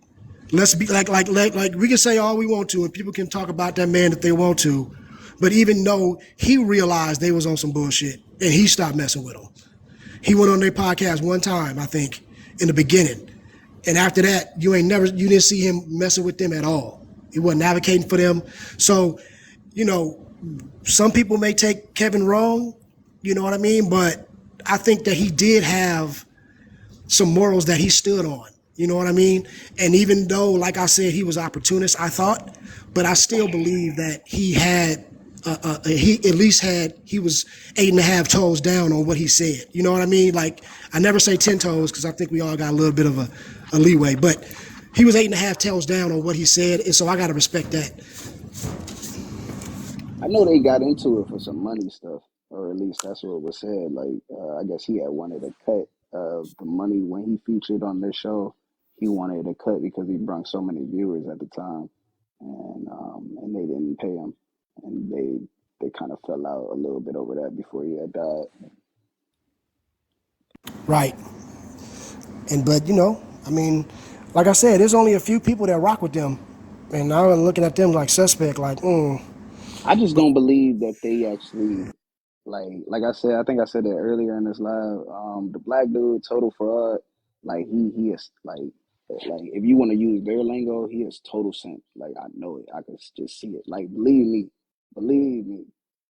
Let's be like we can say all we want to, and people can talk about that man if they want to, but even though he realized they was on some bullshit, and he stopped messing with them. He went on their podcast one time, I think, in the beginning, and after that, you didn't see him messing with them at all. He wasn't advocating for them. So, you know, some people may take Kevin wrong, you know what I mean? But I think that he did have some morals that he stood on. You know what I mean? And even though, like I said, he was opportunist, I thought, but I still believe that he had, he at least he was 8.5 toes down on what he said. You know what I mean? Like, I never say 10 toes because I think we all got a little bit of a leeway, but he was 8.5 toes down on what he said. And so I got to respect that. I know they got into it for some money stuff, or at least that's what was said. Like, I guess he had wanted a cut of the money when he featured on their show. He wanted a cut because he brought so many viewers at the time, and they didn't pay him, and they kind of fell out a little bit over that before he had died. Right. But I mean, like I said, there's only a few people that rock with them, and I was looking at them like suspect, like, I just but don't believe that they actually like I said. I think I said that earlier in this live. The black dude, total fraud. Like he is like if you want to use their lingo, he is total simp. Like I know it. I can just see it. Like believe me.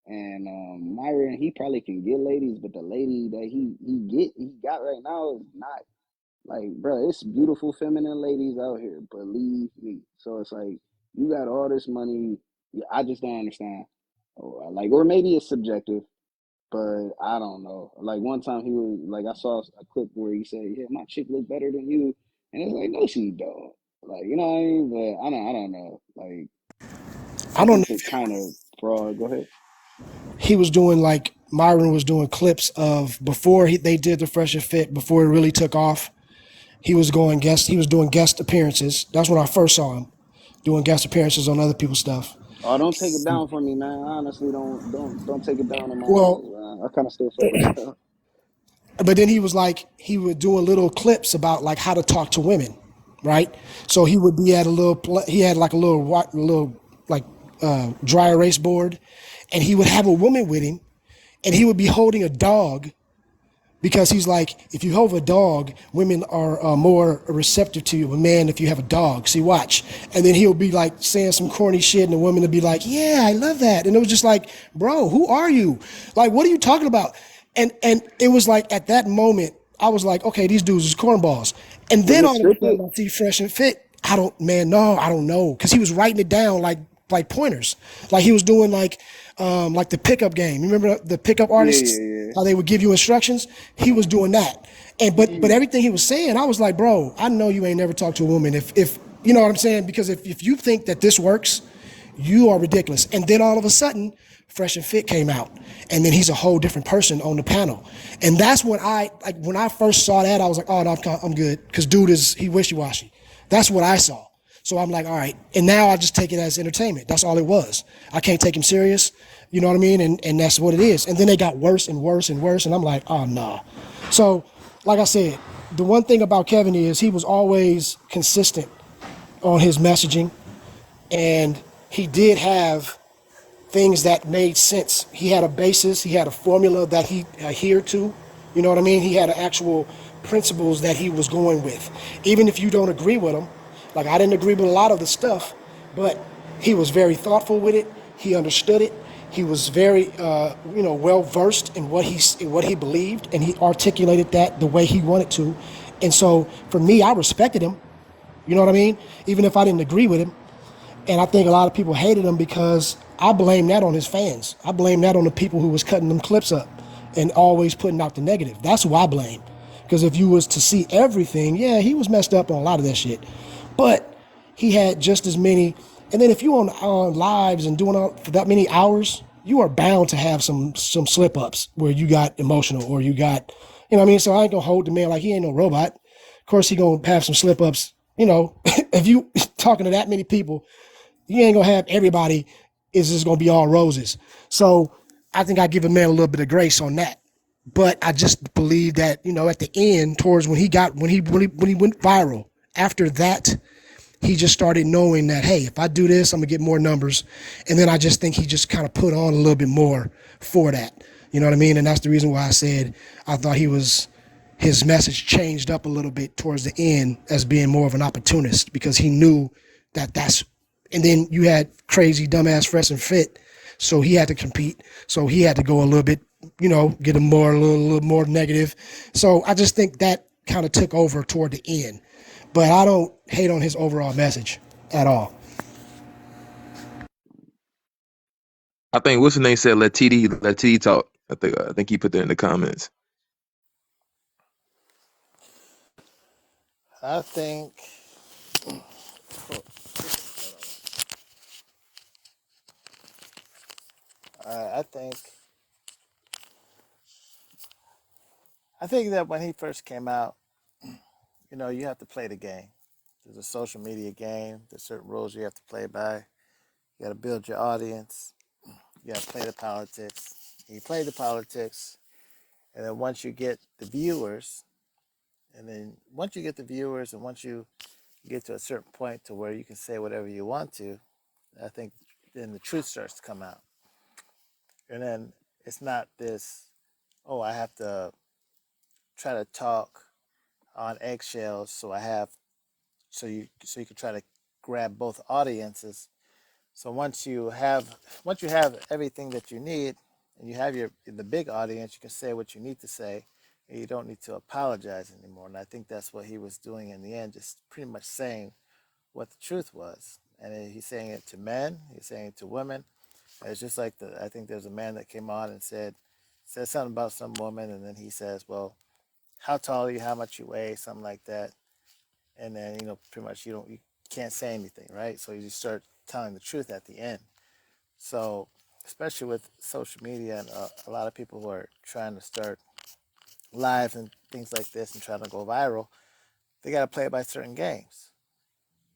And Myron, he probably can get ladies, but the lady that he got right now is not. Like, bro, it's beautiful feminine ladies out here, believe me. So it's like you got all this money. Yeah, I just don't understand. Like, or maybe it's subjective, but I don't know. Like one time he was like, I saw a clip where he said, "Yeah, my chick look better than you," and it's like, no, she don't. Like, you know what I mean? But I don't know. Like, I I don't know think they're if kind of fraud. Go ahead. he was doing like Myron was doing clips of before they did the Fresh and Fit, before it really took off. He was doing guest appearances. That's when I first saw him doing guest appearances on other people's stuff. Oh, don't take it down for me, man. I honestly don't take it down on my Well, man. I kind of still fuck with you. but then he would do a little clips about like how to talk to women, right? So he would be at he had like a little like dry erase board, and he would have a woman with him, and he would be holding a dog, because he's like, if you hold a dog, women are more receptive to you. A man, if you have a dog, see, watch. And then he'll be like saying some corny shit, and the woman will be like, yeah, I love that. And it was just like, bro, who are you? Like, what are you talking about? And it was like at that moment, I was like, okay, these dudes is cornballs. And Was then it all of a scripted? sudden, I see Fresh and Fit. I don't know, because he was writing it down like pointers, like he was doing like the pickup game. You remember the pickup Yeah, artists? yeah, Yeah. how they would give you instructions. He was doing that, and but everything he was saying, I was like, bro, I know you ain't never talked to a woman. If you know what I'm saying, because if you think that this works, you are ridiculous. And then all of a sudden, Fresh and Fit came out, and then he's a whole different person on the panel. And that's when when I first saw that, I was like, oh no, I'm good, because dude he wishy washy. That's what I saw. So I'm like, all right. And now I just take it as entertainment. That's all it was. I can't take him serious. You know what I mean? And that's what it is. And then they got worse and worse and worse. And I'm like, oh, no. So, like I said, the one thing about Kevin is he was always consistent on his messaging. And he did have things that made sense. He had a basis, he had a formula that he adhered to. You know what I mean? He had actual principles that he was going with. Even if you don't agree with him, like I didn't agree with a lot of the stuff, but he was very thoughtful with it. He understood it. He was very, well versed in what he believed, and he articulated that the way he wanted to. And so, for me, I respected him. You know what I mean? Even if I didn't agree with him, and I think a lot of people hated him because I blame that on his fans. I blame that on the people who was cutting them clips up and always putting out the negative. That's who I blame. Because if you was to see everything, yeah, he was messed up on a lot of that shit. But he had just as many. And then if you on lives and doing for that many hours, you are bound to have some slip ups where you got emotional or you got, you know what I mean? So I ain't gonna hold the man like he ain't no robot. Of course he gonna have some slip ups. You know, if you talking to that many people, you ain't gonna have everybody is just gonna be all roses. So I think I give a man a little bit of grace on that. But I just believe that, at the end, towards when he went viral, after that, he just started knowing that, hey, if I do this, I'm gonna get more numbers. And then I just think he just kind of put on a little bit more for that. You know what I mean? And that's the reason why I said I thought his message changed up a little bit towards the end as being more of an opportunist, because he knew that's. And then you had crazy dumbass Fresh and Fit, so he had to compete. So he had to go a little bit, get a little more negative. So I just think that kind of took over toward the end. But I don't hate on his overall message at all. I think what's the name said let TD talk. I think he put that in the comments. I think I think that when he first came out, you have to play the game. There's a social media game. There's certain rules you have to play by. You got to build your audience. You got to play the politics. You play the politics, and then once you get the viewers, and once you get to a certain point to where you can say whatever you want to, I think then the truth starts to come out. And then it's not this, oh, I have to try to talk on eggshells, so you can try to grab both audiences. So once you have everything that you need, and you have the big audience, you can say what you need to say, and you don't need to apologize anymore. And I think that's what he was doing in the end, just pretty much saying what the truth was. And he's saying it to men, he's saying it to women. And it's just like I think there's a man that came on and said something about some woman, and then he says, well, how tall are you, how much you weigh, something like that. And then pretty much you can't say anything, right? So you just start telling the truth at the end. So especially with social media and a lot of people who are trying to start live and things like this and trying to go viral, they got to play by certain games.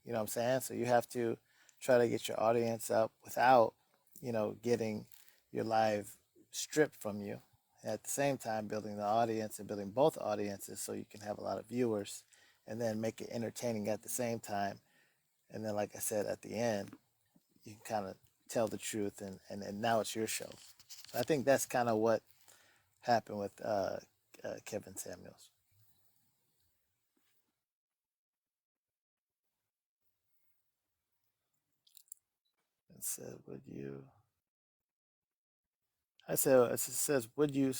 You know what I'm saying? So you have to try to get your audience up without getting your live stripped from you. And at the same time, building the audience and building both audiences so you can have a lot of viewers, and then make it entertaining at the same time. And then, like I said, at the end, you can kind of tell the truth, and now it's your show. I think that's kind of what happened with Kevin Samuels. It said, "Would you?" I said, it says, "Would you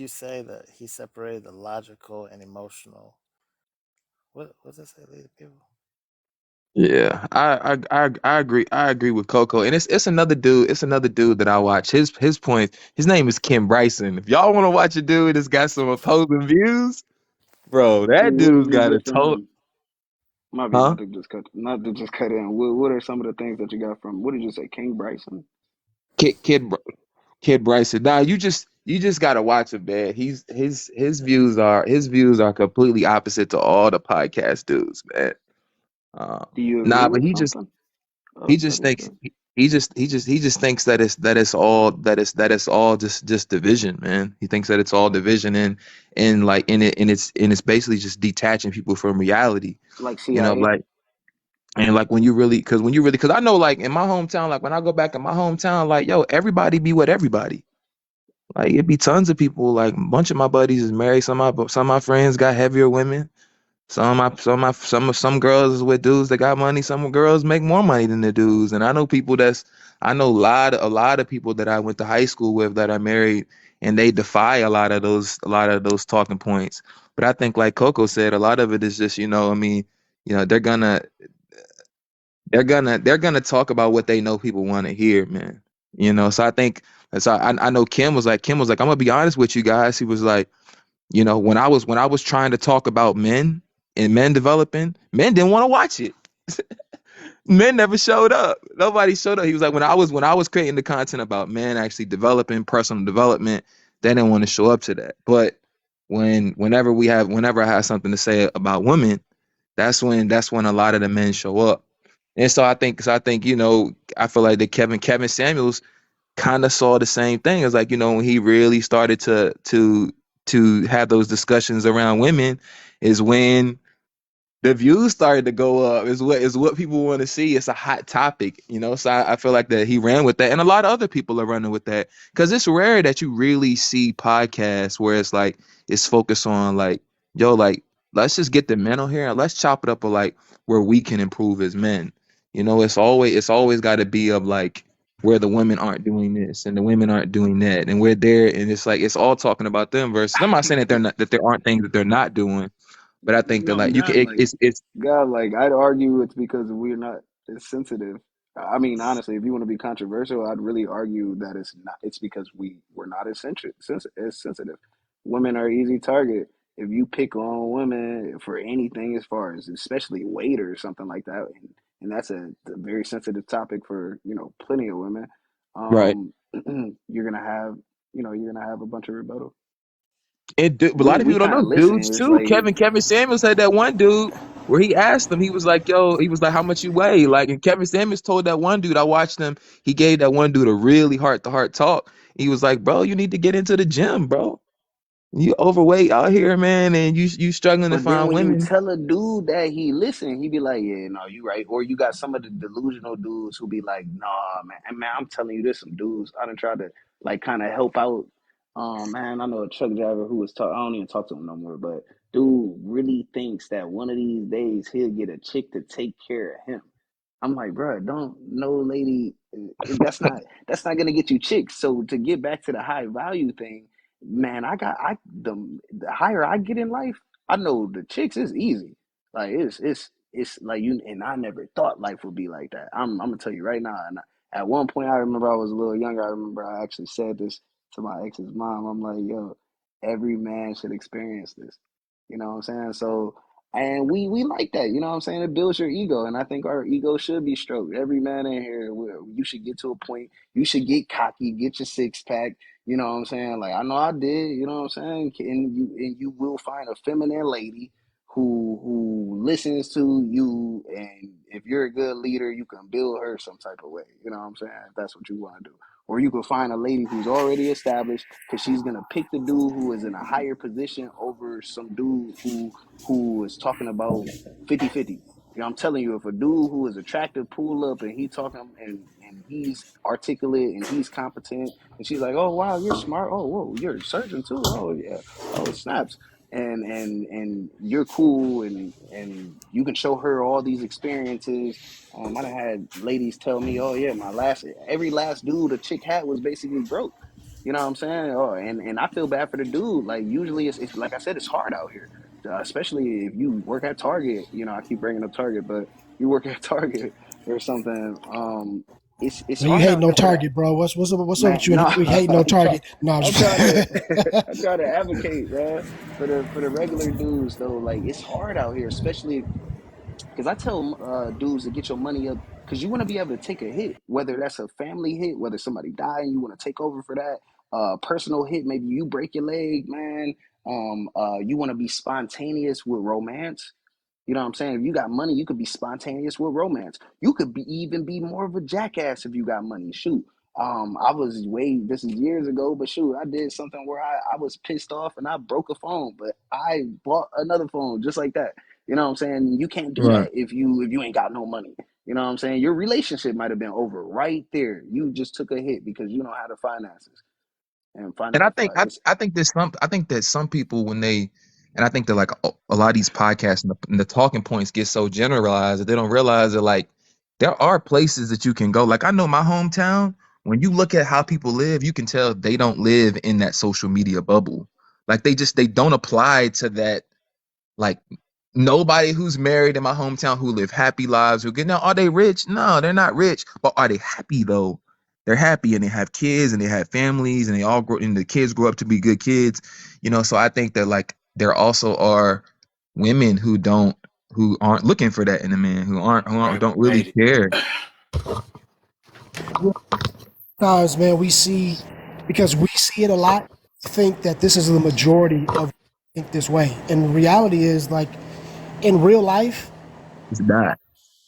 say that he separated the logical and emotional?" What does it say, lead people? Yeah, I agree. I agree with Coco, and it's another dude. It's another dude that I watch. His point. His name is Kim Bryson. If y'all want to watch a dude that's got some opposing views, bro, that What dude's did you got a get from total. him? Might be Huh? not to just cut, not to just cut in. What are some of the things that you got from? What did you say, King Bryson? Kid Kid Kid Bryson. Nah, you just gotta watch him, man. His views are completely opposite to all the podcast dudes, man. Do you agree Nah, but with he just something he of just his thinks stuff? he just thinks that it's all just division, man. He thinks that it's all division and like and it's basically just detaching people from reality. Like You know, CIA? like and like when you really because I know like in my hometown, like when I go back in my hometown, like yo, everybody be with everybody. Like it be tons of people. Like a bunch of my buddies is married. Some of my friends got heavier women. Some girls is with dudes that got money. Some girls make more money than the dudes. And I know a lot of people that I went to high school with that are married, and they defy a lot of those talking points. But I think, like Coco said, a lot of it is just I mean, they're gonna talk about what they know people want to hear, man. So I think so. I know Kim was like, I'm gonna be honest with you guys. He was like. When I was trying to talk about men and men developing, men didn't want to watch it. Men never showed up. Nobody showed up. He was like, when I was creating the content about men actually developing personal development, they didn't want to show up to that. But whenever I have something to say about women, that's when a lot of the men show up. And so I feel like that Kevin Samuels kind of saw the same thing. It's like, when he really started to have those discussions around women is when the views started to go up. Is what people want to see. It's a hot topic, So I feel like that he ran with that, and a lot of other people are running with that because it's rare that you really see podcasts where it's like it's focused on like, yo, like let's just get the men on here and let's chop it up of like where we can improve as men. It's always got to be of like where the women aren't doing this and the women aren't doing that, and we're there, and it's like it's all talking about them versus. I'm not saying that there aren't things that they're not doing, but I think that No, like you can God, like it's God, like I'd argue it's because we're not as sensitive. I mean, honestly, if you want to be controversial, I'd really argue that it's not. It's because we're not as sensitive. Women are easy target. If you pick on women for anything, as far as especially weight or something like that, and that's a very sensitive topic for plenty of women, right. um, you're gonna have a bunch of rebuttal. But a We lot of we people don't kind know of listen. dudes It's too. like Kevin Samuels had that one dude where he asked him. He was like, "Yo," he was like, "How much you weigh?" Like, and Kevin Samuels told that one dude. I watched him. He gave that one dude a really heart to heart talk. He was like, "Bro, you need to get into the gym, bro. You overweight out here, man, and you struggling to But then find when you women." tell a dude that he listen, he be like, "Yeah, no, you right." Or you got some of the delusional dudes who be like, "Nah, man, and man, I'm telling you, there's some dudes I done tried to like kind of help out." Man, I know a truck driver who was talk. I don't even talk to him no more, but dude really thinks that one of these days he'll get a chick to take care of him. I'm like, bro, don't no lady. That's not gonna get you chicks. So to get back to the high value thing, man, the higher I get in life. I know the chicks is easy. Like it's like you and I never thought life would be like that. I'm gonna tell you right now. And at one point, I remember I was a little younger. I remember I actually said this to my ex's mom. I'm like, yo, every man should experience this. You know what I'm saying? So and we like that. You know what I'm saying? It builds your ego, and I think our ego should be stroked. Every man in here, you should get to a point. You should get cocky, get your six pack. You know what I'm saying? Like I know I did, you know what I'm saying? And you will find a feminine lady who listens to you, and if you're a good leader, you can build her some type of way. You know what I'm saying? If that's what you want to do. Or you can find a lady who's already established because she's gonna pick the dude who is in a higher position over some dude who is talking about 50-50. You know, I'm telling you, if a dude who is attractive pull up and he talking and he's articulate and he's competent, and she's like, "Oh wow, you're smart. Oh whoa, you're a surgeon too. Oh yeah. Oh snaps." And you're cool and you can show her all these experiences. I done had ladies tell me, "Oh yeah, every last dude a chick had was basically broke." You know what I'm saying? Oh, and I feel bad for the dude. Like usually it's like I said, it's hard out here, especially if you work at Target. You know, I keep bringing up Target, but you work at Target or something. It's Man, you hard hating out on here for the Target, bro. What's up with man. you? No, We hating on Target. No, I'm I'm just trying to I try to advocate, man, for the regular dudes though. Like it's hard out here, especially because I tell dudes to get your money up because you want to be able to take a hit, whether that's a family hit, whether somebody died and you want to take over for that, personal hit, maybe you break your leg, man. You want to be spontaneous with romance. You know what I'm saying? If you got money, you could be spontaneous with romance. You could be even be more of a jackass if you got money. Shoot. I was this is years ago, but shoot, I did something where I was pissed off and I broke a phone, but I bought another phone just like that. You know what I'm saying? You can't do Right. that if you ain't got no money. You know what I'm saying? Your relationship might have been over right there. You just took a hit because you know how to finances and And it's I think that some people when they and I think that like a lot of these podcasts and the talking points get so generalized that they don't realize that like there are places that you can go. Like I know my hometown, when you look at how people live, you can tell they don't live in that social media bubble. Like they don't apply to that. Like nobody who's married in my hometown who live happy lives who get now, are they rich? No, they're not rich. But are they happy though? They're happy and they have kids and they have families and they all grow and the kids grow up to be good kids. So I think that like there also are women who aren't looking for that in a man, who right. don't really Made it. care. times, man, we see because we see it a lot. Think that this is the majority of think this way, and the reality is like in real life, It's that.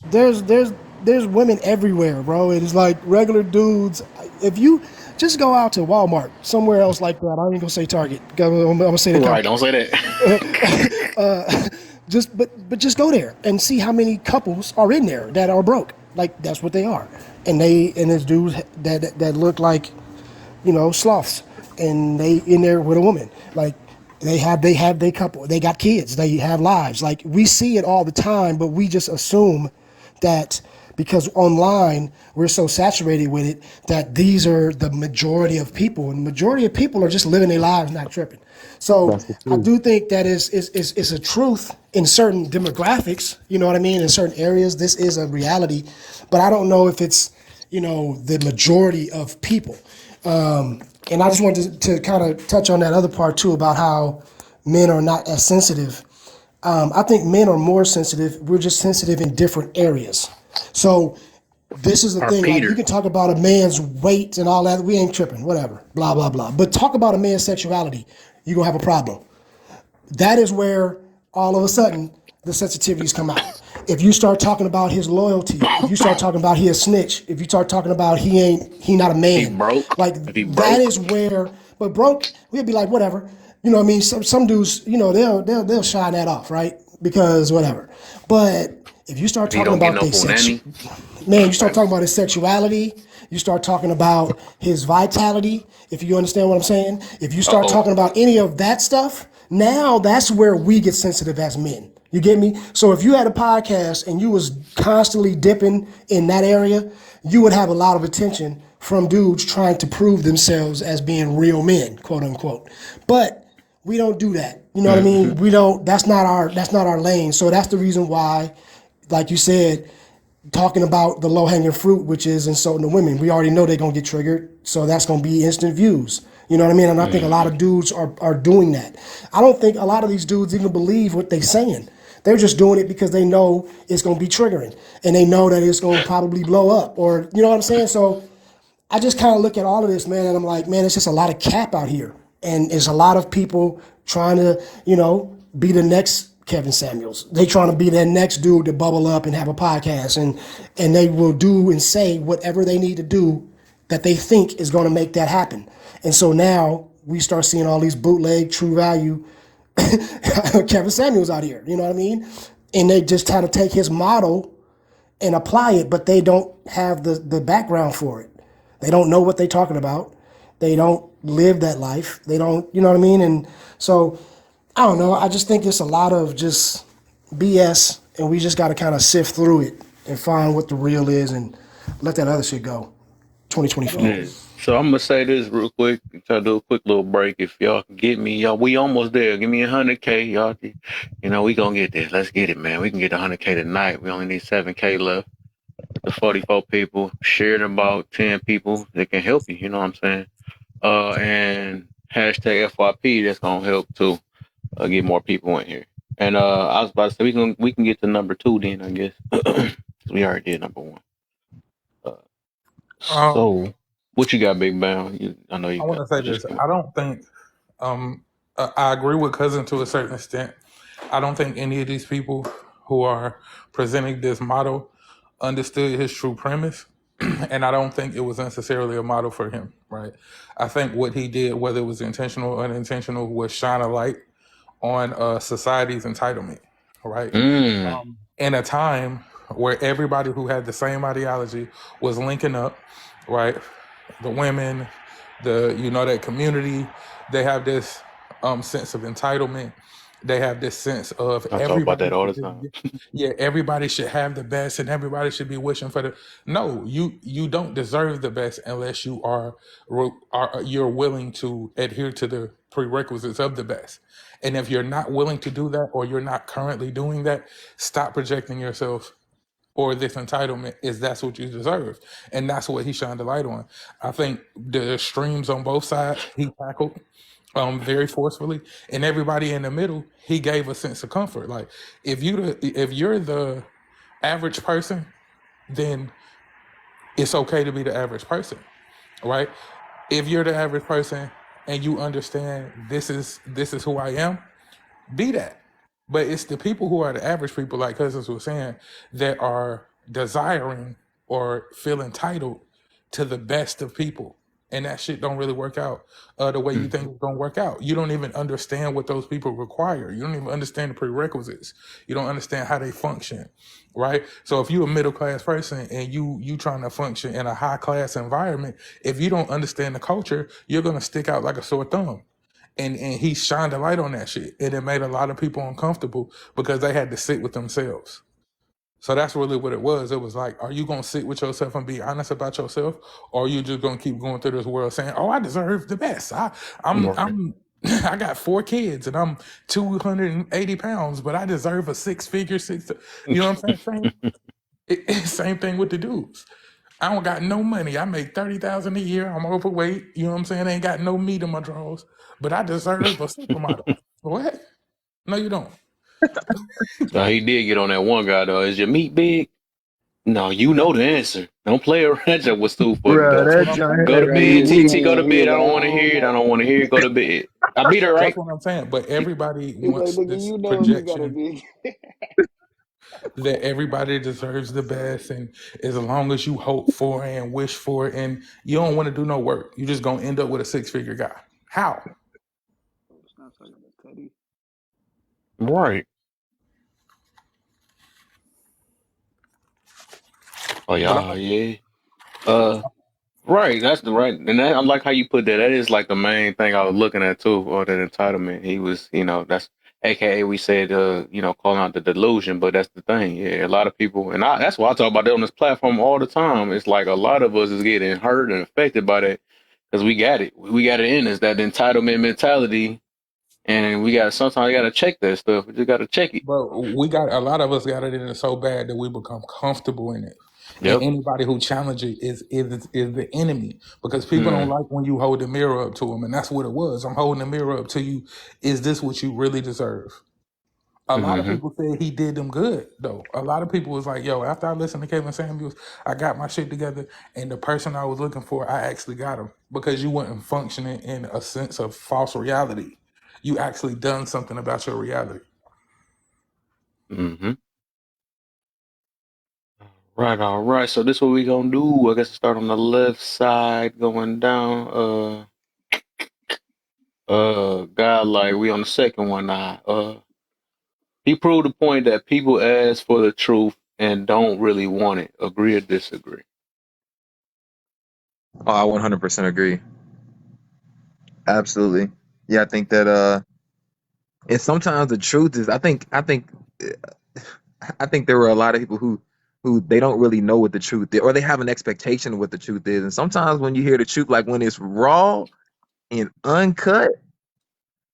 there's there's there's women everywhere, bro. It is like regular dudes. If you just go out to Walmart, somewhere else like that, I ain't gonna say Target. I'm gonna say the Right, company. don't say that. But just go there and see how many couples are in there that are broke. Like that's what they are, and there's dudes that look like sloths, and they in there with a woman. Like they have their couple, they got kids, they have lives. Like we see it all the time, but we just assume that because online we're so saturated with it that these are the majority of people, and the majority of people are just living their lives, not tripping. So That's the I truth. do think that is a truth in certain demographics. You know what I mean? In certain areas, this is a reality, but I don't know if it's the majority of people. And I just wanted to kind of touch on that other part too about how men are not as sensitive. I think men are more sensitive. We're just sensitive in different areas. So this is the Or thing. Like you Peter. can talk about a man's weight and all that. We ain't tripping. Whatever. Blah blah blah. But talk about a man's sexuality, you're gonna have a problem. That is where all of a sudden the sensitivities come out. If you start talking about his loyalty, if you start talking about he a snitch, if you start talking about he not a He man, broke. like If he that broke. is where. But broke, we'd be like whatever. You know what I mean? Some dudes, they'll shine that off, right? Because whatever. But if you start If he talking don't get about no their sex, punani. man, you start talking Facts. about his sexuality, you start talking about his vitality, if you understand what I'm saying, if you Uh start oh. talking about any of that stuff, now that's where we get sensitive as men. You get me? So if you had a podcast and you was constantly dipping in that area, you would have a lot of attention from dudes trying to prove themselves as being real men, quote unquote. But we don't do that. You know what I Hmm. mean? We don't. That's not our lane. So that's the reason why, like you said, talking about the low hanging fruit, which is insulting the women. We already know they're gonna get triggered, so that's gonna be instant views. You know what I mean? And I think a lot Hmm. of dudes are doing that. I don't think a lot of these dudes even believe what they're saying. They're just doing it because they know it's gonna be triggering, and they know that it's gonna probably blow up, or you know what I'm saying. So I just kind of look at all of this, man, and I'm like, man, it's just a lot of cap out here, and it's a lot of people trying to, be the next Kevin Samuels. They trying to be that next dude to bubble up and have a podcast, and they will do and say whatever they need to do that they think is going to make that happen. And so now we start seeing all these bootleg, true value Kevin Samuels out here. You know what I mean? And they just try to take his model and apply it, but they don't have the background for it. They don't know what they're talking about. They don't live that life. They don't, you know what I mean? And so I don't know. I just think it's a lot of just BS, and we just got to kind of sift through it and find what the real is and let that other shit go. 2024. Yeah. So I'm gonna say this real quick. Try to do a quick little break. If y'all can get me, y'all, we almost there. Give me 100K, y'all. We gonna get this. Let's get it, man. We can get 100K tonight. We only need 7K left. The 44 people shared about 10 people that can help you. You know what I'm saying? And hashtag FYP. That's gonna help too. Get more people in here. And I was about to say we can get to number 2 then, I guess. We already did number 1. Uh, Um, so what you got, Big Bang? I know you I want got. to say You just this. came I don't think. I agree with Cousin to a certain extent. I don't think any of these people who are presenting this model understood his true premise, and I don't think it was necessarily a model for him. Right. I think what he did, whether it was intentional or unintentional, was shine a light on society's entitlement. Right. Mm. In a time where everybody who had the same ideology was linking up, right? The women, that community, they have this sense of entitlement. They have this sense of I talk about everybody that all should the just time. yeah, everybody should have the best and everybody should be wishing for the no, you don't deserve the best unless you're willing to adhere to the prerequisites of the best. And if you're not willing to do that or you're not currently doing that, stop projecting yourself or this entitlement is that's what you deserve. And that's what he shined the light on. I think the streams on both sides he tackled very forcefully. And everybody in the middle, he gave a sense of comfort. Like if you're the average person, then it's okay to be the average person, right? If you're the average person and you understand this is who I am, be that. But it's the people who are the average people, like Cousins was saying, that are desiring or feel entitled to the best of people. And that shit don't really work out the way you think Mhm. it's gonna work out. You don't even understand what those people require. You don't even understand the prerequisites. You don't understand how they function, right? So if you're a middle class person and you trying to function in a high class environment, if you don't understand the culture, you're gonna stick out like a sore thumb and he shined a light on that shit, and it made a lot of people uncomfortable because they had to sit with themselves. So that's really what it was. It was like, are you gonna sit with yourself and be honest about yourself, or are you just gonna keep going through this world saying, "Oh, I deserve the best. Right. I'm I got 4 kids and I'm 280 pounds, but I deserve a six-figure six." You know what I'm saying? Same thing with the dudes. I don't got no money. I make 30,000 a year. I'm overweight. You know what I'm saying? I ain't got no meat in my drawers, but I deserve a supermodel. What? No, you don't. Now, he did get on that one guy though. Is your meat big? No, you know the answer. Don't play around. That was too funny Bro, though. That's that what I'm John saying. Go had to Bro, me he bed, was weak. TT. Go to saying, he bed. was I like, don't I want to don't hear it. I know. don't want to hear it. Go to bed. I beat her That's right. what I'm saying. But everybody He's like, wants nigga, this you know if he got a projection big. that everybody deserves the best, and as long as you hope for it and wish for it, and you don't want to do no work, you just gonna end up with a six-figure guy. How? It's not talking to Teddy. Right. Oh But yeah, yeah. Uh, right. That's the right. And I like how you put that. That is like the main thing I was looking at too, or that entitlement. He was, that's AKA we said, calling out the delusion. But that's the thing. Yeah, a lot of people, and that's why I talk about that on this platform all the time. It's like a lot of us is getting hurt and affected by that because we got it. We got it in us, that entitlement mentality, and we got sometimes you got to check that stuff. We just got to check it. But we got a lot of us got it in it so bad that we become comfortable in it. And Yep. anybody who challenges is the enemy because people don't Mm, like when you hold the mirror up to them, and that's what it was. I'm holding the mirror up to you. Is this what you really deserve? A lot of mm-hmm. people said he did them good, though. A lot of people was like, "Yo, after I listened to Kevin Samuels, I got my shit together, and the person I was looking for, I actually got him because you weren't functioning in a sense of false reality. You actually done something about your reality." Mm-hmm. Right, all right. So this what we gonna do. I guess start on the left side going down. God, like we on the second one now. He proved the point that people ask for the truth and don't really want it. Agree or disagree? Oh, I 100% agree. Absolutely. Yeah, I think that and sometimes the truth is I think there were a lot of people who who they don't really know what the truth is, or they have an expectation of what the truth is. And sometimes when you hear the truth, like when it's raw and uncut,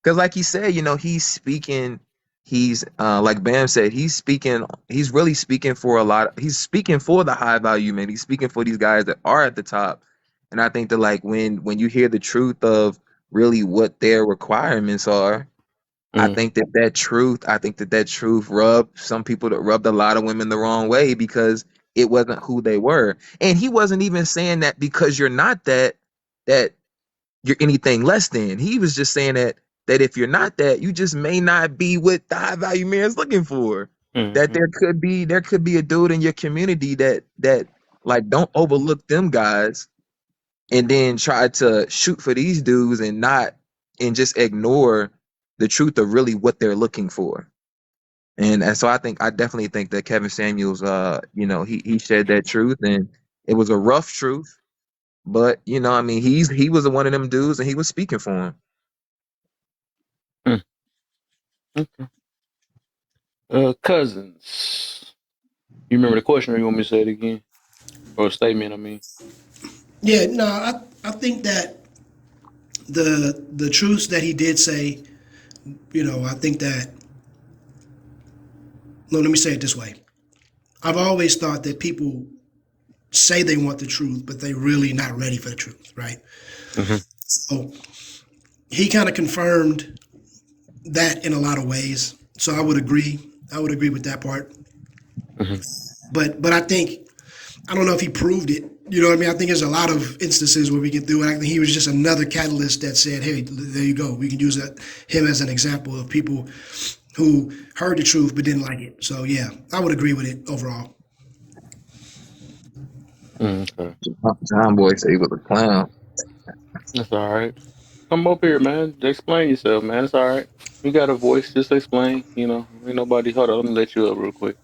because like he said, he's speaking. He's like Bam said, he's speaking. He's really speaking for a lot. He's speaking for the high value man. He's speaking for these guys that are at the top. And I think that like when you hear the truth of really what their requirements are, I Mm, think that truth rubbed some people, that rubbed a lot of women the wrong way, because it wasn't who they were. And he wasn't even saying that because you're not that you're anything less than. He was just saying that if you're not that, you just may not be what the high value man is looking for. That mm, there could be a dude in your community that like, don't overlook them guys and then try to shoot for these dudes and just ignore the truth of really what they're looking for. And so I definitely think that Kevin Samuels, he shared that truth, and it was a rough truth, but I mean, he was one of them dudes, and he was speaking for him. mm. Okay. Cousins. You remember the question, or you want me to say it again, or a statement? I mean. Yeah, no, I think that the truths that he did say, I think that, no, let me say it this way. I've always thought that people say they want the truth, but they really not ready for the truth, right? Hmm. So he kind of confirmed that in a lot of ways. So I would agree. I would agree with that part. Hmm. But I think, I don't know if he proved it. You know what I mean? I think there's a lot of instances where we can do it. I think he was just another catalyst that said, "Hey, there you go. We can use him as an example of people who heard the truth but didn't like it." So yeah, I would agree with it overall. Okay. John Boy said he was a clown. That's all right. Come up here, man. Explain yourself, man. It's all right. You got a voice. Just explain. Ain't nobody. Hold on. Let me let you up real quick.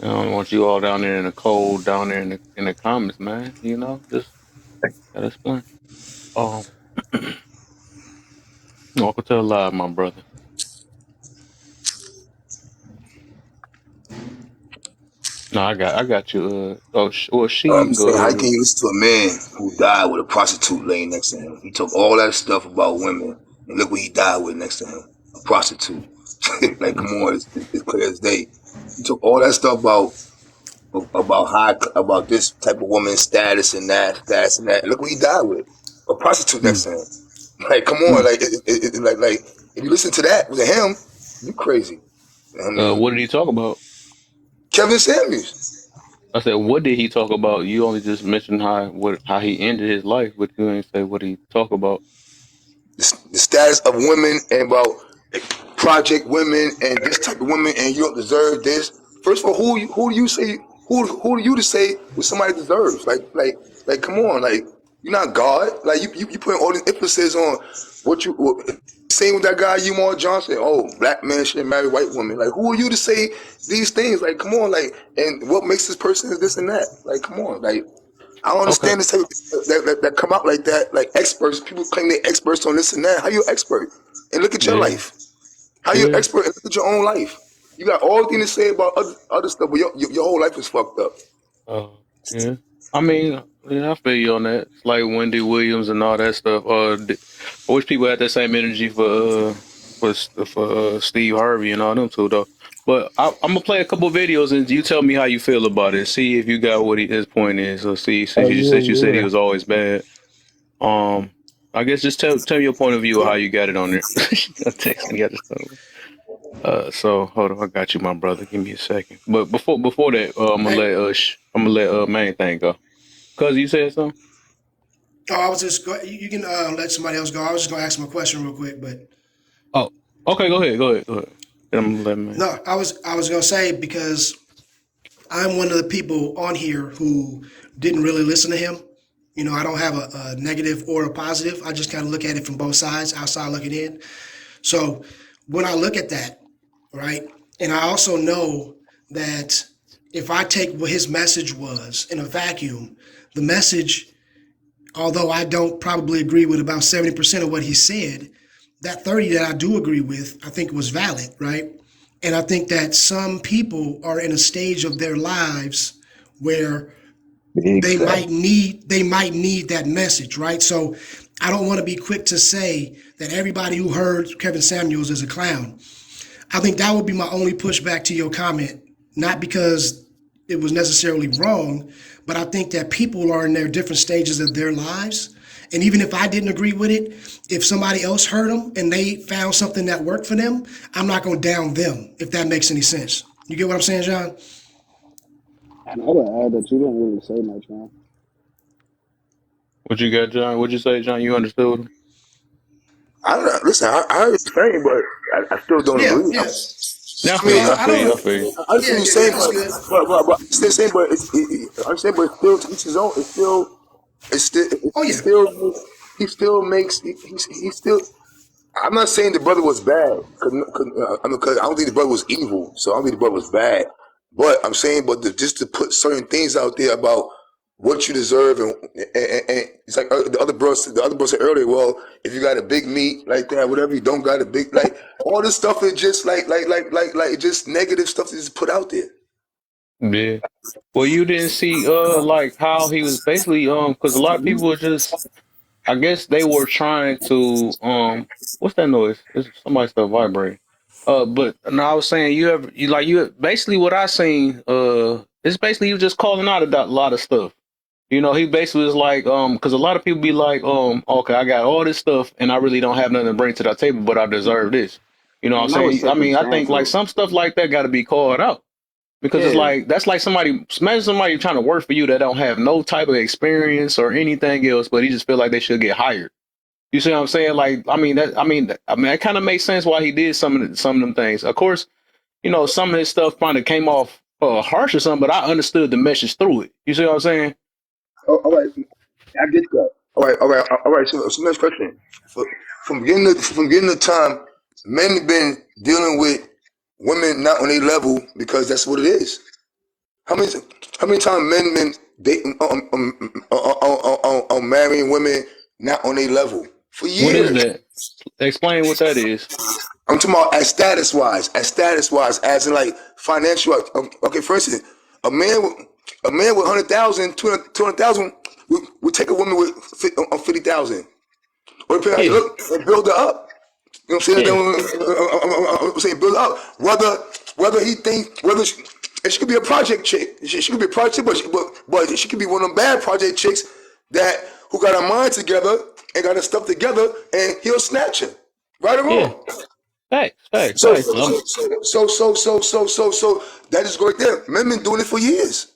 I don't want you all down there in the cold, down there in the comments, man. Just gotta explain. Um, Welcome to the live, my brother. No, I got you. Well, she, you I'm can go saying, how ahead. can you listen to a man who died with a prostitute laying next to him? He took all that stuff about women, and look what he died with next to him, a prostitute. Like, come on, it's clear as day. He took all that stuff about this type of woman's status and that. And look what he died with, a prostitute next Mm, to him. Like, come on, mm. like if you listen to that with him, you crazy. I mean, What did he talk about? Kevin Samuels. I said, what did he talk about? You only just mentioned how he ended his life, but you ain't say what he talk about. The status of women and about project women and this type of women and you don't deserve this. First of all, who do you say who do you to say what somebody deserves? Like come on, like you're not God. Like you putting all this emphasis on same with that guy Umar Johnson. Oh, black man shouldn't marry white women. Like who are you to say these things? Like come on, like and what makes this person is this and that? Like come on, like I don't Okay. understand this type of that come out like that, like experts. People claim they're experts on this and that. How you an expert? And look at your Yeah. life. How you an Yeah. expert and look at your own life? You got all things to say about other stuff, but your whole life is fucked up. Uh, yeah. I mean, yeah, I feel you on that. It's like Wendy Williams and all that stuff. I wish people had that same energy for Steve Harvey and all them too, though. But I'm gonna play a couple videos and you tell me how you feel about it. See if you got what his point is. Or see since Oh you said he yeah, was always bad. Um, I guess just tell me your point of view of how you got it on there. Text me. Got this stuff. So hold on, I got you, my brother. Give me a second. But before that, Hey, I'm gonna let main thing go. Cause you said something. I was just you can let somebody else go. I was just gonna ask him a question real quick, but Oh, okay. Go ahead. Go ahead. Go ahead. Then I'm gonna let main. no, I was gonna say because I'm one of the people on here who didn't really listen to him. I don't have a negative or a positive. I just kind of look at it from both sides, outside looking in. So when I look at that, right, and I also know that if I take what his message was in a vacuum, the message, although I don't probably agree with about 70% of what he said, that 30 that I do agree with, I think was valid, right? And I think that some people are in a stage of their lives where Exactly. they might need that message, right? So I don't want to be quick to say that everybody who heard Kevin Samuels is a clown. I think that would be my only pushback to your comment, not because it was necessarily wrong, but I think that people are in their different stages of their lives. And even if I didn't agree with it, if somebody else heard them and they found something that worked for them, I'm not going to down them, if that makes any sense. You get what I'm saying, John? And I would add that you didn't really say much, man. What you got, John? What'd you say, John? You understood? I don't know. Listen, I heard what you're saying, but I still don't Yeah, agree. yeah. Yeah, I I feel mean, you. No, I I feel you. don't. I feel you. I understand Yeah, what you're yeah, saying, yeah, that's good. but still saying, but I understand, but it's still to each his own. Oh, It yeah. still, he still. I'm not saying the brother was bad, cause I don't think the brother was evil, so I don't think the brother was bad. But I'm saying, just to put certain things out there about what you deserve, and it's like the other bro said earlier. Well, if you got a big meat like that, whatever, you don't got a big like all this stuff is just just negative stuff to just put out there. Yeah. Well, you didn't see like how he was basically because a lot of people were just I guess they were trying to what's that noise? It's somebody still vibrating. But no, I was saying you basically what I seen it's basically you just calling out a lot of stuff. You know, he basically was like because a lot of people be like okay, I got all this stuff and I really don't have nothing to bring to the table, but I deserve this. You know what I'm And that was saying? I mean, I think like circumstantial. some stuff like that got to be called out. Because it's Yeah. like that's like somebody imagine somebody trying to work for you that don't have no type of experience or anything else, but he just feel like they should get hired. You see what I'm saying? Like, I mean, it kind of makes sense why he did some of them things. Of course, you know, some of his stuff kind of came off harsh or something, but I understood the message through it. You see what I'm saying? Oh, all right, I get that. All right. So next question. For, from beginning of time, men have been dealing with women not on their level because that's what it is. How many how many times men been dating marrying women not on their level for What is years? that? Explain what that is. I'm talking about as status wise, as in like financial. Okay, for instance, a man with a man with 100,000, 200,000 would take a woman with 50,000, or depending on how you Yeah, look, and build her up. You know what I'm saying? yeah, I'm saying build up. Whether he think whether she could be a project chick. She could be a project, but she could be one of them bad project chicks that who got her mind together and got her stuff together, and he'll snatch her. Right or yeah. wrong? Facts, facts, So facts. so that is right there. Men been doing it for years.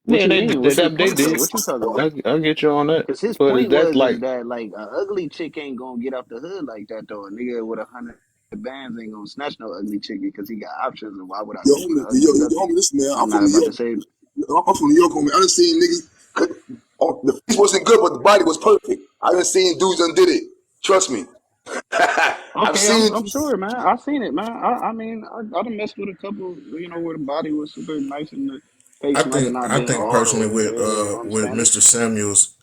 What Yeah, you they mean? they, What's his they point though? did. What you talking about? I get you on that, Because his but point that's was like that like a ugly chick ain't gonna get out the hood like that though. A nigga with 100 bands ain't gonna snatch no ugly chick because he got options. And why would I Yo, mess with an ugly duckling? listen, man. I'm not about to say I'm from New York, homie. I done seen niggas. Oh, the face wasn't good, but the body was perfect. I done seen dudes done did it. Trust me. I've okay. seen. I'm sure, man. I seen it, man. I mean, I done messed with a couple, where the body was super nice and the face might have not I been think all the personally way there. You know what I'm with saying? Mr. Samuels,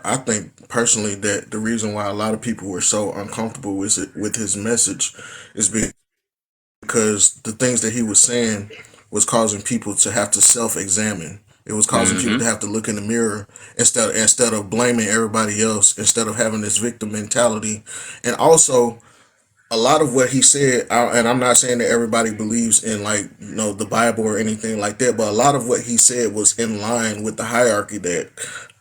I think personally that the reason why a lot of people were so uncomfortable with his message is because the things that he was saying was causing people to have to self-examine. It was causing people hmm to have to look in the mirror instead of blaming everybody else, instead of having this victim mentality. And also a lot of what he said, and I'm not saying that everybody believes in like the Bible or anything like that, but a lot of what he said was in line with the hierarchy that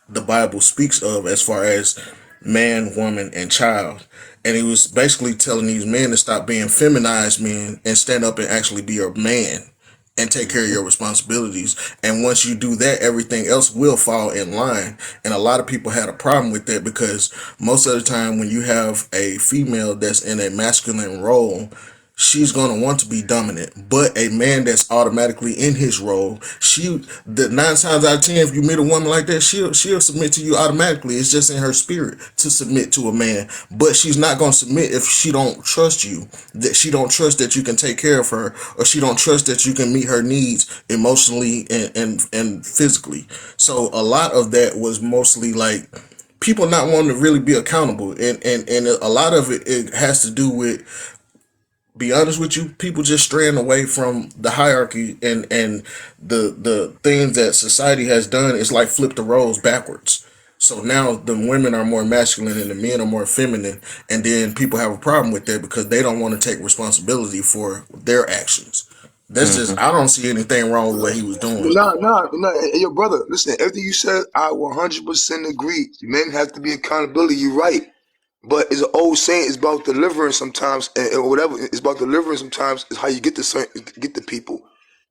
the Bible speaks of as far as man, woman, and child. And he was basically telling these men to stop being feminized men and stand up and actually be a man and take care of Hmm. your responsibilities. And once you do that, everything else will fall in line. And a lot of people had a problem with that because most of the time when you have a female that's in a masculine role, she's going to want to be dominant. But a man that's automatically in his role, the 9 times out of 10, if you meet a woman like that, she'll submit to you automatically. It's just in her spirit to submit to a man. But she's not going to submit if she don't trust you, that she don't trust that you can take care of her, or she don't trust that you can meet her needs emotionally and physically. So a lot of that was mostly like people not wanting to really be accountable, and a lot of it has to do with be honest with you, people just straying away from the hierarchy and the things that society has done is like flip the roles backwards. So now the women are more masculine and the men are more feminine, and then people have a problem with that because they don't want to take responsibility for their actions. That's Hmm. just I don't see anything wrong with what he was doing. Nah. Hey, yo, brother, listen. Everything you said, I 100% agree. Men have to be accountability. You're right. But it's an old saying. It's about delivering sometimes, and whatever. It's about delivering sometimes. Is how you get to get the people.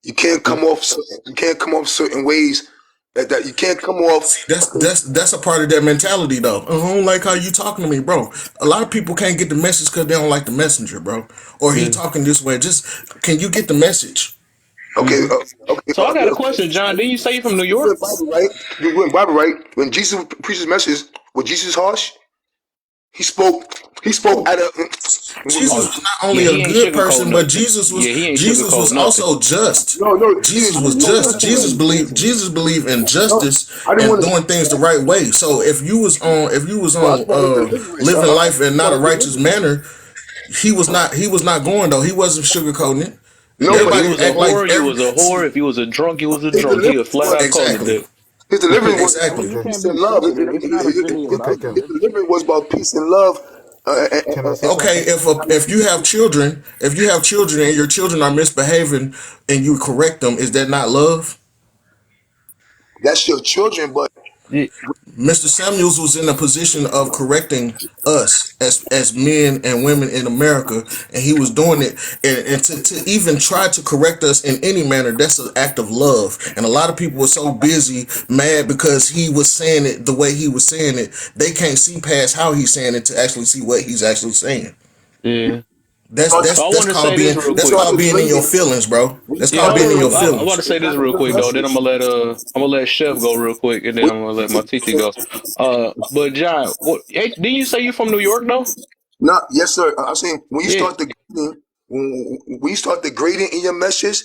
You can't come off. You can't come off certain ways. That you can't come off. That's a part of that mentality though. I don't like how you talking to me, bro. A lot of people can't get the message because they don't like the messenger, bro. Or he Yeah. talking this way. Just can you get the message? Okay. Hmm. Okay. So I got a Look, question, John. Didn't you say you from New you York? went Bible right. You went Bible right. When Jesus preached his message, was Jesus harsh? He spoke. He spoke at a. Jesus Oh, was not yeah. only a He ain't good sugarcoat person, but nothing. Yeah, he ain't Jesus sugarcoat was nothing. also just. No, he Jesus didn't. was No, just. listen, Jesus believed in no. justice I didn't and want to. doing things the right way. So if you was Well, I on about his deliverance. living life in not a About his righteous deliverance. manner, he was not going though. He wasn't sugarcoating it. No, If but you Everybody was a act like whore, you every was a whore. If you was a drunk, you was a his drunk. He'll deliverance flat was out call it exactly. that. his deliverance was Can I mean, about can you can can't peace be and love. sugar. It's not really about can His that. deliverance was about peace and love. can I say Okay, something? if you have children, and your children are misbehaving and you correct them, is that not love? That's your children, but Yeah. Mr. Samuels was in a position of correcting us as men and women in America, and he was doing it. And to even try to correct us in any manner, that's an act of love. And a lot of people were so busy, mad because he was saying it the way he was saying it, they can't see past how he's saying it to actually see what he's actually saying. Yeah. start So I want to say this real when you That's quick. start called being in your degrading, feelings, bro. when you That's Yeah, called start being in your I'm about to feelings. say it's this not a real good quick though. Then message. I'm gonna let Chef go real quick, and then I'm gonna let my TT go. But John, what? Hey, didn't you say you from New York though? No, yes, sir. I'm saying when you Yeah. start degrading, when you start degrading in your message,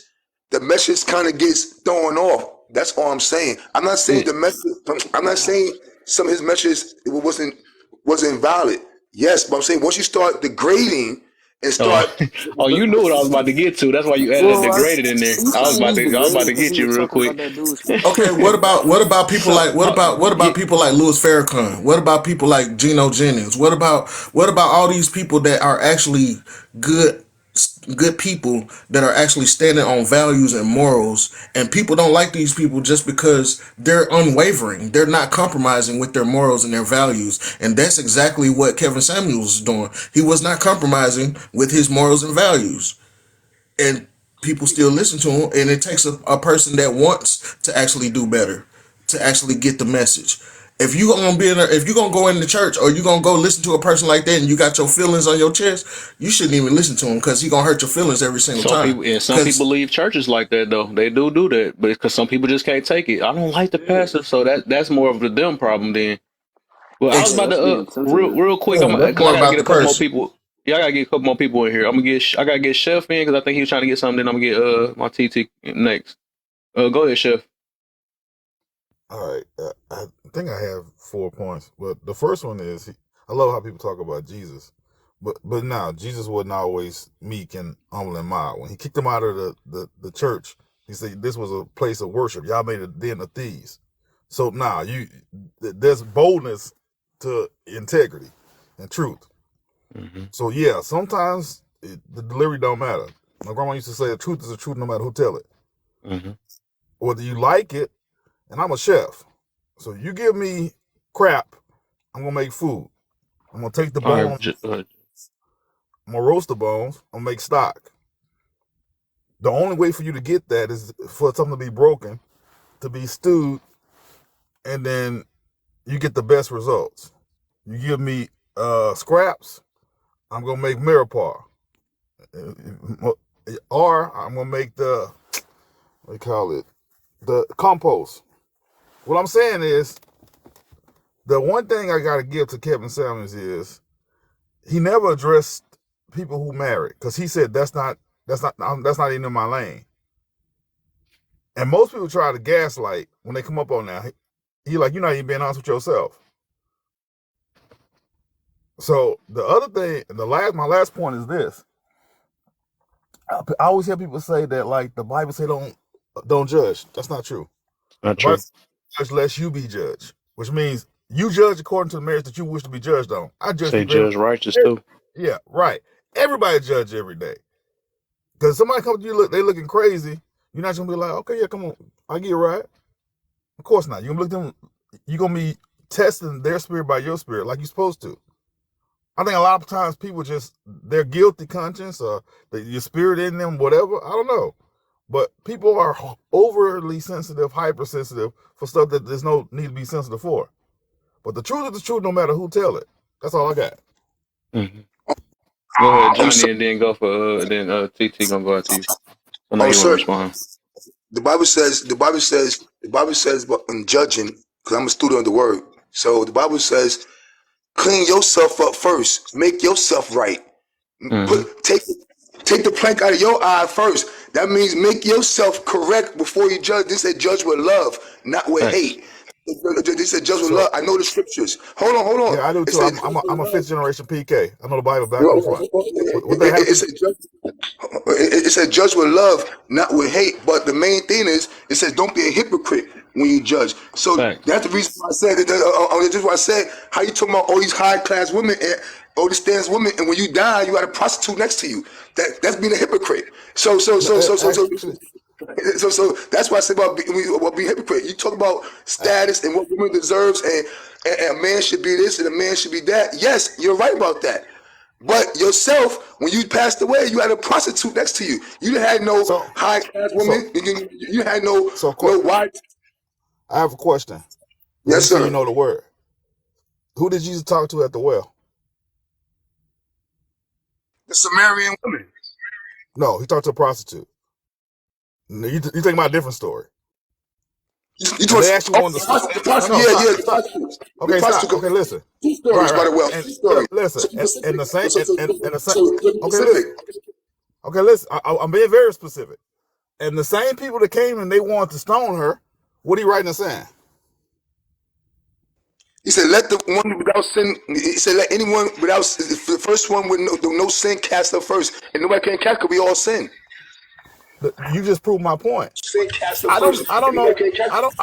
the message kind of gets thrown off. That's all I'm saying. I'm not saying Yeah. the message. I'm not saying some of his messages wasn't valid. Yes, but I'm saying once you start degrading and Oh, start, oh, you knew what I was about to get to. That's why you added Well, degraded in there. you saying he's I was about degraded to because get he you was real talking about quick. that dude's feet? Okay, So, what yeah, about people like Louis Farrakhan? What about people like Geno Jennings? What about all these people that are actually good good people that are actually standing on values and morals, and people don't like these people just because they're unwavering. They're not compromising with their morals and their values. And that's exactly what Kevin Samuels was doing. He was not compromising with his morals and values, and people still listen to him. And it takes a person that wants to actually do better to actually get the message. If you gonna go into church or you gonna go listen to a person like that and you got your feelings on your chest, you shouldn't even listen to him because he gonna hurt your feelings every single time. some people Because leave churches like that though. They do that, but because some people just can't take it. I don't like the pastor, so that's more of the them problem then. Well, I was Yeah, about that's to being sensitive. real quick. I'm that's because I more gotta about get the a couple more person. people. Yeah, I gotta get a couple more people in here. I gotta get Chef in because I think he was trying to get something. Then I'm gonna get my TT next. Go ahead, Chef. All right. I think I have 4 points, but the first one is I love how people talk about Jesus, but now Jesus wasn't always meek and humble and mild. When he kicked them out of the church, he said this was a place of worship. Y'all made a den of thieves. So now there's boldness to integrity and truth. Hmm. So yeah, sometimes the delivery don't matter. My grandma used to say the truth is the truth no matter who tell it. Hmm. Whether you like it, and I'm a chef. So you give me crap, I'm gonna make food. I'm gonna take the All bone, right, I'm gonna roast the bones, I'm gonna make stock. The only way for you to get that is for something to be broken, to be stewed, and then you get the best results. You give me scraps, I'm gonna make Mirepoix. Or I'm gonna make what do you call it? The compost. What I'm saying is the one thing I gotta give to Kevin Samuels is he never addressed people who married because he said that's not even in my lane. And most people try to gaslight when they come up on that. He like you're not even being honest with yourself. So the other thing, my last point is this: I always hear people say that like the Bible say don't judge. That's not true. Not The Bible true. says judge lest you be judged, which means you judge according to the marriage that you wish to be judged on. I judge Say people every judge righteous too. yeah, right. Everybody judge every day. Because somebody comes to you, they looking crazy. You're not gonna be like, okay, yeah, come on, I get it right. Of course not. You're gonna look them. You're gonna be testing their spirit by your spirit, like you're supposed to. I think a lot of times people just their guilty conscience or your spirit in them, whatever. I don't know, but people are overly sensitive, hypersensitive for stuff that there's no need to be sensitive for. But the truth is the truth, no matter who tell it. That's all I got. Hmm. Go ahead, I'm Johnny, sorry. and then go for TT gonna go after you. I know Oh, you want to sir. respond. The Bible says, but in judging, because I'm a student of the word. So the Bible says, clean yourself up first. Make yourself right. Hmm. Put take the plank out of your eye first. That means make yourself correct before you judge. This said judge with love, not with Thanks. hate. This said judge with love. So I know the scriptures. Hold on, hold yeah, on. I do It too. said I'm a fifth generation PK. I know the Bible back and front. What that it happened? said judge it said judge with love, not with hate. But the main thing is, it says don't be a hypocrite when you judge. So Thanks. that's the reason why I said That's why I said how you talking about all these high class women and all these stands women, and when you die, you got a prostitute next to you. That's being a hypocrite. No, actually, So that's why I say about being hypocrite. You talk about status and what women deserves, and a man should be this and a man should be that. Yes, you're right about that. But yourself, when you passed away, you had a prostitute next to you. You had no so high class so woman. You had no so white. I have a question because you Yes, say you sir. know the word. Who did Jesus talk to at the well? The Sumerian woman. No, he talked to a prostitute. No, you think about a different story. You And told they actually wanted to stop. the No, prostitute. no, Yeah, yeah, stop, the stop. prostitute. The Okay, stop. prostitute. Okay, listen. Two Right, stories, by right. the way. And Two stories. listen, So be and specific. the same, and the same. So be Okay, specific. listen. Okay, listen. I'm being very specific. And the same people that came and they wanted to stone her, what are you writing and saying? He said, "Let the one without sin." He said, "Let anyone without the first one with no sin cast her first, and nobody can cast because we all sin. You just proved my point. Sin cast her I don't, first, I and don't nobody know. can cast." I don't.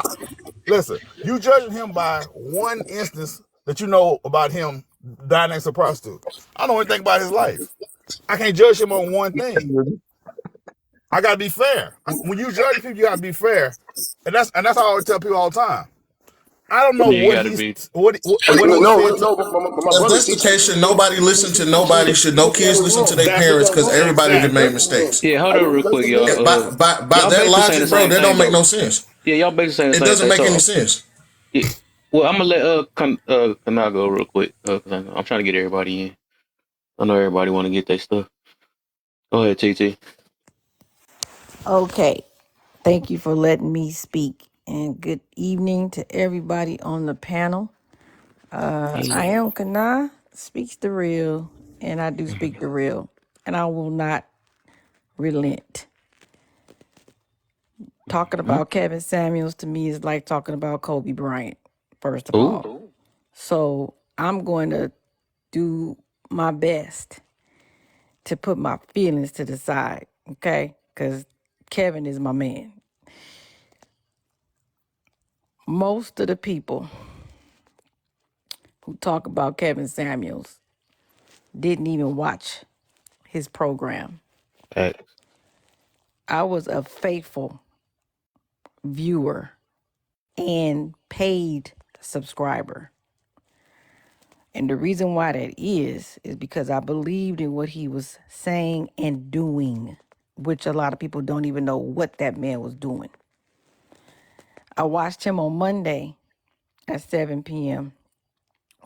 Listen, you judging him by one instance that you know about him dying next to a prostitute. I don't know anything about his life. I can't judge him on one thing. I gotta be fair. When you judge people, you gotta be fair, and that's how I always tell people all the time. I don't know Yeah, you what gotta he's be. what No, he no, said to. no. My If brother, that's see, the case, should nobody listen to nobody? Should no kids listen to their That's parents? Because everybody done exactly. made mistakes. Yeah, hold on real quick, And y'all. by Y'all that basically saying the logic, bro, same that thing don't make though. no sense. Yeah, y'all basically saying the It same doesn't thing. make any So, sense. yeah, well, I'm gonna let Kana go real quick because I'm trying to get everybody in. I know everybody want to get their stuff. Go ahead, TT. Okay. Thank you for letting me speak. And good evening to everybody on the panel. I Hey. am Kana, speaks the real, and I do speak the real. And I will not relent. Talking Mm-hmm. about Kevin Samuels to me is like talking about Kobe Bryant, first of Ooh. all. So I'm going to do my best to put my feelings to the side, okay? Because Kevin is my man. Most of the people who talk about Kevin Samuels didn't even watch his program. Facts. I was a faithful viewer and paid subscriber. And the reason why that is because I believed in what he was saying and doing, which a lot of people don't even know what that man was doing. I watched him on Monday at 7 p.m.,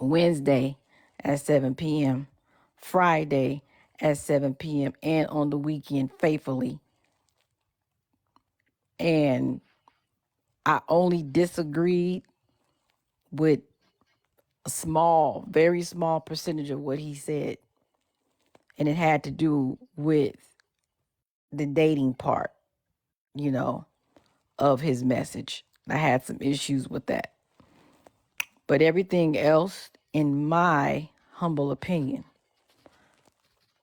Wednesday at 7 p.m., Friday at 7 p.m., and on the weekend faithfully. And I only disagreed with a small, very small percentage of what he said. And it had to do with the dating part, you know, of his message. I had some issues with that. But everything else, in my humble opinion,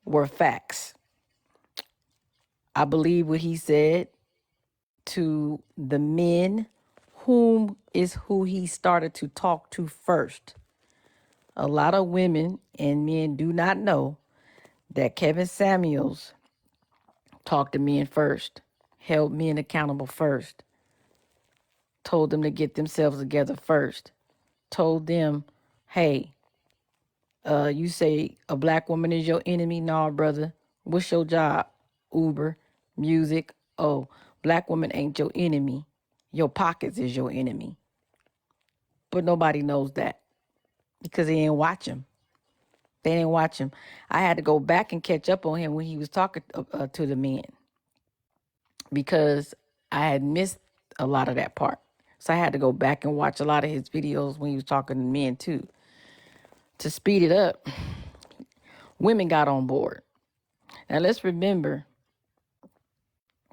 were facts. I believe what he said to the men, whom is who he started to talk to first. A lot of women and men do not know that Kevin Samuels talked to men first, held men accountable first, told them to get themselves together first, told them, hey, you say a black woman is your enemy? No, brother. What's your job? Uber, music. Oh, black woman ain't your enemy. Your pockets is your enemy. But nobody knows that because they ain't watch him. They didn't watch him. I had to go back and catch up on him when he was talking to the men because I had missed a lot of that part. So I had to go back and watch a lot of his videos when he was talking to men too. To speed it up, women got on board. Now let's remember,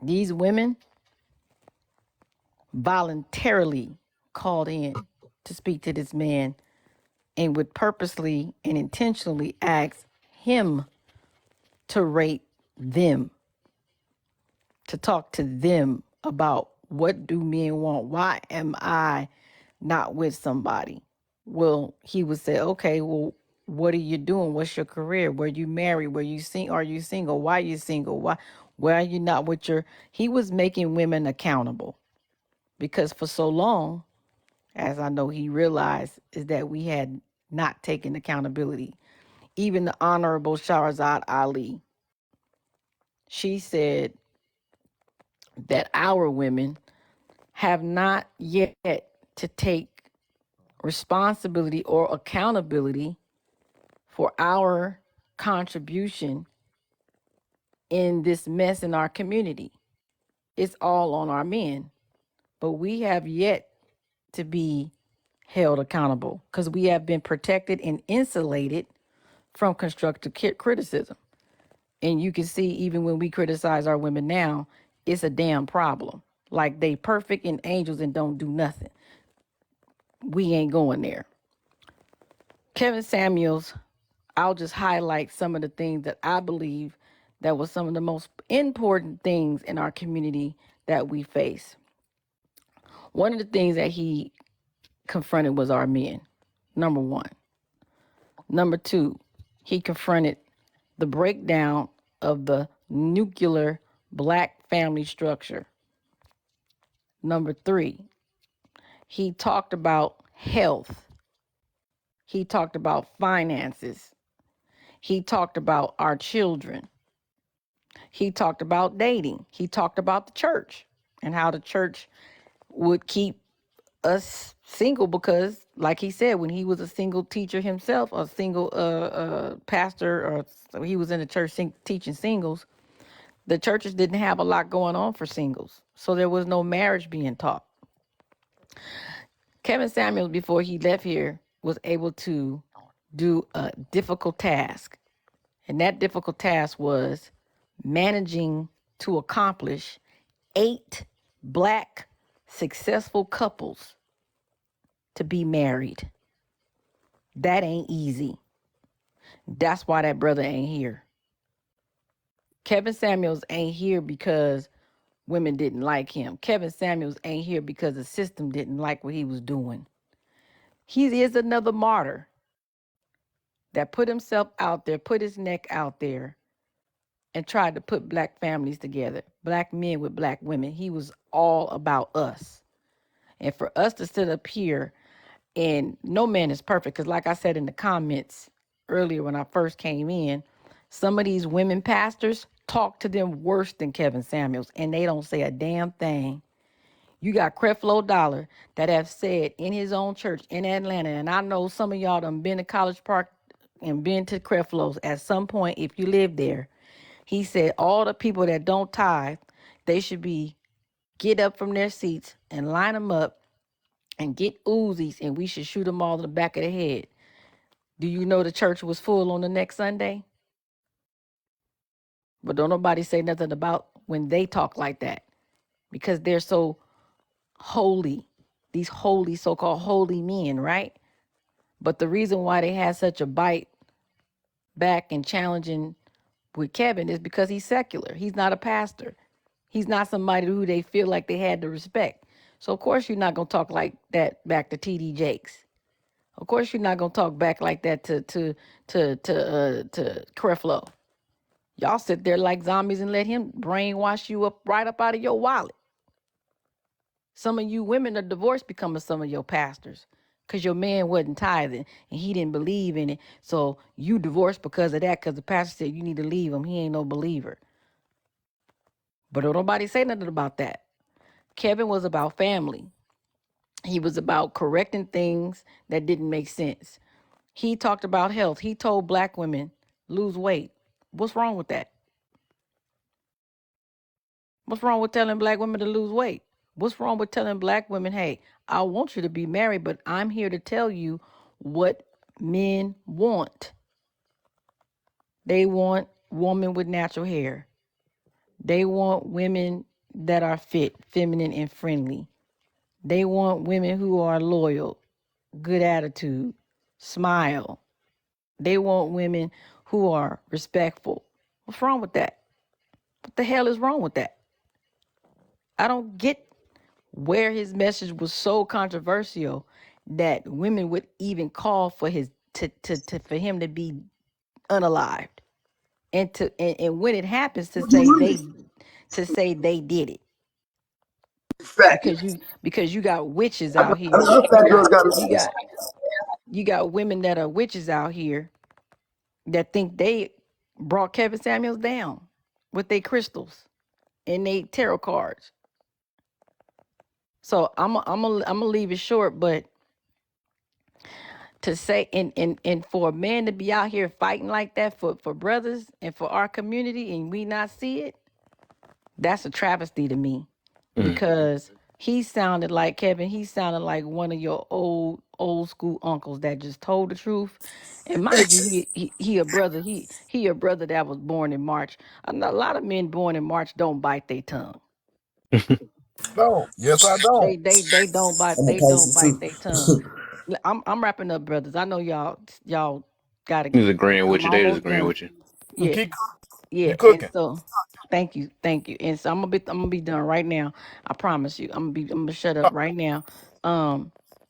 these women voluntarily called in to speak to this man and would purposely and intentionally ask him to rate them, to talk to them about what do men want? Why am I not with somebody? Well, he would say, okay, well, what are you doing? What's your career? Were you married? Were you are you single? Why are you single? Why are you not with your he was making women accountable because for so long, as I know he realized, is that we had not taken accountability. Even the Honorable Shahrazad Ali, she said that our women have not yet to take responsibility or accountability for our contribution in this mess in our community. It's all on our men, but we have yet to be held accountable because we have been protected and insulated from constructive criticism. And you can see even when we criticize our women now, it's a damn problem. Like they perfect and angels and don't do nothing. We ain't going there. Kevin Samuels, I'll just highlight some of the things that I believe that was some of the most important things in our community that we face. One of the things that he confronted was our men, number one. Number two, he confronted the breakdown of the nuclear black family structure. Number three, he talked about health. He talked about finances. He talked about our children. He talked about dating. He talked about the church and how the church would keep us single because, like he said, when he was a single teacher himself, a single pastor, or so he was in the church teaching singles, the churches didn't have a lot going on for singles. So there was no marriage being taught. Kevin Samuels, before he left here, was able to do a difficult task. And that difficult task was managing to accomplish 8 black successful couples to be married. That ain't easy. That's why that brother ain't here. Kevin Samuels ain't here because women didn't like him. Kevin Samuels ain't here because the system didn't like what he was doing. He is another martyr that put himself out there, put his neck out there, and tried to put black families together, black men with black women. He was all about us. And for us to sit up here, and no man is perfect, because like I said in the comments earlier when I first came in, some of these women pastors talk to them worse than Kevin Samuels, and they don't say a damn thing. You got Creflo Dollar that have said in his own church in Atlanta, and I know some of y'all done been to College Park and been to Creflo's at some point if you live there. He said all the people that don't tithe, they should be get up from their seats and line them up and get Uzis, and we should shoot them all in the back of the head. Do you know the church was full on the next Sunday? But don't nobody say nothing about when they talk like that because they're so holy, these holy, so-called holy men, right? But the reason why they had such a bite back and challenging with Kevin is because he's secular. He's not a pastor. He's not somebody who they feel like they had to respect. So of course you're not gonna talk like that back to TD Jakes. Of course you're not gonna talk back like that to Creflo. Y'all sit there like zombies and let him brainwash you up right up out of your wallet. Some of you women are divorced becoming some of your pastors because your man wasn't tithing and he didn't believe in it. So you divorced because of that because the pastor said you need to leave him. He ain't no believer. But don't nobody say nothing about that. Kevin was about family. He was about correcting things that didn't make sense. He talked about health. He told black women, lose weight. What's wrong with that? What's wrong with telling black women to lose weight? What's wrong with telling black women, hey, I want you to be married, but I'm here to tell you what men want. They want women with natural hair. They want women that are fit, feminine, and friendly. They want women who are loyal, good attitude, smile. They want women who are respectful. What's wrong with that? What the hell is wrong with that? I don't get where his message was so controversial that women would even call for his for him to be unalived. And when it happens What you mean? to say they did it. Fact. Because you got witches I out know here. other fat girls got You receipts. got you got women that are witches out here that think they brought Kevin Samuels down with their crystals and they tarot cards. So I'm gonna leave it short, but to say and for a man to be out here fighting like that for brothers and for our community and we not see it, that's a travesty to me. Because he sounded like Kevin, he sounded like one of your old school uncles that just told the truth. And mind you, Ex- he a brother, he a brother that was born in March. A lot of men born in March don't bite their tongue. No, yes, I don't. They don't bite I'm a their pastor tongue. too. I'm wrapping up, brothers. I know y'all gotta He's agreeing with I'm you. They just almost agreeing done. with you. Yeah, Keep yeah. you And cooking. so thank you. And so I'm gonna be done right now. I promise you. I'm gonna shut up right now.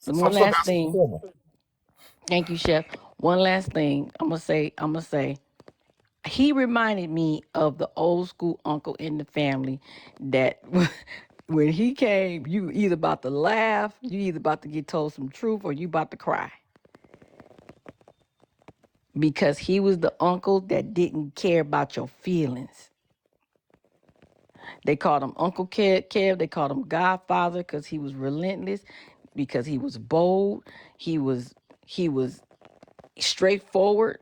The Some one stuff last got some thing, formal. thank you, Chef. One last thing I'm gonna say, he reminded me of the old school uncle in the family that when he came, you either about to laugh, you either about to get told some truth, or you about to cry. Because he was the uncle that didn't care about your feelings. They called him Uncle Kev. They called him Godfather because he was relentless, because he was bold. He was straightforward,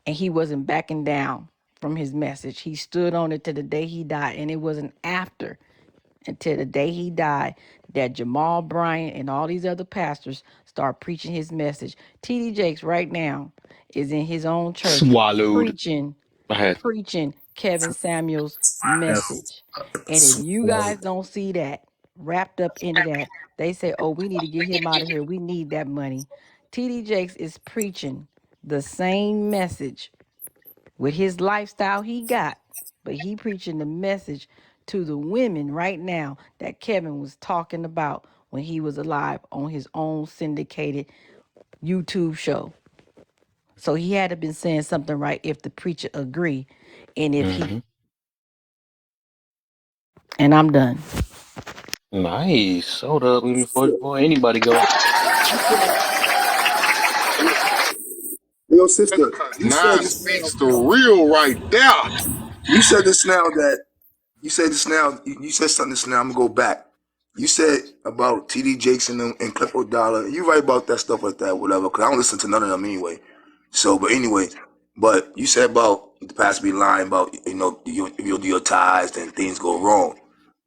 and he wasn't backing down from his message. He stood on it to the day he died, and it wasn't after until the day he died that Jamal Bryant and all these other pastors start preaching his message. TD Jakes right now is in his own church Swallowed. preaching I had preaching Kevin Samuel's message. And if you guys don't see that wrapped up into that, they say, oh, we need to get him out of here. We need that money. TD Jakes is preaching the same message with his lifestyle he got, but he preaching the message to the women right now that Kevin was talking about when he was alive on his own syndicated YouTube show. So he had to been saying something right if the preacher agree. And if he mm-hmm. and I'm done. Nice. Hold up before anybody go. Yo, sister, you said Nine this now. speaks the real right there. You said this now that you said this now. You said something this now. I'm gonna go back. You said about TD Jakes and Cliff O'Dollar. You right about that stuff like that, whatever. Because I don't listen to none of them anyway. So, but anyway, but you said about the pastor be lying about you'll do your tithes and things go wrong.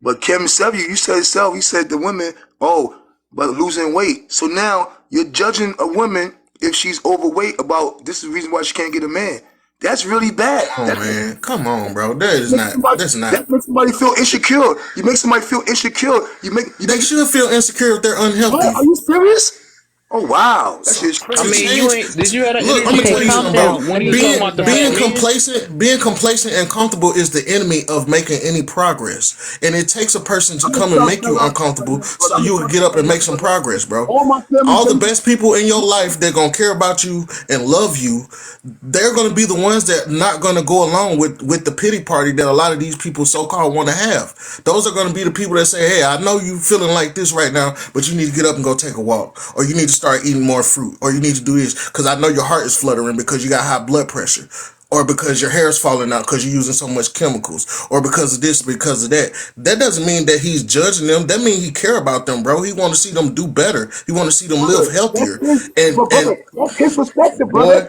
But Kevin said you said yourself. You said the women, oh, but losing weight. So now you're judging a woman if she's overweight about this is the reason why she can't get a man. That's really bad. Oh man, come on, bro. That is Makes not. somebody, That's not. that makes somebody feel insecure. You make somebody feel insecure. You They make. should feel insecure if they're What? unhealthy. Are you serious? Oh wow, that So shit's I to crazy. mean, you change, ain't. Did you have that look, I'm energy gonna Okay, tell when you he calm something, bro. down. when he was talking Being about the being fat men? complacent, being complacent and comfortable is the enemy of making any progress. And it takes a person to I'm gonna come and stop make telling you right uncomfortable now, brother. so I'm gonna you can stop get up right and now, make some brother. progress, bro. All my family All the members. best people in your life that gonna care about you and love you, they're gonna be the ones that not gonna go along with the pity party that a lot of these people so called want to have. Those are gonna be the people that say, "Hey, I know you feeling like this right now, but you need to get up and go take a walk, or you need to start eating more fruit, or you need to do this because I know your heart is fluttering because you got high blood pressure." Or because your hair's falling out because you're using so much chemicals, or because of this, because of that. That doesn't mean that he's judging them. That means he care about them, bro. He want to see them do better. He want to see them live Brother, that's healthier. his, but And brother, that's his perspective, brother.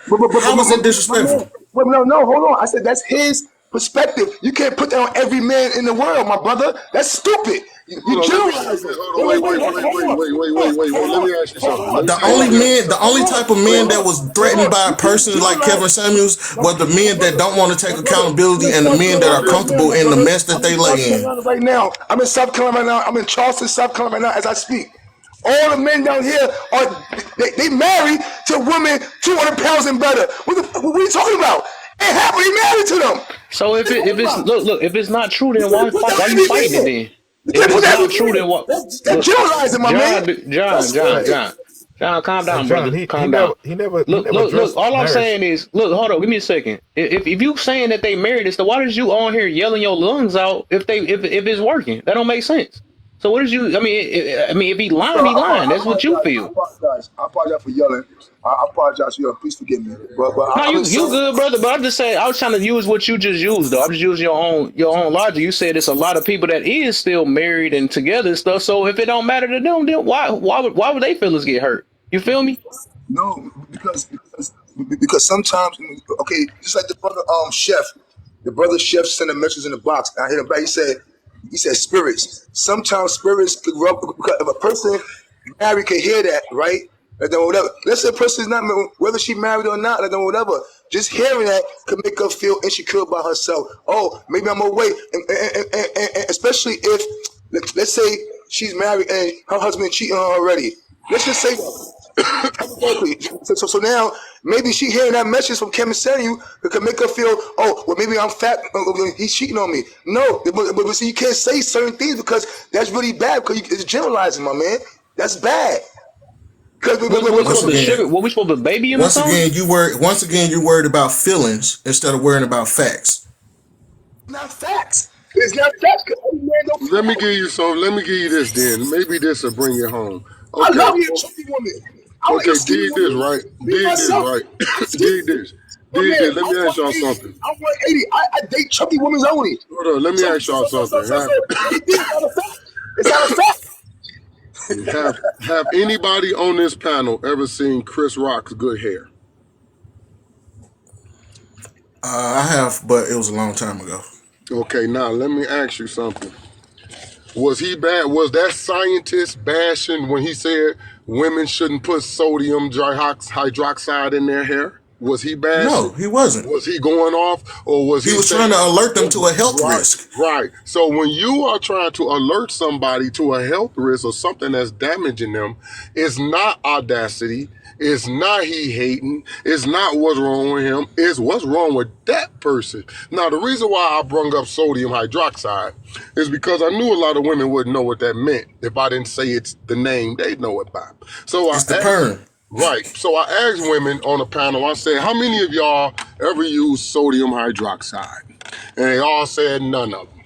boy, how is it My man, disrespectful? but no, hold on. I said that's his perspective. You can't put that on every man in the world, my brother. That's stupid. You Hold on, let me generalizing. hold on, wait, wait, wait, wait, wait, wait, wait, wait, wait. Let me ask you something. Let me The tell you only why I men, asked the that. only type of men that was threatened by a You can't person like Kevin generalize. Samuels My, were the men that brother, don't want to take I'm accountability in and the South men that Carolina are right now, comfortable my in the brother. mess that I'm in they South lay in. Carolina right now. I'm in South Carolina right now. I'm in Charleston, South Carolina right now as I speak. All the men down here are they married to women 200 pounds and better. What are you talking about? And happily married to them. So What are you if talking it's about? look if it's not true, You then can't put that why on you every fighting it man. then? You If can't put it's that on not every true, man. then what? That's Look, generalizing, my man. That's stupid. John, calm Hey, down, John, brother, he calm never down. he never he Look, never look, look. addressed All I'm marriage. saying is, look, hold on, give me a second. If you saying that they married this, then why did you on here yelling your lungs out if it's working? That don't make sense. So what is you? I mean, if he lying, he lying. I That's what you apologize. feel. I apologize for yelling. I apologize for yelling. Please forgive me. But No, I'm you just saying. good, brother. But I'm just saying, I was trying to use what you just used, though. I'm just using your own logic. You said it's a lot of people that is still married and together and stuff. So if it don't matter to them, then why would they feelings get hurt? You feel me? No, because sometimes, okay, just like the brother chef, the brother chef sent a message in the box. I hit him back. He said spirits. Sometimes spirits could rub because if a person married can hear that, right? And then whatever. Let's say a person is not whether she married or not, and then whatever. Just hearing that could make her feel insecure about herself. Oh, maybe I'm away, and especially if let's say she's married and her husband cheating on her already. Let's just say hypothetically. So now maybe she hearing that message from Kevin Samuel that could make her feel, oh, well maybe I'm fat. He's cheating on me. No, but see, you can't say certain things because that's really bad because it's generalizing, my man. That's bad. Because What we Once supposed to again, sugar? What we supposed to baby him or once something? again, you're worried about feelings instead of worrying about facts. it's not facts. It's not facts because every man don't feel Let me that way. give you some. Let me give you this. Then maybe this will bring it home. I Okay, love you, a chubby woman. I want your okay. skinny Dig this woman. right. Me Dig this myself, right. I'm skinny. Dig this. My Dig man, this. Let I'm me ask y'all 180. something. I'm 180. I date chubby women only. Hold on. Let me So, ask so, y'all so, so, so, something. so, so it's not a fact. It's not a fact. Have anybody on this panel ever seen Chris Rock's good hair? I have, but it was a long time ago. Okay, now let me ask you something. Was he bad? Was that scientist bashing when he said women shouldn't put sodium hydroxide in their hair? Was he No, bashing? he wasn't. Was he going off, or was He he was trying to saying, alert them to a health right, risk. right? So when you are trying to alert somebody to a health risk or something that's damaging them, it's not audacity. It's not he hating. It's not what's wrong with him. It's what's wrong with that person. Now, the reason why I brung up sodium hydroxide is because I knew a lot of women wouldn't know what that meant. If I didn't say it's the name, they'd know it by. So I It's the asked, perm. right. So I asked women on the panel, I said, how many of y'all ever use sodium hydroxide? And they all said none of them.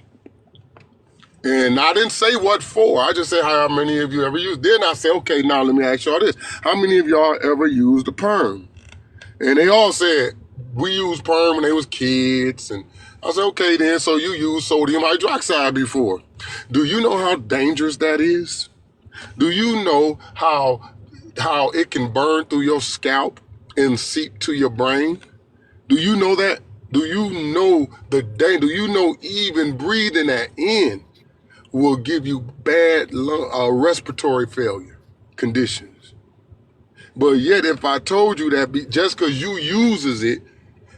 And I didn't say what for. I just said how many of you ever used. Then I said, okay, now let me ask y'all this. How many of y'all ever used the perm? And they all said, we used perm when they was kids. And I said, okay then, so you used sodium hydroxide before. Do you know how dangerous that is? Do you know how it can burn through your scalp and seep to your brain? Do you know that? Do you know the danger? Do you know even breathing that in will give you bad respiratory failure conditions? But yet, if I told you that just because you uses it,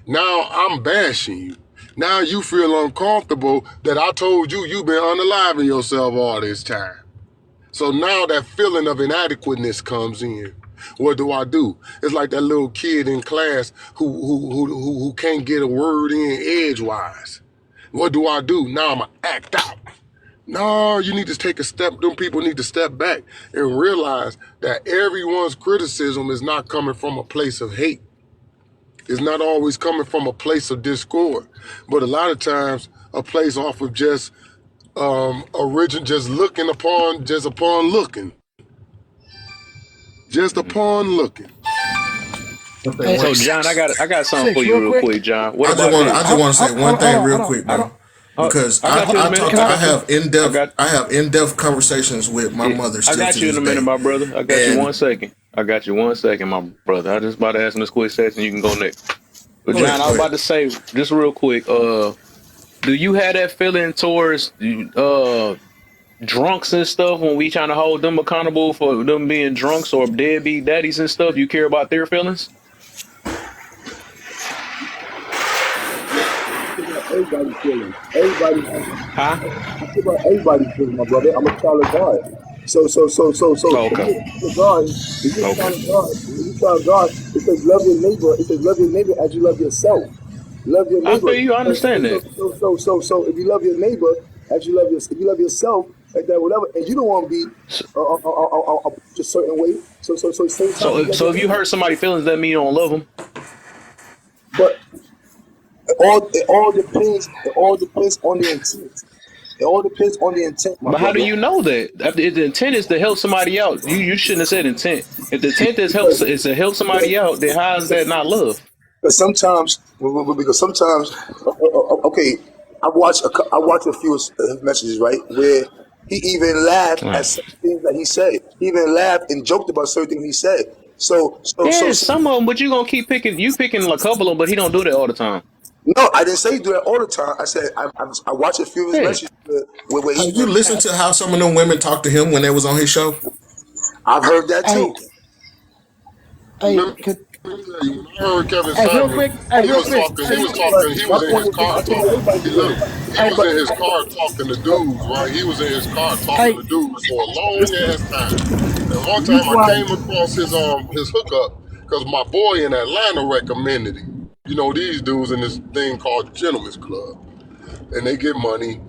now I'm bashing you. Now you feel uncomfortable that I told you you've been unaliving yourself all this time. So now that feeling of inadequateness comes in. What do I do? It's like that little kid in class who can't get a word in edgewise. What do I do? Now I'ma act out. No, you need to take a step. Them people need to step back and realize that everyone's criticism is not coming from a place of hate. It's not always coming from a place of discord, but a lot of times a place off of just just looking upon, just upon looking, just upon looking. Okay, Hey, So one. John, I got something for six, you real real quick. quick, John. What I just about want I this? just want to say one thing real Hold on, quick, hold on. bro, because I got you in a minute. Can I I? I got you. have in I depth got conversations with my yeah, mother I still got to you in this a minute, day, my brother. I got you and 1 second. I got you 1 second, my brother. I just about to ask him this quick question. You can go next. But go John, ahead, I go was ahead. about to say just real quick. Do you have that feeling towards drunks and stuff when we trying to hold them accountable for them being drunks or deadbeat daddies and stuff? You care about their feelings? Everybody's feeling. Everybody. Huh? I think about everybody's feeling, my brother. I'm a child of God. So, Oh, if okay. you're a child of God, if you're a Okay. child of God, if you're a child of God, it says love your neighbor. It says love your neighbor as you love yourself. Love your I neighbor. feel you. I understand that. So, if you love your neighbor as you love your, if you love yourself, like that, whatever, and you don't want to be So, a certain way. So, same time you love so your if you neighbor. hurt somebody's feelings, that mean you don't love them. But it all depends on the intent. It all depends on the intent, my But how do brother. you know that? If the intent is to help somebody out, you shouldn't have said intent. If the intent is to help somebody out, then how is that not love? Because sometimes, okay, I watch a few messages, right, where he even laughed at Right. certain things that he said. He even laughed and joked about certain things he said. Yeah, So some of them, but you gonna keep picking. You picking a couple of them, but he don't do that all the time. no, I didn't say do that all the time. I said I watch a few of his Yeah. messages where he Have you even listened laughed. to how some of them women talk to him when they was on his show? I've heard that Hey, too. hey, Let me could, tell you, when I heard Kevin hey, real Samuels, quick. Hey, real quick. But Six. he my was in point his is, car I think talking. everybody He do look, it. he Hey, was but in his car talking to dudes, right? He was in his car talking hey, to dudes for a long Listen, ass time. And one the time reason I why. came across his hookup because my boy in Atlanta recommended him. You know, these dudes in this thing called Gentlemen's Club. And they get money.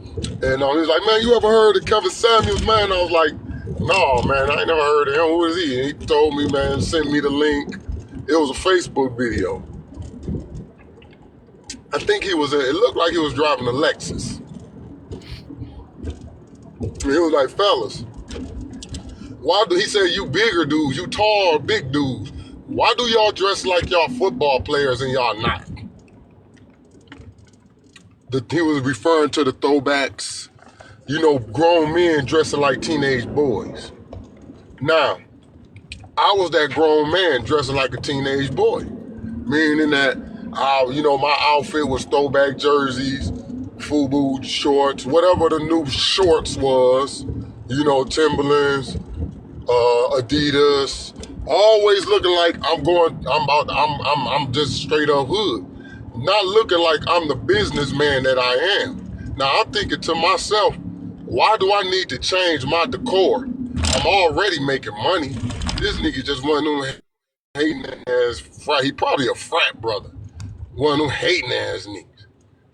And he was like, man, you ever heard of Kevin Samuels, man? I was like, no, man, I ain't never heard of him. Who is he? And he told me, man, sent me the link. It was a Facebook video. I think it looked like he was driving a Lexus. And he was like, fellas, why do he say you bigger dudes, you tall, big dudes? Why do y'all dress like y'all football players and y'all not? He was referring to the throwbacks, grown men dressing like teenage boys. Now, I was that grown man dressing like a teenage boy, meaning that, my outfit was throwback jerseys, FUBU shorts, whatever the new shorts was, Timberlands, Adidas, always looking like I'm just straight up hood, not looking like I'm the businessman that I am. Now I'm thinking to myself, why do I need to change my decor? I'm already making money. This nigga just one of them hating ass frat. He probably a frat brother, one of them hating ass niggas.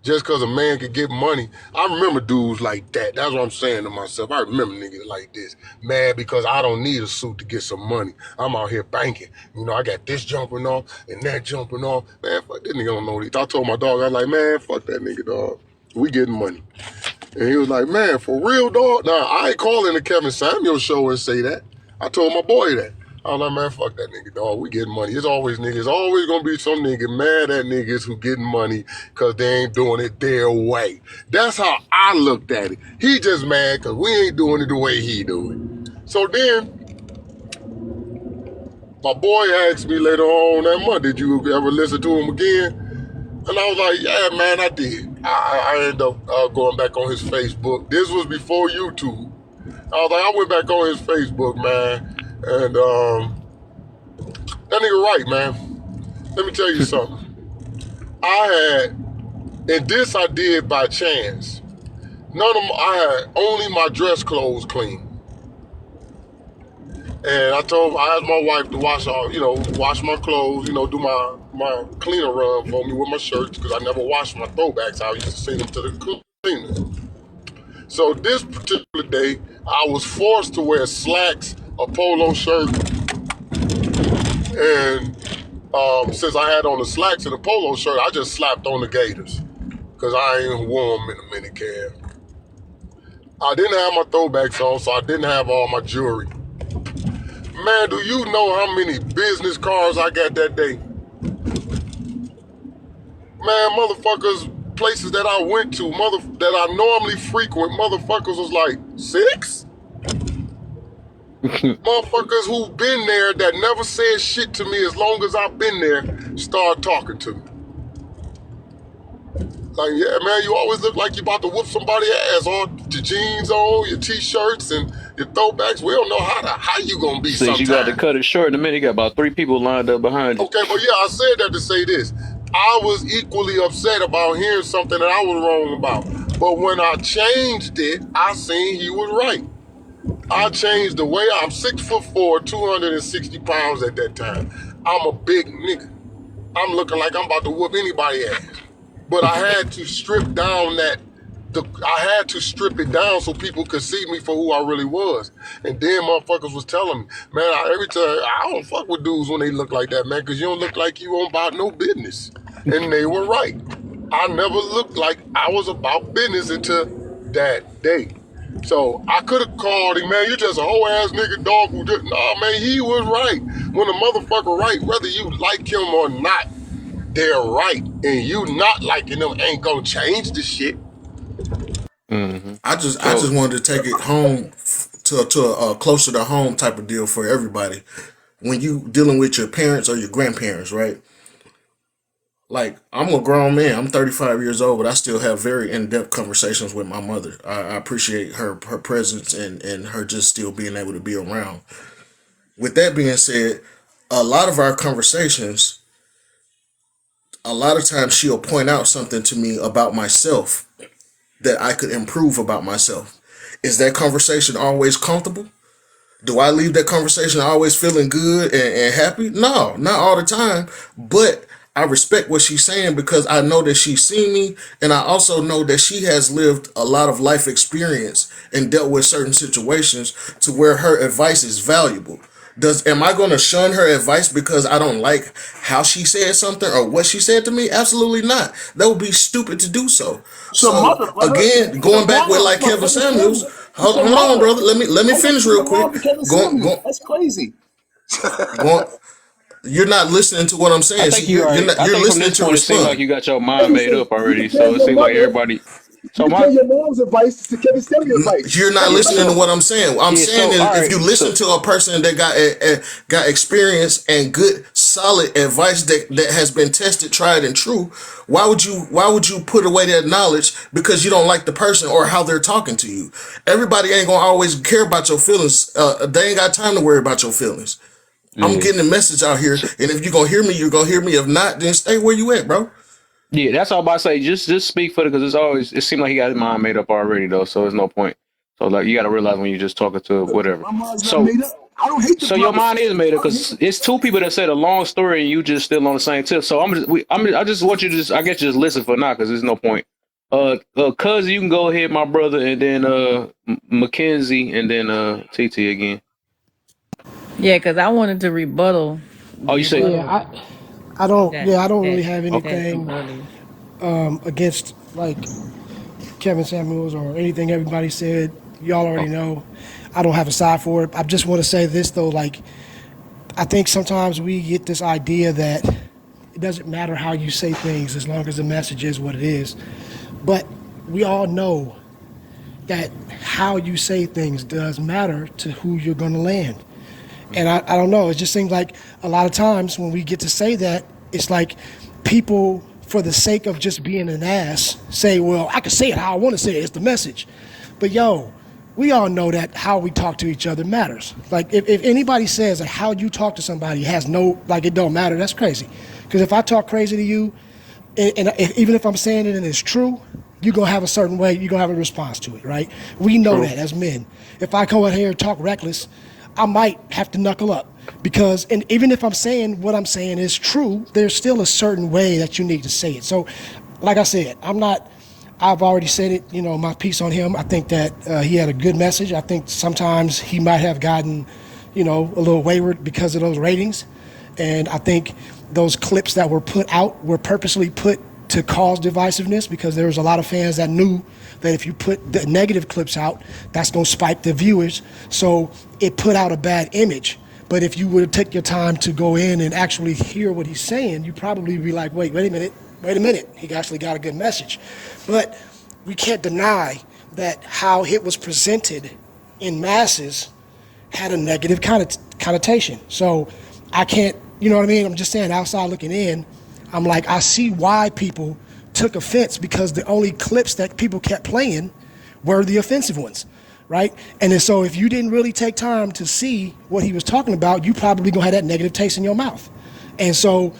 Just cause a man could get money. I remember dudes like that. That's what I'm saying to myself. I remember niggas like this. Mad because I don't need a suit to get some money. I'm out here banking. I got this jumping off and that jumping off. Man, fuck this nigga don't know these. I told my dog, I was like, man, fuck that nigga, dog. We getting money. And he was like, man, for real, dog? Now, I ain't calling the Kevin Samuels show and say that. I told my boy that. I was like, man, fuck that nigga, dog. We getting money. It's always niggas. Always gonna be some nigga mad at niggas who getting money because they ain't doing it their way. That's how I looked at it. He just mad because we ain't doing it the way he do it. So then, my boy asked me later on that month, did you ever listen to him again? And I was like, yeah, man, I did. I ended up going back on his Facebook. This was before YouTube. I was like, I went back on his Facebook, man, and that nigga right, man. Let me tell you something. And this I did by chance. I had only my dress clothes clean. And I asked my wife to wash my clothes, do my cleaner run for me with my shirts because I never washed my throwbacks. I used to send them to the cleaner. So this particular day, I was forced to wear slacks, a polo shirt, and since I had on the slacks and the polo shirt, I just slapped on the gaiters because I ain't wore them in a minute, Cam. I didn't have my throwbacks on, so I didn't have all my jewelry. Man, do you know how many business cards I got that day? Man, motherfuckers, places that I went to, that I normally frequent, motherfuckers was like, 6? Motherfuckers who been there that never said shit to me as long as I've been there start talking to me. Like, yeah, man, you always look like you about to whoop somebody's ass. All your jeans on, your t-shirts, and your throwbacks. We don't know how you gonna be Since you got to sometime. cut it short in a minute, you got about 3 people lined up behind you. Okay, but yeah, I said that to say this. I was equally upset about hearing something that I was wrong about. But when I changed it, I seen he was right. I changed the way I'm 6'4", 260 pounds at that time. I'm a big nigga. I'm looking like I'm about to whoop anybody's ass. But I had to strip it down so people could see me for who I really was. And then motherfuckers was telling me, man, every time, I don't fuck with dudes when they look like that, man, because you don't look like you about no business. And they were right. I never looked like I was about business until that day. So I could have called him, man, you just a whole ass nigga dog who didn't. Nah, man, he was right. When a motherfucker right, whether you like him or not, they're right. And you not liking them ain't gonna change the shit. Mm-hmm. I just So wanted to take it home to a closer to home type of deal for everybody. When you dealing with your parents or your grandparents, right? Like, I'm a grown man. I'm 35 years old, but I still have very in-depth conversations with my mother. I appreciate her presence and her just still being able to be around. With that being said, a lot of our conversations, a lot of times she'll point out something to me about myself that I could improve about myself. Is that conversation always comfortable? Do I leave that conversation always feeling good and happy? No, not all the time. But I respect what she's saying because I know that she's seen me, and I also know that she has lived a lot of life experience and dealt with certain situations to where her advice is valuable. Am I going to shun her advice because I don't like how she said something or what she said to me? Absolutely not. That would be stupid to do so. It's your So mother, brother. again, Your going back with mom, like no, Kevin Kevin Samuel. Samuels, It's your hold on, mother. brother. Let me How you finish keep real your quick. mom to Kevin Going, Samuel? going, That's crazy. going. You're not listening to what I'm I saying. See, think you're you're right. not. I You're think from listening this to point, it seems like respond. you got your mind Hey, made so up you already. compare So it your seems like mother, everybody. you So compare my your mom's advice to Kevin Samuel's advice. You're not That's listening to crazy. what I'm saying. What I'm yeah. saying So is, all if right. you listen So to a person that got experience and good, solid advice that has been tested, tried, and true, why would you put away that knowledge because you don't like the person or how they're talking to you? Everybody ain't gonna always care about your feelings. They ain't got time to worry about your feelings. I'm yeah. getting the message out here, So, and if you're gonna hear me, you're gonna hear me. If not, then stay where you at, bro. yeah, that's all I'm about to say. Just speak for it because it's always. It seems like he got his mind made up already though. So there's no point. So like you got to realize when you're just talking to Look, whatever. my mom's not So made up. I don't hate the so your brother. mind is made up I don't hate because him. it's 2 people that said a long story and you just still on the same tip. So I just want you to just I guess just listen for now because there's no point. Cuz you can go ahead, my brother, and then Mackenzie, and then TT again. Yeah, because I wanted to rebuttal Oh, you say Yeah, rebuttal I don't really that have okay? that anything earlier. against like Kevin Samuels or anything everybody said. Y'all already Oh, know. I don't have a side for it. I just want to say this though, like I think sometimes we get this idea that it doesn't matter how you say things as long as the message is what it is. But we all know that how you say things does matter to who you're going to land. And I don't know, it just seems like a lot of times when we get to say that, it's like people, for the sake of just being an ass, say, well, I can say it how I want to say it, it's the message. But yo, we all know that how we talk to each other matters. Like if anybody says that how you talk to somebody has no, like it don't matter, that's crazy. Because if I talk crazy to you, and even if I'm saying it and it's true, you're gonna have a certain way, you're gonna have a response to it, right? We know true. that as men. If I go out here and talk reckless, I might have to knuckle up because, and even if I'm saying what I'm saying is true, there's still a certain way that you need to say it. So, like I said, I've already said it, my piece on him. I think that he had a good message. I think sometimes he might have gotten, a little wayward because of those ratings. And I think those clips that were put out were purposely put to cause divisiveness because there was a lot of fans that knew that if you put the negative clips out, that's going to spike the viewers. So it put out a bad image. But if you would have took your time to go in and actually hear what he's saying, you probably be like, wait a minute. He actually got a good message. But we can't deny that how it was presented in masses had a negative connotation. So I can't, you know what I mean? I'm just saying, outside looking in, I'm like, I see why people took offense because the only clips that people kept playing were the offensive ones, right? And then, so if you didn't really take time to see what he was talking about, you probably gonna have that negative taste in your mouth. And so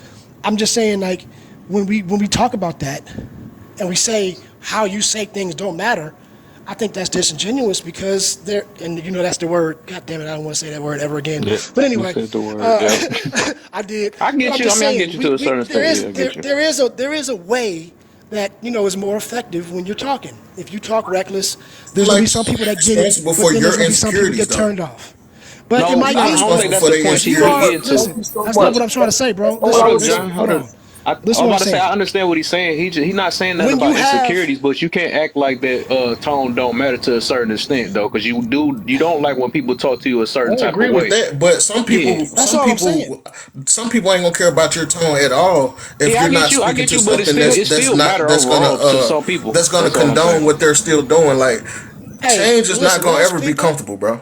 I'm just saying, like, when we talk about that and we say how you say things don't matter, I think that's disingenuous because there, and that's the word. God damn it, I don't want to say that word ever again. Yeah, But you anyway, said the word. uh, Yep. I did. I But get I'm you. I just mean, I get saying, you to a certain there extent. is Yeah, I get you. there is a way that is more effective when you're talking. If you talk reckless, there's gonna Like be some people that get it, responsible but for then there's your gonna be some people insecurities get though. turned off. But it No, You're might not I be, don't but think responsible that's for the their point you he are. getting insecurities. to. Thank Listen, you so that's not what much. I'm trying to say, bro. That's all Listen, I Hold up, was listen. John. saying. Hold Hold up. on. I'm Listen to what I'm about to say saying. I understand what he's saying. He's not saying nothing When about you have, insecurities, but you can't act like that tone don't matter to a certain extent though, because you don't like when people talk to you a certain I type of agree with way. that, but some Yeah. people, that's all I'm saying. some people ain't gonna care about your tone at all if Yeah, you're not I speaking get to you, but something But it still matter overall to some people. that's gonna That's all I'm saying. condone what they're still doing. Like hey, change is not listen, gonna those ever be people. comfortable, bro.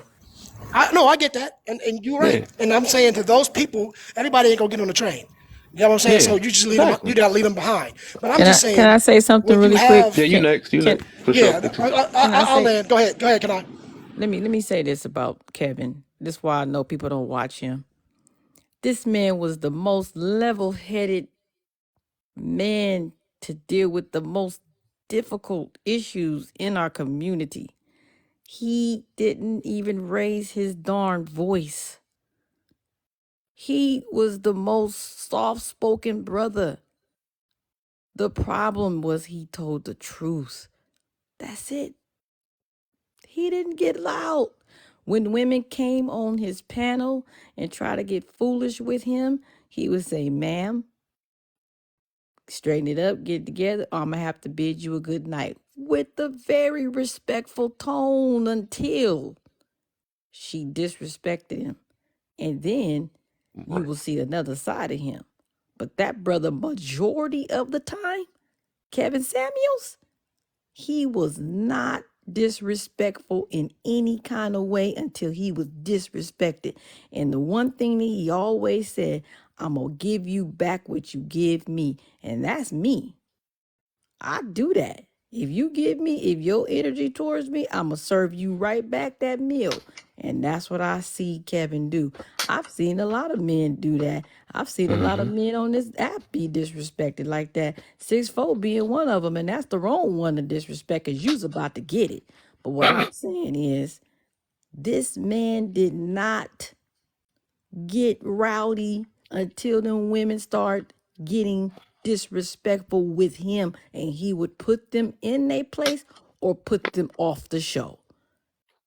No, I get that, and you're right. Yeah. And I'm saying to those people, everybody ain't gonna get on the train. You know what I'm saying? So Yeah. you just leave them. You Exactly. gotta leave them behind. But I'm Can I just can saying, I say something when you really quick? Yeah, have, you next. You Can next for sure. yeah, can I I'll say land. Go ahead. Go ahead. Can I? Let me say this about Kevin. This is why I know people don't watch him. This man was the most level-headed man to deal with the most difficult issues in our community. He didn't even raise his darn voice. He was the most soft-spoken brother. The problem was he told the truth. That's it. He didn't get loud. When women came on his panel and try to get foolish with him, he would say, ma'am, straighten it up, get it together, or I'm going to have to bid you a good night. With a very respectful tone until she disrespected him. And then you will see another side of him. But that brother, majority of the time, Kevin Samuels, he was not disrespectful in any kind of way until he was disrespected. And the one thing that he always said, I'm going to give you back what you give me. And that's me. I do that. If your energy towards me, I'm going to serve you right back that meal. And that's what I see Kevin do. I've seen a lot of men do that. I've seen a lot of Hmm. men on this app be disrespected like that. 6'4" being one of them. And that's the wrong one to disrespect because you's about to get it. But what I'm saying is, this man did not get rowdy until them women start getting disrespectful with him, and he would put them in their place or put them off the show.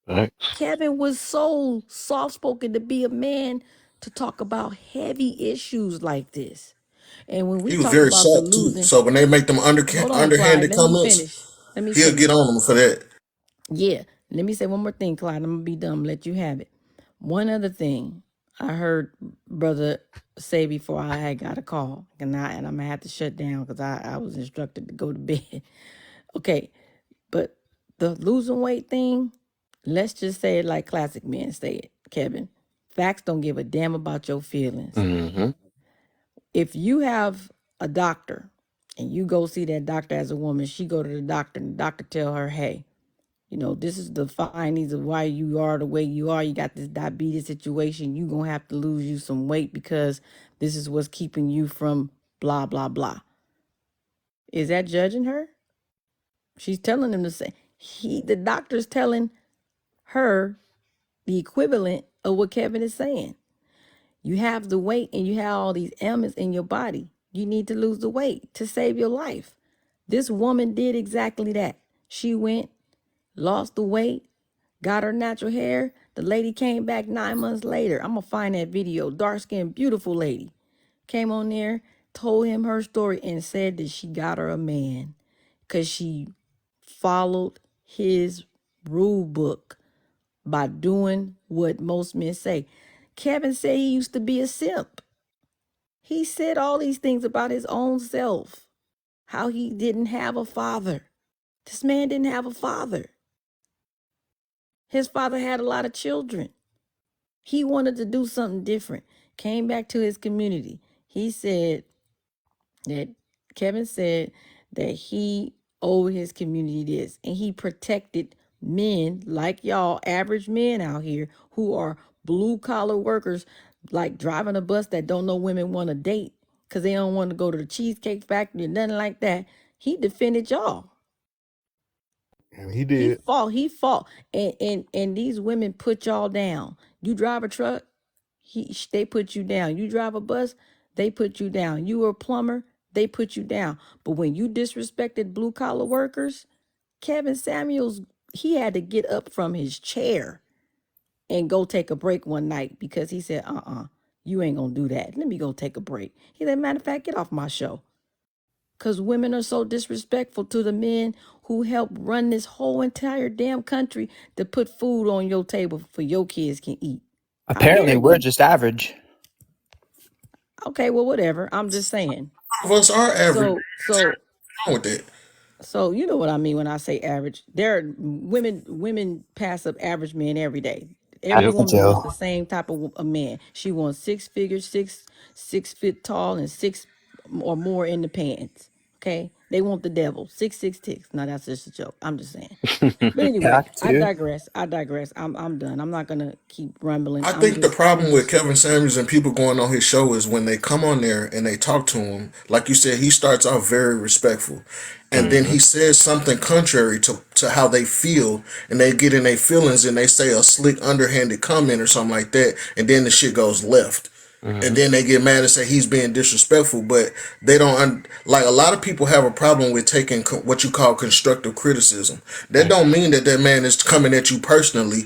Thanks. Kevin was so soft spoken to be a man to talk about heavy issues like this. And when we He was talk very about the soft too. losing, So when they make them hold on, Clyde, underhanded let me comments, finish. Let me he'll get finish. on them for that. Yeah, let me say one more thing, Clyde. I'm gonna be done. Let you have it. One other thing I heard brother say before I had got a call, and I'm gonna have to shut down because I was instructed to go to bed. Okay, but the losing weight thing, let's just say it like classic men say it, Kevin. Facts don't give a damn about your feelings. Hmm. If you have a doctor and you go see that doctor as a woman, she go to the doctor and the doctor tell her, hey, this is the findings of why you are the way you are. You got this diabetes situation. You're going to have to lose you some weight because this is what's keeping you from blah, blah, blah. Is that judging her? She's telling him to say, the doctor's telling her the equivalent of what Kevin is saying. You have the weight and you have all these ailments in your body. You need to lose the weight to save your life. This woman did exactly that. She went, lost the weight, got her natural hair. The lady came back 9 months later. I'm going to find that video. Dark skinned, beautiful lady. Came on there, told him her story, and said that she got her a man because she followed his rule book by doing what most men say. Kevin said he used to be a simp. He said all these things about his own self, how he didn't have a father. This man didn't have a father. His father had a lot of children. He wanted to do something different. Came back to his community. He said that Kevin said that he owed his community this, and he protected men like y'all, average men out here who are blue collar workers, like driving a bus that don't know women want to date because they don't want to go to the Cheesecake Factory or nothing like that. He defended y'all. And he He did. fought. He fought, and these women put y'all down. You drive a truck, they put you down. You drive a bus, they put you down. You were a plumber, they put you down. But when you disrespected blue collar workers, Kevin Samuels, he had to get up from his chair and go take a break one night because he said, you ain't gonna do that. Let me go take a break. He said, matter of fact, get off my show. Because women are so disrespectful to the men who help run this whole entire damn country to put food on your table for your kids can eat. I Apparently, we're guarantee. just average. Okay, well, whatever. I'm just saying. Of us are average. So, so, What's wrong with that? so you know what I mean when I say average. There are women pass up average men every day. Every Yep. woman wants Joe. the same type of a man. She wants 6 figures, 6 feet tall, and 6 or more in the pants. Okay, they want the devil 666. No, that's just a joke. I'm just saying. But anyway, Fact I too. digress. I digress. I'm done. I'm not gonna keep rambling. I I'm think the just problem with Kevin Samuels and people going on his show is when they come on there and they talk to him, like you said, he starts off very respectful. And then Hmm. he says something contrary to how they feel, and they get in their feelings and they say a slick, underhanded comment or something like that, and then the shit goes left. And Hmm. then they get mad and say he's being disrespectful, but they don't like a lot of people have a problem with taking what you call constructive criticism. That don't mean that that man is coming at you personally.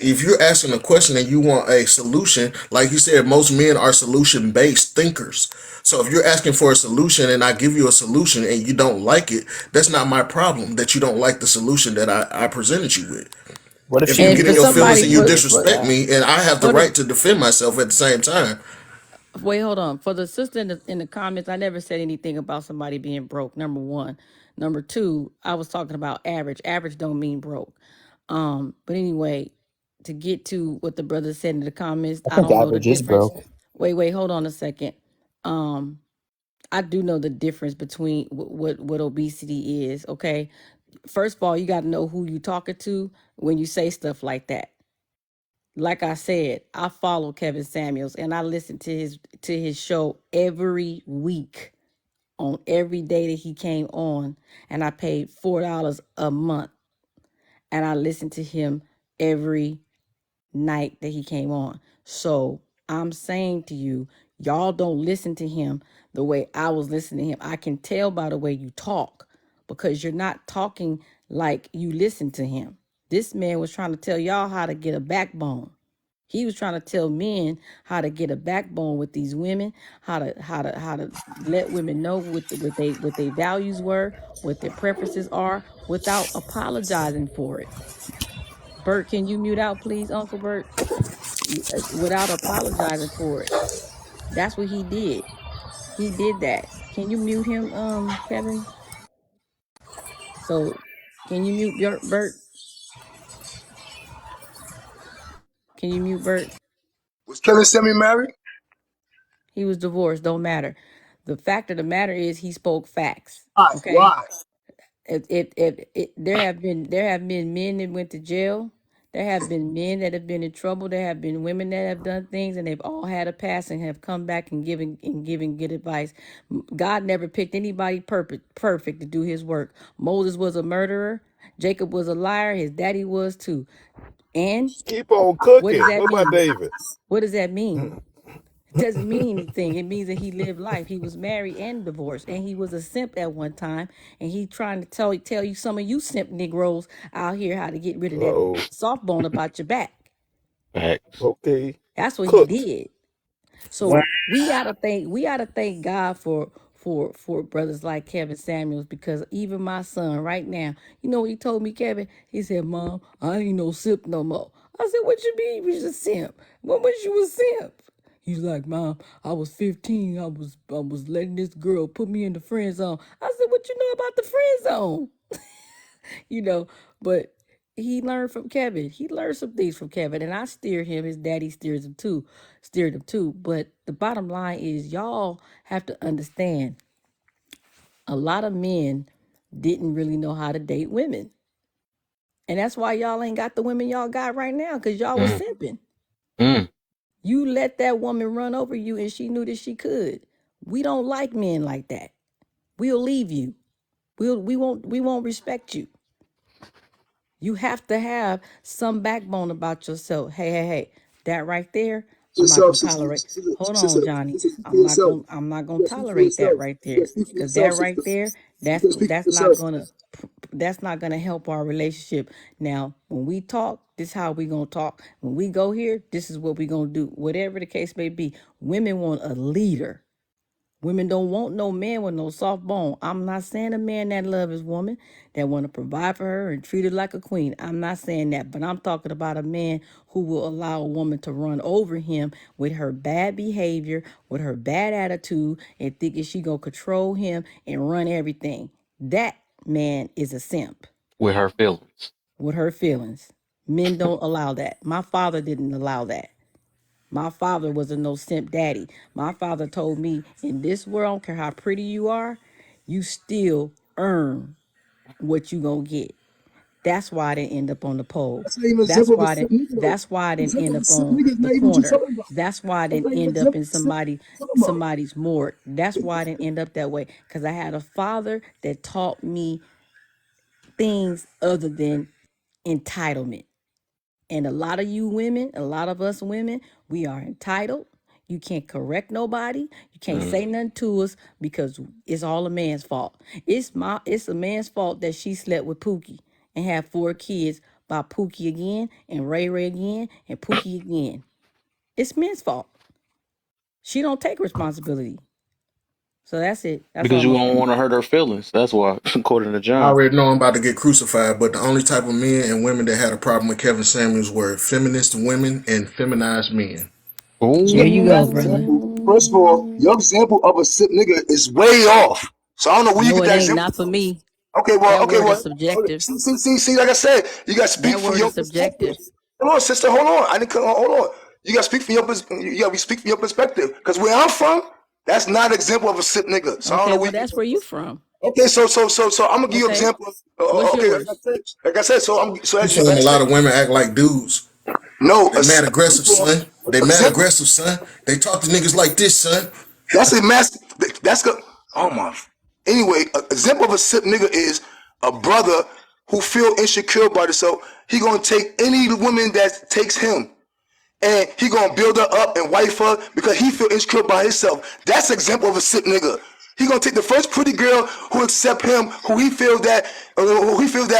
If you're asking a question and you want a solution, like you said, most men are solution based thinkers. So if you're asking for a solution and I give you a solution and you don't like it, that's not my problem that you don't like the solution that I presented you with. What if If she you and get for in your agrees with feelings somebody and you you? disrespect me, and I have the for the right to defend myself at the same time. wait, hold on. For the sister in the comments, I never said anything about somebody being broke. Number one. Number two, I was talking about average. Average don't mean broke. But anyway, to get to what the brother said in the comments, I I think don't know the average is difference. broke. Wait, hold on a second. Um, I do know the difference between what obesity is. Okay, first of all, you got to know who you talking to when you say stuff like that. Like I said, I follow Kevin Samuels and I listen to his show every week on every day that he came on, and I paid $4 a month, and I listened to him every night that he came on. So I'm saying to you, y'all don't listen to him the way I was listening to him. I can tell by the way you talk because you're not talking like you listen to him. This man was trying to tell y'all how to get a backbone. He was trying to tell men how to get a backbone with these women, how to let women know what they values were, what their preferences are, without apologizing for it. Bert, can you mute out, please, Uncle Bert? Without apologizing for it. That's what he did. He did that. Can you mute him, Kevin? So, can you mute Bert? Can you mute Bert? Was Kevin Samuel married? He was divorced. Don't matter. The fact of the matter is, he spoke facts. Why? Okay. Why? There have been men that went to jail. There have been men that have been in trouble. There have been women that have done things, and they've all had a past and have come back and given good advice. God never picked anybody perfect to do His work. Moses was a murderer. Jacob was a liar. His daddy was too. And Keep on what does cooking. that What about mean? David? What does that mean? It doesn't mean anything. It means that he lived life. He was married and divorced, and he was a simp at one time. And he trying to tell you some of you simp Negroes out here how to get rid of that Uh-oh. soft bone about your back. Facts. Okay. That's what he Cooked. did. Wow. So we gotta thank God for brothers like Kevin Samuels, because even my son right now, you know what he told me, Kevin? He said, "Mom, I ain't no simp no more." I said, "What you mean you was a simp? When was you a simp?" He's like, "Mom, I was 15. I was letting this girl put me in the friend zone." I said, "What you know about the friend zone?" you know, but he learned from Kevin. He learned some things from Kevin, and I steer him. His daddy steered him too. But the bottom line is, y'all have to understand, a lot of men didn't really know how to date women, and that's why y'all ain't got the women y'all got right now, because y'all was Mm, simping. mm. You let that woman run over you, and she knew that she could. We don't like men like that. We'll leave you. We won't respect you. You have to have some backbone about yourself. Hey, hey, hey, that right there, I'm not Yourself, gonna sister, tolerate. sister, Hold on, sister, Johnny. sister, speak for I'm not yourself. gonna I'm not You gonna gotta speak for tolerate that yourself. right You there. gotta speak for Cause that yourself, right sister. there, You that's gotta speak for that's not yourself. gonna help our relationship. Now, when we talk, this is how we gonna talk. When we go here, this is what we gonna do. Whatever the case may be. Women want a leader. Women don't want no man with no soft bone. I'm not saying a man that love his woman, that want to provide for her and treat her like a queen. I'm not saying that, but I'm talking about a man who will allow a woman to run over him with her bad behavior, with her bad attitude, and thinking she gonna control him and run everything. That man is a simp With her feelings. with her feelings. Men don't allow that. My father didn't allow that. My father was a no simp daddy. My father told me, in this world, I don't care how pretty you are, you still earn what you gonna get. That's why I didn't end up on the pole. That's not even an That's example of a why I sick didn't, nigga, though. that's why I An didn't example end of a up sick on nigga is the not even what you're corner. talking about. That's why I That's didn't not even an end up example in of a sick talking about. somebody's morgue. That's why I didn't end up that way. Because I had a father that taught me things other than entitlement. And a lot of you women, a lot of us women, we are entitled. You can't correct nobody. You can't Mm. say nothing to us because it's all a man's fault. It's a man's fault that she slept with Pookie and had 4 kids by Pookie again and Ray Ray again and Pookie again. It's men's fault. She don't take responsibility. So that's it. That's all Because I'm you gonna don't say. want to hurt her feelings. That's why, according to I John. already know I'm about to get crucified, but the only type of men and women that had a problem with Kevin Samuels were feminist women and feminized men. There you go, That's brother. example. First of all, Ooh. your example of a sick nigga is way off. So I don't know where you No, get it that ain't. example Not for from. me. Okay, That word well, is subjective. see, like I said, you got to speak That from word your is perspective. subjective. Hold on, sister, hold on. I didn't come. Hold on. You got to speak from your you got to speak from your perspective. Because where I'm from, that's not an example of a sick nigga. So I don't Okay, know where well, you get that's that where you from. from. Okay, so I'm gonna give you an Okay, example. what's Okay, yours? like I said, so You as you saying a asked lot me, of women act like dudes. no, They mad first aggressive, of all, son. They mad example. aggressive, son. They talk to niggas like this, son. That's a mass. That's good. Oh my. Anyway, an example of a simp nigga is a brother who feel insecure about himself. He gonna take any woman that takes him, and he gonna build her up and wife her because he feel insecure by himself. That's an example of a simp nigga. He gonna take the first pretty girl who accept him, who he feels that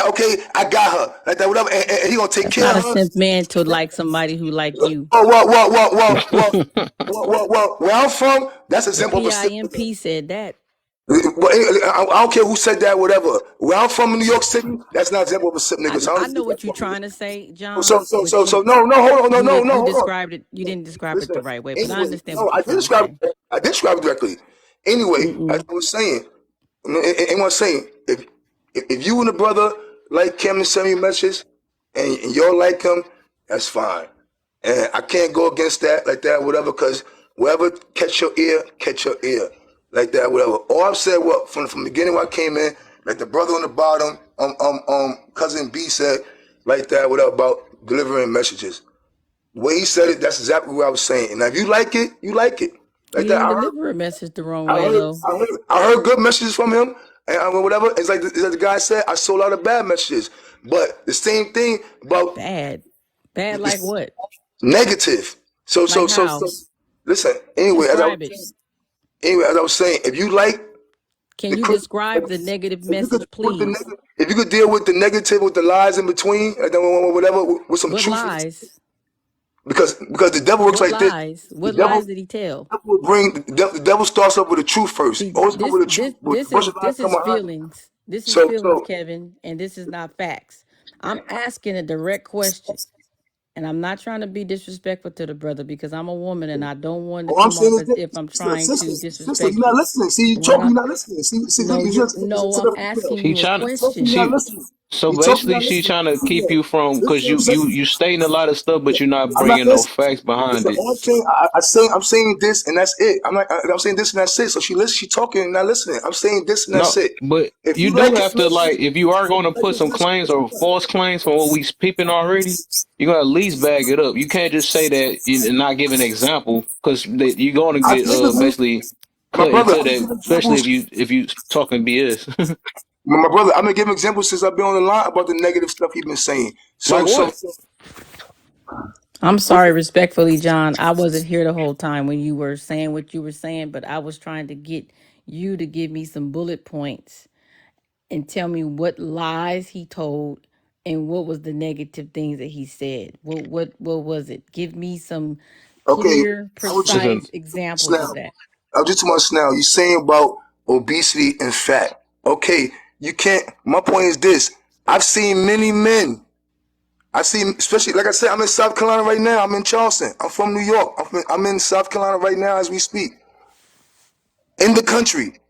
okay, I got her like that, whatever, and he gonna take That's care not of a her. simp man to like somebody who like you. Oh, where I'm from, that's an The example of a simp nigga. PIMP said that. Well, I don't care who said that, whatever. Where I'm from in New York City, that's not an example of a simp nigga. So I I don't know think what that's you're fucking trying with to say, you. John, but No, hold on, you hold on. described it. You didn't describe it the Listen, right way. But I anyway, understand no, what you're trying to say. I did describe it directly. Anyway, as Mm-mm. I was saying, and I was saying, if you and a brother like him and send me messages, and you all like him, that's fine. And I can't go against that like that, whatever, because whoever catch your ear, like that, whatever. All I've said, what from the beginning when I came in, like the brother on the bottom, cousin B said, like that, whatever, about delivering messages. The way he said it, that's exactly what I was saying. And if you like it, you like it. Like He that, ain't deliver a message the wrong I way heard, though. I heard, I heard good messages from him, and whatever. It's like the guy said, I saw a lot of bad messages. But the same thing about Bad. Bad like It's what? negative. So Like so so how? so. Listen. Anyway, Describe it. as I was saying, if you like Can the you describe the negative if you could message, put the please? if you could deal with the negative with the lies in between, and then whatever with some What truth, lies? because the devil works What like this. lies? The What devil lies did he tell? will bring the devil starts off with the truth first. See, Always come this with the truth, this but a this bunch is of lies this come is behind it. feelings. This is So feelings, so Kevin, and this is not facts. I'm asking a direct question. And I'm not trying to be disrespectful to the brother because I'm a woman and I don't want to all I'm come saying off is as this, if I'm sister, trying to you're disrespect not you. listening. See, you What talking, I you're not listening. See, no, you you just no, to I'm the asking She you a trying to you talking, you're not question. she listening. so You talking, you're basically not she listening. trying to keep Female, you from listen because to what I'm saying. you stating a lot of stuff, but you're not I'm not bringing no listening. facts behind Listen, it. all I'm saying, I'm saying this and that's it. I'm saying this and that's it. So she listens, she talking and not listening. I'm saying this and that's No, it. but If you you do like it, have to like if you are going to put some claims or false claims from what we peeping already, you gotta at least bag it up. You can't just say that and not give an example because you're going to I get gave examples. basically My cut brother, into I've been that, giving especially examples. if you talking BS. My brother, I've been giving examples since I've been on the line about the negative stuff he's been saying. Like what? I'm What's sorry, respectfully, John. I wasn't here the whole time when you were saying what you were saying, but I was trying to get you to give me some bullet points and tell me what lies he told and what was the negative things that he said. What was it? Give me some okay? clear, I was just Listen, precise examples now. of that. I was just talking about now. You saying about obesity and fat. Okay, you can't. My point is this: I've seen many men. I see, especially like I said, I'm in South Carolina right now. I'm in Charleston. I'm from New York. I'm in South Carolina right now as we speak. In the country,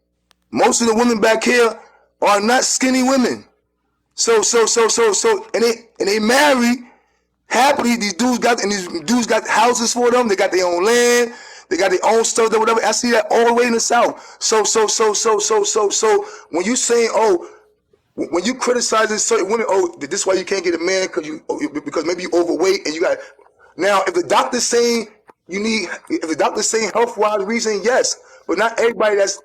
most of the women back here are not skinny women. So, and they marry happily. These dudes got houses for them. They got their own land. They got their own stuff. Whatever. I see that all the way in the South. So, when you saying, oh, when you criticizing certain women, oh, this is why you can't get a man because maybe you overweight and you got. Now, if the doctor's saying if the doctor's saying health wise reason, yes, but not everybody that's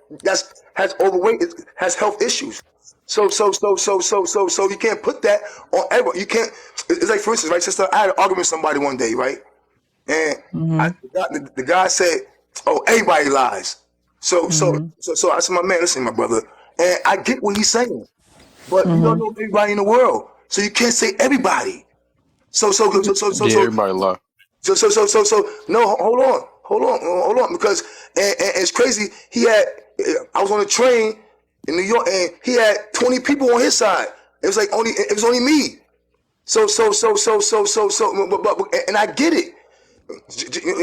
has overweight has health issues. So you can't put that on everyone. You can't. It's like, for instance, right, sister, I had an argument with somebody one day, right, and Mm-hmm. the guy said, "Oh, everybody lies." So so Mm-hmm. so so I said, "My man, listen, my brother," and I get what he's saying. But you don't Mm-hmm. know everybody in the world, so you can't say everybody. So so so so so yeah, so everybody lie. no, hold on, because and it's crazy. I was on a train in New York, and he had 20 people on his side. It was only me. And I get it.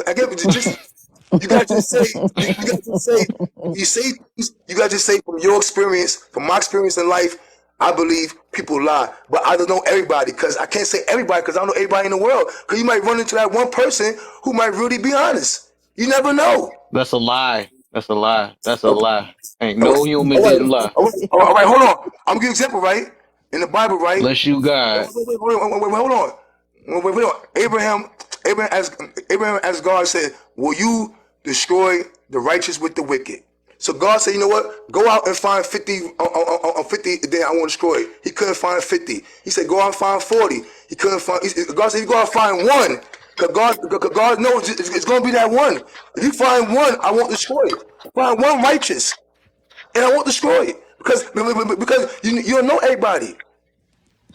I get it. Just you gotta just say you gotta just say you say you gotta just say from your experience, from my experience in life, I believe people lie. But I don't know everybody because I can't say everybody because I don't know everybody in the world. Because you might run into that one person who might really be honest. You never know. That's a lie. That's a lie. That's a Okay. lie. Ain't All no right, human all right, didn't lie all right, hold on. I'm gonna give you an example, right? In the Bible, right? unless you God. Hold on. Wait, Abraham asked God, said, "Will you destroy the righteous with the wicked?" So God said, "You know what? Go out and find 50 on 50. Then I won't destroy it." He couldn't find 50. He said, "Go out and find 40." He couldn't find. God said, "You go out and find one." Because God knows it's going to be that one. If you find one, I won't destroy it. Find one righteous, and I won't destroy it because you don't know everybody.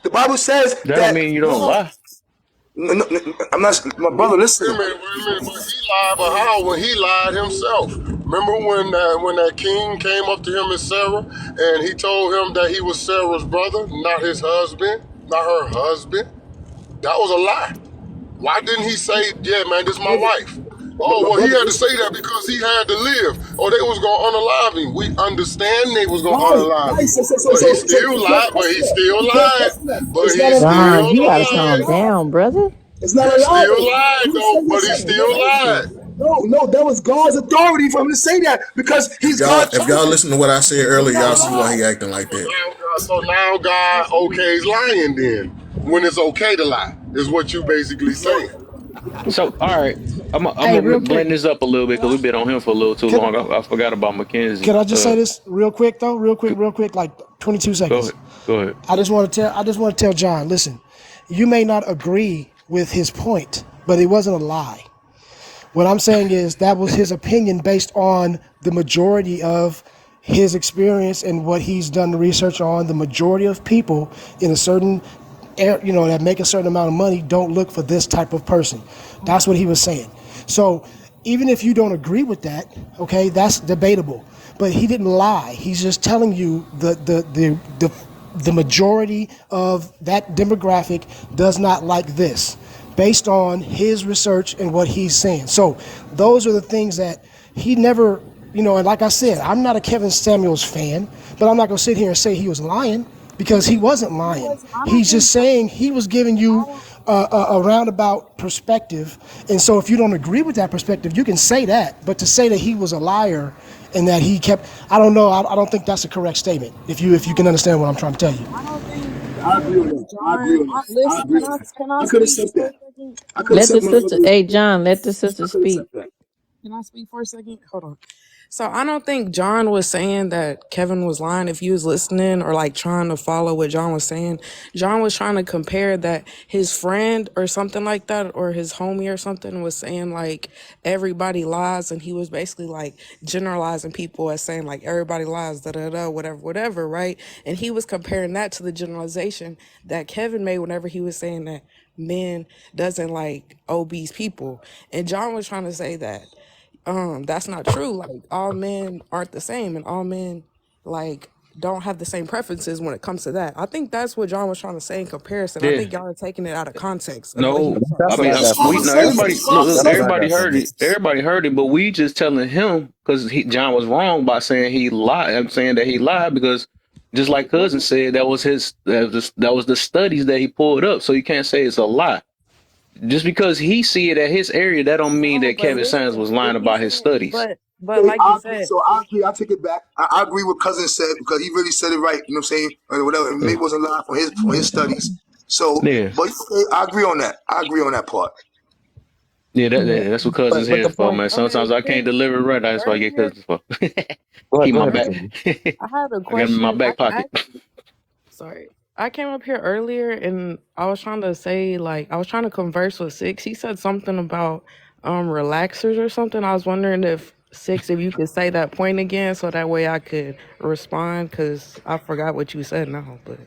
The Bible says That don't that mean you don't God. lie. I'm not, my brother. Listen. Wait a minute, but he lied, but how? When he lied himself. Remember when that king came up to him and Sarah, and he told him that he was Sarah's brother, not his husband, not her husband? That was a lie. Why didn't he say, yeah, man, this is my wife? Oh, My well, he brother, had to listen. say that because he had to live, or they was going to unalive him. We understand they was going to Right, unalive right. him. But he still You can't lied, but question he that. still You can't lied. question that. But It's he not a lie. John, still you gotta It's not a calm lied. lie. down, brother. It's not He a lie. still lied, Who though, said but this he second? still lied. No, that was God's authority for him to say that because he's God's If y'all chosen. listen to what I said It's earlier, not a y'all see why lie. he acting like that. So now God okays lying then. When it's okay to lie, is what you basically saying. So all right, I'm Hey, gonna real quick. blend this up a little bit because we've been on him for a little too Can long. I forgot about can Mackenzie. I just say this real quick though? Go, Real quick, like 22 go seconds. ahead. Go ahead. I just want to tell John, listen, you may not agree with his point, but it wasn't a lie. What I'm saying is that was his opinion based on the majority of his experience and what he's done the research on. The majority of people in a certain, that make a certain amount of money don't look for this type of person. That's what he was saying. So even if you don't agree with that, okay, that's debatable. But he didn't lie. He's just telling you the majority of that demographic does not like this, based on his research and what he's saying. So those are the things that he never, and like I said, I'm not a Kevin Samuels fan, but I'm not going to sit here and say he was lying, because he wasn't lying. I don't He's think just saying he was giving I you don't a roundabout perspective. And so if you don't agree with that perspective, you can say that. But to say that he was a liar and that he kept, I don't know, I don't think that's a correct statement, if you can understand what I'm trying to tell you. I don't think I agree on that. I agree John. on that. I Listen, agree on that. can I I could speak accept for a that. second? I Can could I Let the accept speak? sister, motherfuckers. hey John, let the I sister could speak. accept that. Can I speak for a second? Hold on. So I don't think John was saying that Kevin was lying. If you was listening or like trying to follow what John was saying, John was trying to compare that his friend or something like that, or his homie or something, was saying like everybody lies, and he was basically like generalizing people as saying like everybody lies, da da da, whatever, whatever, right? And he was comparing that to the generalization that Kevin made whenever he was saying that men doesn't like obese people, and John was trying to say that that's not true. Like all men aren't the same, and all men like don't have the same preferences when it comes to that. I think that's what John was trying to say in comparison. I Yeah. think y'all are taking it out of context of what he No, was trying to I That's what mean, I say. That's got what from I'm it. no, saying. That's everybody, That's what I'm look, that's what I saying. got from it. everybody heard it, but we just telling him because John was wrong by saying he lied. I'm saying that he lied because just like cousin said, that was the studies that he pulled up. So you can't say it's a lie. Just because he see it at his area, that don't mean No, that but Kevin Sanders listen, was if lying he's about his saying, studies. but Hey, like you I agree. said, So I agree. I take it back. I agree with cousin said because he really said it right. You know what I'm saying? Or whatever. Maybe it wasn't lying from his studies. So, Yeah, but I agree on that. I agree on that part. yeah, Yeah. that's what cousin's But here the for, point. man. I mean, Sometimes I can't Chris, deliver it right. That's why I get earlier cousins for. Go Keep go my ahead, I back. continue. I had a I got him in my question. back pocket. Sorry. I came up here earlier and I was trying to say like I was trying to converse with Six. He said something about relaxers or something. I was wondering if Six, if you could say that point again so that way I could respond, because I forgot what you said now. But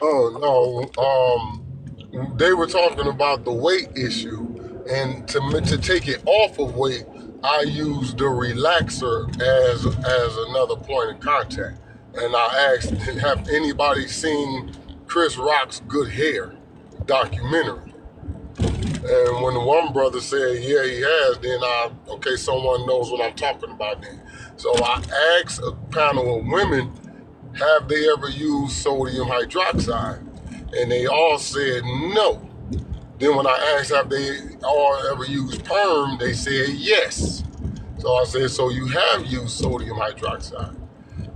Oh no, they were talking about the weight issue, and to take it off of weight, I used the relaxer as another point of contact, and I asked, have anybody seen Chris Rock's Good Hair documentary? And when the one brother said, yeah, he has, then okay, someone knows what I'm talking about then. So I asked a panel of women, have they ever used sodium hydroxide? And they all said no. Then when I asked, have they all ever used perm, they said yes. So I said, so you have used sodium hydroxide.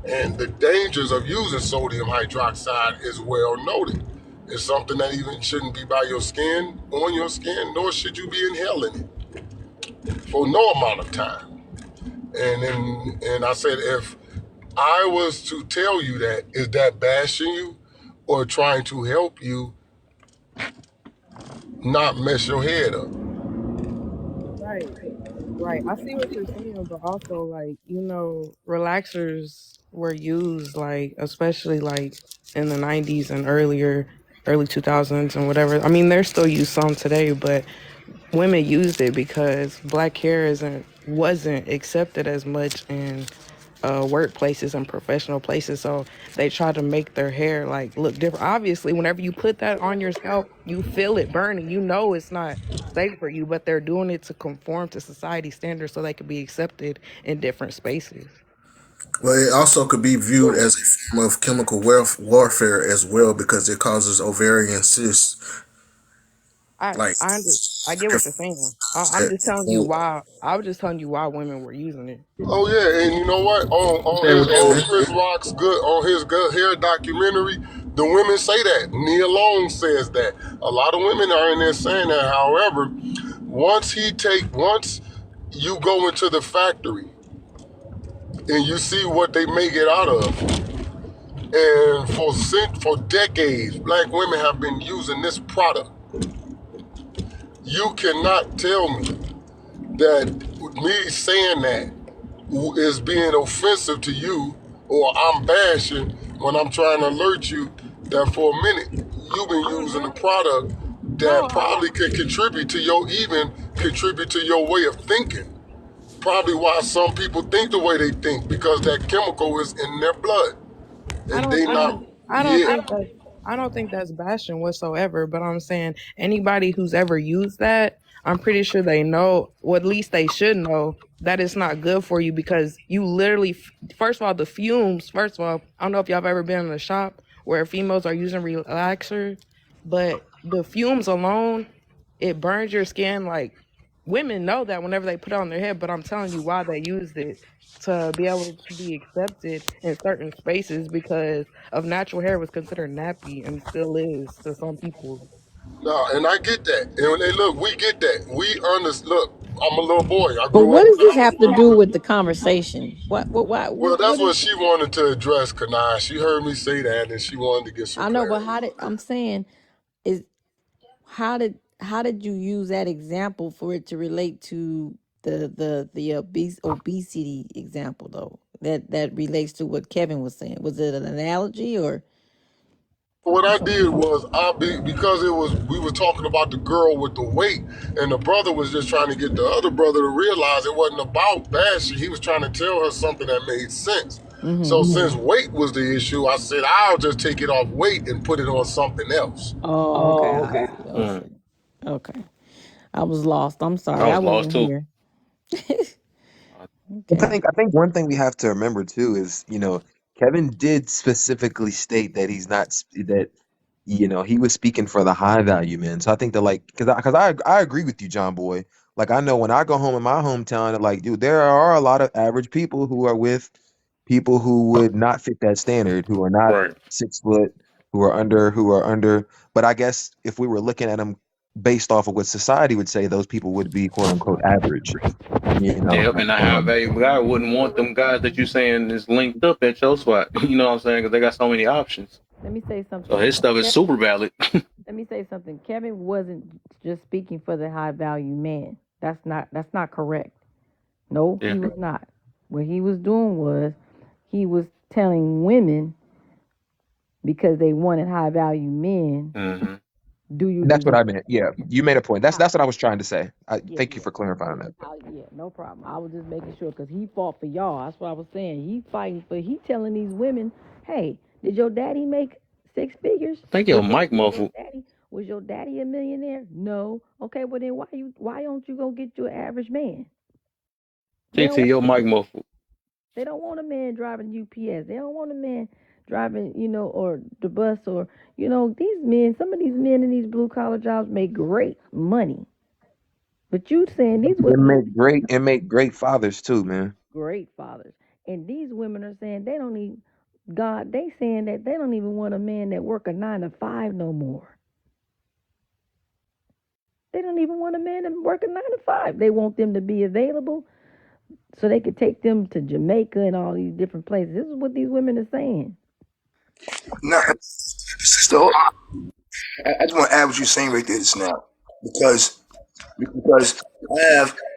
And the dangers of using sodium hydroxide is well noted. It's something that even shouldn't be by your skin, on your skin, nor should you be inhaling it for no amount of time. And I said, if I was to tell you that, is that bashing you or trying to help you not mess your head up? right, right. I see what you're saying, but also like, relaxers were used like especially like in the 90s and early 2000s and whatever. I mean, they're still used some today, but women used it because black hair wasn't accepted as much in workplaces and professional places, so they try to make their hair like look different. Obviously whenever you put that on your scalp, you feel it burning, it's not safe for you, but they're doing it to conform to society standards so they can be accepted in different spaces. Well, it also could be viewed as a form of chemical warfare as well because it causes ovarian cysts. i Like, i, under, I get what you're saying. I'm just telling you why. I was just telling you why women were using it. Oh yeah, and you know what? understand what you're On saying. Chris Rock's Good Hair documentary, the women say that. Nia Long says that. A lot of women are in there saying that. However, once you go into the factory and you see what they make it out of, and for decades, black women have been using this product. You cannot tell me that me saying that is being offensive to you or I'm bashing when I'm trying to alert you that for a minute you've been using a product that No, probably could contribute to your way of thinking. Probably why some people think the way they think because that chemical is in their blood I and don't they I not. don't I don't Yeah. think that I don't think that's bashing whatsoever, but I'm saying anybody who's ever used that, I'm pretty sure they know, or at least they should know that it's not good for you because you literally first of all the fumes, first of all, I don't know if y'all have ever been in a shop where females are using relaxer, but the fumes alone, it burns your skin like women know that whenever they put it on their head, but I'm telling you why they used it to be able to be accepted in certain spaces because of natural hair was considered nappy and still is to some people. No, and I get that. And look, we get that. We understand. Look, I'm a little boy. I But grew what up. does this have to do with the conversation? Well, that's What is? what she wanted to address, Kanai. She heard me say that, and she wanted to get some I know, but clarity. I'm saying is how did you use that example for it to relate to the obesity example though? That relates to what Kevin was saying. Was it an analogy or? What I did was because we were talking about the girl with the weight, and the brother was just trying to get the other brother to realize it wasn't about bashing. He was trying to tell her something that made sense. So since weight was the issue, I said I'll just take it off weight and put it on something else. Oh, okay. I see. Mm. Okay. Okay. I was lost. I'm I sorry. I was lost wasn't too. here. I Okay. think I think one thing we have to remember too is, Kevin did specifically state that he's not that he was speaking for the high value men. So I think that, like, because I agree with you, John Boy. Like, I know when I go home in my hometown, like, dude, there are a lot of average people who are with people who would not fit that standard, who are not Right. 6 foot, who are under. But I guess if we were looking at them based off of what society would say, those people would be quote unquote average. You know, Yep, and I have a guy wouldn't want them guys that you saying is linked up at your spot. You know what I'm saying? Because they got so many options. Let me say So something. his stuff is super valid. Let me say something. Kevin wasn't just speaking for the high value man. That's not correct. No, Yeah. he was not. What he was doing was he was telling women because they wanted high value men, Hmm. do you that's what deserve I meant. Yeah, you made a point. That's power? that's what I was trying to say. Yeah, Thank you yeah. for clarifying that. Yeah, no problem. I was just making sure because he fought for y'all. That's what I was saying. He fighting for. He telling these women, "Hey, did your daddy make six figures? I think your mic muffled. Was your daddy a millionaire? No. Okay, well then why don't you go get you an average man? They TT, don't your mic muffled. they don't want a man driving UPS. They don't want a man driving, or the bus or these men. Some of these men in these blue collar jobs make great money. But you saying these And women make great fathers too, man. great fathers. And these women are saying they don't need God. They saying that they don't even want a man that work a 9 to 5 no more. They don't even want a man that work a 9 to 5. They want them to be available so they could take them to Jamaica and all these different places. This is what these women are saying. Now, sister, I just want to add what you're saying right there just now, because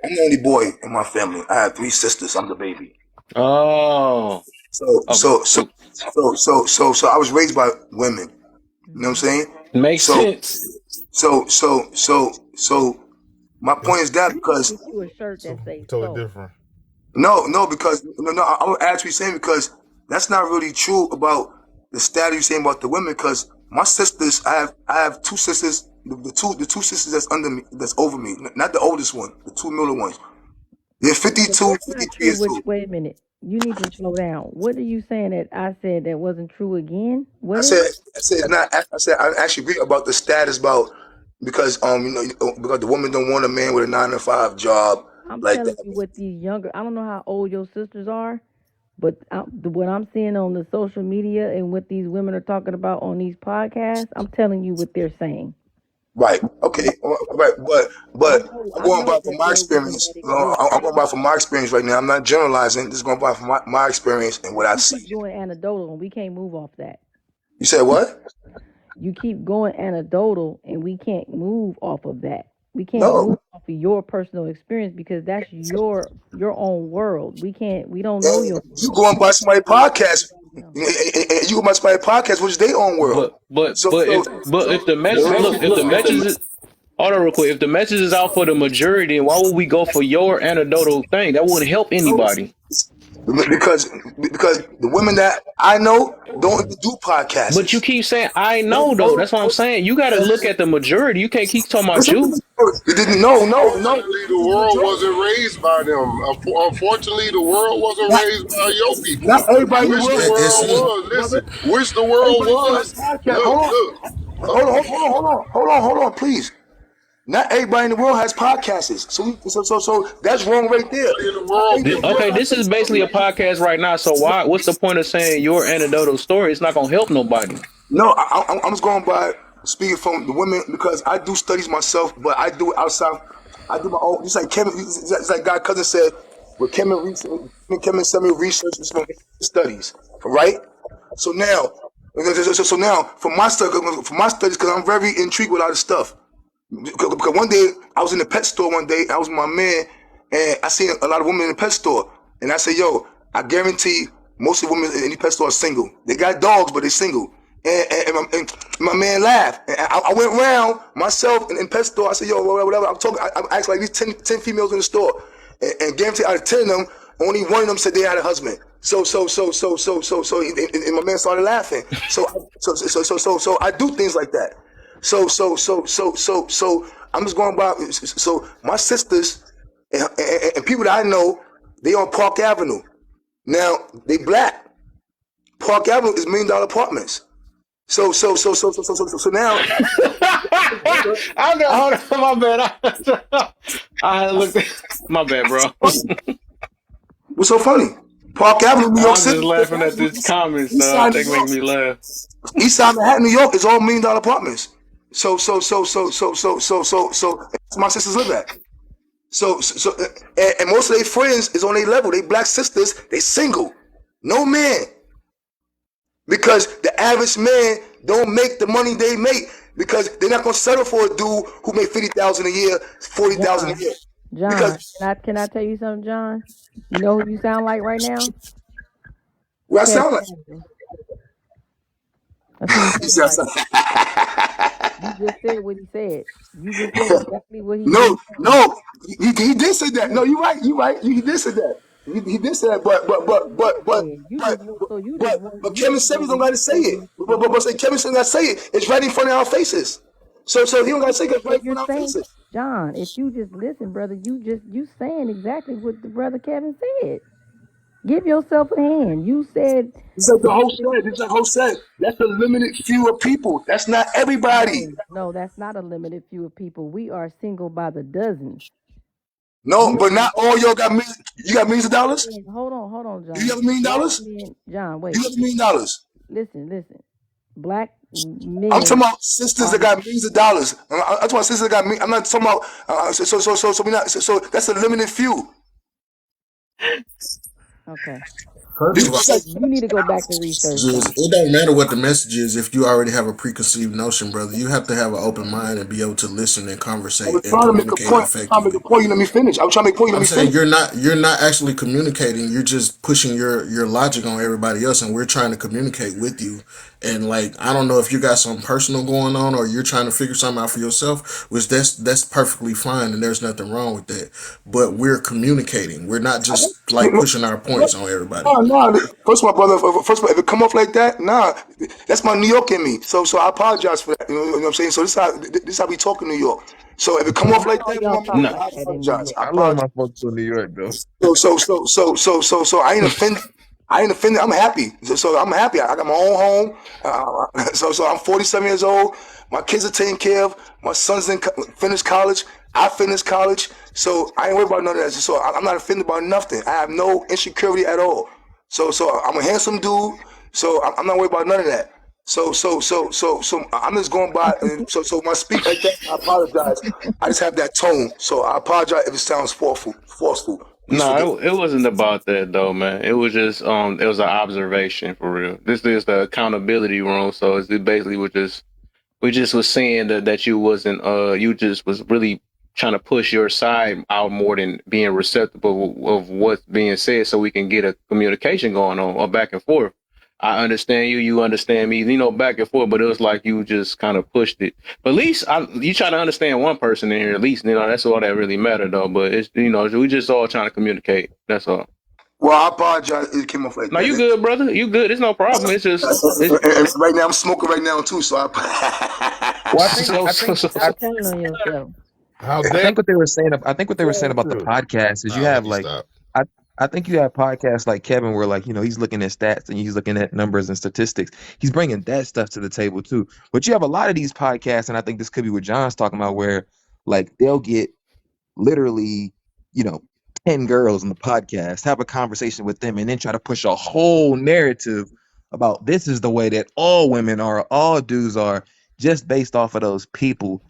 I'm the only boy in my family. I have three sisters. I'm the baby. Oh. So Okay. so so so I was raised by women. You know what I'm saying? Makes So sense. so my point is that because Get you a shirt So that says totally so. different. no, because no, I'm actually saying because that's not really true about the status you're saying about the women. Because my sisters, I have two sisters, the two sisters that's under me, that's over me, not the oldest one, the two middle ones. They're But 52, that's not 53 true. years old. Wait a minute. You need to slow down. What are you saying that I said that wasn't true again? I What is said, it? I said it's not. I said I actually agree about the status about because because the woman don't want a man with a 9 to 5 job I'm like telling that. you what these younger, I don't know how old your sisters are, but what I'm seeing on the social media and what these women are talking about on these podcasts, I'm telling you what they're saying. Right. Okay. Right. I But know I'm I going know by from that my there are women experience. that exist. I'm going by from my experience right now. I'm not generalizing. This is going by from my experience and what But I you keep see. going anecdotal and we can't move off that. You said what? You keep going anecdotal and we can't move off of that. We can't No. move off of your personal experience because that's your own world. We don't know And your you world. going by somebody's We don't know podcast. everybody else. And you go by somebody's podcast, which is their own world. But but So, but so, if but if the so message look if the message is hold on real quick, if the message is out for the majority, then why would we go for your anecdotal thing? That wouldn't help anybody. because the women that I know don't even do But you podcasts. keep saying I know though. That's what I'm saying. You got to look at the majority. You can't keep talking about you. You didn't know, no. Unfortunately, the world wasn't raised by them. Unfortunately, the world wasn't Not, raised by your people. not everybody in the Wish the world, And world see, was. brother. Listen, wish the world Everybody in the world has was. podcasts. Look, look. Hold on, please. Not everybody in the world has podcasts. So that's wrong right there. Everybody in the Not world everybody can in the world Okay, listen has this to is basically a something. podcast right now. So why? What's the point of saying your anecdotal story? It's not gonna help nobody. No, I'm just going by speaking from the women because I do studies myself, but I do it outside. I do my own. Just like Kevin, it's like God cousin said, with Kevin sent me research and studies, right? So now, so now for my studies, because I'm very intrigued with a lot of stuff. Because one day I was in the pet store one day, I was with my man, and I seen a lot of women in the pet store, and I said, "Yo, I guarantee most of the women in the pet store are single. They got dogs, but they're single." And my man laughed. And I went around myself in the pet store. I said, "Yo, whatever." I'm talking. I asked like these 10 females in the store, and guarantee out of 10 of them, only one of them said they had a husband. And my man started laughing. So I do things like that. So I'm just going by. So my sisters and people that I know, they on Park Avenue. Now they black. Park Avenue is $1 million apartments. So now, I know. Hold on, my bad. I looked. My bad, bro. what's so funny? Park Avenue, New York I'm City. just laughing at this comment East stuff. Side They New make York. me laugh. East Side Manhattan, New York is all $1 million apartments. So that's my sisters live at. And most of their friends is on their level. They black sisters, they single, no man, because the average man don't make the money they make because they're not gonna settle for a dude who make 50,000 a year, 40,000 a John, year. John, Because can I tell you something, John? You know who you sound like right now? what I Kevin sound like. Samuels. That's who you sound like. You just said what he said. You just said exactly what No, he's saying. no, he did say that. Yeah, No, you're right. You're right. He did say that. He did say that. that's what he did say. But You Kevin just Samuels want don't to got to use say what it. But say Kevin Samuels got to say it. It's right in front of our faces. So he don't got to say it. It's right but in you're front of our saying, faces. John, if you just listen, brother, you saying exactly what the brother Kevin said. Give yourself a hand. You said It's like the you host said. It's like host said. That's a limited few of people. That's not everybody. no, that's not a limited few of people. We are single by the dozens. No, We but are not all y'all got millions. You got millions of black dollars. men. Hold on, You John. have $1 million. Black men, John, You wait. have $1 million. Listen. Black I'm talking men about sisters are that got millions of dollars. I'm talking about sisters that got me. I'm not talking about. So we not. So that's a limited few. okay. This first of all, is like You need to go back to research, John. it don't matter what the message is if you already have a preconceived notion, brother. You have to have an open mind and be able to listen and I was conversate and trying to make a communicate point. I was trying to make effectively. a point. You let me finish. I was trying to make a point. You let I'm me saying finish. you're not actually communicating. You're just pushing your logic on everybody else, and we're trying to communicate with you. And like I don't know if you got something personal going on or you're trying to figure something out for yourself, which that's perfectly fine, and there's nothing wrong with that. But we're communicating. We're not just like pushing our points on everybody. No. First of all, brother. First of all, if it come off like that, nah, that's my New York in me. So I apologize for that. You know what I'm saying? So this how we talk in New York. So if it come off I like know that, y'all talk No, like I that in New apologize. York. I I love apologize. my folks in New York though. So I ain't offended. I ain't offended. I'm happy. So I'm happy. I got my own home. So I'm 47 years old. My kids are taken care of. My son's finished college. I finished college. So I ain't worried about none of that. So I'm not offended by nothing. I have no insecurity at all. So I'm a handsome dude. So I'm not worried about none of that. So I'm just going by. So when I speak like that, I apologize. I just have that tone. So I apologize if it sounds forceful. Please forgive me. no, it wasn't about that though, man. It was just it was an observation for real. This is the accountability room, so it's basically we just was saying that you wasn't you just was really trying to push your side out more than being receptive of what's being said, so we can get a communication going on or back and forth. I understand you, you understand me, back and forth, but it was like you just kind of pushed it. But at least you try to understand one person in here, at least, that's all that really mattered though. But it's, we just all trying to communicate. That's all. Well, I apologize. It came off like No, that. you good, brother. You good. It's no problem. It's just, And right now, I'm smoking right now too. So Well, Stop telling on yourself. How I dare think what they were saying. I think what they were saying about the you? podcast is you I'll have let you like stop. I think you have podcasts like Kevin where like he's looking at stats and he's looking at numbers and statistics. He's bringing that stuff to the table too. But you have a lot of these podcasts, and I think this could be what John's talking about, where like they'll get literally, you know, 10 girls on the podcast, have a conversation with them, and then try to push a whole narrative about this is the way that all women are, all dudes are, just based off of those people,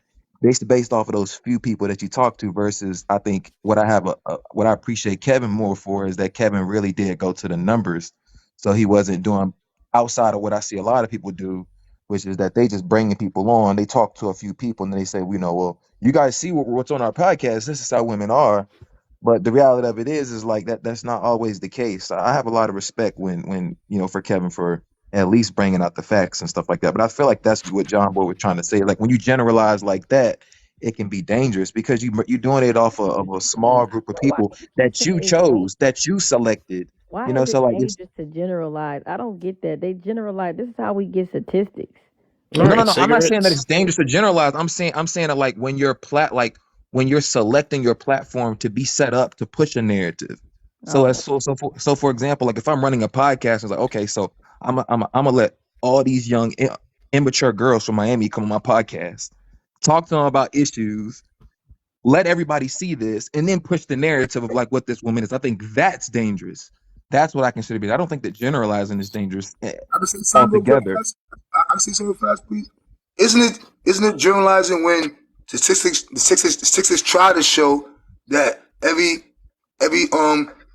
based off of those few people that you talk to. Versus, I think what what I appreciate Kevin more for is that Kevin really did go to the numbers, so he wasn't doing outside of what I see a lot of people do, which is that they just bringing people on. They talk to a few people and they say, well, you guys see what's on our podcast. This is how women are. But the reality of it is like that's not always the case. I have a lot of respect when for Kevin for at least bringing out the facts and stuff like that. But I feel like that's what John Boy was trying to say. Like when you generalize like that, it can be dangerous because you're doing it off of a small group of But why people would you that say you it's dangerous? chose, that you selected. Why is So it like it's dangerous to generalize? I don't get that. They generalize. This is how we get statistics. all no. right, I'm not saying that it's cigarettes. dangerous to generalize. I'm saying that like when you're selecting your platform to be set up to push a narrative. So Oh, as so for example, like if I'm running a podcast, it's like okay, so I'm gonna let all these young immature girls from Miami come on my podcast, talk to them about issues, let everybody see this, and then push the narrative of like what this woman is. I think that's dangerous. That's what I consider being. I don't think that generalizing is dangerous I can say something real quick, altogether. fast. I can say something fast, please. Isn't it generalizing when the statistics try to show that every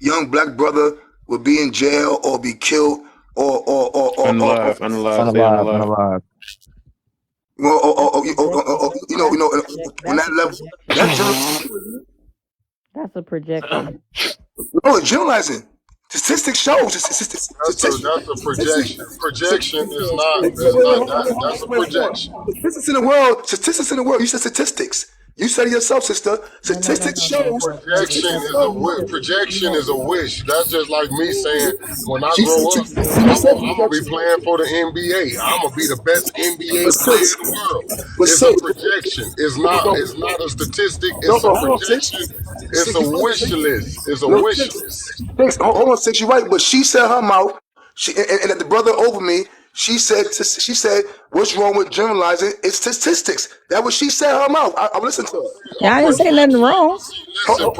young black brother will be in jail or be killed or Unalive, stay Unalive, unalive. unalive. that's a projection. on That's that a level. projection. That's generalizing. That's a projection. No, it's generalizing. Statistics shows statistics. That's a projection. Projection Statistics is not that. That's a projection. Statistics in the world. You said statistics. You said it yourself, sister. No, no, no, Statistics no, no, shows. no, no. Projection is a projection is a wish. That's just like me saying, when I She grow said. up, You said I'm gonna be projection. playing for the NBA. I'm gonna be the best NBA But player six. in the world. But It's a six. projection. It's No, not. no, It's not a statistic. no, It's a no, hold on, six. projection. It's Six, a you right, wish six. list. It's a No, wish six. list. Six. Hold on, six. You're right. But she said her mouth. And the brother over me. She said, "What's wrong with generalizing? It's statistics." That was she said her mouth. I listened to her. Yeah, A I didn't say nothing projection. wrong. Hold Listen, on,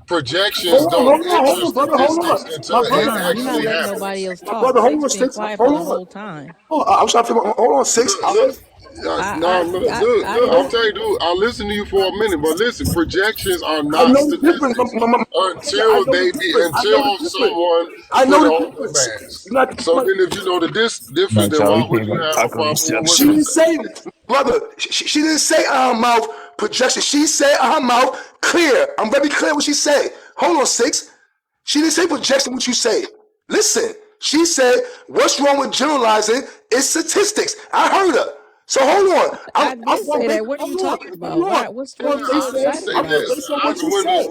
projections don't hold enter on, brother, hold on. statistics until My it brother, John, you're not actually letting nobody happens. else my talk. brother, hold Six on, been six. quiet for Hold the on. whole time. Oh, I was trying to figure. Hold on, six. Look, look, I, no, I, I, look, I look. I'm didn't. telling you, dude. I'll listen to you for a minute, but listen, projections are I not know the difference. statistics I until know the difference. I know the until difference. someone I put know it the on the difference. mask. You got to So then, if you know the difference, No, then Charlie, why you would can't you even have a talk on problem these with what She I'm didn't saying? say, brother. She didn't say out her mouth projection. She said out her mouth clear. I'm very clear what she said. Hold on, six. She didn't say projection. What you say? Listen. She said, "What's wrong with generalizing? It's statistics." I heard her. So hold on. I did say that. What are you talking about? Hold on. Why? What's I'm you gonna Yeah, so I didn't excited say I'm gonna about? that. base on what you When said.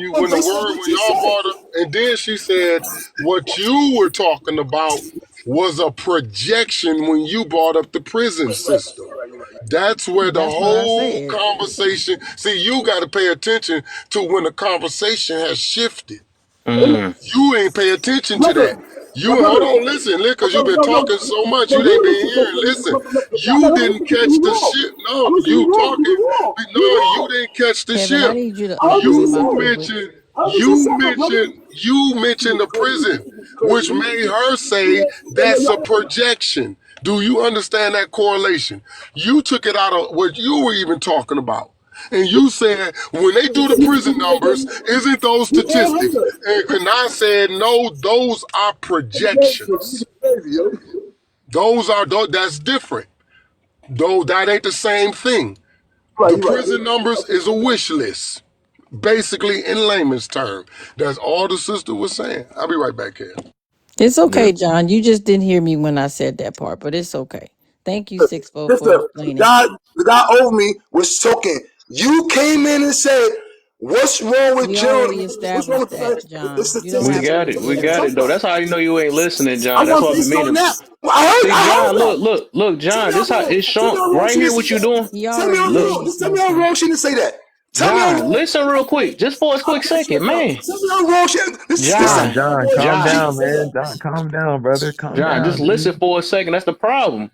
I'm gonna when the base on word what when you y'all said. brought up, and then she said what you were talking about was a projection when you brought up the prison system. That's where the That's what I whole said. conversation. See, you got to pay attention to when the conversation has shifted. You ain't pay attention to that. Brother, You my hold brother, on, listen, my because you've brother, been talking so much, you ain't been hearing. Listen, I'm you not didn't listening to catch you the wrong. shit. I'm No, listening to you you wrong. talking. You wrong. You No, you wrong. didn't catch the Kevin, I shit. need you to I answer just me said my You something. question. mentioned, I just you said something, brother. mentioned, you mentioned the prison, which made her say that's a projection. Do you understand that correlation? You took it out of what you were even talking about. And you said, when they do the prison numbers, isn't those You all statistics? heard And Kanai said, no, those are projections. her. That's different. Though that ain't the same thing. right, The you right. prison numbers is a wish list. Basically, in layman's term, that's all the sister was saying. I'll be right back here. It's Yeah. okay, John. You just didn't hear me when I said that part, but it's okay. Thank you, Sixfo, Just for the explaining. guy, the guy over me was talking. You came in and said, "What's wrong with We John? already What's wrong established with that, the John. You don't We have statistics?" to got it. We repeat got it though. yourself. That's how you know you ain't listening, I John. That's want why to I be say something meaning. now. See, I heard John, that. look, Tell me John. This I'm how wrong. it's Tell me shown I'm wrong. right She here. didn't What say you that. doing? He Tell me already I'm Look, gave wrong. you Just tell me I'm permission. wrong. She didn't say that. Tell me I'm John. wrong. Listen real quick, just for a I'm quick asking you second, now. man. Tell me I'm wrong. This John, sound John, John, boy. calm She John, didn't down, say man. that. John, calm down, brother. Calm John. down, Just listen dude. for a second. That's the problem.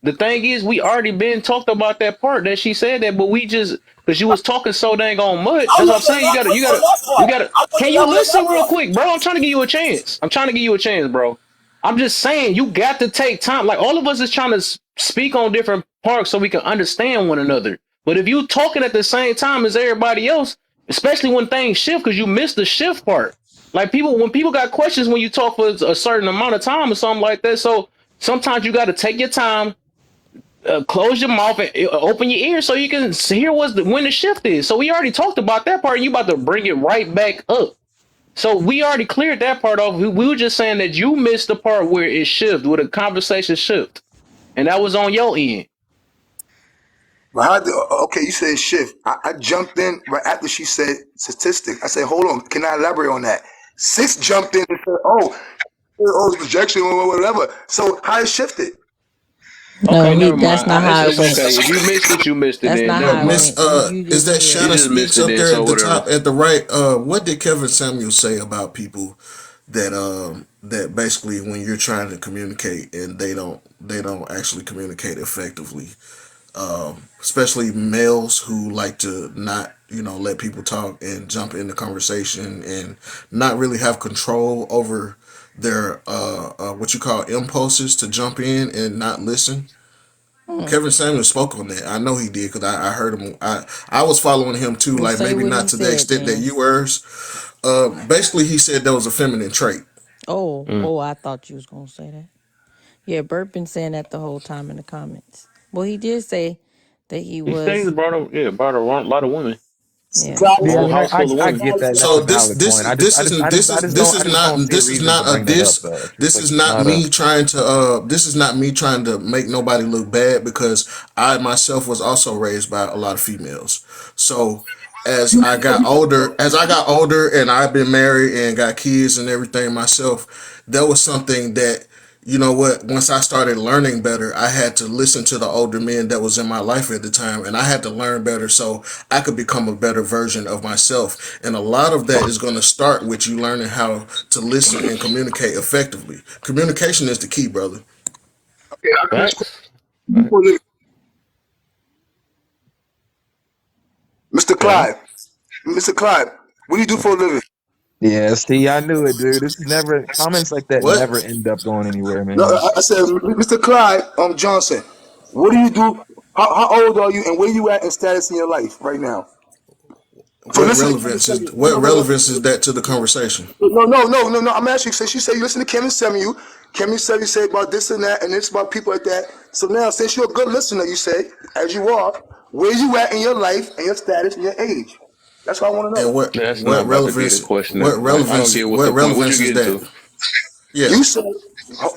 The thing is, we already been talked about that part that she said that, but we just because you was talking so dang on much. I That's what I'm wasn't saying. elaborate on that You part. gotta. I wasn't Can you elaborate on listen that real part. quick, bro? I'm trying to give you a chance. I'm trying to give you a chance, bro. I'm just saying you got to take time. Like all of us is trying to speak on different parts so we can understand one another. But if you talking at the same time as everybody else, especially when things shift, because you missed the shift part. Like when people got questions when you talk for a certain amount of time or something like that. So sometimes you got to take your time, close your mouth and open your ears so you can hear when the shift is. So we already talked about that part. You about to bring it right back up. So we already cleared that part off. We were just saying that you missed the part where it shift, where the conversation shift, and that was on your end. But okay, you said shift. I jumped in right after she said statistic. I said, hold on, can I elaborate on that? Sis jumped in and said, oh, rejection or whatever. So how it shifted? Okay, No, never that's mind. not how it It's went. okay. If you missed it, you missed it. That's Then not never how it mind. Miss, went. You is didn't that hear You Shanna it. just missed Speaks it up then. there So at the whatever. top at the right? What did Kevin Samuel say about people that basically when you're trying to communicate and they don't actually communicate effectively, especially males who like to not let people talk and jump in the conversation and not really have control over their what you call impulses to jump in and not listen. Hmm. Kevin Samuel spoke on that. I know he did because I heard him. I was following him too, Well, like say maybe what not he to the said extent that then. you were. Basically, he said that was a feminine trait. Mm. I thought you was gonna say that. Yeah, Bert been saying that the whole time in the comments. Well, he did say that he He said he's was. brought a lot of women, Yeah. a Yeah, I whole mean, house full of I women. get that. And that's a So this valid this point. This I just don't see a reason to bring that up though. It's just like it's not a. this is not me trying to make nobody look bad because I myself was also raised by a lot of females. So as I got older and I've been married and got kids and everything myself, that was something that once I started learning better, I had to listen to the older men that was in my life at the time, and I had to learn better so I could become a better version of myself. And a lot of that is going to start with you learning how to listen and communicate effectively. Communication is the key, brother. Okay, I can ask a Facts. Facts. question. Mr. Yeah. Clyde. Mr. Clyde, what do you do for a living? Yeah, see, I knew it, dude. This is never comments like that What? never end up going anywhere, No, man. I said, Mr. Clyde Johnson, what do you do? How old are you and where you at in status in your life right now? For listening to Kevin Samuel. What relevance is that to the conversation? No. I'm asking you, since you say you listen to Kevin Samuel, Kevin Samuel say about this and that, and it's about people like that. So now, since you're a good listener, you say, as you are, where you at in your life and your status and your age? That's what I want to And know. That's not about to be the question. I don't get what's what the point. What you relevance is getting that? to? Yeah. You said,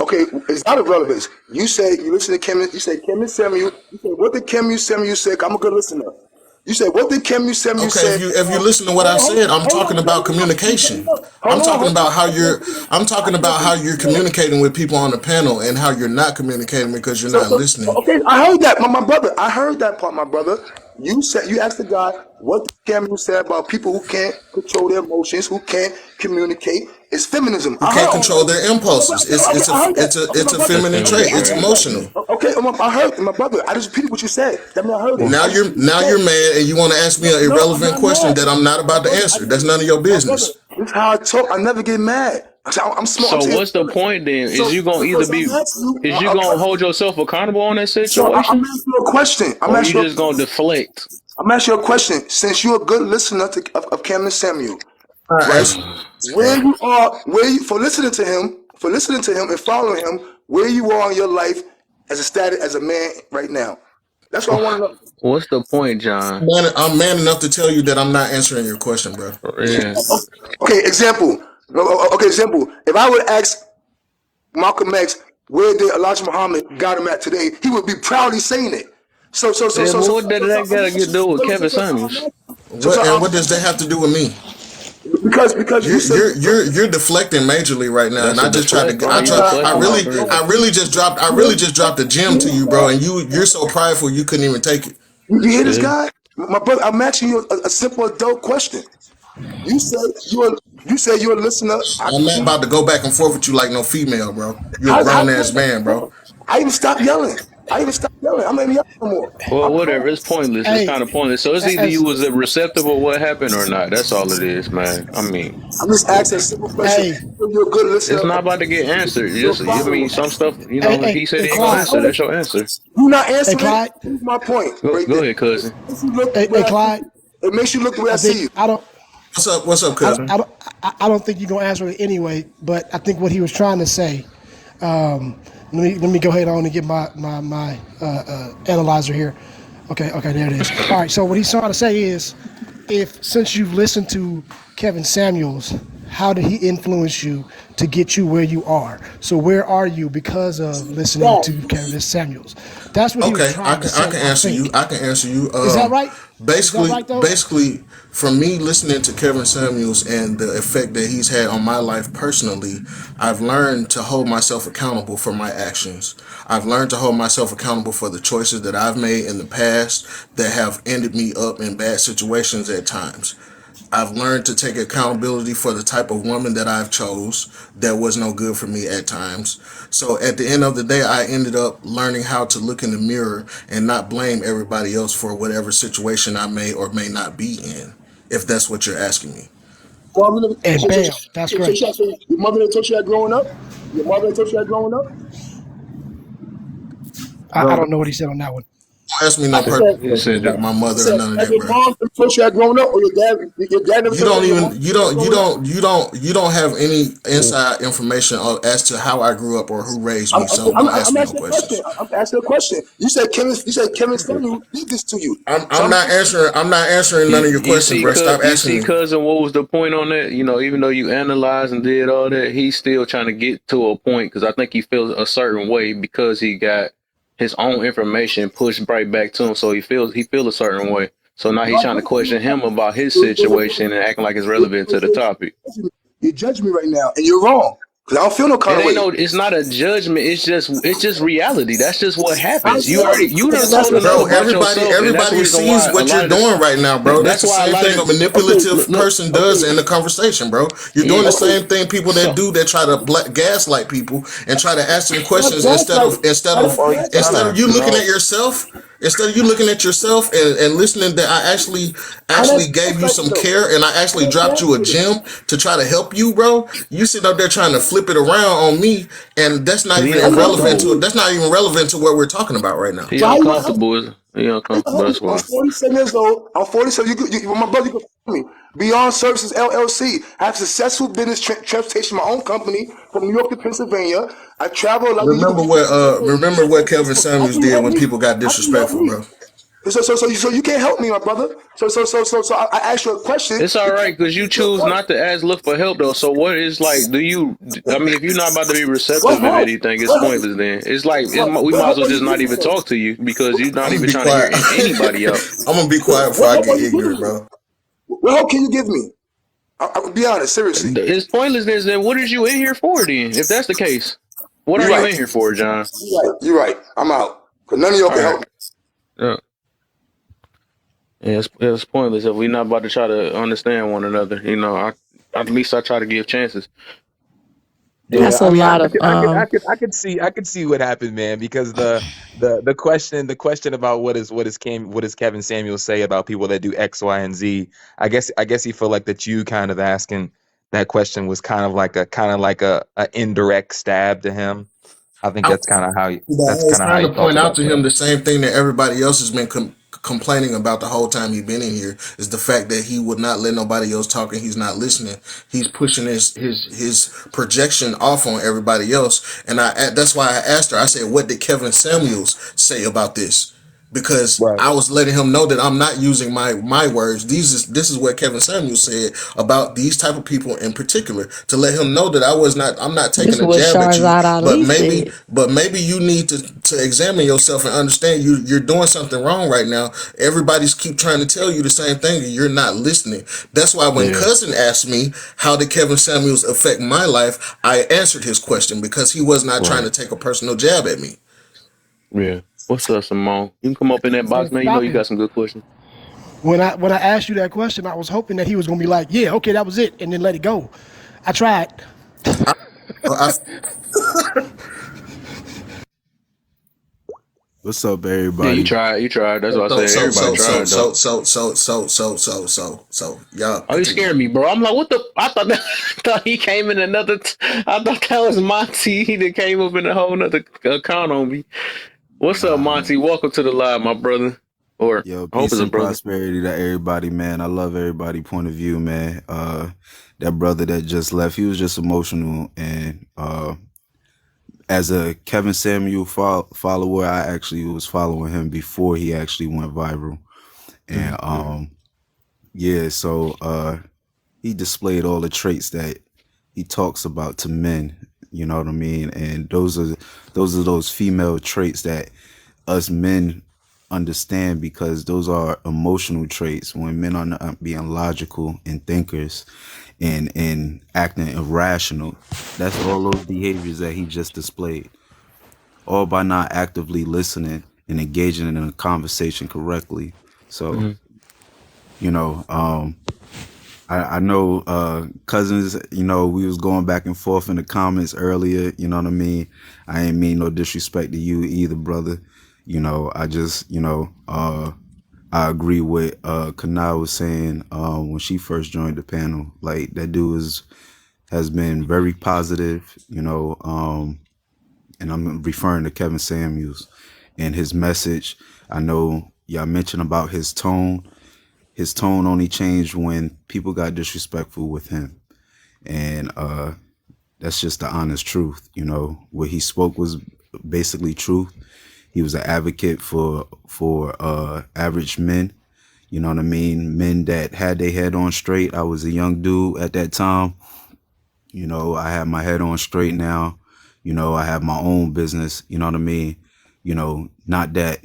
okay, it's not irrelevant. You say you listen to Kevin. You say Kevin Samuel. You say what did Kevin Samuel say? I'm a good listener. You say what did Kevin Samuel Okay, say? if you listen to what I said, I'm talking about communication. I'm talking Hold about on. how you're communicating with people on the panel and how you're not communicating because you're not listening. Okay, I heard that, my brother. I heard that part, my brother. You asked the guy what the Cameron said about people who can't control their emotions, who can't communicate. It's feminism. Who I heard can't all control that. their impulses. Okay, I heard that. Okay, It's my a brother. That's feminine trait. feminine Okay, It's trait. emotional. I heard my brother. I just repeated what you said. That mean I heard it. Now I just you're repeated what now you you're said. mad and you want to ask me an No, I'm irrelevant not question mad. that I'm not My about to brother, answer. That's none of your my brother, business. this is how I talk. I never get mad. I'm smart. I'm So saying what's the point then? so. Is you gonna either Because I'm be asking you is you a gonna question. hold yourself accountable on that So I'm situation? asking you a question. Or you just gonna deflect? I'm asking you a question. Since you're a good listener of Cameron Samuel, I right? ask you, Where you are, for listening to him and following him, where you are in your life as a man right now. That's what I want to know. What's the point, John? I'm man enough to tell you that I'm not answering your question, bro. Yeah. Okay, example. Okay, example. If I would ask Malcolm X where did Elijah Muhammad got him at today, he would be proudly saying it. So so so Yeah, so but so what did that I'm got to asking, do with Kevin so Samuels? What and what does that have to do with me? because you said You're deflecting majorly right now, and That's a I just tried deflect, to bro. You deflecting off of it. I really just dropped a gem to you, bro, and you're so prideful you couldn't even take it. you hear this Yeah. guy? My brother, I'm asking you a simple adult question. You said you're a listener. I I'm not can, about to go back and forth with you like no female, bro. You're a how grown you ass going back man, and bro. forth? I even stopped yelling. I'm not even yelling no more. Well, I'm whatever. calm. It's pointless. It's Hey, kind of pointless. So it's either you as was receptive or what happened or not. That's all it is, man. I mean, I'm just asking a simple question. hey, You're a good listener. it's not about to get answered. You You're just, a I mean, follower. some stuff. hey, If hey, he said hey, he ain't gonna Clyde. answer, that's your answer. You're not Hey, answering. Clyde. Here's my point right Go there. ahead, cousin. It makes you look the Hey, way hey, I see Clyde. you. It makes you look the way I I see think you. I don't. What's up, cousin? I don't think you're gonna answer it anyway. But I think what he was trying to say. Let me go ahead on and get my analyzer here. Okay, there it is. All right. So what he's trying to say is, if since you've listened to Kevin Samuels, how did he influence you to get you where you are? So where are you because of listening Wrong. to Kevin Samuels? That's what he was Okay, trying to I say. can I answer you. think. I can answer you. Is that right? Is that Basically, right though? from me listening to Kevin Samuels and the effect that he's had on my life personally, I've learned to hold myself accountable for my actions. I've learned to hold myself accountable for the choices that I've made in the past that have ended me up in bad situations at times. I've learned to take accountability for the type of woman that I've chose that was no good for me at times. So at the end of the day, I ended up learning how to look in the mirror and not blame everybody else for whatever situation I may or may not be in, if that's what you're asking me. Well, I'm gonna, And bam, that's great. your mother didn't taught you that growing up? Your mother didn't taught you that growing up? I Bro, don't know what he said on that one. don't ask me I no personal said, He questions said, about my I mother or said, none of has that, your bro. mom taught you that growing up, or your dad never You taught you, don't or your mom even taught you that growing up? you don't have any inside information as to how I grew up or who raised I'm, me. So don't ask I'm me no asking a question. questions. I'm asking a question. You said Kevin Samuel did this to you. So I'm I'm not asking. answering. I'm not answering none of your questions, bro. Stop you asking see, me. cousin, what was the point on that? You know, even though you analyzed and did all that, he's still trying to get to a point because I think he feels a certain way because he got his own information pushed right back to him, so he feels a certain way. So now No, he's I trying to don't. question him about his You're, situation and acting like it's relevant to the topic. you're judging me right now, and you're wrong. Because I don't feel no kind It of ain't way. no. It's not a judgment. It's just reality. That's just what happens. How's reality? You done I'm told asking a enough Bro, simple about question. yourself, and that's the everybody reason sees why a what lot you're of this. doing right now, bro. That's That's the why a same lot thing of a Okay, manipulative look. person does okay, in the conversation, bro. You're doing Yeah. the okay. same thing people that So do that try to gaslight people and try to ask them Not questions gaslighting. How that's instead gaslighting? of you looking at no. yourself. Instead of you looking at yourself and listening, that I How actually that's gave you gaslighting some though? care and I How actually that's dropped you a gaslighting? gem to try to help you, bro. You sit up there trying to flip it around on me, and that's not He even How you want to help irrelevant to me? it. That's not even relevant to what we're talking about right now. He So how you want to help me? uncomfortable. He How you gonna uncomfortable. help me? That's I'm why. 47 years old. I'm 47. My brother, you can call me. Beyond Services LLC. I have successful business transportation, my own company from New York to Pennsylvania. I travel like Remember what Kevin how Samuels can you did help when me? people got How can you help disrespectful, me? bro. So you can't help me, my brother. So I asked you a question. It's all You right can't because you answer a choose question. not to ask, look for help though. So what is like? Do you? I mean, if you're not about to be What receptive of help? anything, it's What help? pointless. Then it's like we What might as help well are you just not giving even me? talk to you because you're not I'm gonna even be trying to hear quiet. anybody out. I'm gonna be quiet before What I help get are you giving ignorant, me? bro. What help can you give me? I'll be honest, seriously. It's pointless. Then what is you in here for? Then, if that's the case, what are You're you right. in here for, John? You're right. You're right. I'm out. Because none of y'all All can right. help me. Yeah. Yeah, it's pointless if we're not about to try to understand one another. You know, at least I try to give chances. Yeah, That's I a mean, lot of I could see what happened, man, because the question about what does Kevin Samuel say about people that do X, Y, and Z. I guess he felt like that you kind of asking that question was kind of like a indirect stab to him. I think I, But I that's was kind of how trying he to felt point out about to him that. the same thing that everybody else has been complaining about the whole time he's been in here is the fact that he would not let nobody else talk and he's not listening. He's pushing his projection off on everybody else, and that's why I asked her. I said, "What did Kevin Samuels say about this?" because Right. I was letting him know that I'm not using my words. This is what Kevin Samuel said about these type of people in particular, to let him know that I'm not This taking is a what jab at you, Sharzad Ali said. but maybe you need to examine yourself and understand you're doing something wrong right now. Everybody's keep trying to tell you the same thing and you're not listening. That's why when Yeah, Cousin asked me how did Kevin Samuels affect my life, I answered his question because he was not trying right. to take a personal jab at me. Yeah. What's up, Simone? You can come up in that box, Said, man. You know stop you him. got some good questions. When I asked you that question, I was hoping that he was gonna be like, yeah, okay, that was it, and then let it go. I tried. I, What's up, Yeah, you everybody? tried. You tried. That's what I So said. so Everybody so so tried, though. so so so so so so so so so y'all Oh, you continue. scared me, bro. I'm like, what the? I thought that, I thought he came in another. I thought that was Monty. He that came up in a whole nother account on me. What's up, Nah, Monty? man. Welcome to the live, my brother. Or Yo, I hope peace it's a and brother. prosperity to everybody, man. I love everybody' point of view, man. That brother that just left, he was just emotional. And as a Kevin Samuel follower, I actually was following him before he actually went viral. And yeah, so he displayed all the traits that he talks about to men. You know what I mean? And those female traits that us men understand, because those are emotional traits. When men are not being logical and thinkers and acting irrational, that's all those behaviors that he just displayed, all by not actively listening and engaging in a conversation correctly. So, Mm-hmm. you know, I know cousins, you know, we was going back and forth in the comments earlier, you know what I mean? I ain't mean no disrespect to you either, brother. You know, I just, I agree with Kanai was saying when she first joined the panel. Like, that dude has been very positive, and I'm referring to Kevin Samuels and his message. I know y'all mentioned about his tone. His tone only changed when people got disrespectful with him. And that's just the honest truth. What he spoke was basically truth. He was an advocate for average men. You know what I mean? Men that had their head on straight. I was a young dude at that time. I have my head on straight now. I have my own business. You know what I mean? Not that,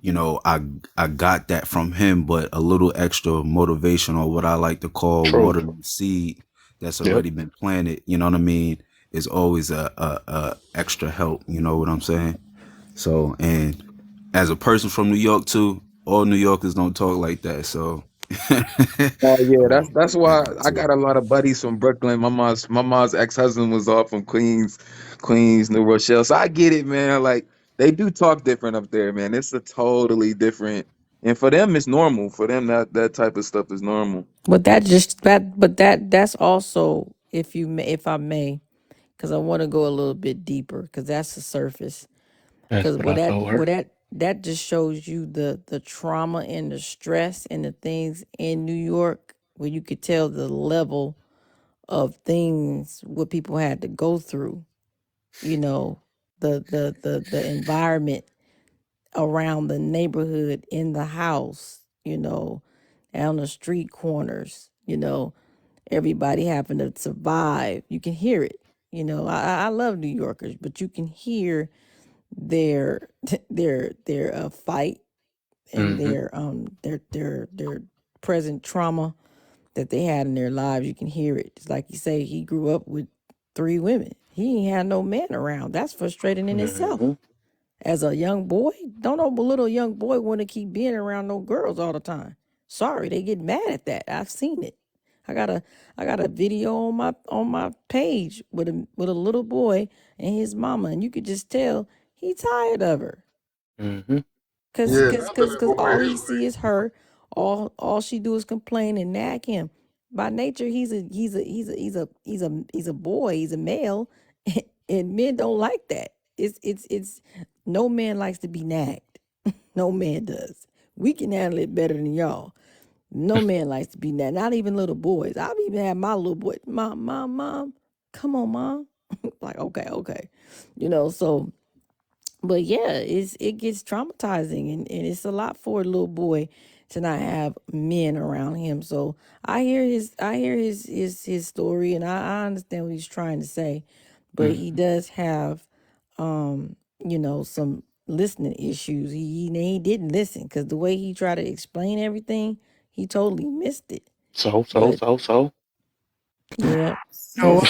I got that from him, but a little extra motivation, or what I like to call True. watering the seed that's Yep. already been planted. You know what I mean? Is always a extra help. You know what I'm saying? So, and as a person from New York too, all New Yorkers don't talk like that. So, Oh yeah, I'm that's why I too. got a lot of buddies from Brooklyn. My mom's ex-husband was all from Queens, New Rochelle. So I get it, man. Like, they do talk different up there, man. It's a totally different, and for them it's normal. For them, that type of stuff is normal. That's also, if I may, because I want to go a little bit deeper, because that's the surface. That's Because what I told her. that just shows you the trauma and the stress and the things in New York, where you could tell the level of things what people had to go through. You know, the environment around the neighborhood, in the house. On the street corners. Everybody having to survive. You can hear it. I love New Yorkers, but you can hear their their fight and Mm-hmm. their present trauma that they had in their lives. You can hear it. It's like you say, he grew up with three women. He ain't had no man around. That's frustrating in itself. Mm-hmm. As a young boy, don't no little young boy want to keep being around no girls all the time. Sorry, they get mad at that. I've seen it. I got a video on my page with a little boy and his mama, and you could just tell he tired of her. Mm-hmm. Cause, Yeah, cause, that's that cause, cause boy all is he see is her. All she do is complain and nag him. By nature, he's a boy. He's a male, and men don't like that. It's no man likes to be nagged. No man does. We can handle it better than y'all. No man likes to be nagged. Not even little boys. I've even had my little boy, mom, come on, mom. Like, okay. So, But yeah, it gets traumatizing, and it's a lot for a little boy to not have men around him. So I hear his story, and I understand what he's trying to say, but Mm. he does have some listening issues. He didn't listen because the way he tried to explain everything, he totally missed it. But So. yeah, No,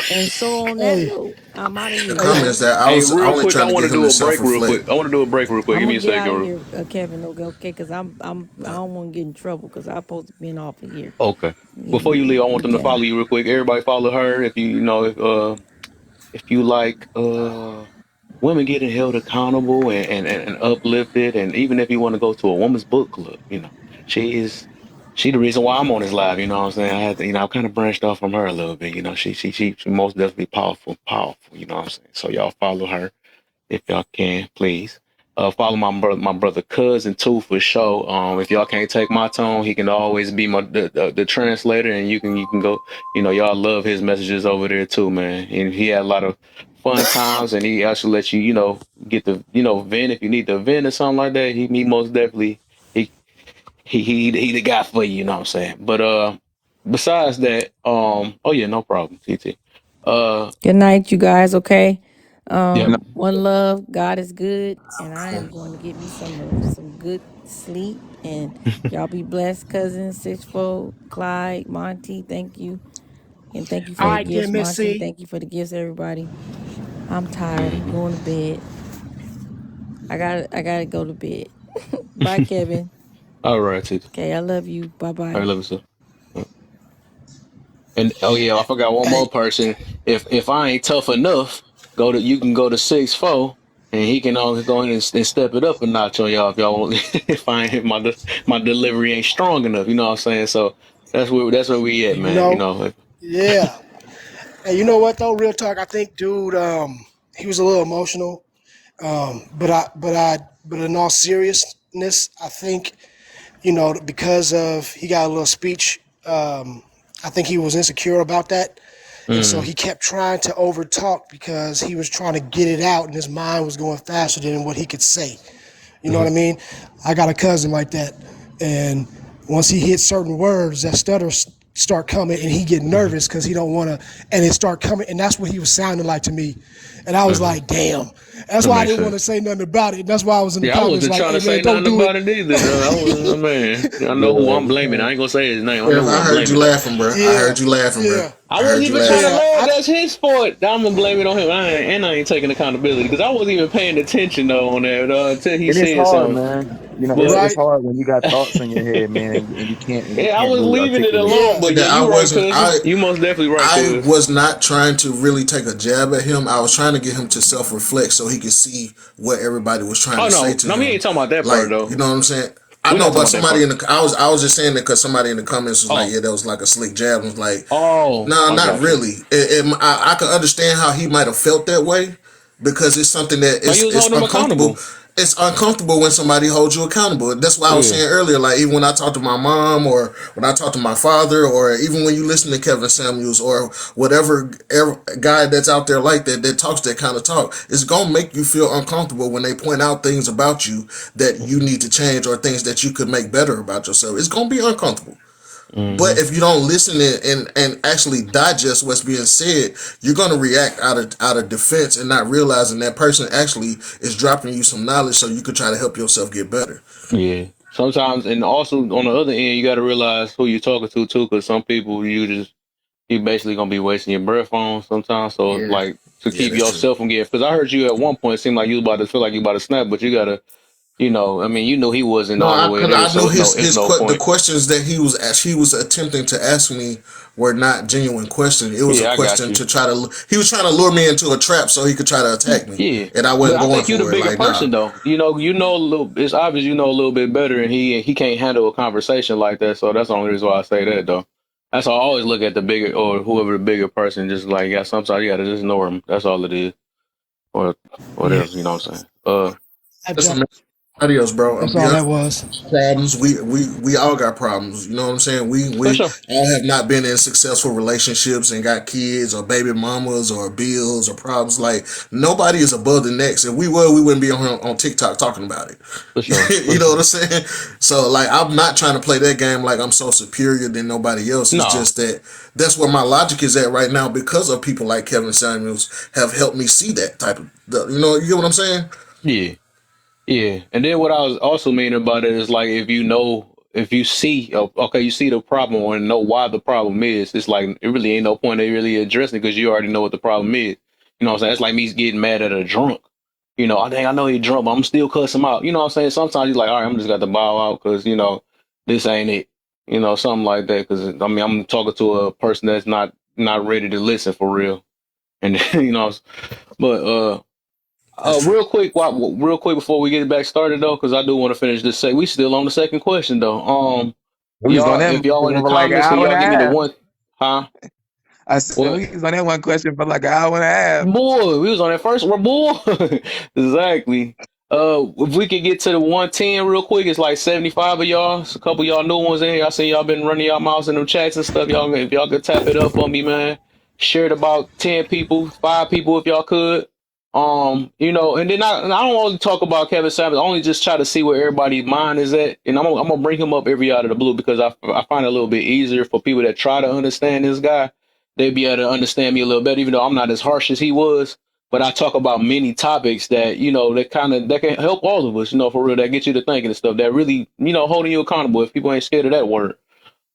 and so on that hey, note, I'm out of The here, hey, comments y'all. that Hey, I real only quick, I trying to want get to him do to a break self real quick. reflect. I want to do a break real quick. I'm Give me gonna a get second. out of here, Kevin. Okay, because I don't want to get in trouble because I'm supposed to be off of here. Okay. Before you leave, I want them to Okay. follow you real quick. Everybody follow her. If if you like women getting held accountable and uplifted, and even if you want to go to a woman's book club, she the reason why I'm on this live. You know what I'm saying? I had to, I kind of branched off from her a little bit. She most definitely powerful. You know what I'm saying? So y'all follow her if y'all can, please. Follow my brother cousin too for sure. If y'all can't take my tone, he can always be the translator, and you can go. Y'all love his messages over there too, man. And he had a lot of fun times, and he actually let you, get the, vent if you need to vent or something like that. He most definitely he he the guy for you. You know what I'm saying? But besides that, oh yeah, no problem, TT. Good night, you guys. Okay. Yep. One love. God is good, and I am going to get me some good sleep. And y'all be blessed, cousins, Sixfold, Clyde, Monty. Thank you, and thank you all for the right, gifts, then, Miss Monty. C. Thank you for the gifts, everybody. I'm tired. I'm Mhm. going to bed. I gotta go to bed. Bye, Kevin. All right, TT. Okay, I love you. Bye I bye. love you, sir. And oh yeah, I forgot one Hey, more person. If I ain't tough enough, you can go to 6'4", and he can always go in and step it up a notch on y'all if y'all want. If I ain't my delivery ain't strong enough, you know what I'm saying? So that's where we at, you man. know, yeah. Hey, you know what though? Real talk. I think, dude, he was a little emotional. But in all seriousness, I think, because of he got a little speech. I think he was insecure about that, and so Mm, he kept trying to overtalk because he was trying to get it out, and his mind was going faster than what he could say. You know what mm, I mean? I got a cousin like that, and once he hits certain words, that stutter start coming, and he get mm, nervous because he don't want to, and it start coming, and that's what he was sounding like to me, and I was mm. like, damn. That's That why I makes didn't want sense. to say nothing about it. And that's why I was in the Yeah, I comments wasn't like, trying hey to man, say don't nothing do about it. it either, though. Man. I know who I'm blaming. I ain't gonna say his name. I know Rev, who I I'm heard you blaming though. laughing, bro. I Yeah, heard you laughing, bro. yeah, I I wasn't heard you even trying to laughing. yeah. laugh. That's his fault. I'm gonna blame it on him. I ain't taking accountability because I wasn't even paying attention though on that until he And it's said hard, something. man. But It's Right. hard when you got thoughts in your head, man, and you yeah, I can't was really leaving it articulate. alone. Yeah. But That yeah, I you right, wasn't. cousin. You most definitely right, I cuz. was not trying to really take a jab at him. I was trying to get him to self reflect so he could see what everybody was trying Oh to say no, to no, we him. ain't talking about that part Like, you though. know what I'm saying? I We're know, not talking but about that somebody part. in the I was just saying that because somebody in the comments was like, Oh, yeah, that was like a slick jab. I was like, oh, no, I not got you. really. I can understand how he might have felt that way because it's something that So you was it's holding him uncomfortable. accountable. It's uncomfortable when somebody holds you accountable. That's why I was Yeah. saying earlier, like even when I talk to my mom or when I talk to my father or even when you listen to Kevin Samuels or whatever guy that's out there like that talks that kind of talk, it's gonna make you feel uncomfortable when they point out things about you that you need to change or things that you could make better about yourself. It's gonna be uncomfortable. Mm-hmm. But if you don't listen and actually digest what's being said, you're gonna react out of defense and not realizing that person actually is dropping you some knowledge so you could try to help yourself get better. Yeah. Sometimes, and also on the other end, you got to realize who you're talking to too, because some people you basically gonna be wasting your breath on sometimes. So it's Yeah, like to yeah, keep that's true. yourself from getting. Because I heard you at one point, it seemed like you was about to feel like you about to snap, but you gotta, I mean, you know, he wasn't No, all the way because there, I so knew it's no the point. questions that he was attempting to ask me were not genuine questions. It was a Yeah, I got question you. to try to. He was trying to lure me into a trap so he could try to attack me, Yeah, and I but wasn't I going think you're the for it. bigger Like, nah. person though. You know a little. It's obvious you know a little bit better, and he can't handle a conversation like that. So that's the only reason why I say that though. That's why I always look at the bigger or whoever the bigger person. Just like yeah, sometimes you gotta just ignore him. That's all it is, or Yeah. whatever. You know what I'm saying? I That's jump. amazing. Adios, bro. That's I'm be all that honest. was. Problems. We all got problems. You know what I'm saying? For We sure. all have not been in successful relationships and got kids or baby mamas or bills or problems. Like nobody is above the next. If we were, we wouldn't be on TikTok talking about it. For sure. You For know what sure. I'm saying? So like I'm not trying to play that game like I'm so superior than nobody else. It's No. just that that's where my logic is at right now because of people like Kevin Samuels have helped me see that type of you know, you get what I'm saying? Yeah. Yeah, and then what I was also meaning about it is like if you know, if you see, okay, you see the problem or know why the problem is, it's like it really ain't no point in really addressing it because you already know what the problem is. You know what I'm saying? It's like me getting mad at a drunk. You know, I think I know he drunk, but I'm still cussing him out. You know what I'm saying? Sometimes you're like, all right, I'm just got to bow out because you know this ain't it. You know, something like that. Because I mean, I'm talking to a person that's not ready to listen for real, and you know, but That's true. real quick, real quick before we get back started though, because I do want to finish this. Say we still on the second question though. We was on Y'all, that if y'all in the for like an comments, can hour and y'all a give me the half. one? Huh? I said What? we was on that one question for like an hour and a half. Boy, we was on that first one, boy. Exactly. If we could get to the 110 real quick, it's like 75 of y'all. It's a couple of y'all new ones in here. I see y'all been running y'all mouths in them chats and stuff. Y'all, if y'all could tap it up for me, man. Share it about 10 people, 5 people if y'all could. You know, and then I don't want to talk about Kevin Samuels. I only just try to see where everybody's mind is at, and I'm gonna bring him up every out of the blue because I find it a little bit easier for people that try to understand this guy. They'd be able to understand me a little better, even though I'm not as harsh as he was. But I talk about many topics that you know that can help all of us, you know, for real. That get you to thinking and stuff. That really, you know, holding you accountable. If people ain't scared of that word.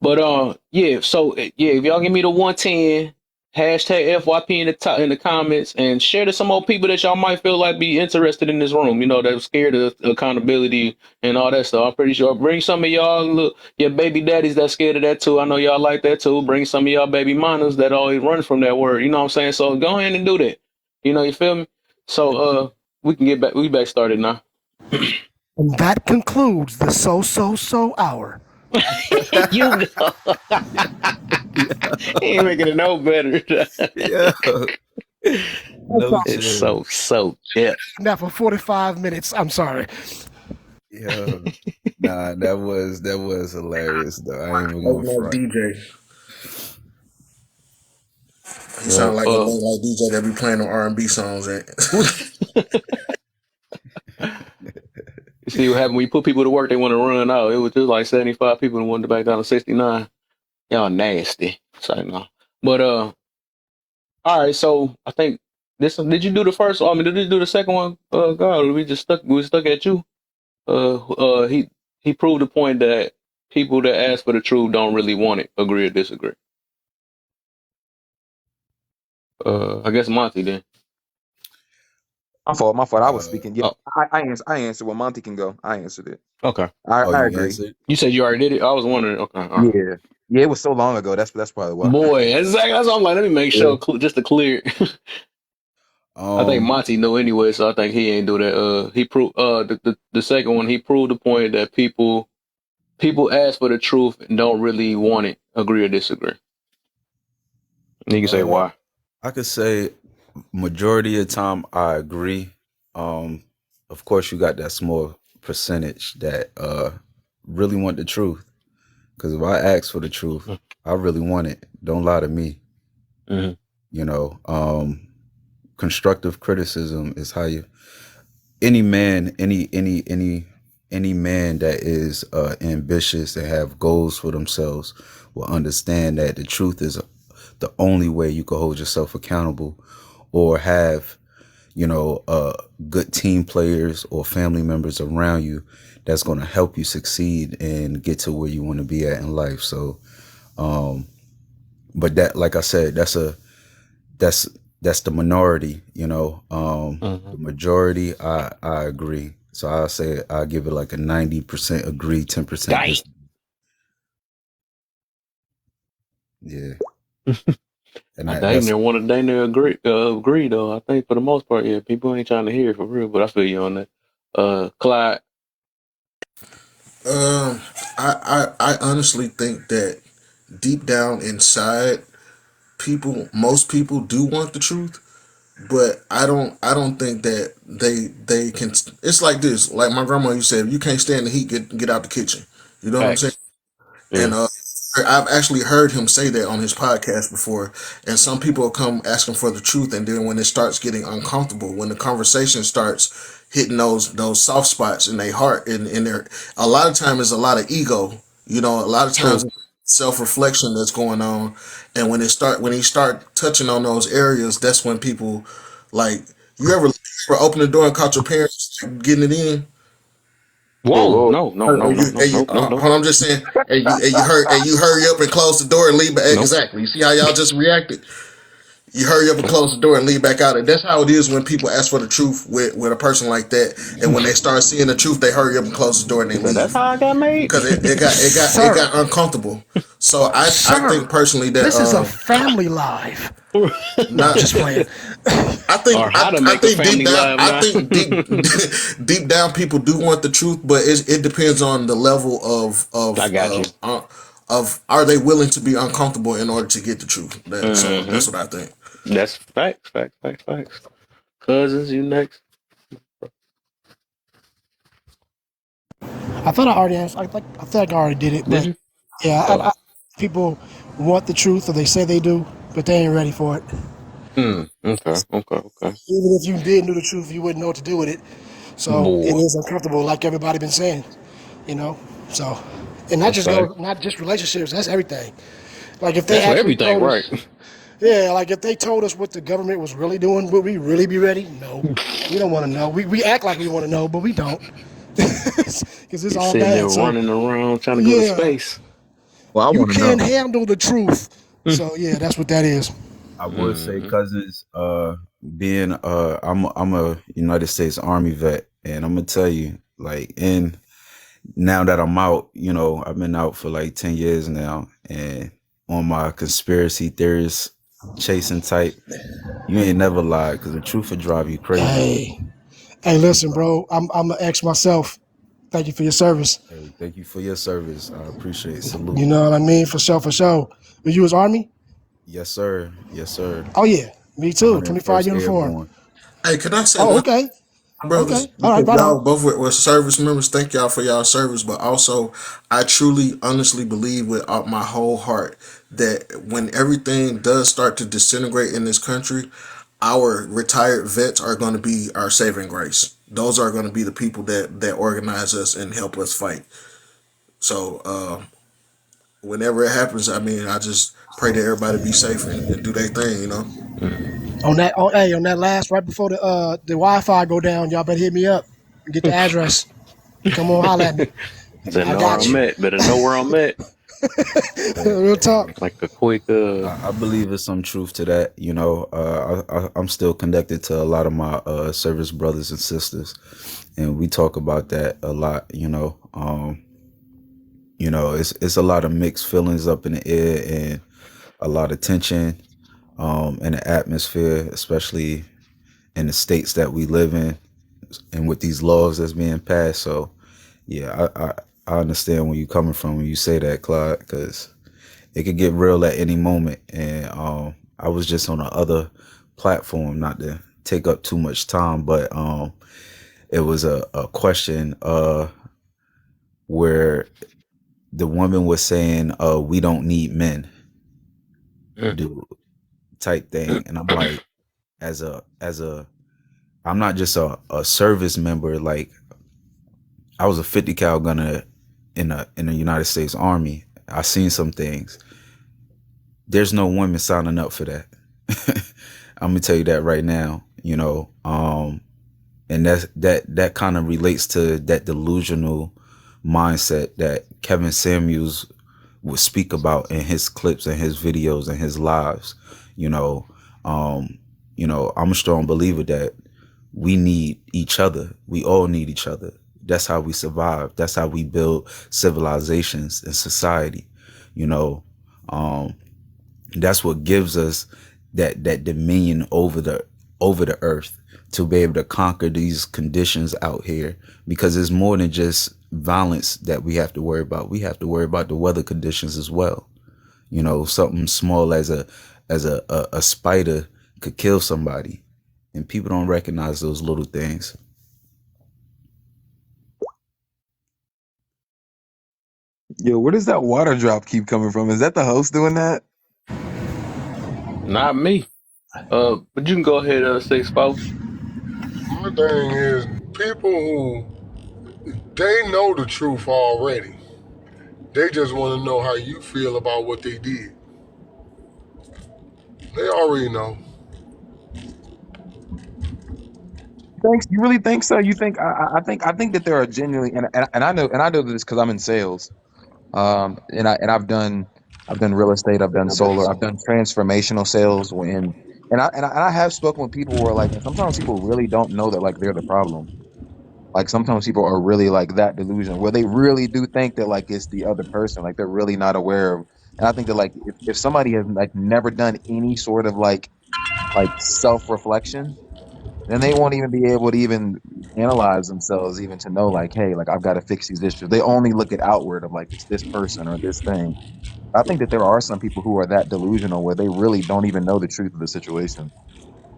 But yeah. So yeah, if y'all give me the 110 hashtag FYP in the top in the comments and share to some more people that y'all might feel like be interested in this room. You know, that are scared of accountability and all that stuff. I'm pretty sure bring some of y'all look your baby daddies that scared of that too. I know y'all like that too. Bring some of y'all baby mamas that always run from that word. You know what I'm saying? So go ahead and do that. You know, you feel me? So we can get back we back started now. And that concludes the so hour. You go. He ain't making it no better. Yeah. No It's chill. so yeah. Now for 45 minutes. I'm sorry. Yeah. Nah, that was hilarious though. I ain't even Like gonna my front. DJ. He Yeah. sound like a late night DJ that be playing on R&B songs. And You see what happened when you put people to work, they want to run out. It was just like 75 people and wanted to back down to 69. Y'all nasty. So no. But all right, so I think this did you do the first I mean did you do the second one? God, or we stuck at you. He proved the point that people that ask for the truth don't really want it. Agree or disagree? I guess Monty then. My fault. My fault. I was Uh speaking. Yeah, Oh, I answered. Well, Monty can go. I answered it. okay. oh, I you agree. answered? You said you already did it. I was wondering. Okay, all right. Yeah, yeah. It was so long ago. That's probably why. Boy, exactly. That's what I'm like. Let me make Yeah. sure just to clear. I think Um Monty knew anyway, so I think he ain't do that. He proved the second one. He proved the point that people ask for the truth and don't really want it. Agree or disagree? And you can say uh why. I could say majority of the time I agree. Um of course you got that small percentage that really want the truth. Cause if I ask for the truth, I really want it. Don't lie to me. Mm-hmm. You know, constructive criticism is how you any man, any man that is ambitious and have goals for themselves will understand that the truth is the only way you can hold yourself accountable or have good team players or family members around you that's going to help you succeed and get to where you want to be at in life. So but that, like I said, that's that's the minority, Mm-hmm. the majority I agree. So I'll say I'll give it like a 90% agree, 10% Dang. dis. Yeah. And I dang that's near want to dang near agree though. I think for the most part, yeah, people ain't trying to hear it for real, but I feel you on that. Clyde. um, I honestly think that deep down inside, most people do want the truth. but I don't think that they can. It's like this. Like my grandma, you said, you can't stand the heat. Get out the kitchen. You know what I'm saying? Facts. And Yeah. I've actually heard him say that on his podcast before. And some people come asking for the truth, and then when it starts getting uncomfortable, when the conversation starts hitting those soft spots in their heart, and in their, a lot of times it's a lot of ego. You know, a lot of times True. self reflection that's going on, and when he start touching on those areas, that's when people like you ever open the door and caught your parents getting it in. Oh Whoa. Lord. No. No. Or No. No. you, No. No. No. No. hold on, I'm just saying, and you hurry up and close the door and leave. No. Exactly. You see how y'all just reacted? You hurry up and close the door and leave back out. And that's how it is when people ask for the truth with a person like that. And when they start seeing the truth, they hurry up and close the door and they So that's leave how I got made. because it Sir, got uncomfortable. So I think sir, personally that this is a family live. No, I'm not. just playing. Or how to I make a think deep family down, live I now. think deep down, people do want the truth, but it depends on the level I got you. of are they willing to be uncomfortable in order to get the truth. So Hmm. that's what I think. That's facts. Facts. Facts. Facts. Cousins, you next. I thought I already answered. I feel like I already did it, Did but you? yeah, Oh. people want the truth, or they say they do, but they ain't ready for it. Okay. Okay. Okay. Even if you did know the truth, you wouldn't know what to do with it. So it Boy. is uncomfortable, like everybody been saying, you know. So, and That's fact. not just relationships. That's everything. Like if they That's for actually everything, told right? us, yeah, like if they told us what the government was really doing, would we really be ready? No, we don't want to know. We act like we want to know, but we don't, because it's You're all sitting there bad. So running around trying to go to yeah, space. Well, I you want to can't know. handle the truth. So yeah, that's what that is. I would say, Mm-hmm. cousins, being I'm a United States Army vet, and I'm gonna tell you, like, in now that I'm out, I've been out for like 10 years now, and on my conspiracy theorist chasing type, you ain't never lied because the truth will drive you crazy. Hey, hey, listen, bro. I'm an ex myself. Thank you for your service. Hey, thank you for your service. I appreciate it. Salute. You know what I mean? For sure, for sure. But you was Army? Yes, sir. Yes, sir. Oh yeah, me too. 25 101st uniform. Airborne. Hey, can I say Oh, one, okay. brothers? Okay. All right, Because right on. y'all both were service members. Thank y'all for y'all service, but also I truly, honestly believe with all my whole heart that when everything does start to disintegrate in this country, our retired vets are going to be our saving grace. Those are going to be the people that organize us and help us fight. So whenever it happens, I mean, I just pray that everybody be safe and do their thing. You know. On that, hey, on that last right before the Wi-Fi go down, y'all better hit me up and get the address. Come on, holla at me. Said I know where got I'm you. at. Better know where I'm at. Real talk. Like a quick I believe there's some truth to that. I'm still connected to a lot of my service brothers and sisters, and we talk about that a lot. It's a lot of mixed feelings up in the air and a lot of tension in the atmosphere, especially in the states that we live in and with these laws that's being passed. So, yeah, I understand where you're coming from when you say that, Clyde, because it could get real at any moment. And I was just on the other platform, not to take up too much time, but it was a question where the woman was saying, we don't need men, do type thing. And I'm like, as a I'm not just a service member, like I was a 50 cal gunner in the United States Army. I seen some things. There's no women signing up for that. I'm gonna tell you that right now, and that kind of relates to that delusional mindset that Kevin Samuels would speak about in his clips and his videos and his lives. You know, um, I'm a strong believer that we need each other. We all need each other. That's how we survive. That's how we build civilizations and society. You know, um, that's what gives us that dominion over the earth to be able to conquer these conditions out here, because it's more than just violence that we have to worry about. We have to worry about the weather conditions as well. Something small as a spider could kill somebody. And people don't recognize those little things. Yo, where does that water drop keep coming from? Is that the host doing that? Not me. But you can go ahead, 6'4". My thing is, people who they know the truth already. They just want to know how you feel about what they did. They already know. Thanks. You really think so? You think I think that there are genuinely and I know this because I'm in sales. I've done real estate, I've done solar, I've done transformational sales and I have spoken with people where like and sometimes people really don't know that like they're the problem. Like sometimes people are really like that delusional where they really do think that like it's the other person, like they're really not aware of. And I think that like if somebody has like never done any sort of like self reflection, then they won't even be able to even analyze themselves even to know like, hey, like I've got to fix these issues. They only look at outward of like it's this person or this thing. I think that there are some people who are that delusional where they really don't even know the truth of the situation.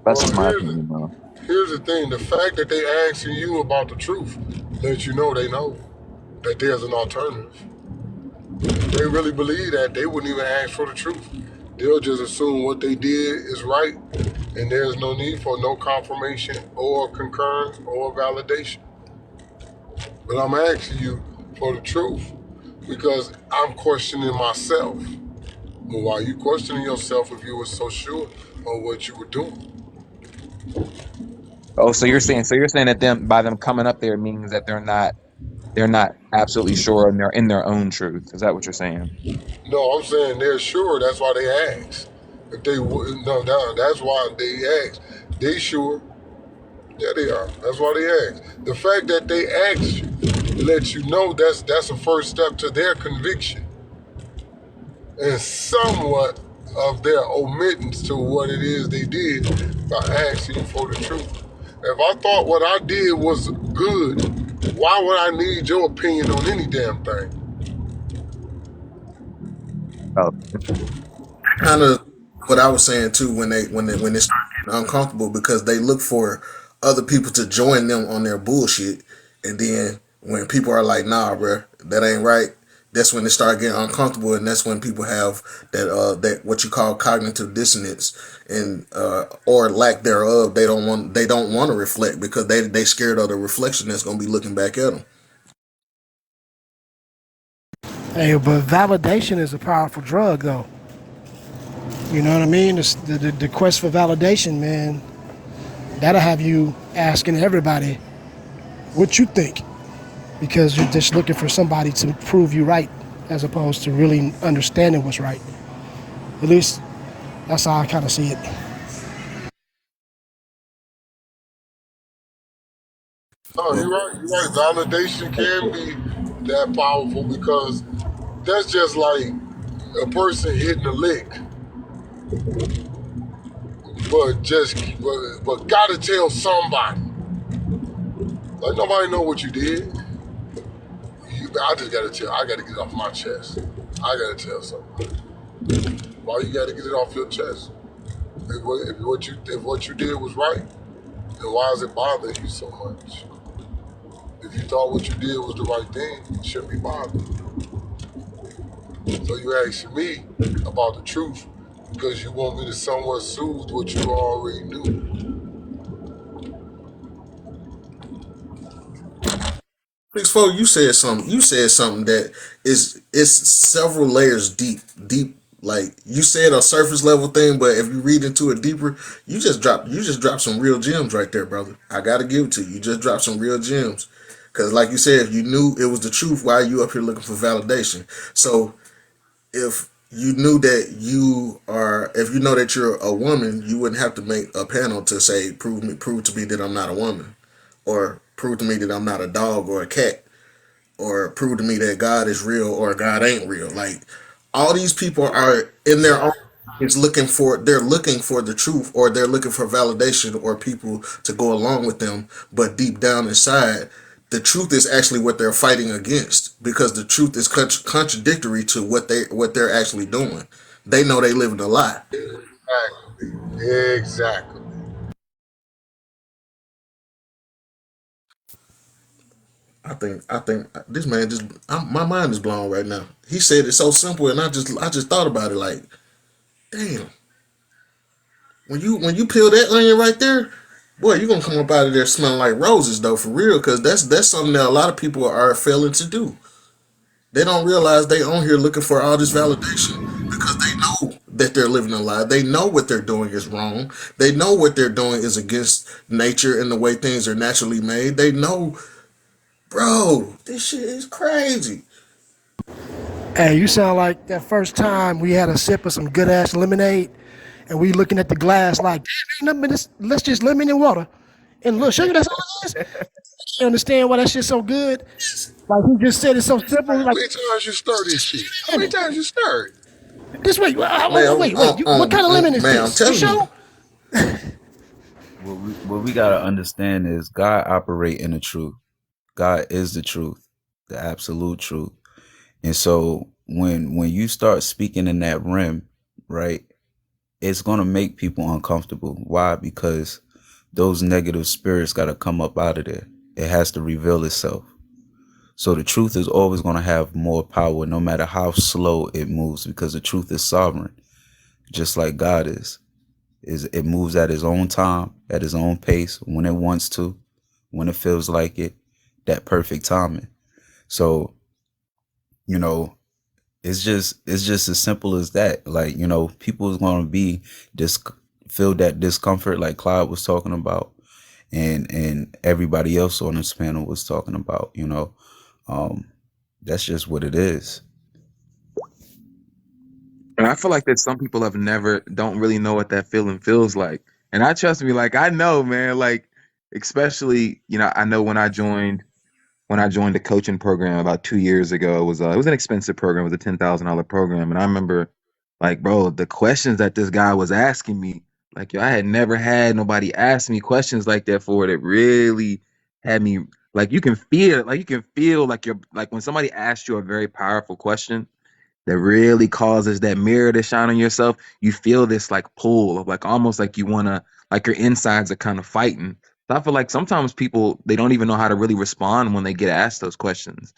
That's Well, just my opinion, though. here's the thing: the fact that they asking you about the truth lets you know they know that there's an alternative. If they really believe that, they wouldn't even ask for the truth. They'll just assume what they did is right, and there's no need for no confirmation or concurrence or validation. But I'm asking you for the truth because I'm questioning myself. Well, why are you questioning yourself if you were so sure of what you were doing? Oh, so you're saying that them by them coming up there means that they're not absolutely sure and they're in their own truth. Is that what you're saying? No, I'm saying they're sure. That's why they asked. If they would, no, that's why they asked. They sure. Yeah, they are. That's why they asked. The fact that they asked you lets you know that's a first step to their conviction and somewhat of their omittance to what it is they did by asking you for the truth. If I thought what I did was good, why would I need your opinion on any damn thing? Oh, Kind of what I was saying too when they start getting uncomfortable because they look for other people to join them on their bullshit, and then when people are like, "Nah, bro, that ain't right," that's when they start getting uncomfortable, and that's when people have that what you call cognitive dissonance and or lack thereof. They don't want to reflect because they scared of the reflection that's gonna be looking back at them. Hey, but validation is a powerful drug, though. You know what I mean? The quest for validation, man, that'll have you asking everybody what you think because you're just looking for somebody to prove you right as opposed to really understanding what's right. At least that's how I kind of see it. No, you're right. You're right. Validation can be that powerful because that's just like a person hitting a lick, but gotta tell somebody. Like nobody know what you did. I just gotta tell. I gotta get it off my chest. I gotta tell somebody. Why you gotta get it off your chest? If what you did was right, then why is it bothering you so much? If you thought what you did was the right thing, it shouldn't be bothering you. So you asking me about the truth because you want me to somewhat soothe what you already knew. 6'4", you said something. You said something that is several layers deep. Deep, like you said a surface level thing, but if you read into it deeper, you just dropped some real gems right there, brother. I gotta give it to you. You just dropped some real gems. Cause like you said, if you knew it was the truth, why are you up here looking for validation? So if you knew that if you know that you're a woman, you wouldn't have to make a panel to say, prove to me that I'm not a woman, or prove to me that I'm not a dog or a cat, or prove to me that God is real or God ain't real. Like all these people are in their own Exactly. is looking for the truth or they're looking for validation or people to go along with them, but deep down inside the truth is actually what they're fighting against because the truth is contradictory to what they're actually doing. They know they live in a lie. Exactly. Exactly. I think this man just my mind is blown right now. He said it so simple, and I just thought about it like, damn. When you peel that onion right there, boy, you're gonna come up out of there smelling like roses though, for real, because that's something that a lot of people are failing to do. They don't realize they on here looking for all this validation because they know that they're living a lie. They know what they're doing is wrong. They know what they're doing is against nature and the way things are naturally made. They know, bro, this shit is crazy. Hey, you sound like that first time we had a sip of some good ass lemonade, and we looking at the glass like, damn, ain't nothing but this. Let's just lemon and water, and look, sugar. That's all it is. You understand why that shit's so good? Like he just said, it's so simple. How Like many times you stir this shit? How in many it. times you stir it? This way. Man, Wait. What kind of lemon is man, I'm this? You telling sure? you. What we gotta understand is God operate in the truth. God is the truth, the absolute truth. And so when you start speaking in that realm, right, it's gonna make people uncomfortable. Why? Because those negative spirits gotta come up out of there. It has to reveal itself. So the truth is always gonna have more power, no matter how slow it moves, because the truth is sovereign, just like God is. It moves at his own time, at his own pace, when it wants to, when it feels like it, that perfect timing. So, you know, it's just as simple as that. Like, people is gonna be dis feel that discomfort like Clyde was talking about, and everybody else on this panel was talking about. Um that's just what it is. And I feel like that some people don't really know what that feeling feels like. And I trust me, like I know, man, like especially, I know when I joined the coaching program about 2 years ago, it was an expensive program, it was a $10,000 program. And I remember like, bro, the questions that this guy was asking me, like, yo, I had never had nobody ask me questions like that for it really had me like you can feel like you're like when somebody asks you a very powerful question that really causes that mirror to shine on yourself, you feel this like pull of like almost like you wanna like your insides are kind of fighting. So I feel like sometimes people they don't even know how to really respond when they get asked those questions.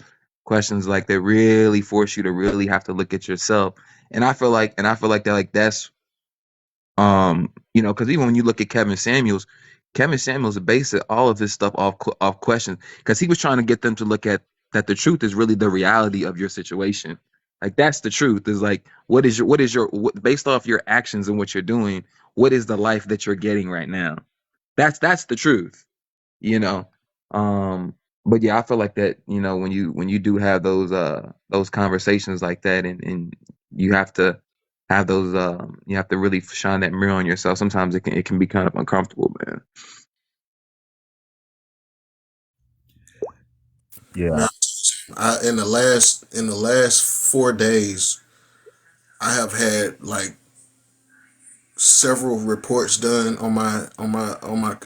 Questions like that really force you to really have to look at yourself. And I feel like that like that's because even when you look at Kevin Samuels based all of his stuff off questions because he was trying to get them to look at that the truth is really the reality of your situation. Like that's the truth is like based off your actions and what you're doing, what is the life that you're getting right now? That's the truth you know. Um, but yeah, I feel like that, when you do have those conversations like that and you have to have those you have to really shine that mirror on yourself. Sometimes it can be kind of uncomfortable, man. Yeah. Man, in the last 4 days, I have had like several reports done on my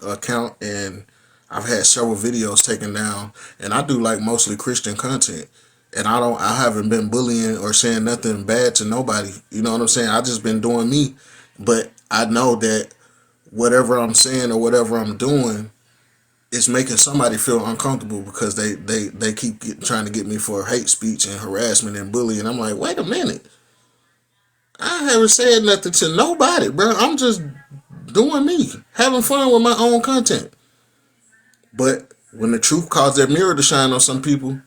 account, and I've had several videos taken down, and I do like mostly Christian content, and I haven't been bullying or saying nothing bad to nobody. You know what I'm saying? I just been doing me, but I know that whatever I'm saying or whatever I'm doing is making somebody feel uncomfortable because they keep trying to get me for hate speech and harassment and bullying. I'm like, wait a minute. I haven't said nothing to nobody, bro. I'm just doing me, having fun with my own content. But when the truth causes that mirror to shine on some people,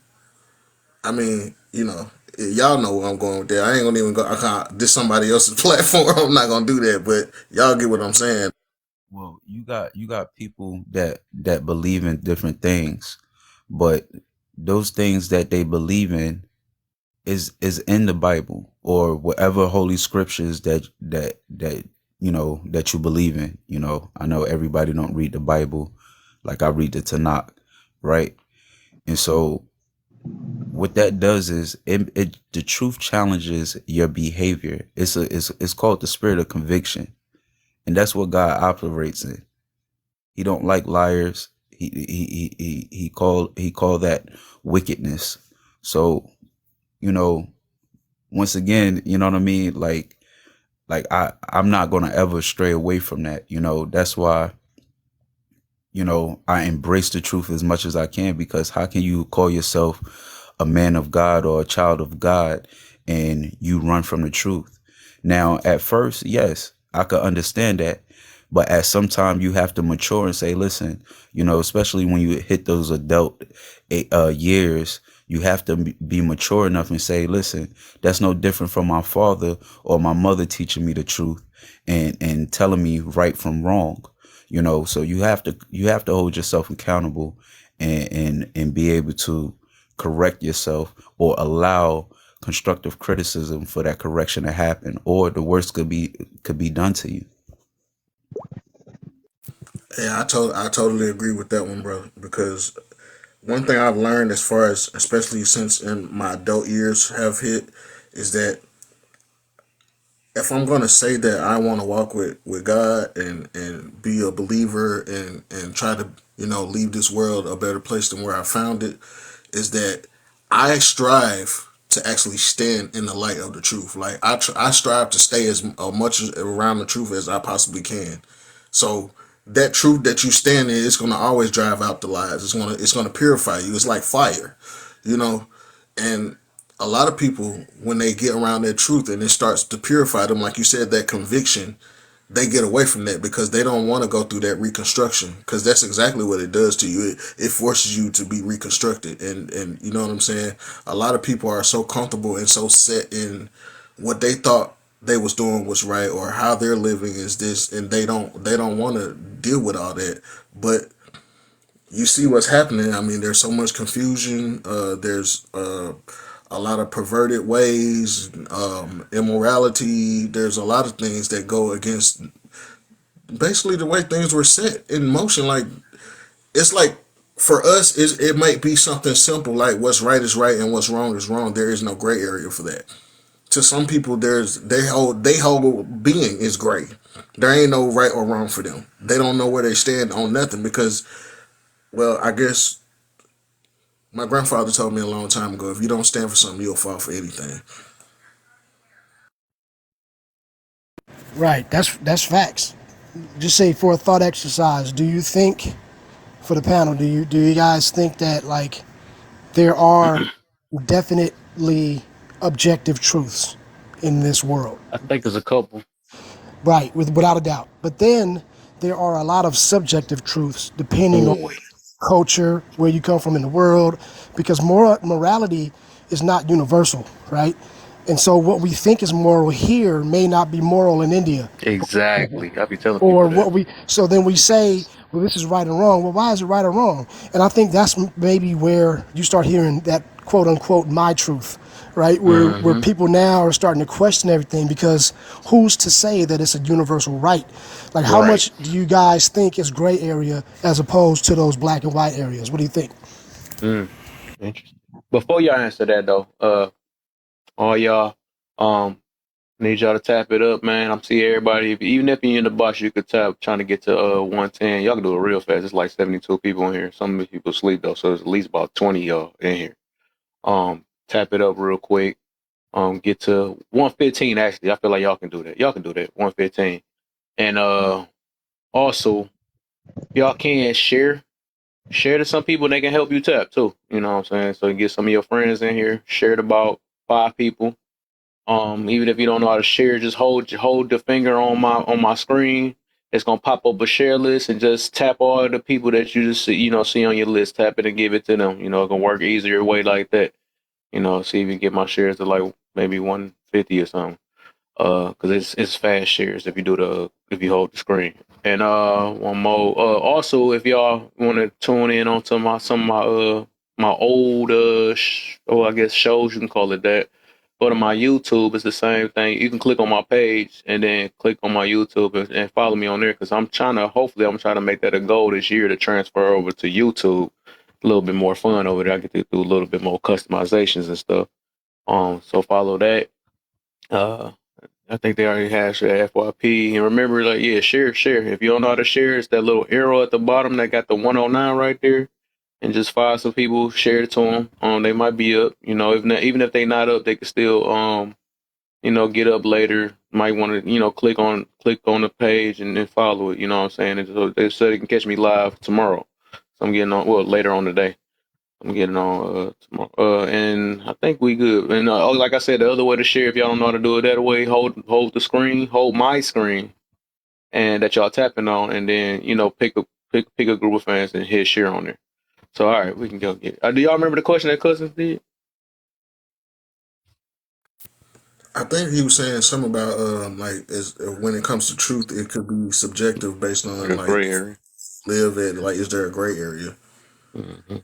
I mean, y'all know where I'm going with that. I ain't gonna even go. I can't. This somebody else's platform. I'm not gonna do that. But y'all get what I'm saying. Well, you got people that believe in different things, but those things that they believe in is in the Bible or whatever holy scriptures that you believe in. I know everybody don't read the Bible like I read the Tanakh, right? And so what that does is the truth challenges your behavior. It's called the spirit of conviction, and that's what God operates in. He don't like liars. He called that wickedness. So, you know, once again, you know what I mean? Like I'm not gonna ever stray away from that. That's why I embrace the truth as much as I can, because how can you call yourself a man of God or a child of God and you run from the truth? Now, at first, yes, I could understand that. But at some time you have to mature and say, listen, especially when you hit those adult years, you have to be mature enough and say, listen, that's no different from my father or my mother teaching me the truth and telling me right from wrong. So you have to hold yourself accountable and be able to correct yourself or allow constructive criticism for that correction to happen, or the worst could be done to you. Yeah, I totally agree with that one, brother. Because one thing I've learned, as far as especially since in my adult years have hit, is that if I'm gonna say that I want to walk with God and be a believer and try to leave this world a better place than where I found it, is that I strive to actually stand in the light of the truth. Like I strive to stay as much around the truth as I possibly can. So that truth that you stand in is gonna always drive out the lies. It's gonna purify you. It's like fire, you know. And a lot of people, when they get around that truth and it starts to purify them, like you said, that conviction, they get away from that because they don't want to go through that reconstruction, because that's exactly what it does to you. It forces you to be reconstructed, and you know what I'm saying. A lot of people are so comfortable and so set in what they thought they was doing was right, or how they're living is this, and they don't want to deal with all that. But you see what's happening. I mean, there's so much confusion. There's a lot of perverted ways, immorality. There's a lot of things that go against basically the way things were set in motion. Like, it's like, for us, it might be something simple like what's right is right and what's wrong is wrong. There is no gray area for that. To some people, they whole being is gray. There ain't no right or wrong for them. They don't know where they stand on nothing because, well, I guess my grandfather told me a long time ago, if you don't stand for something, you'll fall for anything. Right. That's facts. Just say for a thought exercise, do you think, for the panel, do you guys think that, like, there are definitely objective truths in this world? I think there's a couple. Right, without a doubt. But then there are a lot of subjective truths depending on Mm, culture, where you come from in the world, because morality is not universal, right? And so what we think is moral here may not be moral in India, exactly. I be telling or people that. what we so then we say, well, this is right and wrong. Well, why is it right or wrong? And I think that's maybe where you start hearing that quote unquote my truth, right? Where Hmm. people now are starting to question everything, because who's to say that it's a universal right? Like, how Right. much do you guys think is gray area as opposed to those black and white areas? What do you think? Mm, interesting. Before y'all answer that though, all y'all, um, need y'all to tap it up, man. I'm seeing everybody. Even if you're in the box, you could tap trying to get to 110. Y'all can do it real fast. It's like 72 people in here. Some of the people sleep though, so there's at least about 20 y'all in here. Tap it up real quick. Get to 115. Actually, I feel like y'all can do that. Y'all can do that. 115. And also, y'all can share to some people. They can help you tap too. You know what I'm saying? So you get some of your friends in here. Share it about 5 people. Even if you don't know how to share, just hold the finger on my screen. It's gonna pop up a share list, and just tap all the people that you just see on your list. Tap it and give it to them. It can work easier way like that. See if you get my shares to like maybe 150 or something. Because it's fast shares if you hold the screen. And one more. Also, if y'all want to tune in onto some of my old I guess shows, you can call it that. Go to my YouTube. It's the same thing. You can click on my page and then click on my YouTube and follow me on there, because hopefully I'm trying to make that a goal this year to transfer over to YouTube. A little bit more fun over there. I get to do a little bit more customizations and stuff. So follow that. Uh, I think they already have your FYP. And remember, like, yeah, share. If you don't know how to share, it's that little arrow at the bottom that got the 109 right there. And just find some people, share it to them. They might be up. If not, even if they not up, they can still get up later, might want to, click on the page and then follow it. You know what I'm saying? And so they said they can catch me live tomorrow. So I'm getting on, well, later on today. I'm getting on tomorrow. And I think we good. And like I said, the other way to share, if y'all don't know how to do it that way, hold the screen, hold my screen, and that y'all tapping on, and then pick a group of fans and hit share on there. So all right, we can go get. Do y'all remember the question that Cousins did? I think he was saying something about like when it comes to truth, it could be subjective based on The like gray area. live it like is there a gray area? Mm-hmm.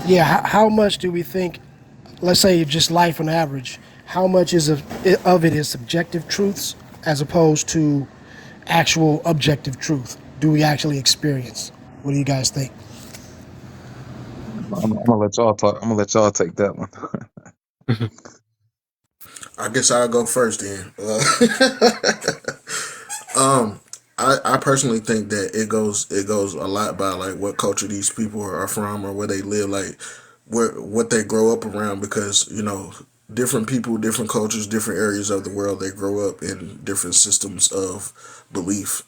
Yeah, how much do we think, let's say just life on average, how much of it is subjective truths as opposed to actual objective truth? Do we actually experience? What do you guys think? I'm gonna let y'all talk. I'm gonna let y'all take that one. I guess I'll go first then. I personally think that it goes a lot by like what culture these people are from or where they live, like what they grow up around, because different people, different cultures, different areas of the world, they grow up in different systems of belief.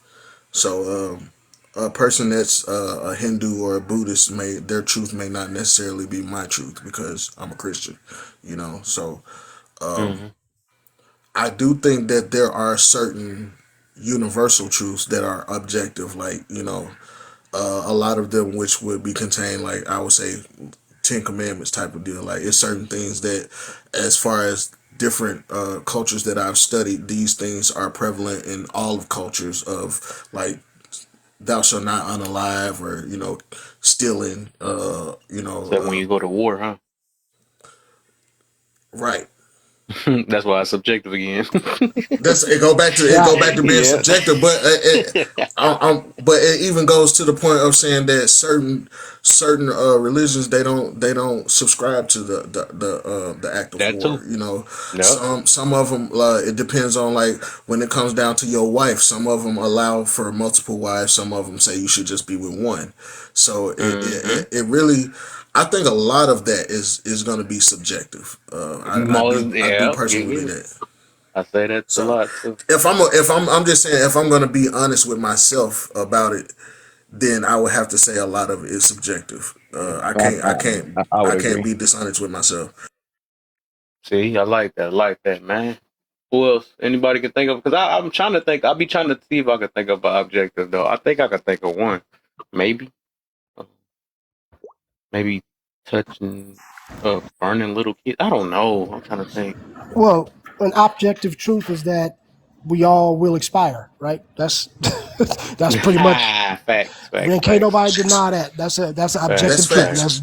So a person that's a Hindu or a Buddhist, may their truth may not necessarily be my truth because I'm a Christian. So Mm-hmm. I do think that there are certain universal truths that are objective, like a lot of them which would be contained, like I would say, Ten Commandments type of deal. Like it's certain things that, as far as different cultures that I've studied, these things are prevalent in all of cultures of like thou shalt not unalive, or stealing, Except when you go to war, huh? right. That's why it's subjective again. That's it. Go back to being Yeah. subjective, but but it even goes to the point of saying that certain religions, they don't subscribe to the act of That too. war. Yep. Some of them, it depends on, like, when it comes down to your wife. Some of them allow for multiple wives. Some of them say you should just be with one. So Mm-hmm. it really, I think a lot of that is going to be subjective. I do Yeah, personally it believe is. that. I say that a So lot too. I'm just saying, if I'm gonna be honest with myself about it, then I would have to say a lot of it is subjective. I I, can't I, I can't I would I can't agree. be dishonest with myself. See, I like that. I like that, man. Who else? Anybody can think of? Because I'm trying to think. I'll be trying to see if I can think of an objective, though. I think I can think of one. Maybe. Uh, Maybe touching, burning little kids. I don't know. I'm trying to think. Well, an objective truth is that we all will expire, right? That's that's pretty much. Facts, facts, Man, can't facts, nobody deny that. That's an That's objective facts, truth. And facts. facts. that's,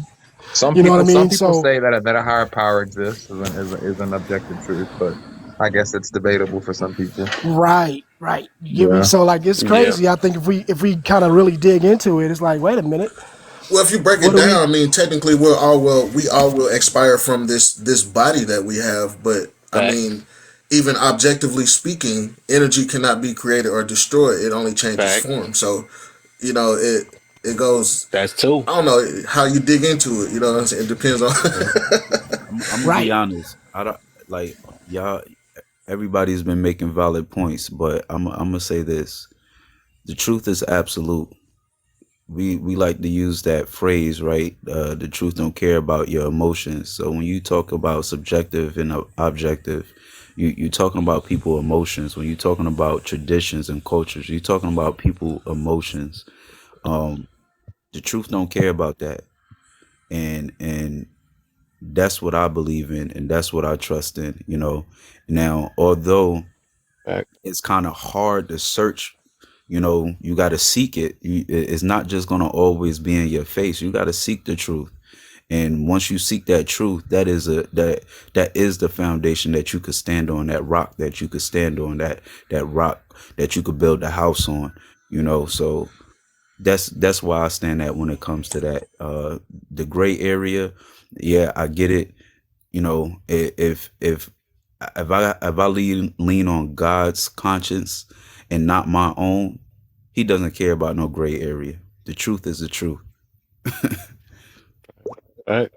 Some you know what I people, some mean. people So say that a higher power exists is an objective truth, but I guess it's debatable for some people. right, right. You get me? Yeah. So like it's Yeah. crazy. I think if we kind of really dig into it, it's like, wait a minute, Well, if you break what it do we? down, I mean, technically, we all will expire from this body that we have. But I Facts, mean, even objectively speaking, energy cannot be created or destroyed. It only changes facts. form. So it goes. That's two. I don't know how you dig into it. You know what I'm saying? It depends on. Yeah. I'm gonna be Right. honest. I don't like y'all. Everybody's been making valid points, but I'm gonna say this: the truth is absolute. We like to use that phrase, right? The truth don't care about your emotions. So when you talk about subjective and objective, you talking about people emotions. When you're talking about traditions and cultures, you're talking about people emotions. Um, the truth don't care about that, and that's what I believe in, and that's what I trust in. Now, although Facts. it's kind of hard to search, you got to seek it. It's not just going to always be in your face. You got to seek the truth. And once you seek that truth, that is the foundation that you could stand on, that rock that you could stand on, that rock that you could build a house on. So that's why I stand at when it comes to that. The gray area, yeah, I get it. If I lean on God's conscience and not my own, He doesn't care about no gray area. The truth is the truth. Facts.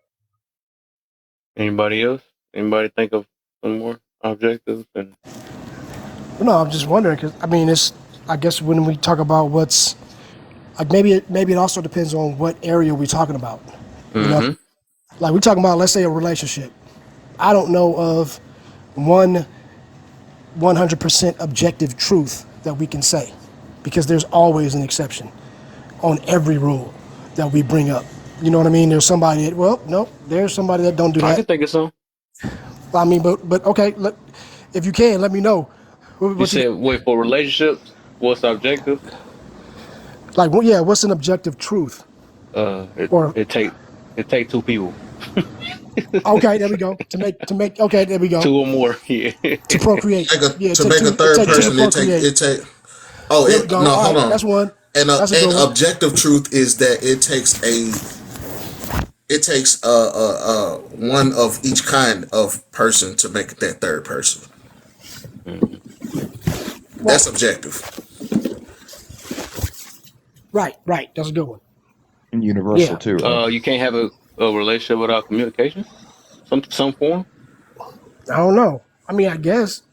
Anybody else? Anybody think of some more objective and No, I'm just wondering because I mean, it's. I guess when we talk about what's like, maybe it also depends on what area we're talking about. You know, mm-hmm. like we're talking about, let's say, a relationship. I don't know of one 100% objective truth that we can say, because there's always an exception on every rule that we bring up. You know what I mean? There's somebody that, well, no, there's somebody that don't do I that. can think of some. I mean, but okay, if you can, let me know. You What you said wait for relationships. What's the objective? like? Well, yeah, what's an objective truth? It Or it take it take two people, okay, there we go. To make okay, there we go. two or more. Yeah. To procreate. Yeah, To make a it third take two to person, procreate. it take. Oh, There we it go. no, All hold right, on. that's one. That's a And good one. objective truth is that it takes one of each kind of person to make that third person. Mhm. That's Right, objective. right. That's a good one. And universal Yeah. too, right? You can't have a relationship without communication. Some form. I don't know. I mean, I guess.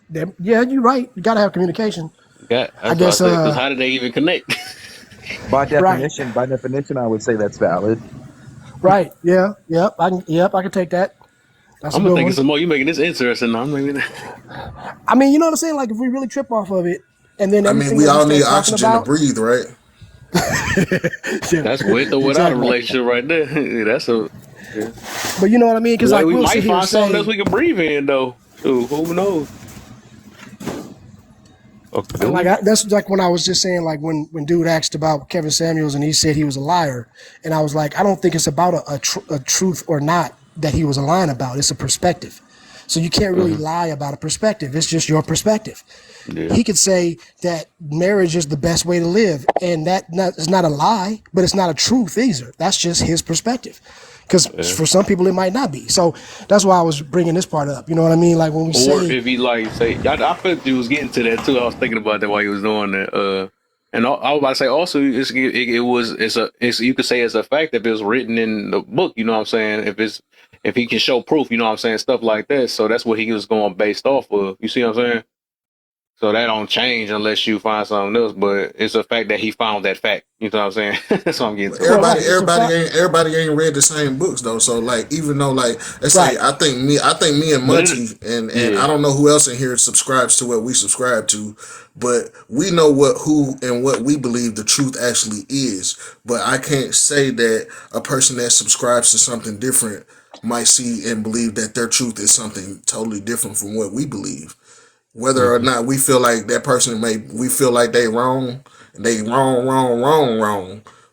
Yeah, you're right. You gotta have communication. Got I that's what I guess. said. Because how did they even connect? Right. By definition, I would say that's valid. Right. Yeah. Yep. Yep. I can take that. That's a I'm gonna good think of one. some more. You making this interesting. I'm making. I mean, you know what I'm saying? Like, if we really trip off of it, and then I mean, everything we that we all need start talking oxygen to about, breathe, right? yeah, That's with or without a exactly. relationship right there. That's a yeah. But you know what I mean? Because Well, like we we'll sit might here and find something else say, we can breathe in though. Shoot, who knows? Okay, do like we? that's like when I was just saying, like when dude asked about Kevin Samuels and he said he was a liar, and I was like, I don't think it's about a truth or not that he was lying about. It's a perspective. So you can't really Mm-hmm. lie about a perspective. It's just your perspective. Yeah. He could say that marriage is the best way to live, and is not a lie, but it's not a truth either. That's just his perspective. Because Yeah. for some people it might not be. So that's why I was bringing this part up. You know what I mean? Like when we Or say, if he like say, I felt you was getting to that too. I was thinking about that while he was doing that. And I was about to say also, it's you could say it's a fact if it's written in the book. You know what I'm saying? If he can show proof, you know what I'm saying, stuff like that. So that's what he was going based off of. You see what I'm saying? So that don't change unless you find something else. But it's a fact that he found that fact. You know what I'm saying? That's what I'm getting to. well, Everybody, right, it's a fact. everybody ain't read the same books though. So like, even though like, let's say, Right. I think me and But Munchie and I yeah, don't know who else in here subscribes to what we subscribe to, but we know who and what we believe the truth actually is. But I can't say that a person that subscribes to something different might see and believe that their truth is something totally different from what we believe. Whether or hmm not we feel like that person we feel like they wrong,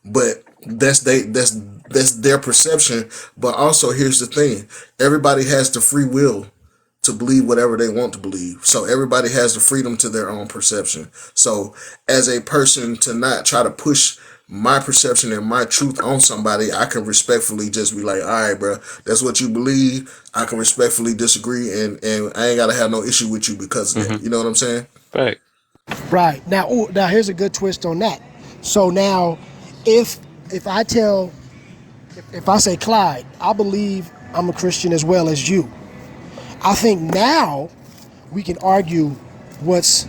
but that's their perception. But also, here's the thing: everybody has the free will to believe whatever they want to believe. So everybody has the freedom to their own perception. So as a person, to not try to push my perception and my truth on somebody, I can respectfully just be like, all right, bro, that's what you believe. I can respectfully disagree, and I ain't gotta have no issue with you because of hmm that. You know what I'm saying? fact. Right. Now, now here's a good twist on that. So now, if if I tell, if I say, Clyde, I believe I'm a Christian as well as you. I think now we can argue what's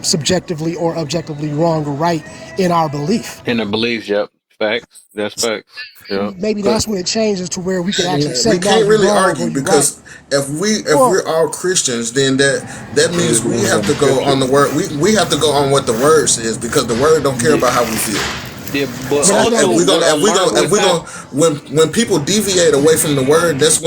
subjectively or objectively wrong or right in our belief. And the beliefs, yep, facts. That's facts. Yep. Maybe that's when it changes to where we can actually say, We no, can't you're really wrong or argue you're right. because if Well, we're all Christians, then that We means we agreeing have on the to go scripture. on the word. We have to go on what the word says because the word don't care Yeah, about how we feel. yeah. But but that's So what I also, mean. what I learned if with we that, gonna when people deviate away from the word, that's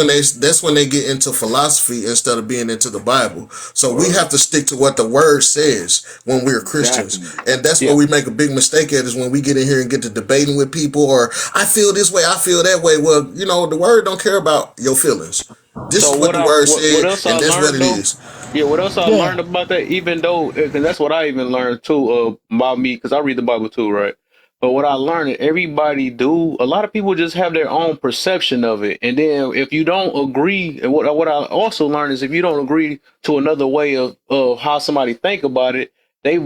when they get into philosophy instead of being into the Bible. So we Well, have to stick to what the word says when we're Christians, exactly. and that's yeah. where we make a big mistake at is when we get in here and get to debating with people or I feel this way, I feel that way. Well, you know the word don't care about your feelings. This So is what the word what said, else I and that's what learned it though? is. Yeah, what else I Yeah. learned about that? Even though, because that's what I even learned too about me, because I read the Bible too, right? But what I learned, everybody do. A lot of people just have their own perception of it, and then if you don't agree, and what I also learned is if you don't agree to another way of how somebody think about it, they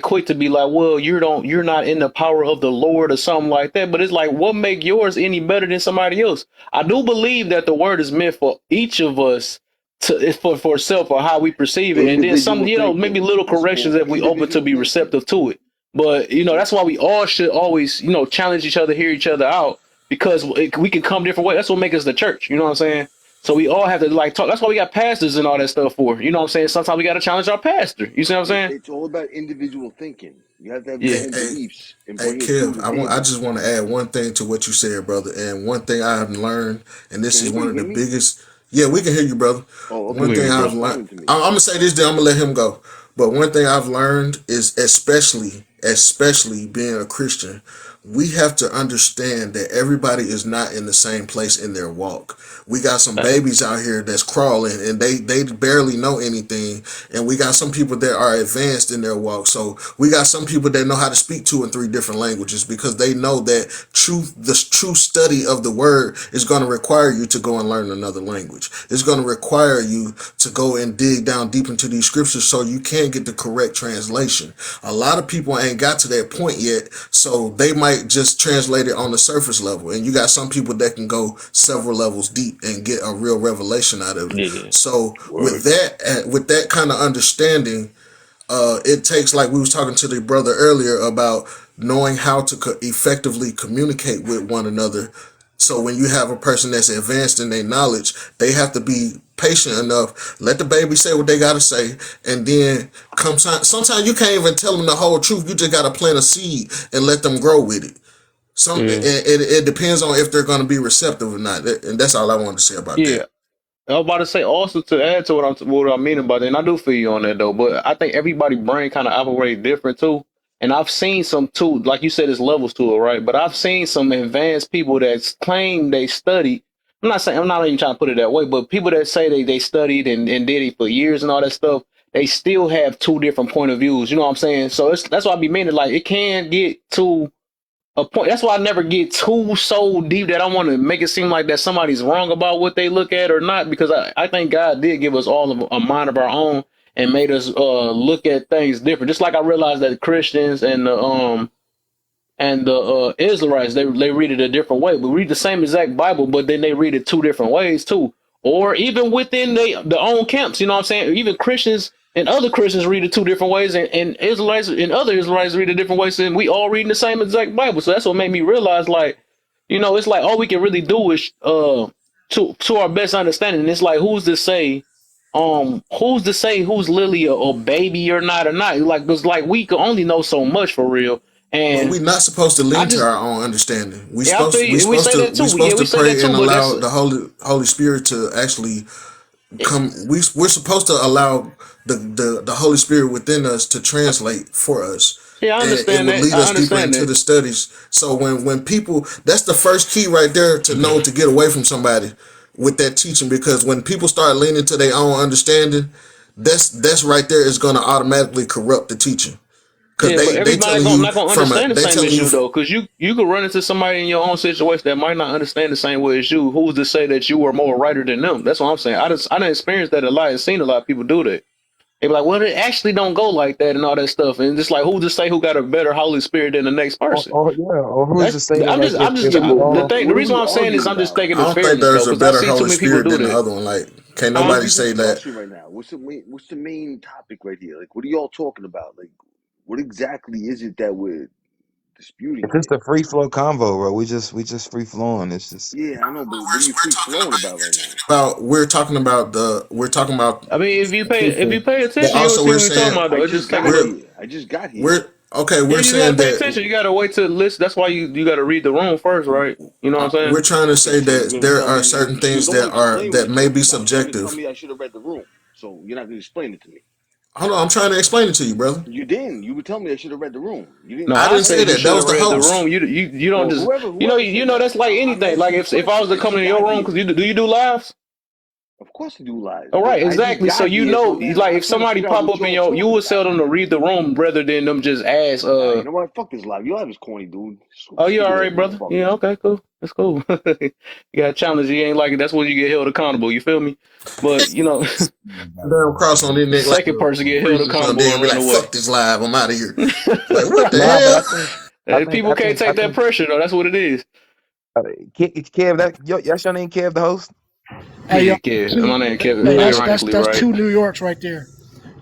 quick to be like, well, you're not in the power of the Lord or something like that. But it's like, what make yours any better than somebody else? I do believe that the word is meant for each of us it's for self or how we perceive it, and then some, Individual you know, maybe thinking. little It's corrections called if we open to individual be thinking. receptive to it. But you know, that's why we all should always, you know, challenge each other, hear each other out, because we can come different ways. That's what makes us the church. You know what I'm saying? So we all have to like talk. That's why we got pastors and all that stuff for. You know what I'm saying? Sometimes we got to challenge our pastor. You see what I'm saying? It's all about individual thinking. You have to have your Yeah. Hey, own hey, beliefs and hey, bring it to Kev, the I table. just want to add one thing to what you said, brother. And one thing I have learned, and this Can is one anybody of hear the me? biggest. Yeah, we can hear you, brother. Oh, okay, One We hear because thing you, you're I've bro. learned. responding to me. I'm gonna say this, then I'm gonna let him go. But one thing I've learned is, especially being a Christian, we have to understand that everybody is not in the same place in their walk. We got some babies out here that's crawling and they barely know anything, and we got some people that are advanced in their walk. So we got some people that know how to speak 2 and 3 different languages because they know that the true study of the word is going to require you to go and learn another language. It's going to require you to go and dig down deep into these scriptures so you can get the correct translation. A lot of people ain't got to that point yet, so they might just translate it on the surface level. And you got some people that can go several levels deep and get a real revelation out of it. Yeah. So Word. with that kind of understanding, it takes, like we was talking to the brother earlier about knowing how to effectively communicate with one another. So when you have a person that's advanced in their knowledge, they have to be patient enough, let the baby say what they gotta say, and then sometimes you can't even tell them the whole truth. You just gotta plant a seed and let them grow with it. Yeah. It depends on if they're gonna be receptive or not, and that's all I wanted to say about that. Yeah. I was about to say also to add to what I'm meaning by that, and I do feel you on that though. But I think everybody brain kind of operates different too. And I've seen some too, like you said, there's levels to it, right? But I've seen some advanced people that claim they studied. I'm not even trying to put it that way, but people that say they studied and did it for years and all that stuff, they still have 2 different point of views. You know what I'm saying? So that's why I be meaning like it can get too a point. That's why I never get too so deep that I want to make it seem like that somebody's wrong about what they look at or not, because I think God did give us all of a mind of our own and made us look at things different. Just like I realized that Christians and the Israelites they read it a different way. We read the same exact Bible, but then they read it 2 different ways too. Or even within the own camps, you know what I'm saying? Even Christians and other Christians read it 2 different ways, and Israelites and other Israelites read it different ways, and we all reading the same exact Bible. So that's what made me realize, like, you know, it's like all we can really do is to our best understanding. It's like who's to say who's Lily a baby or not or not? Like, because like we can only know so much for real. But And we're not supposed to I lean to just, our own understanding. yeah, I feel you. We say that We too. Yeah, supposed we to say that pray too. and But that's allow the Holy Spirit to actually come. We're supposed to allow the Holy Spirit within us to translate for us, yeah, I and it understand would that. lead I us deeper understand into that. the studies. So when people, that's the first key right there to know to get away from somebody with that teaching, because when people start leaning to their own understanding, that's right there is going to automatically corrupt the teaching, because Yeah, but they everybody telling gonna you not gonna from a understand the they same telling as you. you though, because you could run into somebody in your own situation that might not understand the same way as you. Who's to say that you are more righter than them? That's what I'm saying. I done experienced that a lot and seen a lot of people do that. They be like, well, it actually don't go like that and all that stuff, and just like who's to say who got a better Holy Spirit than the next person? Yeah, or who's That's to say that like I'm just if Yeah, but the what Paul thing. The what are reason we why I'm saying this, arguing I'm just about? thinking I the don't think fairness though, there's a because I better see too Holy many people Spirit do than the that. other one. Like, can't What are Huh? nobody we say that. discussing right now? What's the main topic right here? Like, what are y'all talking about? Like, what exactly is it that we're disputing it's here? just a free flow convo, bro. We just free flowing. It's just Yeah, I know, but what are you free flowing about right now? We're talking about I mean, the if you people, pay but attention, you will also see we're what we're talking saying about. I Though it just just take a got little. here. I just got here. we're okay. Yeah, We're you gotta saying pay that attention. You gotta wait to the list. That's why you gotta read the room first, right? You know what I'm saying? we're trying to Okay, say so you're that gonna there tell are me certain you things don't explain what that you're may talking be about. You're gonna tell subjective. me I should have read the room. So you're not gonna explain it to me. Hold on, I'm trying to explain it to you, brother. You didn't. You would tell me I should have read the room. You didn't No, I just I didn't say tell said you that. me. That should was have the read the host. room. You don't Well, just whoever said that. that's like I'm anything. Like asking you if I questions. was to I come just into your got room, here. because do you do lives? Of course to do lies, All but right, I just exactly. So got you here. know, So now like I'm if trying to somebody figure out pop what up in y'all you talking would about. tell them to read the room rather than them just ask. Nah, you know what? Fuck this live. Your live is corny, dude. Oh, you all Stupid ass right, brother? motherfucker. Yeah, okay, cool. That's cool. You got a challenge. You ain't like it. That's when you get held accountable. You feel me? But you know, Damn cross on this the nigga like second a person get held priest or something. accountable Then and be run like, away. fuck this live. I'm out of here. Like, what the nah, but I hell? think People can't I take that think pressure though. That's what it is. Kev, that that's your name, Kev, the host. Hey, yo, Kid. two, My name Kevin. hey, Yeah, Ironically, that's right? two New Yorks right there.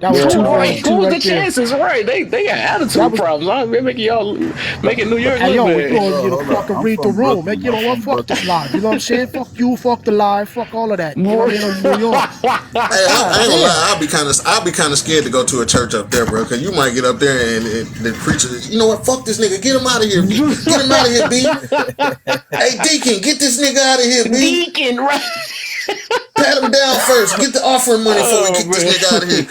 That was yeah. Two, two. That was right? two Who's the right there. chances? Right? They got That attitude was. problems. Huh? They're making y'all making New York Hey, look yo, we bad. going you to Hold up. fucking I'm read the from room. Make Brooklyn. you I'm know what? from Fuck Brooklyn. this live. You know what I'm saying? Fuck you. Fuck the live. Fuck all of that. You know what I mean? On New York. Hey, I God ain't gonna damn. lie. I'll be kind of scared to go to a church up there, bro. Cause you might get up there and the preacher, you know what? Fuck this nigga. Get him out of here. Get him out of here, B. Hey, Deacon, get this nigga out of here, B. Deacon, right? Pat him down first. Get the offering money before we Oh kick this nigga out of man. here.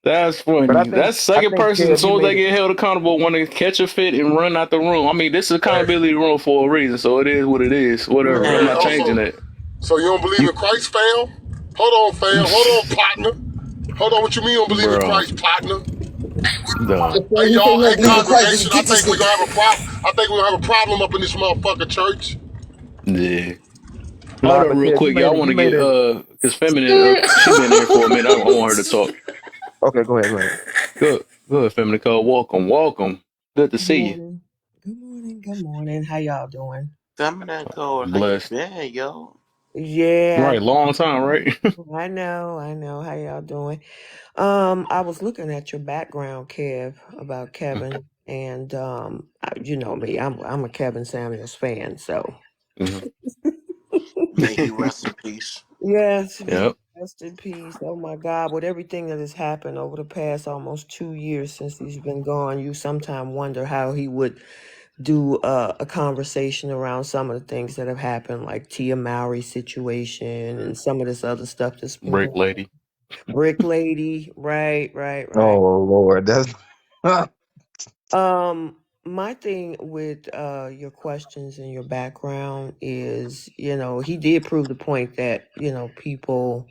That's But funny. That's I second think person. As Kev, you soon as made they it. get held accountable, want to catch a fit and run out the room. I mean, this is accountability room for a reason, so it is what it is. Whatever. I'm Man, not Right. changing also, that, so you don't believe You in Christ, fam? Hold on, fam. Hold on, partner. Hold on, what you mean you don't believe in bro. Christ, partner? Duh. He Hey, said y'all. he Hey, don't believe in Christ. Did he congregation. I get this think we nigga? gonna have a problem. I think we're gonna have a problem up in this motherfucker church. Yeah. Hold nah, up, but real Kev, quick, y'all. I want you to made get it. cause feminine. She been here for a minute. I want her to talk. Okay, go ahead, go ahead. Good, good, feminine. Code. Welcome, welcome. Good to Good see you. morning. Good morning. Good morning. How y'all doing? Feminine code, how you Blessed. been, yo? Yeah, Right, long time, right? I know. I know. How y'all doing? I was looking at your background, Kev, about Kevin, and you know me. I'm a Kevin Samuels fan, so Mhm. May he rest in peace. yes, may he Yep. rest in peace. Oh my God, with everything that has happened over the past almost 2 years since he's been gone, you sometimes wonder how he would do a conversation around some of the things that have happened, like Tia Mowry situation and some of this other stuff that's been Brick going on. lady. Brick Lady, right, right, right. Oh Lord, that's My thing with your questions and your background is, he did prove the point that, people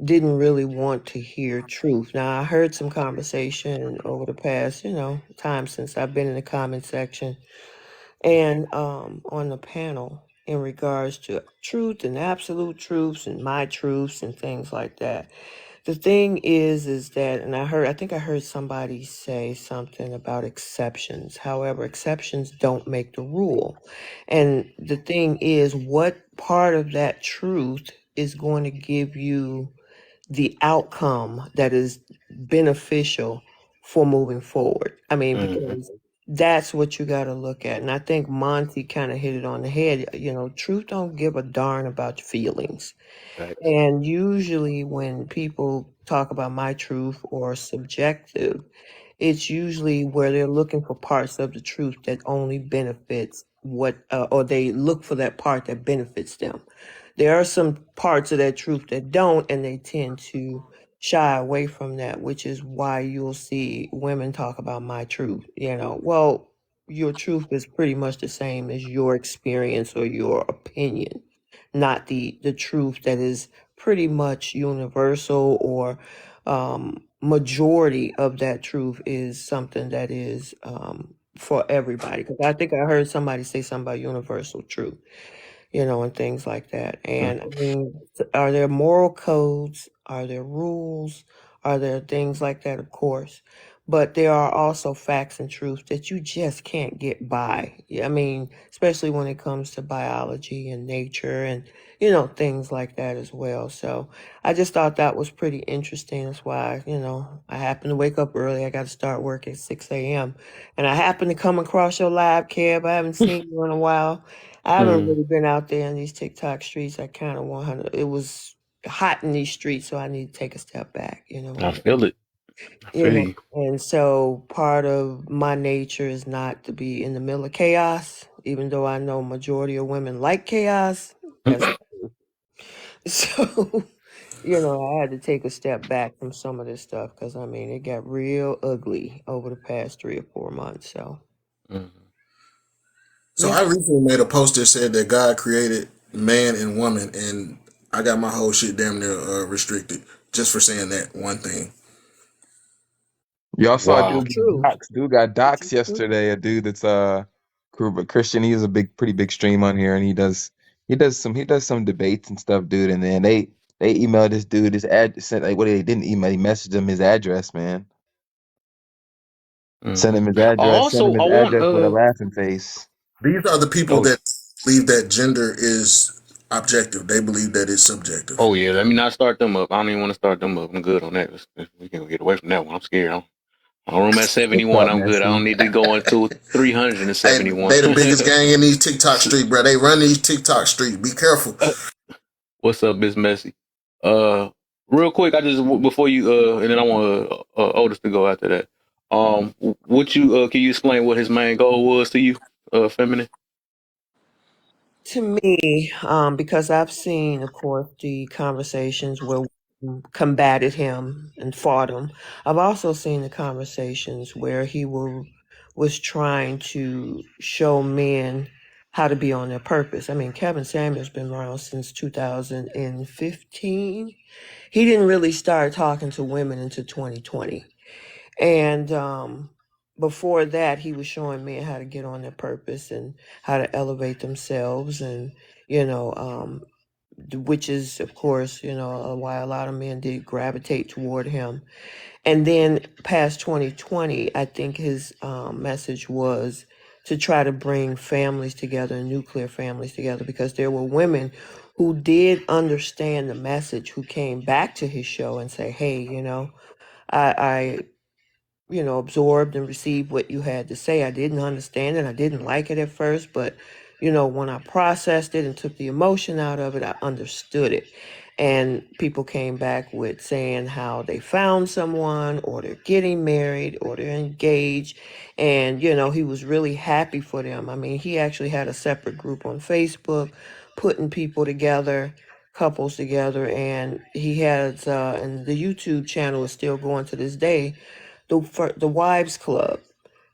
didn't really want to hear truth. Now, I heard some conversation over the past, time since I've been in the comment section and on the panel in regards to truth and absolute truths and my truths and things like that. The thing is that, and I think I heard somebody say something about exceptions. However, exceptions don't make the rule. And the thing is, what part of that truth is going to give you the outcome that is beneficial for moving forward? I mean, Hmm. because that's what you got to look at. And I think Monty kind of hit it on the head. Truth don't give a darn about feelings. Facts. And usually when people talk about my truth or subjective, it's usually where they're looking for parts of the truth that only benefits or they look for that part that benefits them. There are some parts of that truth that don't, and they tend to shy away from that, which is why you'll see women talk about my truth. Well, your truth is pretty much the same as your experience or your opinion, not the truth that is pretty much universal or majority of that truth is something that is for everybody. Because I think I heard somebody say something about universal truth, and things like that. And I mean, are there moral codes? Are there rules? Are there things like that? Of course. But there are also facts and truths that you just can't get by. Yeah, I mean, especially when it comes to biology and nature and, things like that as well. So I just thought that was pretty interesting. That's why, I happen to wake up early. I got to start work at 6 a.m. And I happen to come across your live, Kev. I haven't seen you in a while. I haven't Mm. really been out there in these TikTok streets. I kind of want to. It was hot in these streets, so I need to take a step back. I feel it. I feel you. And so part of my nature is not to be in the middle of chaos, even though I know majority of women like chaos. That's so. I had to take a step back from some of this stuff because I mean it got real ugly over the past 3 or 4 months. So Mhm. So I recently made a post that said that God created man and woman, and I got my whole shit damn near restricted just for saying that one thing. y'all saw a which is dude Wow. get true. doxxed. Dude got Which is doxxed true. yesterday. A dude that's Christian. He's a pretty big stream on here, and he does some debates and stuff, dude. And then they emailed this dude his ad sent like what they didn't email. He messaged him his address, man. Sent Hmm. him his address. Sent Also, him I his want address with a laughing face. These are the people oh that believe that gender is objective. They believe that it's subjective. Oh yeah, let me not start them up. I don't even want to start them up. I'm good on that. We can get away from that one. I'm scared. I'm room at What's 71. up, I'm good. I don't Nessie? need to go into Hey, 371. they the biggest gang in these TikTok streets, bro. They run these TikTok streets. Be careful. What's up, Miss Messy? Uh, Real quick, I just before you and then I want Otis to go after that. What you can you explain what his main goal was to you, feminine? To me, because I've seen, of course, the conversations where women combated him and fought him. I've also seen the conversations where was trying to show men how to be on their purpose. I mean, Kevin Samuel's been around since 2015. He didn't really start talking to women until 2020. And before that, he was showing men how to get on their purpose and how to elevate themselves, and you know, which is, of course, why a lot of men did gravitate toward him. And then past 2020, I think his message was to try to bring families together, nuclear families together, because there were women who did understand the message who came back to his show and say, hey, I absorbed and received what you had to say. I didn't understand it. I didn't like it at first, but when I processed it and took the emotion out of it, I understood it. And people came back with saying how they found someone, or they're getting married, or they're engaged. And, he was really happy for them. I mean, he actually had a separate group on Facebook putting people together, couples together. And he has, and the YouTube channel is still going to this day, the wives club,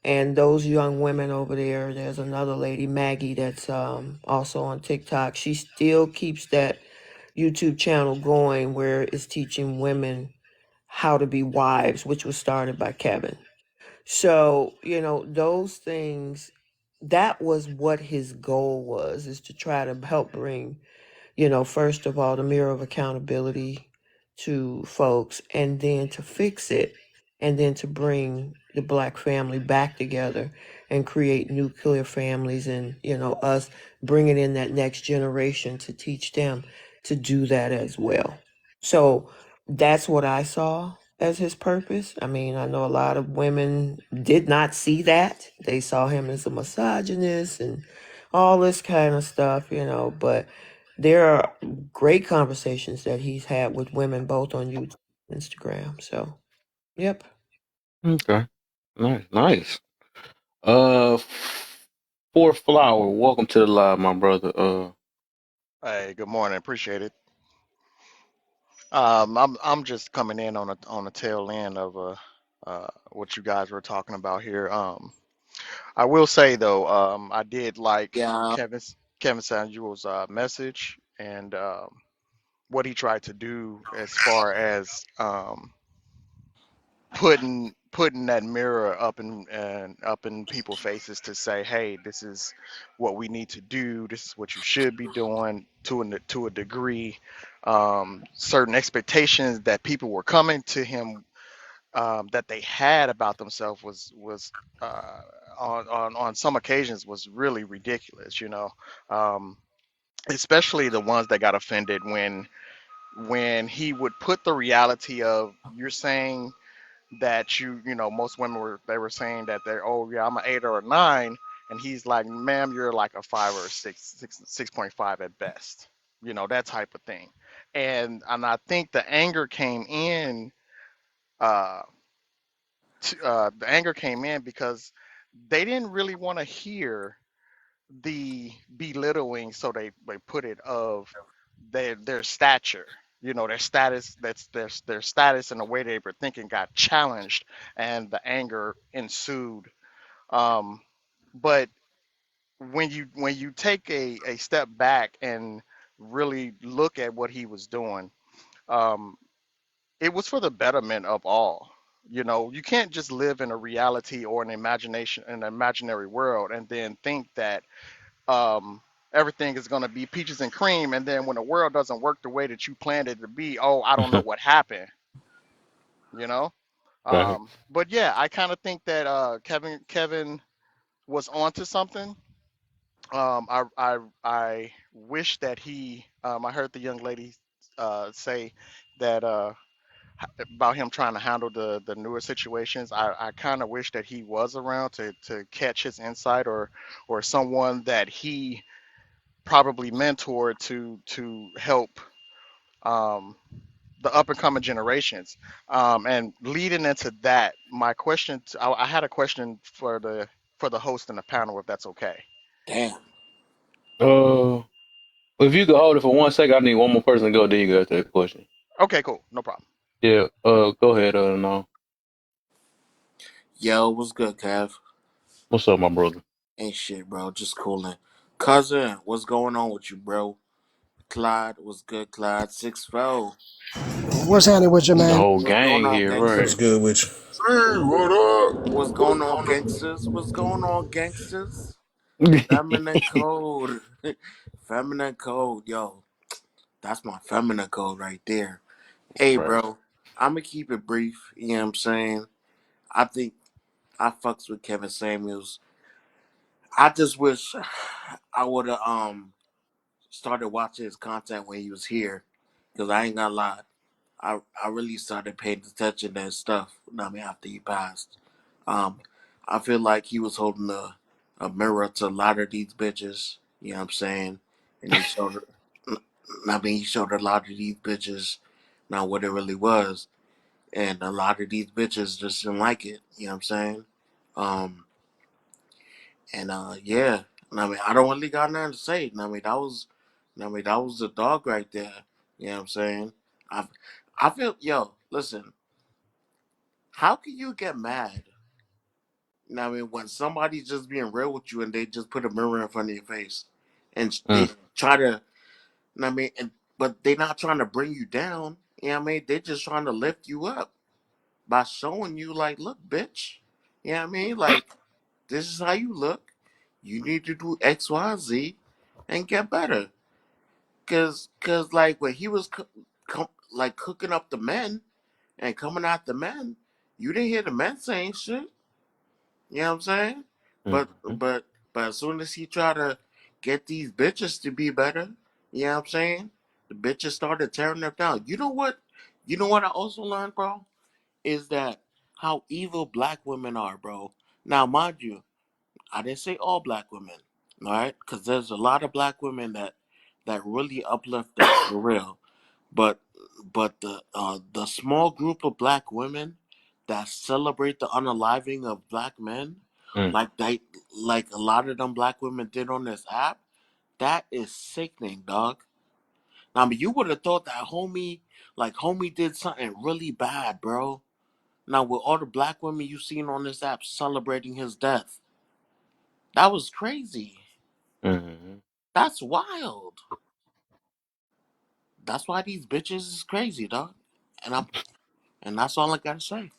and those young women over there. There's another lady, Maggie, that's also on TikTok. She still keeps that YouTube channel going, where it's teaching women how to be wives, which was started by Kevin. So those things, that was what his goal was, is to try to help bring, first of all, the mirror of accountability to folks, and then to fix it, and then to bring the black family back together and create nuclear families, and, us bringing in that next generation to teach them to do that as well. So that's what I saw as his purpose. I mean, I know a lot of women did not see that. They saw him as a misogynist and all this kind of stuff, but there are great conversations that he's had with women both on YouTube and Instagram. So, yep. Okay, nice. Uh, Fourth Flower, welcome to the live, my brother. Hey, good morning. Appreciate it. I'm just coming in on the tail end of what you guys were talking about here. I will say though, I did like Yeah. Kevin Samuel's message, and what he tried to do as far as putting that mirror up and up in people's faces to say, hey, this is what we need to do. This is what you should be doing to a degree. Certain expectations that people were coming to him, that they had about themselves, was uh, on some occasions was really ridiculous. Um, especially the ones that got offended when he would put the reality of, you're saying that most women were saying that they're, oh yeah, I'm an 8 or a 9, and he's like, ma'am, you're like a 5 or a 6.5 at best, that type of thing. And I think uh the anger came in because they didn't really want to hear the belittling, so they put it, of their stature, their status. That's their status, and the way they were thinking got challenged, and the anger ensued. um but when you take a step back and really look at what he was doing, um it was for the betterment of all. You can't just live in a reality or an imaginary world, and then think that um, everything is going to be peaches and cream, and then when the world doesn't work the way that you planned it to be, oh, I don't know what happened. You know. Facts. But yeah, I kind of think that Kevin was onto something. I wish that he. I heard the young lady say that about him trying to handle the newer situations. I kind of wish that he was around to catch his insight, or someone that he probably mentored to help um, the up and coming generations. And leading into that, my question, I had a question for the host and the panel, if that's okay. Damn. Uh, if you could hold it for 1 second, I need one more person to go. Then you go to that question. Okay, cool, no problem. Yeah. Go ahead. No. Yo, what's good, Kev? What's up, my brother? Ain't shit, bro. Just cooling. Cousin, what's going on with you, bro? Clyde, what's good, Clyde? 6-4. What's happening with you, The man? whole What's going gang on, here, What's right? gangsters? good with you? Hey, what up? What's What's going on, going on? gangsters? What's going on, gangsters? Feminine code. Feminine code, yo. That's my feminine code right there. Hey, Right. bro. I'ma keep it brief. You know what I'm saying? I think I fucks with Kevin Samuels. I just wish I would have started watching his content when he was here. Cause I ain't gonna lie. I really started paying attention to his stuff. I mean, after he passed, um, I feel like he was holding a mirror to a lot of these bitches. You know what I'm saying? And he showed, I mean, he showed a lot of these bitches now what it really was, and a lot of these bitches just didn't like it. You know what I'm saying? Um, and yeah, I mean, I don't really got nothing to say. I mean, that was the dog right there. You know what I'm saying? I, I feel, yo, listen. How can you get mad? I mean, when somebody's just being real with you and they just put a mirror in front of your face, and they Mm, try to, I mean, but they're not trying to bring you down. You know what I mean? They're just trying to lift you up by showing you, like, look, bitch. You know what I mean? Like, this is how you look. You need to do X, Y, Z, and get better. Cause like when he was like cooking up the men and coming at the men, you didn't hear the men saying shit. You know what I'm saying? But mm, but but as soon as he tried to get these bitches to be better, you know what I'm saying? The bitches started tearing them down. You know what? You know what I also learned, bro? Is that how evil black women are, bro. Now, mind you, I didn't say all black women, all right? Because there's a lot of black women that really uplift us for real. But the small group of black women that celebrate the unaliving of black men, mm, like like a lot of them black women did on this app, that is sickening, dog. Now, I mean, you would have thought that homie did something really bad, bro. Now, with all the black women you seen on this app celebrating his death, that was crazy. mm. That's wild. That's why these bitches is crazy, dog. And that's all I gotta say.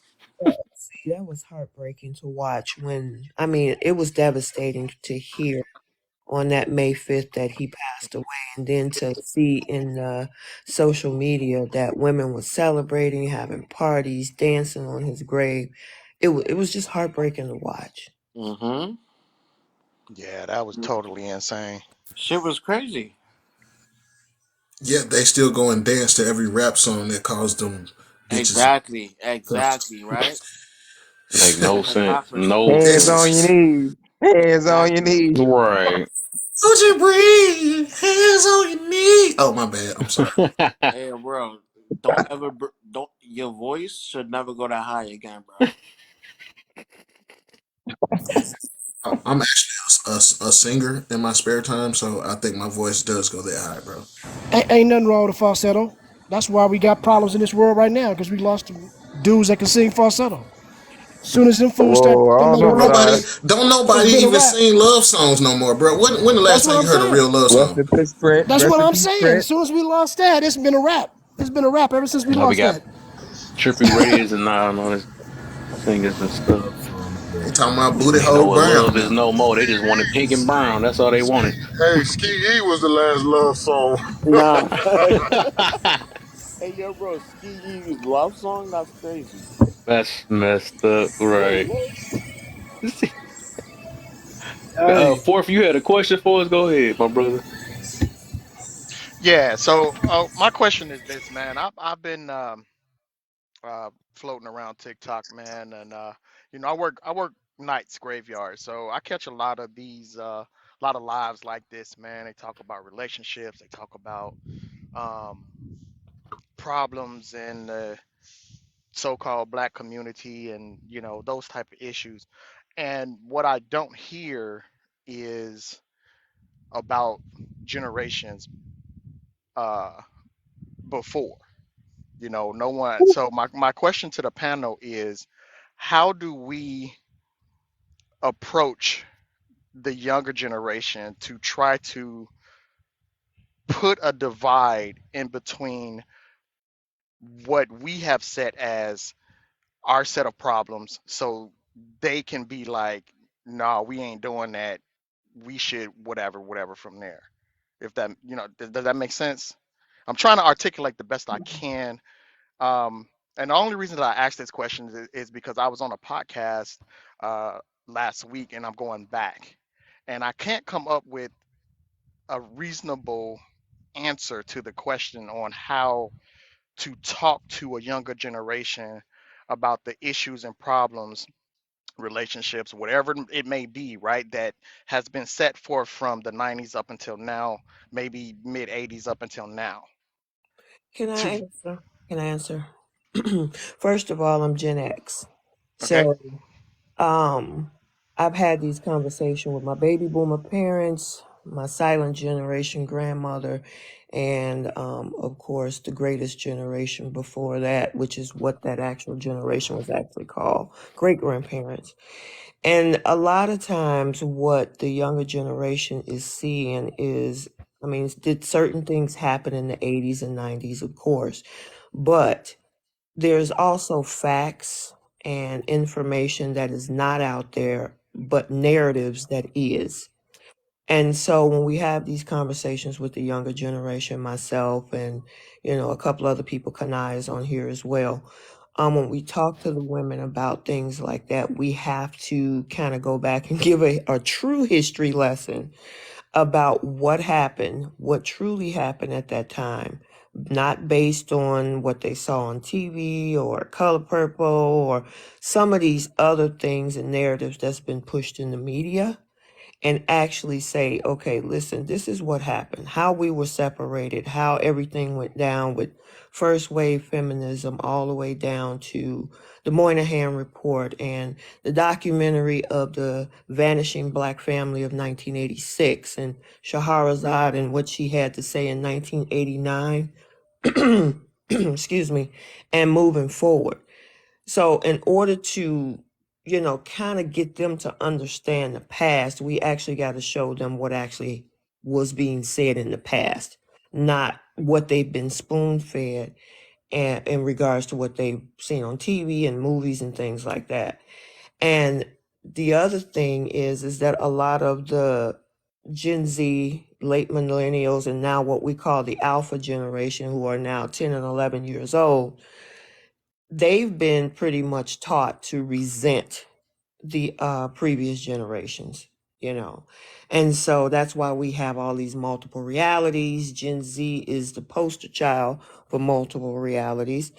See, that was heartbreaking to watch when, I mean, it was devastating to hear on that May 5th that he passed away, and then to see in social media that women were celebrating, having parties, dancing on his grave. It was just heartbreaking to watch. Mm-hmm. Yeah, that was totally insane. Shit was crazy. Yet they still go and dance to every rap song that calls them bitches. Exactly. Exactly. Right. Make no sense. No Hypocrisy. Hands on sense. your knees. Hands on your Exactly. knees. Right. Would you breathe? Hands on your knees. Oh my bad. I'm sorry. Hey, bro. Don't ever. Don't. Your voice should never go that high again, bro. I'm actually a singer in my spare time, so I think my voice does go that high, bro. Ain't nothing wrong with falsetto. That's why we got problems in this world right now, because we lost dudes that can sing falsetto. Soon as them fools start Whoa, I to don't make know Don't about all nobody that. records, don't it's nobody been a even wrap. sing love songs no more, bro. When the That's last what time I'm you heard a saying. real love Rest song? in peace, Prince. That's Rest what in I'm peace, saying. As Prince. soon as we lost that, it's been a wrap. It's been a wrap ever since we Now we lost got that. Trippy Reds and all this singers and stuff. They talking about booty Ain't no hole brown love is now. no more. They just wanted pink and brown. That's all they wanted. Hey, Ski E was the last love song. Nah. Hey, yo, bro. Ski E's love song. That's crazy. That's messed up, Wait, right? what? Hey, Fourth, you had a question for us? Go ahead, my brother. Yeah. So my question is this, man. I've been floating around TikTok, man, and I work nights graveyard, so I catch a lot of these lot of lives like this, man. They talk about relationships, they talk about um, problems in the so-called black community, and those type of issues. And what I don't hear is about generations uh, before. No one. So my question to the panel is, how do we approach the younger generation to try to put a divide in between what we have set as our set of problems, so they can be like, no, we ain't doing that, we should whatever whatever from there. If that, does that make sense? I'm trying to articulate the best I can. um and the only reason that I asked this question is because I was on a podcast uh last week, and I'm going back, and I can't come up with a reasonable answer to the question on how to talk to a younger generation about the issues and problems, relationships, whatever it may be, right? That has been set forth from the 90s up until now, maybe mid 80s up until now. Can To I answer? Can I answer? First of all, I'm Gen X. Okay. So Um, I've had these conversations with my baby boomer parents, my silent generation grandmother, and of course, the greatest generation before that, which is what that actual generation was actually called, great grandparents. And a lot of times, what the younger generation is seeing is, I mean, did certain things happen in the 80s and 90s, of course, but there's also facts and information that is not out there, but narratives that is. And so when we have these conversations with the younger generation, myself and, a couple other people, Kanai is on here as well. When we talk to the women about things like that, we have to kind of go back and give a true history lesson about what happened, what truly happened at that time, not based on what they saw on TV or Color Purple or some of these other things and narratives that's been pushed in the media, and actually say, okay, listen, this is what happened, how we were separated, how everything went down with first wave feminism, all the way down to the Moynihan Report and the documentary of the vanishing black family of 1986 and Shahrazad and what she had to say in 1989. Excuse me, and moving forward. So, in order to, kind of get them to understand the past, we actually got to show them what actually was being said in the past, not what they've been spoon fed and in regards to what they've seen on TV and movies and things like that. And the other thing is that a lot of the Gen Z, late millennials, and now what we call the alpha generation, who are now 10 and 11 years old, they've been pretty much taught to resent the previous generations, you know. And so that's why we have all these multiple realities. Gen Z is the poster child for multiple realities.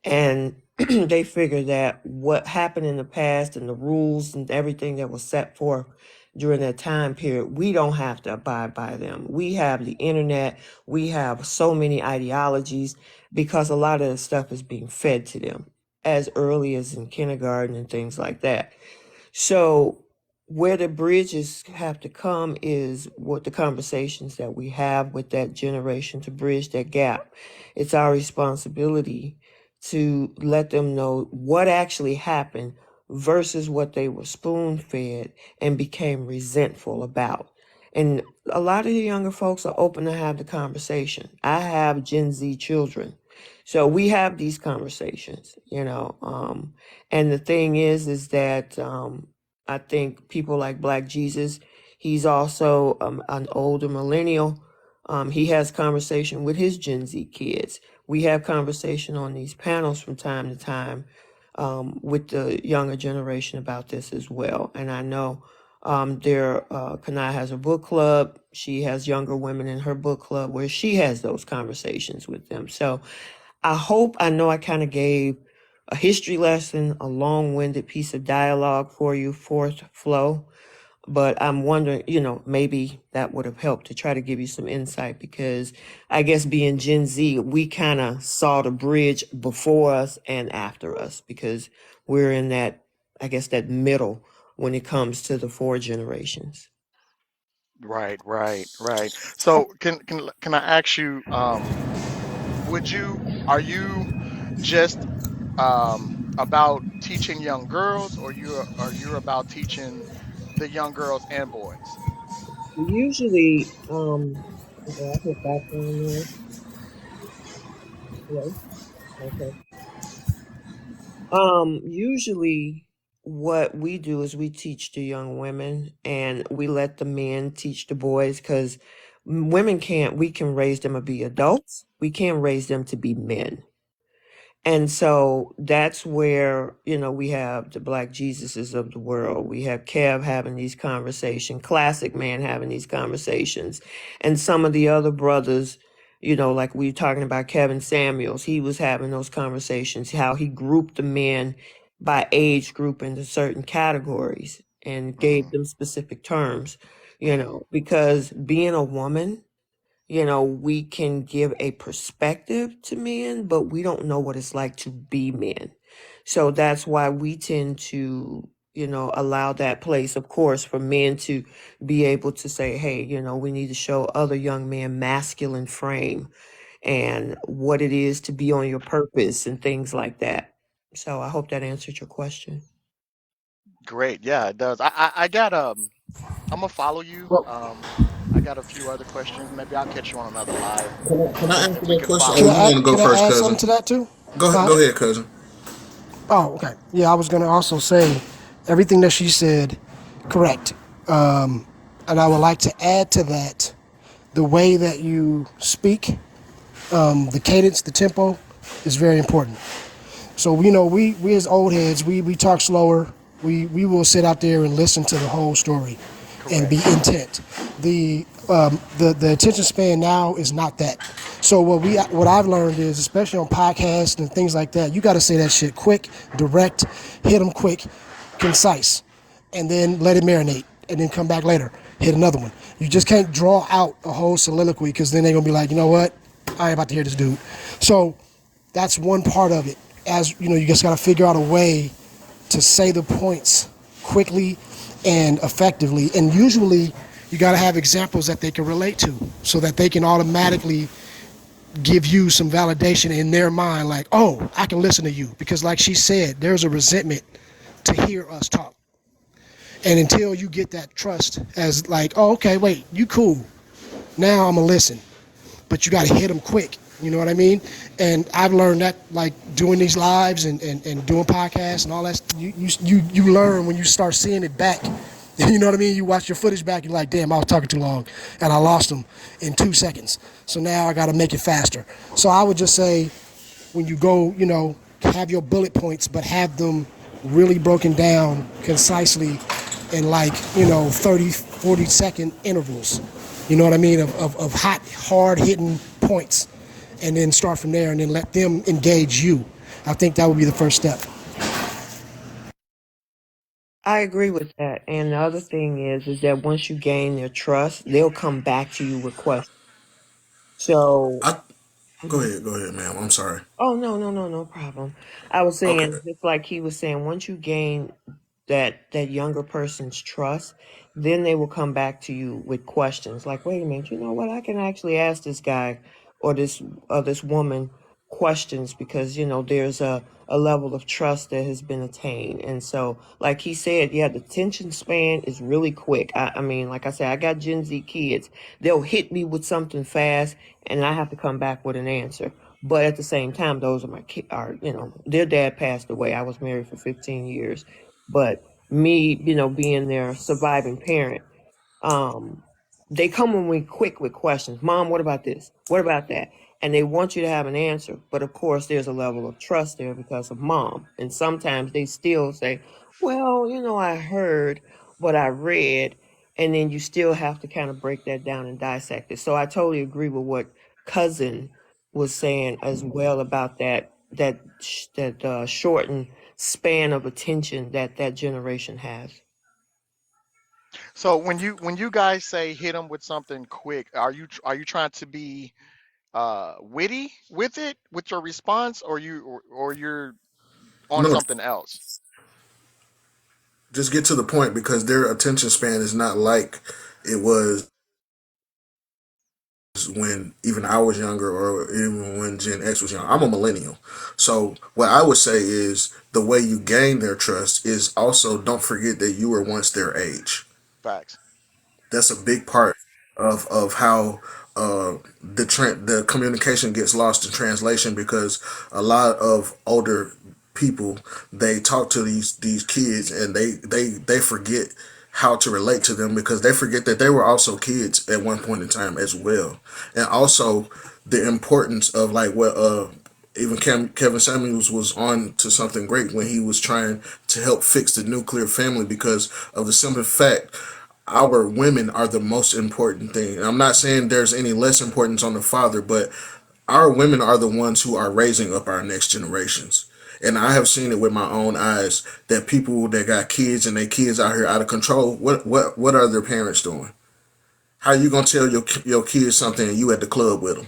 And they figure that what happened in the past and the rules and everything that was set forth during that time period, we don't have to abide by them. We have the internet, we have so many ideologies because a lot of the stuff is being fed to them as early as in kindergarten and things like that. So, where the bridges have to come is what the conversations that we have with that generation to bridge that gap. It's our responsibility to let them know what actually happened versus what they were spoon fed and became resentful about. And a lot of the younger folks are open to have the conversation. I have Gen Z children. So we have these conversations, and the thing is that I think people like Black Jesus, he's also an older millennial. He has conversation with his Gen Z kids. We have conversation on these panels from time to time with the younger generation about this as well. And I know Kanai has a book club. She has younger women in her book club where she has those conversations with them. So I know I kind of gave a history lesson, a long-winded piece of dialogue for you, fourth flow. But I'm wondering, maybe that would have helped to try to give you some insight because I guess being Gen Z, we kind of saw the bridge before us and after us because we're in that, I guess, that middle when it comes to the four generations. Right, right, right. So can I ask you, would you are you just about teaching young girls, or you about teaching the young girls and boys? Usually, okay, I put background noise. Hello? Okay. Usually what we do is we teach the young women and we let the men teach the boys because we can raise them to be adults. We can't raise them to be men. And so that's where, we have the Black Jesuses of the world. We have Kev having these conversations, Classic Man having these conversations, and some of the other brothers, like we were talking about Kevin Samuels, he was having those conversations, how he grouped the men by age group into certain categories and Hmm. gave them specific terms, because being a woman, we can give a perspective to men, but we don't know what it's like to be men. So that's why we tend to, allow that place, of course, for men to be able to say, hey, we need to show other young men masculine frame and what it is to be on your purpose and things like that. So I hope that answered your question. Great, yeah, it does. I got I'm gonna follow you. Well, I got a few other questions. Maybe I'll catch you on another live, Can I answer and we that can question? follow Oh, can you I up. want to add, go can I first, add cousin? something to that too? Go ahead. Huh? Go ahead, cousin. Oh, okay. Yeah, I was gonna also say everything that she said, correct. And I would like to add to that the way that you speak, the cadence, the tempo, is very important. So we as old heads, we talk slower. We will sit out there and listen to the whole story, and be Correct. intent. The attention span now is not that. So what I've learned is, especially on podcasts and things like that, you got to say that shit quick, direct, hit them quick, concise, and then let it marinate, and then come back later, hit another one. You just can't draw out a whole soliloquy because then they're gonna be like, you know what, I ain't about to hear this dude. So that's one part of it. As you know, you just got to figure out a way to say the points quickly and effectively. And usually, you got to have examples that they can relate to, so that they can automatically give you some validation in their mind, like, oh, I can listen to you. Because, like she said, there's a resentment to hear us talk. And until you get that trust as, like, oh, okay, wait, you cool. Now I'm going to listen, but you got to hit them quick. You know what I mean? And I've learned that, like, doing these lives and doing podcasts and all that. You learn when you start seeing it back. You know what I mean? You watch your footage back, you're like, damn, I was talking too long, and I lost them in 2 seconds. So now I got to make it faster. So I would just say, when you go, have your bullet points, but have them really broken down concisely in, like, 30, 40-second intervals. You know what I mean? Of hot, hard hitting points. And then start from there and then let them engage you. I think that would be the first step. I agree with that. And the other thing is that once you gain their trust, they'll come back to you with questions. So, I mhm. Go ahead, ma'am. I'm sorry. Oh, no, no, no, no problem. I was Okay. saying, just like he was saying, once you gain that younger person's trust, then they will come back to you with questions like, wait a minute, you know what? I can actually ask this guy or this woman questions because there's a level of trust that has been attained. And so, like he said, yeah, the attention span is really quick. I mean, like I said, I got Gen Z kids. They'll hit me with something fast, and I have to come back with an answer. But at the same time, those are my kids. Are their dad passed away. I was married for 15 years, but me, being their surviving parent, um, they come when we quick with questions. Mom, what about this? What about that? And they want you to have an answer. But of course, there's a level of trust there because of mom. And sometimes they still say, well, I heard. what I read, and then you still have to kind of break that down and dissect it. So I totally agree with what Cousin was saying as well about that shortened span of attention that that generation has. So when you guys say hit them with something quick, are you trying to be witty with it with your response, or you're on No, something else? just get to the point because their attention span is not like it was when even I was younger or even when Gen X was young. I'm a millennial. So what I would say is the way you gain their trust is also don't forget that you were once their age. Facts. That's a big part of how the communication gets lost in translation because a lot of older people they talk to these kids and they forget how to relate to them because they forget that they were also kids at one point in time as well, and also the importance of like what even Kevin Samuels was on to something great when he was trying to help fix the nuclear family because of the simple fact our women are the most important thing. And I'm not saying there's any less importance on the father, but our women are the ones who are raising up our next generations. And I have seen it with my own eyes that people that got kids and their kids out here out of control. What are their parents doing? How you gonna tell your kids something and you at the club with them?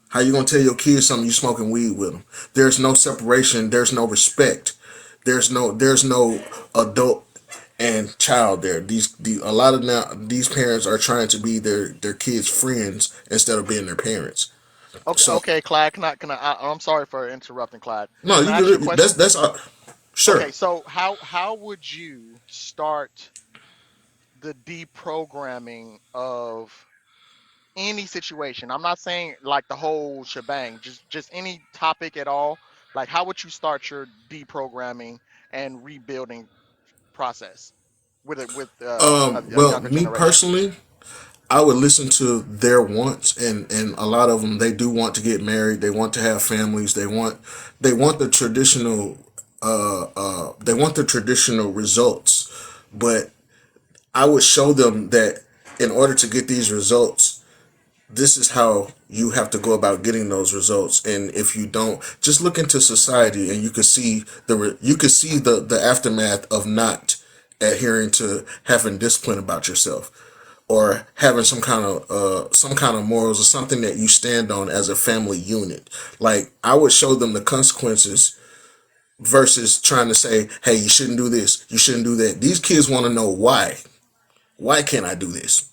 How you gonna tell your kids something you smoking weed with them? There's no separation. There's no respect. There's no adult and child there. A lot of now these parents are trying to be their kids' friends instead of being their parents. Okay, So okay, Clyde. I'm sorry for interrupting, Clyde. no, Can I ask you a question? that's sure. Okay, so how would you start the deprogramming of any situation? I'm not saying like the whole shebang, just any topic at all. Like, how would you start your deprogramming and rebuilding process with a Well, younger me generation? personally, I would listen to their wants, and a lot of them they do want to get married. They want to have families. They want the traditional they want the traditional results, but I would show them that in order to get these results, this is how you have to go about getting those results. And if you don't, just look into society and you can see the aftermath of not adhering to having discipline about yourself or having some kind of morals or something that you stand on as a family unit. Like I would show them the consequences versus trying to say, hey, you shouldn't do this, you shouldn't do that. These kids want to know why. Why can't I do this?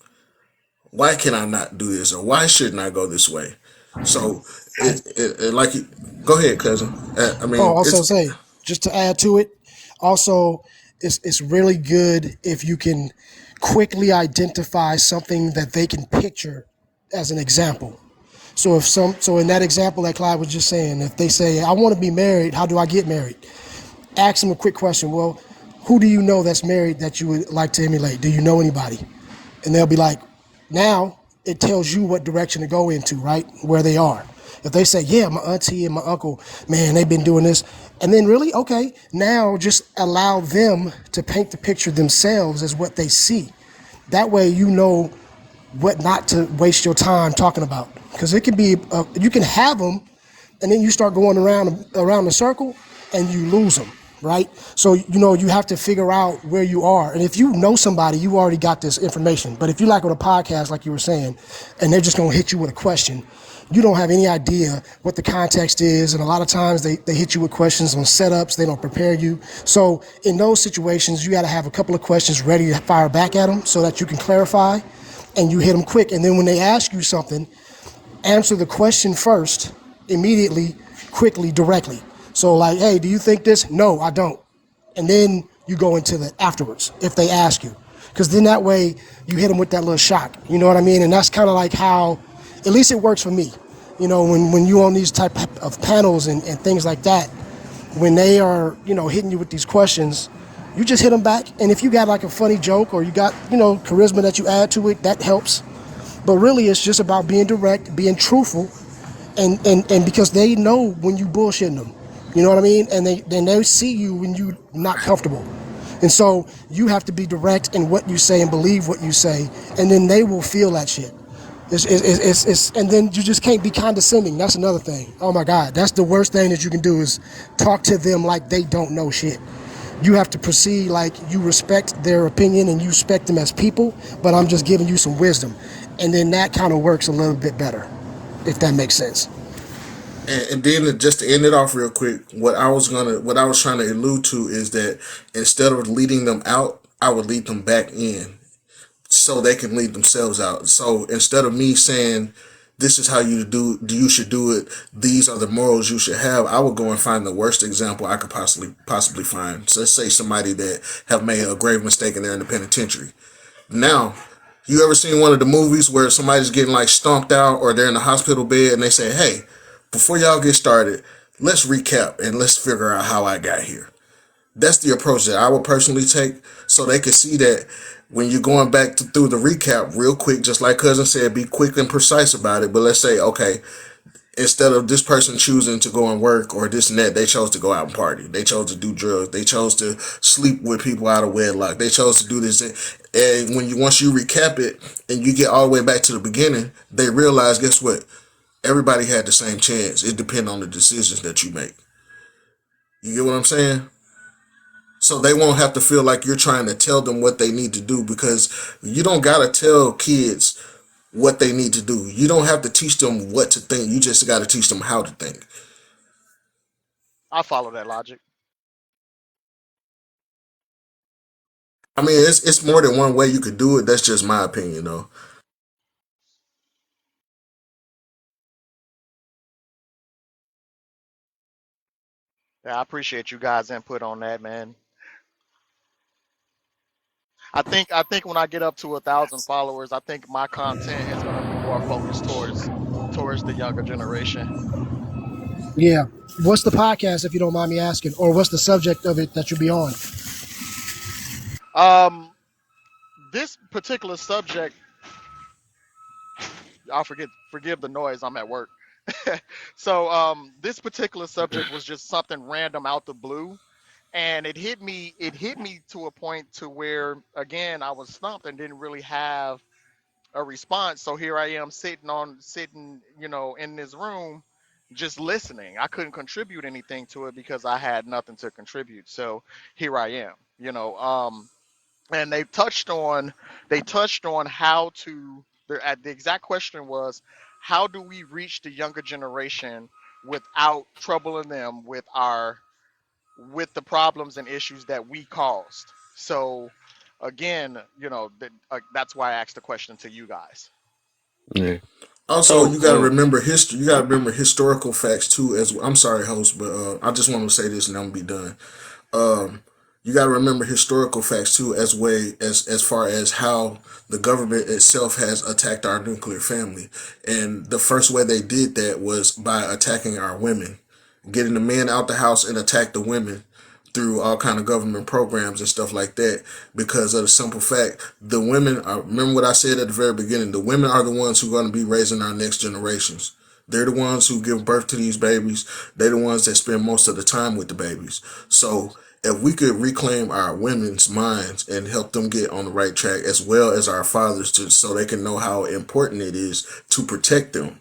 Why can I not do this? Or why shouldn't I go this way? So it like go ahead, cousin. I Oh, mean, also it's say, just to add to it, also it's really good if you can quickly identify something that they can picture as an example. So in that example that Clyde was just saying, if they say, I want to be married, how do I get married? Ask them a quick question. Well, who do you know that's married that you would like to emulate? Do you know anybody? And they'll be like, now it tells you what direction to go into, right? Where they are. If they say, yeah, my auntie and my uncle, man, they've been doing this. And then really, okay, now just allow them to paint the picture themselves as what they see. That way you know what not to waste your time talking about. Because it can be, you can have them and then you start going around the circle and you lose them, right? So you have to figure out where you are, and if you know somebody, you already got this information. But if you like with a podcast, like you were saying, and they're just gonna hit you with a question, you don't have any idea what the context is, and a lot of times they hit you with questions on setups. They don't prepare you. So in those situations, you got to have a couple of questions ready to fire back at them so that you can clarify, and you hit them quick. And then when they ask you something, answer the question first, immediately, quickly, directly. So like, hey, do you think this? No, I don't. And then you go into the afterwards if they ask you. Because then that way you hit them with that little shock. You know what I mean? And that's kind of like how, at least it works for me. When you on these type of panels and things like that, when they are, hitting you with these questions, you just hit them back. And if you got like a funny joke or you got, charisma that you add to it, that helps. But really, it's just about being direct, being truthful, and because they know when you bullshitting them, you know what I mean? And they see you when you not comfortable. And so you have to be direct in what you say and believe what you say, and then they will feel that shit. And then you just can't be condescending. That's another thing. Oh my God, that's the worst thing that you can do is talk to them like they don't know shit. You have to proceed like you respect their opinion and you respect them as people, but I'm just giving you some wisdom. And then that kind of works a little bit better, if that makes sense. And then just to end it off real quick, what I was trying to allude to is that instead of leading them out, I would lead them back in so they can lead themselves out. So instead of me saying this is how you should do it, these are the morals you should have, I would go and find the worst example I could possibly find. So let's say somebody that have made a grave mistake and they're in the penitentiary. Now, you ever seen one of the movies where somebody's getting like stomped out or they're in the hospital bed and they say, "Hey, before y'all get started, let's recap and let's figure out how I got here." That's the approach that I would personally take, so they can see that when you're going back through the recap real quick, just like Cousin said, be quick and precise about it. But let's say, okay, instead of this person choosing to go and work or this and that, they chose to go out and party. They chose to do drugs. They chose to sleep with people out of wedlock. They chose to do this. And once you recap it and you get all the way back to the beginning, they realize, guess what? Everybody had the same chance. It depends on the decisions that you make. You get what I'm saying? So they won't have to feel like you're trying to tell them what they need to do, because you don't gotta tell kids what they need to do. You don't have to teach them what to think. You just gotta teach them how to think. I follow that logic. I mean, it's more than one way you could do it. That's just my opinion, though. Yeah, I appreciate you guys' input on that, man. I think when I get up to 1,000 followers, I think my content is gonna be more focused towards the younger generation. Yeah. What's the podcast, if you don't mind me asking, or what's the subject of it that you'll be on? Um, this particular subject, I forgive the noise. I'm at work. So this particular subject was just something random out the blue, and it hit me to a point to where, again, I was stumped and didn't really have a response. So here I am sitting, in this room just listening. I couldn't contribute anything to it because I had nothing to contribute. So here I am, and they touched on how to the exact question was, how do we reach the younger generation without troubling them with the problems and issues that we caused. So again, that's why I asked the question to you guys. Yeah. Also, So, you got to remember history. You got to remember historical facts too. As I'm sorry, host, but I just want to say this and I'm gonna be done. Um, you got to remember historical facts too, as far as how the government itself has attacked our nuclear family. And the first way they did that was by attacking our women, getting the men out the house and attack the women through all kind of government programs and stuff like that, because of the simple fact the women are, remember what I said at the very beginning, the women are the ones who are going to be raising our next generations. They're the ones who give birth to these babies. They're the ones that spend most of the time with the babies. So if we could reclaim our women's minds and help them get on the right track, as well as our fathers, so they can know how important it is to protect them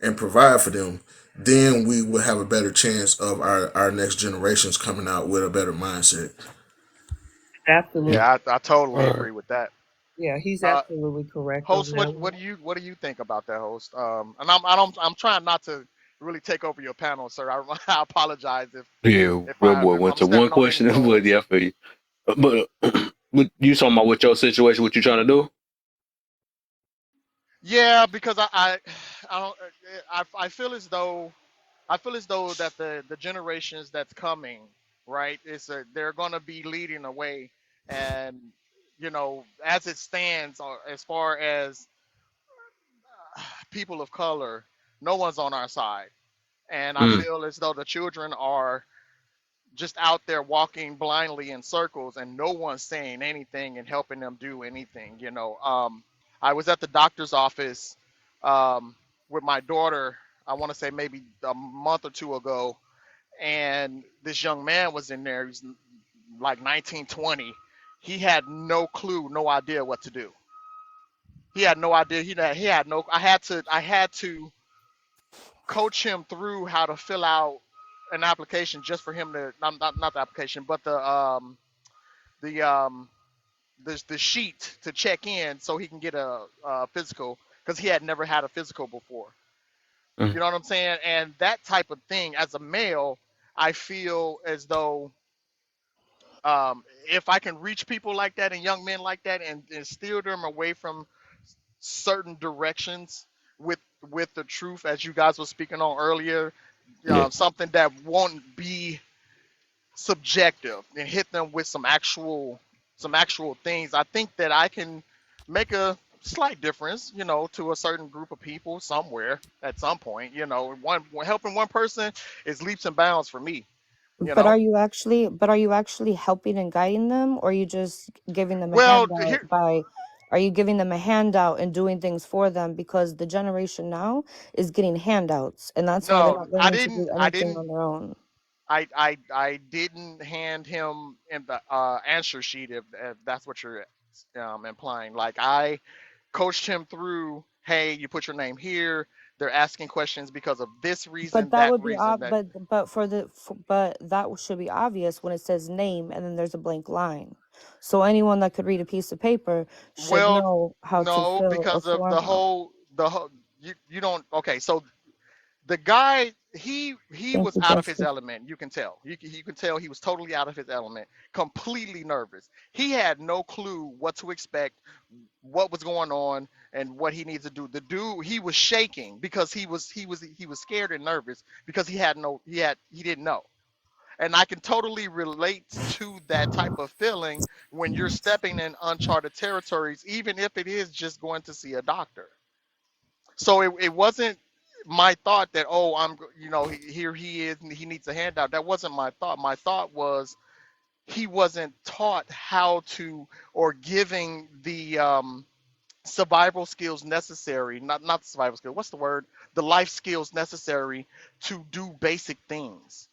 and provide for them, then we will have a better chance of our next generations coming out with a better mindset. Absolutely. Yeah, I totally uh, agree with that. Yeah, he's Uh, absolutely correct on Host, that what one. do you think about that, host? And I'm trying not to really take over your panel, sir. I apologize if yeah, if that I boy if went I'm to one stepping on any question, but toes. yeah, I feel you. But you talking about with your situation, what you trying to do? Yeah, because I don't I feel as though that the generations that's coming, right, they're gonna be leading the way, and as it stands, as far as people of color, no one's on our side, and I Mm, feel as though the children are just out there walking blindly in circles, and no one's saying anything and helping them do anything. I was at the doctor's office um, with my daughter. I want to say maybe a month or two ago, and this young man was in there. like 1920, he had no clue, no idea what to do. He had no idea. He had no. I had to coach him through how to fill out an application just for him to not the application, but the um the sheet to check in so he can get a physical because he had never had a physical before. You Mm. know what I'm saying? And that type of thing, as a male, I feel as though if I can reach people like that and young men like that and steer them away from certain directions with with the truth, as you guys were speaking on earlier, Yeah. something that won't be subjective, and hit them with some actual things, I think that I can make a slight difference, to a certain group of people somewhere at some point. One helping one person is leaps and bounds for me. you But know are you actually helping and guiding them, or are you just giving them a well handout here by are you giving them a handout and doing things for them, because the generation now is getting handouts, and that's why they're no not i learning to didn't do i anything didn't on their own. I didn't hand him in the answer sheet, if that's what you're implying. Like, I coached him through, hey, you put your name here, they're asking questions because of this But reason, that that would be reason, that but that should be obvious when it says name and then there's a blank line. So anyone that could read a piece of paper should well, know how to no, fill a because of form out. the whole you don't. Okay, so the guy, he Thank was you, out of his Bestie. element. You can tell. You can tell he was totally out of his element, completely nervous. He had no clue what to expect, what was going on, and what he needs to do. The dude, he was shaking because he was scared and nervous because he didn't know. And I can totally relate to that type of feeling when you're stepping in uncharted territories, even if it is just going to see a doctor. So it wasn't my thought that, oh, here he is and he needs a handout. That wasn't my thought. My thought was he wasn't taught how to, or giving the survival skills necessary, not the survival skill, what's the word, the life skills necessary to do basic things.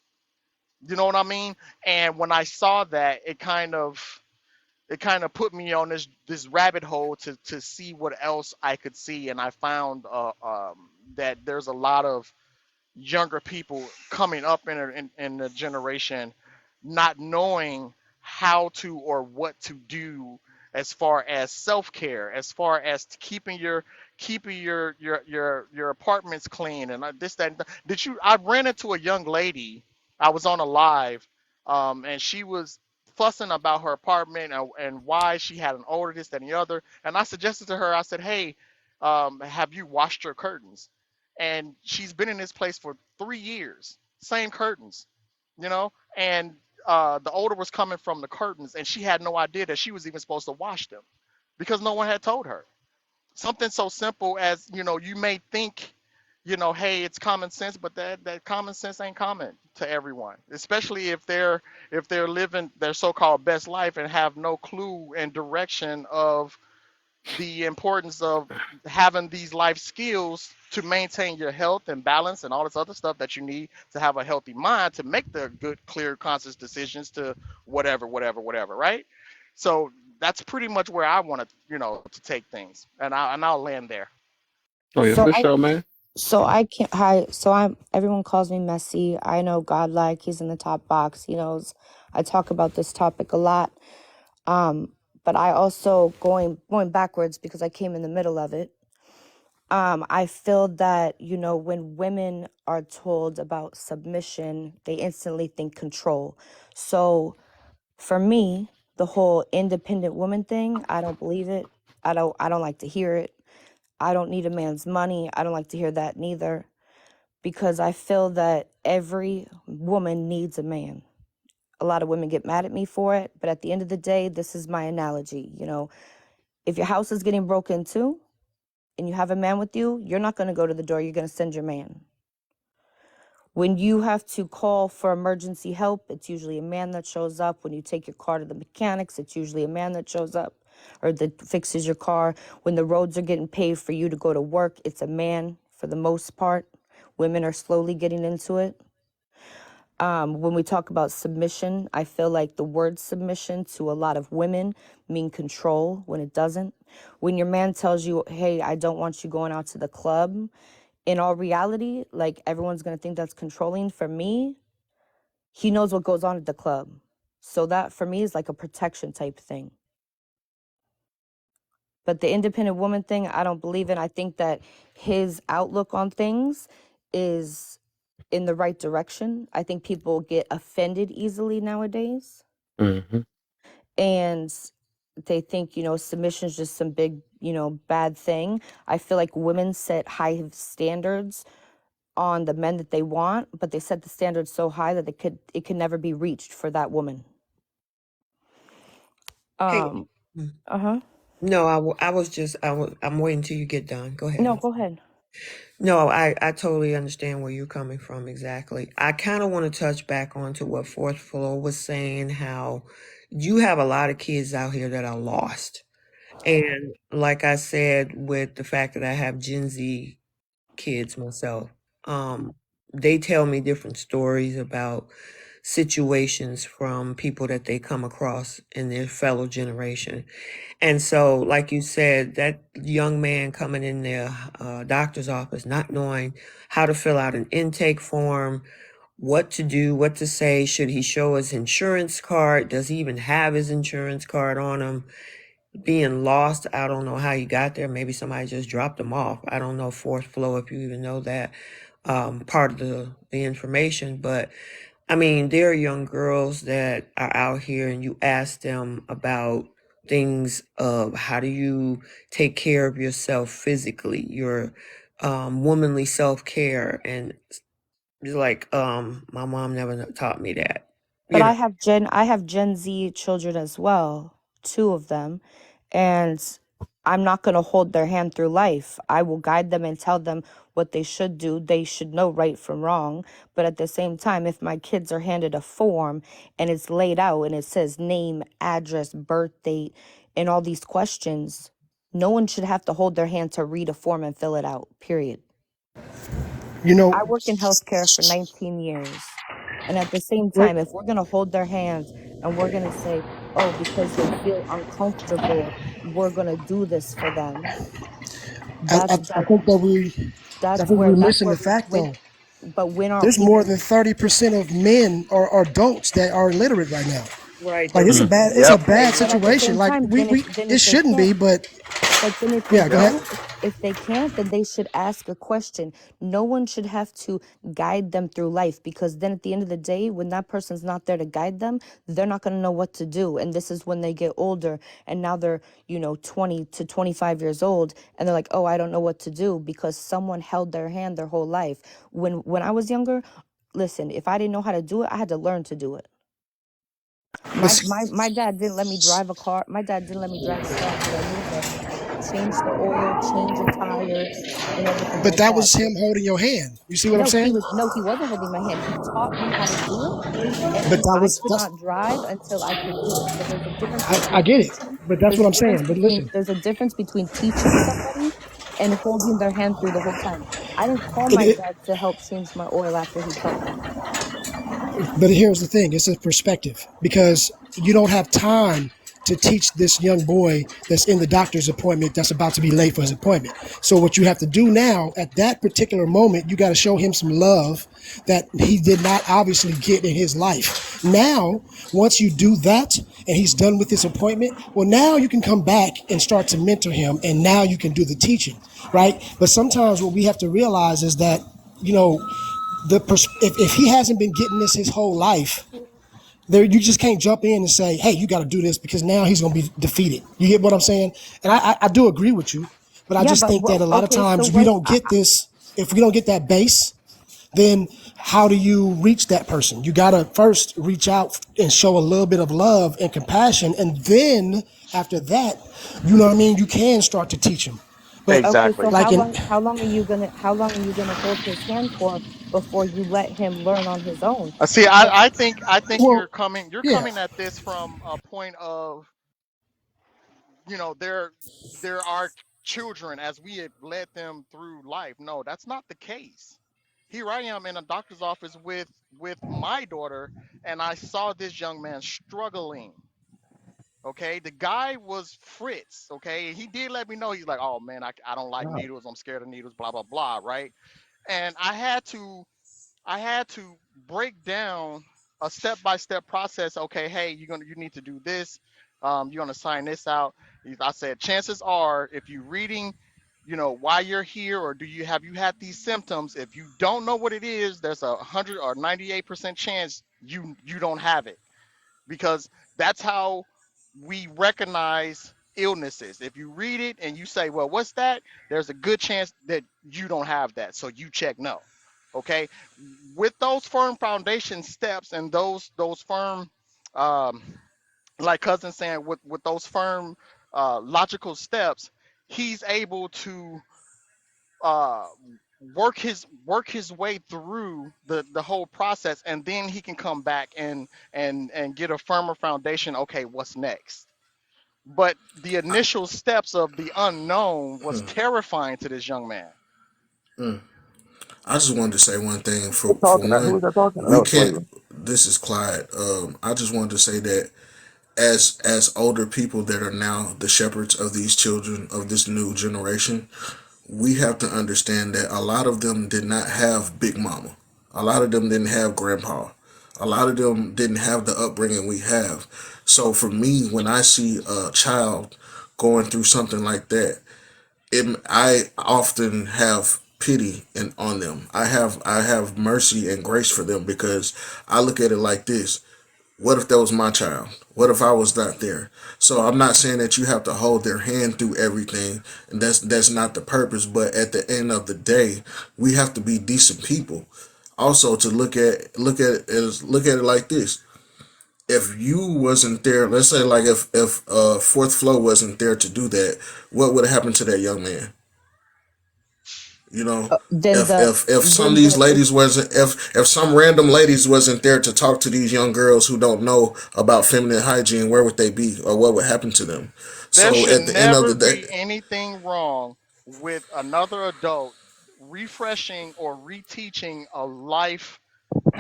You know what I mean? And when I saw that, it kind of put me on this rabbit hole to see what else I could see. And I found that there's a lot of younger people coming up in the generation not knowing how to or what to do as far as self-care, as far as keeping your apartments clean, and this, that, and that. I ran into a young lady. I was on a live, and she was fussing about her apartment, and why she had an odor, this, that, and the other. And I suggested to her, I said, hey, have you washed your curtains? And she's been in this place for 3 years, same curtains, and the odor was coming from the curtains, and she had no idea that she was even supposed to wash them because no one had told her. Something so simple as, you may think, hey, it's common sense, but that common sense ain't common to everyone, especially if they're living their so-called best life and have no clue and direction of the importance of having these life skills to maintain your health and balance and all this other stuff that you need to have a healthy mind to make the good, clear, conscious decisions to whatever, whatever, whatever, right? So that's pretty much where I want to, to take things, and I'll land there. Oh yeah, So for I sure, man. so I can't hi so I'm everyone calls me messy. I know Godlike, he's in the top box. He knows I talk about this topic a lot. Um, but I also going backwards because I came in the middle of it. I feel that, when women are told about submission, they instantly think control. So for me, the whole independent woman thing, I don't believe it. I don't like to hear it. I don't need a man's money. I don't like to hear that neither, because I feel that every woman needs a man. A lot of women get mad at me for it, but at the end of the day, this is my analogy. If your house is getting broken into and you have a man with you, you're not going to go to the door, you're going to send your man. When you have to call for emergency help, it's usually a man that shows up. When you take your car to the mechanics, it's usually a man that shows up or that fixes your car. When the roads are getting paved for you to go to work, it's a man for the most part. Women are slowly getting into it. When we talk about submission, I feel like the word submission to a lot of women mean control when it doesn't. When your man tells you, hey, I don't want you going out to the club, in all reality, like everyone's going to think that's controlling. For me, he knows what goes on at the club. So that for me is like a protection type thing. But the independent woman thing, I don't believe in. I think that his outlook on things is in the right direction. I think people get offended easily nowadays. Hmm. And they think, submission is just some big, bad thing. I feel like women set high standards on the men that they want, but they set the standards so high that it could never be reached for that woman. Hey, mm, Uh-huh. no, I was just, I'm waiting till you get done. Go ahead. No, go ahead. No, I totally understand where you're coming from. Exactly. I kind of want to touch back onto what Fourth Floor was saying, how you have a lot of kids out here that are lost. And like I said, with the fact that I have Gen Z kids myself, they tell me different stories about situations from people that they come across in their fellow generation. And so, like you said, that young man coming in their doctor's office, not knowing how to fill out an intake form, what to do, what to say, should he show his insurance card? Does he even have his insurance card on him? Being lost, I don't know how he got there. Maybe somebody just dropped him off. I don't know Fourth Flow if you even know that part of the information, but I mean, there are young girls that are out here, and you ask them about things of how do you take care of yourself physically, your womanly self care, and it's like, my mom never taught me that. But You know, I have Gen Z children as well, two of them, and I'm not going to hold their hand through life. I will guide them and tell them what they should do. They should know right from wrong. But at the same time, if my kids are handed a form and it's laid out and it says name, address, birth date, and all these questions, no one should have to hold their hand to read a form and fill it out, period. You know, I worked in healthcare for 19 years. And at the same what time, if we're going to hold their hands and we're going to say, oh, because they feel uncomfortable, we're going to do this for them. I That's that think that we I that's think where we're that's missing where the we fact when though. but when are There's more people than 30% of men or adults that are illiterate right now. right? Like They're it's a Mm. bad Yep. right, it's a bad but at the situation. same Like time, then it if they shouldn't be, can't, but but then if they yeah, go Yep. ahead. don't, if they can't, then they should ask a question. No one should have to guide them through life, because then at the end of the day, when that person's not there to guide them, they're not going to know what to do. And this is when they get older and now they're, 20 to 25 years old and they're like, "Oh, I don't know what to do," because someone held their hand their whole life. When I was younger, listen, if I didn't know how to do it, I had to learn to do it. But My dad didn't let me drive a car. My dad didn't let me drive a car until I knew how to change the oil, change a tire, and everything but like that that. was him holding your hand. You see what I'm No, saying? he wasn't holding my hand. He taught me how to do it, But and that I was could that's not drive until I could do it. So there's a difference between I get it. teaching. But that's There's what a I'm difference saying. But between listen, there's a difference between teaching somebody and holding their hand through the whole time. I didn't call it, my it dad to help change my oil after he taught me. but here's the thing, it's a perspective because you don't have time to teach this young boy that's in the doctor's appointment that's about to be late for his appointment. So what you have to do now at that particular moment, you got to show him some love that he did not obviously get in his life. Now, once you do that and he's done with his appointment, well, now you can come back and start to mentor him, and now you can do the teaching, right? But sometimes what we have to realize is that, you know, if he hasn't been getting this his whole life, there you just can't jump in and say, "Hey, you got to do this," because now he's going to be defeated. You get what I'm saying? And I do agree with you, but I Yeah, just but think that a lot of okay, so times we what? don't get this. If we don't get that base, then how do you reach that person? You got to first reach out and show a little bit of love and compassion, and then after that, you know what I mean. You can start to teach them, but Okay, so Exactly. like in how long are you gonna hold his hand for before you let him learn on his own? See, Because I think well, you're yeah. coming at this from a point of, there are children as we have led them through life. No, that's not the case. Here I am in a doctor's office with my daughter, and I saw this young man struggling. Okay, the guy was Fritz. Okay, he did let me know. He's like, "Oh man, I don't like Wow. needles. I'm scared of needles. Blah blah blah." Right, and I had to break down a step-by-step process. Okay, hey, you need to do this. You're gonna sign this out. I said, chances are, if you're reading, why you're here, or have you had these symptoms? If you don't know what it is, there's 100 or 98% chance you don't have it, because that's how we recognize illnesses. If you read it and you say, well, what's that? There's a good chance that you don't have that. So you check no. Okay. With those firm foundation steps and those firm, um, like cousin saying, with those firm logical steps, he's able to uh work his way through the whole process, and then he can come back and get a firmer foundation. Okay, what's next? But the initial steps of the unknown was terrifying to this young man. I just wanted to say one thing. Who For talking? Who one, was that talking? That we was can't. Flavor. This is Clyde. I just wanted to say that as older people that are now the shepherds of these children of this new generation, we have to understand that a lot of them did not have Big Mama. A lot of them didn't have Grandpa. A lot of them didn't have the upbringing we have. So for me, when I see a child going through something like that, I often have pity on them. I have mercy and grace for them, because I look at it like this: what if that was my child? What if I was not there? So I'm not saying that you have to hold their hand through everything, and that's not the purpose. But at the end of the day, we have to be decent people. Also, to look at it like this: if you wasn't there, let's say like if Fourth Flow wasn't there to do that, what would have happened to that young man? You know, Then if some of then these the ladies issue, wasn't, if some random ladies wasn't there to talk to these young girls who don't know about feminine hygiene, where would they be, or what would happen to them? There So should at the end of never the day, be anything wrong with another adult refreshing or reteaching a life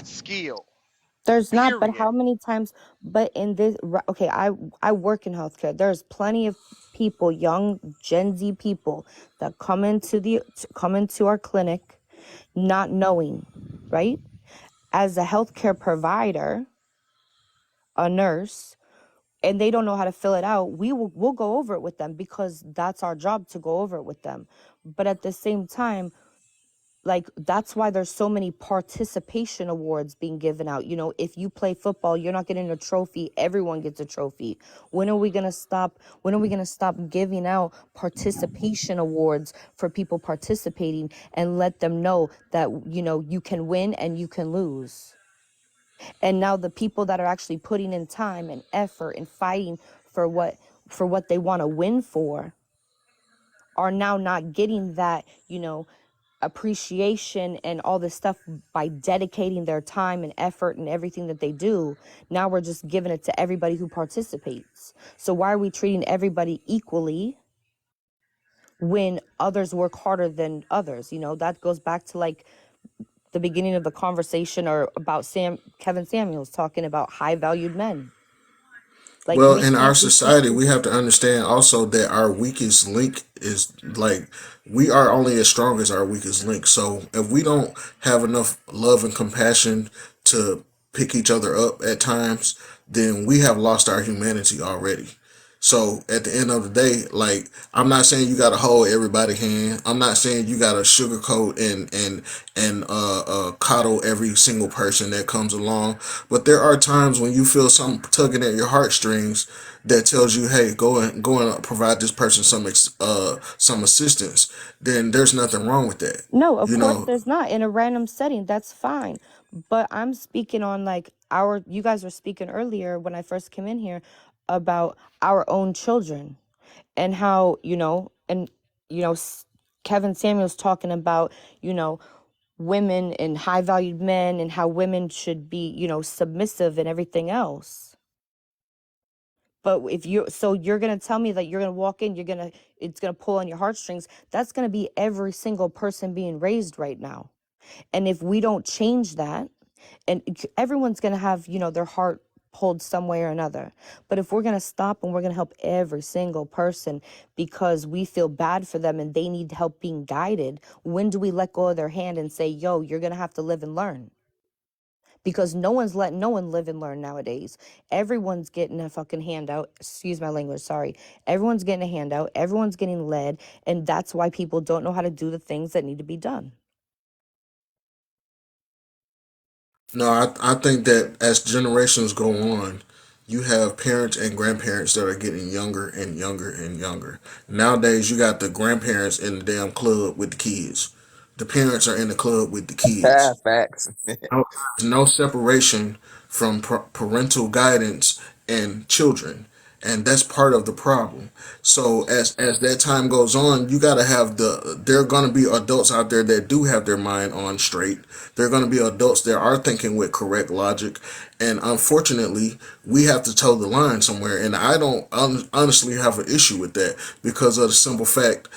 skill. there's not, but Period. how many times, but in this, okay, I work in healthcare. There's plenty of people, young Gen Z people, that come into our clinic not knowing, right? As a healthcare provider, a nurse, and they don't know how to fill it out, we'll go over it with them, because that's our job, to go over it with them. But at the same time, like, that's why there's so many participation awards being given out. If you play football, you're not getting a trophy. Everyone gets a trophy. When are we going to stop giving out participation awards for people participating, and let them know that you can win and you can lose? And now the people that are actually putting in time and effort and fighting for what they want to win for are now not getting that, appreciation and all this stuff by dedicating their time and effort and everything that they do. Now we're just giving it to everybody who participates. So why are we treating everybody equally when others work harder than others? That goes back to, like, the beginning of the conversation, or about Kevin Samuels talking about high valued men. Like, well, we in our can't society, we have to understand also that our weakest link is, like, we are only as strong as our weakest link. So if we don't have enough love and compassion to pick each other up at times, then we have lost our humanity already. So at the end of the day, like, I'm not saying you gotta hold everybody's hand. I'm not saying you gotta sugarcoat and coddle every single person that comes along. But there are times when you feel something tugging at your heartstrings that tells you, hey, go and provide this person some assistance. Then there's nothing wrong with that. No, of You course know, there's not. In a random setting, that's fine. But I'm speaking on, like, you guys were speaking earlier when I first came in here about our own children, and how, and, Kevin Samuels talking about, women and high valued men, and how women should be, submissive and everything else. But you're going to tell me that you're going to walk in, it's going to pull on your heartstrings. That's going to be every single person being raised right now. And if we don't change that, and everyone's going to have, their heart pulled some way or another. But if we're going to stop and we're going to help every single person because we feel bad for them and they need help being guided, when do we let go of their hand and say, yo, you're going to have to live and learn? Because no one's letting no one live and learn nowadays. Everyone's getting a fucking handout. Excuse my language, sorry. Everyone's getting a handout. Everyone's getting led. And that's why people don't know how to do the things that need to be done. No, I think that as generations go on, you have parents and grandparents that are getting younger and younger and younger. Nowadays, you got the grandparents in the damn club with the kids. The parents are in the club with the kids. Facts. No separation from parental guidance and children, and that's part of the problem. So as that time goes on, you got to have there are going to be adults out there that do have their mind on straight. There are going to be adults that are thinking with correct logic, and unfortunately we have to toe the line somewhere, and I don't honestly have an issue with that because of the simple fact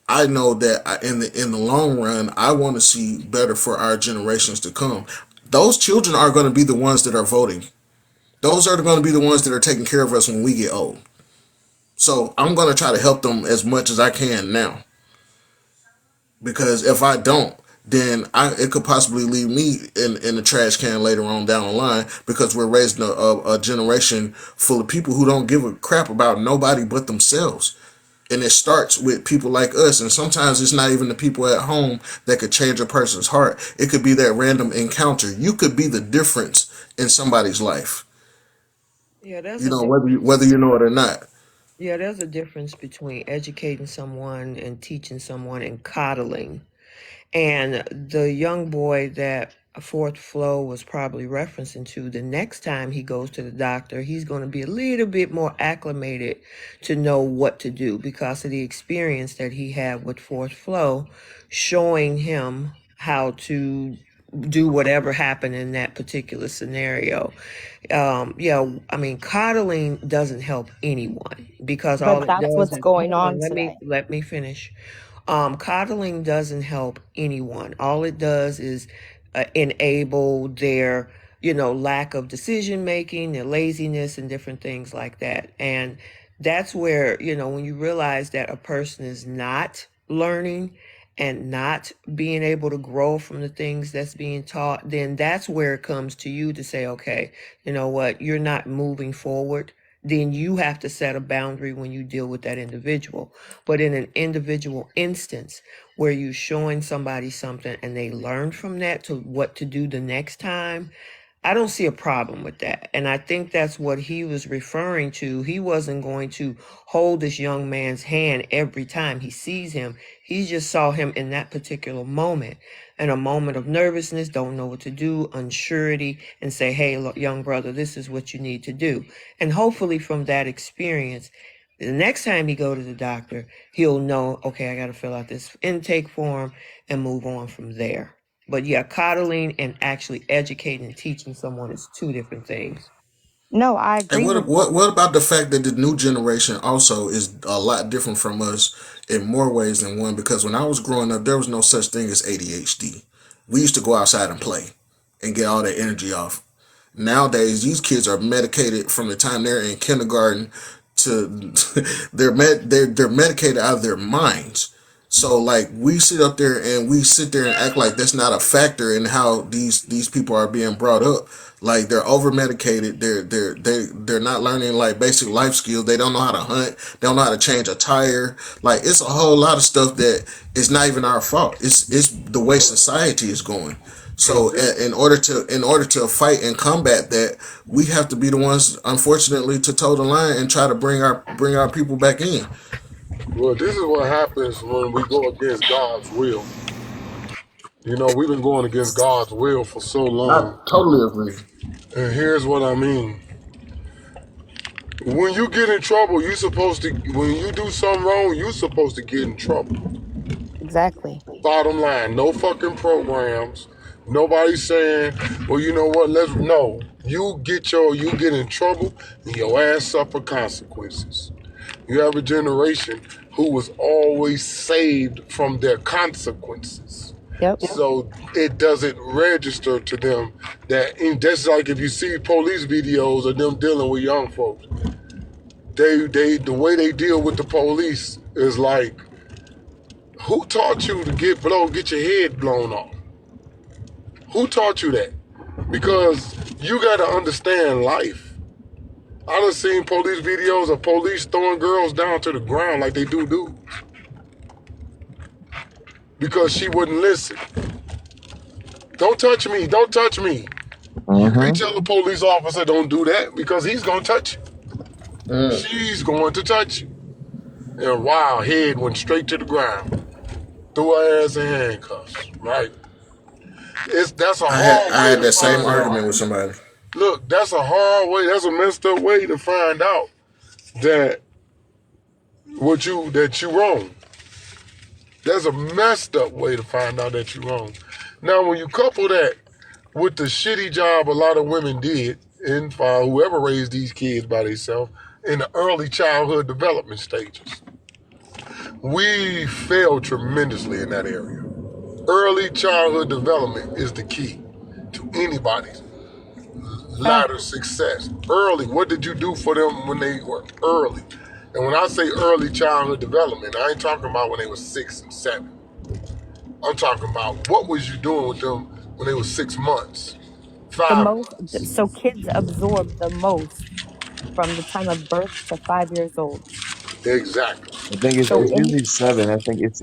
I know that in the long run, I want to see better for our generations to come. Those children are going to be the ones that are voting. Those are going to be the ones that are taking care of us when we get old. So I'm going to try to help them as much as I can now. Because if I don't, then it could possibly leave me in the trash can later on down the line because we're raising a generation full of people who don't give a crap about nobody but themselves. And it starts with people like us, and sometimes it's not even the people at home that could change a person's heart. It could be that random encounter. You could be the difference in somebody's life, Yeah, there's you a know, whether difference. you know it or not. Yeah, there's a difference between educating someone and teaching someone and coddling. And the young boy that Fourth Flow was probably referencing to, the next time he goes to the doctor, he's going to be a little bit more acclimated to know what to do because of the experience that he had with Fourth Flow, showing him how to do whatever happened in that particular scenario. Yeah, I mean, coddling doesn't help anyone because all But it that's does what's is, going hold on, on let me today. let me finish. Coddling doesn't help anyone. All it does is enable their, lack of decision making, their laziness, and different things like that. And that's where, when you realize that a person is not learning and not being able to grow from the things that's being taught, then that's where it comes to you to say, okay, you know what, you're not moving forward. Then you have to set a boundary when you deal with that individual. But in an individual instance where you're showing somebody something and they learn from that to what to do the next time, I don't see a problem with that. And I think that's what he was referring to. He wasn't going to hold this young man's hand every time he sees him. He just saw him in that particular moment, in a moment of nervousness, don't know what to do, unsurety, and say, hey, look, young brother, this is what you need to do. And hopefully from that experience, the next time he go to the doctor, he'll know, okay, I got to fill out this intake form and move on from there. But yeah, coddling and actually educating and teaching someone is two different things. No, I And agree with what about the fact that the new generation also is a lot different from us in more ways than one? Because when I was growing up, there was no such thing as ADHD. We used to go outside and play and get all that energy off. Nowadays, these kids are medicated from the time they're in kindergarten to they're medicated out of their minds. So like we sit up there and we sit there and act like that's not a factor in how these people are being brought up. Like they're over medicated. They're not learning like basic life skills. They don't know how to hunt. They don't know how to change a tire. Like it's a whole lot of stuff that is not even our fault. It's the way society is going. Cause So this, in order to fight and combat that, we have to be the ones, unfortunately, to toe the line and try to bring our people back in. well, this is what happens when we go against God's will. You know, we've been going against God's will for so I long. totally agree. And here's what I mean. When you get in trouble, when you do something wrong, you're supposed to get in trouble. exactly. Bottom line, no fucking programs. Nobody saying, well, you know what, no. You get in trouble and your ass suffer consequences. You have a generation who was always saved from their consequences. Yep. So it doesn't register to them that, and that's like if you see police videos of them dealing with young folks. The way they deal with the police is like, who taught you to get your head blown off? Who taught you that? Because you got to understand life. I done seen police videos of police throwing girls down to the ground like they do dudes because she wouldn't listen. Don't touch me, don't touch me. You can't tell a police officer don't do that because he's gonna touch you. She's going to touch you. And wow, head went straight to the ground. Threw her ass in handcuffs, right? That's a hard I way had to that same find argument out. with somebody. Look, that's a hard way, that's a messed up way to find out that you wrong. That's a messed up way to find out that you wrong. Now, when you couple that with the shitty job a lot of women did, and for whoever raised these kids by themselves in the early childhood development stages, we failed tremendously in that area. Early childhood development is the key to anybody's latter success. Early, what did you do for them when they were early? And when I say early childhood development, I ain't talking about when they were 6 and 7. I'm talking about what was you doing with them when they were 6 months, The 5 most, months. so kids absorb the most from the time of birth to 5 years old. Exactly. I think it's So it's So in usually 7. I think it's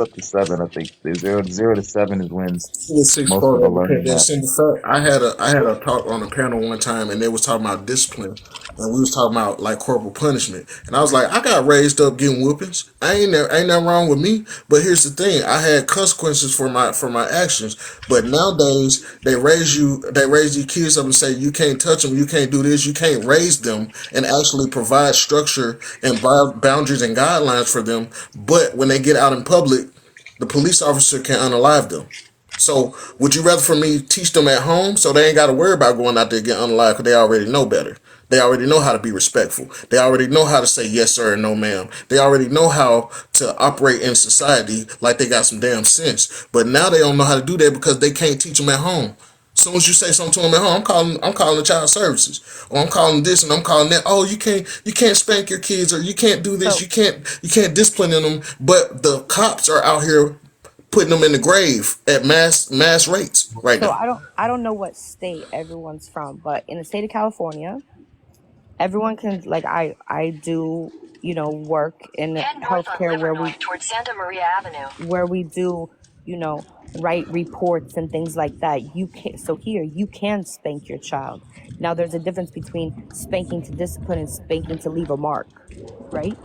up to 7. I think the zero to 7 is when The six most part of the of the learning that happens. send fact. I had a talk on a panel one time, and they was talking about discipline, and we was talking about like corporal punishment, and I was like, I got raised up getting whoopings. Ain't nothing wrong with me. But here's the thing: I had consequences for my actions. But nowadays they raise these kids up and say you can't touch them, you can't do this, you can't raise them, and actually provide structure and boundaries and guidelines for them. But when they get out in public, the police officer can unalive them. So, would you rather for me teach them at home so they ain't got to worry about going out there getting unalive because they already know better? They already know how to be respectful. They already know how to say yes sir and no ma'am. They already know how to operate in society like they got some damn sense. But now they don't know how to do that because they can't teach them at home. As soon as you say something to them at home, I'm calling the child services, or I'm calling this and I'm calling that. Oh, you can't spank your kids, or you can't do this, so you can't discipline them. But the cops are out here putting them in the grave at mass rates right so now. I don't know what state everyone's from, but in the state of California, everyone can, like, I do, work in Head north on healthcare where Livernois towards Santa Maria Avenue. we do, you know, write reports and things like that. You can So here you can spank your child. Now there's a difference between spanking to discipline and spanking to leave a mark, right?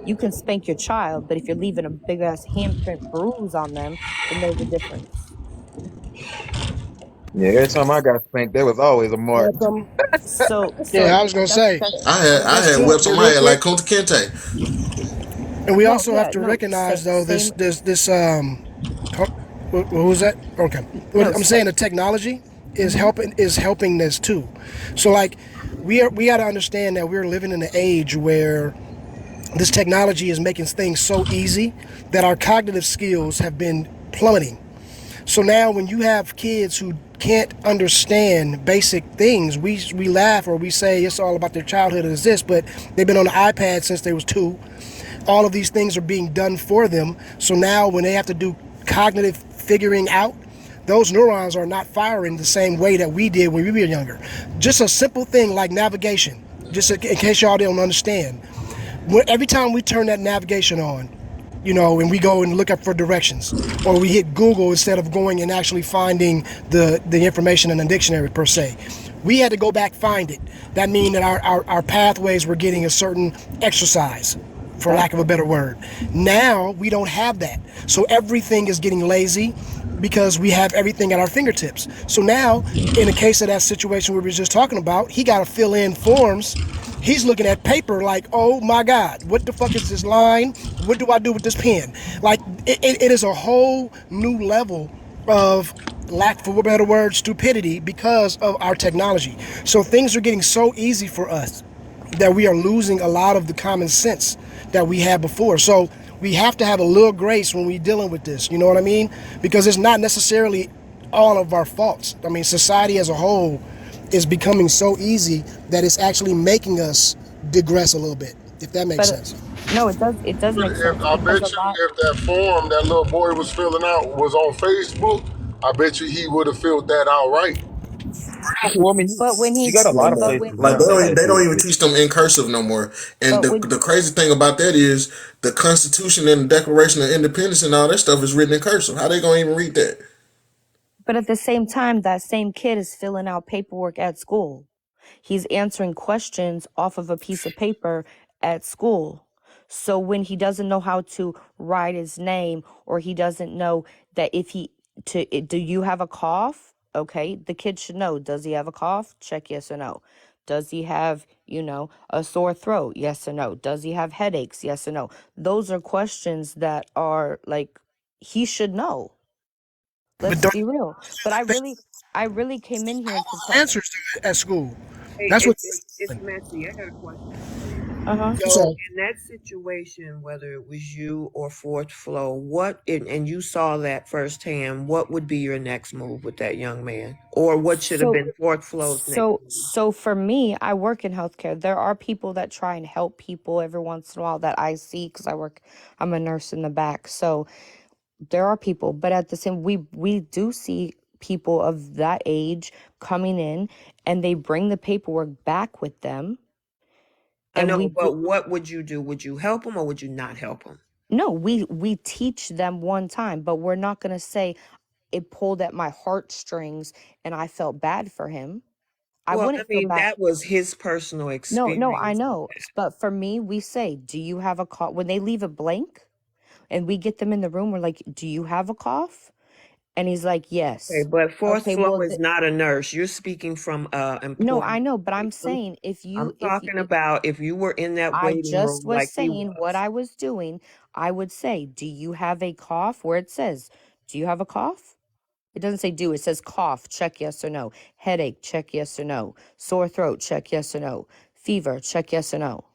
You can spank your child, but if you're leaving a big ass handprint bruise on them, then there's a difference. Yeah, every time I got spanked, there was always a mark. Welcome. So Yeah, so I was gonna that's say, that's I just had to whips on my real head quick, like Kunta Kinte. and we no, also have yeah, to no, recognize though same, this what was that? Okay, no, I'm saying the technology is mhm. helping this too. So like we got to understand that we're living in an age where this technology is making things so easy that our cognitive skills have been plummeting. So now when you have kids who can't understand basic things, we laugh or we say it's all about their childhood and this, but they've been on the iPad since they was 2. All of these things are being done for them. So now when they have to do cognitive figuring out, those neurons are not firing the same way that we did when we were younger. Just a simple thing like navigation, just in case y'all don't understand. Every time we turn that navigation on, and we go and look up for directions, or we hit Google instead of going and actually finding the information in the dictionary per se. We had to go back find it. That means that our pathways were getting a certain exercise, for lack of a better word. Now we don't have that. So everything is getting lazy because we have everything at our fingertips. So now, in the case of that situation we were just talking about, he got to fill in forms. He's looking at paper like, oh my God, what the fuck is this line? What do I do with this pen? Like, it is a whole new level of, lack for a better word, stupidity because of our technology. So things are getting so easy for us that we are losing a lot of the common sense that we had before. So we have to have a little grace when we're dealing with this. You know what I mean? Because it's not necessarily all of our faults. I mean, society as a whole is becoming so easy that it's actually making us digress a little bit, if that makes But sense. no, it does make If sense I because a bet you lot. if that form that little boy was filling out was on Facebook, I bet you he would have filled that out right. Well, I mean, But when you he, got a lot of but places when, Like now that they have don't even Facebook. teach them in cursive no more. And but the when, crazy thing about that is the Constitution and the Declaration of Independence and all that stuff is written in cursive. How they gonna even read that? But at the same time, that same kid is filling out paperwork at school. He's answering questions off of a piece of paper at school. So when he doesn't know how to write his name, or he doesn't know that if he do you have a cough? Okay, the kid should know. Does he have a cough? Check yes or no. Does he have, a sore throat? Yes or no. Does he have headaches? Yes or no. Those are questions that are like he should know. But Let's don't be real. But I really came in here to talk. answers to it at school. Hey, That's what. it's messy. I got a question for you. Uh-huh. So, So in that situation, whether it was you or Fourth Flow, and you saw that firsthand, what would be your next move with that young man, or what should have So been Fourth Flow's next so move? so for me, I work in healthcare. There are people that try and help people every once in a while that I see because I'm a nurse in the back. So there are people, but at the same we do see people of that age coming in and they bring the paperwork back with them I and know, we do but what would you do? Would you help him or would you not help him? no, we teach them one time, but we're not going to say it pulled at my heartstrings and I felt bad for him. I Well, I wouldn't feel mean, bad. that was his personal No, I experience with know. that. But for me, we say, do you have a cough? When they leave a blank and we get them in the room, we're like, do you have a cough? And he's like, Okay, yes. but Fourth Okay, Flow well, is not a nurse. You're speaking from no, employment I know, but I'm standpoint. saying I'm if talking about if you were in that I waiting just room was like he saying what was. I was doing, I would say, do you have a cough? Where it says, do you have a cough? It doesn't say do, it says cough, check yes or no. Headache, check yes or no. Sore throat, check yes or no. Fever, check yes or no.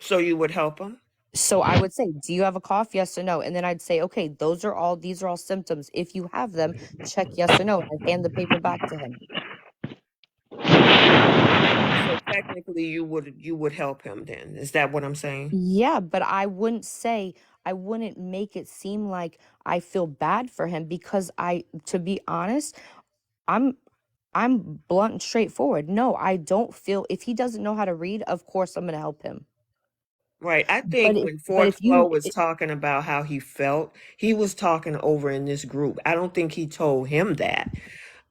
So you would help him? So I would say, do you have a cough? Yes or no. And then I'd say, okay, these are all symptoms. If you have them, check yes or no. And I hand the paper back to him. So technically you would help him then. Is that what I'm saying? Yeah, but I wouldn't make it seem like I feel bad for him because to be honest, I'm I'm blunt and straightforward. No, I don't feel if he doesn't know how to read, of course I'm gonna help him. Right. I But think if when but Fourth if Flow you was talking about how he felt, he was talking over in this group. I don't think he told him that.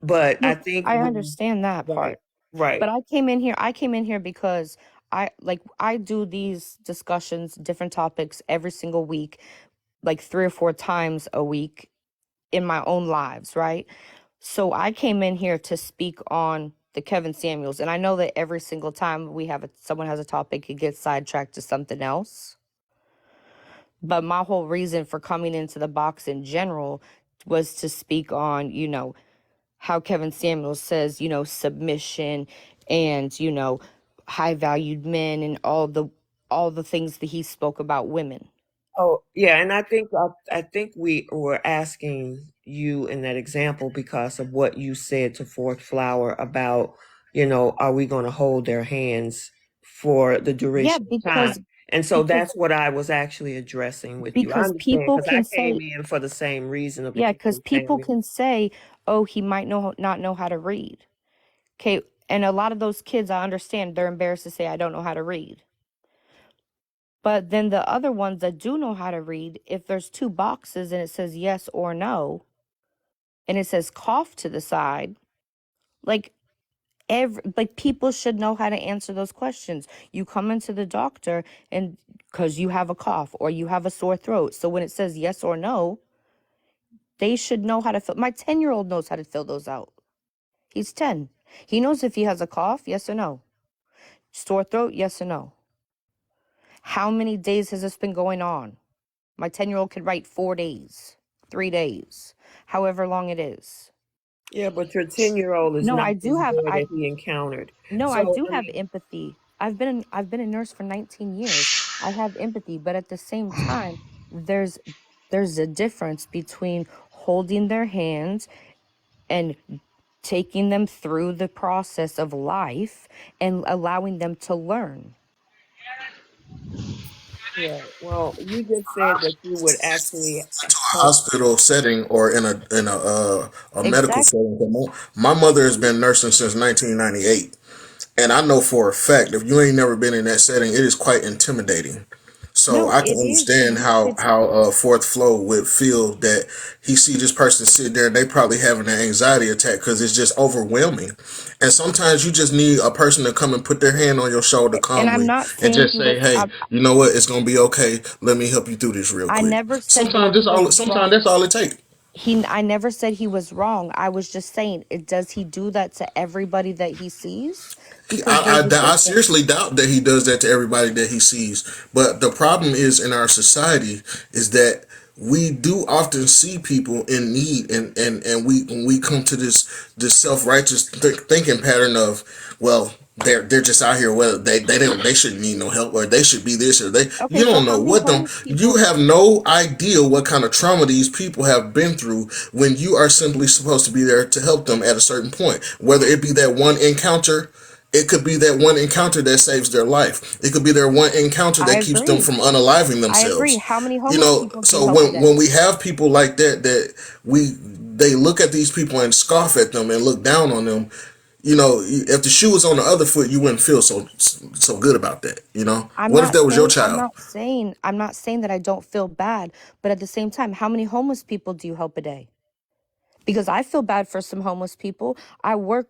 But I no, think I when understand that right, part. But right. I came in here because I do these discussions, different topics every single week, like 3 or 4 times a week in my own lives, right? So I came in here to speak on the Kevin Samuels, and I know that every single time someone has a topic, it gets sidetracked to something else. But my whole reason for coming into the box in general was to speak on, how Kevin Samuels says, submission and, high valued men and all the things that he spoke about women. Oh, yeah, and I think we were asking you in that example because of what you said to Fourth Flower about, are we going to hold their hands for the Yeah, duration of because time? And so because that's what I was actually addressing with you. I because understand people because I can came say, in for the same reason of the yeah, because Kevin people Samuel. can say, oh, he might not know how to read. Okay, and a lot of those kids, I understand, they're embarrassed to say I don't know how to read. But then the other ones that do know how to read, if there's two boxes and it says yes or no, and it says cough to the side, like people should know how to answer those questions. You come into the doctor and because you have a cough or you have a sore throat. So when it says yes or no, they should know how to fill. My 10-year-old knows how to fill those out. He's 10. He knows if he has a cough, yes or no. Sore throat, yes or no. How many days has this been going on? My 10-year-old could write 4 days, 3 days, however long it is. Yeah, but your 10-year-old is No, not I this do have boy I that he encountered. no, I So, do I have mean, empathy. I've been a nurse for 19 years. I have empathy, but at the same time, there's a difference between holding their hands and taking them through the process of life and allowing them to learn. Yeah. Well, you just said that you would actually Into a help. hospital setting or in a medical Exactly. setting. My mother has been nursing since 1998, and I know for a fact if you ain't never been in that setting, it is quite intimidating. So No, I can it is. understand You could. how Fourth Flow would feel that he see this person sit there and they probably having an anxiety attack because it's just overwhelming. And sometimes you just need a person to come and put their hand on your shoulder And I'm calmly not and saying just he say, was. "Hey, you know what? It's gonna be okay. Let me help you through this real I quick." never said that Sometimes he that's was all. Sometimes wrong. that's all it takes. I never said he was wrong. I was just saying, does he do that to everybody that he sees? Because there's a I difference. seriously doubt that he does that to everybody that he sees. But the problem is in our society is that we do often see people in need, and we when we come to this self righteous thinking pattern of, well, they're just out here, well, they shouldn't need no help, or they should be this, or they, Okay, you so don't how know many what them, homeless you people? have no idea what kind of trauma these people have been through when you are simply supposed to be there to help them at a certain point, whether it be that one encounter. It could be that one encounter that saves their life. It could be their one encounter I that keeps them agree. from unaliving I agree. themselves. How many You homeless know, people do you so help a when day? we have people like that they look at these people and scoff at them and look down on them. You know, if the shoe was on the other foot, you wouldn't feel so good about that. You know, what if that was your child? I'm not saying that I don't feel bad, but at the same time, how many homeless people do you help a day? Because I feel bad for some homeless people. I work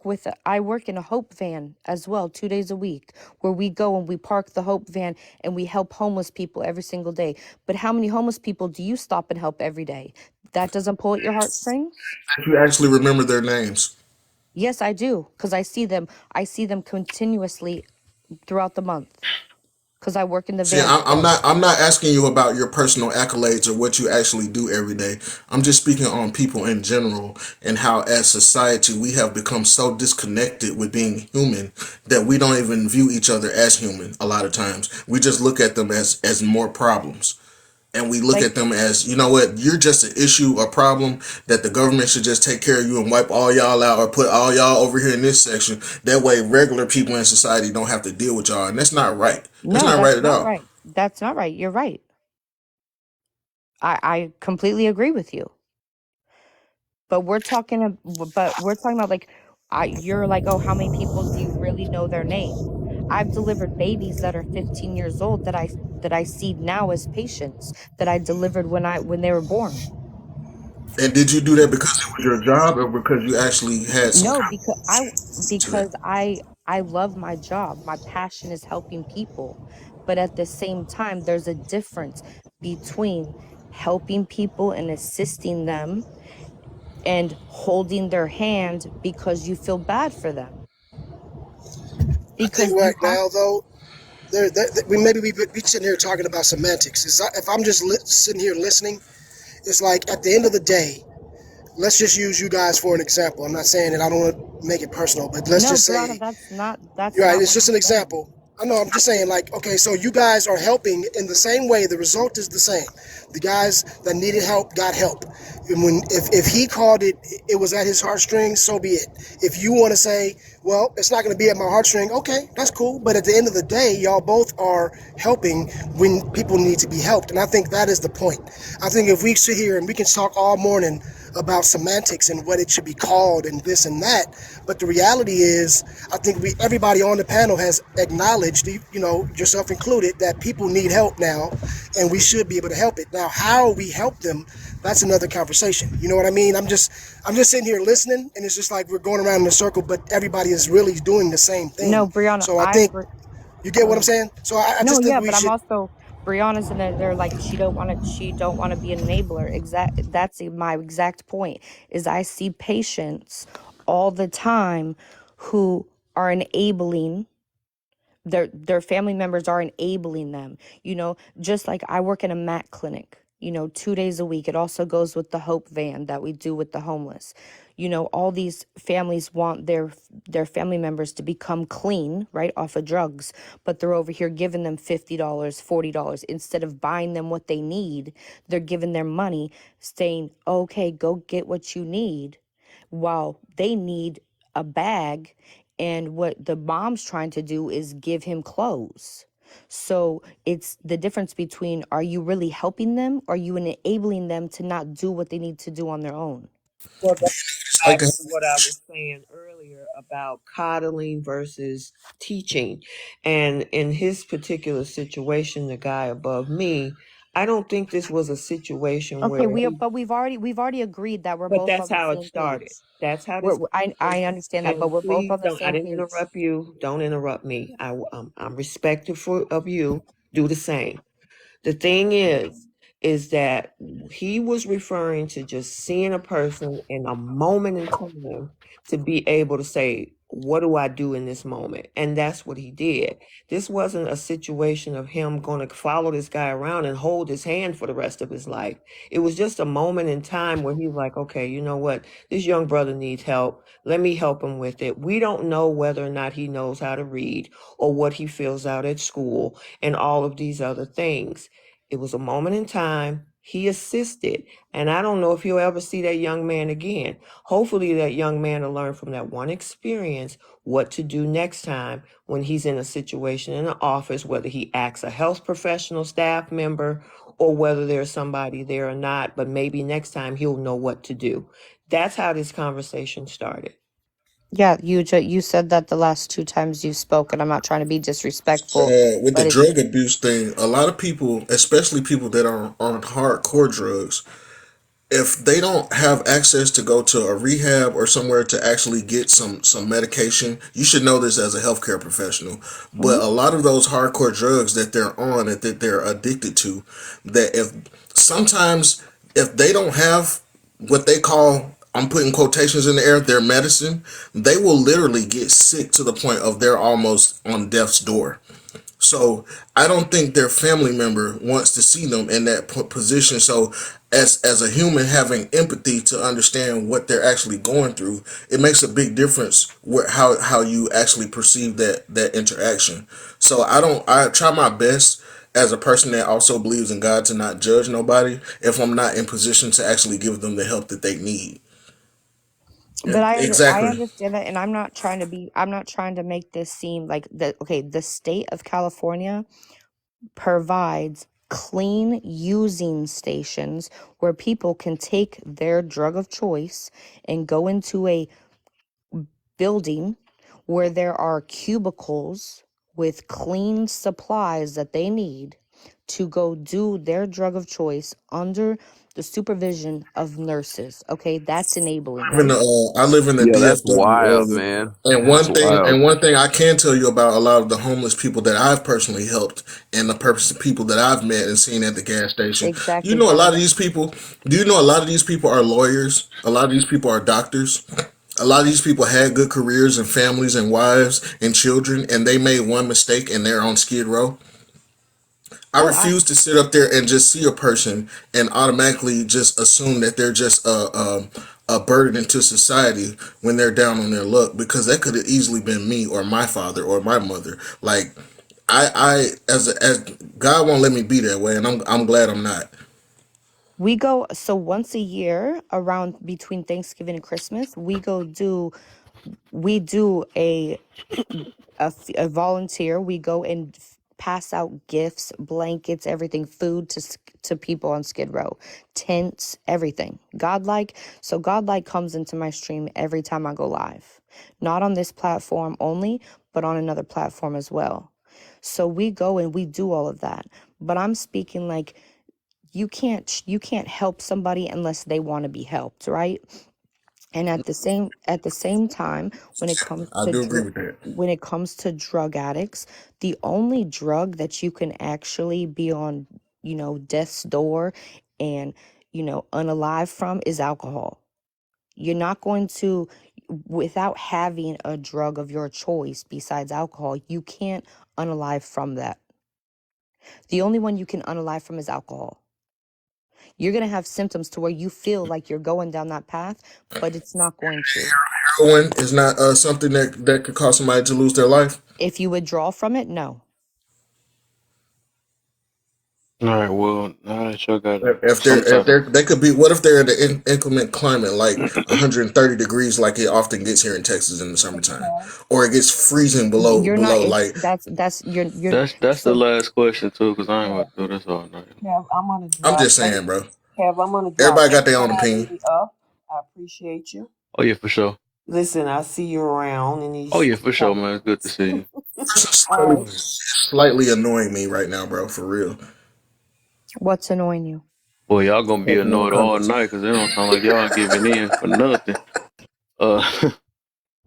in a hope van as well, 2 days a week, where we go and we park the hope van and we help homeless people every single day. But how many homeless people do you stop and help every day? That doesn't pull at your heartstrings? If you actually remember their names. Yes, I do, because I see them. I see them continuously throughout the month because I work in the See, van still. I'm not asking you about your personal accolades or what you actually do every day. I'm just speaking on people in general and how as society we have become so disconnected with being human that we don't even view each other as human a lot of times. We just look at them as more problems. And we look Like, at them as, you know what, you're just an issue, a problem that the government should just take care of you and wipe all y'all out or put all y'all over here in this section. That way regular people in society don't have to deal with y'all. And that's not right. That's no, not right that's at not all. right. That's not right. You're right. I completely agree with you. But we're talking about like, you're like, oh, how many people do you really know their name? I've delivered babies that are 15 years old that I see now as patients that I delivered when they were born. And did you do that because it was your job or because you actually had some No, kind because of to that? I love my job. My passion is helping people. But at the same time, there's a difference between helping people and assisting them and holding their hand because you feel bad for them. I think Because you right have now though, we sitting here talking about semantics. If I'm just sitting here listening, it's like at the end of the day, let's just use you guys for an example. I'm not saying that I don't want to make it personal, but let's no, just Brianna, say, that's right, not it's what just I'm an saying. example. I know, I'm just saying, like, okay, so you guys are helping in the same way. The result is the same. The guys that needed help got help. And if he called it, it was at his heartstrings, so be it. If you want to say, well, it's not going to be at my heartstring, okay, that's cool. But at the end of the day, y'all both are helping when people need to be helped. And I think that is the point. I think if we sit here and we can talk all morning about semantics and what it should be called and this and that, but the reality is, I think everybody on the panel has acknowledged, yourself included, that people need help now, and we should be able to help it. Now, how we help them, that's another conversation. You know what I mean? I'm just sitting here listening, and it's just like we're going around in a circle, but everybody is really doing the same No, thing. Brianna, So I I think agree. you get Go what I'm ahead. saying. So I No, just think yeah, we but I'm should. also Brianna's in there. They're like she don't want to be an enabler. That's my exact point. Is I see patients all the time who are enabling their family members are enabling them. Just like I work in a MAC clinic. 2 days a week. It also goes with the Hope Van that we do with the homeless. All these families want their family members to become clean, right, off of drugs, but they're over here giving them $50, $40. Instead of buying them what they need, they're giving their money, saying, okay, go get what you need, while they need a bag. And what the mom's trying to do is give him clothes. So it's the difference between, are you really helping them, or are you enabling them to not do what they need to do on their own? Well, that's It's like exactly what I was saying earlier about coddling versus teaching. And in his particular situation, the guy above me, I don't think this was a situation Okay, where he, but we've already agreed that we're but both that's on the how it same started. page. That's how We're, this we I conversation. understand that, but And we're both please on the don't. I same didn't page. interrupt you. Don't interrupt me. I'm respectful of you. Do the same. The thing is that he was referring to just seeing a person in a moment in time to be able to say, what do I do in this moment? And that's what he did. This wasn't a situation of him going to follow this guy around and hold his hand for the rest of his life. It was just a moment in time where he was like, okay, you know what? This young brother needs help. Let me help him with it. We don't know whether or not he knows how to read or what he fills out at school and all of these other things. It was a moment in time. He assisted. And I don't know if you'll ever see that young man again. Hopefully, that young man will learn from that one experience what to do next time when he's in a situation in an office, whether he asks a health professional, staff member, or whether there's somebody there or not. But maybe next time he'll know what to do. That's how this conversation started. Yeah, you said that the last two times you spoke, and I'm not trying to be disrespectful, with the but it's drug abuse thing. A lot of people, especially people that are on hardcore drugs, if they don't have access to go to a rehab or somewhere to actually get some medication, you should know this as a healthcare professional. But Mhm. a lot of those hardcore drugs that they're on, that they're addicted to, that if sometimes if they don't have what they call, I'm putting quotations in the air, their medicine, they will literally get sick to the point of they're almost on death's door. So I don't think their family member wants to see them in that position. So as a human, having empathy to understand what they're actually going through, it makes a big difference where how you actually perceive that interaction. So I try my best as a person that also believes in God to not judge nobody if I'm not in position to actually give them the help that they need. Yeah, but I exactly. understand that, and I'm not trying to make this seem like that. Okay, the state of California provides clean using stations where people can take their drug of choice and go into a building where there are cubicles with clean supplies that they need to go do their drug of choice under the supervision of nurses. Okay, that's enabling, right? I live in the Yeah, that's DFW wild, area, man. and That's wild. one thing I can tell you about a lot of the homeless people that I've personally helped, and the purpose of people that I've met and seen at the gas station. You Exactly, know, a lot of Kevin. these people. Do you know a lot of these people are lawyers? A lot of these people are doctors. A lot of these people had good careers and families and wives and children, and they made one mistake and they're on Skid Row. I Oh, I refuse to sit up there and just see a person and automatically just assume that they're just a burden to society when they're down on their luck, because that could have easily been me or my father or my mother. Like as God won't let me be that way, and I'm glad I'm not. we go so once a year around between Thanksgiving and Christmas, we do a volunteer. We go and pass out gifts, blankets, everything, food to people on Skid Row, tents, everything. Godlike. So Godlike comes into my stream every time I go live, not on this platform only, but on another platform as well. So we go and we do all of that. But I'm speaking like you can't help somebody unless they want to be helped, right? And at the same time, when it comes I to do agree with that. drug addicts, the only drug that you can actually be on, death's door and, unalive from is alcohol. You're not going to, without having a drug of your choice besides alcohol, you can't unalive from that. The only one you can unalive from is alcohol. You're going to have symptoms to where you feel like you're going down that path, but it's not going to. Heroin is not something that could cause somebody to lose their life. If you withdraw from it, no. All right, well, now that y'all got If some type of they could be. What if they're in an inclement climate like 130 degrees, like it often gets here in Texas in the summertime, or it gets freezing You're not, below like. you're, that's the so last question too, because I ain't Kev, about to do this all night. Kev, I'm gonna I'm drop. just saying, bro. Kev, I'm gonna drop. Everybody got Thanks their for own having opinion. me up. I appreciate you. Oh yeah, for sure. Listen, I see you around in Oh these yeah, for sure, man. It's good to see you. All right. Slightly annoying me right now, bro. For real. what's annoying you? Boy, y'all gonna be Taking no annoyed all comments. night because it don't sound like y'all giving in for nothing. Uh,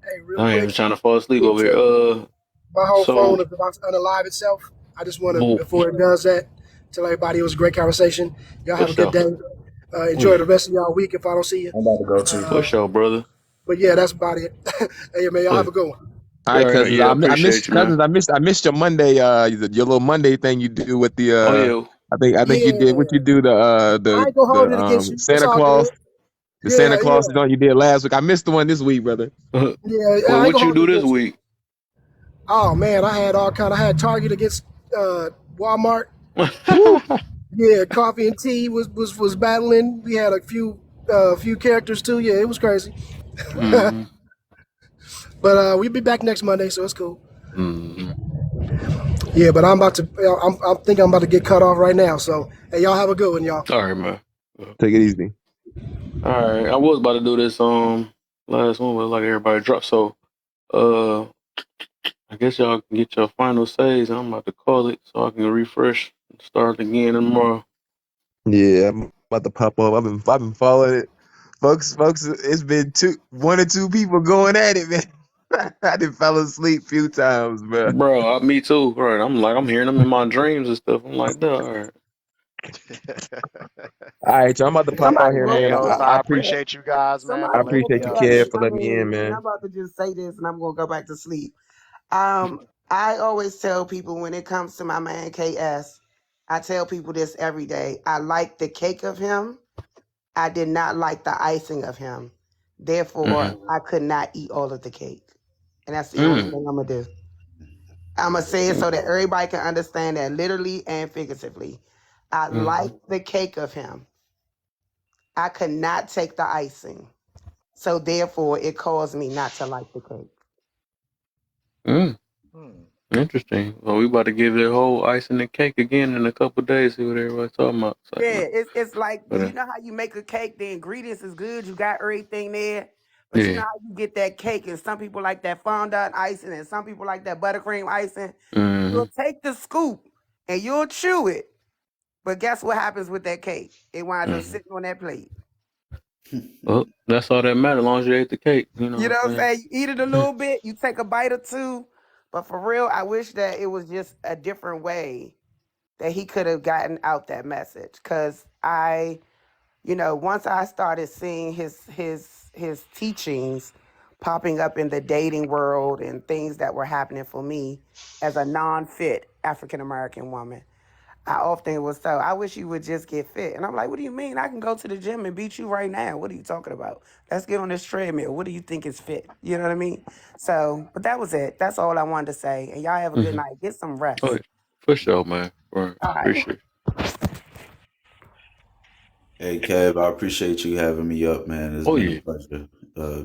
Hey, real I ain't quick, even trying to fall asleep quick over here. too. My whole phone So, is about to unalive itself. I just want to, boo, before it does that, tell everybody it was a great conversation. Y'all for have a good sure. day. Oh Enjoy yeah, the rest of y'all week if I don't see you. I'm about to go to. for Uh, sure, brother. but yeah, that's about it. Hey, man, y'all Oh have yeah, a good one. All all right, right, cousins. yeah, I appreciate missed you, man. cousins. I missed your Monday. Your little Monday thing you do with the. Oh yeah, I think you did Yeah, what you do the I ain't gonna hold the it against you. It's Santa all good. Claus. The Santa Yeah, Claus yeah, joint you did last week. I missed the one this week, brother. yeah. well, I ain't what gonna you hold it do this against you. week? Oh man, I had all kind. I had Target against Walmart. Woo. Yeah, coffee and tea was battling. We had a few characters too. Yeah, it was crazy. hmm But we'll be back next Monday, so it's cool. hmm Yeah, but I'm about to. I'm thinking I'm about to get cut off right now. So hey, y'all have a good one, y'all. All right, man. Take it easy. All right, I was about to do this last one, but like everybody dropped. So uh, I guess y'all can get your final says. I'm about to call it so I can refresh and start again tomorrow. Yeah, I'm about to pop off. I've been following it. Folks, it's been one or two people going at it, man. I done fell asleep a few times, bro. Bro, me too. Right, I'm hearing them in my dreams and stuff. I'm like, all right. All right, y'all. I'm about to pop out Somebody here, wrote Hey, man. in yo, the so I I appreciate appreciate you guys, man, I for somebody letting wrote me appreciate you, in up. the Kev, for letting me in, and I'm man. about to just say this and I'm gonna go back to sleep. I always tell people when it comes to my man KS, I tell people this every day. I like the cake of him. I did not like the icing of him. Therefore, Mm-hmm. I could not eat all of the cake. And that's the only Mm. thing I'm gonna do. I'm gonna say it so that everybody can understand that literally and figuratively. I Mm. like the cake of him. I could not take the icing. So therefore it caused me not to like the cake. Mm. Hmm. Interesting. Well, we about to give that whole ice in the cake again in a couple days. See what everybody's talking about. So, Yeah, it's like but you know how you make a cake, the ingredients is good, you got everything there. But you know yeah. how you get that cake, and some people like that fondant icing, and some people like that buttercream icing. Mm-hmm. You'll take the scoop and you'll chew it, but guess what happens with that cake? It winds up Mm-hmm. sitting on that plate. Well, that's all that matters. As long as you ate the cake, you You know know what what I'm I'm saying? You eat it a saying. little bit, you take a bite or two, but for real, I wish that it was just a different way that he could have gotten out that message. Cause once I started seeing his teachings popping up in the dating world and things that were happening for me as a non-fit African American woman, I often was told, I wish you would just get fit. And I'm like, what do you mean? I can go to the gym and beat you right now. What are you talking about? Let's get on this treadmill. What do you think is fit? You know what I mean? So, but that was it. That's all I wanted to say. And y'all have a good Mm-hmm. night. Get some Oh, rest. yeah. For sure, man. Right. All right. Appreciate it. Hey, Kev, I appreciate you having me up, man. It's Oh, been a yeah. pleasure.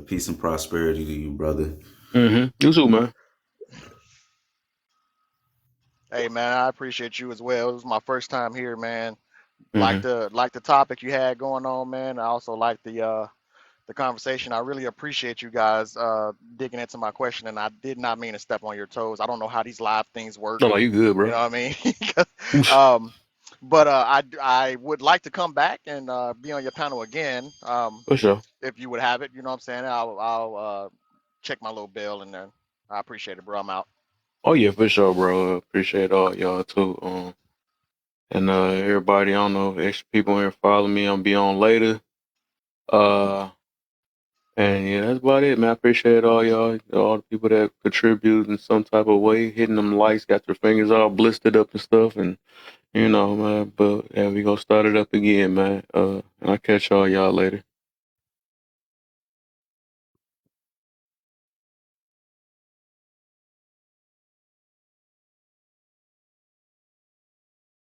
Peace and prosperity to you, brother. Mm-hmm. You too, man. Hey, man, I appreciate you as well. It was my first time here, man. Mm-hmm. Like the topic you had going on, man. I also like the conversation. I really appreciate you guys digging into my question, and I did not mean to step on your toes. I don't know how these live things work. No, you good, You bro. know what I mean? um, but I would like to come back and be on your panel again, For sure. if you would have it. You know what I'm saying? I'll check my little bill, and then I appreciate it, bro. I'm out. Oh, yeah, for sure, bro. Appreciate all y'all, too. And everybody, I don't know, extra people here follow me. I'll be on later. Uh, and yeah, that's about it, man. I appreciate all the people that contribute in some type of way, hitting them likes, got their fingers all blistered up and stuff, and You know, man. But yeah, we gonna start it up again, man. And I'll catch y'all later.